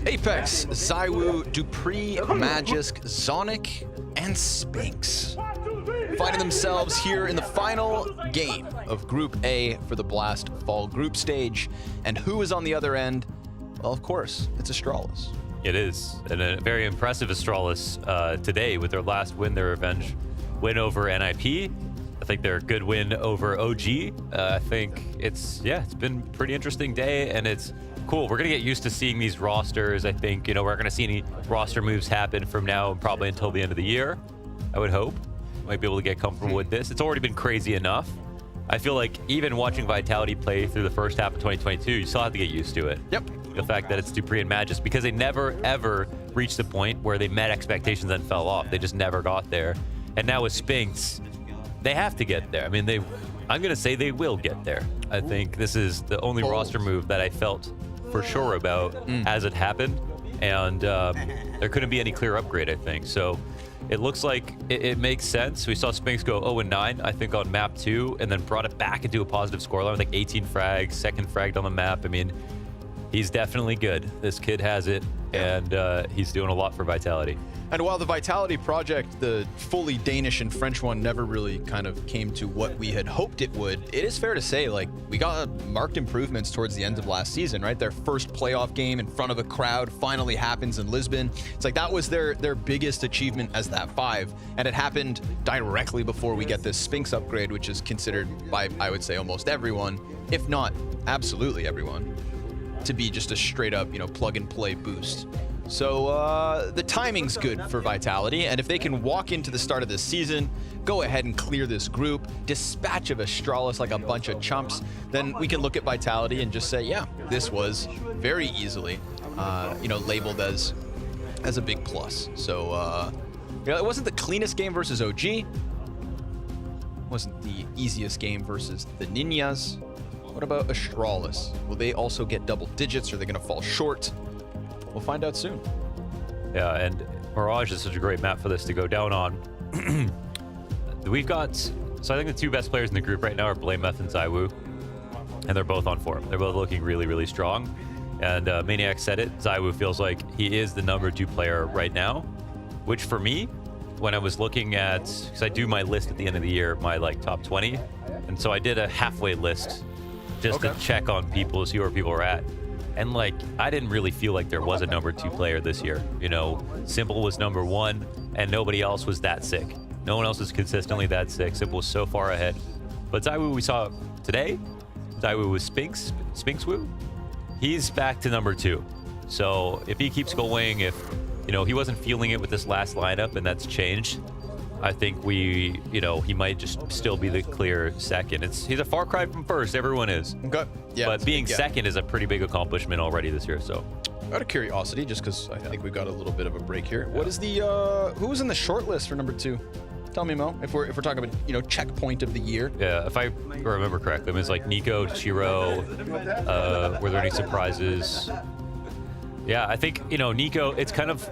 Apex, ZywOo, Dupree, Magisk, Zonic, and Spinks finding themselves here in the final game of Group A for the Blast Fall Group Stage. And who is on the other end? Well, of course, it's Astralis.
It is, and a very impressive Astralis today with their last win, their revenge win over NIP. I think their good win over OG. I think it's been a pretty interesting day, and it's cool. We're gonna get used to seeing these rosters. I think, we're gonna see any roster moves happen from now probably until the end of the year. I would hope. Might be able to get comfortable with this. It's already been crazy enough. I feel like even watching Vitality play through the first half of 2022, you still have to get used to it.
Yep.
The fact that it's Dupree and Magisk, because they never ever reached the point where they met expectations and fell off. They just never got there. And now with Spinks, they have to get there. I mean, I'm gonna say they will get there. I think this is the only roster move that I felt for sure about as it happened, and there couldn't be any clear upgrade, I think. So it looks like it makes sense. We saw Spinks go 0-9, I think, on map 2, and then brought it back into a positive scoreline with like 18 frags, second fragged on the map. I mean, he's definitely good. This kid has it, and he's doing a lot for Vitality.
And while the Vitality project, the fully Danish and French one, never really kind of came to what we had hoped it would, it is fair to say, like, we got marked improvements towards the end of last season, right? Their first playoff game in front of a crowd finally happens in Lisbon. It's like that was their biggest achievement as that 5, and it happened directly before we get this Spinks upgrade, which is considered by, I would say, almost everyone, if not absolutely everyone, to be just a straight up, plug and play boost. So the timing's good for Vitality, and if they can walk into the start of this season, go ahead and clear this group, dispatch of Astralis like a bunch of chumps, then we can look at Vitality and just say, yeah, this was very easily, labeled as a big plus. So it wasn't the cleanest game versus OG, it wasn't the easiest game versus the Ninjas. What about Astralis? Will they also get double digits? Or are they going to fall short? We'll find out soon.
Yeah, and Mirage is such a great map for this to go down on. We've got, so I think the two best players in the group right now are Blameth and ZywOo, and they're both on form. They're both looking really, really strong. And Maniac said it, ZywOo feels like he is the number 2 player right now, which for me, when I was looking at, because I do my list at the end of the year, my top 20, and so I did a halfway list just to check on people, see where people are at. And I didn't really feel like there was a number 2 player this year. Simple was number 1, and nobody else was that sick. No one else was consistently that sick. Simple was so far ahead. But ZywOo we saw today, ZywOo was Spinkswoo. He's back to number 2. So if he keeps going, if he wasn't feeling it with this last lineup, and that's changed, I think he might just still be the clear second. He's a far cry from first, everyone is.
Okay. Yeah,
but being second is a pretty big accomplishment already this year, so.
Out of curiosity, just because I think we got a little bit of a break here, what is the, who was in the short list for number 2? Tell me, Mo, if we're talking about, checkpoint of the year.
Yeah, if I remember correctly, it was Nico, Chiro, were there any surprises? Yeah, I think, Nico, it's kind of,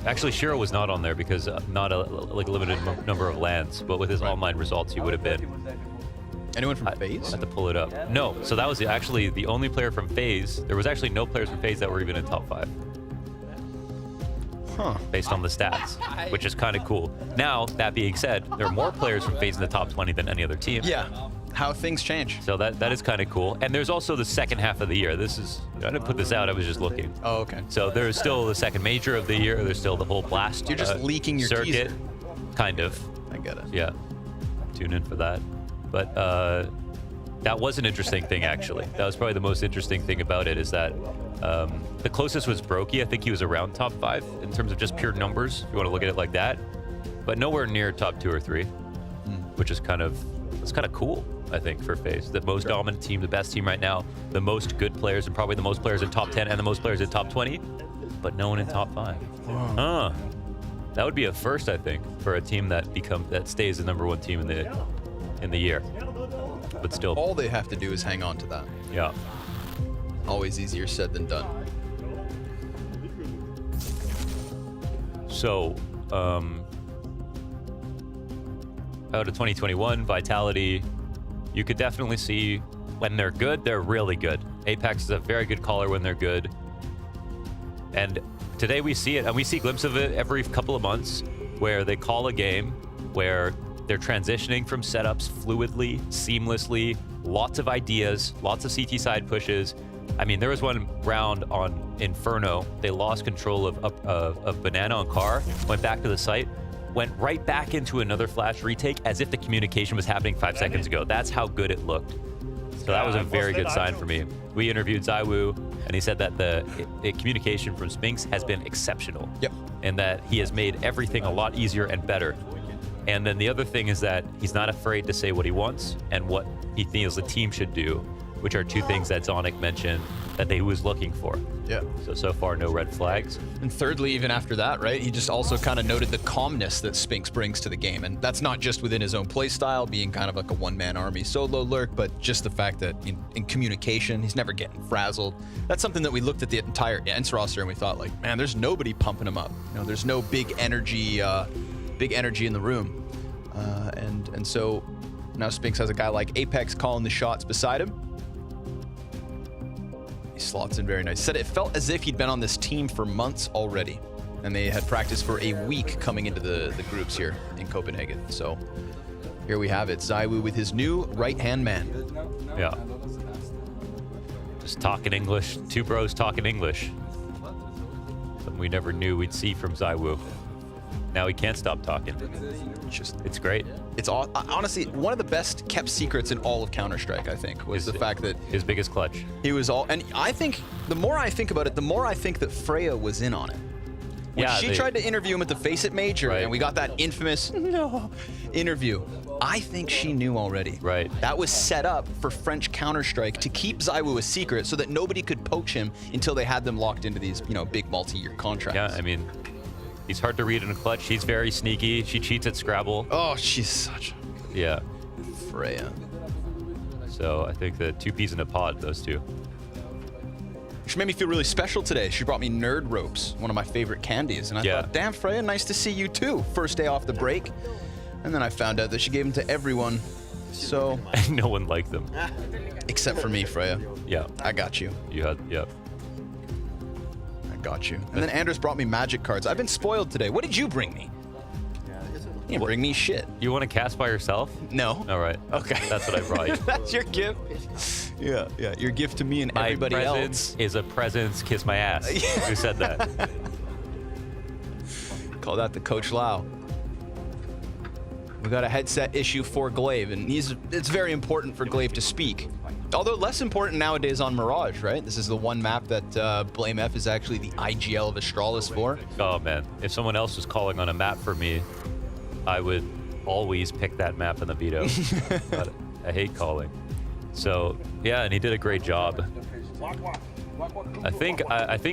actually Shiro was not on there because not a limited number of lands, but with his online results, he would have been.
Anyone from FaZe?
I had to pull it up. No, so that was actually the only player from FaZe. There was actually no players from FaZe that were even in top 5.
Huh.
Based on the stats, which is kind of cool. Now, that being said, there are more players from FaZe in the top 20 than any other team.
Yeah. How things change.
So that is kind of cool. And there's also the second half of the year. I didn't put this out, I was just looking.
Oh, okay.
So there's still the second major of the year. There's still the whole blast.
You're just leaking your
circuit.
teaser.
Kind of.
I get it.
Yeah. Tune in for that. But that was an interesting thing, actually. That was probably the most interesting thing about it, is that the closest was Brokey. I think he was around top 5 in terms of just pure numbers, if you want to look at it like that. But nowhere near top 2 or 3, which is kind of cool, I think, for FaZe. The most dominant team, the best team right now, the most good players, and probably the most players in top 10 and the most players in top 20, but no one in top 5. Huh. That would be a first, I think, for a team that stays the number 1 team in the year. But still,
all they have to do is hang on to that.
Yeah.
Always easier said than done.
So, out of 2021, Vitality, you could definitely see when they're good, they're really good. Apex is a very good caller when they're good. And today we see it, and we see glimpses of it every couple of months, where they call a game where they're transitioning from setups fluidly, seamlessly, lots of ideas, lots of CT side pushes. I mean, there was one round on Inferno. They lost control of Banana on car, went back to the site, went right back into another flash retake as if the communication was happening 5 seconds ago. That's how good it looked. So that was a very good sign for me. We interviewed ZywOo, and he said that the communication from Spinks has been exceptional.
Yep.
And that he has made everything a lot easier and better. And then the other thing is that he's not afraid to say what he wants and what he feels the team should do, which are two things that Zonic mentioned that he was looking for.
Yeah.
So far, no red flags.
And thirdly, even after that, right, he just also kind of noted the calmness that Spinks brings to the game. And that's not just within his own play style, being kind of like a one-man army solo lurk, but just the fact that in communication, he's never getting frazzled. That's something that we looked at the entire ENCE roster and we thought, like, man, there's nobody pumping him up. You know, there's no big energy in the room. And so now Spinks has a guy like Apex calling the shots beside him. He slots in very nice. Said it felt as if he'd been on this team for months already, and they had practiced for a week coming into the groups here in Copenhagen. So here we have it, ZywOo with his new right-hand man.
Yeah. Just talking English, two bros talking English. Something we never knew we'd see from ZywOo. Now he can't stop talking. It's great.
It's honestly one of the best kept secrets in all of Counter-Strike, I think, was the fact that
his biggest clutch.
He was and I think the more I think about it, the more I think that Freya was in on it. When she tried to interview him at the Face It Major, and we got that infamous interview. I think she knew already.
Right.
That was set up for French Counter-Strike to keep ZywOo a secret so that nobody could poach him until they had them locked into these, big multi-year contracts.
Yeah, I mean, he's hard to read in a clutch. She's very sneaky. She cheats at Scrabble.
Oh, she's such Freya.
So I think the two peas in a pod, those two.
She made me feel really special today. She brought me Nerd Ropes, one of my favorite candies. And I thought, damn, Freya, nice to see you too. First day off the break. And then I found out that she gave them to everyone. So.
No one liked them.
Except for me, Freya.
Yeah.
I got you.
You had,
I got you. And then Anders brought me magic cards. I've been spoiled today. What did you bring me? You didn't bring me shit.
You want to cast by yourself?
No.
All right.
Okay.
That's what I brought you.
That's your gift? Yeah. Your gift to me and everybody else.
My presence is a presence, kiss my ass. Who said that?
Call that the Coach Lau. We got a headset issue for Glaive, and it's very important for Glaive to speak. Although less important nowadays on Mirage, right? This is the one map that BlameF is actually the IGL of Astralis for.
Oh man, if someone else was calling on a map for me, I would always pick that map in the veto. But I hate calling. So yeah, and he did a great job. I think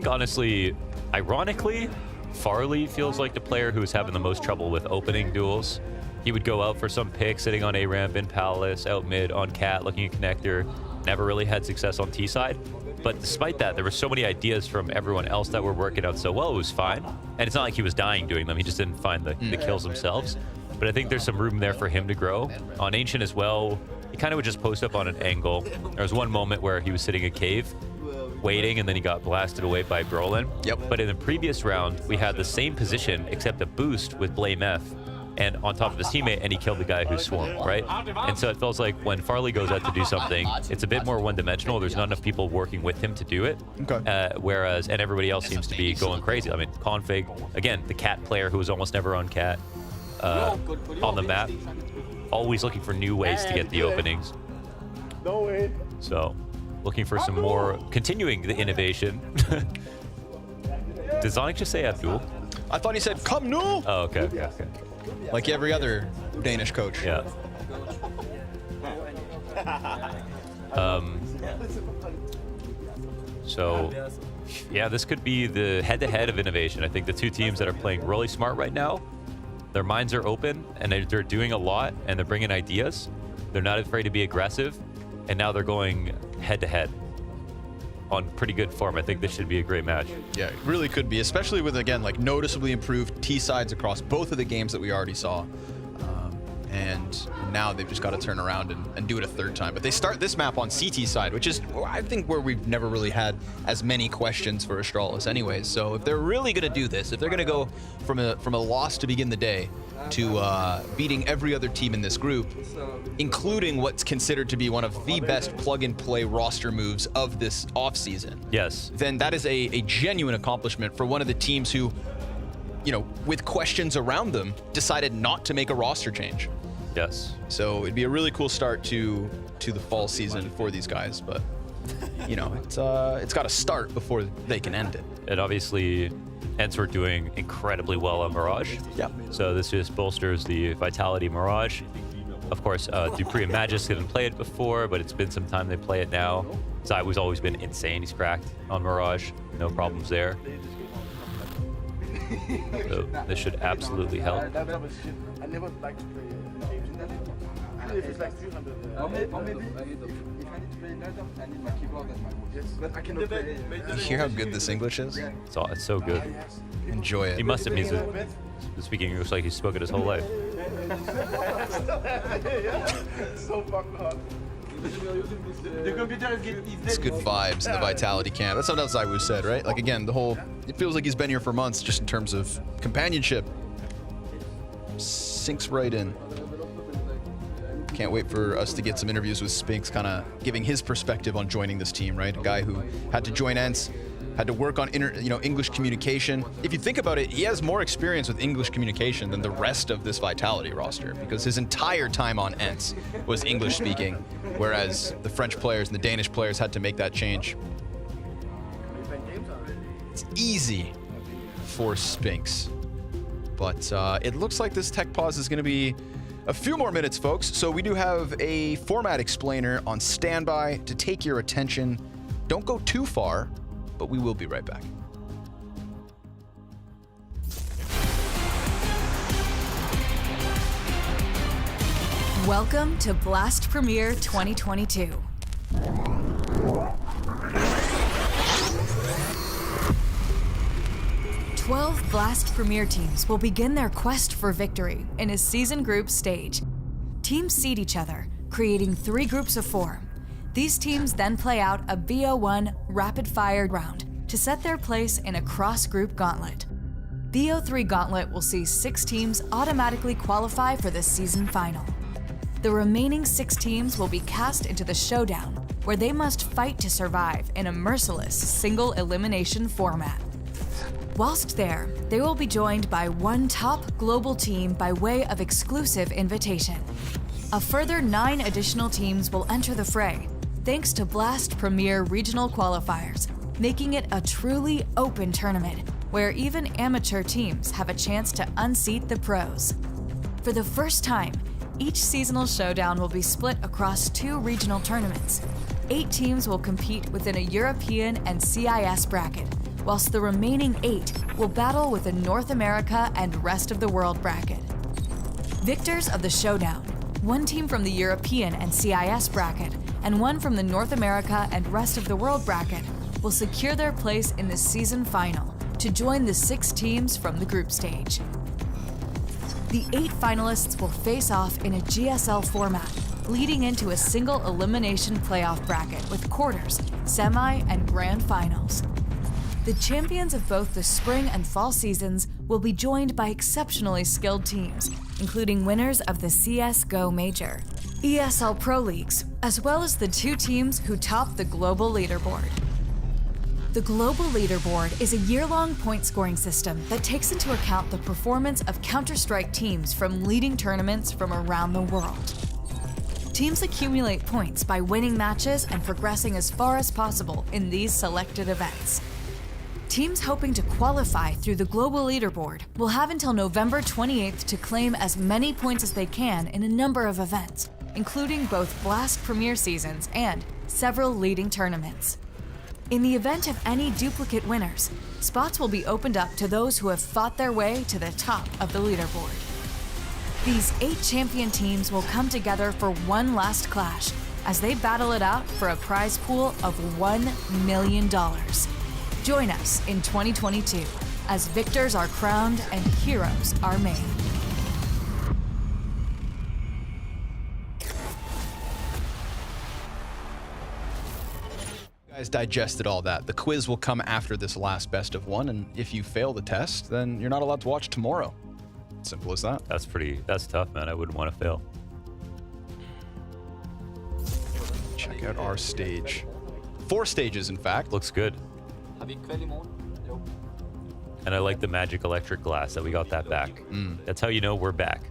honestly, ironically, Farley feels like the player who's having the most trouble with opening duels. He would go out for some pick, sitting on A ramp in Palace, out mid on Cat, looking at connector. Never really had success on T side. But despite that, there were so many ideas from everyone else that were working out so well, it was fine. And it's not like he was dying doing them, he just didn't find the kills themselves. But I think there's some room there for him to grow. On Ancient as well, he kind of would just post up on an angle. There was one moment where he was sitting in a cave, waiting, and then he got blasted away by Brolin.
Yep.
But in the previous round, we had the same position, except a boost with BlameF. And on top of his teammate, and he killed the guy who swarmed, right? And so it feels like when Farley goes out to do something, it's a bit more one-dimensional. There's not enough people working with him to do it.
Okay.
Whereas, and everybody else seems to be going crazy. I mean, Config, again, the Cat player who was almost never on Cat on the map, always looking for new ways to get the openings.
No way.
So, looking for some more, continuing the innovation. Did Zonic just say Abdul?
I thought he said, come nu!
Oh, okay.
Like every other Danish coach.
Yeah. So, yeah, this could be the head-to-head of innovation. I think the two teams that are playing really smart right now, their minds are open, and they're doing a lot, and they're bringing ideas. They're not afraid to be aggressive, and now they're going head-to-head on pretty good form. I think this should be a great match.
Yeah, it really could be, especially with, again, like noticeably improved T-sides across both of the games that we already saw. And Now they've just got to turn around and do it a third time. But they start this map on CT side, which is, I think, where we've never really had as many questions for Astralis anyways. So if they're really going to do this, if they're going to go from a loss to begin the day to beating every other team in this group, including what's considered to be one of the best plug-and-play roster moves of this offseason.
Yes.
Then that is a genuine accomplishment for one of the teams who, you know, with questions around them, decided not to make a roster change.
Yes.
So it'd be a really cool start to the fall season for these guys, but you know, it's got to start before they can end it.
And obviously, ENCE were doing incredibly well on Mirage.
Yeah.
So this just bolsters the Vitality Mirage. Of course, Dupree and Magis didn't play it before, but it's been some time they play it now. Zaiwu's always been insane. He's cracked on Mirage. No problems there. So this should absolutely help.
I never like to play games in that. If it's like 300, or maybe if I need to play Nether, I need my keyboard and my mouse. Yes, but I cannot play.
You hear how good this English is?
It's so good.
Enjoy it.
He must have been speaking English like he's spoken his whole life.
So fucking hard.
It's good vibes in the Vitality camp. That's something else Zaiwu said, right? Like, again, it feels like he's been here for months just in terms of companionship. Sinks right in. Can't wait for us to get some interviews with Spinks, kind of giving his perspective on joining this team, right? A guy who had to join ENCE, had to work on English communication. If you think about it, he has more experience with English communication than the rest of this Vitality roster, because his entire time on ENCE was English speaking, whereas the French players and the Danish players had to make that change. It's easy for Spinks, but it looks like this tech pause is going to be a few more minutes, folks. So we do have a format explainer on standby to take your attention. Don't go too far, but we will be right back.
Welcome to Blast Premier 2022. Twelve Blast Premier teams will begin their quest for victory in a season group stage. Teams seed each other, creating 3 groups of 4. These teams then play out a BO1 rapid-fire round to set their place in a cross-group gauntlet. BO3 Gauntlet will see 6 teams automatically qualify for the season final. The remaining 6 teams will be cast into the showdown, where they must fight to survive in a merciless single-elimination format. Whilst there, they will be joined by 1 top global team by way of exclusive invitation. A further 9 additional teams will enter the fray, thanks to Blast Premier regional qualifiers, making it a truly open tournament where even amateur teams have a chance to unseat the pros. For the first time, each seasonal showdown will be split across 2 regional tournaments. 8 teams will compete within a European and CIS bracket, whilst the remaining 8 will battle with a North America and rest of the world bracket. Victors of the showdown, 1 team from the European and CIS bracket, and 1 from the North America and rest of the world bracket, will secure their place in the season final to join the 6 teams from the group stage. The 8 finalists will face off in a GSL format, leading into a single elimination playoff bracket with quarters, semi, and grand finals. The champions of both the spring and fall seasons will be joined by exceptionally skilled teams, including winners of the CSGO Major, ESL Pro Leagues, as well as the 2 teams who top the global leaderboard. The global leaderboard is a year-long point-scoring system that takes into account the performance of Counter-Strike teams from leading tournaments from around the world. Teams accumulate points by winning matches and progressing as far as possible in these selected events. Teams hoping to qualify through the global leaderboard will have until November 28th to claim as many points as they can in a number of events, including both Blast Premier seasons and several leading tournaments. In the event of any duplicate winners, spots will be opened up to those who have fought their way to the top of the leaderboard. These 8 champion teams will come together for one last clash as they battle it out for a prize pool of $1 million. Join us in 2022 as victors are crowned and heroes are made.
Guys digested all that. The quiz will come after this last best of one, and if you fail the test, then you're not allowed to watch tomorrow. Simple as that.
That's tough, man. I wouldn't want to fail.
Check out our stage. 4 stages, in fact.
Looks good. And I like the magic electric glass that we got that back. That's how you know we're back.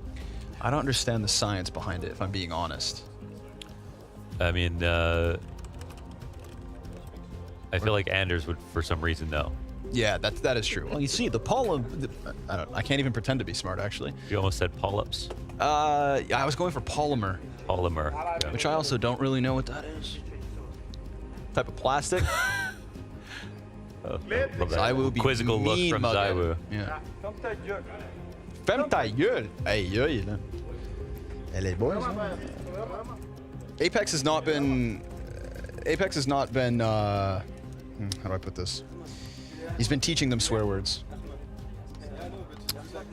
I don't understand the science behind it, if I'm being honest.
I mean, I feel like Anders would, for some reason, know.
Yeah, that is true. Well, you see, the I can't even pretend to be smart, actually.
You almost said polyps.
Yeah, I was going for polymer.
Polymer. Yeah.
Which I also don't really know what that is. Type of plastic. Zywoo be
quizzical look
mean
from
mugging.
Zywoo.
Yeah. Ferme ta gueule. Aïe, aïe, là. Elle est bonne, ça. Apex has not been... how do I put this? He's been teaching them swear words.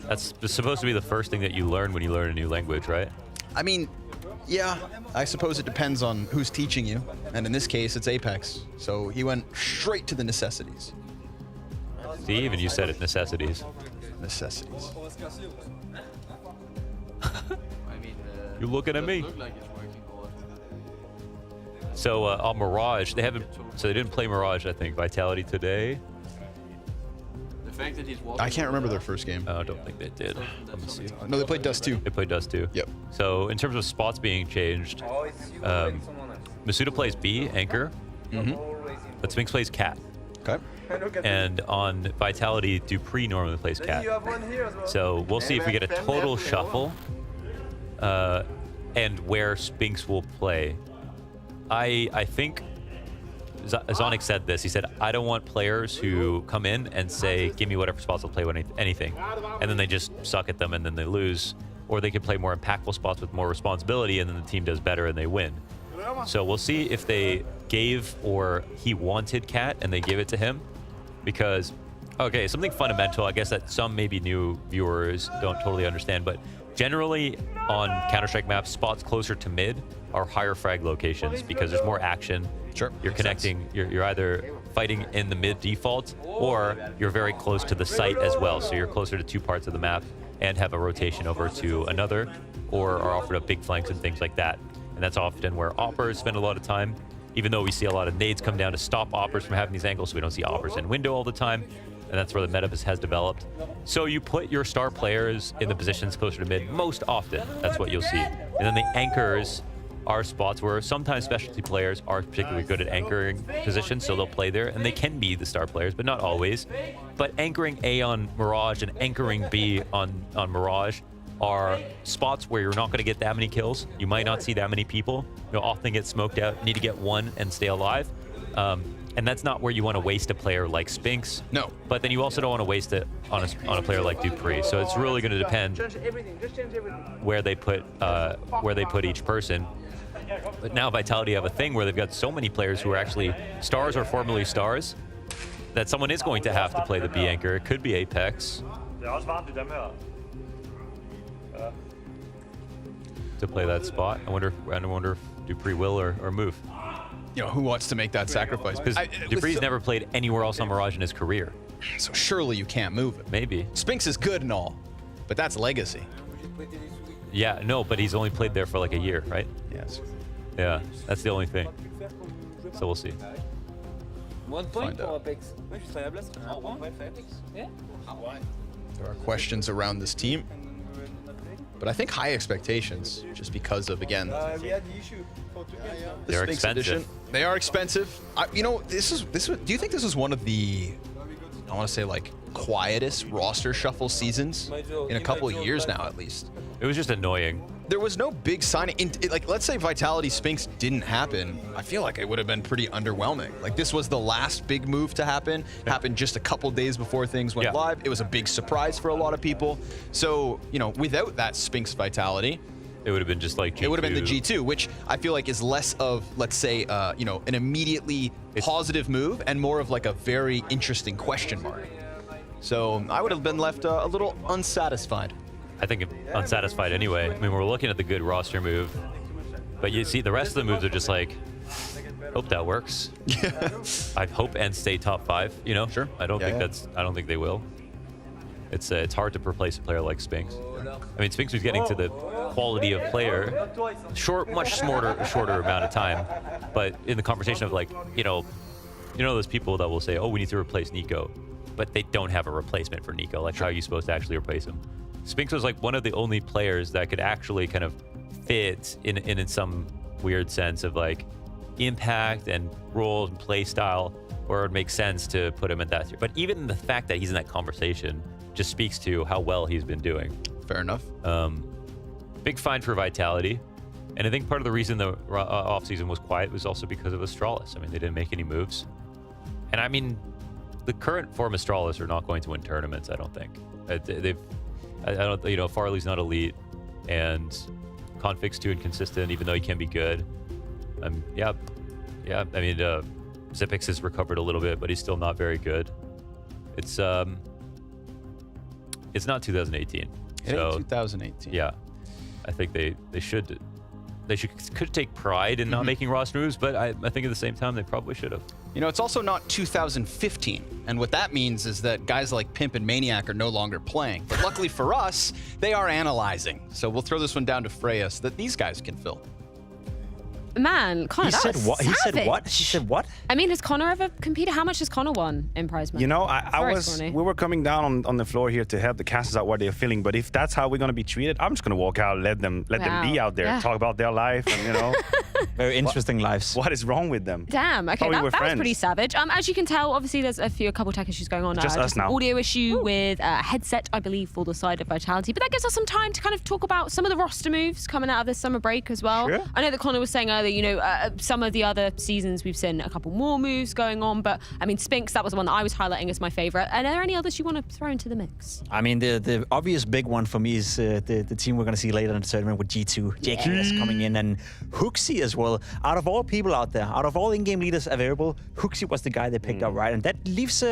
That's supposed to be the first thing that you learn when you learn a new language, right?
I mean, yeah, I suppose it depends on who's teaching you. And in this case, it's Apex. So he went straight to the necessities.
See, even you said it, necessities.
Necessities.
You're looking at me. So on Mirage, they didn't play Mirage, I think. Vitality today.
I can't remember their first game.
I don't think they did. Let me see.
No, they played Dust 2.
They played Dust 2.
Yep.
So in terms of spots being changed, Masuda plays B, Anchor. But Spinks plays Cat.
Okay.
And on Vitality, Dupree normally plays Cat. So we'll see if we get a total shuffle and where Spinks will play. I think Zonic said this. He said, I don't want players who come in and say, give me whatever spots I'll play with anything. And then they just suck at them and then they lose. Or they can play more impactful spots with more responsibility and then the team does better and they win. So we'll see if they gave or he wanted Cat and they give it to him. Because, okay, something fundamental, I guess that some maybe new viewers don't totally understand, but generally on Counter-Strike maps, spots closer to mid are higher frag locations because there's more action.
Sure.
You're connecting, you're either fighting in the mid default or you're very close to the site as well. So you're closer to 2 parts of the map and have a rotation over to another or are offered up big flanks and things like that. And that's often where oppers spend a lot of time, even though we see a lot of nades come down to stop oppers from having these angles, so we don't see oppers in window all the time. And that's where the meta has developed. So you put your star players in the positions closer to mid most often. That's what you'll see. And then the anchors are spots where sometimes specialty players are particularly good at anchoring positions, so they'll play there, and they can be the star players, but not always. But anchoring A on Mirage and anchoring B on Mirage are spots where you're not going to get that many kills. You might not see that many people. You'll often get smoked out, need to get one and stay alive. And that's not where you want to waste a player like Spinks.
No.
But then you also don't want to waste it on a player like Dupree. So it's really going to depend where they put each person. But now Vitality have a thing where they've got so many players who are actually stars or formerly stars that someone is going to have to play the B anchor. It could be Apex. To play that spot. I wonder if Dupree will or move.
You know, who wants to make that sacrifice?
Because Dupree's never played anywhere else on Mirage in his career.
So surely you can't move it.
Maybe.
Spinks is good and all, but that's legacy.
Yeah, no, but he's only played there for like a year, right?
Yes.
Yeah, that's the only thing. So we'll see.
1 point for Apex. Moi, je suis très à place. 1 point for Apex. Yeah.
There are questions around this team, but I think high expectations, just because of, again,
they're expensive.
Edition. They are expensive. You know, do you think this was one of the, I want to say, like, quietest roster shuffle seasons in a couple of years now, at least?
It was just annoying.
There was no big signing. Like, let's say Vitality Spinks didn't happen. I feel like it would have been pretty underwhelming. Like, this was the last big move to happen. Happened just a couple days before things went live. It was a big surprise for a lot of people. So, you know, without that Spinks Vitality,
it would have been just like G2.
It would have been the G2, which I feel like is less of, let's say, you know, an immediately positive move and more of like a very interesting question mark. So I would have been left a little unsatisfied.
I think unsatisfied anyway. I mean, we're looking at the good roster move, but you see the rest of the moves are just like, Hope that works. I hope and stay top 5. You know,
sure.
I don't think they will. It's hard to replace a player like Spinks. I mean, Spinks was getting to the quality of player, much shorter amount of time. But in the conversation of like, you know those people that will say, oh, we need to replace Nico, but they don't have a replacement for Nico. Like, how are you supposed to actually replace him? Spinks was like one of the only players that could actually kind of fit in some weird sense of like impact and role and play style, where it would make sense to put him in that tier. But even the fact that he's in that conversation just speaks to how well he's been doing.
Fair enough.
Big find for Vitality. And I think part of the reason the offseason was quiet was also because of Astralis. I mean, they didn't make any moves. And I mean, the current form Astralis are not going to win tournaments, I don't think. Farley's not elite, and Config's too inconsistent, even though he can be good. I mean, Zipix has recovered a little bit, but he's still not very good. It's not 2018.
It ain't 2018.
Yeah, I think they could take pride in not making roster moves, but I think at the same time they probably should have.
You know, it's also not 2015, and what that means is that guys like Pimp and Maniac are no longer playing. But luckily for us, they are analyzing. So we'll throw this one down to Freya so that these guys can fill.
Man, Connor,
He said what? He said what?
I mean, has Connor ever competed? How much has Connor won in prize money?
You know,
Sorry,
we were coming down on the floor here to help the casters out what they're feeling. But if that's how we're going to be treated, I'm just going to walk out, let them be out there, talk about their life, and
very interesting lives.
What is wrong with them?
Damn. Okay, that was pretty savage. As you can tell, obviously there's a couple tech issues going on.
Just us now.
Audio issue with a headset, I believe, for the side of Vitality. But that gives us some time to kind of talk about some of the roster moves coming out of this summer break as well.
Sure.
I know that Connor was saying earlier, some of the other seasons we've seen a couple more moves going on, but I mean, Spinks, that was the one that I was highlighting as my favorite. Are there any others you want to throw into the mix?
I mean, the obvious big one for me is the team we're going to see later in the tournament with G2, JKS coming in, and Hooksy as well. Out of all people out there, out of all in-game leaders available, Hooksy was the guy they picked up, right? And that leaves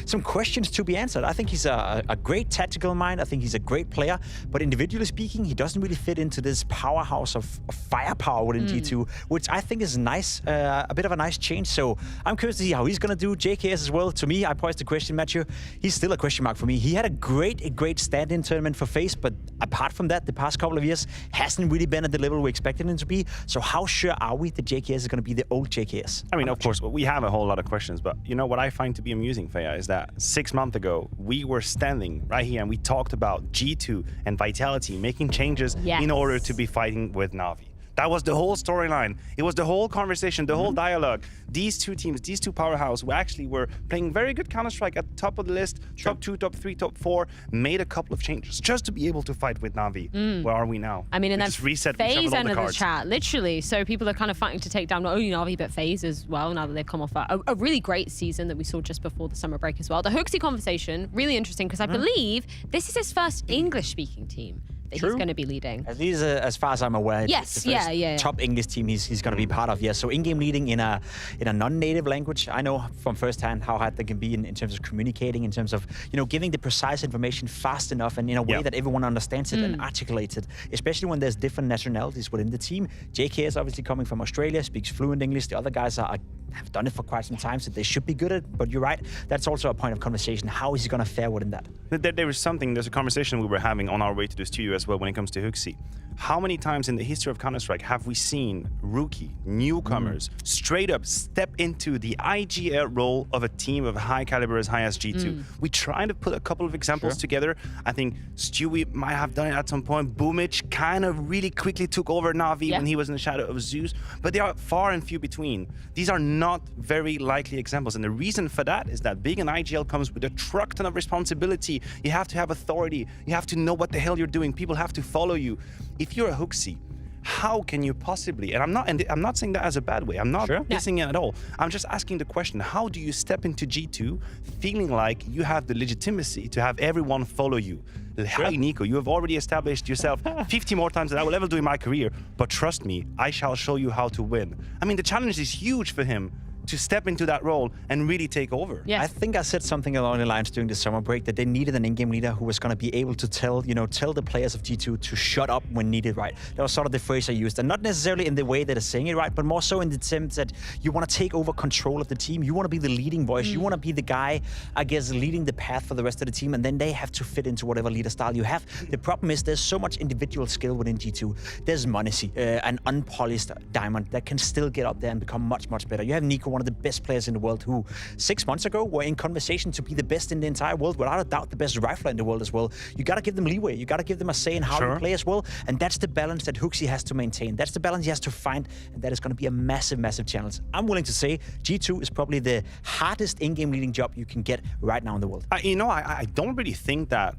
some questions to be answered. I think he's a great tactical mind. I think he's a great player, but individually speaking, he doesn't really fit into this powerhouse of firepower within G2, which I think is nice, a bit of a nice change. So I'm curious to see how he's going to do. JKS as well. To me, I posed the question, Matthew. He's still a question mark for me. He had a great stand-in tournament for FaZe, but apart from that, the past couple of years hasn't really been at the level we expected him to be. So how sure are we that JKS is going to be the old JKS?
I mean, of course, we have a whole lot of questions, but you know what I find to be amusing, Freya, is that 6 months ago, we were standing right here and we talked about G2 and Vitality making changes in order to be fighting with Na'Vi. That was the whole storyline. It was the whole conversation, the whole dialogue. These two teams, these two powerhouses, who actually were playing very good Counter-Strike at the top of the list, top 2, top 3, top 4, made a couple of changes just to be able to fight with Na'Vi. Where are we now?
I mean, and then
just reset
FaZe
all
end
the
of the
cards.
chat, literally. So people are kind of fighting to take down not only Na'Vi, but FaZe as well, now that they've come off a really great season that we saw just before the summer break as well. The Hooksy conversation, really interesting, because I believe this is his first English-speaking team that he's going to be leading.
At least as far as I'm aware,
yes,
the first top English team he's going to be part of. So in-game leading in a non-native language, I know from firsthand how hard they can be in terms of communicating, in terms of giving the precise information fast enough and in a way that everyone understands it and articulates it. Especially when there's different nationalities within the team. JK is obviously coming from Australia, speaks fluent English. The other guys have done it for quite some time, so they should be good at it. But you're right, that's also a point of conversation. How is he going to fare within that?
There's a conversation we were having on our way to the studio as well when it comes to Hooksy. How many times in the history of Counter-Strike have we seen rookie, newcomers, straight up step into the IGL role of a team of high caliber as high as G2? We try to put a couple of examples together. I think Stewie might have done it at some point. Boomich kind of really quickly took over Na'Vi when he was in the shadow of Zeus, but they are far and few between. These are not very likely examples, and the reason for that is that being an IGL comes with a truck ton of responsibility. You have to have authority. You have to know what the hell you're doing. People have to follow you. If you're a Hooksy, how can you possibly, and I'm not saying that as a bad way, I'm not dissing it at all. I'm just asking the question, how do you step into G2 feeling like you have the legitimacy to have everyone follow you? Hi, Nico, you have already established yourself 50 more times than I will ever do in my career, but trust me, I shall show you how to win. I mean, the challenge is huge for him. to step into that role and really take over.
Yeah.
I think I said something along the lines during the summer break that they needed an in-game leader who was going to be able to tell the players of G2 to shut up when needed, right? That was sort of the phrase I used, and not necessarily in the way that is saying it right, but more so in the sense that you want to take over control of the team. You want to be the leading voice. You want to be the guy, I guess, leading the path for the rest of the team, and then they have to fit into whatever leader style you have. The problem is there's so much individual skill within G2. There's Maniac, an unpolished diamond that can still get up there and become much, much better. You have Nico, one of the best players in the world, who 6 months ago were in conversation to be the best in the entire world, without a doubt the best rifler in the world as well. You got to give them leeway. You got to give them a say in how to play as well, and that's the balance that HooXi has to maintain. That's the balance he has to find, and that is going to be a massive, massive challenge. I'm willing to say G2 is probably the hardest in-game leading job you can get right now in the world.
I don't really think that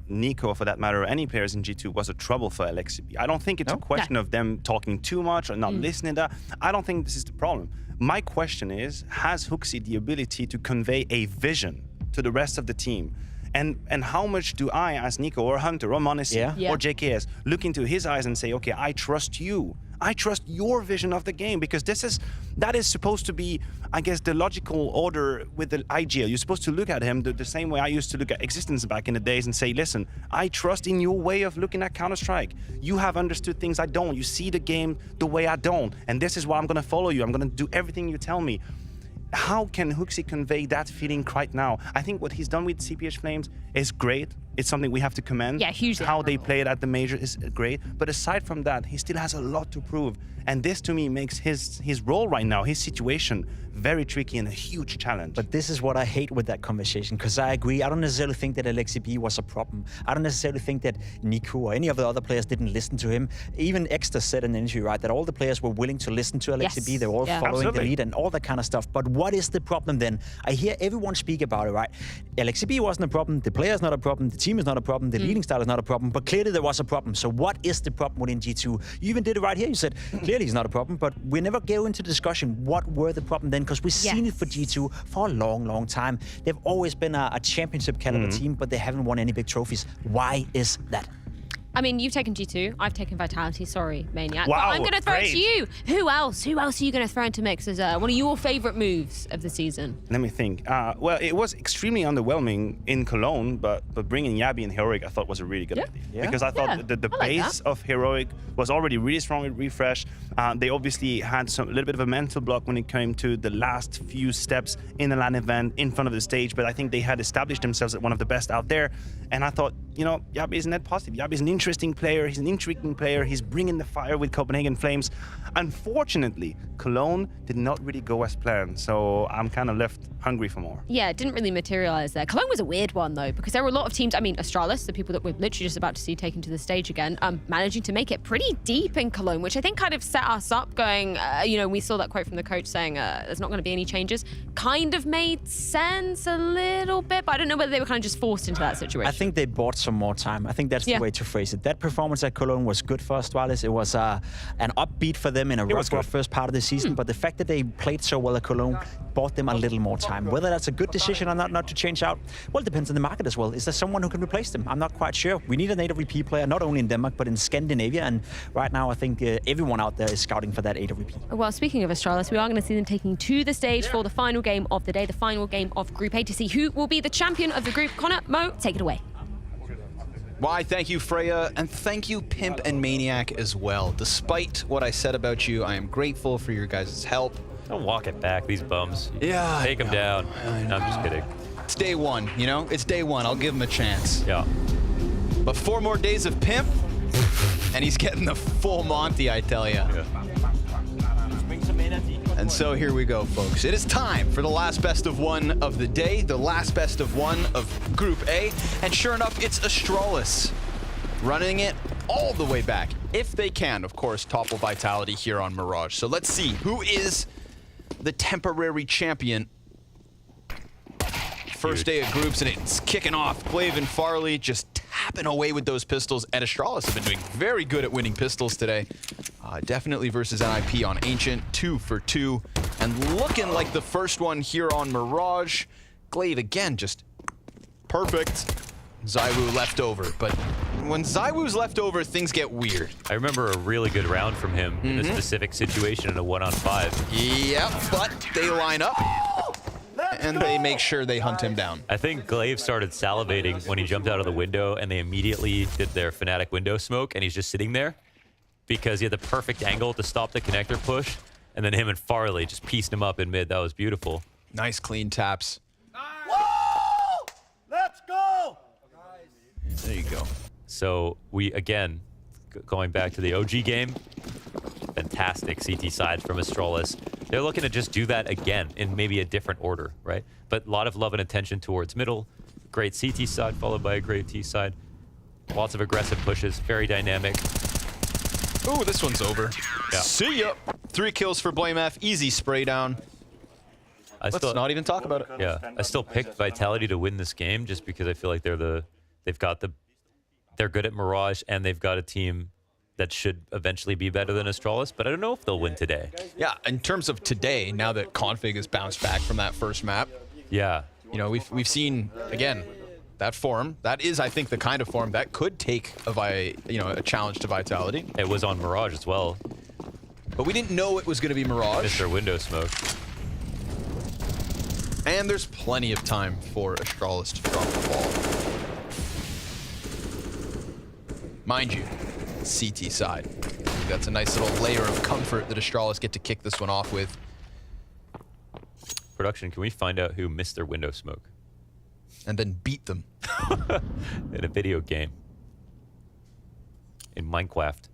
Nico, for that matter, or any players in G2 was a trouble for LXCB. I don't think it's a question of them talking too much or not listening to that. I don't think this is the problem. My question is, has HooXi the ability to convey a vision to the rest of the team? And how much do I, as Nico or Hunter or Maniac or JKS, look into his eyes and say, okay, I trust you. I trust your vision of the game, because that is supposed to be, I guess, the logical order with the IGL. You're supposed to look at him the same way I used to look at Existence back in the days and say, listen, I trust in your way of looking at Counter-Strike. You have understood things I don't. You see the game the way I don't. And this is why I'm going to follow you. I'm going to do everything you tell me. How can HooXi convey that feeling right now? I think what he's done with CPH Flames is great. It's something we have to commend.
Yeah, hugely.
How they play it at the major is great. But aside from that, he still has a lot to prove. And this, to me, makes his role right now, his situation, very tricky and a huge challenge.
But this is what I hate with that conversation, because I agree. I don't necessarily think that LXCB was a problem. I don't necessarily think that Nico or any of the other players didn't listen to him. Even Exter said in the interview, right, that all the players were willing to listen to LXCB. They were all following the lead and all that kind of stuff. But what is the problem then? I hear everyone speak about it, right? LXCB wasn't a problem. The player is not a problem. The team is not a problem. The leading style is not a problem. But clearly there was a problem. So what is the problem within G2? You even did it right here. You said, clearly it's not a problem. But we never go into the discussion. What were the problem then? Because we've seen it for G2 for a long, long time. They've always been a championship caliber team, but they haven't won any big trophies. Why is that?
I mean, you've taken G2. I've taken Vitality. Sorry, Maniac.
Wow,
but I'm going to throw it to you. Who else? Who else are you going to throw into mix as one of your favorite moves of the season?
Let me think. Well, it was extremely underwhelming in Cologne, but bringing Yabi and Heroic I thought was a really good idea. Yeah. Because I thought the base of Heroic was already really strong with Refresh. They obviously had a little bit of a mental block when it came to the last few steps in the LAN event in front of the stage, but I think they had established themselves as one of the best out there. And I thought, Yabi is net positive. Yabi is an interesting player. He's an intriguing player. He's bringing the fire with Copenhagen Flames. Unfortunately, Cologne did not really go as planned, so I'm kind of left hungry for more.
Yeah, it didn't really materialize there. Cologne was a weird one, though, because there were a lot of teams, I mean, Astralis, the people that we're literally just about to see taken to the stage again, managing to make it pretty deep in Cologne, which I think kind of set us up going, we saw that quote from the coach saying there's not going to be any changes. Kind of made sense a little bit, but I don't know whether they were kind of just forced into that situation.
I think they bought some more time. I think that's the way to phrase it. That performance at Cologne was good for Astralis. It was an upbeat for them in a rough first part of the season, but the fact that they played so well at Cologne bought them a little more time. Whether that's a good decision or not to change out, well, it depends on the market as well. Is there someone who can replace them? I'm not quite sure. We need an AWP player, not only in Denmark, but in Scandinavia, and right now I think everyone out there is scouting for that AWP.
Well, speaking of Astralis, we are going to see them taking to the stage for the final game of the day, the final game of Group A, to see who will be the champion of the group. Connor, Mo, take it away.
Why, thank you, Freya, and thank you, Pimp and Maniac, as well. Despite what I said about you, I am grateful for your guys' help.
Don't walk it back, these bums.
Yeah.
Take them down. No, I'm just kidding.
It's day one, It's day one. I'll give him a chance.
Yeah.
But 4 more days of Pimp, and he's getting the full Monty, I tell ya. Yeah. And so here we go, folks. It is time for the last best of one of the day, the last best of one of Group A. And sure enough, it's Astralis running it all the way back. If they can, of course, topple Vitality here on Mirage. So let's see who is the temporary champion. First day of groups, and it's kicking off. Glaive and Farley just tapping away with those pistols. And Astralis have been doing very good at winning pistols today. Definitely versus NIP on Ancient, 2 for 2. And looking like the first one here on Mirage. Glaive again, just perfect. Zywoo left over, but when ZywOo's left over, things get weird.
I remember a really good round from him in a specific situation in a 1-on-5.
Yep, but they line up and they make sure they hunt him down.
I think Glaive started salivating when he jumped out of the window and they immediately did their Fnatic window smoke and he's just sitting there because he had the perfect angle to stop the connector push and then him and Farley just pieced him up in mid. That was beautiful.
Nice clean taps.
Let's go!
There you go.
So we, again, going back to the OG game, fantastic CT sides from Astralis. They're looking to just do that again in maybe a different order, right? But a lot of love and attention towards middle. Great CT side followed by a great T side. Lots of aggressive pushes, very dynamic.
Ooh, this one's over.
Yeah.
See ya. 3 kills for BlameF. Easy spray down. Let's not even talk about it.
Yeah, I still picked Vitality to win this game just because I feel like they're good at Mirage and they've got a team that should eventually be better than Astralis, but I don't know if they'll win today.
Yeah, in terms of today, now that Config has bounced back from that first map.
Yeah.
You know, we've seen, again, that form. That is, I think, the kind of form that could take a challenge to Vitality.
It was on Mirage as well.
But we didn't know it was going to be Mirage.
Missed their window smoke.
And there's plenty of time for Astralis to drop the ball. Mind you, CT side. That's a nice little layer of comfort that Astralis get to kick this one off with.
Production, can we find out who missed their window smoke?
And then beat them.
In a video game. In Minecraft.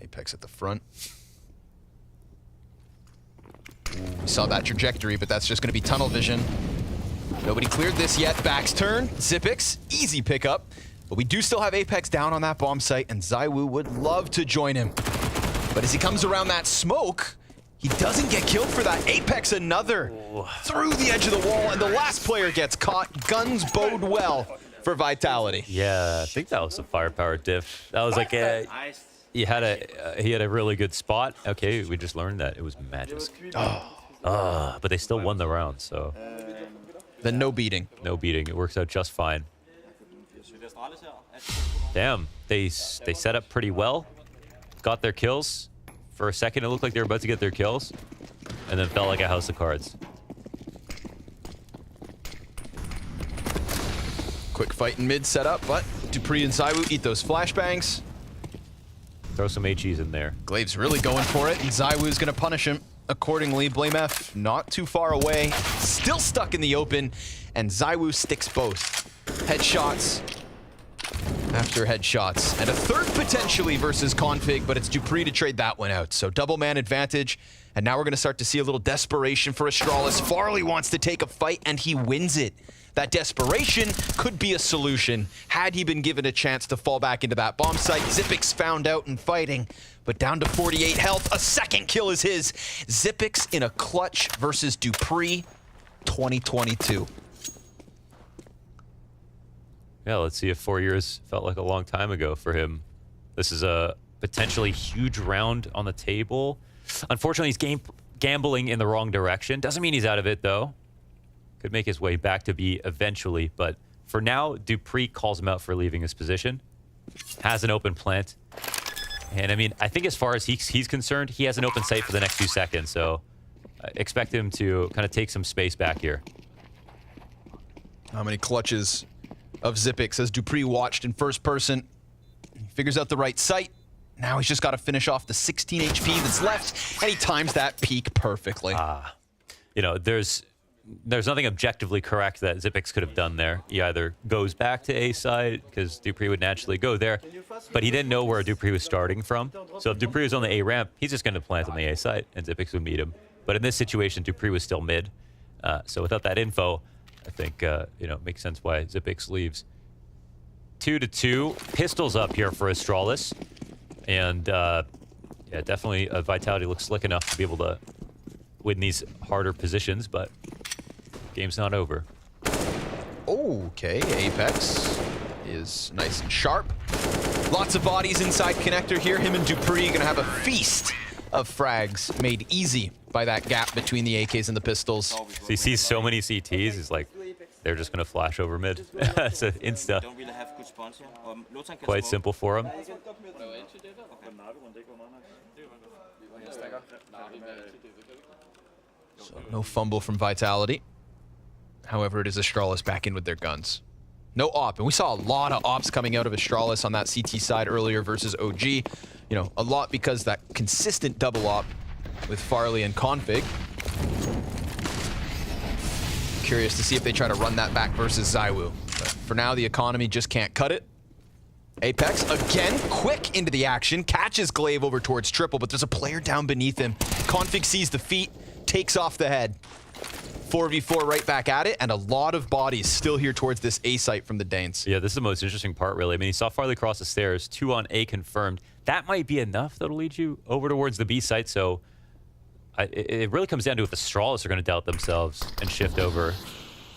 Apex at the front. We saw that trajectory, but that's just going to be tunnel vision. Nobody cleared this yet. Back's turn. Xyp9x, easy pickup. But we do still have Apex down on that bomb site, and ZywOo would love to join him. But as he comes around that smoke, he doesn't get killed for that. Apex another through the edge of the wall, and the last player gets caught. Guns bode well for Vitality.
Yeah, I think that was a firepower diff. That was like a... He had a really good spot. Okay, we just learned that it was magic. But they still won the round, so.
Then no beating.
No beating. It works out just fine. Damn, they set up pretty well, got their kills. For a second, it looked like they were about to get their kills, and then felt like a house of cards.
Quick fight in mid setup, but dupreeh and ZywOo eat those flashbangs.
Throw some HEs in there.
Glaive's really going for it, and ZywOo's going to punish him accordingly. BlameF not too far away, still stuck in the open, and ZywOo sticks both. Headshots after headshots, and a third potentially versus Config, but it's dupreeh to trade that one out. So double man advantage, and now we're going to start to see a little desperation for Astralis. Farley wants to take a fight, and he wins it. That desperation could be a solution had he been given a chance to fall back into that bomb site. Xyp9x found out and fighting, but down to 48 health. A second kill is his. Xyp9x in a clutch versus dupreeh 2022.
Yeah, let's see if 4 years felt like a long time ago for him. This is a potentially huge round on the table. Unfortunately, he's gambling in the wrong direction. Doesn't mean he's out of it, though. Could make his way back to B eventually, but for now, dupreeh calls him out for leaving his position. Has an open plant. And I mean, I think as far as he's concerned, he has an open site for the next few seconds, so expect him to kind of take some space back here.
How many clutches of Xyp9x as dupreeh watched in first person. He figures out the right site. Now he's just got to finish off the 16 HP that's left, and he times that peak perfectly.
You know, there's nothing objectively correct that Xyp9x could have done there. He either goes back to A side, because dupreeh would naturally go there, but he didn't know where dupreeh was starting from. So if dupreeh was on the A ramp, he's just going to plant on the A side, and Xyp9x would meet him. But in this situation, dupreeh was still mid. So without that info, I think, you know, it makes sense why Xyp9x leaves. 2-2. Pistols up here for Astralis. And, yeah, definitely Vitality looks slick enough to be able to win these harder positions, but game's not over.
Okay, Apex is nice and sharp. Lots of bodies inside connector here. Him and dupreeh gonna have a feast of frags made easy by that gap between the AKs and the pistols.
So he sees so many CTs, he's like, they're just going to flash over mid. It's an insta. Quite simple for him.
So no fumble from Vitality. However, it is Astralis back in with their guns. No op, and we saw a lot of ops coming out of Astralis on that CT side earlier versus OG. You know, a lot because that consistent double op with Farley and Config. Curious to see if they try to run that back versus Zywoo. But for now, the economy just can't cut it. Apex, again, quick into the action, catches Glaive over towards triple, but there's a player down beneath him. Config sees the feet, takes off the head. 4v4 right back at it, and a lot of bodies still here towards this A site from the Danes.
Yeah, this is the most interesting part, really. I mean, he saw Farley cross the stairs, 2 on A confirmed. That might be enough that'll lead you over towards the B site, so it really comes down to if the Astralis are going to doubt themselves and shift over,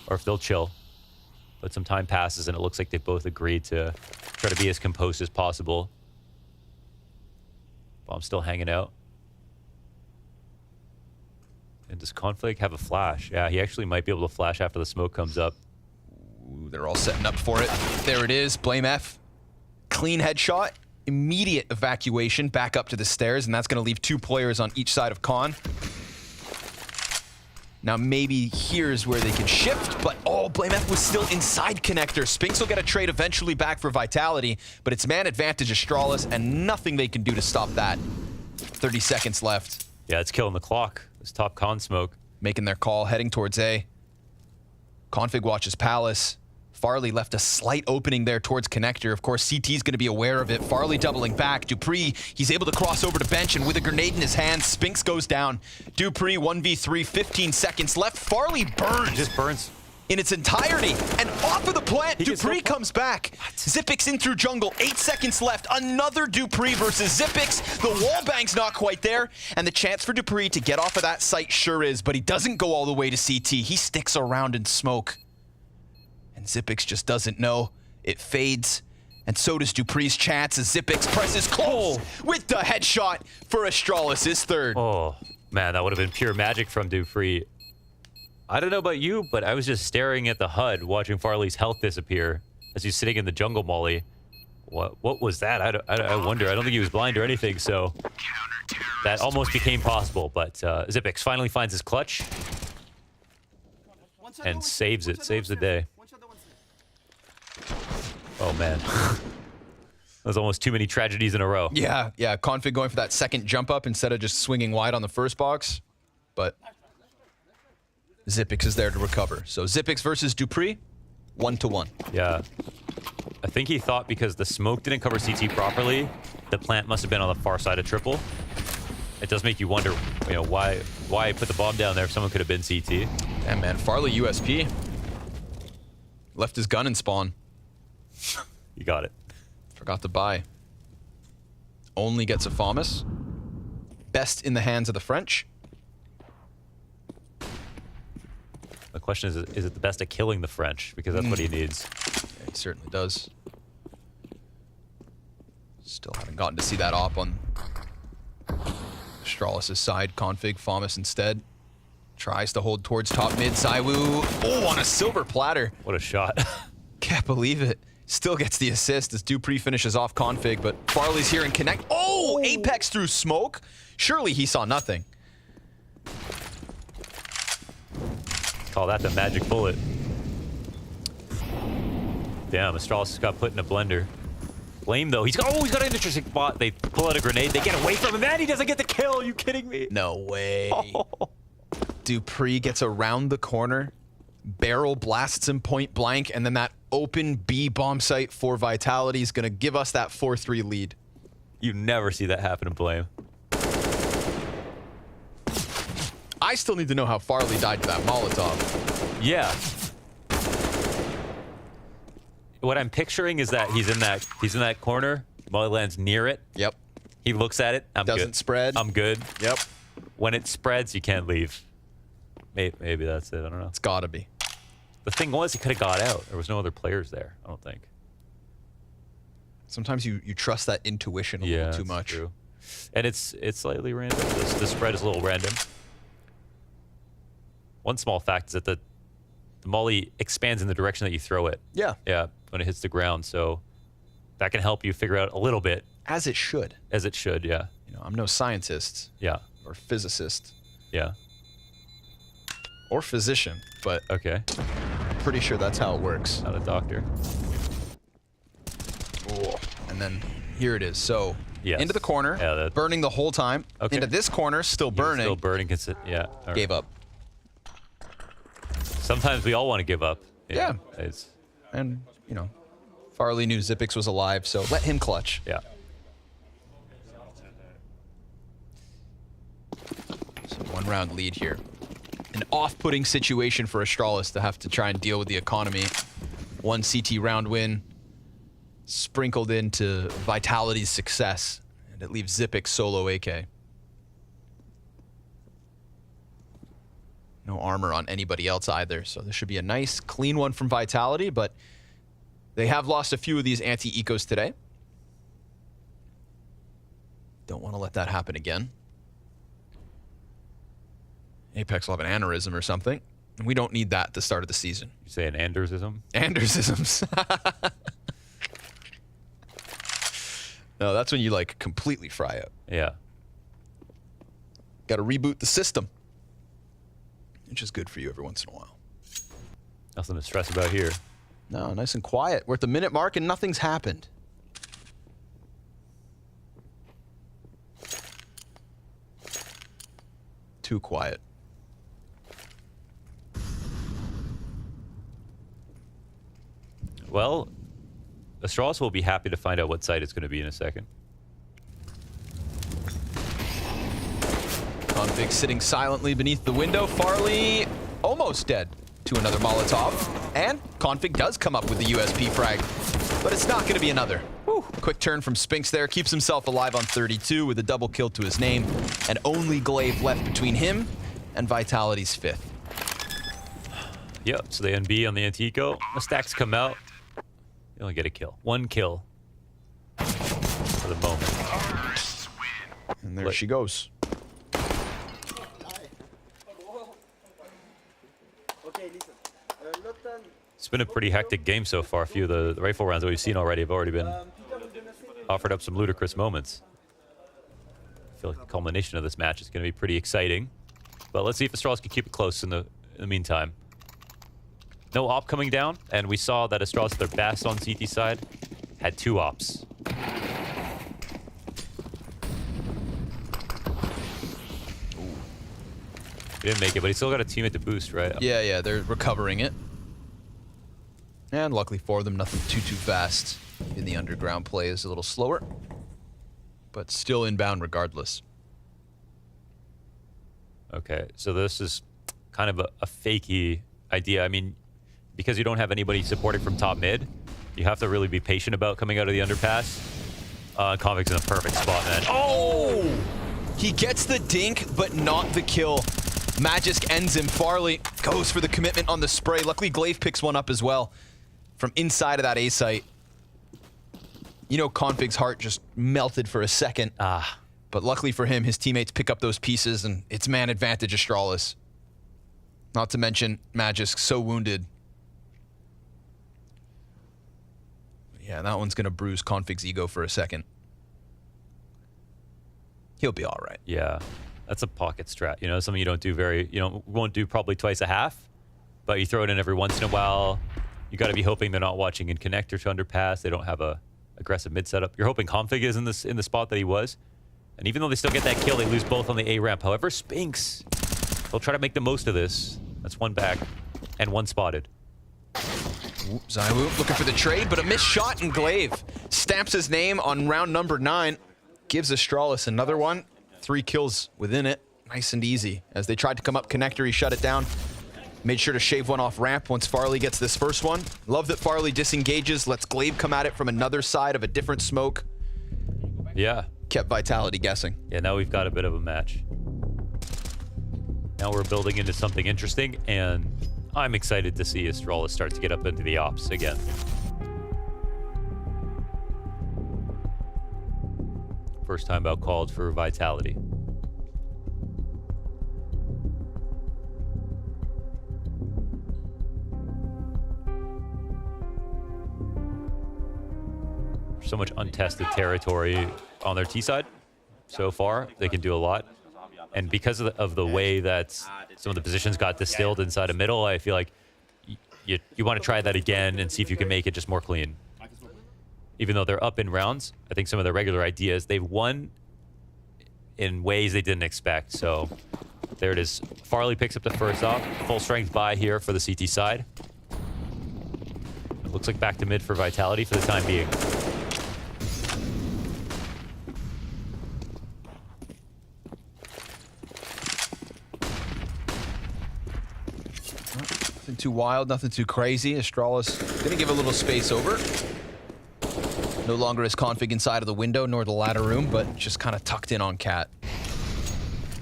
or if they'll chill. But some time passes, and it looks like they've both agreed to try to be as composed as possible. Bomb's still hanging out. And does Conflict have a flash? Yeah, he actually might be able to flash after the smoke comes up.
Ooh, they're all setting up for it. There it is, Blame F. Clean headshot, immediate evacuation back up to the stairs, and that's going to leave 2 players on each side of Con. Now maybe here's where they can shift, but oh, Blame F was still inside connector. Spinks will get a trade eventually back for Vitality, but it's man advantage Astralis, and nothing they can do to stop that. 30 seconds left.
Yeah, it's killing the clock. This top Con smoke.
Making their call, heading towards A. Config watches Palace. Farley left a slight opening there towards connector. Of course, CT's going to be aware of it. Farley doubling back. Dupree, he's able to cross over to bench, and with a grenade in his hand, Spinks goes down. Dupree, 1v3, 15 seconds left. Farley burns.
He just burns.
In its entirety, and off of the plant, Dupree comes back. Zipix in through jungle, 8 seconds left. Another Dupree versus Zipix. The wall bang's not quite there, and the chance for Dupree to get off of that site sure is, but he doesn't go all the way to CT. He sticks around in smoke. And Zipix just doesn't know. It fades, and so does Dupree's chance as Zipix presses close with the headshot for Astralis' third.
Oh, man, that would have been pure magic from Dupree. I don't know about you, but I was just staring at the HUD, watching Farley's health disappear as he's sitting in the jungle molly. What was that? I wonder. I don't think he was blind or anything, so that almost became possible. But Zipix finally finds his clutch and saves it, saves the day. Oh, man. There's almost too many tragedies in a row.
Yeah, Config going for that second jump up instead of just swinging wide on the first box. But Zipix is there to recover. So Zipix versus Dupree, 1-1.
Yeah. I think he thought because the smoke didn't cover CT properly, the plant must have been on the far side of triple. It does make you wonder, you know, why put the bomb down there if someone could have been CT.
And man, Farley USP. Left his gun in spawn.
You got it.
Forgot to buy. Only gets a FAMAS. Best in the hands of the French.
The question is it the best at killing the French? Because that's what he needs.
Yeah, he certainly does. Still haven't gotten to see that op on Astralis' side. Config, FAMAS instead. Tries to hold towards top mid. Zywoo, oh, on a silver platter.
What a shot.
Can't believe it. Still gets the assist as Dupree finishes off Config, but Farley's here and connect. Oh, Apex through smoke. Surely he saw nothing.
Call that the magic bullet. Damn, Astralis got put in a blender. Blame though, he's got an interesting spot. They pull out a grenade, they get away from him, and he doesn't get the kill. Are you kidding me?
No way. Oh. Dupree gets around the corner, barrel blasts him point blank, and then that open B bomb site for Vitality is gonna give us that 4-3 lead.
You never see that happen in Blame.
I still need to know how Farley died to that Molotov.
Yeah. What I'm picturing is that he's in that corner. Molly lands near it.
Yep.
He looks at it. I'm good.
Doesn't spread.
I'm good.
Yep.
When it spreads, you can't leave. Maybe that's it. I don't know.
It's gotta be.
The thing was, he could have got out. There was no other players there, I don't think.
Sometimes you trust that intuition a little too much.
True. And it's slightly random. The spread is a little random. One small fact is that the molly expands in the direction that you throw it.
Yeah.
Yeah, when it hits the ground. So that can help you figure out a little bit.
As it should.
As it should, yeah.
You know, I'm no scientist.
Yeah.
Or physicist.
Yeah.
Or physician, but
okay.
I'm pretty sure that's how it works.
Not a doctor.
Oh, and then here it is. So
yes.
into the corner, burning the whole time.
Okay.
Into this corner, still burning.
Still burning. Yeah. Right.
Gave up.
Sometimes we all want to give up.
Yeah.
It's,
and, you know, Farley knew Zippix was alive, so let him clutch.
Yeah.
So 1 round lead here. An off-putting situation for Astralis to have to try and deal with the economy. 1 CT round win sprinkled into Vitality's success, and it leaves Zippix solo AK. No armor on anybody else either, so this should be a nice, clean one from Vitality, but they have lost a few of these anti-ecos today. Don't want to let that happen again. Apex will have an aneurysm or something, and we don't need that at the start of the season.
You say an aneurysm?
Aneurysms. No, that's when you, like, completely fry up.
Yeah.
Got to reboot the system. Which is good for you every once in a while.
Nothing to stress about here.
No, nice and quiet. We're at the minute mark and nothing's happened. Too quiet.
Well, Astralis will be happy to find out what site it's going to be in a second.
Config sitting silently beneath the window. Farley almost dead to another Molotov. And Config does come up with the USP frag, but it's not going to be another. Whew. Quick turn from Spinks there. Keeps himself alive on 32 with a double kill to his name. And only Glaive left between him and Vitality's 5th.
Yep, so the NB on the Antico. The stacks come out. You only get a kill. 1 kill for the moment.
And there she goes.
It's been a pretty hectic game so far. A few of the rifle rounds that we've seen already have already been offered up some ludicrous moments. I feel like the culmination of this match is going to be pretty exciting. But let's see if Astralis can keep it close in the meantime. No op coming down, and we saw that Astralis, their best on CT side, had 2 ops. He didn't make it, but he still got a teammate to boost, right?
Yeah, they're recovering it. And luckily for them, nothing too fast. In the underground play is a little slower, but still inbound regardless.
Okay, so this is kind of a fakey idea. I mean, because you don't have anybody supporting from top mid, you have to really be patient about coming out of the underpass. Convict's in a perfect spot, man.
Oh! He gets the dink, but not the kill. Magisk ends him. Farley goes for the commitment on the spray. Luckily, Glaive picks one up as well from inside of that A site. You know, Config's heart just melted for a second. But luckily for him, his teammates pick up those pieces, and it's man advantage Astralis. Not to mention, Magisk so wounded. Yeah, that one's going to bruise Config's ego for a second. He'll be all right.
Yeah, that's a pocket strat. You know, something you don't do won't do probably twice a half, but you throw it in every once in a while. You got to be hoping they're not watching in connector to underpass. They don't have a aggressive mid setup. You're hoping Config is in the spot that he was. And even though they still get that kill, they lose both on the A ramp. However, Spinks, they'll try to make the most of this. That's 1 back and 1 spotted.
Zywoo looking for the trade, but a missed shot, and Glaive stamps his name on round number 9. Gives Astralis another one. 3 kills within it. Nice and easy. As they tried to come up connector, he shut it down. Made sure to shave one off ramp once Farley gets this first one. Love that Farley disengages, lets Glaive come at it from another side of a different smoke.
Yeah.
Kept Vitality guessing.
Yeah, now we've got a bit of a match. Now we're building into something interesting, and I'm excited to see Astralis start to get up into the ops again. First time out called for Vitality. so much untested territory on their T side so far. They can do a lot. And because of the way that some of the positions got distilled inside of middle, I feel like you want to try that again and see if you can make it just more clean. Even though they're up in rounds, I think some of their regular ideas, they've won in ways they didn't expect. So there it is. Farley picks up the first off. Full strength buy here for the CT side. It looks like back to mid for Vitality for the time being.
Nothing too wild, nothing too crazy. Astralis gonna give a little space over. No longer is config inside of the window nor the ladder room, but just kind of tucked in on Cat.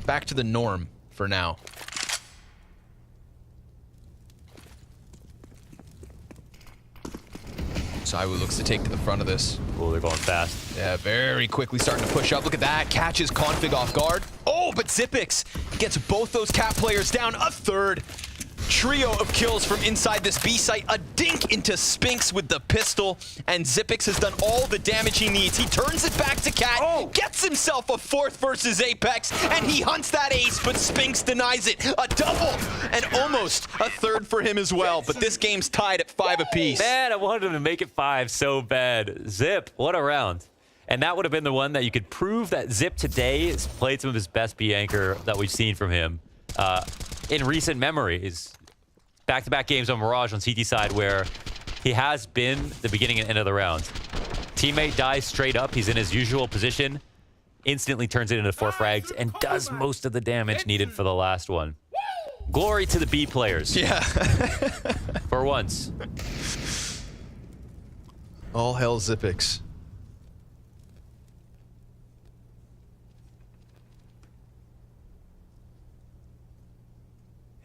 Back to the norm for now. Saiwu looks to take to the front of this.
Oh, they're going fast.
Yeah, very quickly starting to push up. Look at that. Catches config off guard. Oh, but Xyp9x gets both those Cat players down. A third trio of kills from inside this B site. A dink into Spinks with the pistol, and Xyp9x has done all the damage he needs. He turns it back to Cat, gets himself a fourth versus Apex, and he hunts that ace, but Spinks denies it. A double, and almost a third for him as well, but this game's tied at 5 apiece.
Man, I wanted him to make it 5 so bad. Zip, what a round. And that would have been the one that you could prove that Zip today has played some of his best B anchor that we've seen from him in recent memory. His back-to-back games on Mirage on CT side where he has been the beginning and end of the round. Teammate dies straight up. He's in his usual position, instantly turns it into 4 frags, and does most of the damage needed for the last one. Glory to the B players.
Yeah.
For once.
All hell Xyp9x.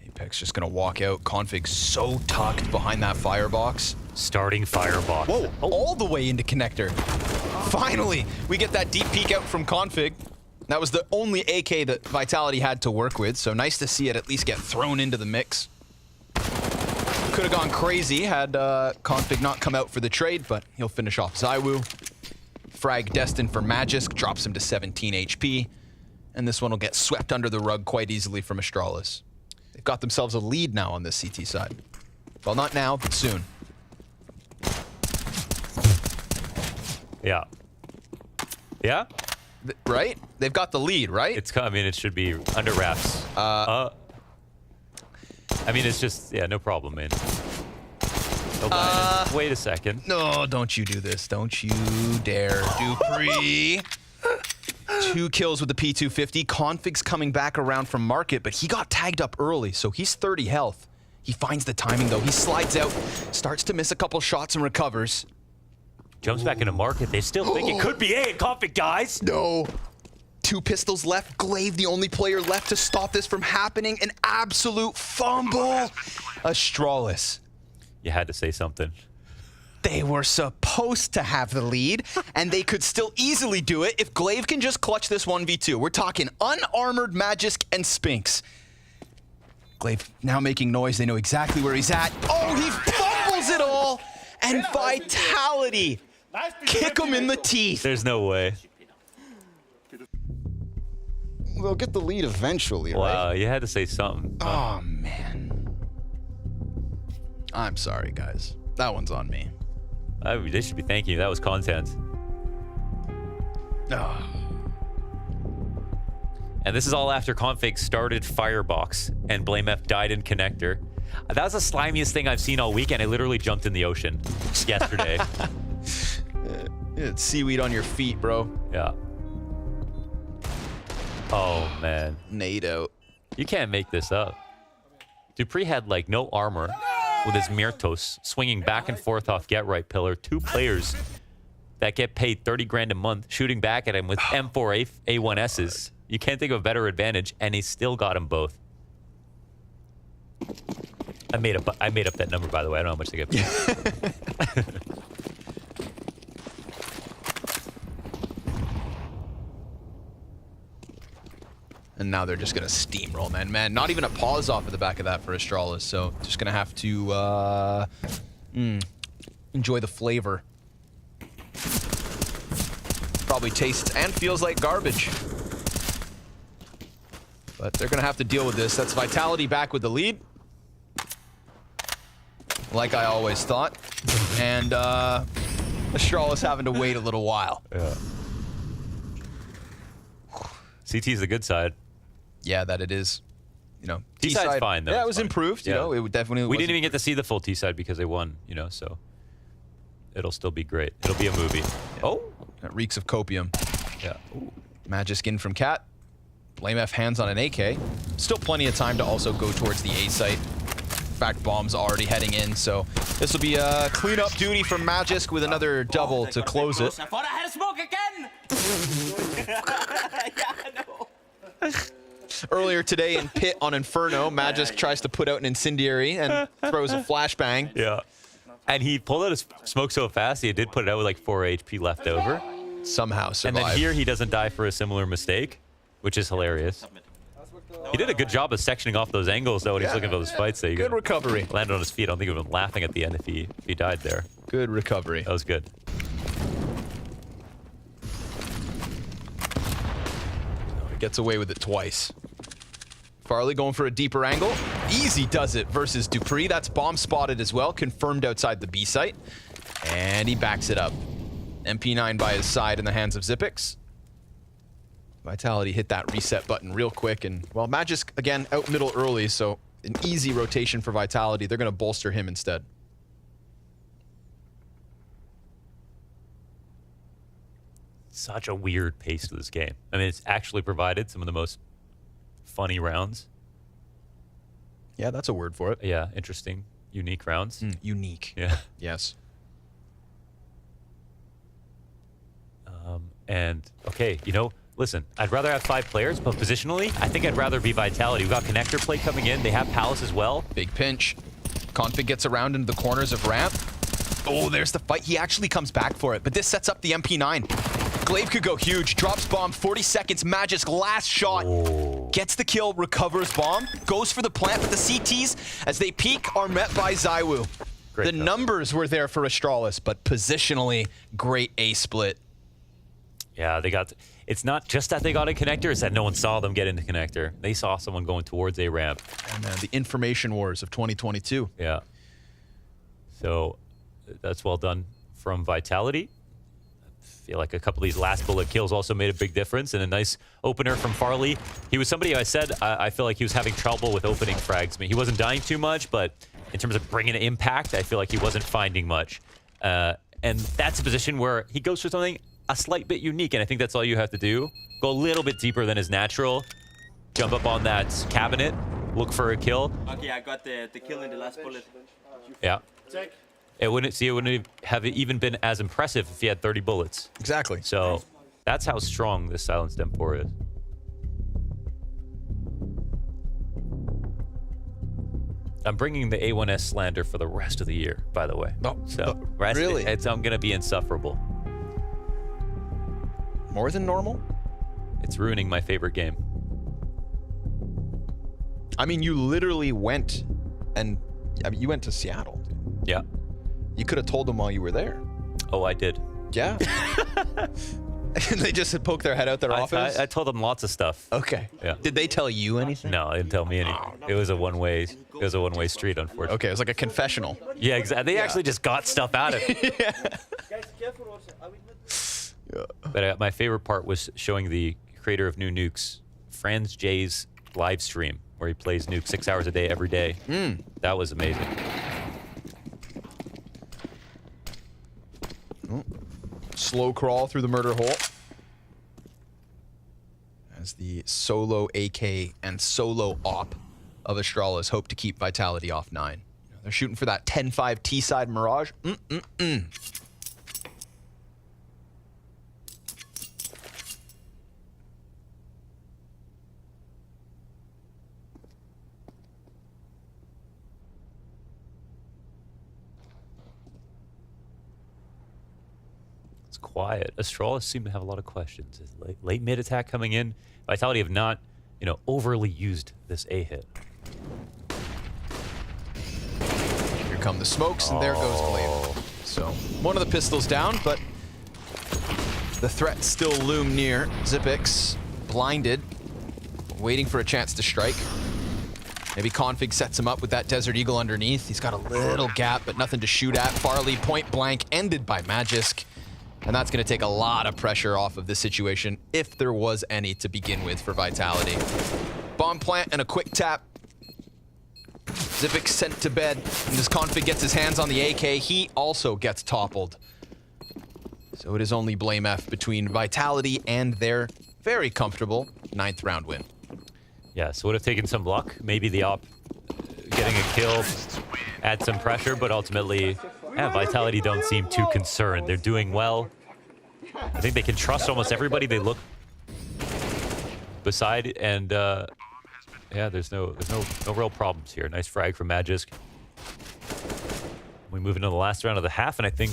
Apex just gonna walk out. Config so tucked behind that firebox.
Starting firebox.
Whoa, all the way into connector. Finally, we get that deep peek out from Config. That was the only AK that Vitality had to work with, so nice to see it at least get thrown into the mix. Could have gone crazy had Config not come out for the trade, but he'll finish off Saiwu. Frag destined for Magisk, drops him to 17 HP. And this one will get swept under the rug quite easily from Astralis. They've got themselves a lead now on this CT side. Well, not now, but soon.
Yeah. Yeah?
Right? They've got the lead, right?
It's, I mean, it should be under wraps. I mean, it's just, yeah, no problem, man. No wait a second.
No, don't you do this. Don't you dare, Dupree. 2 kills with the P250. Config's coming back around from market, but he got tagged up early, so he's 30 health. He finds the timing, though. He slides out, starts to miss a couple shots and recovers.
Jumps back into market. They still think it could be A and Config dies.
No. 2 pistols left. Glaive, the only player left to stop this from happening. An absolute fumble. Astralis.
You had to say something.
They were supposed to have the lead, and they could still easily do it if Glaive can just clutch this 1v2. We're talking unarmored Magisk and Spinks. Glaive now making noise. They know exactly where he's at. Oh, he fumbles it all, and Vitality kick him in the teeth.
There's no way.
They'll get the lead eventually, right?
Wow, you had to say something.
Oh, man. I'm sorry, guys. That one's on me.
They should be thanking you. That was content.
Oh.
And this is all after Config started Firebox and BlameF died in Connector. That was the slimiest thing I've seen all weekend. I literally jumped in the ocean yesterday.
It's seaweed on your feet, bro.
Yeah. Oh, man.
Nade out.
You can't make this up. Dupree had, like, no armor with his Myrtos swinging back and forth off Get Right Pillar. 2 players that get paid 30 grand a month shooting back at him with M4 A1Ss. You can't think of a better advantage, and he still got them both. I made up that number, by the way. I don't know how much they get paid.
And now they're just going to steamroll, man. Man, not even a pause off at the back of that for Astralis. So just going to have to enjoy the flavor. Probably tastes and feels like garbage. But they're going to have to deal with this. That's Vitality back with the lead. Like I always thought. And Astralis having to wait a little while.
Yeah. CT is the good side.
Yeah, that it is. You know,
T side's fine though.
Yeah, it was improved.
Yeah.
You know, it definitely.
We didn't even get to see the full T side because they won. You know, so it'll still be great. It'll be a movie.
Yeah.
Oh,
that reeks of copium.
Yeah. Ooh.
Magic skin from Cat. Blame F hands on an AK. Still plenty of time to also go towards the A site. In fact, bomb's already heading in, so this will be a cleanup duty from Magisk with another double to close it.
I thought I had a smoke again! Yeah, I know.
Earlier today in Pit on Inferno, Magisk tries to put out an incendiary and throws a flashbang.
Yeah. And he pulled out his smoke so fast, he did put it out with like 4 HP left over.
Somehow survived.
And then here he doesn't die for a similar mistake, which is hilarious. He did a good job of sectioning off those angles, though, when he's looking for those fights. So
Good recovery.
Landed on his feet. I don't think he would have been laughing at the end if he died there.
Good recovery.
That was good.
He gets away with it twice. Farley going for a deeper angle. Easy does it versus Dupree. That's bomb spotted as well. Confirmed outside the B site. And he backs it up. MP9 by his side in the hands of Xyp9x. Vitality hit that reset button real quick, and well, Magisk again out middle early, so an easy rotation for Vitality. They're going to bolster him instead.
Such a weird pace to this game. I mean, it's actually provided some of the most funny rounds.
Yeah, that's a word for it.
Yeah, interesting, unique rounds.
Unique.
Yeah.
Yes.
And okay, you know, listen, I'd rather have 5 players, but positionally, I think I'd rather be Vitality. We've got connector play coming in. They have Palace as well.
Big pinch. Config gets around into the corners of ramp. Oh, there's the fight. He actually comes back for it, but this sets up the MP9. Glaive could go huge. Drops bomb, 40 seconds. Magisk last shot.
Oh.
Gets the kill, recovers bomb. Goes for the plant, but the CTs, as they peek, are met by ZywOo. The numbers were there for Astralis, but positionally, great A split.
Yeah, they got... It's not just that they got a connector, it's that no one saw them get into connector. They saw someone going towards a ramp.
And the information wars of 2022.
Yeah. So that's well done from Vitality. I feel like a couple of these last bullet kills also made a big difference, and a nice opener from Farley. He was somebody I said I feel like he was having trouble with opening frags. I mean, he wasn't dying too much, but in terms of bringing impact, I feel like he wasn't finding much. And that's a position where he goes for something a slight bit unique, and I think that's all you have to do. Go a little bit deeper than is natural. Jump up on that cabinet. Look for a kill.
Okay, I got the kill in the last bullet.
Yeah. It wouldn't have even been as impressive if he had 30 bullets.
Exactly.
So that's how strong this silenced M4 is. I'm bringing the A1S slander for the rest of the year, by the way.
Oh,
so
really?
I'm going to be insufferable.
More than normal?
It's ruining my favorite game.
I mean, you literally went and... I mean, you went to Seattle, dude.
Yeah.
You could have told them while you were there.
Oh, I did.
Yeah. And they just poked their head out their office?
I told them lots of stuff.
Okay.
Yeah.
Did they tell you anything?
No, they didn't tell me anything. It was a one-way street, unfortunately.
Okay, it was like a confessional.
Yeah, exactly. They actually just got stuff out of it.
Guys, careful also.
But my favorite part was showing the creator of New Nukes, Franz J's live stream, where he plays Nuke 6 hours a day, every day. That was amazing.
Oh. Slow crawl through the murder hole. As the solo AK and solo op of Astralis hope to keep Vitality off 9. They're shooting for that 10-5 T-side Mirage.
Quiet. Astralis seem to have a lot of questions. Late mid attack coming in. Vitality have not, overly used this A hit.
Here come the smokes, and there goes Glaive. So one of the pistols down, but The threats still loom near. Xyp9x, blinded, waiting for a chance to strike. Maybe Config sets him up with that Desert Eagle underneath. He's got a little gap, but nothing to shoot at. Farley, point blank, ended by Magisk. And that's going to take a lot of pressure off of this situation, if there was any to begin with for Vitality. Bomb plant and a quick tap. Xyp9x sent to bed. And as Config gets his hands on the AK, he also gets toppled. So it is only blame F between Vitality and their very comfortable 9th round win.
Yeah, so would have taken some luck. Maybe the op getting a kill, add some pressure, but ultimately, yeah, Vitality don't seem too concerned. They're doing well. I think they can trust almost everybody they look beside, and yeah, there's no real problems here. Nice frag from Magisk. We move into the last round of the half, and I think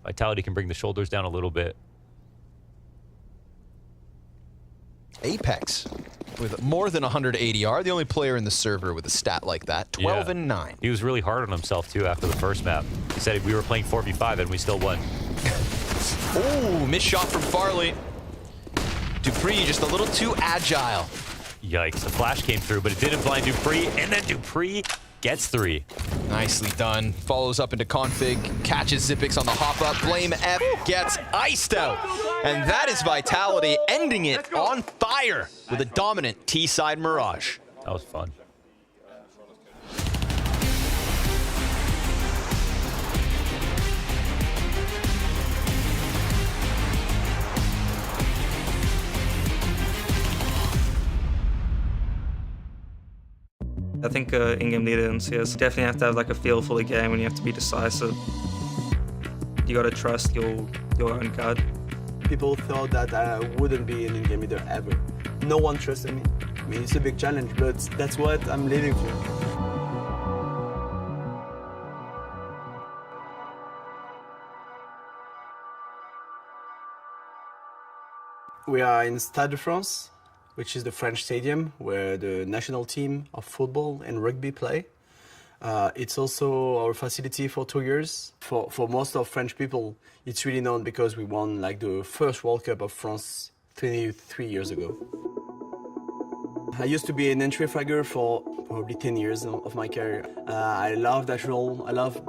Vitality can bring the shoulders down a little bit.
Apex with more than 100 ADR, the only player in the server with a stat like that, 12 and 9.
He was really hard on himself too after the first map. He said we were playing 4v5 and we still won.
Oh, missed shot from Farley. Dupree just a little too agile.
Yikes, the flash came through, but it didn't blind Dupree, and then Dupree gets 3.
Nicely done. Follows up into Config, catches Xyp9x on the hop up. Blame F gets iced out. And that is Vitality ending it on fire with a dominant T-side Mirage.
That was fun.
I think in-game leader in CS definitely have to have like a feel for the game and you have to be decisive. You gotta trust your own card.
People thought that I wouldn't be an in-game leader ever. No one trusted me. I mean, it's a big challenge, but that's what I'm living for. We are in Stade de France, which is the French stadium where the national team of football and rugby play. It's also our facility for 2 years. For most of French people, it's really known because we won like the first World Cup of France 23 years ago. I used to be an entry fragger for probably 10 years of my career. I love that role. I love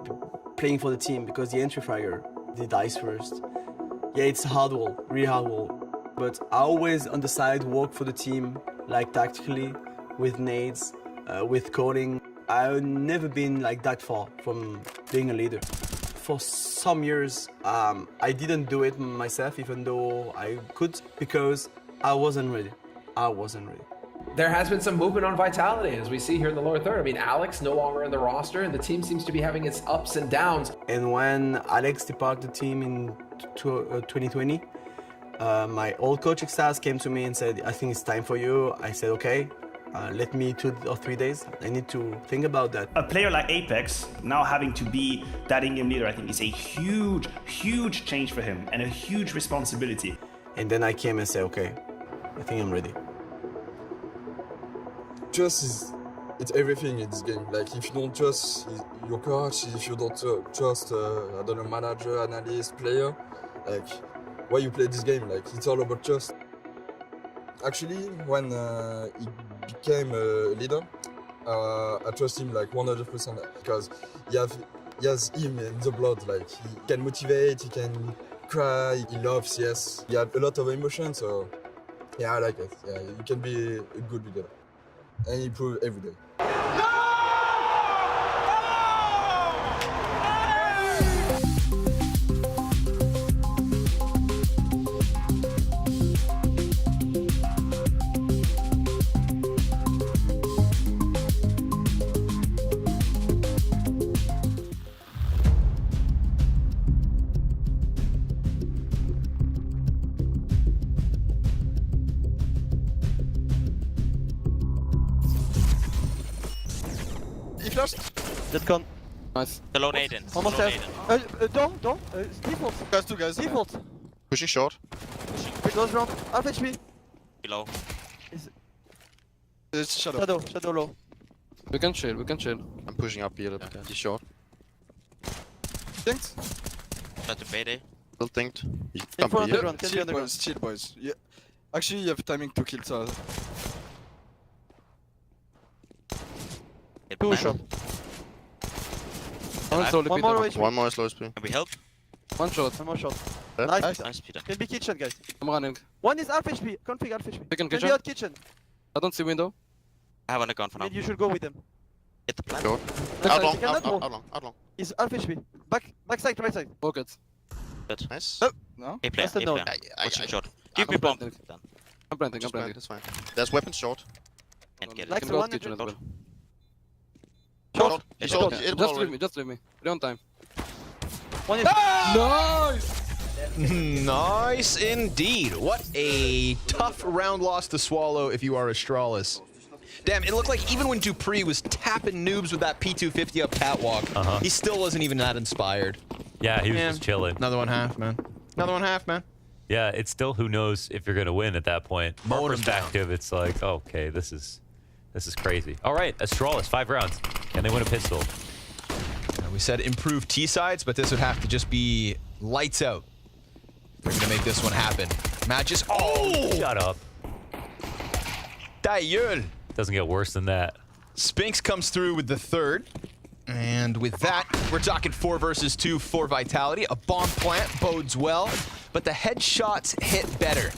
playing for the team because the entry fragger, they dies first. Yeah, it's hard wall, really hard wall. But I always on the side work for the team, like tactically, with nades, with coding. I've never been like that far from being a leader. For some years, I didn't do it myself, even though I could, because I wasn't ready. I wasn't ready.
There has been some movement on Vitality, as we see here in the lower third. I mean, Alex no longer in the roster, and the team seems to be having its ups and downs.
And when Alex departed the team in 2020, my old coach Extas came to me and said, I think it's time for you. I said, okay, let me 2 or 3 days. I need to think about that.
A player like Apex now having to be that in-game leader, I think is a huge, huge change for him and a huge responsibility.
And then I came and said, okay, I think I'm ready.
Trust it's everything in this game. Like if you don't trust your coach, if you don't trust, I don't know, manager, analyst, player, like why you play this game? Like it's all about trust. Actually, when he became a leader, I trust him like 100% because he has him in the blood. Like he can motivate, he can cry, he loves CS. He had a lot of emotion, so yeah, I like it. Yeah, you can be a good leader, and he proves every day.
Just gone.
Nice.
Below Aiden.
Almost
Below
there.
Aiden.
Don't. Default. Guys, two guys. Default. Pushing short. Close round. Half HP.
Below.
It's shadow. Shadow low. We can chill. I'm pushing up here. He's short. Thanks.
Try to bait it.
Don't think.
Steal, boys. Yeah. Actually, you have timing to kill Tara.
Two shot.
One more slow speed.
Can we help?
One shot.
One more shot.
Nice, Peter.
Can be kitchen, guys.
I'm running.
One is half HP. Config half HP.
Second
Can
kitchen.
be out kitchen.
I don't see window.
I have a gun for now.
You should go with him.
Hit the plant.
Go.
Backside,
Out long,
you cannot go.
out long.
He's half HP. Back side, right side.
Pocket.
Good. Nice.
No?
A player,
That's a no.
Watch the shot.
I'm
Keep me bomb.
planting.
Done.
I'm planting, I'm
Just
planting.
That's fine. There's weapons short.
Can't get
Like
it.
the
Go
one
kitchen as well.
Short.
It's
Short.
short.
Hit
Just leave me, just leave me. We're on time.
One is
Nice!
Nice indeed. What a tough round loss to swallow if you are Astralis. Damn, it looked like even when Dupree was tapping noobs with that P250 up catwalk, he still wasn't even that inspired.
Yeah, he was just chilling.
Another one half, man. Another one half, man.
Yeah, it's still who knows if you're going to win at that point. From our
Mowing 'em down.
perspective, it's like, okay, this is crazy. All right, Astralis, 5 rounds. Can they win a pistol?
We said improved T-sides, but this would have to just be lights out. We're going to make this one happen. Matches. Oh!
Shut up.
Ta gueule.
Doesn't get worse than that.
Spinks comes through with the third. And with that, we're talking 4 versus 2 for Vitality. A bomb plant bodes well, but the headshots hit better.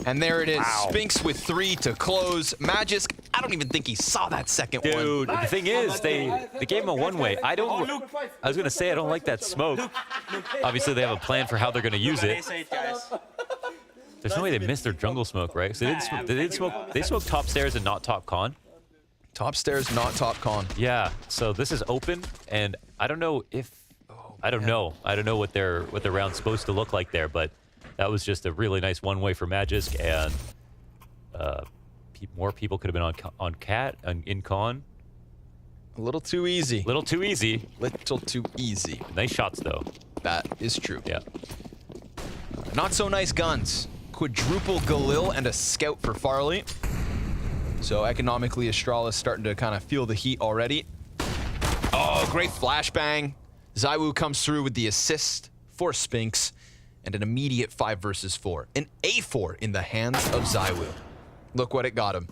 And there it is.
Wow.
Spinks with 3 to close. Magisk, I don't even think he saw that second one.
Dude, the thing is, they gave him a one-way. I was going to say I don't like that smoke. Obviously, they have a plan for how they're going to use it. There's no way they missed their jungle smoke, right? So they smoked top stairs and not top con.
Top stairs, not top con.
Yeah. So this is open, and I don't know if I don't know what their round's supposed to look like there, but that was just a really nice one-way for Magisk, and more people could have been on cat in con.
A little too easy.
Little too easy.
Little too easy.
Nice shots though.
That is true.
Yeah.
Not so nice guns. Quadruple Galil and a scout for Farley. So economically, Astralis starting to kind of feel the heat already. Oh, great flashbang. Zywoo comes through with the assist for Spinks and an immediate 5 versus 4. An A4 in the hands of Zywoo. Look what it got him.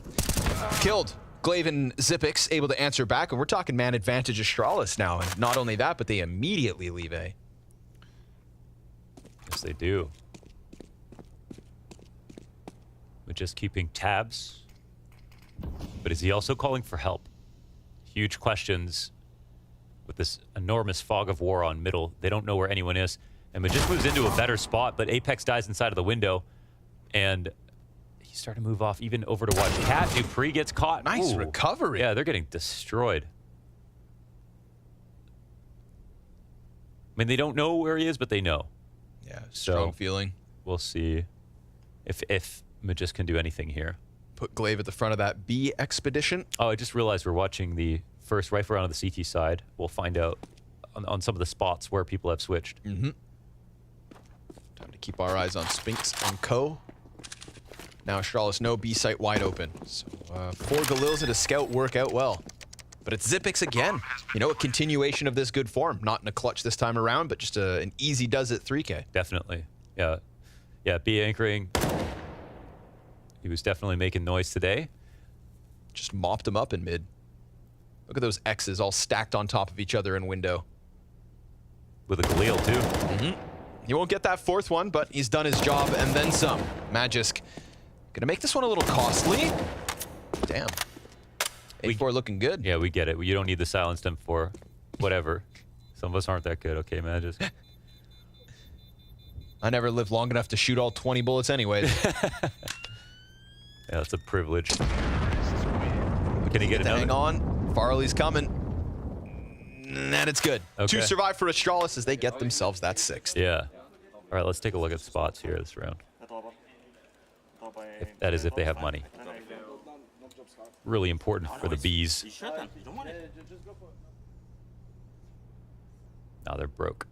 Killed. Glaive and Zipix able to answer back, and we're talking man advantage Astralis now. And not only that, but they immediately leave A.
Yes, they do. But just keeping tabs. But is he also calling for help? Huge questions with this enormous fog of war on middle. They don't know where anyone is. And Magist moves into a better spot, but Apex dies inside of the window. And he's starting to move off even over to watch Cat. Dupree gets caught.
Nice recovery.
Yeah, they're getting destroyed. I mean, they don't know where he is, but they know.
Yeah, strong
So,
feeling.
We'll see if Magist can do anything here.
Put Glaive at the front of that B expedition.
Oh, I just realized we're watching the first rifle round on the CT side. We'll find out on some of the spots where people have switched.
Mm-hmm. Time to keep our eyes on Spinks and Co. Now Astralis, no B site wide open. So 4 Galils and a scout work out well. But it's Zipix again. You know, a continuation of this good form. Not in a clutch this time around, but just an easy does it 3K.
Definitely. Yeah. Yeah, B anchoring. He was definitely making noise today.
Just mopped him up in mid. Look at those X's all stacked on top of each other in window.
With a Galil, too.
Mm-hmm. He won't get that 4th one, but he's done his job and then some. Magisk gonna make this one a little costly. Damn. A4 looking good.
Yeah, we get it. You don't need the silenced M4. Whatever. Some of us aren't that good. Okay, Magisk.
I never lived long enough to shoot all 20 bullets anyways.
Yeah, that's a privilege. Can he get another?
Hang on. Farley's coming. And it's good.
Okay.
2 survive for Astralis as they get themselves that 6th.
Yeah. All right, let's take a look at spots here this round. That is if they have money. Really important for the bees. Now they're broke.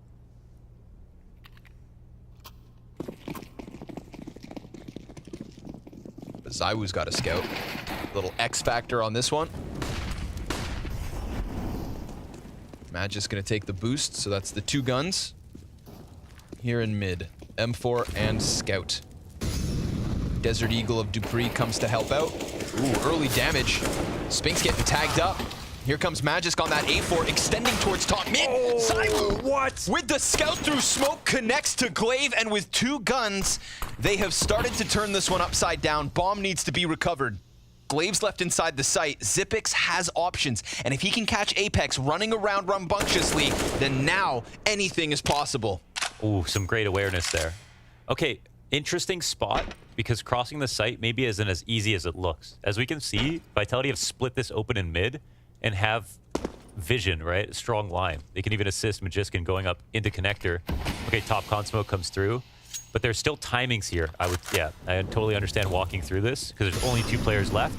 But Zywoo's got a scout. Little X factor on this one. Magisk's gonna take the boost, so that's the 2 guns. here in mid. M4 and Scout. Desert Eagle of Dupree comes to help out. Ooh, early damage. Spinks getting tagged up. Here comes Magisk on that A4, extending towards top mid. ZywOo, what? With the Scout through smoke, connects to Glaive, and with 2 guns, they have started to turn this one upside down. Bomb needs to be recovered. Glaive's left inside the site. Xyp9x has options, and if he can catch Apex running around rambunctiously, then now anything is possible.
Ooh, some great awareness there. Okay, interesting spot, because crossing the site maybe isn't as easy as it looks. As we can see, Vitality have split this open in mid and have vision, right? Strong line. They can even assist Magisk going up into connector. Okay, top con smoke comes through, but there's still timings here. I totally understand walking through this because there's only 2 players left.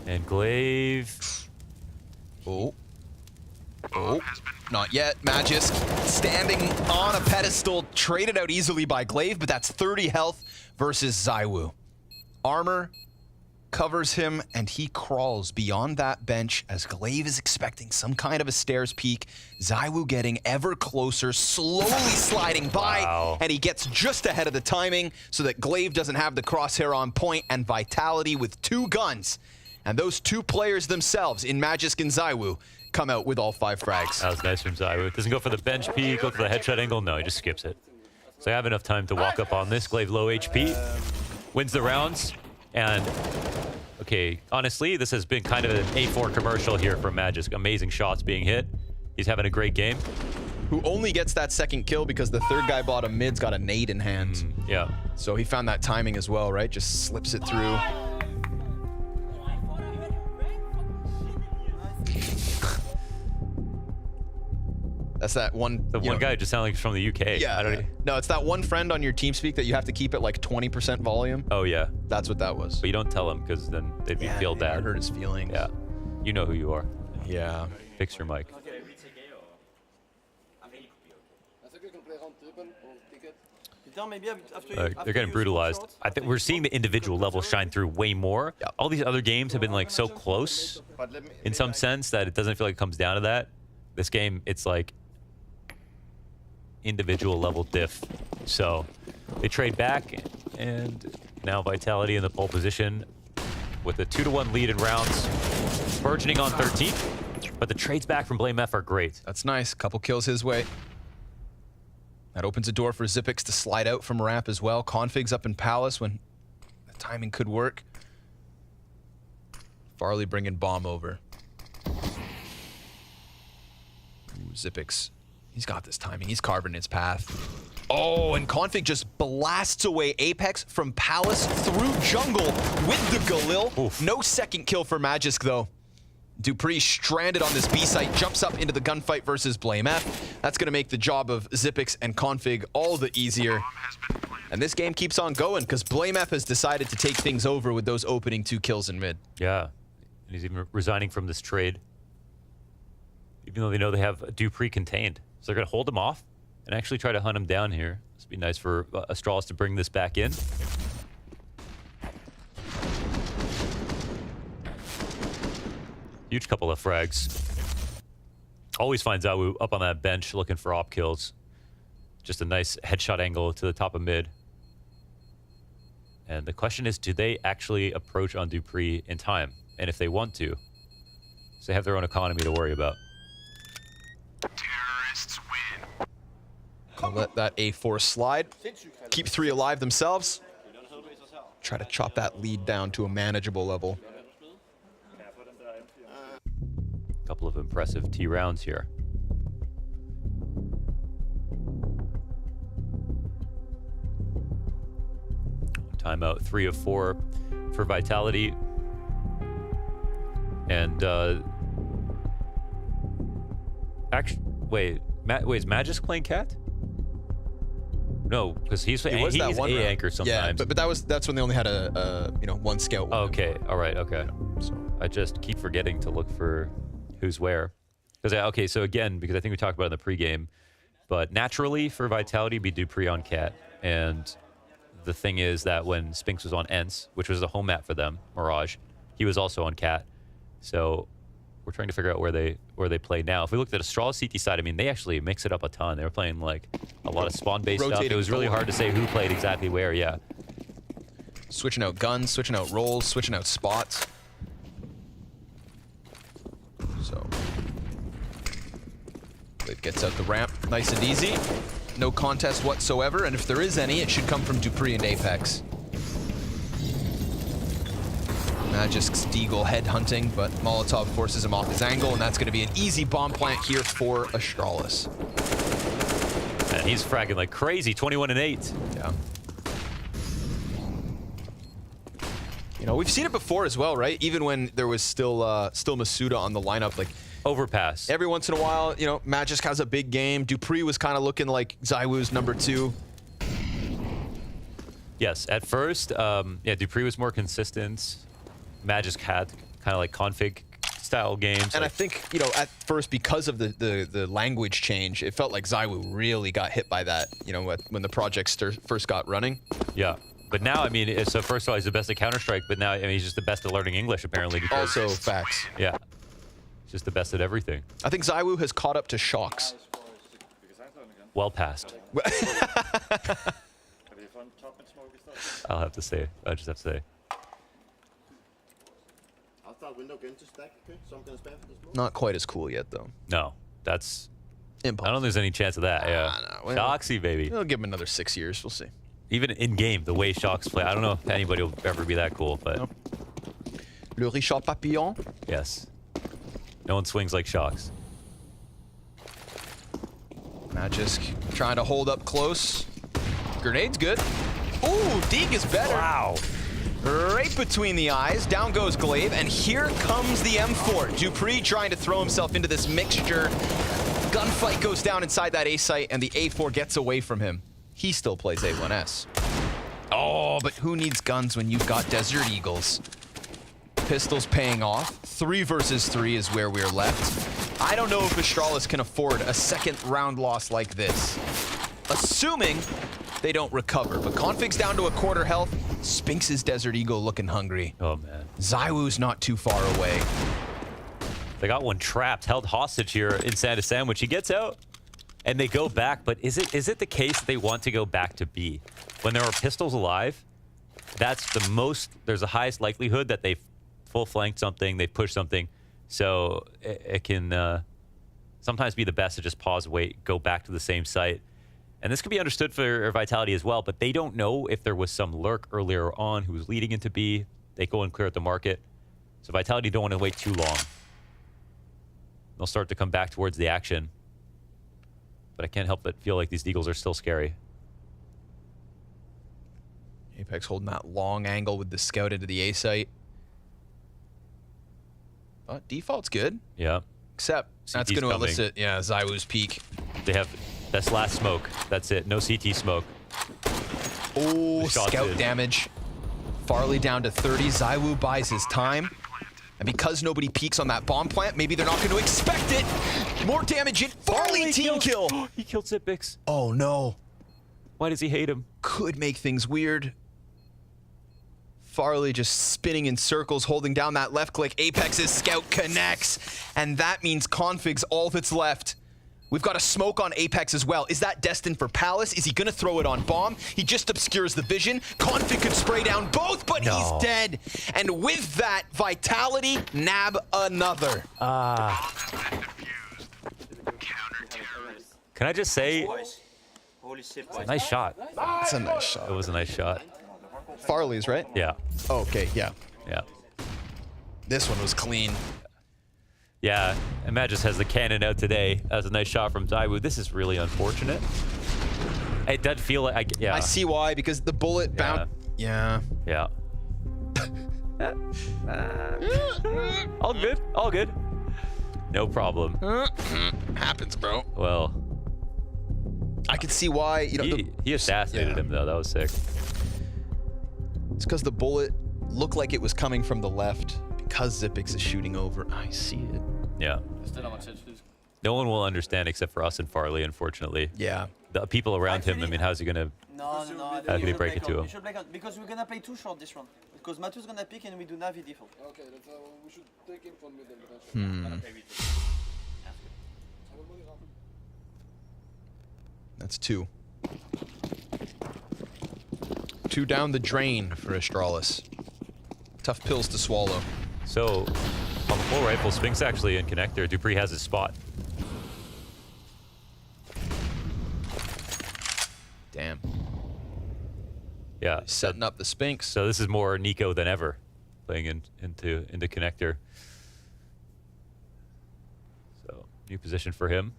And Glaive.
Oh, not yet. Magisk standing on a pedestal, traded out easily by Glaive, but that's 30 health versus ZywOo. Armor covers him, and he crawls beyond that bench as Glaive is expecting some kind of a stairs peek. ZywOo getting ever closer, slowly sliding by, and he gets just ahead of the timing so that Glaive doesn't have the crosshair on point, and Vitality with 2 guns. And those 2 players themselves in Magisk and ZywOo come out with all 5 frags.
That was nice from ZywOo. Doesn't go for the bench peek, go for the headshot angle. No, he just skips it. So I have enough time to walk up on this. Glaive low HP, wins the rounds. And, okay, honestly, this has been kind of an A4 commercial here for Magisk. Amazing shots being hit. He's having a great game.
Who only gets that 2nd kill because the 3rd guy bottom mid's got a nade in hand.
Yeah.
So he found that timing as well, right? Just slips it through. That's that one.
The one guy just sounds like he's from the UK.
Yeah. No, it's that one friend on your TeamSpeak that you have to keep at like 20% volume.
Oh, yeah.
That's what that was.
But you don't tell him because then they'd be feel bad.
I hurt his feelings.
Yeah. You know who you are.
Yeah.
Fix your mic. They're getting brutalized. I think we're seeing the individual level shine through way more. Yeah. All these other games have been like so close in some sense that it doesn't feel like it comes down to that. This game, it's like individual level diff. So they trade back, and now Vitality in the pole position with a 2-1 lead in rounds, burgeoning on 13. But the trades back from BlameF are great.
That's nice. Couple kills his way. That opens a door for Xyp9x to slide out from ramp as well. Config's up in Palace when the timing could work. Farley bringing bomb over. Ooh, Xyp9x. He's got this timing. He's carving his path. Oh, and Config just blasts away Apex from Palace through jungle with the Galil. Oof. No 2nd kill for Magisk, though. Dupree stranded on this B site, jumps up into the gunfight versus BlameF. That's going to make the job of Xyp9x and Config all the easier. And this game keeps on going because BlameF has decided to take things over with those opening 2 kills in mid.
Yeah, and he's even resigning from this trade. Even though they know they have Dupree contained. So they're going to hold him off and actually try to hunt him down here. This would be nice for Astralis to bring this back in. Huge couple of frags. Always finds ZywOo up on that bench looking for op kills. Just a nice headshot angle to the top of mid. And the question is, do they actually approach on Dupree in time? And if they want to, so they have their own economy to worry about.
Terrorists win. I'll let that A4 slide. Keep 3 alive themselves. Try to chop that lead down to a manageable level.
Couple of impressive T rounds here. Timeout 3 of 4 for Vitality. And actually, wait, is Magisk playing Cat? No, because he's A anchor sometimes.
Yeah, but that's when they only had a 1 scout.
Okay, all right, okay. So I just keep forgetting to look for who's where. Because okay, so again, because I think we talked about it in the pregame, but naturally for Vitality, be Dupree on Cat, and the thing is that when Spinks was on ENCE, which was a home map for them, Mirage, he was also on Cat. So we're trying to figure out where they play now. If we looked at Astralis CT side, I mean, they actually mix it up a ton. They were playing like a lot of spawn-based stuff. It was really hard to say who played exactly where. Yeah.
Switching out guns, switching out roles, switching out spots. So, it gets out the ramp nice and easy. No contest whatsoever, and if there is any, it should come from Dupree and Apex. Magic's Deagle head hunting, but Molotov forces him off his angle, and that's going to be an easy bomb plant here for Astralis.
And he's fragging like crazy, 21 and 8.
Yeah. You know, we've seen it before as well, right? Even when there was still Masuda on the lineup, like
overpass.
Every once in a while, you know, Magic has a big game. Dupree was kind of looking like ZywOo's number 2.
Yes, at first, yeah, Dupree was more consistent. Magic had kind of like config style games.
And I think, you know, at first, because of the language change, it felt like ZywOo really got hit by that, you know, when the project first got running.
Yeah. But now, I mean, so first of all, he's the best at Counter-Strike, but now, I mean, he's just the best at learning English, apparently. Because,
also, facts.
Yeah. He's just the best at everything.
I think ZywOo has caught up to Shox.
Well past. I'll have to say. I just have to say.
Not quite as cool yet, though.
No, that's
impossible.
I don't think there's any chance of that. Yeah,
no.
Shoxy, baby.
We'll give him another 6 years. We'll see.
Even in game, the way Shox play, I don't know if anybody will ever be that cool, but.
Nope. Le Richard Papillon.
Yes. No one swings like Shox.
Magic trying to hold up close. Grenade's good. Ooh, Deeg is better.
Wow.
Right between the eyes. Down goes Glaive, and here comes the M4. Dupree trying to throw himself into this mixture. Gunfight goes down inside that A site, and the A4 gets away from him. He still plays A1S. Oh, but who needs guns when you've got Desert Eagles? Pistols paying off. 3 versus 3 is where we're left. I don't know if Astralis can afford a second round loss like this. Assuming they don't recover. But Config's down to a quarter health. Spinx's Desert Eagle looking hungry.
Oh, man.
ZywOo's not too far away.
They got one trapped, held hostage here in Santa Sandwich. He gets out, and they go back. But is it the case that they want to go back to B? When there are pistols alive, that's the most, there's the highest likelihood that they've full flanked something, they've pushed something. So it can sometimes be the best to just pause, wait, go back to the same site. And this could be understood for Vitality as well, but they don't know if there was some lurk earlier on who was leading into B. They go and clear out the market. So Vitality don't want to wait too long. They'll start to come back towards the action. But I can't help but feel like these Deagles are still scary.
Apex holding that long angle with the scout into the A site. But default's good.
Yeah.
Except that's going to elicit, yeah, ZywOo's peak.
They have that's last smoke. That's it. No CT smoke.
Oh, scout damage. Farley down to 30. ZywOo buys his time. And because nobody peeks on that bomb plant, maybe they're not going to expect it. More damage in. Farley team kill.
He killed Zipix.
Oh, no.
Why does he hate him?
Could make things weird. Farley just spinning in circles, holding down that left click. Apex's scout connects. And that means Config's all that's left. We've got a smoke on Apex as well. Is that destined for Palace? Is he going to throw it on Bomb? He just obscures the vision. Config could spray down both, but he's dead. And with that, Vitality nab another.
Can I just say, it's a nice shot.
It's a nice shot.
It was a nice shot.
Farley's, right?
Yeah.
Oh, okay, yeah.
Yeah.
This one was clean.
Yeah, and Matt just has the cannon out today. That was a nice shot from ZywOo. This is really unfortunate. It does feel like, yeah.
I see why, because the bullet bounced. Yeah.
Yeah. All good. All good. No problem.
Happens, bro.
Well,
I could see why. You know,
he assassinated him, though. That was sick.
It's because the bullet looked like it was coming from the left. Because Zipix is shooting over, I see it.
Yeah. No one will understand except for us and Farley, unfortunately.
Yeah.
The people around him, I mean, how's he going to
No.
How can he break it to him?
You should break on, because we're gonna play too short this round. Because Matu's gonna pick and we do Navi default.
Okay, we should take him from middle.
That's 2. 2 down the drain for Astralis. Tough pills to swallow.
So, on the full rifle, Sphinx actually in connector. Dupree has his spot.
Damn.
Yeah.
Setting up the Sphinx.
So this is more Nico than ever, playing into connector. So, new position for him.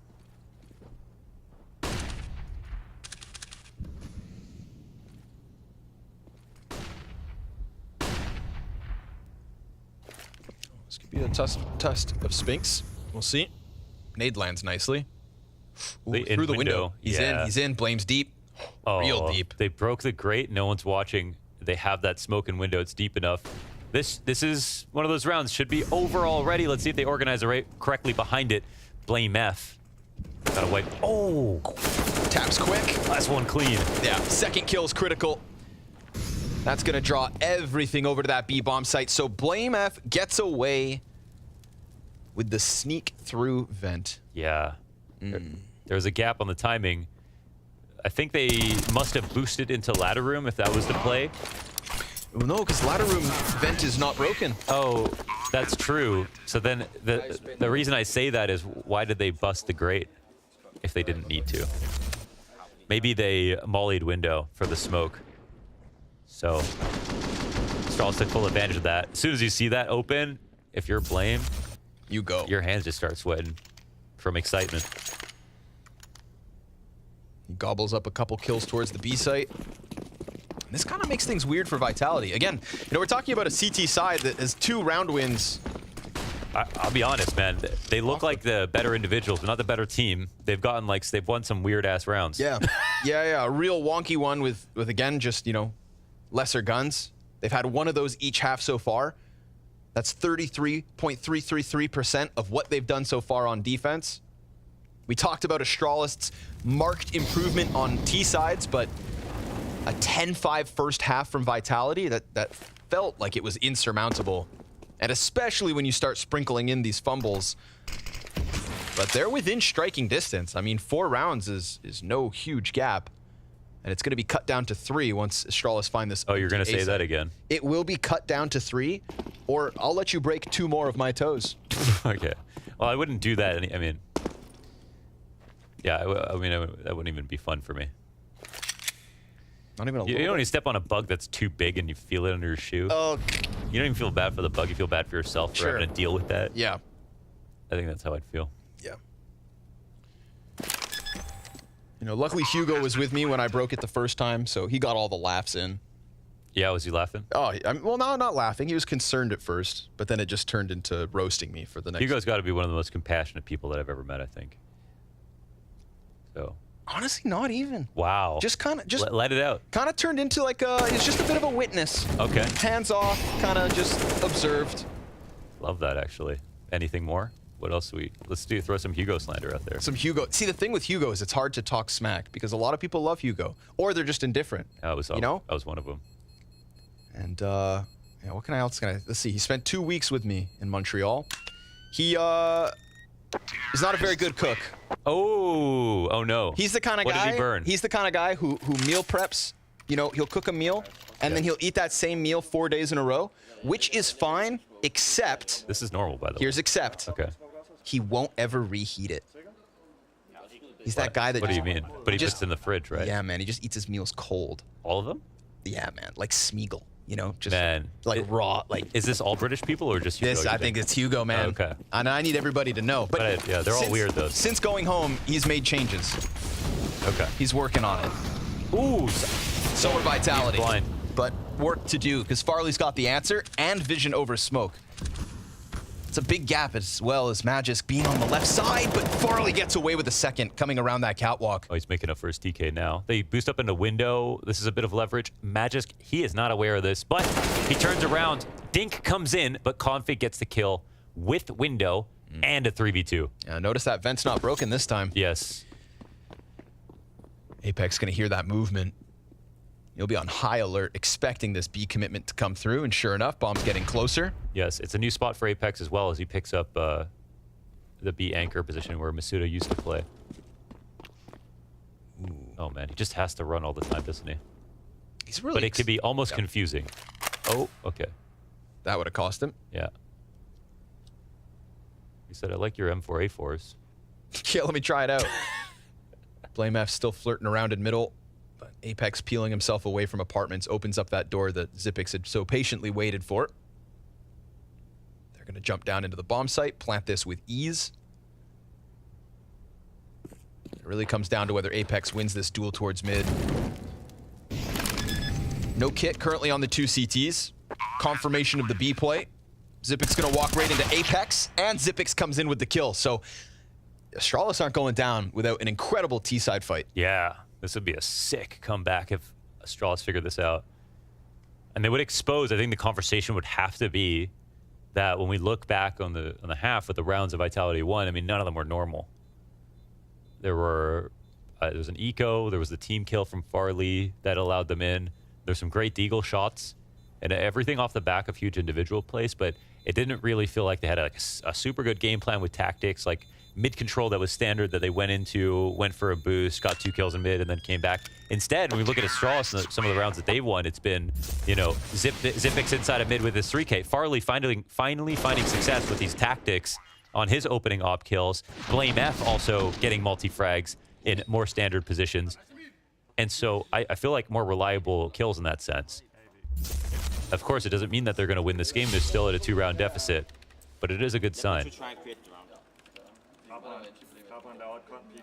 This could be a test of Sphinx. We'll see. Nade lands nicely. Ooh, through the window. He's in. He's in. Blames deep. Real deep.
They broke the grate. No one's watching. They have that smoke and window. It's deep enough. This is one of those rounds. Should be over already. Let's see if they organize it correctly behind it. Blame F. Gotta wipe. Oh!
Taps quick.
Last one clean.
Yeah. Second kill is critical. That's going to draw everything over to that B-bomb site. So Blame F gets away with the sneak through vent.
Yeah. There's a gap on the timing. I think they must have boosted into ladder room if that was the play.
Well, no, because ladder room vent is not broken.
Oh, that's true. So then the reason I say that is why did they bust the grate if they didn't need to? Maybe they mollied window for the smoke. So Astralis took full advantage of that. As soon as you see that open, if you're Blame,
you go.
Your hands just start sweating from excitement.
He gobbles up a couple kills towards the B site. This kind of makes things weird for Vitality. Again, you know, we're talking about a CT side that has 2 round wins.
I'll be honest, man. They look like the better individuals, but not the better team. They've gotten like, they've won some weird ass rounds.
Yeah. Yeah. A real wonky one with again, just, you know, lesser guns. They've had one of those each half so far. That's 33.333% of what they've done so far on defense. We talked about Astralis's marked improvement on T sides, but a 10-5 first half from Vitality, that felt like it was insurmountable. And especially when you start sprinkling in these fumbles. But they're within striking distance. I mean, 4 rounds is no huge gap. And it's going to be cut down to 3 once Astralis find this.
Oh, you're going to say that again?
It will be cut down to 3, or I'll let you break 2 more of my toes.
Okay. Well, I wouldn't do that. I mean, yeah, I mean, that wouldn't even be fun for me.
Not even a
you don't even step on a bug that's too big and you feel it under your shoe.
Oh.
You don't even feel bad for the bug. You feel bad for yourself for having to deal with that.
Yeah.
I think that's how I'd feel.
Yeah. You know, luckily Hugo was with me when I broke it the first time, so he got all the laughs in.
Yeah, was he laughing?
Oh, well, no, not laughing. He was concerned at first, but then it just turned into roasting me for the next.
Hugo's got to be one of the most compassionate people that I've ever met, I think. So.
Honestly, not even.
Wow.
Just kind of, just
let it out.
Kind of turned into like he's just a bit of a witness.
Okay.
Hands off, kind of just observed.
Love that, actually. Anything more? What else let's throw some Hugo slander out there.
Some Hugo. See, the thing with Hugo is it's hard to talk smack because a lot of people love Hugo, or they're just indifferent.
I was one of them.
And yeah, what can I else? Let's see. He spent 2 weeks with me in Montreal. He is not a very good cook.
Oh no.
He's the kind of guy.
What did he burn?
He's the kind of guy who meal preps. You know, he'll cook a meal and then he'll eat that same meal 4 days in a row, which is fine, except.
This is normal, by the way.
Here's except.
Okay.
He won't ever reheat it. He's that guy that.
What do you mean? But he puts it in the fridge, right?
Yeah, man. He just eats his meals cold.
All of them?
Yeah, man. Like Smeagol. You know, just
like
raw. Like,
is this all British people or just Hugo?
This? I think it's Hugo, man.
Oh, okay.
And I need everybody to know. But
yeah, they're all weird though.
Since going home, he's made changes.
Okay.
He's working on it.
Ooh.
So are Vitality.
He's blind.
But work to do because Farley's got the answer and vision over smoke. It's a big gap as well as Magisk being on the left side, but Farley gets away with the second coming around that catwalk.
Oh, he's making up for his TK now. They boost up into window. This is a bit of leverage. Magisk, he is not aware of this, but he turns around. Dink comes in, but Config gets the kill with window and a 3v2.
Notice that vent's not broken this time.
Yes.
Apex gonna hear that movement. You'll be on high alert, expecting this B commitment to come through, and sure enough, bomb's getting closer.
Yes, it's a new spot for Apex as well as he picks up the B anchor position where Masuda used to play. Ooh. Oh man, he just has to run all the time, doesn't he?
He's really.
But it could be almost confusing. Oh, okay.
That would have cost him.
Yeah. He said, "I like your M4A4s."
Yeah, let me try it out. Blame F still flirting around in middle. But Apex peeling himself away from apartments opens up that door that Xyp9x had so patiently waited for. They're going to jump down into the bomb site, plant this with ease. It really comes down to whether Apex wins this duel towards mid. No kit currently on the 2 CTs. Confirmation of the B play. Xyp9x going to walk right into Apex, and Xyp9x comes in with the kill. So Astralis aren't going down without an incredible T-side fight.
Yeah, this would be a sick comeback if Astralis figured this out. And they would expose, I think the conversation would have to be that when we look back on the half with the rounds of Vitality 1, I mean, none of them were normal. There was an eco, there was the team kill from Farley that allowed them in. There's some great deagle shots and everything off the back of huge individual plays, but it didn't really feel like they had a super good game plan with tactics, like mid control that was standard that they went for a boost, got 2 kills in mid, and then came back. Instead, when we look at Astralis and some of the rounds that they've won, it's been, you know, Xyp9x inside of mid with his 3K. Farley finally finding success with these tactics on his opening op kills. Blame F also getting multi-frags in more standard positions. And so I feel like more reliable kills in that sense. Of course, it doesn't mean that they're going to win this game. They're still at a 2-round deficit, but it is a good sign.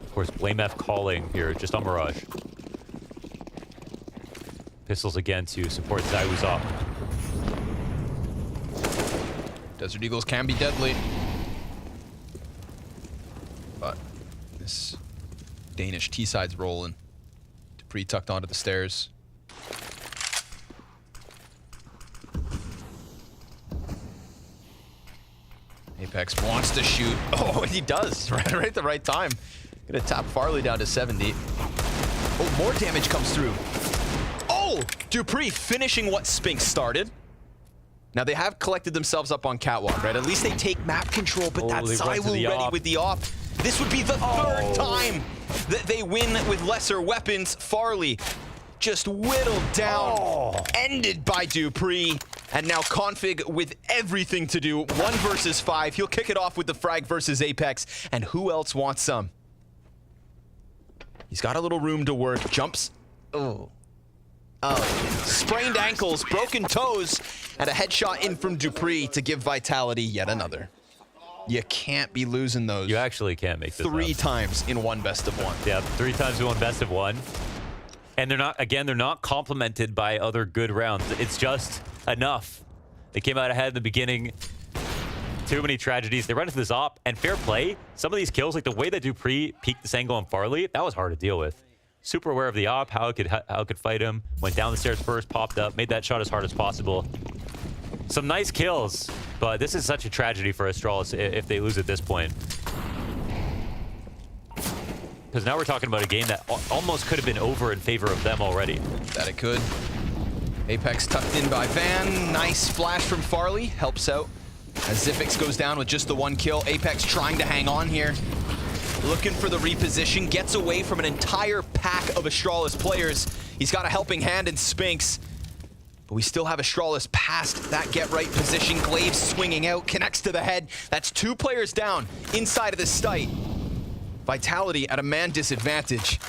Of course, Blame F calling here just on Mirage. Pistols again to support Zywu's op.
Desert Eagles can be deadly. But this Danish T-side's rolling. Dupree tucked onto the stairs. Apex wants to shoot. Oh, and he does. Right at the right time. Gonna tap Farley down to 70. Oh, more damage comes through. Oh! Dupree finishing what Spinks started. Now, they have collected themselves up on Catwalk, right? At least they take map control, but that's Zywoo ready with the op. This would be the third time that they win with lesser weapons. Farley just whittled down, ended by Dupree. And now Config with everything to do. 1 versus 5. He'll kick it off with the frag versus Apex. And who else wants some? He's got a little room to work. Jumps. Oh. Sprained ankles, broken toes, and a headshot in from Dupree to give Vitality yet another. You can't be losing those.
You actually can't make this
3
up.
times in 1 best of 1.
Yeah, 3 times in 1 best of 1. And they're not complemented by other good rounds. It's just enough. They came out ahead in the beginning. Too many tragedies. They run into this op, and fair play. Some of these kills, like the way that Dupree peeked this angle on Farley, that was hard to deal with. Super aware of the op, how it could fight him. Went down the stairs first, popped up, made that shot as hard as possible. Some nice kills, but this is such a tragedy for Astralis if they lose at this point. Because now we're talking about a game that almost could have been over in favor of them already.
That it could. Apex tucked in by Van. Nice flash from Farley. Helps out. As Xyp9x goes down with just the 1 kill. Apex trying to hang on here. Looking for the reposition. Gets away from an entire pack of Astralis players. He's got a helping hand in Spinks. But we still have Astralis past that get-right position. Glaive swinging out. Connects to the head. That's 2 players down inside of the site. Vitality at a man disadvantage.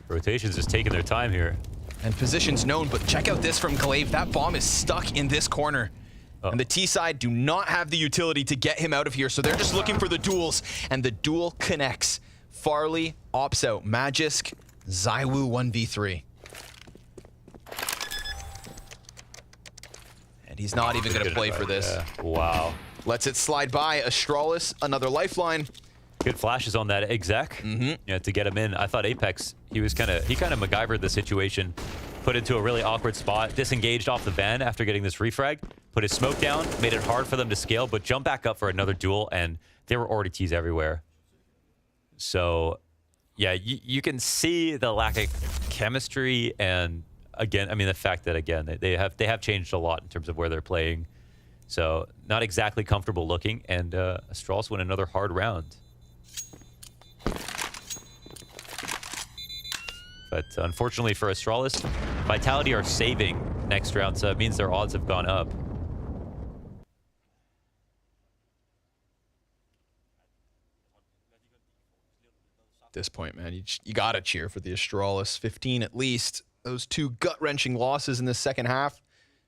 Rotation's just taking their time here.
And position's known, but check out this from Glaive. That bomb is stuck in this corner. And the T-side do not have the utility to get him out of here, so they're just looking for the duels, and the duel connects. Farley opts out. Magisk, Zywoo 1v3. And he's not even going to play for this.
Yeah. Wow.
Lets it slide by. Astralis, another lifeline.
Good flashes on that exec, yeah, to get him in. I thought Apex, he kind of MacGyvered the situation, put into a really awkward spot, disengaged off the van after getting this refrag, put his smoke down, made it hard for them to scale, but jump back up for another duel, and there were already T's everywhere. So, yeah, you can see the lack of chemistry and again, I mean, the fact that, again, they have changed a lot in terms of where they're playing. So not exactly comfortable looking. And Astralis win another hard round. But unfortunately for Astralis, Vitality are saving next round, so it means their odds have gone up.
At this point, man, you gotta cheer for the Astralis. 15 at least. Those 2 gut-wrenching losses in the second half.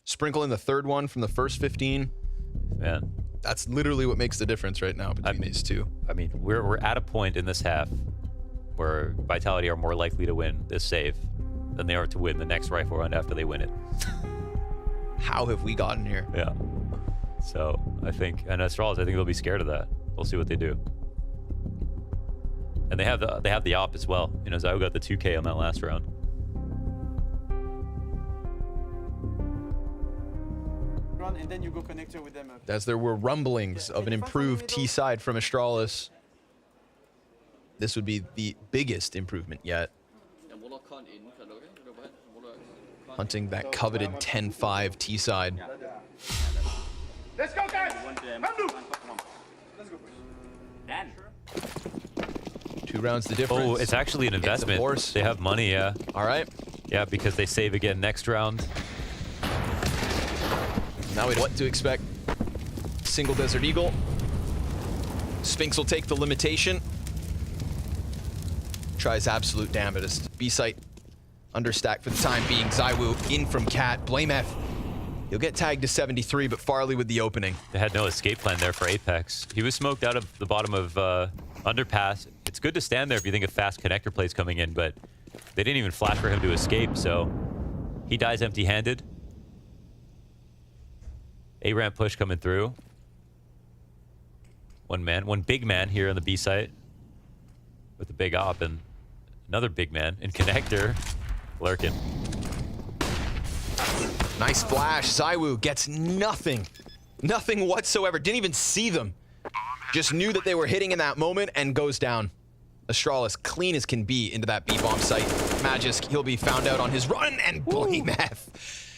Sprinkle in the third one from the first 15.
Man,
that's literally what makes the difference right now between these two.
I mean, we're at a point in this half where Vitality are more likely to win this save than they are to win the next rifle round after they win it.
How have we gotten here?
Yeah. So I think, and Astralis, I think they'll be scared of that. We'll see what they do. And they have the op as well. You know, Zio got the 2K on that last round.
And then you go connector with them.
As there were rumblings of an improved T side from Astralis, this would be the biggest improvement yet. Hunting that coveted 10-5 T side.
Let's go, guys!
Dan.
2 rounds the difference.
Oh, it's actually an investment. They have money, yeah.
All right.
Yeah, because they save again next round.
Now we know what to expect. Single Desert Eagle. Spinks will take the limitation. Tries absolute damage. B-site understack for the time being. Zywoo in from Cat. Blamef. He'll get tagged to 73, but Farley with the opening.
They had no escape plan there for Apex. He was smoked out of the bottom of underpass. It's good to stand there if you think a fast connector play's coming in, but they didn't even flash for him to escape, so he dies empty-handed. A-ramp push coming through. One big man here on the B site with the big op, and another big man in connector lurking.
Nice flash. Zywoo gets nothing. Nothing whatsoever. Didn't even see them. Just knew that they were hitting in that moment and goes down. Astralis clean as can be into that B-bomb site. Magisk, he'll be found out on his run, and Blamef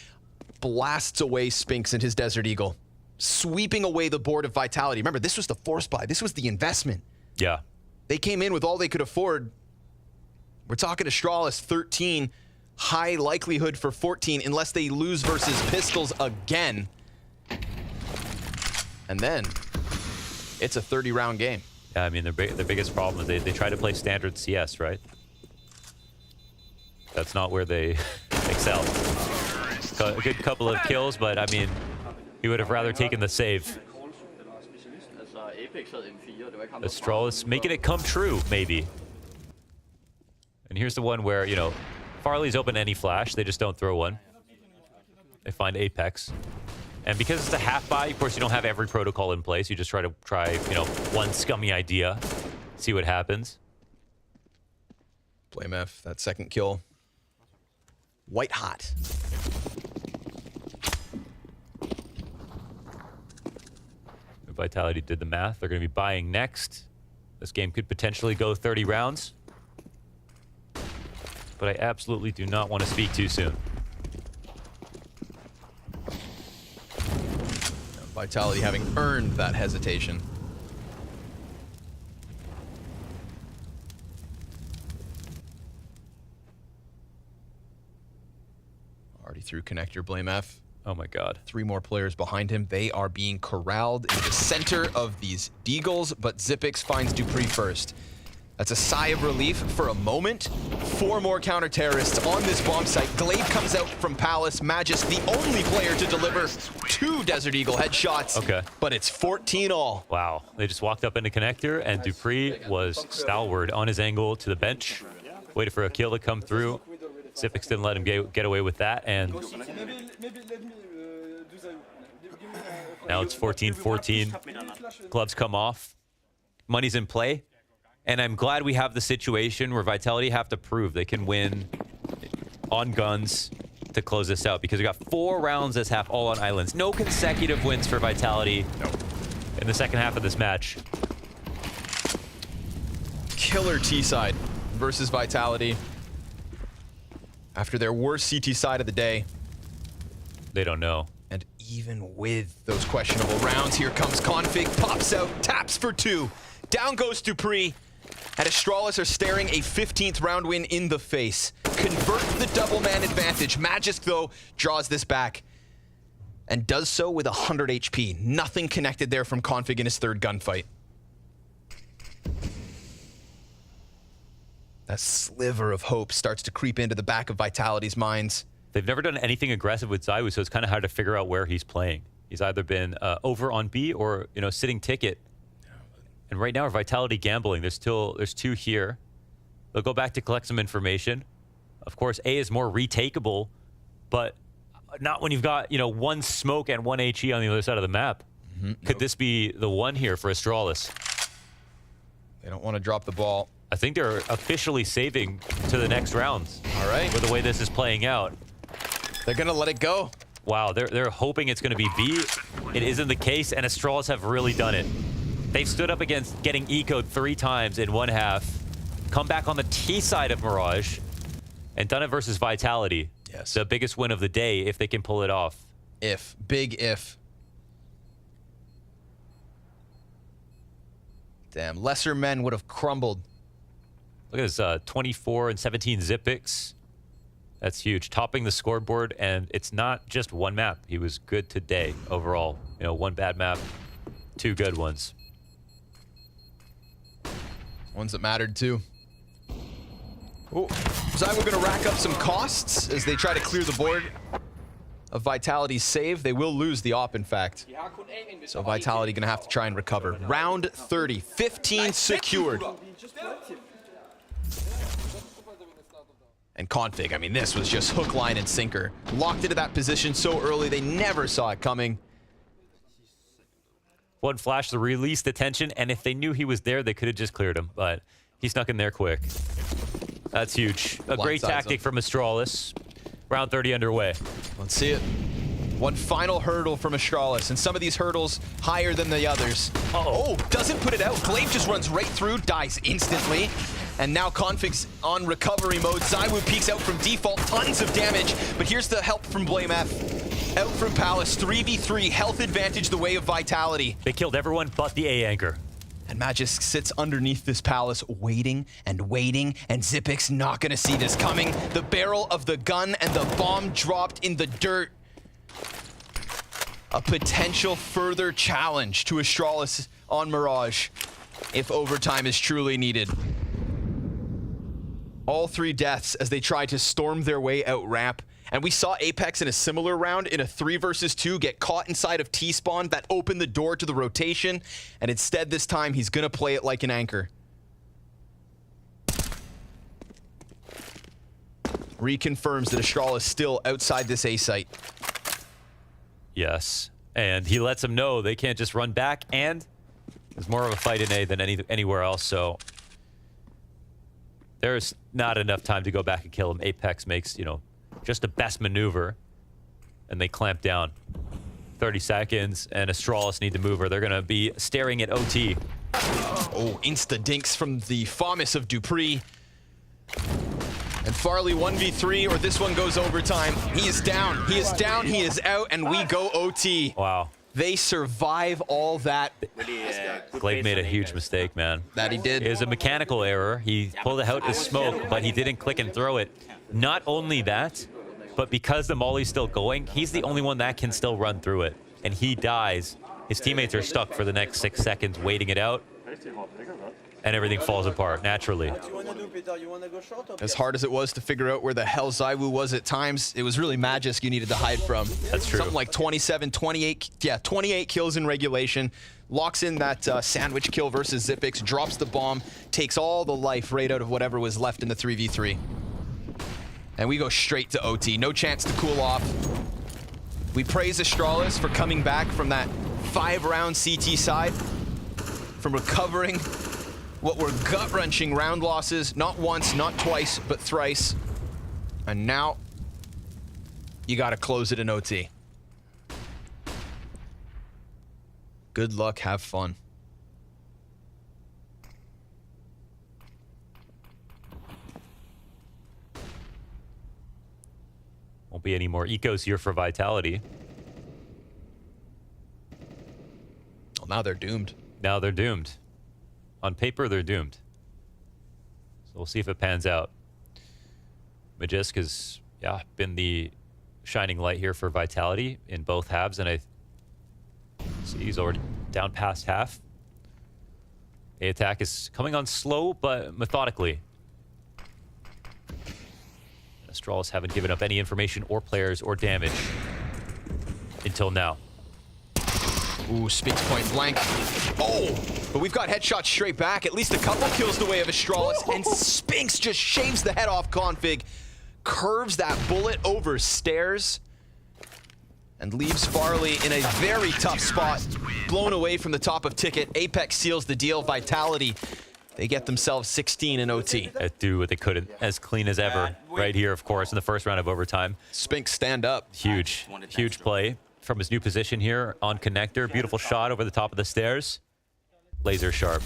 blasts away Spinks and his Desert Eagle, sweeping away the board of Vitality. Remember, this was the force buy. This was the investment.
Yeah.
They came in with all they could afford. We're talking Astralis 13, high likelihood for 14 unless they lose versus Pistols again. And then it's a 30-round game.
Yeah, I mean, the biggest problem is they try to play standard CS, right? That's not where they excel. A good couple of kills, but I mean, he would have rather taken the save. Astralis making it come true, maybe. And here's the one where, you know, Farley's open any flash, they just don't throw one. They find Apex. And because it's a half buy, of course, you don't have every protocol in place. You just try, you know, one scummy idea, see what happens.
Blamef, that second kill. White hot.
Vitality did the math. They're going to be buying next. This game could potentially go 30 rounds. But I absolutely do not want to speak too soon.
Vitality having earned that hesitation. Already through connector, Blamef.
Oh my god.
3 more players behind him. They are being corralled in the center of these Deagles, but Xyp9x finds Dupree first. That's a sigh of relief for a moment. 4 more counter-terrorists on this bomb site. Glaive comes out from Palace. Magisk, the only player to deliver 2 Desert Eagle headshots.
Okay.
But it's 14 all.
Wow. They just walked up into connector, and Dupree was stalwart on his angle to the bench. Waited for a kill to come through. Xyp9x didn't let him get away with that, and now it's 14-14. Gloves come off. Money's in play. And I'm glad we have the situation where Vitality have to prove they can win on guns to close this out, because we got 4 rounds this half all on islands. No consecutive wins for Vitality in the second half of this match.
Killer T-side versus Vitality. After their worst CT side of the day.
They don't know.
And even with those questionable rounds, here comes Config, pops out, taps for 2. Down goes Dupree. And Astralis are staring a 15th round win in the face. Convert the double man advantage. Magic, though, draws this back. And does so with 100 HP. Nothing connected there from Config in his 3rd gunfight. That sliver of hope starts to creep into the back of Vitality's minds.
They've never done anything aggressive with ZywOo, so it's kind of hard to figure out where he's playing. He's either been over on B or, you know, sitting ticket. And right now, our Vitality gambling. There's 2 here. They'll go back to collect some information. Of course, A is more retakeable, but not when you've got, you know, 1 smoke and 1 HE on the other side of the map. Could this be the one here for Astralis?
They don't want to drop the ball.
I think they're officially saving to the next rounds.
All right.
With the way this is playing out.
They're going to let it go.
Wow, they're hoping it's going to be B. It isn't the case, and Astralis have really done it. They've stood up against getting ecoed 3 times in 1 half, come back on the T side of Mirage, and done it versus Vitality.
Yes.
The biggest win of the day if they can pull it off.
If. Big if. Damn, lesser men would have crumbled.
Look at this 24 and 17 zip picks. That's huge. Topping the scoreboard, and it's not just 1 map. He was good today overall. You know, 1 bad map, 2 good ones.
Ones that mattered too. Oh, ZywOo going to rack up some costs as they try to clear the board of Vitality's save. They will lose the op, in fact. So Vitality going to have to try and recover. Round 30, 15 secured. And Config, I mean, this was just hook, line, and sinker. Locked into that position so early, they never saw it coming.
1 flash to release the tension, and if they knew he was there, they could have just cleared him, but he snuck in there quick. That's huge. A great tactic from Astralis. Round 30 underway.
Let's see it. 1 final hurdle from Astralis, and some of these hurdles higher than the others. Oh, doesn't put it out. Glaive just runs right through, dies instantly. And now Config's on recovery mode. ZywOo peeks out from default, tons of damage. But here's the help from Blame F. Out from Palace, 3v3, health advantage the way of Vitality.
They killed everyone but the A anchor.
And Magisk sits underneath this Palace, waiting, and Zipix not gonna see this coming. The barrel of the gun and the bomb dropped in the dirt. A potential further challenge to Astralis on Mirage, if overtime is truly needed. All 3 deaths as they try to storm their way out ramp. And we saw Apex in a similar round in a 3 versus 2 get caught inside of T-spawn that opened the door to the rotation. And instead this time he's gonna play it like an anchor. Reconfirms that Astralis is still outside this A site.
Yes, and he lets them know they can't just run back, and there's more of a fight in A than anywhere else, so there's not enough time to go back and kill him. Apex makes, you know, just the best maneuver, and they clamp down. 30 seconds, and Astralis need to move, or they're going to be staring at OT.
Oh, insta-dinks from the FAMAS of Dupree. And Farley 1v3, or this one goes overtime. He is down, he is down, he is out, and we go OT.
Wow.
They survive all that.
Glaive made a huge mistake, man.
That he did.
It was a mechanical error. He pulled out his smoke, but he didn't click and throw it. Not only that, but because the molly's still going, he's the only one that can still run through it. And he dies. His teammates are stuck for the next 6 seconds waiting it out. And everything falls apart naturally.
As hard as it was to figure out where the hell ZywOo was at times, it was really Magisk you needed to hide from.
That's true.
Something like 27, 28, yeah, 28 kills in regulation. Locks in that sandwich kill versus Zipix, drops the bomb, takes all the life right out of whatever was left in the 3v3. And we go straight to OT. No chance to cool off. We praise Astralis for coming back from that 5-round CT side, from recovering what were gut-wrenching round losses, not once, not twice, but thrice. And now, you gotta close it in OT. Good luck, have fun.
Won't be any more ecos here for Vitality.
Well, now they're doomed.
Now they're doomed. On paper, they're doomed. So we'll see if it pans out. Magisk has, yeah, been the shining light here for Vitality in both halves, and I see he's already down past half. The attack is coming on slow, but methodically. Astralis haven't given up any information or players or damage until now.
Ooh, Spinks point blank. Oh, but we've got headshots straight back. At least a couple kills the way of Astralis, and Spinks just shaves the head off Config, curves that bullet over stairs, and leaves Farley in a very tough spot, blown away from the top of Ticket. Apex seals the deal. Vitality, they get themselves 16 in OT.
Do what they could, as clean as ever. Right here, of course, in the first round of overtime.
Spinks stand up.
Huge, huge play from his new position here on connector. Beautiful shot over the top of the stairs. Laser sharp.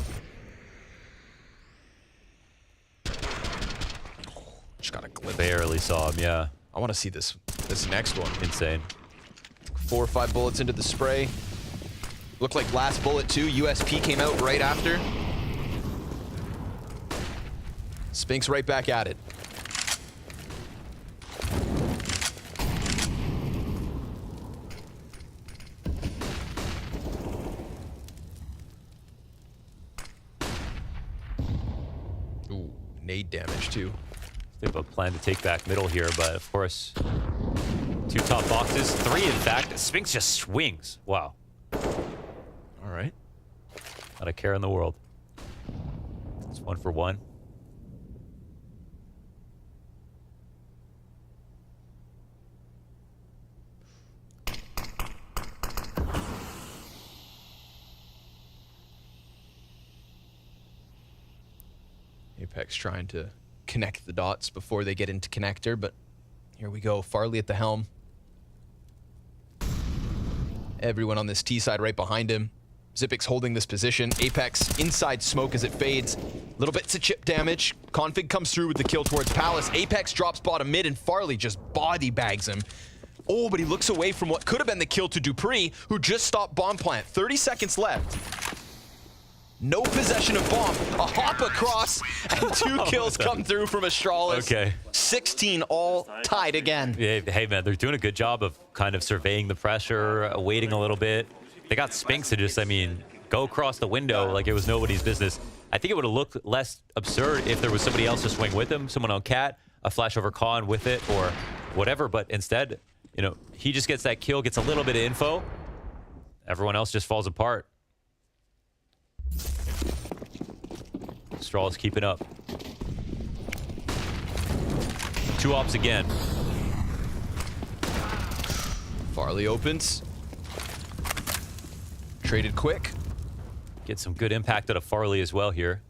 Just got a glimpse.
Barely saw him, yeah.
I want to see this next one.
Insane.
4 or 5 bullets into the spray. Looked like last bullet too. USP came out right after. Spinks right back at it. Ooh, nade damage too.
They have a plan to take back middle here, but of course, 2 top boxes, 3 in fact. Spinks just swings. Wow.
All right.
Not a care in the world. It's 1 for 1.
Apex trying to connect the dots before they get into connector, but here we go. Farley at the helm. Everyone on this T side right behind him. Zipix holding this position. Apex inside smoke as it fades. Little bits of chip damage. Config comes through with the kill towards Palace. Apex drops bottom mid and Farley just body bags him. Oh, but he looks away from what could have been the kill to Dupree, who just stopped bomb plant. 30 seconds left. No possession of bomb. A hop across, and 2 kills come through from Astralis.
Okay.
16 all tied again.
Yeah, hey, man, they're doing a good job of kind of surveying the pressure, waiting a little bit. They got Spinks to just, I mean, go across the window like it was nobody's business. I think it would have looked less absurd if there was somebody else to swing with him, someone on Cat, a flash over Con with it, or whatever. But instead, you know, he just gets that kill, gets a little bit of info. Everyone else just falls apart. Astralis keeping up. 2 ops again.
Farley opens. Traded quick.
Get some good impact out of Farley as well here.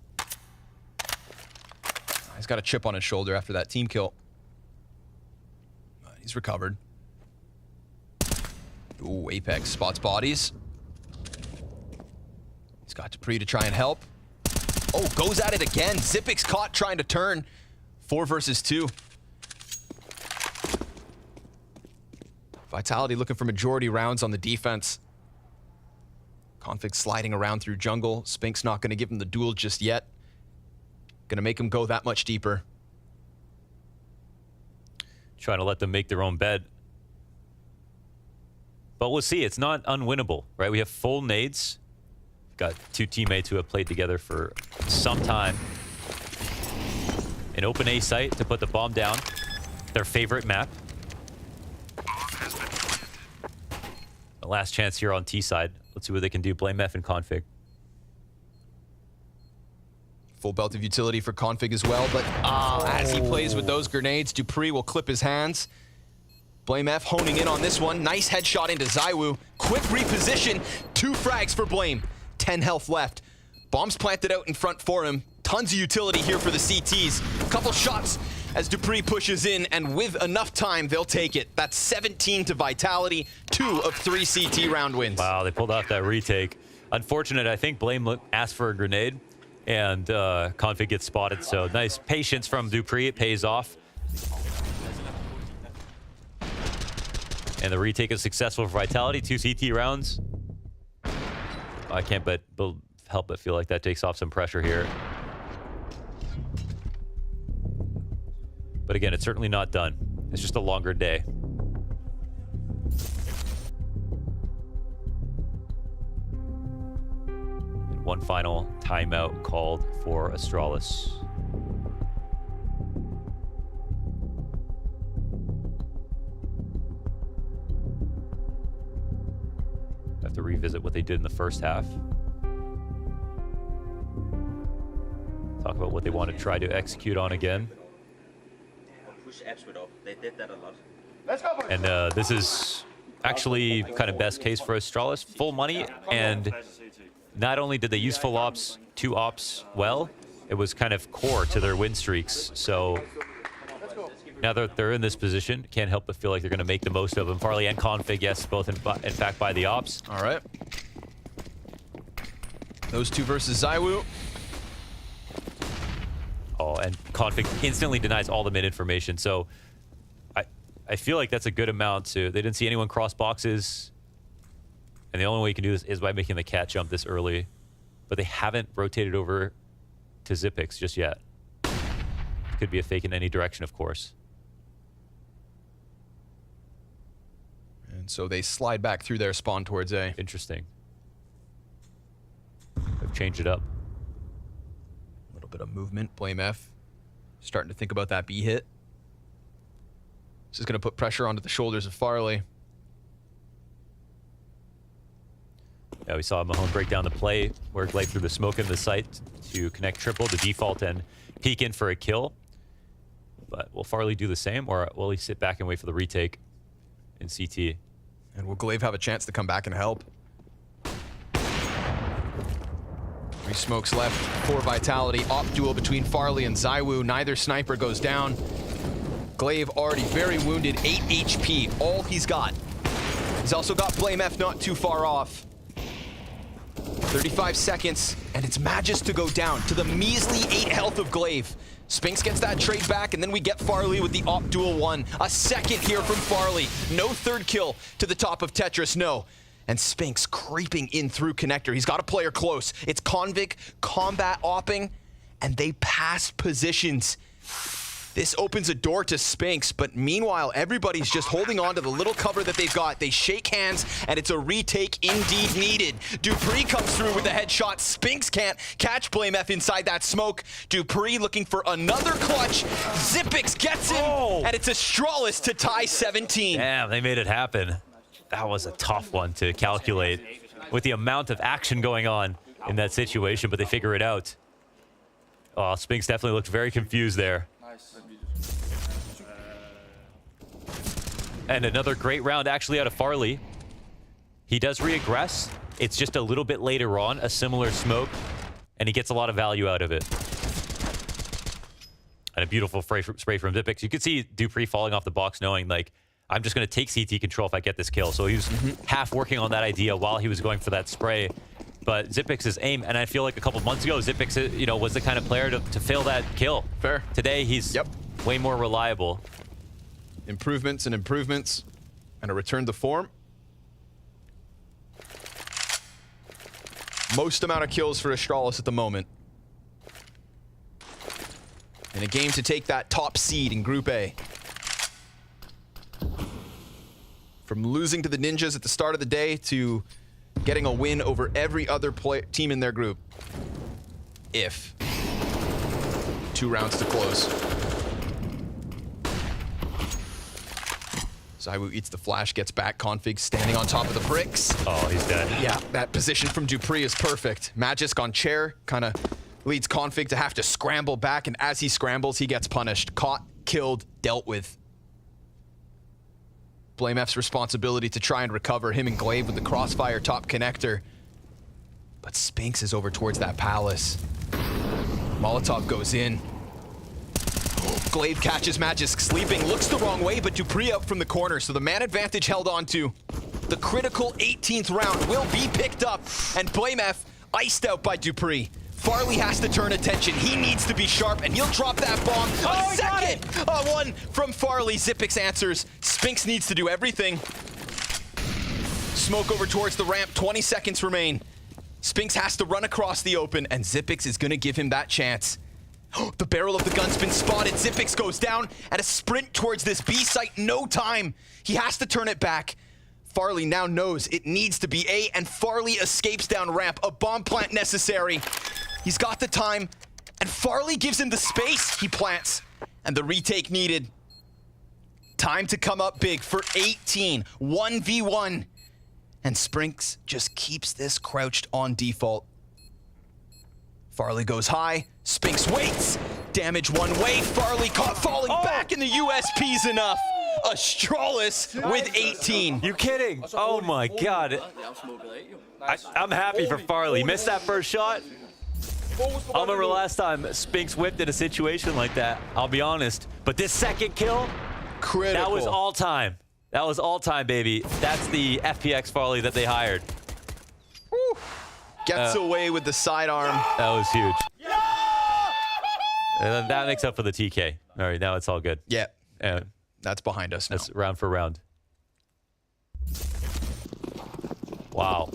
He's got a chip on his shoulder after that team kill. He's recovered. Ooh, Apex spots bodies. He's got Dupree to try and help. Oh, goes at it again. Zipix caught trying to turn. 4 versus 2. Vitality looking for majority rounds on the defense. Config sliding around through jungle. Spinks not going to give him the duel just yet. Going to make him go that much deeper.
Trying to let them make their own bed. But we'll see. It's not unwinnable, right? We have full nades. Got 2 teammates who have played together for some time. An open A site to put the bomb down. Their favorite map. The last chance here on T side. Let's see what they can do. Blame F and Config.
Full belt of utility for Config as well, but as he plays with those grenades, Dupree will clip his hands. Blame F honing in on this one. Nice headshot into Zywoo. Quick reposition. 2 frags for Blame. 10 health left. Bombs planted out in front for him. Tons of utility here for the CTs. Couple shots as Dupree pushes in, and with enough time, they'll take it. That's 17 to Vitality. 2 of 3 CT round wins.
Wow, they pulled off that retake. Unfortunate, I think Blame asked for a grenade, and Config gets spotted. So nice patience from Dupree. It pays off. And the retake is successful for Vitality. 2 CT rounds. I can't help but feel like that takes off some pressure here. But again, it's certainly not done. It's just a longer day. And one final timeout called for Astralis. Have to revisit what they did in the first half. Talk about what they want to try to execute on again.
Push absolute up. They did that a lot.
And this is actually kind of best case for Astralis. Full money, and not only did they use full ops, 2 ops well, it was kind of core to their win streaks. So now that they're in this position, can't help but feel like they're going to make the most of them. Farley and Config, yes, both in fact by the ops.
All right. Those 2 versus Zywoo.
Oh, and Config instantly denies all the mid information. So I feel like that's a good amount to... They didn't see anyone cross boxes. And the only way you can do this is by making the cat jump this early. But they haven't rotated over to Zipix just yet. Could be a fake in any direction, of course.
And so they slide back through their spawn towards A.
Interesting. They've changed it up.
A little bit of movement. Blame F. Starting to think about that B hit. This is going to put pressure onto the shoulders of Farley.
Yeah, we saw Mahone break down the play, where Glaive threw the smoke in the site to connect triple, the default, and peek in for a kill. But will Farley do the same, or will he sit back and wait for the retake in CT?
And will Glaive have a chance to come back and help? 3 smokes left for Vitality. Op duel between Farley and Zywoo. Neither sniper goes down. Glaive already very wounded, 8 HP, all he's got. He's also got Blame F not too far off. 35 seconds, and it's Magus to go down to the measly 8 health of Glaive. Spinks gets that trade back, and then we get Farley with the op duel 1. A second here from Farley. No 3rd kill to the top of Tetris, no. And Spinks creeping in through connector. He's got a player close. It's Convic combat opping, and they pass positions. This opens a door to Spinks, but meanwhile, everybody's just holding on to the little cover that they've got. They shake hands, and it's a retake indeed needed. Dupree comes through with a headshot. Spinks can't catch Blame F inside that smoke. Dupree looking for another clutch. Zipix gets him, and it's Astralis to tie 17.
Damn, they made it happen. That was a tough one to calculate with the amount of action going on in that situation, but they figure it out. Oh, Spinks definitely looked very confused there. And another great round actually out of Farley. He does re-aggress. It's just a little bit later on, a similar smoke, and he gets a lot of value out of it. And a beautiful spray from Zipix. You could see Dupree falling off the box knowing, like, I'm just going to take CT control if I get this kill. So he was half working on that idea while he was going for that spray. But Zipix's aim, and I feel like a couple months ago, Zipix, you know, was the kind of player to fail that kill.
Fair.
Today, he's way more reliable.
Improvements and improvements, and a return to form. Most amount of kills for Astralis at the moment. In a game to take that top seed in Group A. From losing to the Ninjas at the start of the day to getting a win over every other team in their group. If. 2 rounds to close. Zywoo eats the flash, gets back. Config standing on top of the bricks.
Oh, he's dead.
Yeah, that position from Dupree is perfect. Magisk on chair kind of leads Config to have to scramble back, and as he scrambles, he gets punished. Caught, killed, dealt with. Blame F's responsibility to try and recover him and Glaive with the crossfire top connector. But Spinks is over towards that palace. Molotov goes in. Glaive catches Magisk sleeping, looks the wrong way, but Dupree up from the corner, so the man advantage held on to. The critical 18th round will be picked up, and Blame F iced out by Dupree. Farley has to turn attention. He needs to be sharp, and he'll drop that bomb. A second one from Farley. Zipix answers. Spinks needs to do everything smoke over towards the ramp. 20 seconds remain. Spinks has to run across the open, and Xyp9x is going to give him that chance. The barrel of the gun's been spotted. Xyp9x goes down at a sprint towards this B site. No time. He has to turn it back. Farley now knows it needs to be A, and Farley escapes down ramp. A bomb plant necessary. He's got the time, and Farley gives him the space. He plants, and the retake needed. Time to come up big for 18. 1v1. And Spinks just keeps this crouched on default. Farley goes high. Spinks waits. Damage one way. Farley caught falling back, and the USP's enough. Astralis with 18.
You kidding? Oh my god. I'm happy for Farley. He missed that first shot. I remember last time Spinks whipped in a situation like that, I'll be honest. But this second kill,
critical.
That was all time. That was all time, baby. That's the FPX Farley that they hired.
Woo. Gets away with the sidearm.
That was huge. And then that makes up for the TK. All right, now it's all good.
Yeah. That's behind us now.
That's round for round. Wow.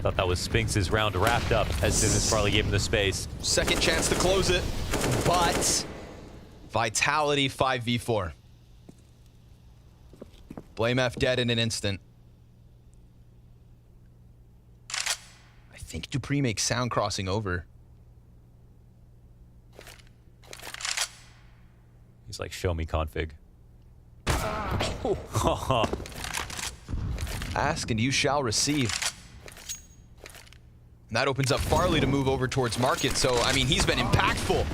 Thought that was Spinks' round wrapped up as soon as Farley gave him the space.
Second chance to close it, but Vitality 5v4. Blame F dead in an instant. I think Dupree makes sound crossing over.
He's like, show me config.
Ask and you shall receive. And that opens up Farley to move over towards Market. So, I mean, he's been impactful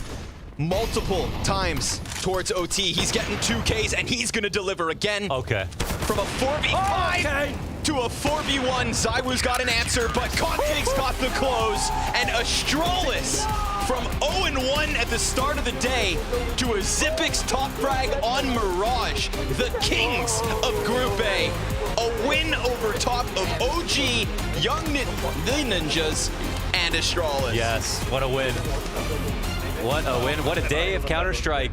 multiple times towards OT. He's getting 2Ks, and he's going to deliver again.
Okay.
From a 4v5 to a 4v1. Zywoo's got an answer, but Config's got the close. And Astralis from 0-1 at the start of the day to a Xyp9x top frag on Mirage. The kings of Group A. A win over top of OG, Young Ninjas, and Astralis.
Yes, what a win. What a win. What a day of Counter-Strike.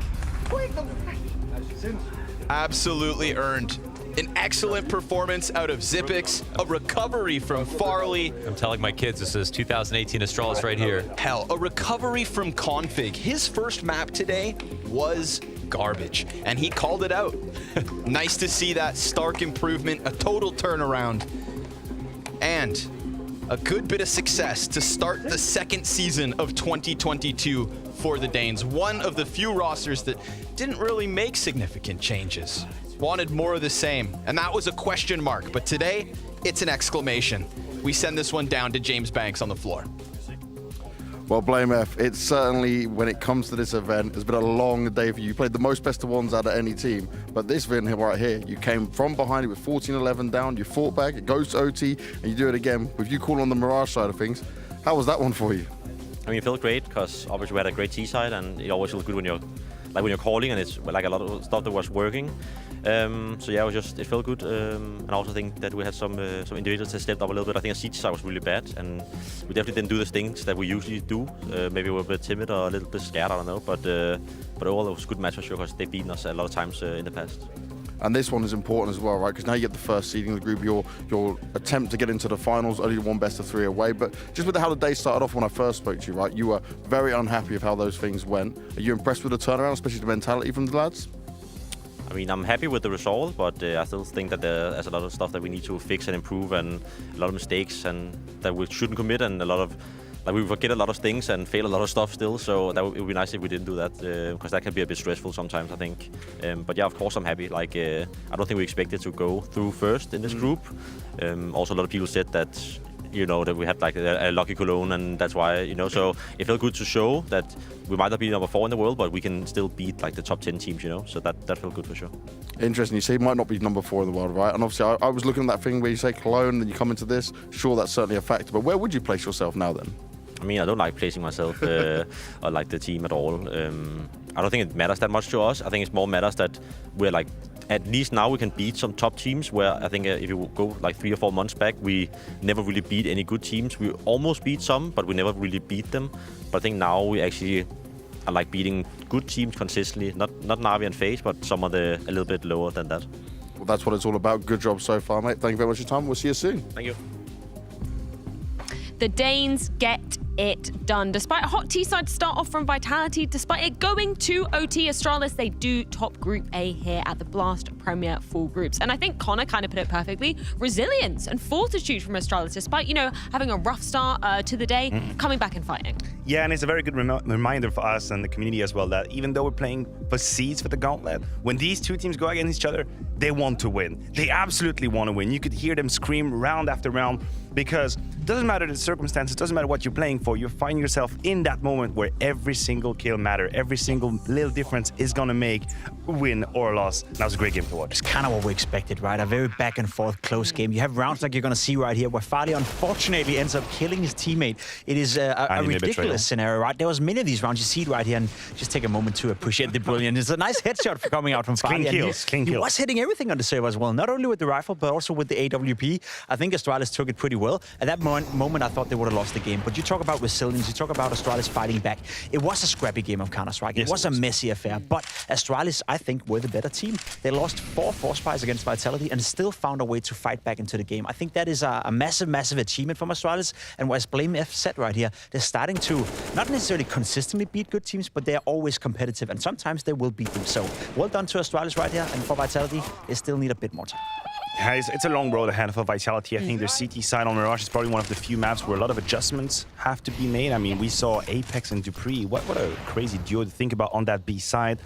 Absolutely earned. An excellent performance out of Xyp9x, a recovery from Farley.
I'm telling my kids this is 2018 Astralis right here.
Hell, a recovery from Config. His first map today was garbage, and he called it out. Nice to see that stark improvement, a total turnaround, and a good bit of success to start the second season of 2022 for the Danes. One of the few rosters that didn't really make significant changes. Wanted more of the same, and that was a question mark, but today, it's an exclamation. We send this one down to James Banks on the floor.
Well, Blame F, it's certainly, when it comes to this event, it's been a long day for you. You played the most best of ones out of any team, but this win here, right here, you came from behind it with 14-11 down, you fought back, it goes to OT, and you do it again. With you calling on the Mirage side of things, how was that one for you?
I mean, it felt great, because obviously we had a great T side, and it always feels good when you're calling, and it's like a lot of stuff that was working. So yeah, it felt good, and I also think that we had some individuals that stepped up a little bit. I think our siege side was really bad, and we definitely didn't do the things that we usually do. Maybe we were a bit timid or a little bit scared, I don't know. But overall, it was a good match for sure, because they've beaten us a lot of times in the past.
And this one is important as well, right? Because now you get the first seeding of the group, your attempt to get into the finals, only one best of 3 away. But just with how the day started off when I first spoke to you, right? You were very unhappy with how those things went. Are you impressed with the turnaround, especially the mentality from the lads?
I mean, I'm happy with the result, but I still think that there's a lot of stuff that we need to fix and improve, and a lot of mistakes and that we shouldn't commit, and a lot of we forget a lot of things and fail a lot of stuff still. So it would be nice if we didn't do that, because that can be a bit stressful sometimes, I think. But yeah, of course I'm happy. Like I don't think we expected to go through first in this group. Also, a lot of people said that that we had like a lucky Cologne, and that's why, so it felt good to show that we might not be number 4 in the world, but we can still beat like the top 10 teams, so that felt good for sure.
Interesting. You say you might not be number 4 in the world, right? And obviously I was looking at that thing where you say Cologne, then you come into this. Sure, that's certainly a factor, but where would you place yourself now then?
I mean, I don't like placing myself or like the team at all. I don't think it matters that much to us. I think it's more matters that we're like, at least now we can beat some top teams, where I think if you go like 3 or 4 months back, we never really beat any good teams. We almost beat some, but we never really beat them. But I think now we actually are like beating good teams consistently. Not Na'Vi and FaZe, but some of the a little bit lower than that.
Well, that's what it's all about. Good job so far, mate. Thank you very much for your time. We'll see you soon.
Thank you.
The Danes get it done. Despite a hot T-side start off from Vitality, despite it going to OT Astralis, they do top Group A here at the Blast Premier Full Groups. And I think Connor kind of put it perfectly. Resilience and fortitude from Astralis, despite, having a rough start to the day, coming back and fighting.
Yeah, and it's a very good reminder for us and the community as well that even though we're playing for seeds for the Gauntlet, when these two teams go against each other, they want to win. They absolutely want to win. You could hear them scream round after round because it doesn't matter the circumstances, it doesn't matter what you're playing for, you find yourself in that moment where every single kill matters, every single little difference is going to make a win or a loss. That was a great game to watch.
It's kind of what we expected, right? A very back and forth close game. You have rounds like you're going to see right here where Farley unfortunately ends up killing his teammate. It is a ridiculous scenario, right? There was many of these rounds. You see it right here and just take a moment to appreciate the brilliance. It's a nice headshot for coming out from Farley.
Clean kills.
He was hitting everything on the server as well, not only with the rifle, but also with the AWP. I think Astralis took it pretty well. At that moment, I thought they would have lost the game. But you talk about resilience, you talk about Astralis fighting back. It was a scrappy game of Counter-Strike. It was a messy affair. But Astralis, I think, were the better team. They lost 4 force fires against Vitality and still found a way to fight back into the game. I think that is a massive, massive achievement from Astralis. And as Blame F said right here, they're starting to not necessarily consistently beat good teams, but they're always competitive. And sometimes they will beat them. So well done to Astralis right here. And for Vitality, they still need a bit more time.
Yeah, it's a long road ahead for Vitality. I think their CT side on Mirage is probably one of the few maps where a lot of adjustments have to be made. I mean, we saw Apex and Dupree. What a crazy duo to think about on that B side.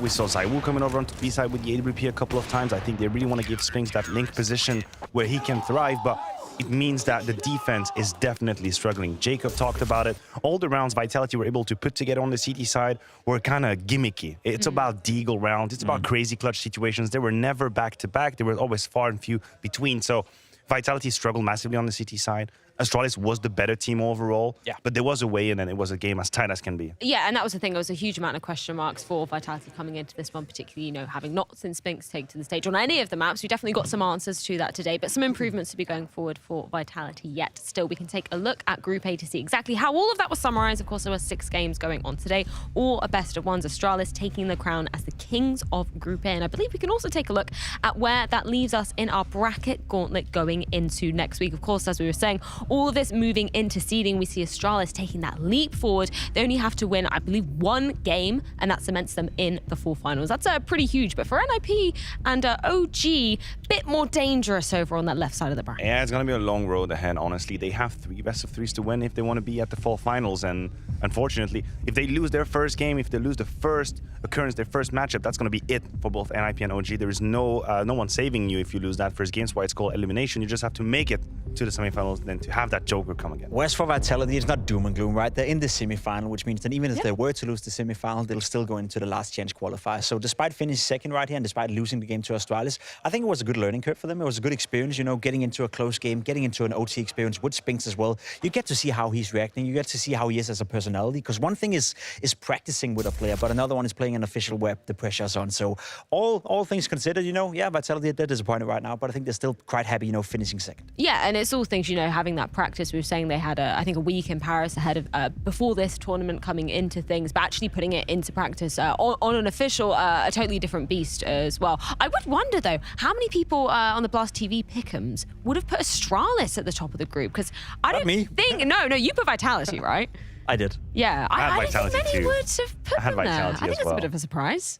We saw ZywOo coming over onto the B side with the AWP a couple of times. I think they really want to give Spinks that link position where he can thrive, but it means that the defense is definitely struggling. Jacob talked about it. All the rounds Vitality were able to put together on the CT side were kind of gimmicky. It's about deagle rounds. It's about crazy clutch situations. They were never back-to-back. They were always far and few between. So Vitality struggled massively on the CT side. Astralis was the better team overall, but there was a way in and it was a game as tight as can be.
Yeah, and that was the thing. There was a huge amount of question marks for Vitality coming into this one, particularly, having not seen Spinks take to the stage on any of the maps. We definitely got some answers to that today, but some improvements to be going forward for Vitality yet. Still, we can take a look at Group A to see exactly how all of that was summarized. Of course, there were 6 games going on today, all a best of ones. Astralis taking the crown as the kings of Group A, and I believe we can also take a look at where that leaves us in our bracket gauntlet going into next week. Of course, as we were saying, all of this moving into seeding, we see Astralis taking that leap forward. They only have to win, I believe, 1 game, and that cements them in the 4 finals. That's pretty huge, but for NIP and OG, bit more dangerous over on that left side of the bracket.
Yeah, it's going to be a long road ahead, honestly. They have 3 best of 3s to win if they want to be at the 4 finals, and unfortunately, if they lose their first game, if they lose the first occurrence, their first matchup, that's going to be it for both NIP and OG. There is no one saving you if you lose that first game. That's why it's called elimination. You just have to make it to the semifinals, then to have that Joker come again.
Whereas for Vitality, it's not doom and gloom, right? They're in the semifinal, which means that even if they were to lose the semifinal, they'll still go into the last chance qualifier. So despite finishing second right here and despite losing the game to Astralis, I think it was a good learning curve for them. It was a good experience, getting into a close game, getting into an OT experience with Spinks as well. You get to see how he's reacting. You get to see how he is as a personality. Because one thing is practicing with a player, but another one is playing an official where the pressure's on. So all things considered, Vitality, they're disappointed right now, but I think they're still quite happy, finishing second.
Yeah, and it's all things, having that practice. We were saying they had, I think, a week in Paris ahead of before this tournament coming into things, but actually putting it into practice on an official, a totally different beast as well. I would wonder, though, how many people on the Blast TV pick'ems would have put Astralis at the top of the group? Because I don't think... No, you put Vitality, right?
I did.
Yeah, I don't think many would have put them there. I think that's
a
bit of a surprise.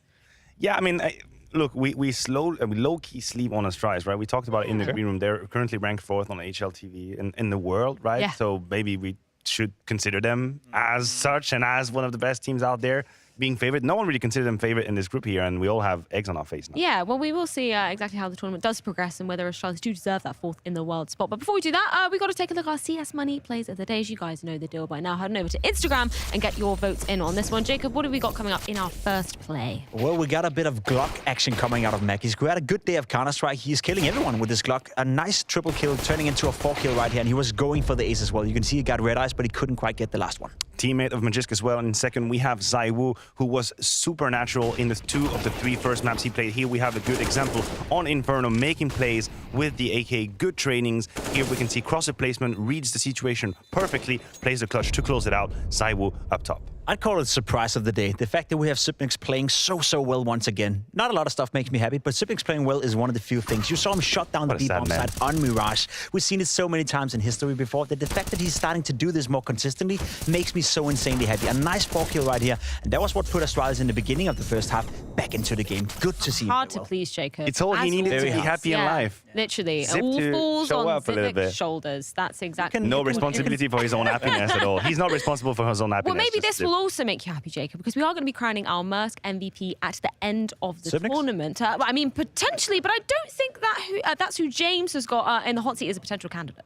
Yeah, I mean... Look, we low-key sleep on Astralis, right? We talked about it in the green room. They're currently ranked 4th on HLTV in the world, right?
Yeah.
So maybe we should consider them as such and as one of the best teams out there. Being favorite. No one really considered them favorite in this group here, and we all have eggs on our face now.
Yeah, well, we will see exactly how the tournament does progress and whether Astralis do deserve that 4th in the world spot. But before we do that, we got to take a look at our CS Money Plays of the Day. As you guys know the deal by now. Head on over to Instagram and get your votes in on this one. Jacob, what have we got coming up in our first play?
Well, we got a bit of Glock action coming out of Mac. He's had a good day of Counter-Strike. He's killing everyone with his Glock. A nice triple kill turning into a 4 kill right here, and he was going for the ace as well. You can see he got red eyes, but he couldn't quite get the last one.
Teammate of Magisk as well. And in second, we have ZywOo, who was supernatural in the 2 of the 3 first maps he played. Here we have a good example on Inferno, making plays with the AK, good trainings. Here we can see crosser placement, reads the situation perfectly, plays the clutch to close it out. ZywOo up top.
I'd call it surprise of the day. The fact that we have Sipnix playing so well once again. Not a lot of stuff makes me happy, but Sipnix playing well is one of the few things. You saw him shut down the B-bomb side on Mirage. We've seen it so many times in history before that the fact that he's starting to do this more consistently makes me so insanely happy. A nice 4-kill right here. And that was what put Astralis in the beginning of the first half back into the game. Good to see.
Hard to please, Jacob.
It's all he needed to be happy in life.
Literally.
Zip
All
to
falls
show
on
up a little
Sipnix's
bit.
shoulders. That's exactly.
No responsibility for his own happiness at all. He's not responsible for his own happiness.
Well, maybe this will also make you happy, Jacob, because we are going to be crowning our Mersk MVP at the end of the tournament. I mean, potentially, but I don't think that's who James has got in the hot seat as a potential candidate.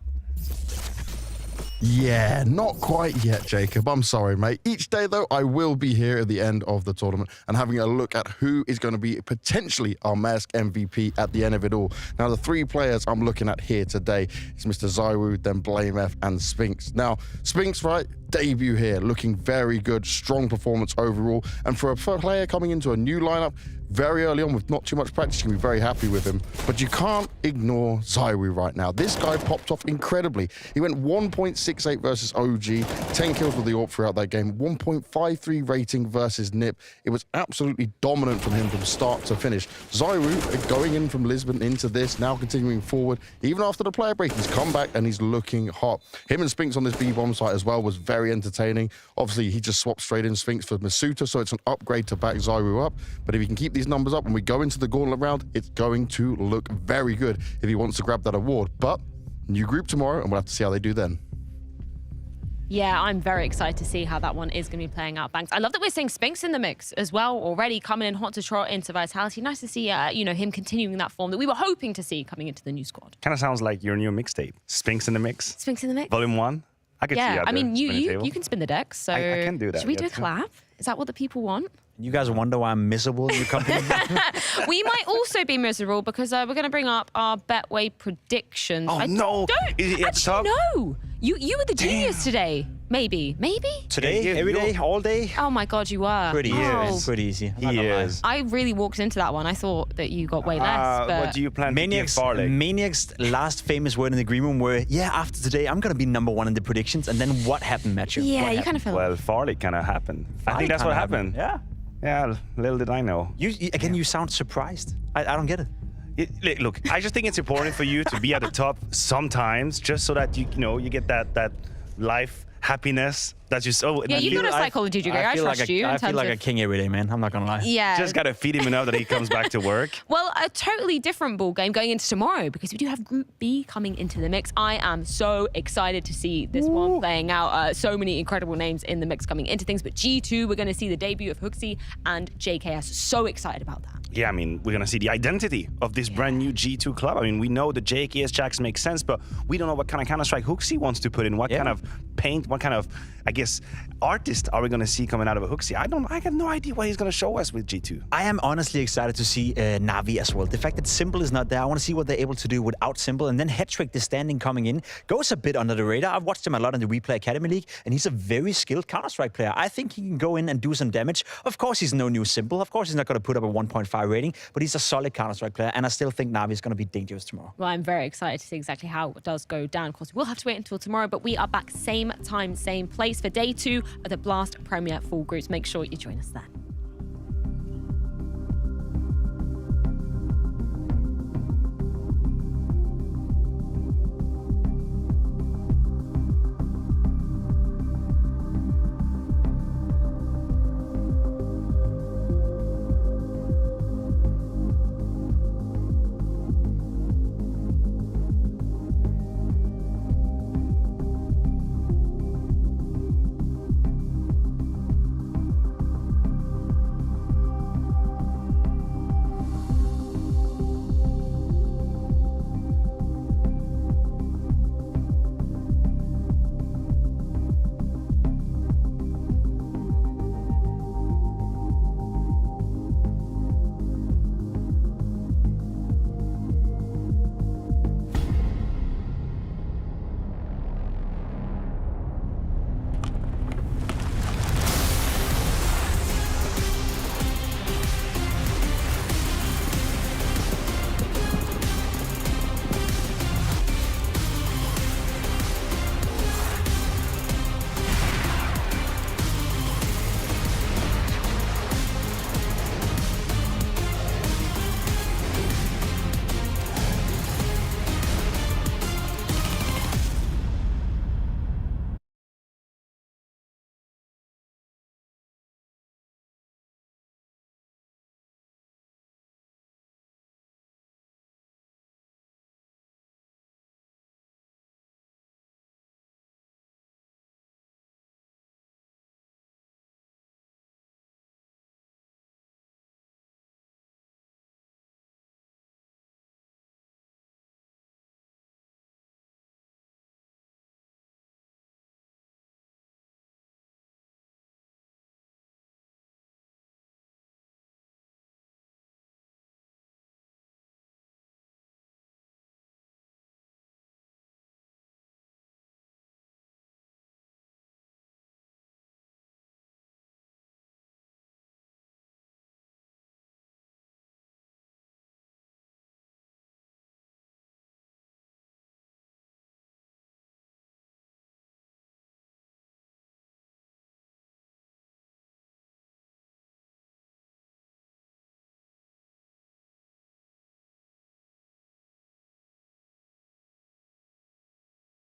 Yeah, not quite yet, Jacob. I'm sorry, mate. Each day, though, I will be here at the end of the tournament and having a look at who is going to be potentially our Mersk MVP at the end of it all. Now, the 3 players I'm looking at here today is Mr. Zywu, then BlameF, and Spinks. Now, Spinks, right, debut here, looking very good, strong performance overall. And for a player coming into a new lineup, very early on with not too much practice, you can be very happy with him. But you can't ignore Zywu right now. This guy popped off incredibly. He went 1.68 versus OG, 10 kills with the AWP throughout that game, 1.53 rating versus NIP. It was absolutely dominant from him from start to finish. Zywu going in from Lisbon into this, now continuing forward. Even after the player break, he's come back and he's looking hot. Him and Spinks on this B-bomb site as well was very entertaining. Obviously, he just swapped straight in Spinks for Masuta, so it's an upgrade to back Zywu up. But if he can keep these numbers up when we go into the Gauntlet round, it's going to look very good if he wants to grab that award. But new group tomorrow, and we'll have to see how they do then.
Yeah, I'm very excited to see how that one is going to be playing out, Banks. I love that we're seeing Spinks in the mix as well already, coming in hot to trot into Vitality. Nice to see, him continuing that form that we were hoping to see coming into the new squad.
Kind of sounds like your new mixtape. Spinks in the mix.
Spinks in the mix.
Volume 1. I could see
Yeah,
out
I mean,
there,
you can spin the decks, so
I can do that.
should we do a
yes.
collab? Is that what the people want?
You guys wonder why I'm miserable in your company?
We might also be miserable because we're going to bring up our Betway predictions.
Oh, no. Is it at the top?
No. You were the genius today. Maybe.
Today, every day, all day.
Oh my God, you were.
Pretty easy.
He is.
I really walked into that one. I thought that you got way less. But
What do you plan
Maniac's,
to give Farley?
Maniac's last famous word in the green room were, yeah, after today, I'm going to be #1 in the predictions. And then what happened, Matthew?
Yeah, you kind of feel
Well, Farley kind of happened. I
Farley
think that's
kinda
what happened.
Yeah.
Yeah, little did I know.
You sound surprised. I don't get it.
Look, I just think it's important for you to be at the top sometimes, just so that you get that life happiness that you so.
Yeah, you've got a psychology degree. I trust you.
I feel like a king every day, man. I'm not gonna lie.
Yeah.
Just gotta feed him enough that he comes back to work.
Well, a totally different ball game going into tomorrow because we do have Group B coming into the mix. I am so excited to see this one playing out. So many incredible names in the mix coming into things. But G2, we're going to see the debut of Hooksy and JKS. So excited about that.
Yeah, I mean, we're gonna see the identity of this brand new G2 club. I mean, we know the JKS Jacks make sense, but we don't know what kind of Counter-Strike Hooksy wants to put in. What kind of paint, what kind of, I guess, artist are we gonna see coming out of a Hooksy? I have no idea what he's gonna show us with G2.
I am honestly excited to see Na'Vi as well. The fact that Simple is not there, I want to see what they're able to do without Simple. And then Hetrick, the standing coming in, goes a bit under the radar. I've watched him a lot in the Replay Academy League, and he's a very skilled Counter-Strike player. I think he can go in and do some damage. Of course, he's no new Simple. Of course, he's not going to put up a 1.5 rating, but he's a solid Counter-Strike player, and I still think Na'Vi is going to be dangerous tomorrow.
Well, I'm very excited to see exactly how it does go down. Of course, we'll have to wait until tomorrow, but we are back same time, same place for day 2 of the Blast Premier Full Groups. Make sure you join us then.